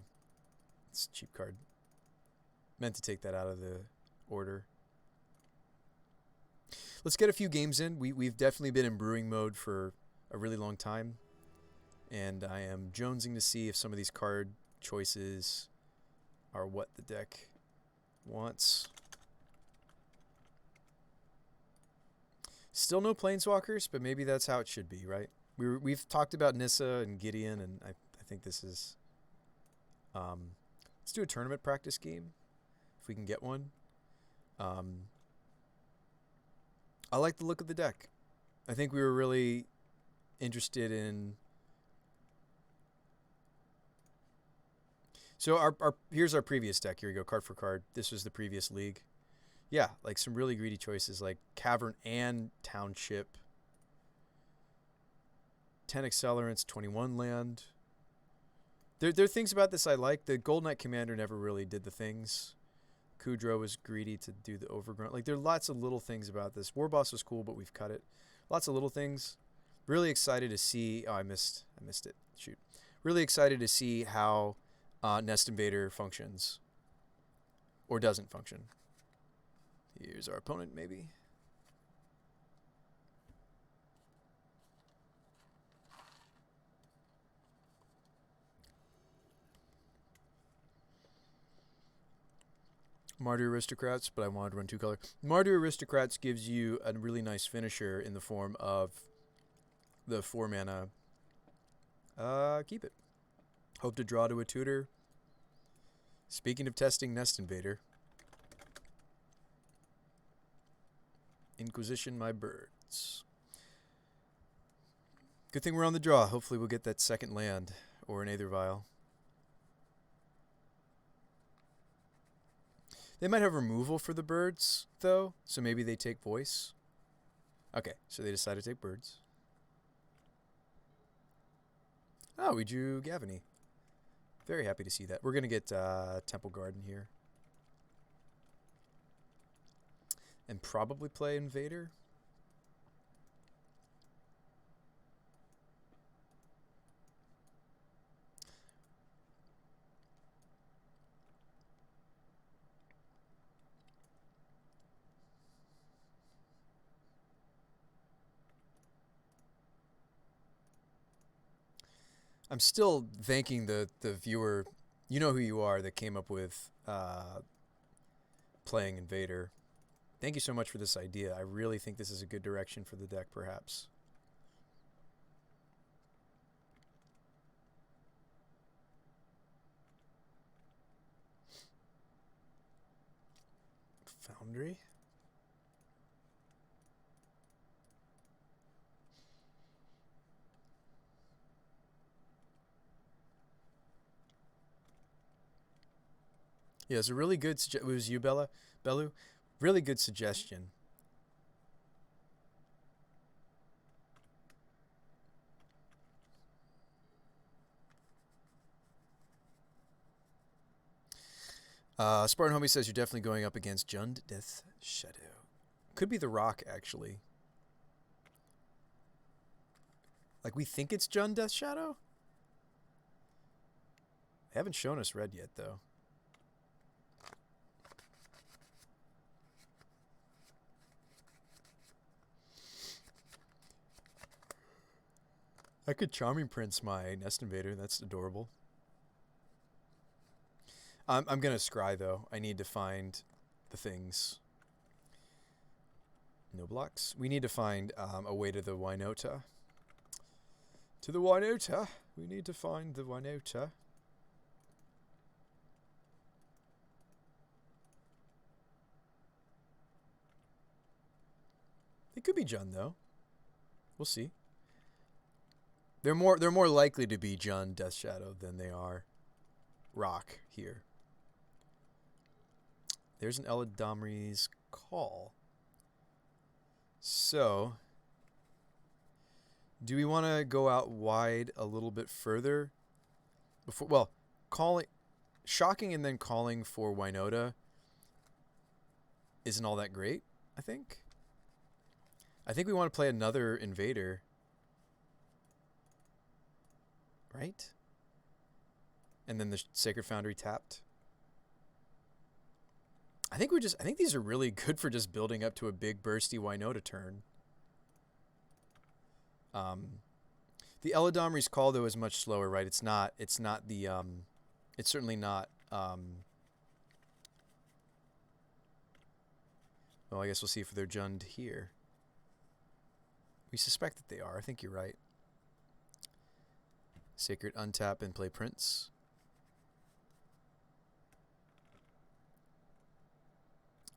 It's a cheap card. Meant to take that out of the order. Let's get a few games in. We've definitely been in brewing mode for a really long time. And I am jonesing to see if some of these card choices are what the deck wants. Still no Planeswalkers, but maybe that's how it should be, right? We've talked about Nissa and Gideon, and I think this is. Let's do a tournament practice game, if we can get one. Um, I like the look of the deck. I think we were really interested in. So our here's our previous deck. Here we go, card for card. This was the previous league. Yeah, like some really greedy choices, like Cavern and Township. 10 accelerants, 21 land. There are things about this I like. The Gold Knight Commander never really did the things. Kudro was greedy to do the overgrown. Like, there are lots of little things about this. Warboss was cool, but we've cut it. Lots of little things. Really excited to see. Oh, I missed it. Shoot. Really excited to see how Nest Invader functions. Or doesn't function. Here's our opponent, maybe. Mardu Aristocrats, but I wanted to run 2-color. Mardu Aristocrats gives you a really nice finisher in the form of the 4-mana. Keep it. Hope to draw to a tutor. Speaking of testing Nest Invader. Inquisition my birds. Good thing we're on the draw. Hopefully we'll get that second land or an Aether Vial. They might have removal for the birds, though, so maybe they take voice. Okay, so they decide to take birds. Oh, we drew Gavany. Very happy to see that. We're going to get Temple Garden here. And probably play Invader. I'm still thanking the viewer. You know who you are that came up with playing Invader. Thank you so much for this idea. I really think this is a good direction for the deck, perhaps. Foundry? Yeah, it's a really good. It was you, Bellu. Really good suggestion. Spartan Homie says you're definitely going up against Jund Death Shadow. Could be the Rock, actually. Like, we think it's Jund Death Shadow? They haven't shown us red yet, though. I could Charming Prince my Nest Invader. That's adorable. I'm going to scry, though. I need to find the things. No blocks. We need to find a way to the Winota. To the Winota. We need to find the Winota. It could be Jund, though. We'll see. They're more likely to be Jund Death Shadow than they are Rock here. There's an Eladamri's Call. So, do we want to go out wide a little bit further? Before, well, shocking and then calling for Winota isn't all that great, I think. I think we want to play another Invader. Right? And then the Sacred Foundry tapped. I think these are really good for just building up to a big bursty Winota turn. The Eladamri's Call, though, is much slower, right? It's certainly not, well, I guess we'll see if they're Jund here. We suspect that they are. I think you're right. Sacred untap and play Prince.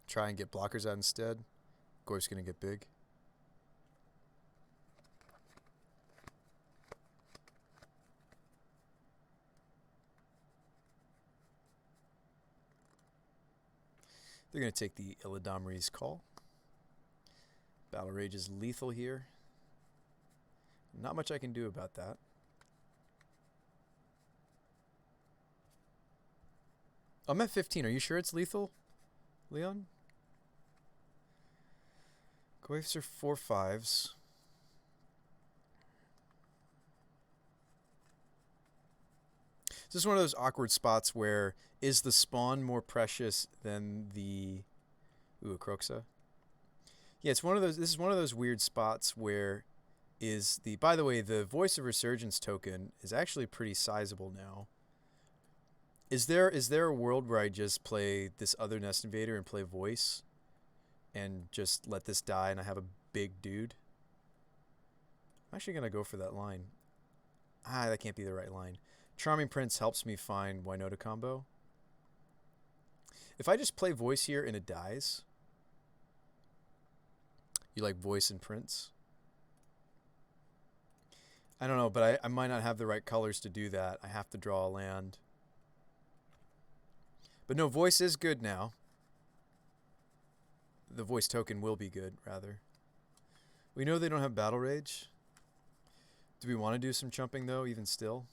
Try and get blockers out instead. Goyf's going to get big. They're going to take the Illidomri's call. Battle Rage is lethal here. Not much I can do about that. I'm at 15. Are you sure it's lethal, Leon? Goyfs are 4/5s. This is one of those awkward spots where is the spawn more precious than the a Croxa? Yeah, it's one of those. This is one of those weird spots where is the. By the way, the Voice of Resurgence token is actually pretty sizable now. Is there a world where I just play this other Nest Invader and play Voice, and just let this die and I have a big dude? I'm actually gonna go for that line. That can't be the right line. Charming Prince helps me find Winota combo. If I just play Voice here and it dies, you like Voice and Prince? I don't know, but I might not have the right colors to do that. I have to draw a land. But no, Voice is good now. The Voice token will be good, rather. We know they don't have Battle Rage. Do we want to do some chumping, though, even still?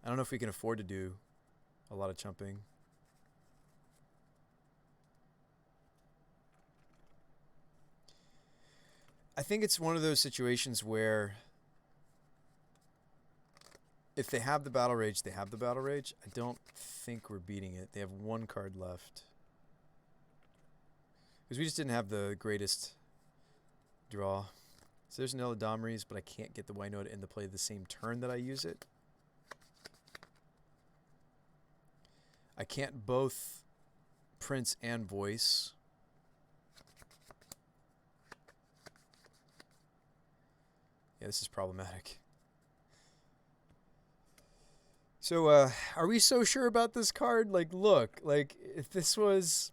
I don't know if we can afford to do a lot of chumping. I think it's one of those situations where if they have the Battle Rage, they have the Battle Rage. I don't think we're beating it. They have one card left. Because we just didn't have the greatest draw. So there's an Illidomri's, but I can't get the Winota into play the same turn that I use it. I can't both Prince and Voice. Yeah, this is problematic. So, are we so sure about this card? Like, look, like, if this was...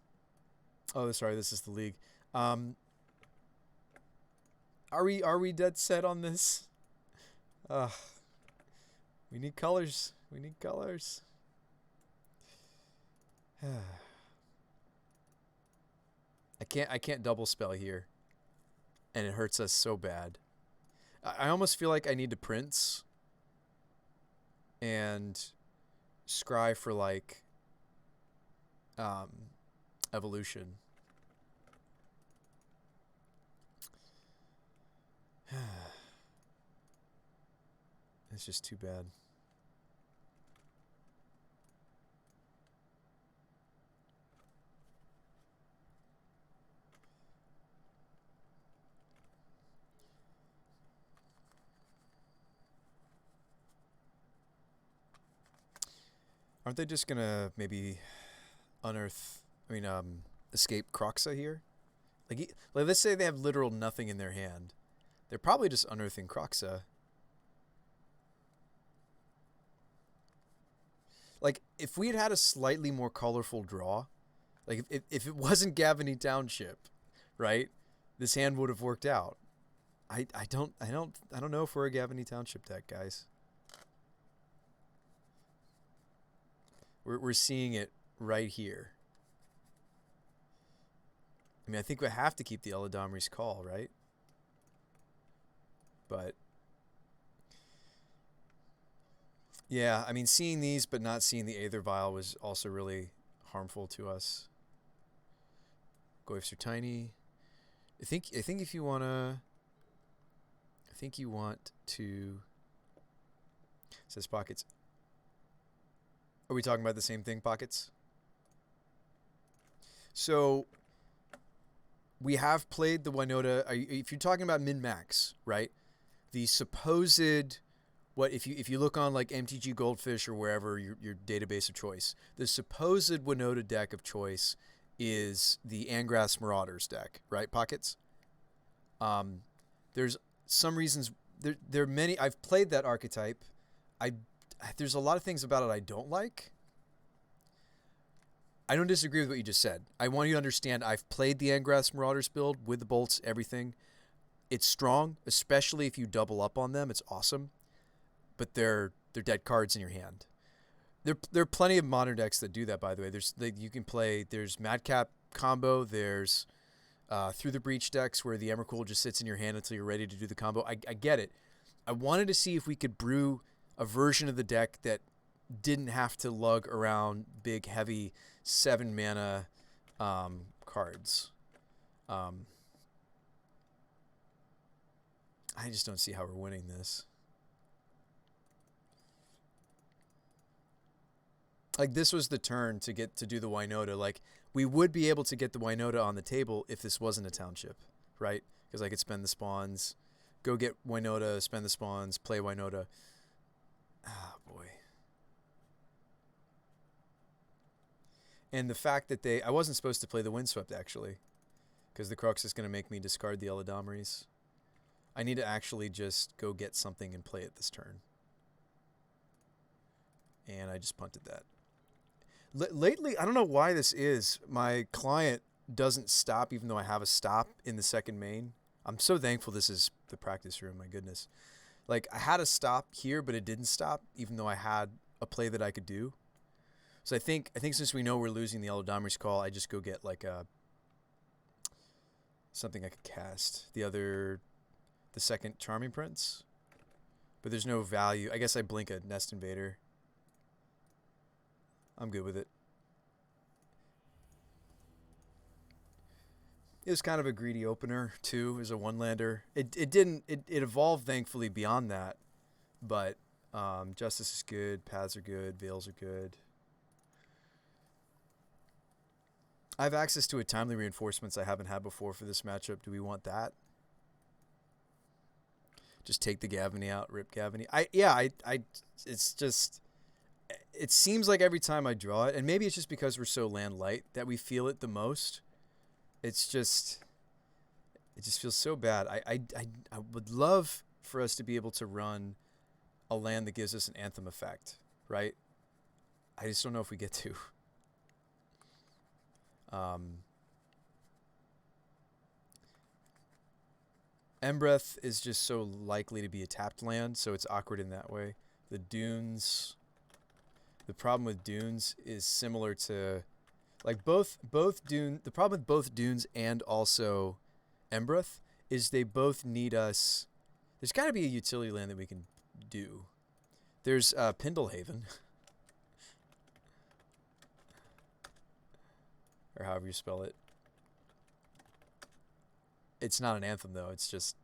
Oh, sorry, this is the league. Are we dead set on this? We need colors. We need colors. I can't double spell here. And it hurts us so bad. I almost feel like I need to Prince and scry for like evolution. It's just too bad. Aren't they just gonna maybe escape Croxa here? Like let's say they have literal nothing in their hand. They're probably just unearthing Croxa. Like, if we had had a slightly more colorful draw, like if it wasn't Gavany Township, right? This hand would have worked out. I don't know if we're a Gavany Township deck, guys. We're seeing it right here. I mean, I think we have to keep the Illidomri's call, right? But yeah, I mean, seeing these but not seeing the Aether Vial was also really harmful to us. Goyfs are tiny. I think if you wanna, I think you want to. It says pockets. Are we talking about the same thing, pockets? So we have played the Winota. If you're talking about min-max, right? The supposed, what if you look on like MTG Goldfish or wherever your database of choice, the supposed Winota deck of choice is the Angrass Marauders deck, right? Pockets. There's some reasons there are many. I've played that archetype. I there's a lot of things about it I don't like. I don't disagree with what you just said. I want you to understand I've played the Angrath's Marauders build with the bolts, everything. It's strong, especially if you double up on them. It's awesome. But they're dead cards in your hand. There are plenty of modern decks that do that, by the way. You can play, there's Madcap combo, there's Through the Breach decks where the Emrakul just sits in your hand until you're ready to do the combo. I get it. I wanted to see if we could brew a version of the deck that didn't have to lug around big, heavy 7 mana cards. I just don't see how we're winning this. Like, this was the turn to get to do the Winota. Like, we would be able to get the Winota on the table if this wasn't a township, right? Because I could spend the spawns, go get Winota, spend the spawns, play Winota. Ah, boy. And the fact that I wasn't supposed to play the Windswept, actually, because the Crux is going to make me discard the Eladamris. I need to actually just go get something and play it this turn. And I just punted that. Lately, I don't know why this is. My client doesn't stop even though I have a stop in the second main. I'm so thankful this is the practice room, my goodness. Like, I had a stop here, but it didn't stop even though I had a play that I could do. So I think since we know we're losing the Eladamri's Call, I just go get like something I could cast. The second Charming Prince. But there's no value. I guess I blink a Nest Invader. I'm good with it. It was kind of a greedy opener too, as a one-lander. It evolved thankfully beyond that, but Justice is good, Paths are good, Veils are good. I have access to a Timely Reinforcements I haven't had before for this matchup. Do we want that? Just take the Gavany out, rip Gavany. It's just, it seems like every time I draw it, and maybe it's just because we're so land light that we feel it the most. It just feels so bad. I would love for us to be able to run a land that gives us an Anthem effect, right? I just don't know if we get to. Embreth is just so likely to be a tapped land, so it's awkward in that way. The Dunes, the problem with Dunes is similar to, like, both Dune. The problem with both Dunes and also Embreth is they both need us. There's got to be a utility land that we can do. There's Pendlehaven, or however you spell it. It's not an Anthem though. It's just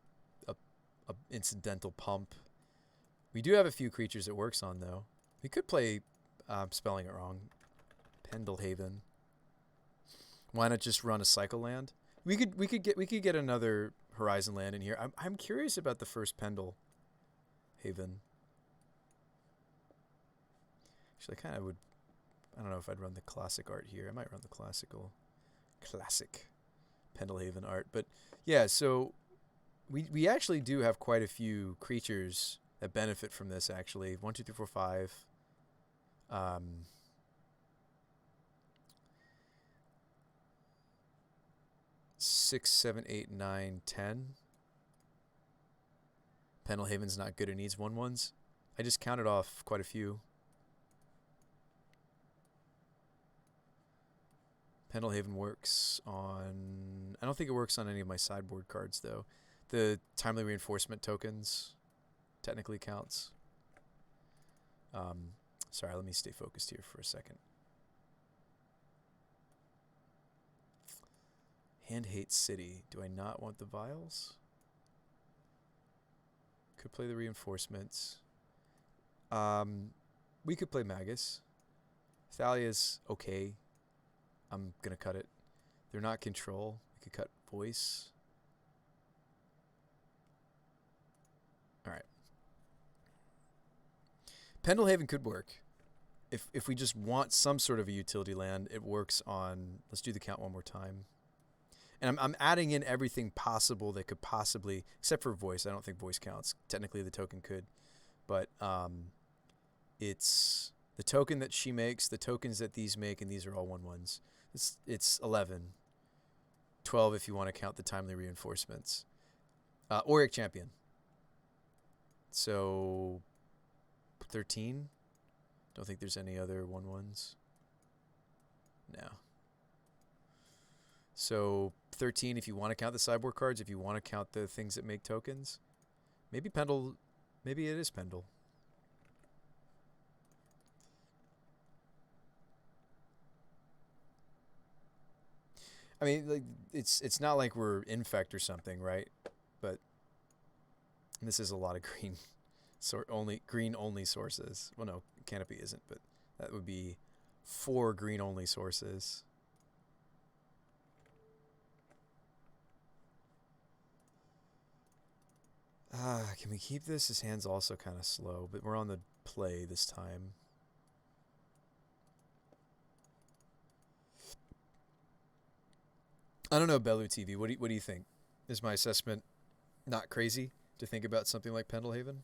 a incidental pump. We do have a few creatures it works on though. We could play. Spelling it wrong. Pendlehaven. Why not just run a cycle land? We could get another Horizon land in here. I'm curious about the first Pendlehaven. Actually, I kind of would. I don't know if I'd run the classic art here. I might run the classic Pendlehaven art. But yeah, so we actually do have quite a few creatures that benefit from this. Actually, 1, 2, 3, 4, 5. 6, 7, 8, 9, 10. Pendlehaven's not good. It needs 1/1s. I just counted off quite a few. Pendlehaven works on. I don't think it works on any of my sideboard cards though. The Timely Reinforcement tokens technically counts. Sorry, let me stay focused here for a second. Hand Hate City. Do I not want the Vials? Could play the Reinforcements. We could play Magus. Thalia's okay. I'm going to cut it. They're not Control. We could cut Voice. Alright. Pendlehaven could work. If we just want some sort of a utility land, it works on... Let's do the count one more time. And I'm adding in everything possible that could possibly, except for voice. I don't think voice counts. Technically, the token could, but it's the token that she makes, the tokens that these make, and these are all 1/1s. It's 11, 12 if you want to count the timely reinforcements. Auric Champion. So 13. Don't think there's any other 1/1s. No. So 13 if you want to count the sideboard cards, if you want to count the things that make tokens. Maybe Pendle, maybe it is Pendle. I mean, like it's not like we're infect or something, right? But this is a lot of green green only sources. Well, no, Canopy isn't, but that would be 4 green only sources. Can we keep this? His hand's also kind of slow, but we're on the play this time. I don't know, Belu TV. What do you think? Is my assessment not crazy to think about something like Pendlehaven?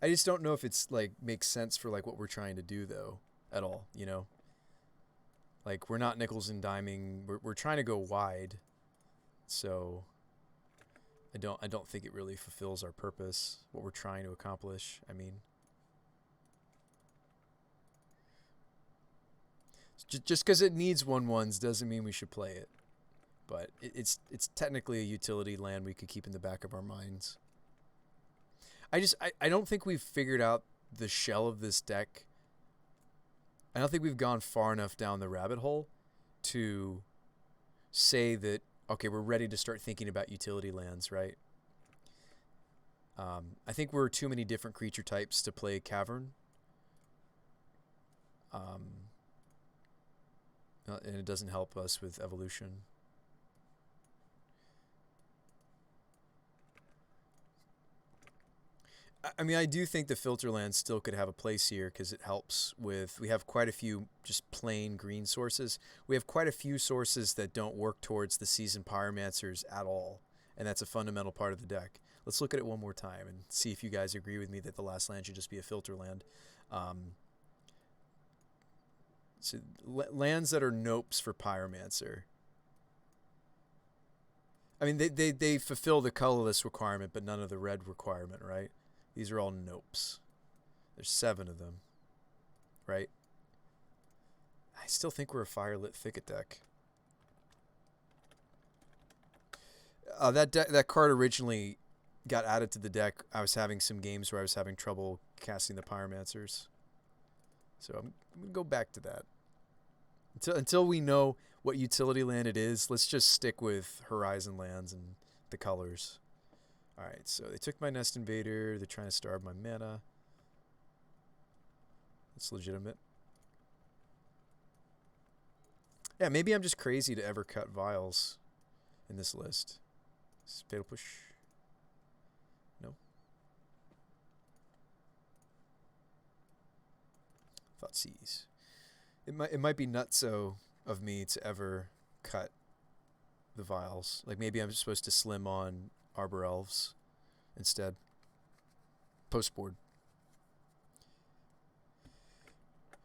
I just don't know if it's like makes sense for like what we're trying to do though at all. You know, like we're not nickels and diming. We're trying to go wide. So I don't think it really fulfills our purpose, what we're trying to accomplish. I mean, just because it needs 1/1s doesn't mean we should play it. But it's technically a utility land we could keep in the back of our minds. I don't think we've figured out the shell of this deck. I don't think we've gone far enough down the rabbit hole to say that, okay, we're ready to start thinking about utility lands, right? I think we're too many different creature types to play Cavern. And it doesn't help us with evolution. I mean, I do think the filter land still could have a place here because it helps with, we have quite a few just plain green sources. We have quite a few sources that don't work towards the seasoned pyromancers at all. And that's a fundamental part of the deck. Let's look at it one more time and see if you guys agree with me that the last land should just be a filter land. So lands that are nopes for pyromancer. I mean, they fulfill the colorless requirement, but none of the red requirement, right? These are all nopes. There's 7 of them, right? I still think we're a Firelit Thicket deck. That card originally got added to the deck. I was having some games where I was having trouble casting the Pyromancers. So I'm going to go back to that. Until we know what utility land it is, let's just stick with Horizon lands and the colors. Alright, so they took my Nest Invader. They're trying to starve my mana. That's legitimate. Yeah, maybe I'm just crazy to ever cut Vials in this list. Fatal Push. No. Thoughtseize. It might be nutso of me to ever cut the Vials. Like maybe I'm supposed to slim on Arbor Elves instead. Post board.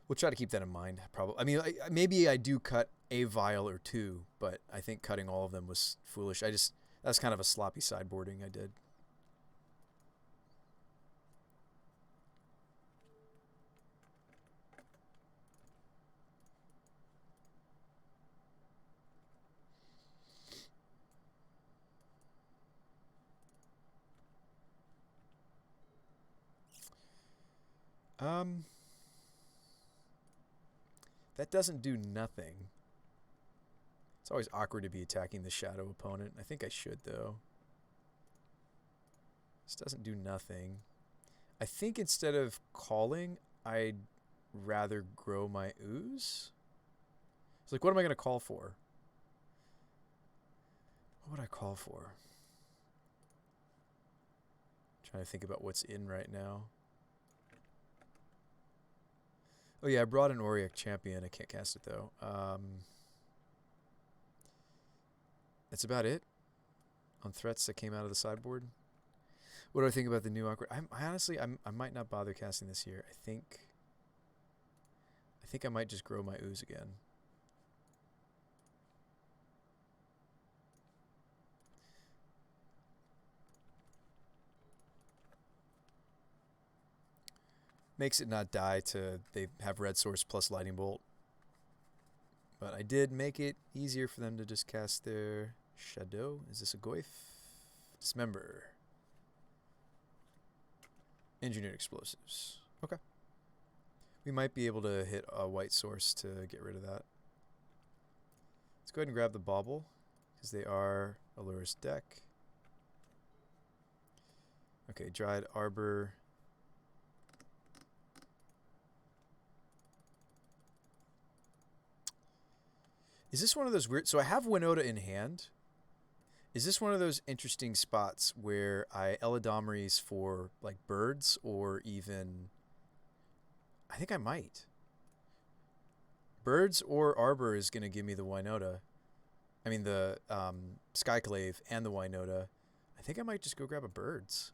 We'll try to keep that in mind. Probably. I mean, maybe I do cut a vial or 2, but I think cutting all of them was foolish. That's kind of a sloppy sideboarding I did. That doesn't do nothing. It's always awkward to be attacking the shadow opponent. I think I should, though. This doesn't do nothing. I think instead of calling, I'd rather grow my ooze. It's like, what am I going to call for? What would I call for? I'm trying to think about what's in right now. Oh yeah, I brought an Auric champion. I can't cast it though. That's about it on threats that came out of the sideboard. What do I think about the new awkward? I honestly, I might not bother casting this here. I think I might just grow my ooze again. Makes it not die to they have red source plus lightning bolt. But I did make it easier for them to just cast their shadow. Is this a Goyf? Dismember. Engineered explosives. Okay. We might be able to hit a white source to get rid of that. Let's go ahead and grab the bauble, because they are Allura's deck. Okay, Dryad Arbor. Is this one of those weird... So I have Winota in hand. Is this one of those interesting spots where I Eladomries for like birds or even... I think I might. Birds or Arbor is going to give me the Winota. I mean the Skyclave and the Winota. I think I might just go grab a birds.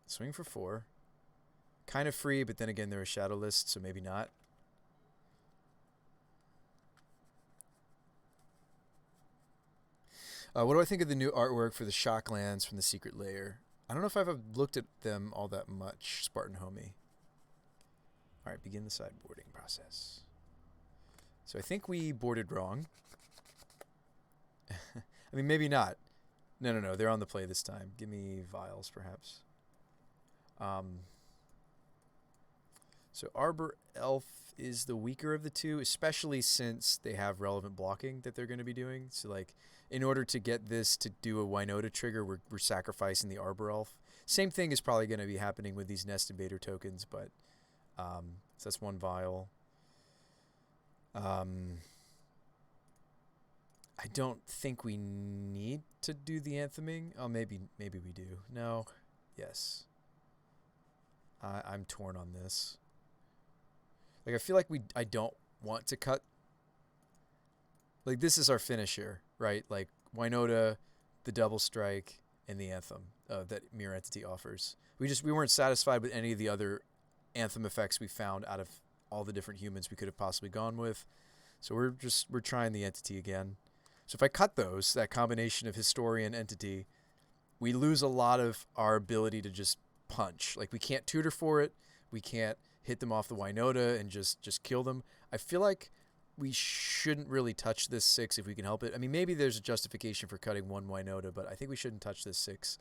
Swing for 4. Kind of free, but then again, they're a shadow list, so maybe not. What do I think of the new artwork for the Shocklands from the Secret Lair? I don't know if I've looked at them all that much, Spartan Homie. All right, begin the sideboarding process. So I think we boarded wrong. I mean, maybe not. No. They're on the play this time. Give me vials, perhaps. So Arbor Elf is the weaker of the two, especially since they have relevant blocking that they're going to be doing. So, like, in order to get this to do a Winota trigger, we're sacrificing the Arbor Elf. Same thing is probably going to be happening with these Nest Invader tokens, but so that's one vial. I don't think we need to do the Antheming. Oh, maybe we do. No. Yes. I'm torn on this. Like, I feel like I don't want to cut. Like, this is our finisher, right? Like, Winota, the Double Strike, and the Anthem that Mirror Entity offers. We weren't satisfied with any of the other Anthem effects we found out of all the different humans we could have possibly gone with. So we're trying the Entity again. So if I cut those, that combination of Historian Entity, we lose a lot of our ability to just punch. Like, we can't tutor for it. We can't hit them off the Winota and just kill them. I feel like we shouldn't really touch this 6 if we can help it. I mean, maybe there's a justification for cutting one Winota, but I think we shouldn't touch this 6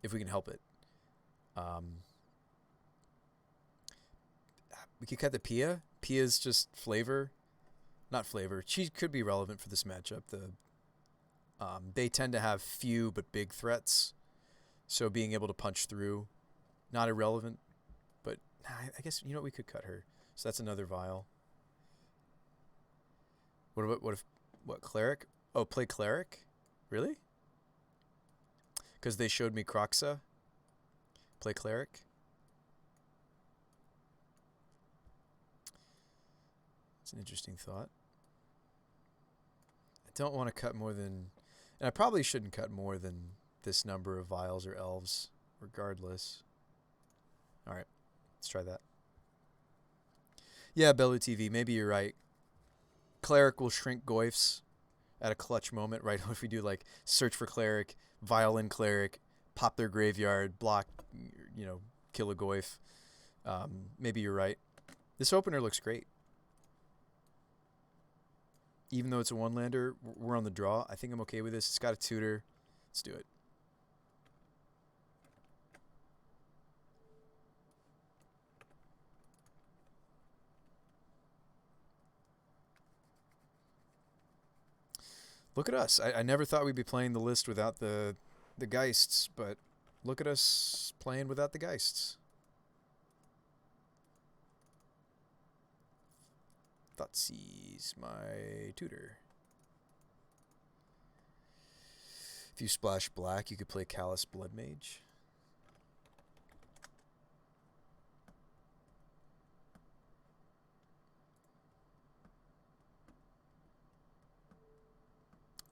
if we can help it. We could cut the Pia. Pia's just flavor. Not flavor. She could be relevant for this matchup. They tend to have few but big threats, so being able to punch through, not irrelevant. But I guess, you know, we could cut her. So that's another vial. What cleric? Oh, play cleric? Really? Because they showed me Croxa. Play cleric. It's an interesting thought. I don't want to cut more than, and I probably shouldn't cut more than this number of vials or elves, regardless. All right, let's try that. Yeah, Bellu TV, maybe you're right. Cleric will shrink Goyfs at a clutch moment, right? If we do like search for cleric, violin cleric, pop their graveyard, block, you know, kill a Goyf. Maybe you're right. This opener looks great. Even though it's a one-lander, we're on the draw. I think I'm okay with this. It's got a tutor. Let's do it. Look at us. I never thought we'd be playing the list without the Geists, but look at us playing without the Geists. Thoughtseize, my tutor. If you splash black, you could play Callous Blood Mage.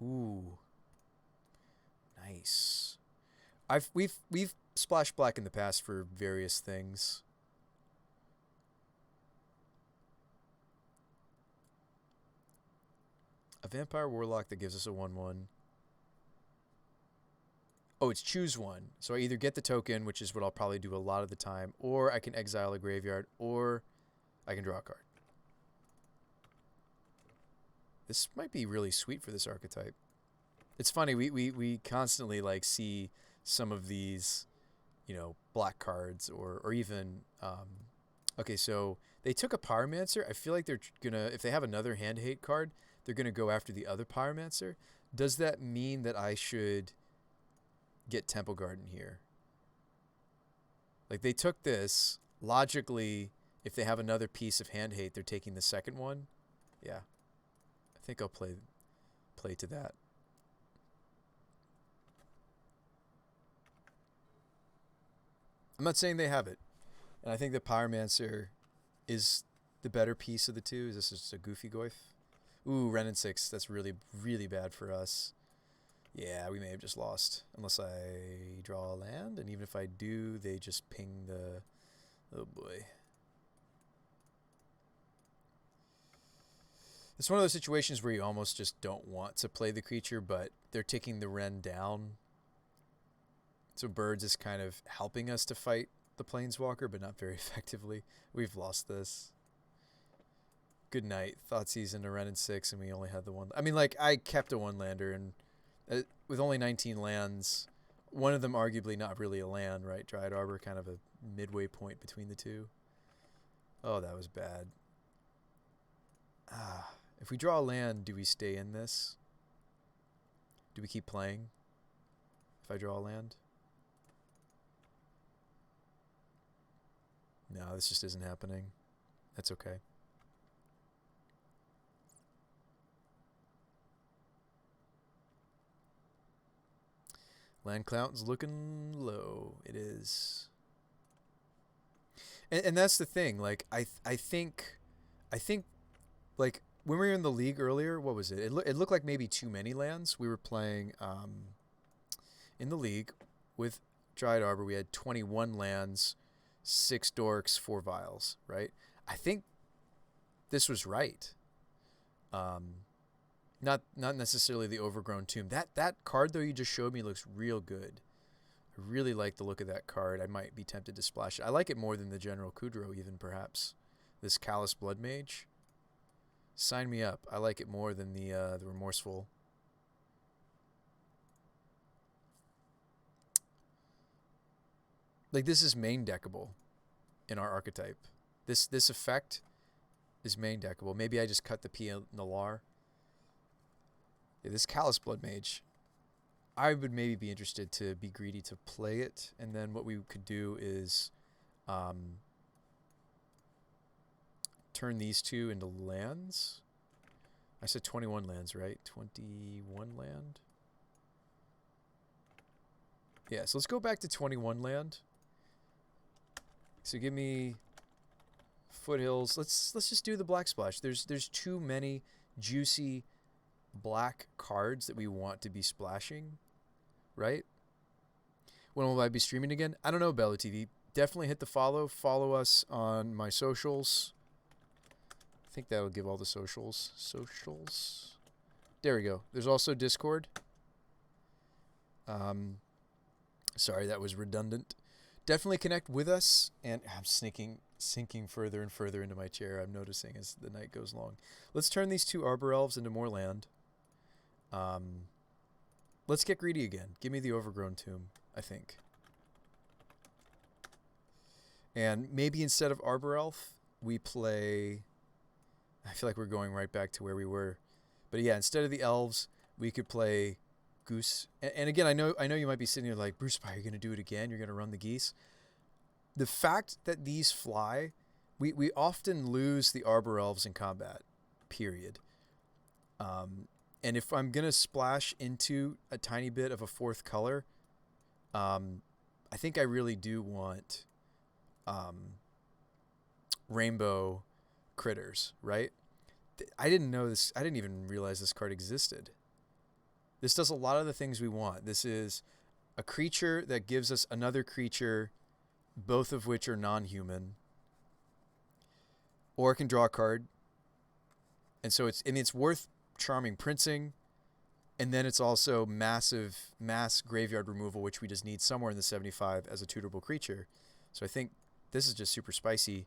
Ooh, nice. We've splashed black in the past for various things. A vampire warlock that gives us a 1/1. Oh, it's choose one. So I either get the token, which is what I'll probably do a lot of the time, or I can exile a graveyard, or I can draw a card. This might be really sweet for this archetype. It's funny, we constantly like see some of these, you know, black cards or even okay, so they took a Pyromancer. I feel like they're gonna, if they have another hand hate card, they're gonna go after the other Pyromancer. Does that mean that I should get Temple Garden here? Like they took this, logically, if they have another piece of hand hate, they're taking the second one. Yeah. I think I'll play to that. I'm not saying they have it. And I think the Pyromancer is the better piece of the two. Is this just a goofy goif? Ooh, Ren and 6. That's really, really bad for us. Yeah, we may have just lost. Unless I draw a land. And even if I do, they just ping the... Oh, boy. It's one of those situations where you almost just don't want to play the creature, but they're taking the Ren down. So Birds is kind of helping us to fight the Planeswalker, but not very effectively. We've lost this. Good night. Thoughtseize into Ren and 6, and we only had the one. I mean, like, I kept a one-lander, and with only 19 lands, one of them arguably not really a land, right? Dryad Arbor, kind of a midway point between the two. Oh, that was bad. If we draw a land, do we stay in this? Do we keep playing if I draw a land? No, this just isn't happening. That's okay. Land count's looking low. It is. And that's the thing. Like, I think, like, when we were in the league earlier, what was it? It looked like maybe too many lands. We were playing in the league with Dryad Arbor. We had 21 lands, 6 dorks, 4 vials, right? I think this was right. Not necessarily the Overgrown Tomb. That card, though, you just showed me looks real good. I really like the look of that card. I might be tempted to splash it. I like it more than the General Kudrow, even, perhaps. This Callous Blood Mage. Sign me up. I like it more than the Remorseful. Like, this is main deckable in our archetype. This effect is main deckable. Maybe I just cut the P. Nalar. Yeah, this Callous Blood Mage, I would maybe be interested to be greedy to play it, and then what we could do is turn these two into lands. I said 21 lands, right? 21 land? Yeah, so let's go back to 21 land. So give me Foothills. Let's just do the Black Splash. There's too many juicy black cards that we want to be splashing, right? When will I be streaming again? I don't know, Bella TV. Definitely hit the follow. Follow us on my socials. I think that'll give all the socials. There we go. There's also Discord. Sorry, that was redundant. Definitely connect with us. And I'm sinking further and further into my chair, I'm noticing, as the night goes long. Let's turn these 2 Arbor Elves into more land. Let's get greedy again. Give me the Overgrown Tomb, I think. And maybe instead of Arbor Elf, we play... I feel like we're going right back to where we were. But yeah, instead of the elves, we could play Goose. And again, I know you might be sitting there like, Bruce, are you going to do it again? You're going to run the geese? The fact that these fly, we often lose the Arbor Elves in combat, period. And if I'm going to splash into a tiny bit of a 4th color, I think I really do want rainbow critters, right? I didn't know this. I didn't even realize this card existed. This does a lot of the things we want. This is a creature that gives us another creature, both of which are non-human. Or it can draw a card. And so it's worth Charming Princeing. And then it's also mass graveyard removal, which we just need somewhere in the 75 as a tutorable creature. So I think this is just super spicy.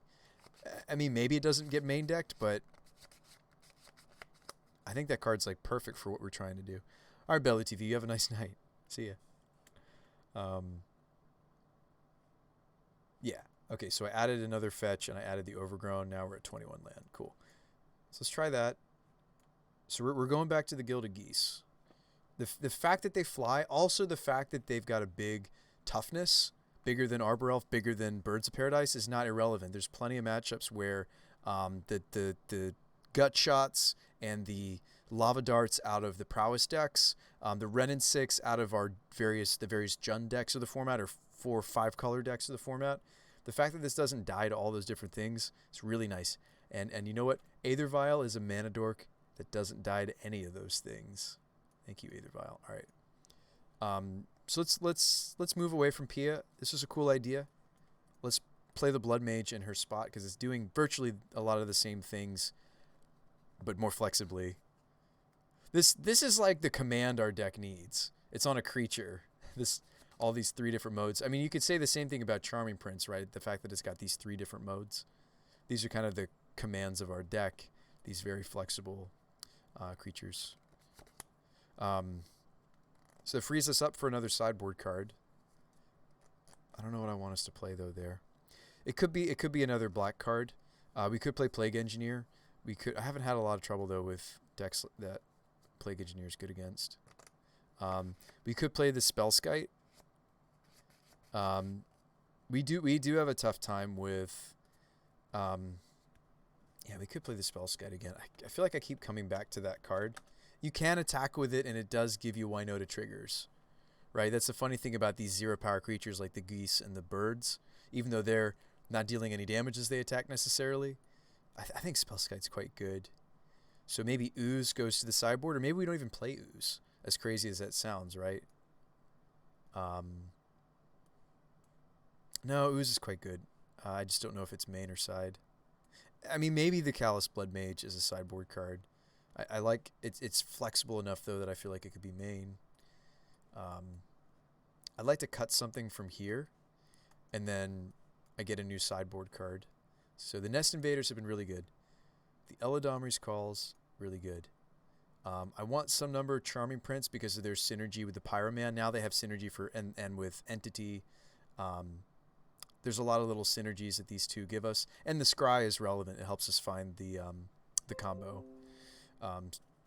I mean, maybe it doesn't get main decked, but I think that card's like perfect for what we're trying to do. All right, Belly TV, you have a nice night. See ya. Yeah. Okay, so I added another fetch, and I added the Overgrown. Now we're at 21 land. Cool. So let's try that. So we're going back to the Gilded Geese. The fact that they fly, also the fact that they've got a big toughness, bigger than Arbor Elf, bigger than Birds of Paradise, is not irrelevant. There's plenty of matchups where the gut shots and the lava darts out of the prowess decks, the Ren and 6 out of the various Jund decks of the format, or 4 or 5 color decks of the format. The fact that this doesn't die to all those different things is really nice. And you know what? Aethervial is a mana dork that doesn't die to any of those things. Thank you, Aethervial. All right. So let's move away from Pia. This is a cool idea. Let's play the Blood Mage in her spot because it's doing virtually a lot of the same things, but more flexibly. This is like the command our deck needs. It's on a creature. All these 3 different modes. I mean, you could say the same thing about Charming Prince, right? The fact that it's got these 3 different modes. These are kind of the commands of our deck. These very flexible creatures. So it frees us up for another sideboard card. I don't know what I want us to play though there. It could be another black card. We could play Plague Engineer. I haven't had a lot of trouble though with decks that Plague Engineer is good against. We could play the Spellskite. We do have a tough time with yeah, we could play the Spellskite again. I feel like I keep coming back to that card. You can attack with it, and it does give you Winota triggers, right? That's the funny thing about these 0-power creatures like the geese and the birds. Even though they're not dealing any damage as they attack necessarily, I think Spellskite's quite good. So maybe Ooze goes to the sideboard, or maybe we don't even play Ooze, as crazy as that sounds, right? No, Ooze is quite good. I just don't know if it's main or side. I mean, maybe the Callous Blood Mage is a sideboard card. I like it's flexible enough though that I feel like it could be main. I'd like to cut something from here, and then I get a new sideboard card. So the Nest Invaders have been really good. The Eladamri's Calls, really good. I want some number of Charming Prince because of their synergy with the Pyroman. Now they have synergy for and with Entity. There's a lot of little synergies that these two give us, and the Scry is relevant. It helps us find the combo.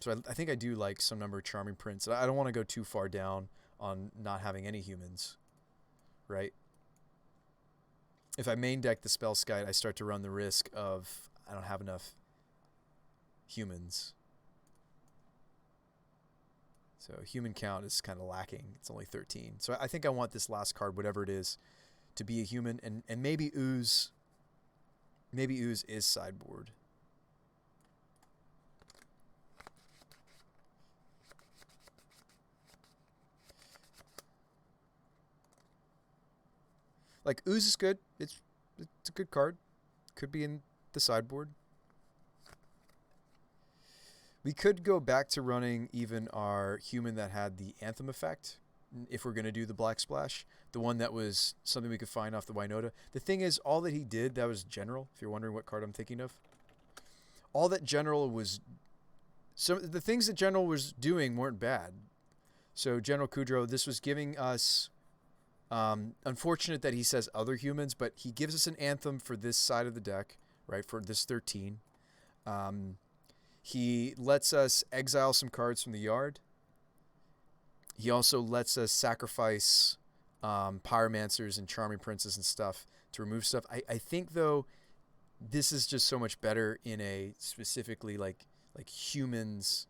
So I think I do like some number of Charming Prince. I don't want to go too far down on not having any humans, right? If I main deck the Spellskite, I start to run the risk of I don't have enough humans. So human count is kind of lacking. It's only 13. So I think I want this last card, whatever it is, to be a human, and maybe Ooze. Maybe Ooze is sideboard. Like, Ooze is good. It's a good card. Could be in the sideboard. We could go back to running even our human that had the Anthem effect, if we're going to do the Black Splash. The one that was something we could find off the Winota. The thing is, all that he did, that was General, if you're wondering what card I'm thinking of. All that General was... So the things that General was doing weren't bad. So General Kudrow, this was giving us... unfortunate that he says other humans, but he gives us an Anthem for this side of the deck, right, for this 13. He lets us exile some cards from the yard. He also lets us sacrifice Pyromancers and Charming Princes and stuff to remove stuff. I think, though, this is just so much better in a specifically like humans,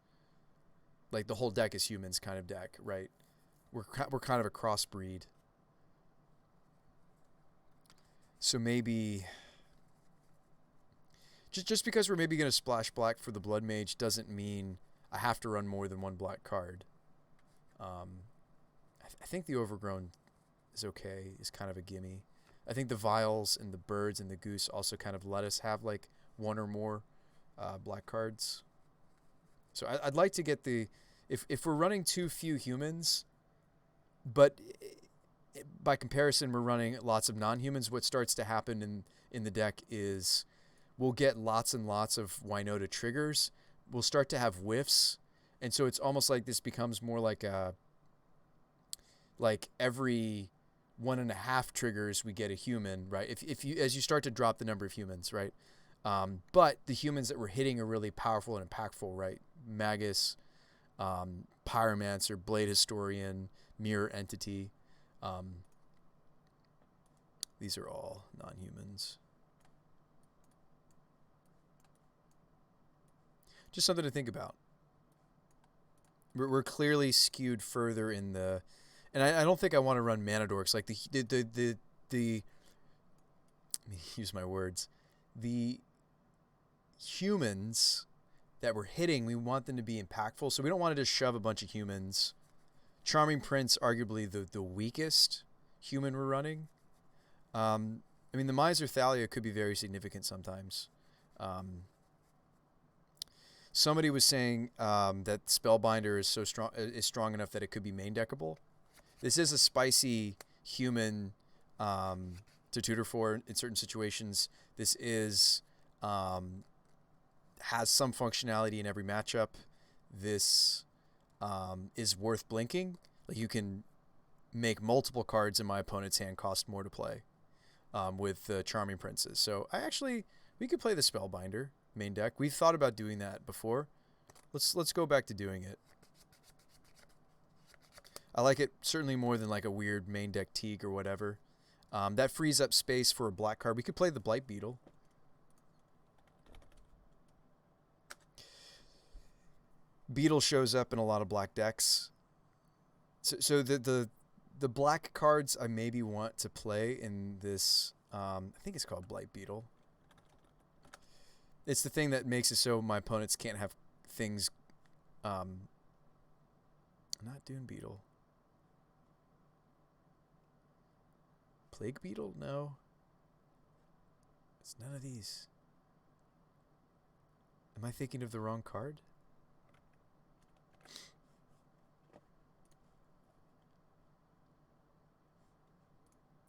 like the whole deck is humans kind of deck, right? We're kind of a crossbreed. So maybe just because we're maybe going to splash black for the Blood Mage doesn't mean I have to run more than one black card. I think the overgrown is okay, is kind of a gimme. I think the vials and the birds and the goose also kind of let us have like one or more black cards. So I'd like to get the, if we're running too few humans, but by comparison we're running lots of non-humans, what starts to happen in the deck is we'll get lots and lots of Winota triggers. We'll start to have whiffs, and so it's almost like this becomes more like a, like every 1.5 triggers we get a human, right? If you, as you start to drop the number of humans, right? But the humans that we're hitting are really powerful and impactful, right? Magus, Pyromancer, Blade Historian, Mirror Entity. These are all non-humans. Just something to think about. We're clearly skewed further in the, and I don't think I want to run mana dorks. Like the let me use my words. The humans that we're hitting, we want them to be impactful. So we don't want to just shove a bunch of humans. Charming Prince, arguably the weakest human we're running. I mean, the Miser Thalia could be very significant sometimes. Somebody was saying that Spellbinder is strong enough that it could be main deckable. This is a spicy human to tutor for in certain situations. This is has some functionality in every matchup. This is worth blinking. Like, you can make multiple cards in my opponent's hand cost more to play with Charming Princes. So we could play the Spellbinder main deck. We've thought about doing that before. Let's go back to doing it. I like it certainly more than like a weird main deck Teague or whatever. That frees up space for a black card. We could play the Blight Beetle. Beetle shows up in a lot of black decks. So the black cards I maybe want to play in this, I think it's called Blight Beetle. It's the thing that makes it so my opponents can't have things. Not Dune Beetle. Plague Beetle? No. It's none of these. Am I thinking of the wrong card?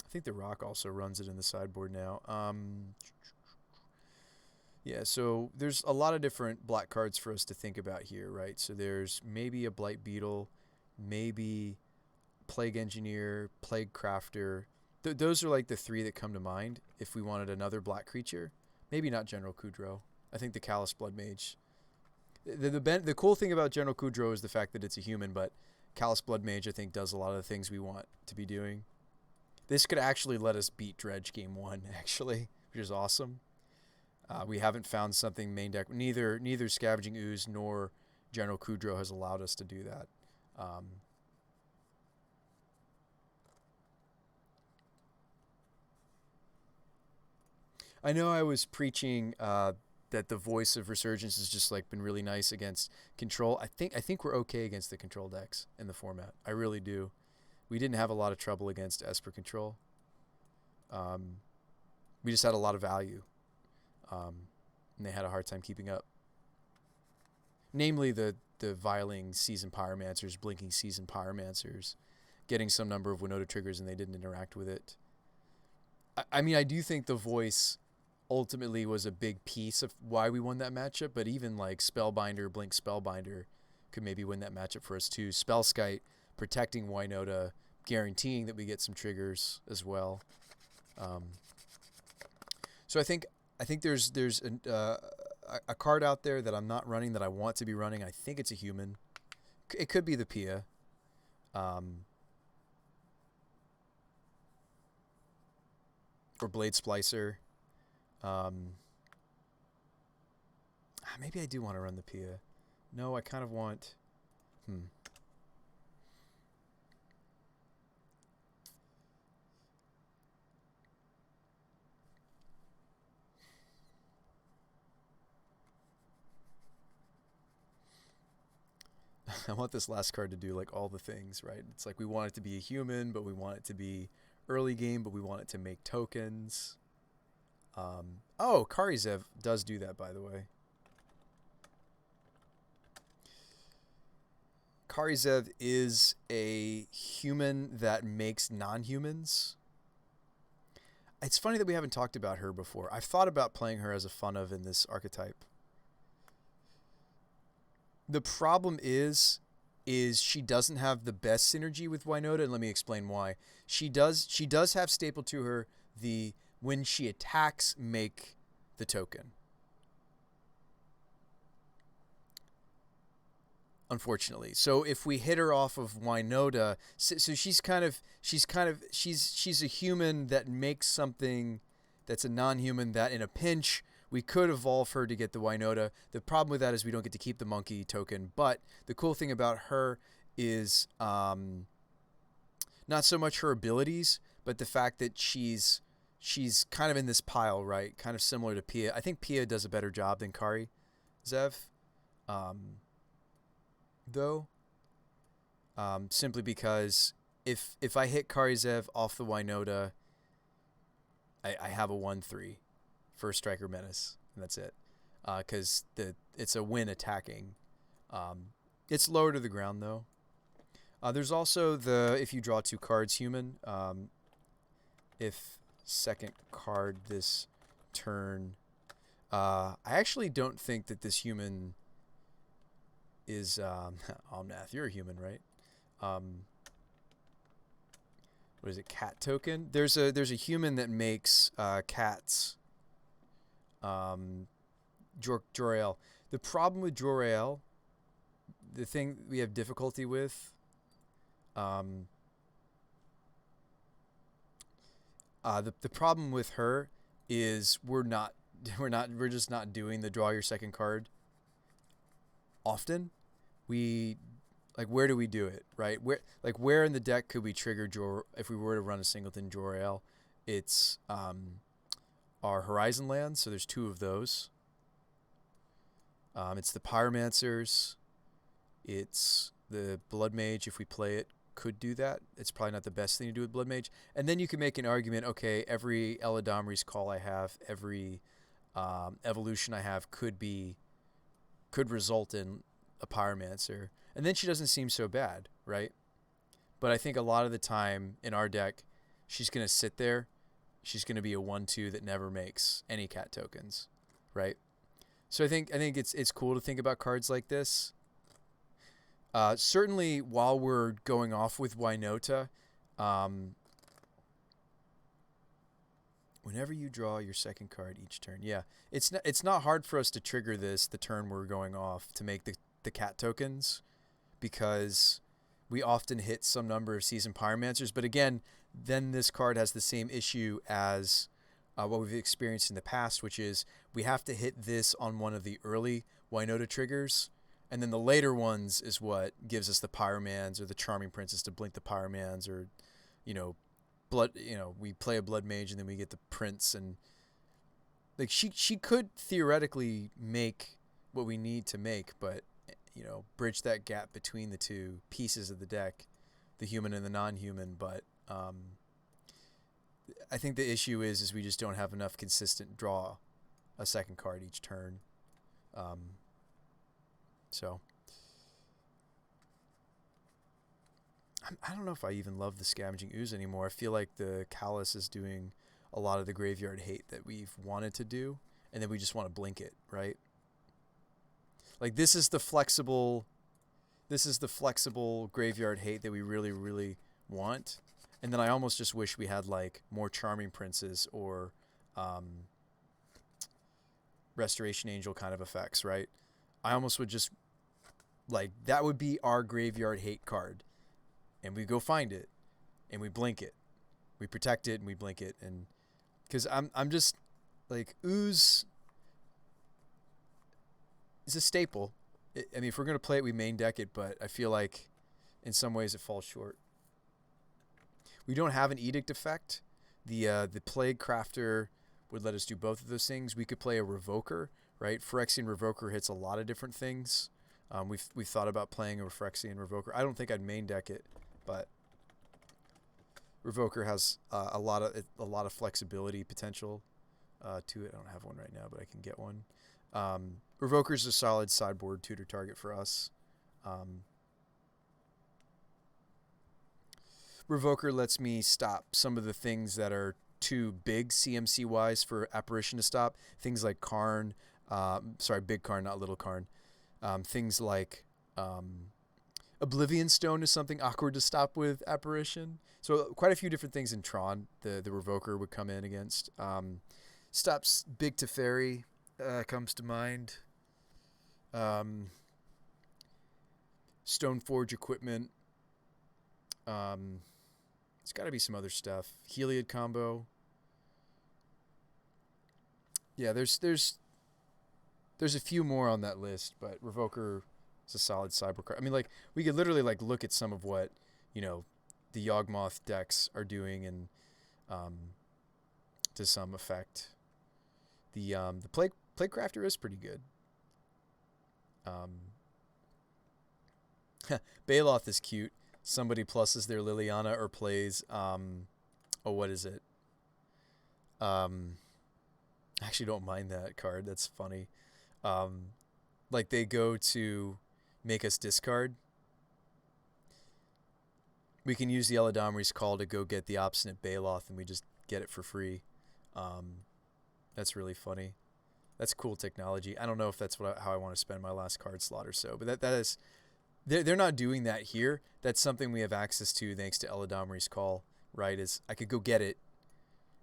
I think the Rock also runs it in the sideboard now. Yeah, so there's a lot of different black cards for us to think about here, right? So there's maybe a Blight Beetle, maybe Plague Engineer, Plague Crafter. Those are like the three that come to mind if we wanted another black creature. Maybe not General Kudrow. I think the Callous Blood Mage. The cool thing about General Kudrow is the fact that it's a human, but Callous Blood Mage, I think, does a lot of the things we want to be doing. This could actually let us beat Dredge game 1, actually, which is awesome. We haven't found something main deck. Neither Scavenging Ooze nor General Kudrow has allowed us to do that. I know I was preaching that the voice of Resurgence has just like been really nice against control. I think we're okay against the control decks in the format. I really do. We didn't have a lot of trouble against Esper Control. We just had a lot of value. And they had a hard time keeping up. Namely, the vialing Seasoned Pyromancers, blinking Seasoned Pyromancers, getting some number of Winota triggers, and they didn't interact with it. I mean, I do think the voice ultimately was a big piece of why we won that matchup, but even like Spellbinder, Blink Spellbinder could maybe win that matchup for us too. Spellskite protecting Winota, guaranteeing that we get some triggers as well. So I think there's a card out there that I'm not running that I want to be running. I think it's a human. It could be the Pia. Or Blade Splicer. Maybe I do want to run the Pia. No, I kind of want... I want this last card to do like all the things, right? It's like we want it to be a human, but we want it to be early game, but we want it to make tokens. Oh, Karizev does do that, by the way. Karizev is a human that makes non-humans. It's funny that we haven't talked about her before. I've thought about playing her as a fun of in this archetype. The problem is she doesn't have the best synergy with Winota, and let me explain why. She does have staple to her the when she attacks make the token. Unfortunately, so if we hit her off of Winota, so she's a human that makes something that's a non-human that in a pinch we could evolve her to get the Winota. The problem with that is we don't get to keep the monkey token. But the cool thing about her is not so much her abilities, but the fact that she's kind of in this pile, right? Kind of similar to Pia. I think Pia does a better job than Kari Zev, though. Simply because if I hit Kari Zev off the Winota, I have a 1/3. First striker menace, and that's it. Because it's a win attacking. It's lower to the ground though. There's also the if you draw 2 cards human. If second card this turn. I actually don't think that this human is Omnath. You're a human, right? What is it? Cat token. There's a human that makes cats. Jor-El. The problem with Jor-El, the thing we have difficulty with, the problem with her is we're just not doing the draw your second card often. We like where do we do it, right? Where in the deck could we trigger if we were to run a singleton Jor-El? It's our Horizon lands, so there's 2 of those. It's the Pyromancers. It's the Blood Mage. If we play it, could do that. It's probably not the best thing to do with Blood Mage. And then you can make an argument, okay, every Eladamri's Call I have, every evolution I have could result in a Pyromancer. And then she doesn't seem so bad, right? But I think a lot of the time in our deck, she's going to sit there. She's going to be a 1/2 that never makes any cat tokens, right? So I think it's cool to think about cards like this. Certainly, while we're going off with Winota, whenever you draw your second card each turn, yeah, it's not hard for us to trigger this the turn we're going off to make the cat tokens, because we often hit some number of seasoned Pyromancers. But again, then this card has the same issue as what we've experienced in the past, which is we have to hit this on one of the early Winota triggers, and then the later ones is what gives us the Pyromans or the Charming Princess to blink the Pyromans, or we play a Blood Mage and then we get the Prince, and like she could theoretically make what we need to make, but bridge that gap between the 2 pieces of the deck, the human and the non-human. But I think the issue is we just don't have enough consistent draw a second card each turn. So I don't know if I even love the Scavenging Ooze anymore. I feel like the Callus is doing a lot of the graveyard hate that we've wanted to do, and then we just want to blink it, right? Like this is the flexible graveyard hate that we really, really want. And then I almost just wish we had like more Charming Princes or Restoration Angel kind of effects, right? I almost would just like that would be our graveyard hate card, and we go find it, and we blink it, we protect it, and we blink it, and because I'm just like Ooze is a staple. I mean, if we're gonna play it, we main deck it, but I feel like in some ways it falls short. We don't have an Edict effect. The Plague Crafter would let us do both of those things. We could play a Revoker, right? Phyrexian Revoker hits a lot of different things. We've thought about playing a Phyrexian Revoker. I don't think I'd main deck it, but Revoker has a lot of flexibility potential to it. I don't have one right now, but I can get one. Revoker's a solid sideboard tutor target for us. Revoker lets me stop some of the things that are too big CMC wise for Apparition to stop. Things like Karn, big Karn, not little Karn. Things like Oblivion Stone is something awkward to stop with Apparition. So quite a few different things in Tron the Revoker would come in against. Stops Big Teferi comes to mind. Stoneforge equipment. It's got to be some other stuff. Heliod combo. Yeah, there's a few more on that list, but Revoker is a solid cyber card. I mean, like, we could literally like look at some of what, you know, the Yawgmoth decks are doing, and to some effect. The Plaguecrafter is pretty good. Baloth is cute. Somebody pluses their Liliana or plays what is it? I actually don't mind that card. That's funny. Like they go to make us discard. We can use the Eladamri's Call to go get the Obstinate Baloth, and we just get it for free. That's really funny. That's cool technology. I don't know if that's how I want to spend my last card slot or so, but that is... They're not doing that here. That's something we have access to thanks to Eladamri's Call, right? Is I could go get it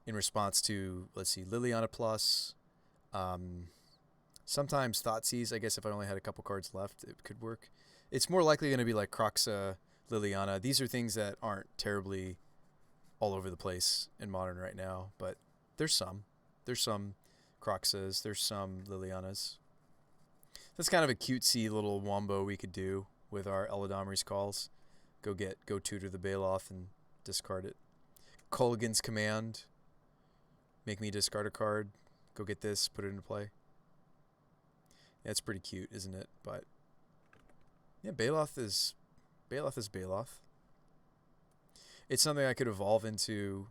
in response to, let's see, Liliana Plus. Sometimes Thoughtseize, I guess if I only had a couple cards left, it could work. It's more likely going to be like Kroxa, Liliana. These are things that aren't terribly all over the place in Modern right now, but there's some. There's some Kroxas. There's some Lilianas. That's kind of a cutesy little wombo we could do with our Eladamri's Calls. Go tutor the Baloth and discard it. Kolaghan's Command. Make me discard a card. Go get this, put it into play. Yeah, it's pretty cute, isn't it? But yeah, Baloth is Baloth. It's something I could evolve into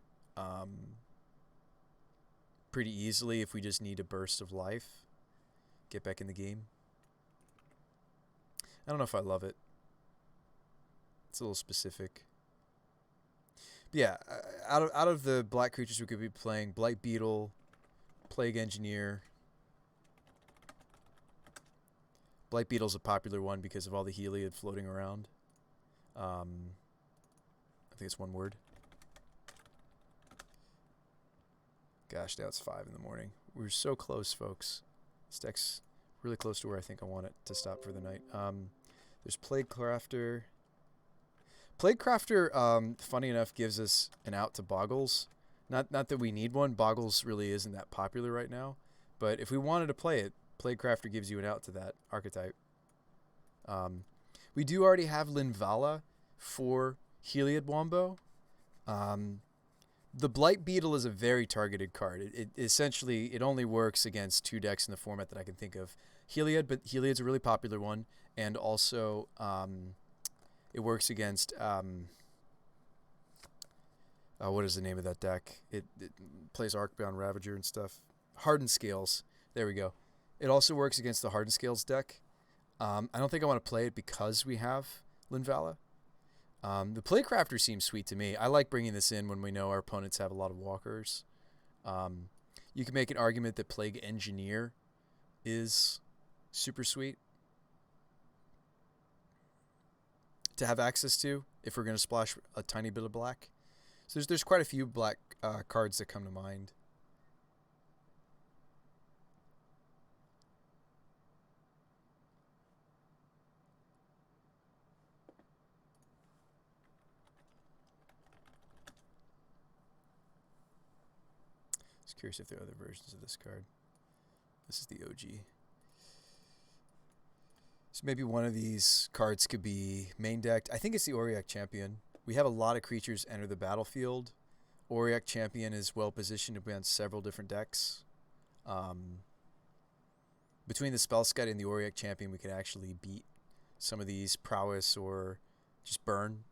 pretty easily if we just need a burst of life. Get back in the game. I don't know if I love it. It's a little specific. But yeah, out of the black creatures we could be playing, Blight Beetle, Plague Engineer. Blight Beetle's a popular one because of all the Heliod floating around. I think it's one word. Gosh, now it's 5 in the morning. We're so close, folks. This deck's really close to where I think I want it to stop for the night. There's Plaguecrafter. Plaguecrafter, funny enough, gives us an out to Boggles. Not that we need one. Boggles really isn't that popular right now. But if we wanted to play it, Plaguecrafter gives you an out to that archetype. We do already have Linvala for Heliod Wombo. The Blight Beetle is a very targeted card. It essentially, it only works against 2 decks in the format that I can think of. Heliod, but Heliod's a really popular one. And also, it works against, what is the name of that deck? It plays Arcbound Ravager and stuff. Hardened Scales. There we go. It also works against the Hardened Scales deck. I don't think I want to play it because we have Linvala. The Plaguecrafter seems sweet to me. I like bringing this in when we know our opponents have a lot of walkers. You can make an argument that Plague Engineer is super sweet to have access to if we're going to splash a tiny bit of black. So there's quite a few black cards that come to mind. Just curious if there are other versions of this card. This is the OG. So maybe one of these cards could be main decked. I think it's the Auric Champion. We have a lot of creatures enter the battlefield. Auric Champion is well positioned to be on several different decks. Between the Spellscut and the Auric Champion, we could actually beat some of these prowess or just burn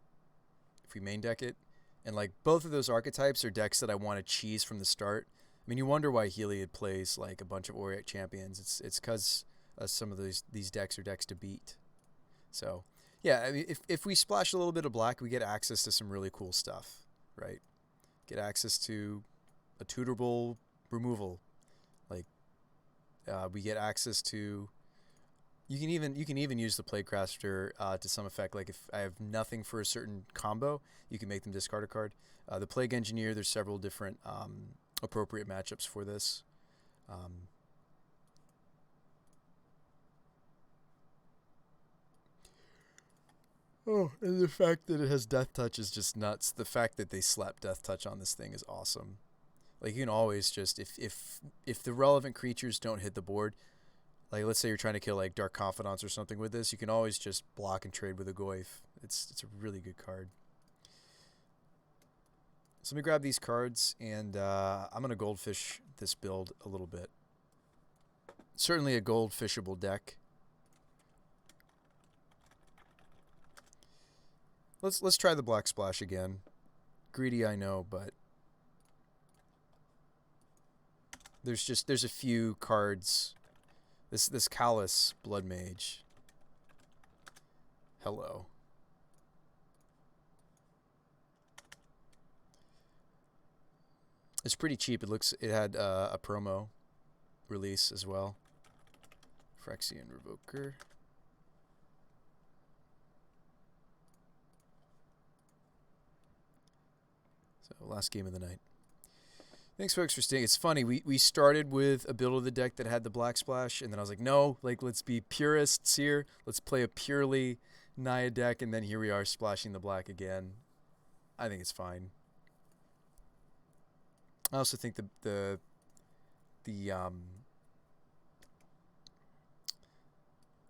if we main deck it. And like both of those archetypes are decks that I want to cheese from the start. I mean, you wonder why Heliod plays like a bunch of Auric champions. It's because some of these decks are decks to beat. So yeah, I mean, if we splash a little bit of black, we get access to some really cool stuff, right? Get access to a tutorable removal. Like we get access to. You can even use the Plaguecrafter to some effect. Like if I have nothing for a certain combo, you can make them discard a card. The Plague Engineer, there's several different appropriate matchups for this. Oh, and the fact that it has Death Touch is just nuts. The fact that they slapped Death Touch on this thing is awesome. Like you can always just if the relevant creatures don't hit the board, like let's say you're trying to kill like Dark Confidants or something with this, you can always just block and trade with a Goyf. It's a really good card. So let me grab these cards, and I'm going to goldfish this build a little bit. Certainly a goldfishable deck. Let's try the Black Splash again. Greedy, I know, but there's a few cards. This Callous Blood Mage. Hello. It's pretty cheap. It had a promo release as well. Phyrexian Revoker. So last game of the night. Thanks, folks, for staying. It's funny. We started with a build of the deck that had the Black Splash, and then I was like, no, like let's be purists here. Let's play a purely Naya deck, and then here we are splashing the black again. I think it's fine. I also think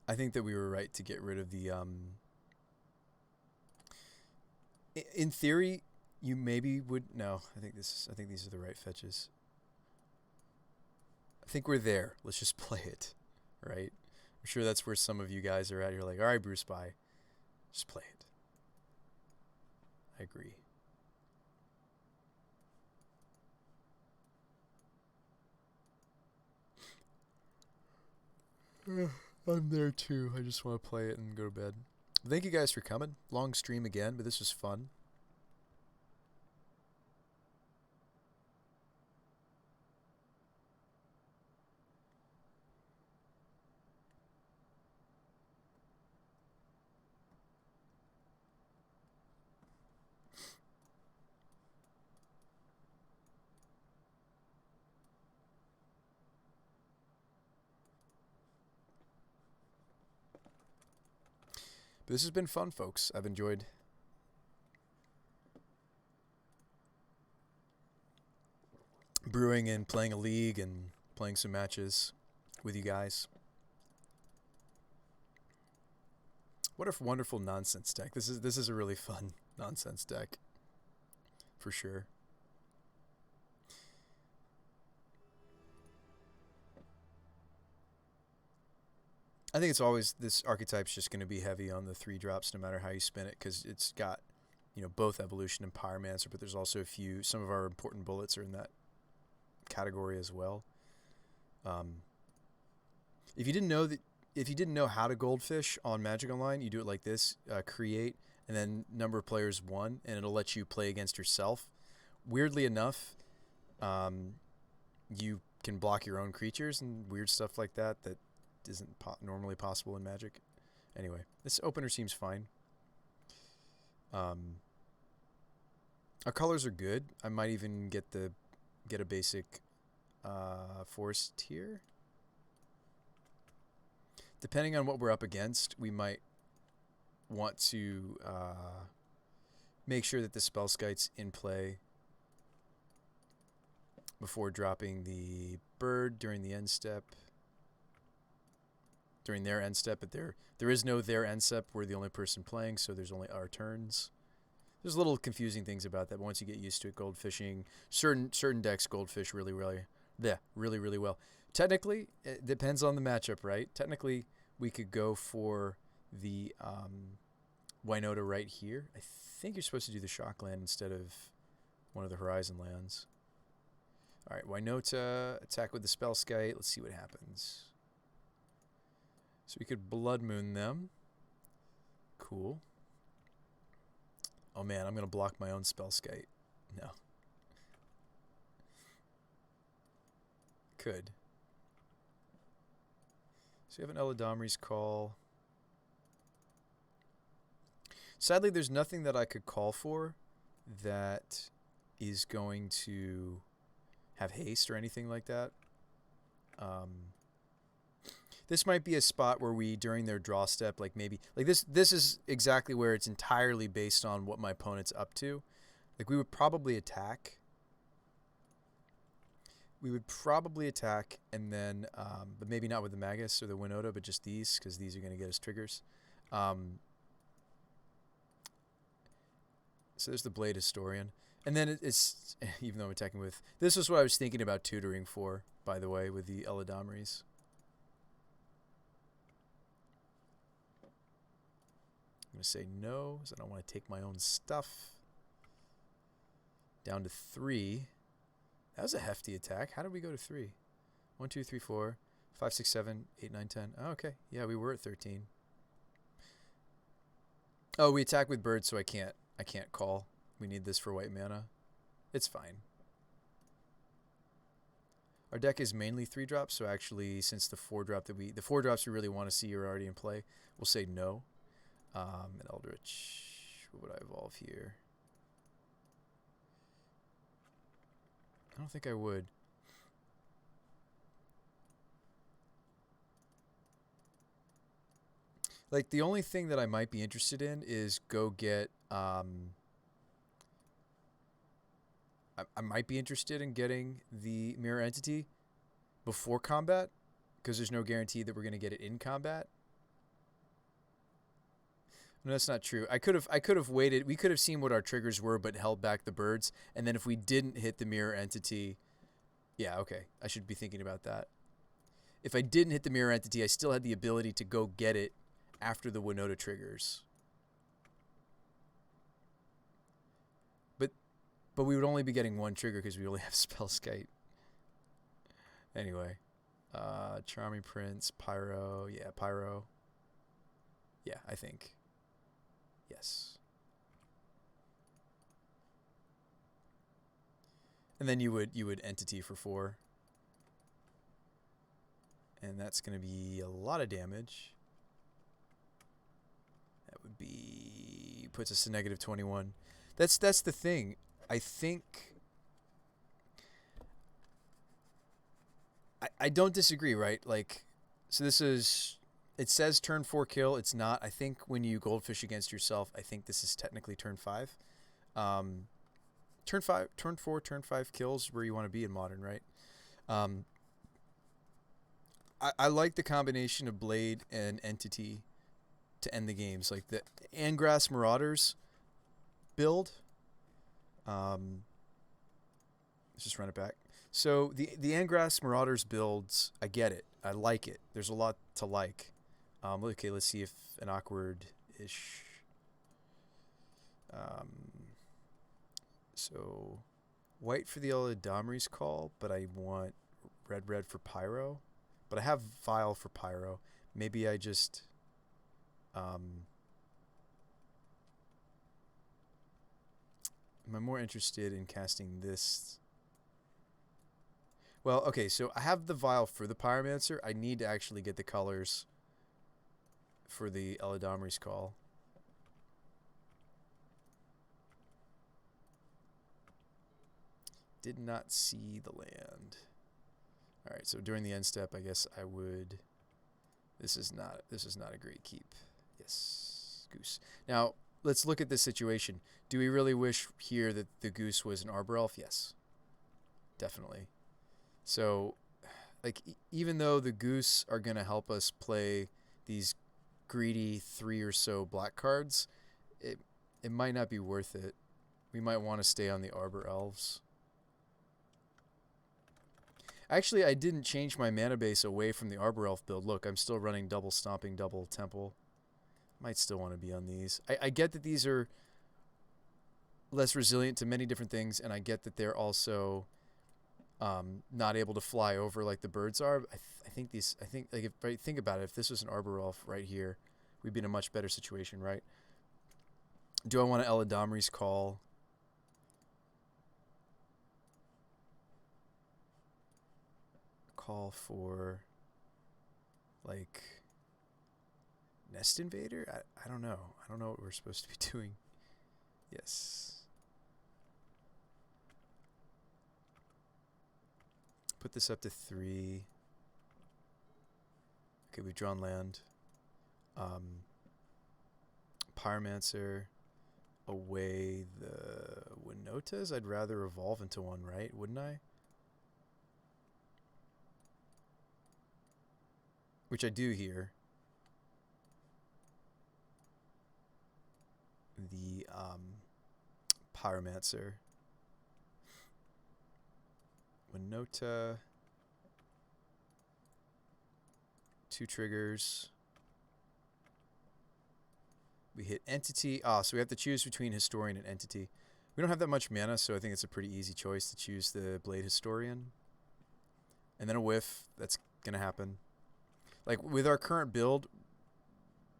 I think that we were right to get rid of the in theory you maybe would no, I think these are the right fetches. I think we're there. Let's just play it, right? I'm sure that's where some of you guys are at. You're like, all right, Bruce, bye. Just play it. I agree. I'm there too. I just want to play it and go to bed. Thank you guys for coming. Long stream again, but this was fun. But this has been fun, folks. I've enjoyed brewing and playing a league and playing some matches with you guys. What a wonderful nonsense deck. This is a really fun nonsense deck. For sure. I think it's always, this archetype's just going to be heavy on the 3 drops no matter how you spin it, because it's got, you know, both Evolution and Pyromancer, but there's also some of our important bullets are in that category as well. If you didn't know how to goldfish on Magic Online, you do it like this: create and then number of players 1, and it'll let you play against yourself. Weirdly enough, you can block your own creatures and weird stuff like that isn't normally possible in Magic. Anyway, this opener seems fine. Our colors are good. I might even get a basic forest here. Depending on what we're up against, we might want to make sure that the Spellskite's in play before dropping the bird during the end step. During their end step, but there is no their end step. We're the only person playing, so there's only our turns. There's little confusing things about that, but once you get used to it, goldfishing, certain decks goldfish really well. Technically, it depends on the matchup, right? Technically, we could go for the Winota right here. I think you're supposed to do the shock land instead of one of the horizon lands. All right, Winota, attack with the Spellskite. Let's see what happens. So we could Blood Moon them. Cool. Oh man, I'm going to block my own Spellskite. No. Could. So we have an Eladamri's Call. Sadly, there's nothing that I could call for that is going to have haste or anything like that. This might be a spot where we, during their draw step, like maybe, like this is exactly where it's entirely based on what my opponent's up to. Like we would probably attack. We would probably attack and then, but maybe not with the Magus or the Winota, but just these, because these are going to get us triggers. So there's the Blade Historian. And then it's, even though I'm attacking with, this is what I was thinking about tutoring for, by the way, with the Eladamri's. I'm going to say no, because I don't want to take my own stuff. Down to 3. That was a hefty attack. How did we go to 3? 1, 2, 3, 4, 5, 6, 7, 8, 9, 10. Oh, okay. Yeah, we were at 13. Oh, we attack with birds, so I can't call. We need this for white mana. It's fine. Our deck is mainly 3-drops, so actually, since the 4-drop the 4-drops we really want to see are already in play, we'll say no. And Eldritch, what would I evolve here? I don't think I would. Like, the only thing that I might be interested in is go get, I might be interested in getting the Mirror Entity before combat, because there's no guarantee that we're going to get it in combat. No, that's not true. I could have waited. We could have seen what our triggers were, but held back the birds. And then if we didn't hit the Mirror Entity, yeah, okay. I should be thinking about that. If I didn't hit the Mirror Entity, I still had the ability to go get it after the Winota triggers. But we would only be getting one trigger because we only have Spellskite. Anyway, Charming Prince, Pyro, yeah, Pyro. Yeah, I think. Yes. And then you would Entity for 4. And that's going to be a lot of damage. That would be, puts us to negative 21. That's the thing. I think I don't disagree, right? Like, so this is, it says turn 4 kill. It's not. I think when you goldfish against yourself, I think this is technically turn 5. Turn 4, turn 5 kills where you want to be in Modern, right? I like the combination of Blade and Entity to end the games. Like the Angrass Marauders build. Let's just run it back. So the Angrass Marauders builds, I get it. I like it. There's a lot to like. Okay, let's see if an awkward-ish. So white for the Eladamri's Call, but I want red for Pyro. But I have Vial for Pyro. Maybe I just... am I more interested in casting this? Well, okay, so I have the Vial for the Pyromancer. I need to actually get the colors for the Eladamri's Call. Did not see the land. All right, so during the end step, I guess I would... This is not a great keep. Yes, Goose. Now, let's look at this situation. Do we really wish here that the Goose was an Arbor Elf? Yes, definitely. So, like, even though the Goose are going to help us play these greedy 3 or so black cards, it might not be worth it. We might want to stay on the Arbor Elves. Actually, I didn't change my mana base away from the Arbor Elf build. Look, I'm still running double Stomping, double Temple. Might still want to be on these. I get that these are less resilient to many different things, and I get that they're also not able to fly over like the birds are. I think these. I think like if right, think about it. If this was an arbor elf right here, we'd be in a much better situation, right? Do I want to Eladamri's call? Call for like Nest Invader? I don't know. I don't know what we're supposed to be doing. Yes. Put this up to 3. Okay, we've drawn land. Pyromancer. Away the Winotas. I'd rather evolve into one, right? Wouldn't I? Which I do here. The Pyromancer. Winota. 2 triggers. We hit Entity. So we have to choose between Historian and Entity. We don't have that much mana, so I think it's a pretty easy choice to choose the Blade Historian. And then a whiff. That's going to happen. Like, with our current build,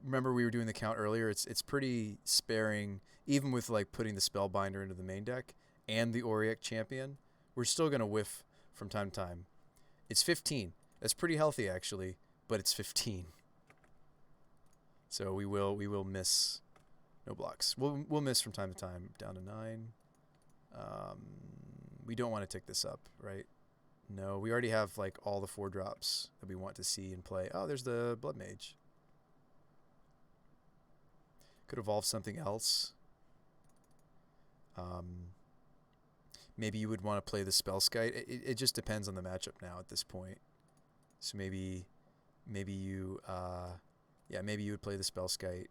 remember we were doing the count earlier, it's pretty sparing, even with, like, putting the Spellbinder into the main deck and the Auric Champion. We're still going to whiff from time to time. It's 15. That's pretty healthy, actually, but it's 15. So we will miss no blocks. We'll miss from time to time. Down to 9. We don't want to tick this up, right? No, we already have like all the 4 drops that we want to see and play. Oh, there's the Blood Mage. Could evolve something else. Maybe you would want to play the Spellskite. It just depends on the matchup now at this point. So maybe you maybe you would play the Spellskite.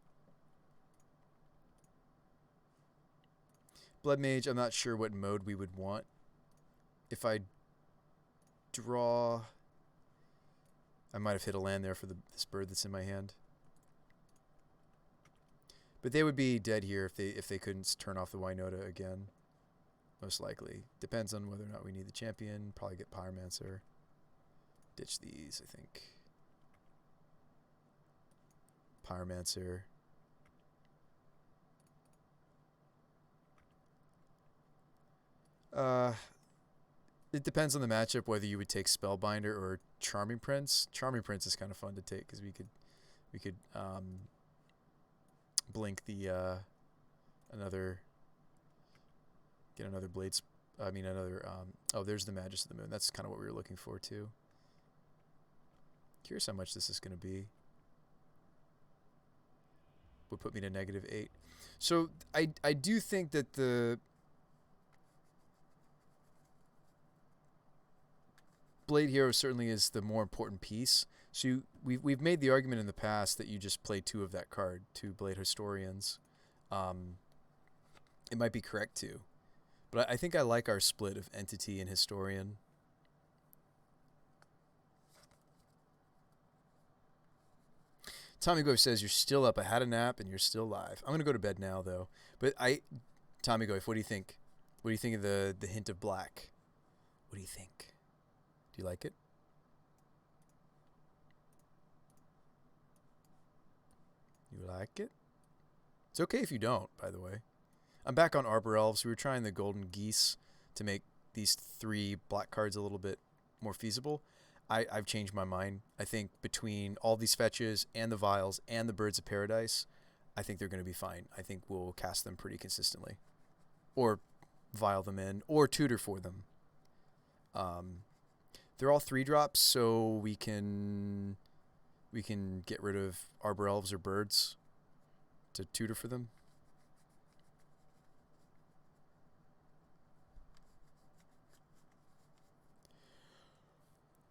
Blood Mage, I'm not sure what mode we would want. If I draw, I might have hit a land there for this bird that's in my hand. But they would be dead here if they couldn't turn off the Winota again. Most likely. Depends on whether or not we need the champion. Probably get Pyromancer. Ditch these, I think. Pyromancer. It depends on the matchup whether you would take Spellbinder or Charming Prince. Charming Prince is kind of fun to take because we could blink the get another blades. I mean another. Oh, there's the Magus of the Moon. That's kind of what we were looking for too. Curious how much this is going to be. Would put me to -8. So I do think that the Blade Hero certainly is the more important piece. So we've made the argument in the past that you just play 2 of that card, 2 Blade Historians. It might be correct too, but I think I like our split of Entity and Historian. Tommy Go says you're still up. I had a nap and you're still live. I'm gonna go to bed now though. But Tommy Go, what do you think? What do you think of the hint of black? What do you think? Do you like it? You like it? It's okay if you don't, by the way. I'm back on Arbor Elves. We were trying the Golden Geese to make these 3 black cards a little bit more feasible. I've changed my mind. I think between all these fetches and the Vials and the Birds of Paradise, I think they're going to be fine. I think we'll cast them pretty consistently. Or Vial them in, or tutor for them. They're all 3 drops, so we can get rid of Arbor Elves or Birds to tutor for them.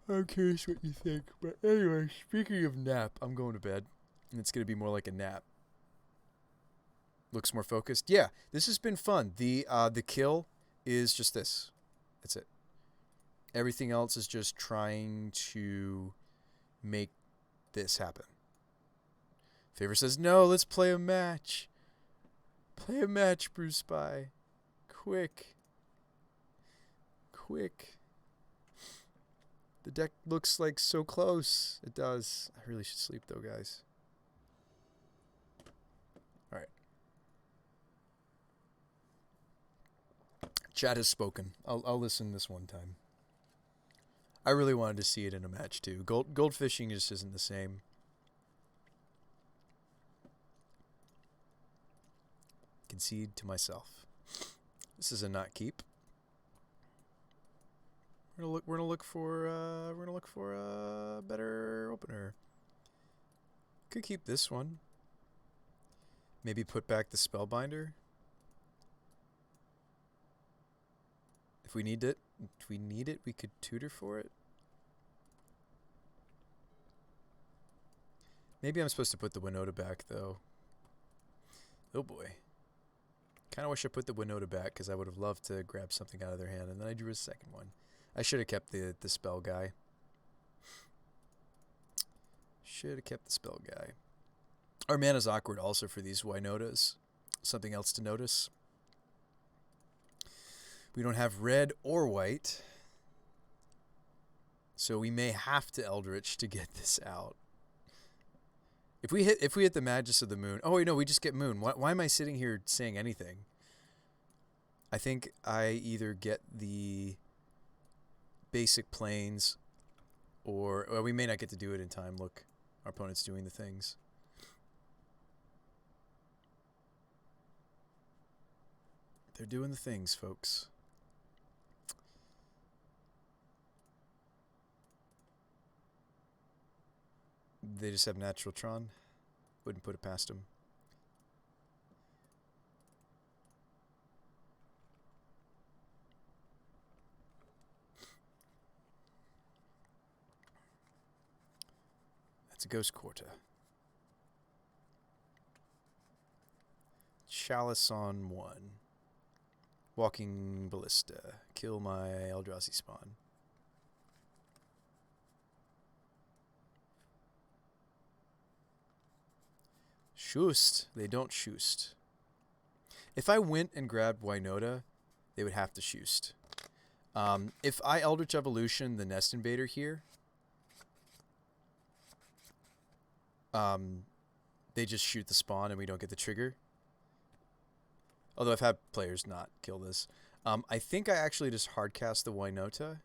I'm curious what you think. But anyway, speaking of nap, I'm going to bed. And it's going to be more like a nap. Looks more focused. Yeah, this has been fun. The kill is just this. That's it. Everything else is just trying to make this happen. Favor says, no, let's play a match. Play a match, Bruce Spy. Quick. Quick. The deck looks like so close. It does. I really should sleep though, guys. Alright. Chat has spoken. I'll listen this one time. I really wanted to see it in a match too. Goldfishing just isn't the same. Concede to myself. This is a not keep. We're gonna look for a better opener. Could keep this one. Maybe put back the Spellbinder. If we need it, we could tutor for it. Maybe I'm supposed to put the Winota back though. Oh boy. Kind of wish I put the Winota back because I would have loved to grab something out of their hand, and then I drew a second one. I should have kept the spell guy. Should have kept the spell guy. Our mana's awkward also for these Winotas. Something else to notice. We don't have red or white. So we may have to Eldritch to get this out. If we hit the Magus of the Moon. Oh wait, no, we just get Moon. Why am I sitting here saying anything? I think I either get the basic planes or well, we may not get to do it in time. Look, our opponent's doing the things. They're doing the things, folks. They just have natural Tron. Wouldn't put it past them. That's a Ghost Quarter. Chalice on 1. Walking Ballista. Kill my Eldrazi spawn. Shoost. They don't shoost. If I went and grabbed Winota, they would have to shoost. If I Eldritch Evolution the Nest Invader here, they just shoot the spawn and we don't get the trigger. Although I've had players not kill this. I think I actually just hardcast the Winota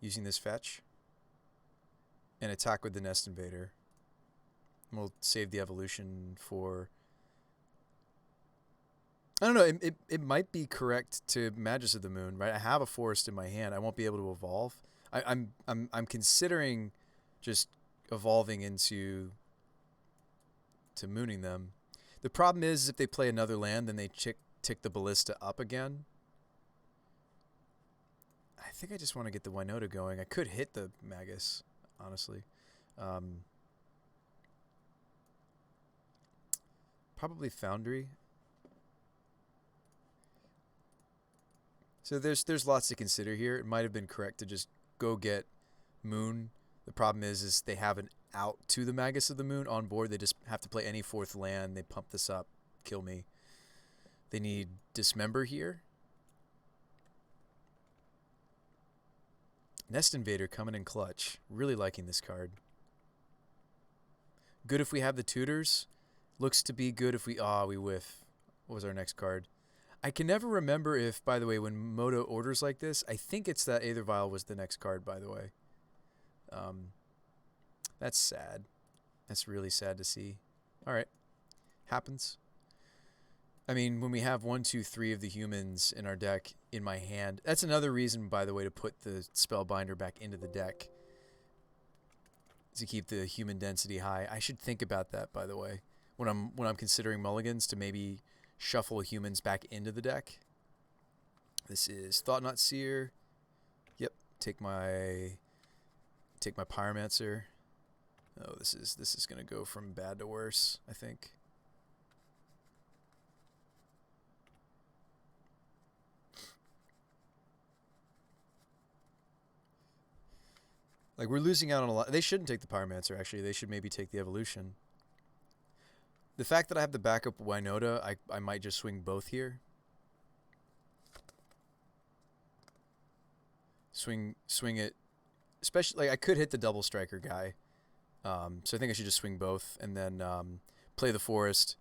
using this fetch and attack with the Nest Invader. And we'll save the evolution for... I don't know, it might be correct to Magus of the Moon, right? I have a forest in my hand. I won't be able to evolve. I'm considering just evolving into mooning them. The problem is if they play another land, then they tick the Ballista up again. I think I just want to get the Winota going. I could hit the Magus, honestly. Probably Foundry. So there's lots to consider here. It might have been correct to just go get Moon. The problem is they have an out to the Magus of the Moon on board. They just have to play any fourth land. They pump this up, kill me. They need Dismember here. Nest Invader coming in clutch. Really liking this card. Good if we have the tutors. Looks to be good if we whiff. What was our next card? I can never remember if, by the way, when Moto orders like this, I think it's that Aether Vial was the next card, by the way. That's sad. That's really sad to see. All right. Happens. I mean, when we have 1, 2, 3 of the humans in our deck in my hand, that's another reason, by the way, to put the Spellbinder back into the deck. To keep the human density high. I should think about that, by the way, when I'm considering mulligans, to maybe shuffle humans back into the deck. This is Thought-Knot Seer. Yep. Take my Pyromancer. Oh, this is gonna go from bad to worse, I think. Like, we're losing out on a lot. They shouldn't take the Pyromancer, actually. They should maybe take the Evolution. The fact that I have the backup Winota, I might just swing both here. Swing it. Especially, like, I could hit the double striker guy. So I think I should just swing both and then play the forest,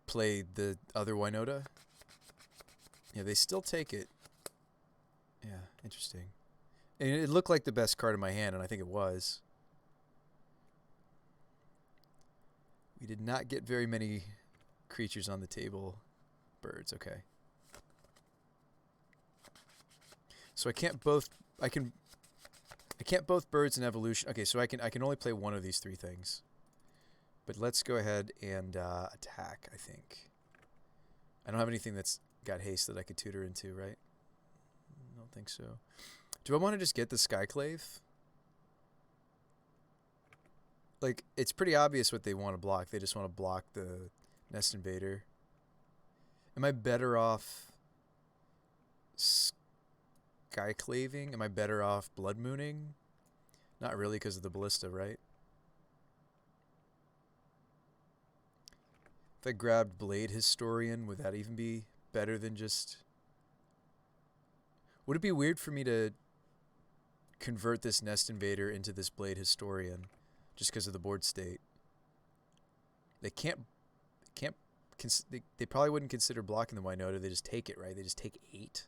play the other Winota. Yeah, they still take it. Yeah, interesting. And it looked like the best card in my hand, and I think it was. We did not get very many creatures on the table. Birds, okay. So I can't both. I can't both birds and evolution. Okay, so I can only play one of these three things. But let's go ahead and attack. I think. I don't have anything that's got haste that I could tutor into, right? I don't think so. Do I want to just get the Skyclave? Like, it's pretty obvious what they want to block. They just want to block the Nest Invader. Am I better off Skyclaving? Am I better off Blood Mooning? Not really, because of the Ballista, right? If I grabbed Blade Historian, would that even be better than just... Would it be weird for me to convert this Nest Invader into this Blade Historian just because of the board state? They they probably wouldn't consider blocking the Winota. They just take it, right? They just take 8.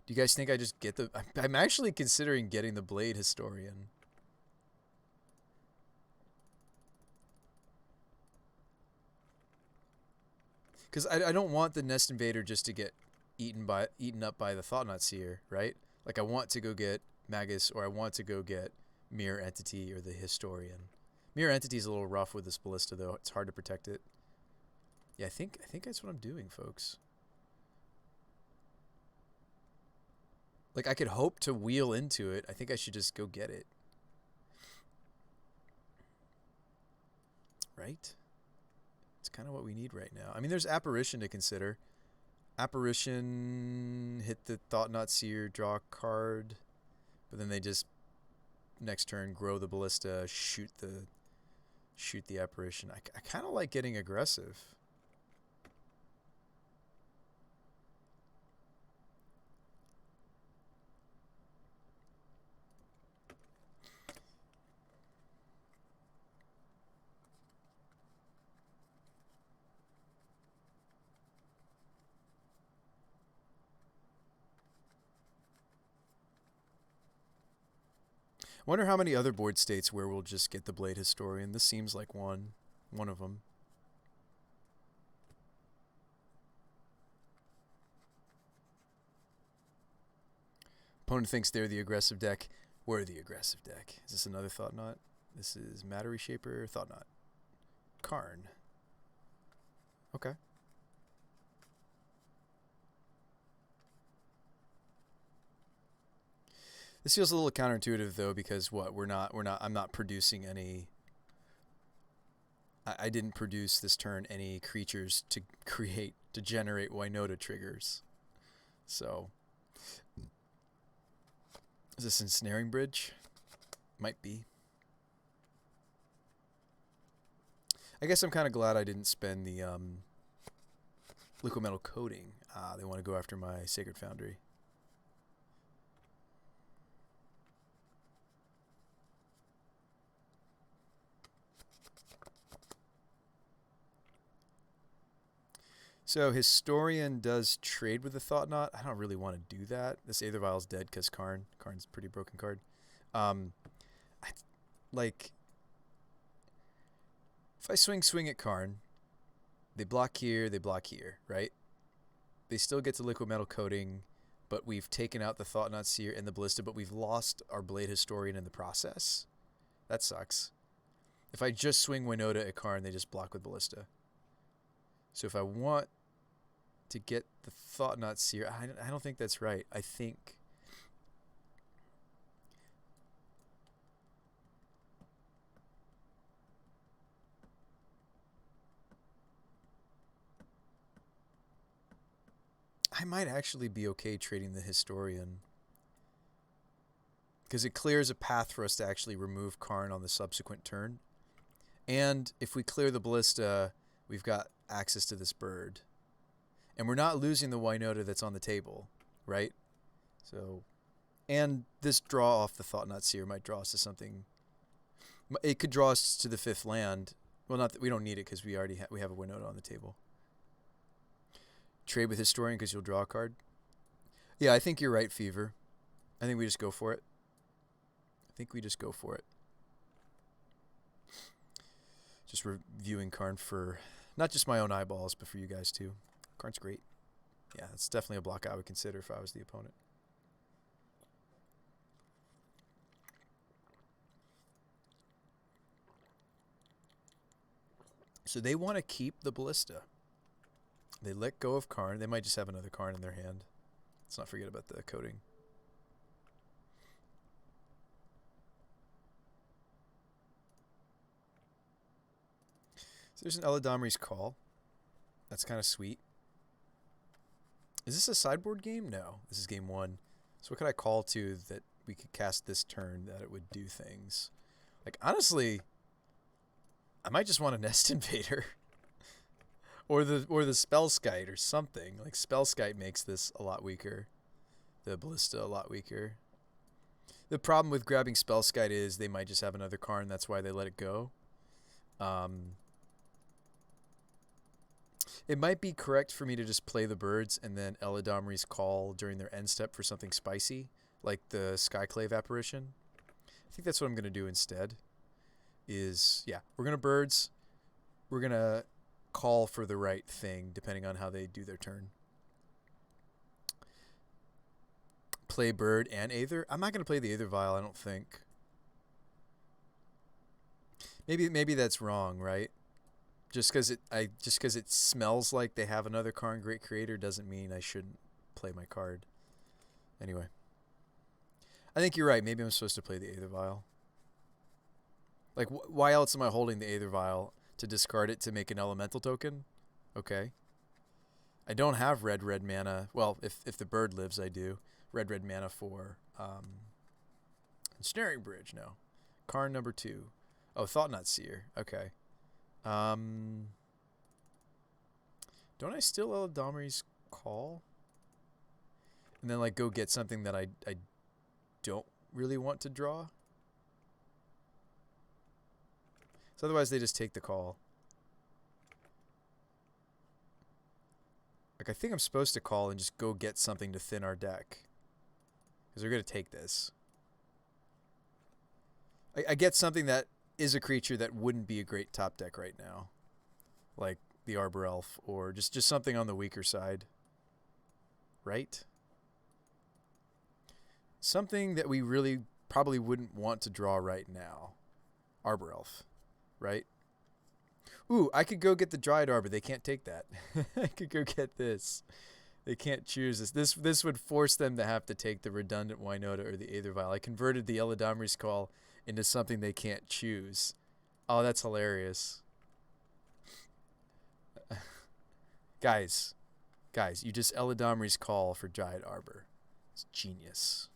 Do you guys think I just get the... I'm actually considering getting the Blade Historian. Because I don't want the Nest Invader just to get eaten up by the Thought-Knot Seer, right? Like, I want to go get Magus, or I want to go get Mirror Entity or the Historian. Mirror Entity is a little rough with this Ballista, though. It's hard to protect it. Yeah, I think that's what I'm doing, folks. Like, I could hope to wheel into it. I think I should just go get it. Right? It's kind of what we need right now. I mean, there's Apparition to consider. Apparition, hit the Thought-Knot Seer, draw a card. But then they just, next turn, grow the Ballista, shoot the Apparition. I kind of like getting aggressive. Wonder how many other board states where we'll just get the Blade Historian. This seems like one of them. Opponent thinks they're the aggressive deck. We're the aggressive deck. Is this another Thought-Knot? This is Matter Reshaper, Thought-Knot. Karn. Okay. This feels a little counterintuitive though, because what I'm not producing any. I didn't produce this turn any creatures to generate Winota triggers. So, is this Ensnaring Bridge? Might be. I guess I'm kind of glad I didn't spend the liquid metal coating. They want to go after my Sacred Foundry. So Historian does trade with the Thought-Knot. I don't really want to do that. This Aether Vial's dead because Karn's a pretty broken card. Like, if I swing at Karn, they block here, right? They still get to liquid metal coating, but we've taken out the Thought-Knot Seer and the Ballista, but we've lost our Blade Historian in the process. That sucks. If I just swing Winota at Karn, they just block with Ballista. So if I want to get the Thought-Knot Seer, I don't think that's right. I think I might actually be okay trading the Historian, because it clears a path for us to actually remove Karn on the subsequent turn. And if we clear the Ballista, we've got access to this bird. And we're not losing the Winota that's on the table, right? So, and this draw off the Thought-Knot Seer might draw us to something. It could draw us to the 5th land. Well, not that we don't need it because we already we have a Winota on the table. Trade with Historian because you'll draw a card. Yeah, I think you're right, Fever. I think we just go for it. Just reviewing Karn for not just my own eyeballs, but for you guys too. Karn's great. Yeah, that's definitely a block I would consider if I was the opponent. So they want to keep the Ballista. They let go of Karn. They might just have another Karn in their hand. Let's not forget about the coding. So there's an Eladamri's Call. That's kind of sweet. Is this a sideboard game? No, this is game 1. So what could I call to that we could cast this turn that it would do things? Like, honestly, I might just want a Nest Invader. or the Spellskite or something. Like, Spellskite makes this a lot weaker. The Ballista a lot weaker. The problem with grabbing Spellskite is they might just have another Karn. That's why they let it go. It might be correct for me to just play the birds and then Eladamri's Call during their end step for something spicy, like the Skyclave Apparition. I think that's what I'm going to do instead. Yeah, we're going to birds. We're going to call for the right thing, depending on how they do their turn. Play bird and Aether. I'm not going to play the Aether Vial, I don't think. Maybe that's wrong, right? Just because it smells like they have another Karn Great Creator doesn't mean I shouldn't play my card. Anyway, I think you're right. Maybe I'm supposed to play the Aether Vial. Like, why else am I holding the Aether Vial? To discard it to make an elemental token? Okay. I don't have red mana. Well, if the bird lives, I do. Red mana for Ensnaring Bridge. No. Karn number 2. Oh, Thought-Knot Seer. Okay. Don't I steal Eladamri's Call? And then, like, go get something that I don't really want to draw? So otherwise they just take the call. Like, I think I'm supposed to call and just go get something to thin our deck. Because they're going to take this. I get something that is a creature that wouldn't be a great top deck right now. Like the Arbor Elf, or just something on the weaker side. Right? Something that we really probably wouldn't want to draw right now. Arbor Elf. Right? Ooh, I could go get the Dryad Arbor. They can't take that. I could go get this. They can't choose this. This would force them to have to take the redundant Winota or the Aether Vial. I converted the Eladamri's Call into something they can't choose. Oh, that's hilarious. Guys, you just Eladamri's Call for Dryad Arbor. It's genius.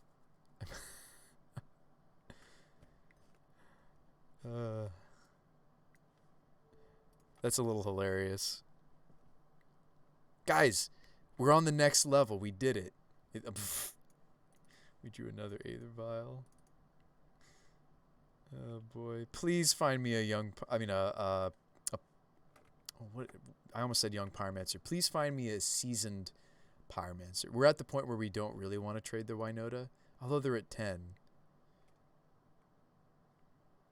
That's a little hilarious. Guys, we're on the next level. We did it. We drew another Aether Vial. Oh boy! Please find me a young. What? I almost said young Pyromancer. Please find me a seasoned Pyromancer. We're at the point where we don't really want to trade the Winota, although they're at 10.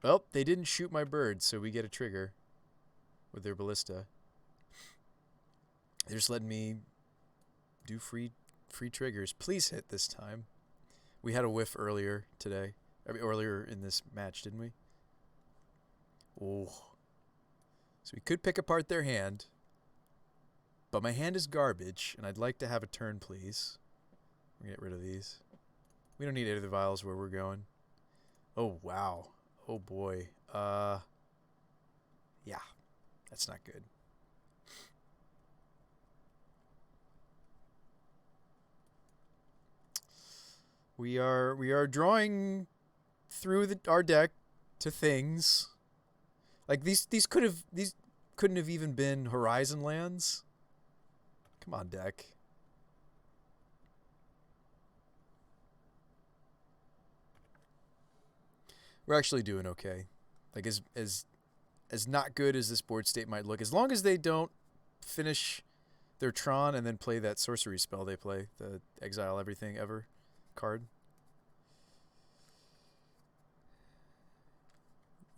Well, they didn't shoot my bird, so we get a trigger with their Ballista. They're just letting me do free triggers. Please hit this time. We had a whiff earlier today. Earlier in this match, didn't we? Oh. So we could pick apart their hand. But my hand is garbage, and I'd like to have a turn, please. We're going to get rid of these. We don't need any of the vials where we're going. Oh, wow. Oh, boy. Yeah. That's not good. We are drawing through our deck to things. Like these couldn't have even been Horizon lands. Come on, deck. We're actually doing okay. Like as not good as this board state might look, as long as they don't finish their Tron and then play that sorcery spell they play, the exile everything ever card.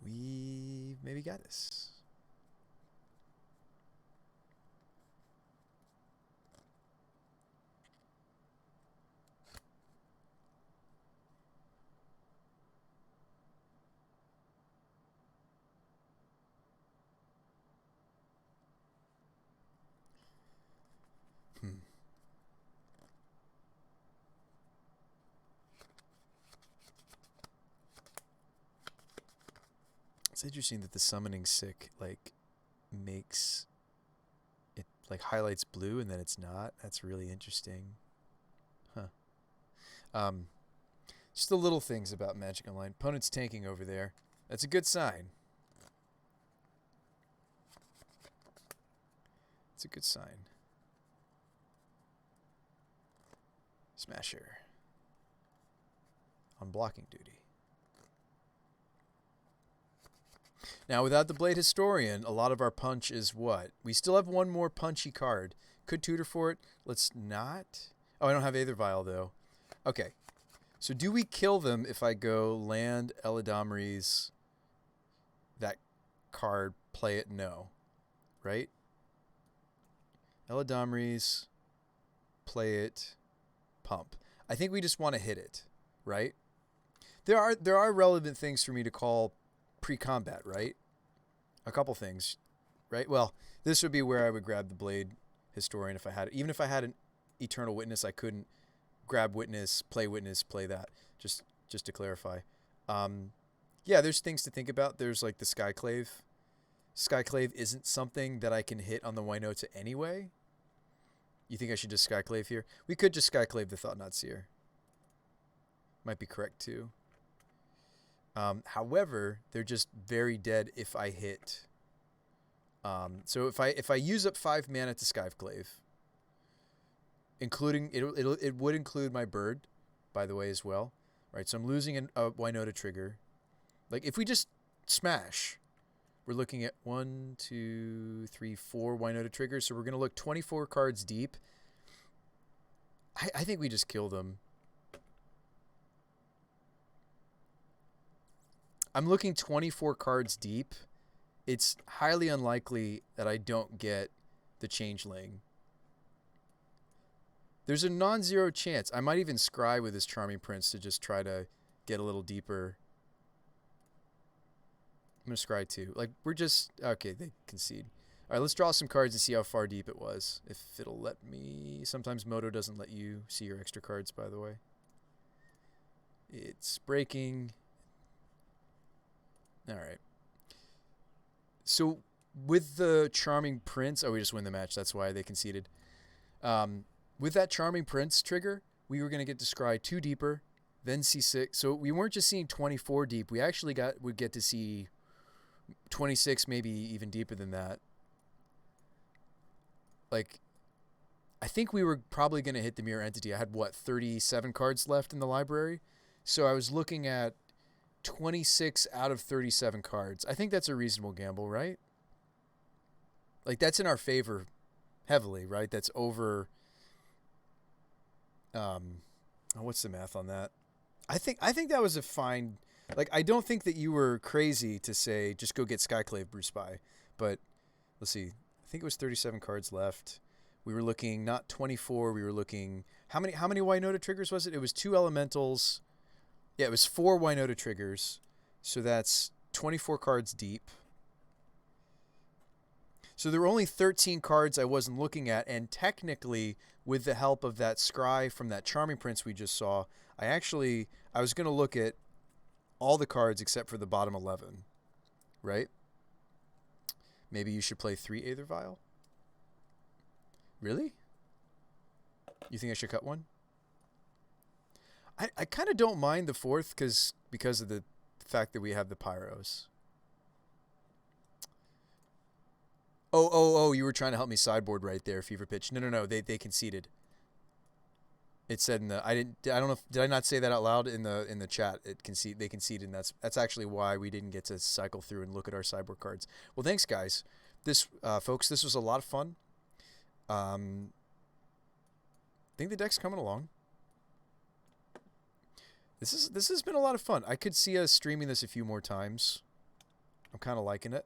We maybe got this. It's interesting that the summoning sick like makes it like highlights blue and then it's not. That's really interesting. Huh. Just the little things about Magic Online. Opponent's tanking over there. That's a good sign. It's a good sign. Smasher. On blocking duty. Now, without the Blade Historian, a lot of our punch is what? We still have one more punchy card. Could tutor for it. Let's not. Oh, I don't have Aether Vial, though. Okay. So do we kill them if I go land Eladamri's that card, play it? No. Right? Eladamri's, play it, pump. I think we just want to hit it, right? There are relevant things for me to call pre-combat, right? A couple things, right? Well, this would be where I would grab the Blade Historian if I had it. Even if I had an Eternal Witness, I couldn't grab Witness, play that. Just to clarify. Yeah, there's things to think about. There's like the Skyclave. Skyclave isn't something that I can hit on the Winota anyway. You think I should just Skyclave here? We could just Skyclave the Thought-Knot Seer. Might be correct too. However, they're just very dead if I hit. So if I use up 5 mana to Skyclave, including it would include my bird, by the way, as well. Right, so I'm losing a Winota trigger. Like if we just smash, we're looking at 1, 2, 3, 4 Winota triggers. So we're gonna look 24 cards deep. I think we just kill them. I'm looking 24 cards deep. It's highly unlikely that I don't get the Changeling. There's a non-zero chance. I might even scry with this Charming Prince to just try to get a little deeper. I'm going to scry too. Like, we're just... Okay, they concede. All right, let's draw some cards and see how far deep it was. If it'll let me... Sometimes Moto doesn't let you see your extra cards, by the way. It's breaking. All right. So, with the Charming Prince... Oh, we just win the match. That's why they conceded. With that Charming Prince trigger, we were going to get to scry 2 deeper, then C6. So we weren't just seeing 24 deep. We actually would get to see 26, maybe even deeper than that. Like, I think we were probably going to hit the Mirror Entity. I had, 37 cards left in the library? So I was looking at 26 out of 37 cards. I think that's a reasonable gamble, right? Like, that's in our favor heavily, right? That's over... what's the math on that? I think that was a fine... Like, I don't think that you were crazy to say, just go get Skyclave, Bruce Spy. But, let's see. I think it was 37 cards left. We were looking, not 24, we were looking... How many Winota triggers was it? It was 2 elementals. Yeah, it was 4 Winota triggers. So that's 24 cards deep. So there were only 13 cards I wasn't looking at, and technically, with the help of that scry from that Charming Prince we just saw, I was going to look at all the cards except for the bottom 11, right? Maybe you should play 3 Aether Vial? Really? You think I should cut one? I kind of don't mind the 4th because of the fact that we have the Pyros. Oh, you were trying to help me sideboard right there, Fever Pitch. No. They conceded. It said in the I don't know if, did I not say that out loud in the chat. They conceded, and that's actually why we didn't get to cycle through and look at our sideboard cards. Well, thanks guys. This folks, this was a lot of fun. I think the deck's coming along. This has been a lot of fun. I could see us streaming this a few more times. I'm kind of liking it.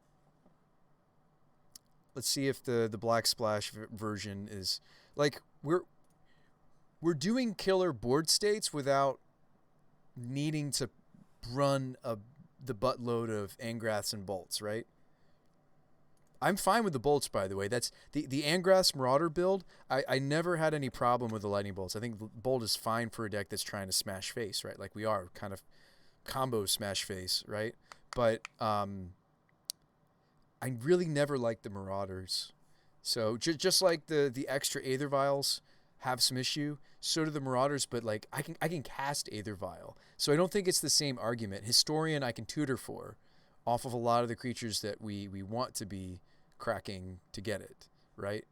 Let's see if the Black Splash version is like we're doing killer board states without needing to run the buttload of Angraths and Bolts, right? I'm fine with the Bolts, by the way. That's the Angraths Marauder build. I never had any problem with the Lightning Bolts. I think Bolt is fine for a deck that's trying to smash face, right? Like we are kind of combo smash face, right? But I really never liked the Marauders. So just like the extra Aether Vials have some issue, so do the Marauders, but like I can cast Aether Vial. So I don't think it's the same argument. Historian I can tutor for off of a lot of the creatures that we want to be cracking to get it, right?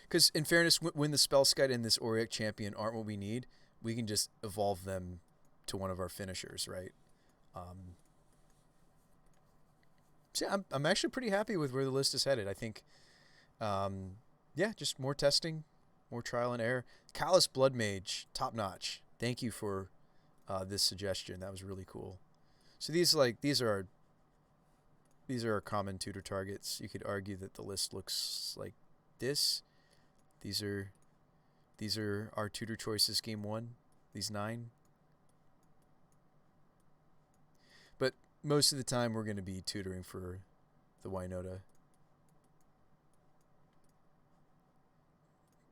Because in fairness, when the Spellskite and this Auric Champion aren't what we need, we can just evolve them to one of our finishers, right? So yeah, I'm actually pretty happy with where the list is headed. I think, yeah, just more testing, more trial and error. Callous Blood Mage, top notch. Thank you for this suggestion. That was really cool. So these are our common tutor targets. You could argue that the list looks like this. These are our tutor choices game 1. These 9. But most of the time we're going to be tutoring for the Winota.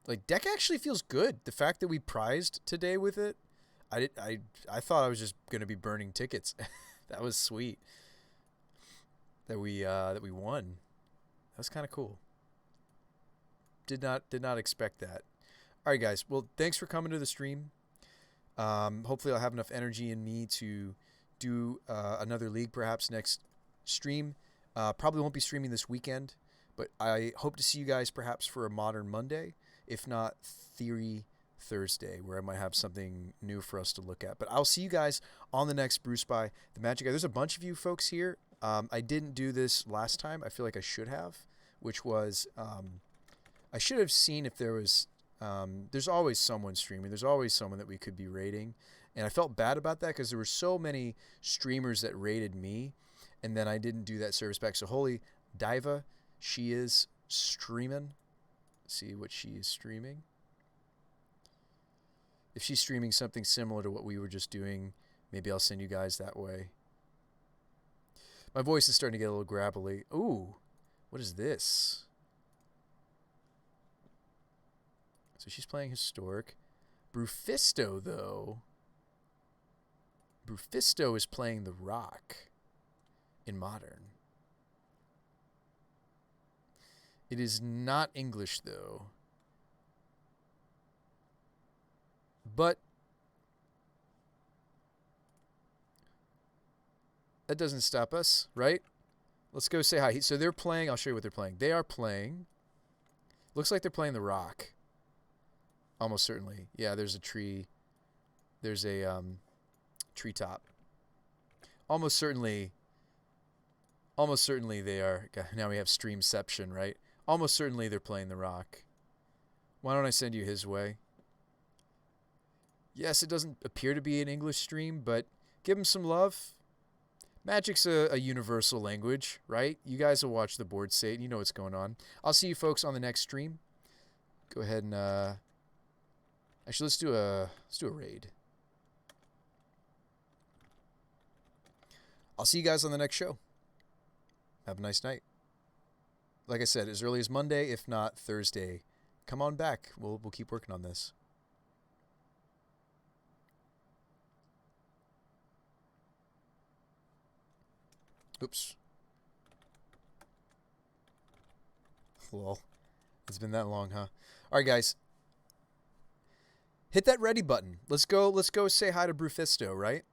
Like deck actually feels good. The fact that we prized today with it, I thought I was just going to be burning tickets. That was sweet. That we won. That was kind of cool. Did not expect that. All right, guys. Well, thanks for coming to the stream. Hopefully, I'll have enough energy in me to do another league perhaps next stream. Probably won't be streaming this weekend, but I hope to see you guys perhaps for a Modern Monday, if not Theory Thursday, where I might have something new for us to look at. But I'll see you guys on the next Brew Spy, the Magic Guy. There's a bunch of you folks here. I didn't do this last time. I feel like I should have, which was I should have seen if there was there's always someone streaming. There's always someone that we could be rating. And I felt bad about that because there were so many streamers that rated me, and then I didn't do that service back. So holy Diva, she is streaming. See what she is streaming. If she's streaming something similar to what we were just doing, maybe I'll send you guys that way. My voice is starting to get a little gravelly. Ooh, what is this? So she's playing Historic. Brufisto, though. Brufisto is playing the Rock in Modern. It is not English, though. But that doesn't stop us, right? Let's go say hi. So they're playing. I'll show you what they're playing. They are playing. Looks like they're playing the Rock. Almost certainly. Yeah, there's a tree. There's a treetop. Almost certainly they are. Now we have Streamception, right? Almost certainly they're playing the Rock. Why don't I send you his way? Yes, it doesn't appear to be an English stream, but give him some love. Magic's a universal language, right? You guys will watch the board state. You know what's going on. I'll see you folks on the next stream. Go ahead and actually let's do a raid. I'll see you guys on the next show. Have a nice night. Like I said, as early as Monday, if not Thursday. Come on back. We'll keep working on this. Oops. Lol. It's been that long, huh? All right, guys. Hit that ready button. Let's go say hi to Brufisto, right?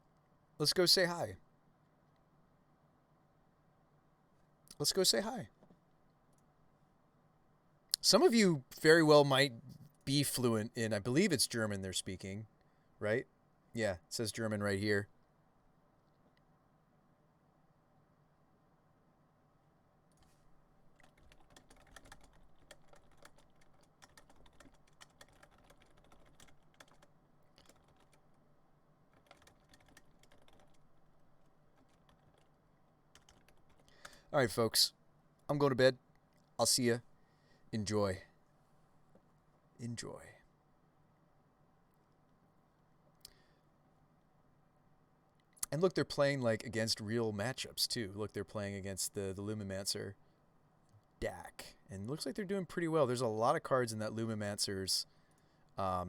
Let's go say hi. let's go say hi. Some of you very well might be fluent in, I believe it's German they're speaking, right? Yeah, it says German right here. All right, folks. I'm going to bed. I'll see you. Enjoy. Enjoy. And look, they're playing like against real matchups too. Look, they're playing against the Lumimancer deck, and looks like they're doing pretty well. There's a lot of cards in that Lumimancer's. Oh,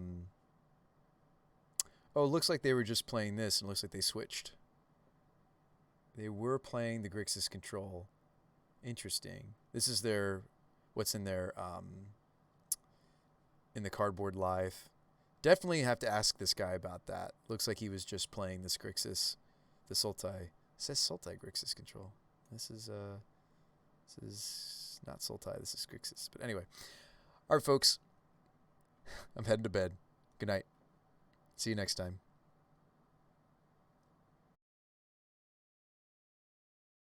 it looks like they were just playing this, and it looks like they switched. They were playing the Grixis Control. Interesting. This is their, what's in their, in the Cardboard Live. Definitely have to ask this guy about that. Looks like he was just playing this Grixis, the Sultai. It says Sultai Grixis Control. This is not Sultai. This is Grixis. But anyway, all right, folks. I'm heading to bed. Good night. See you next time.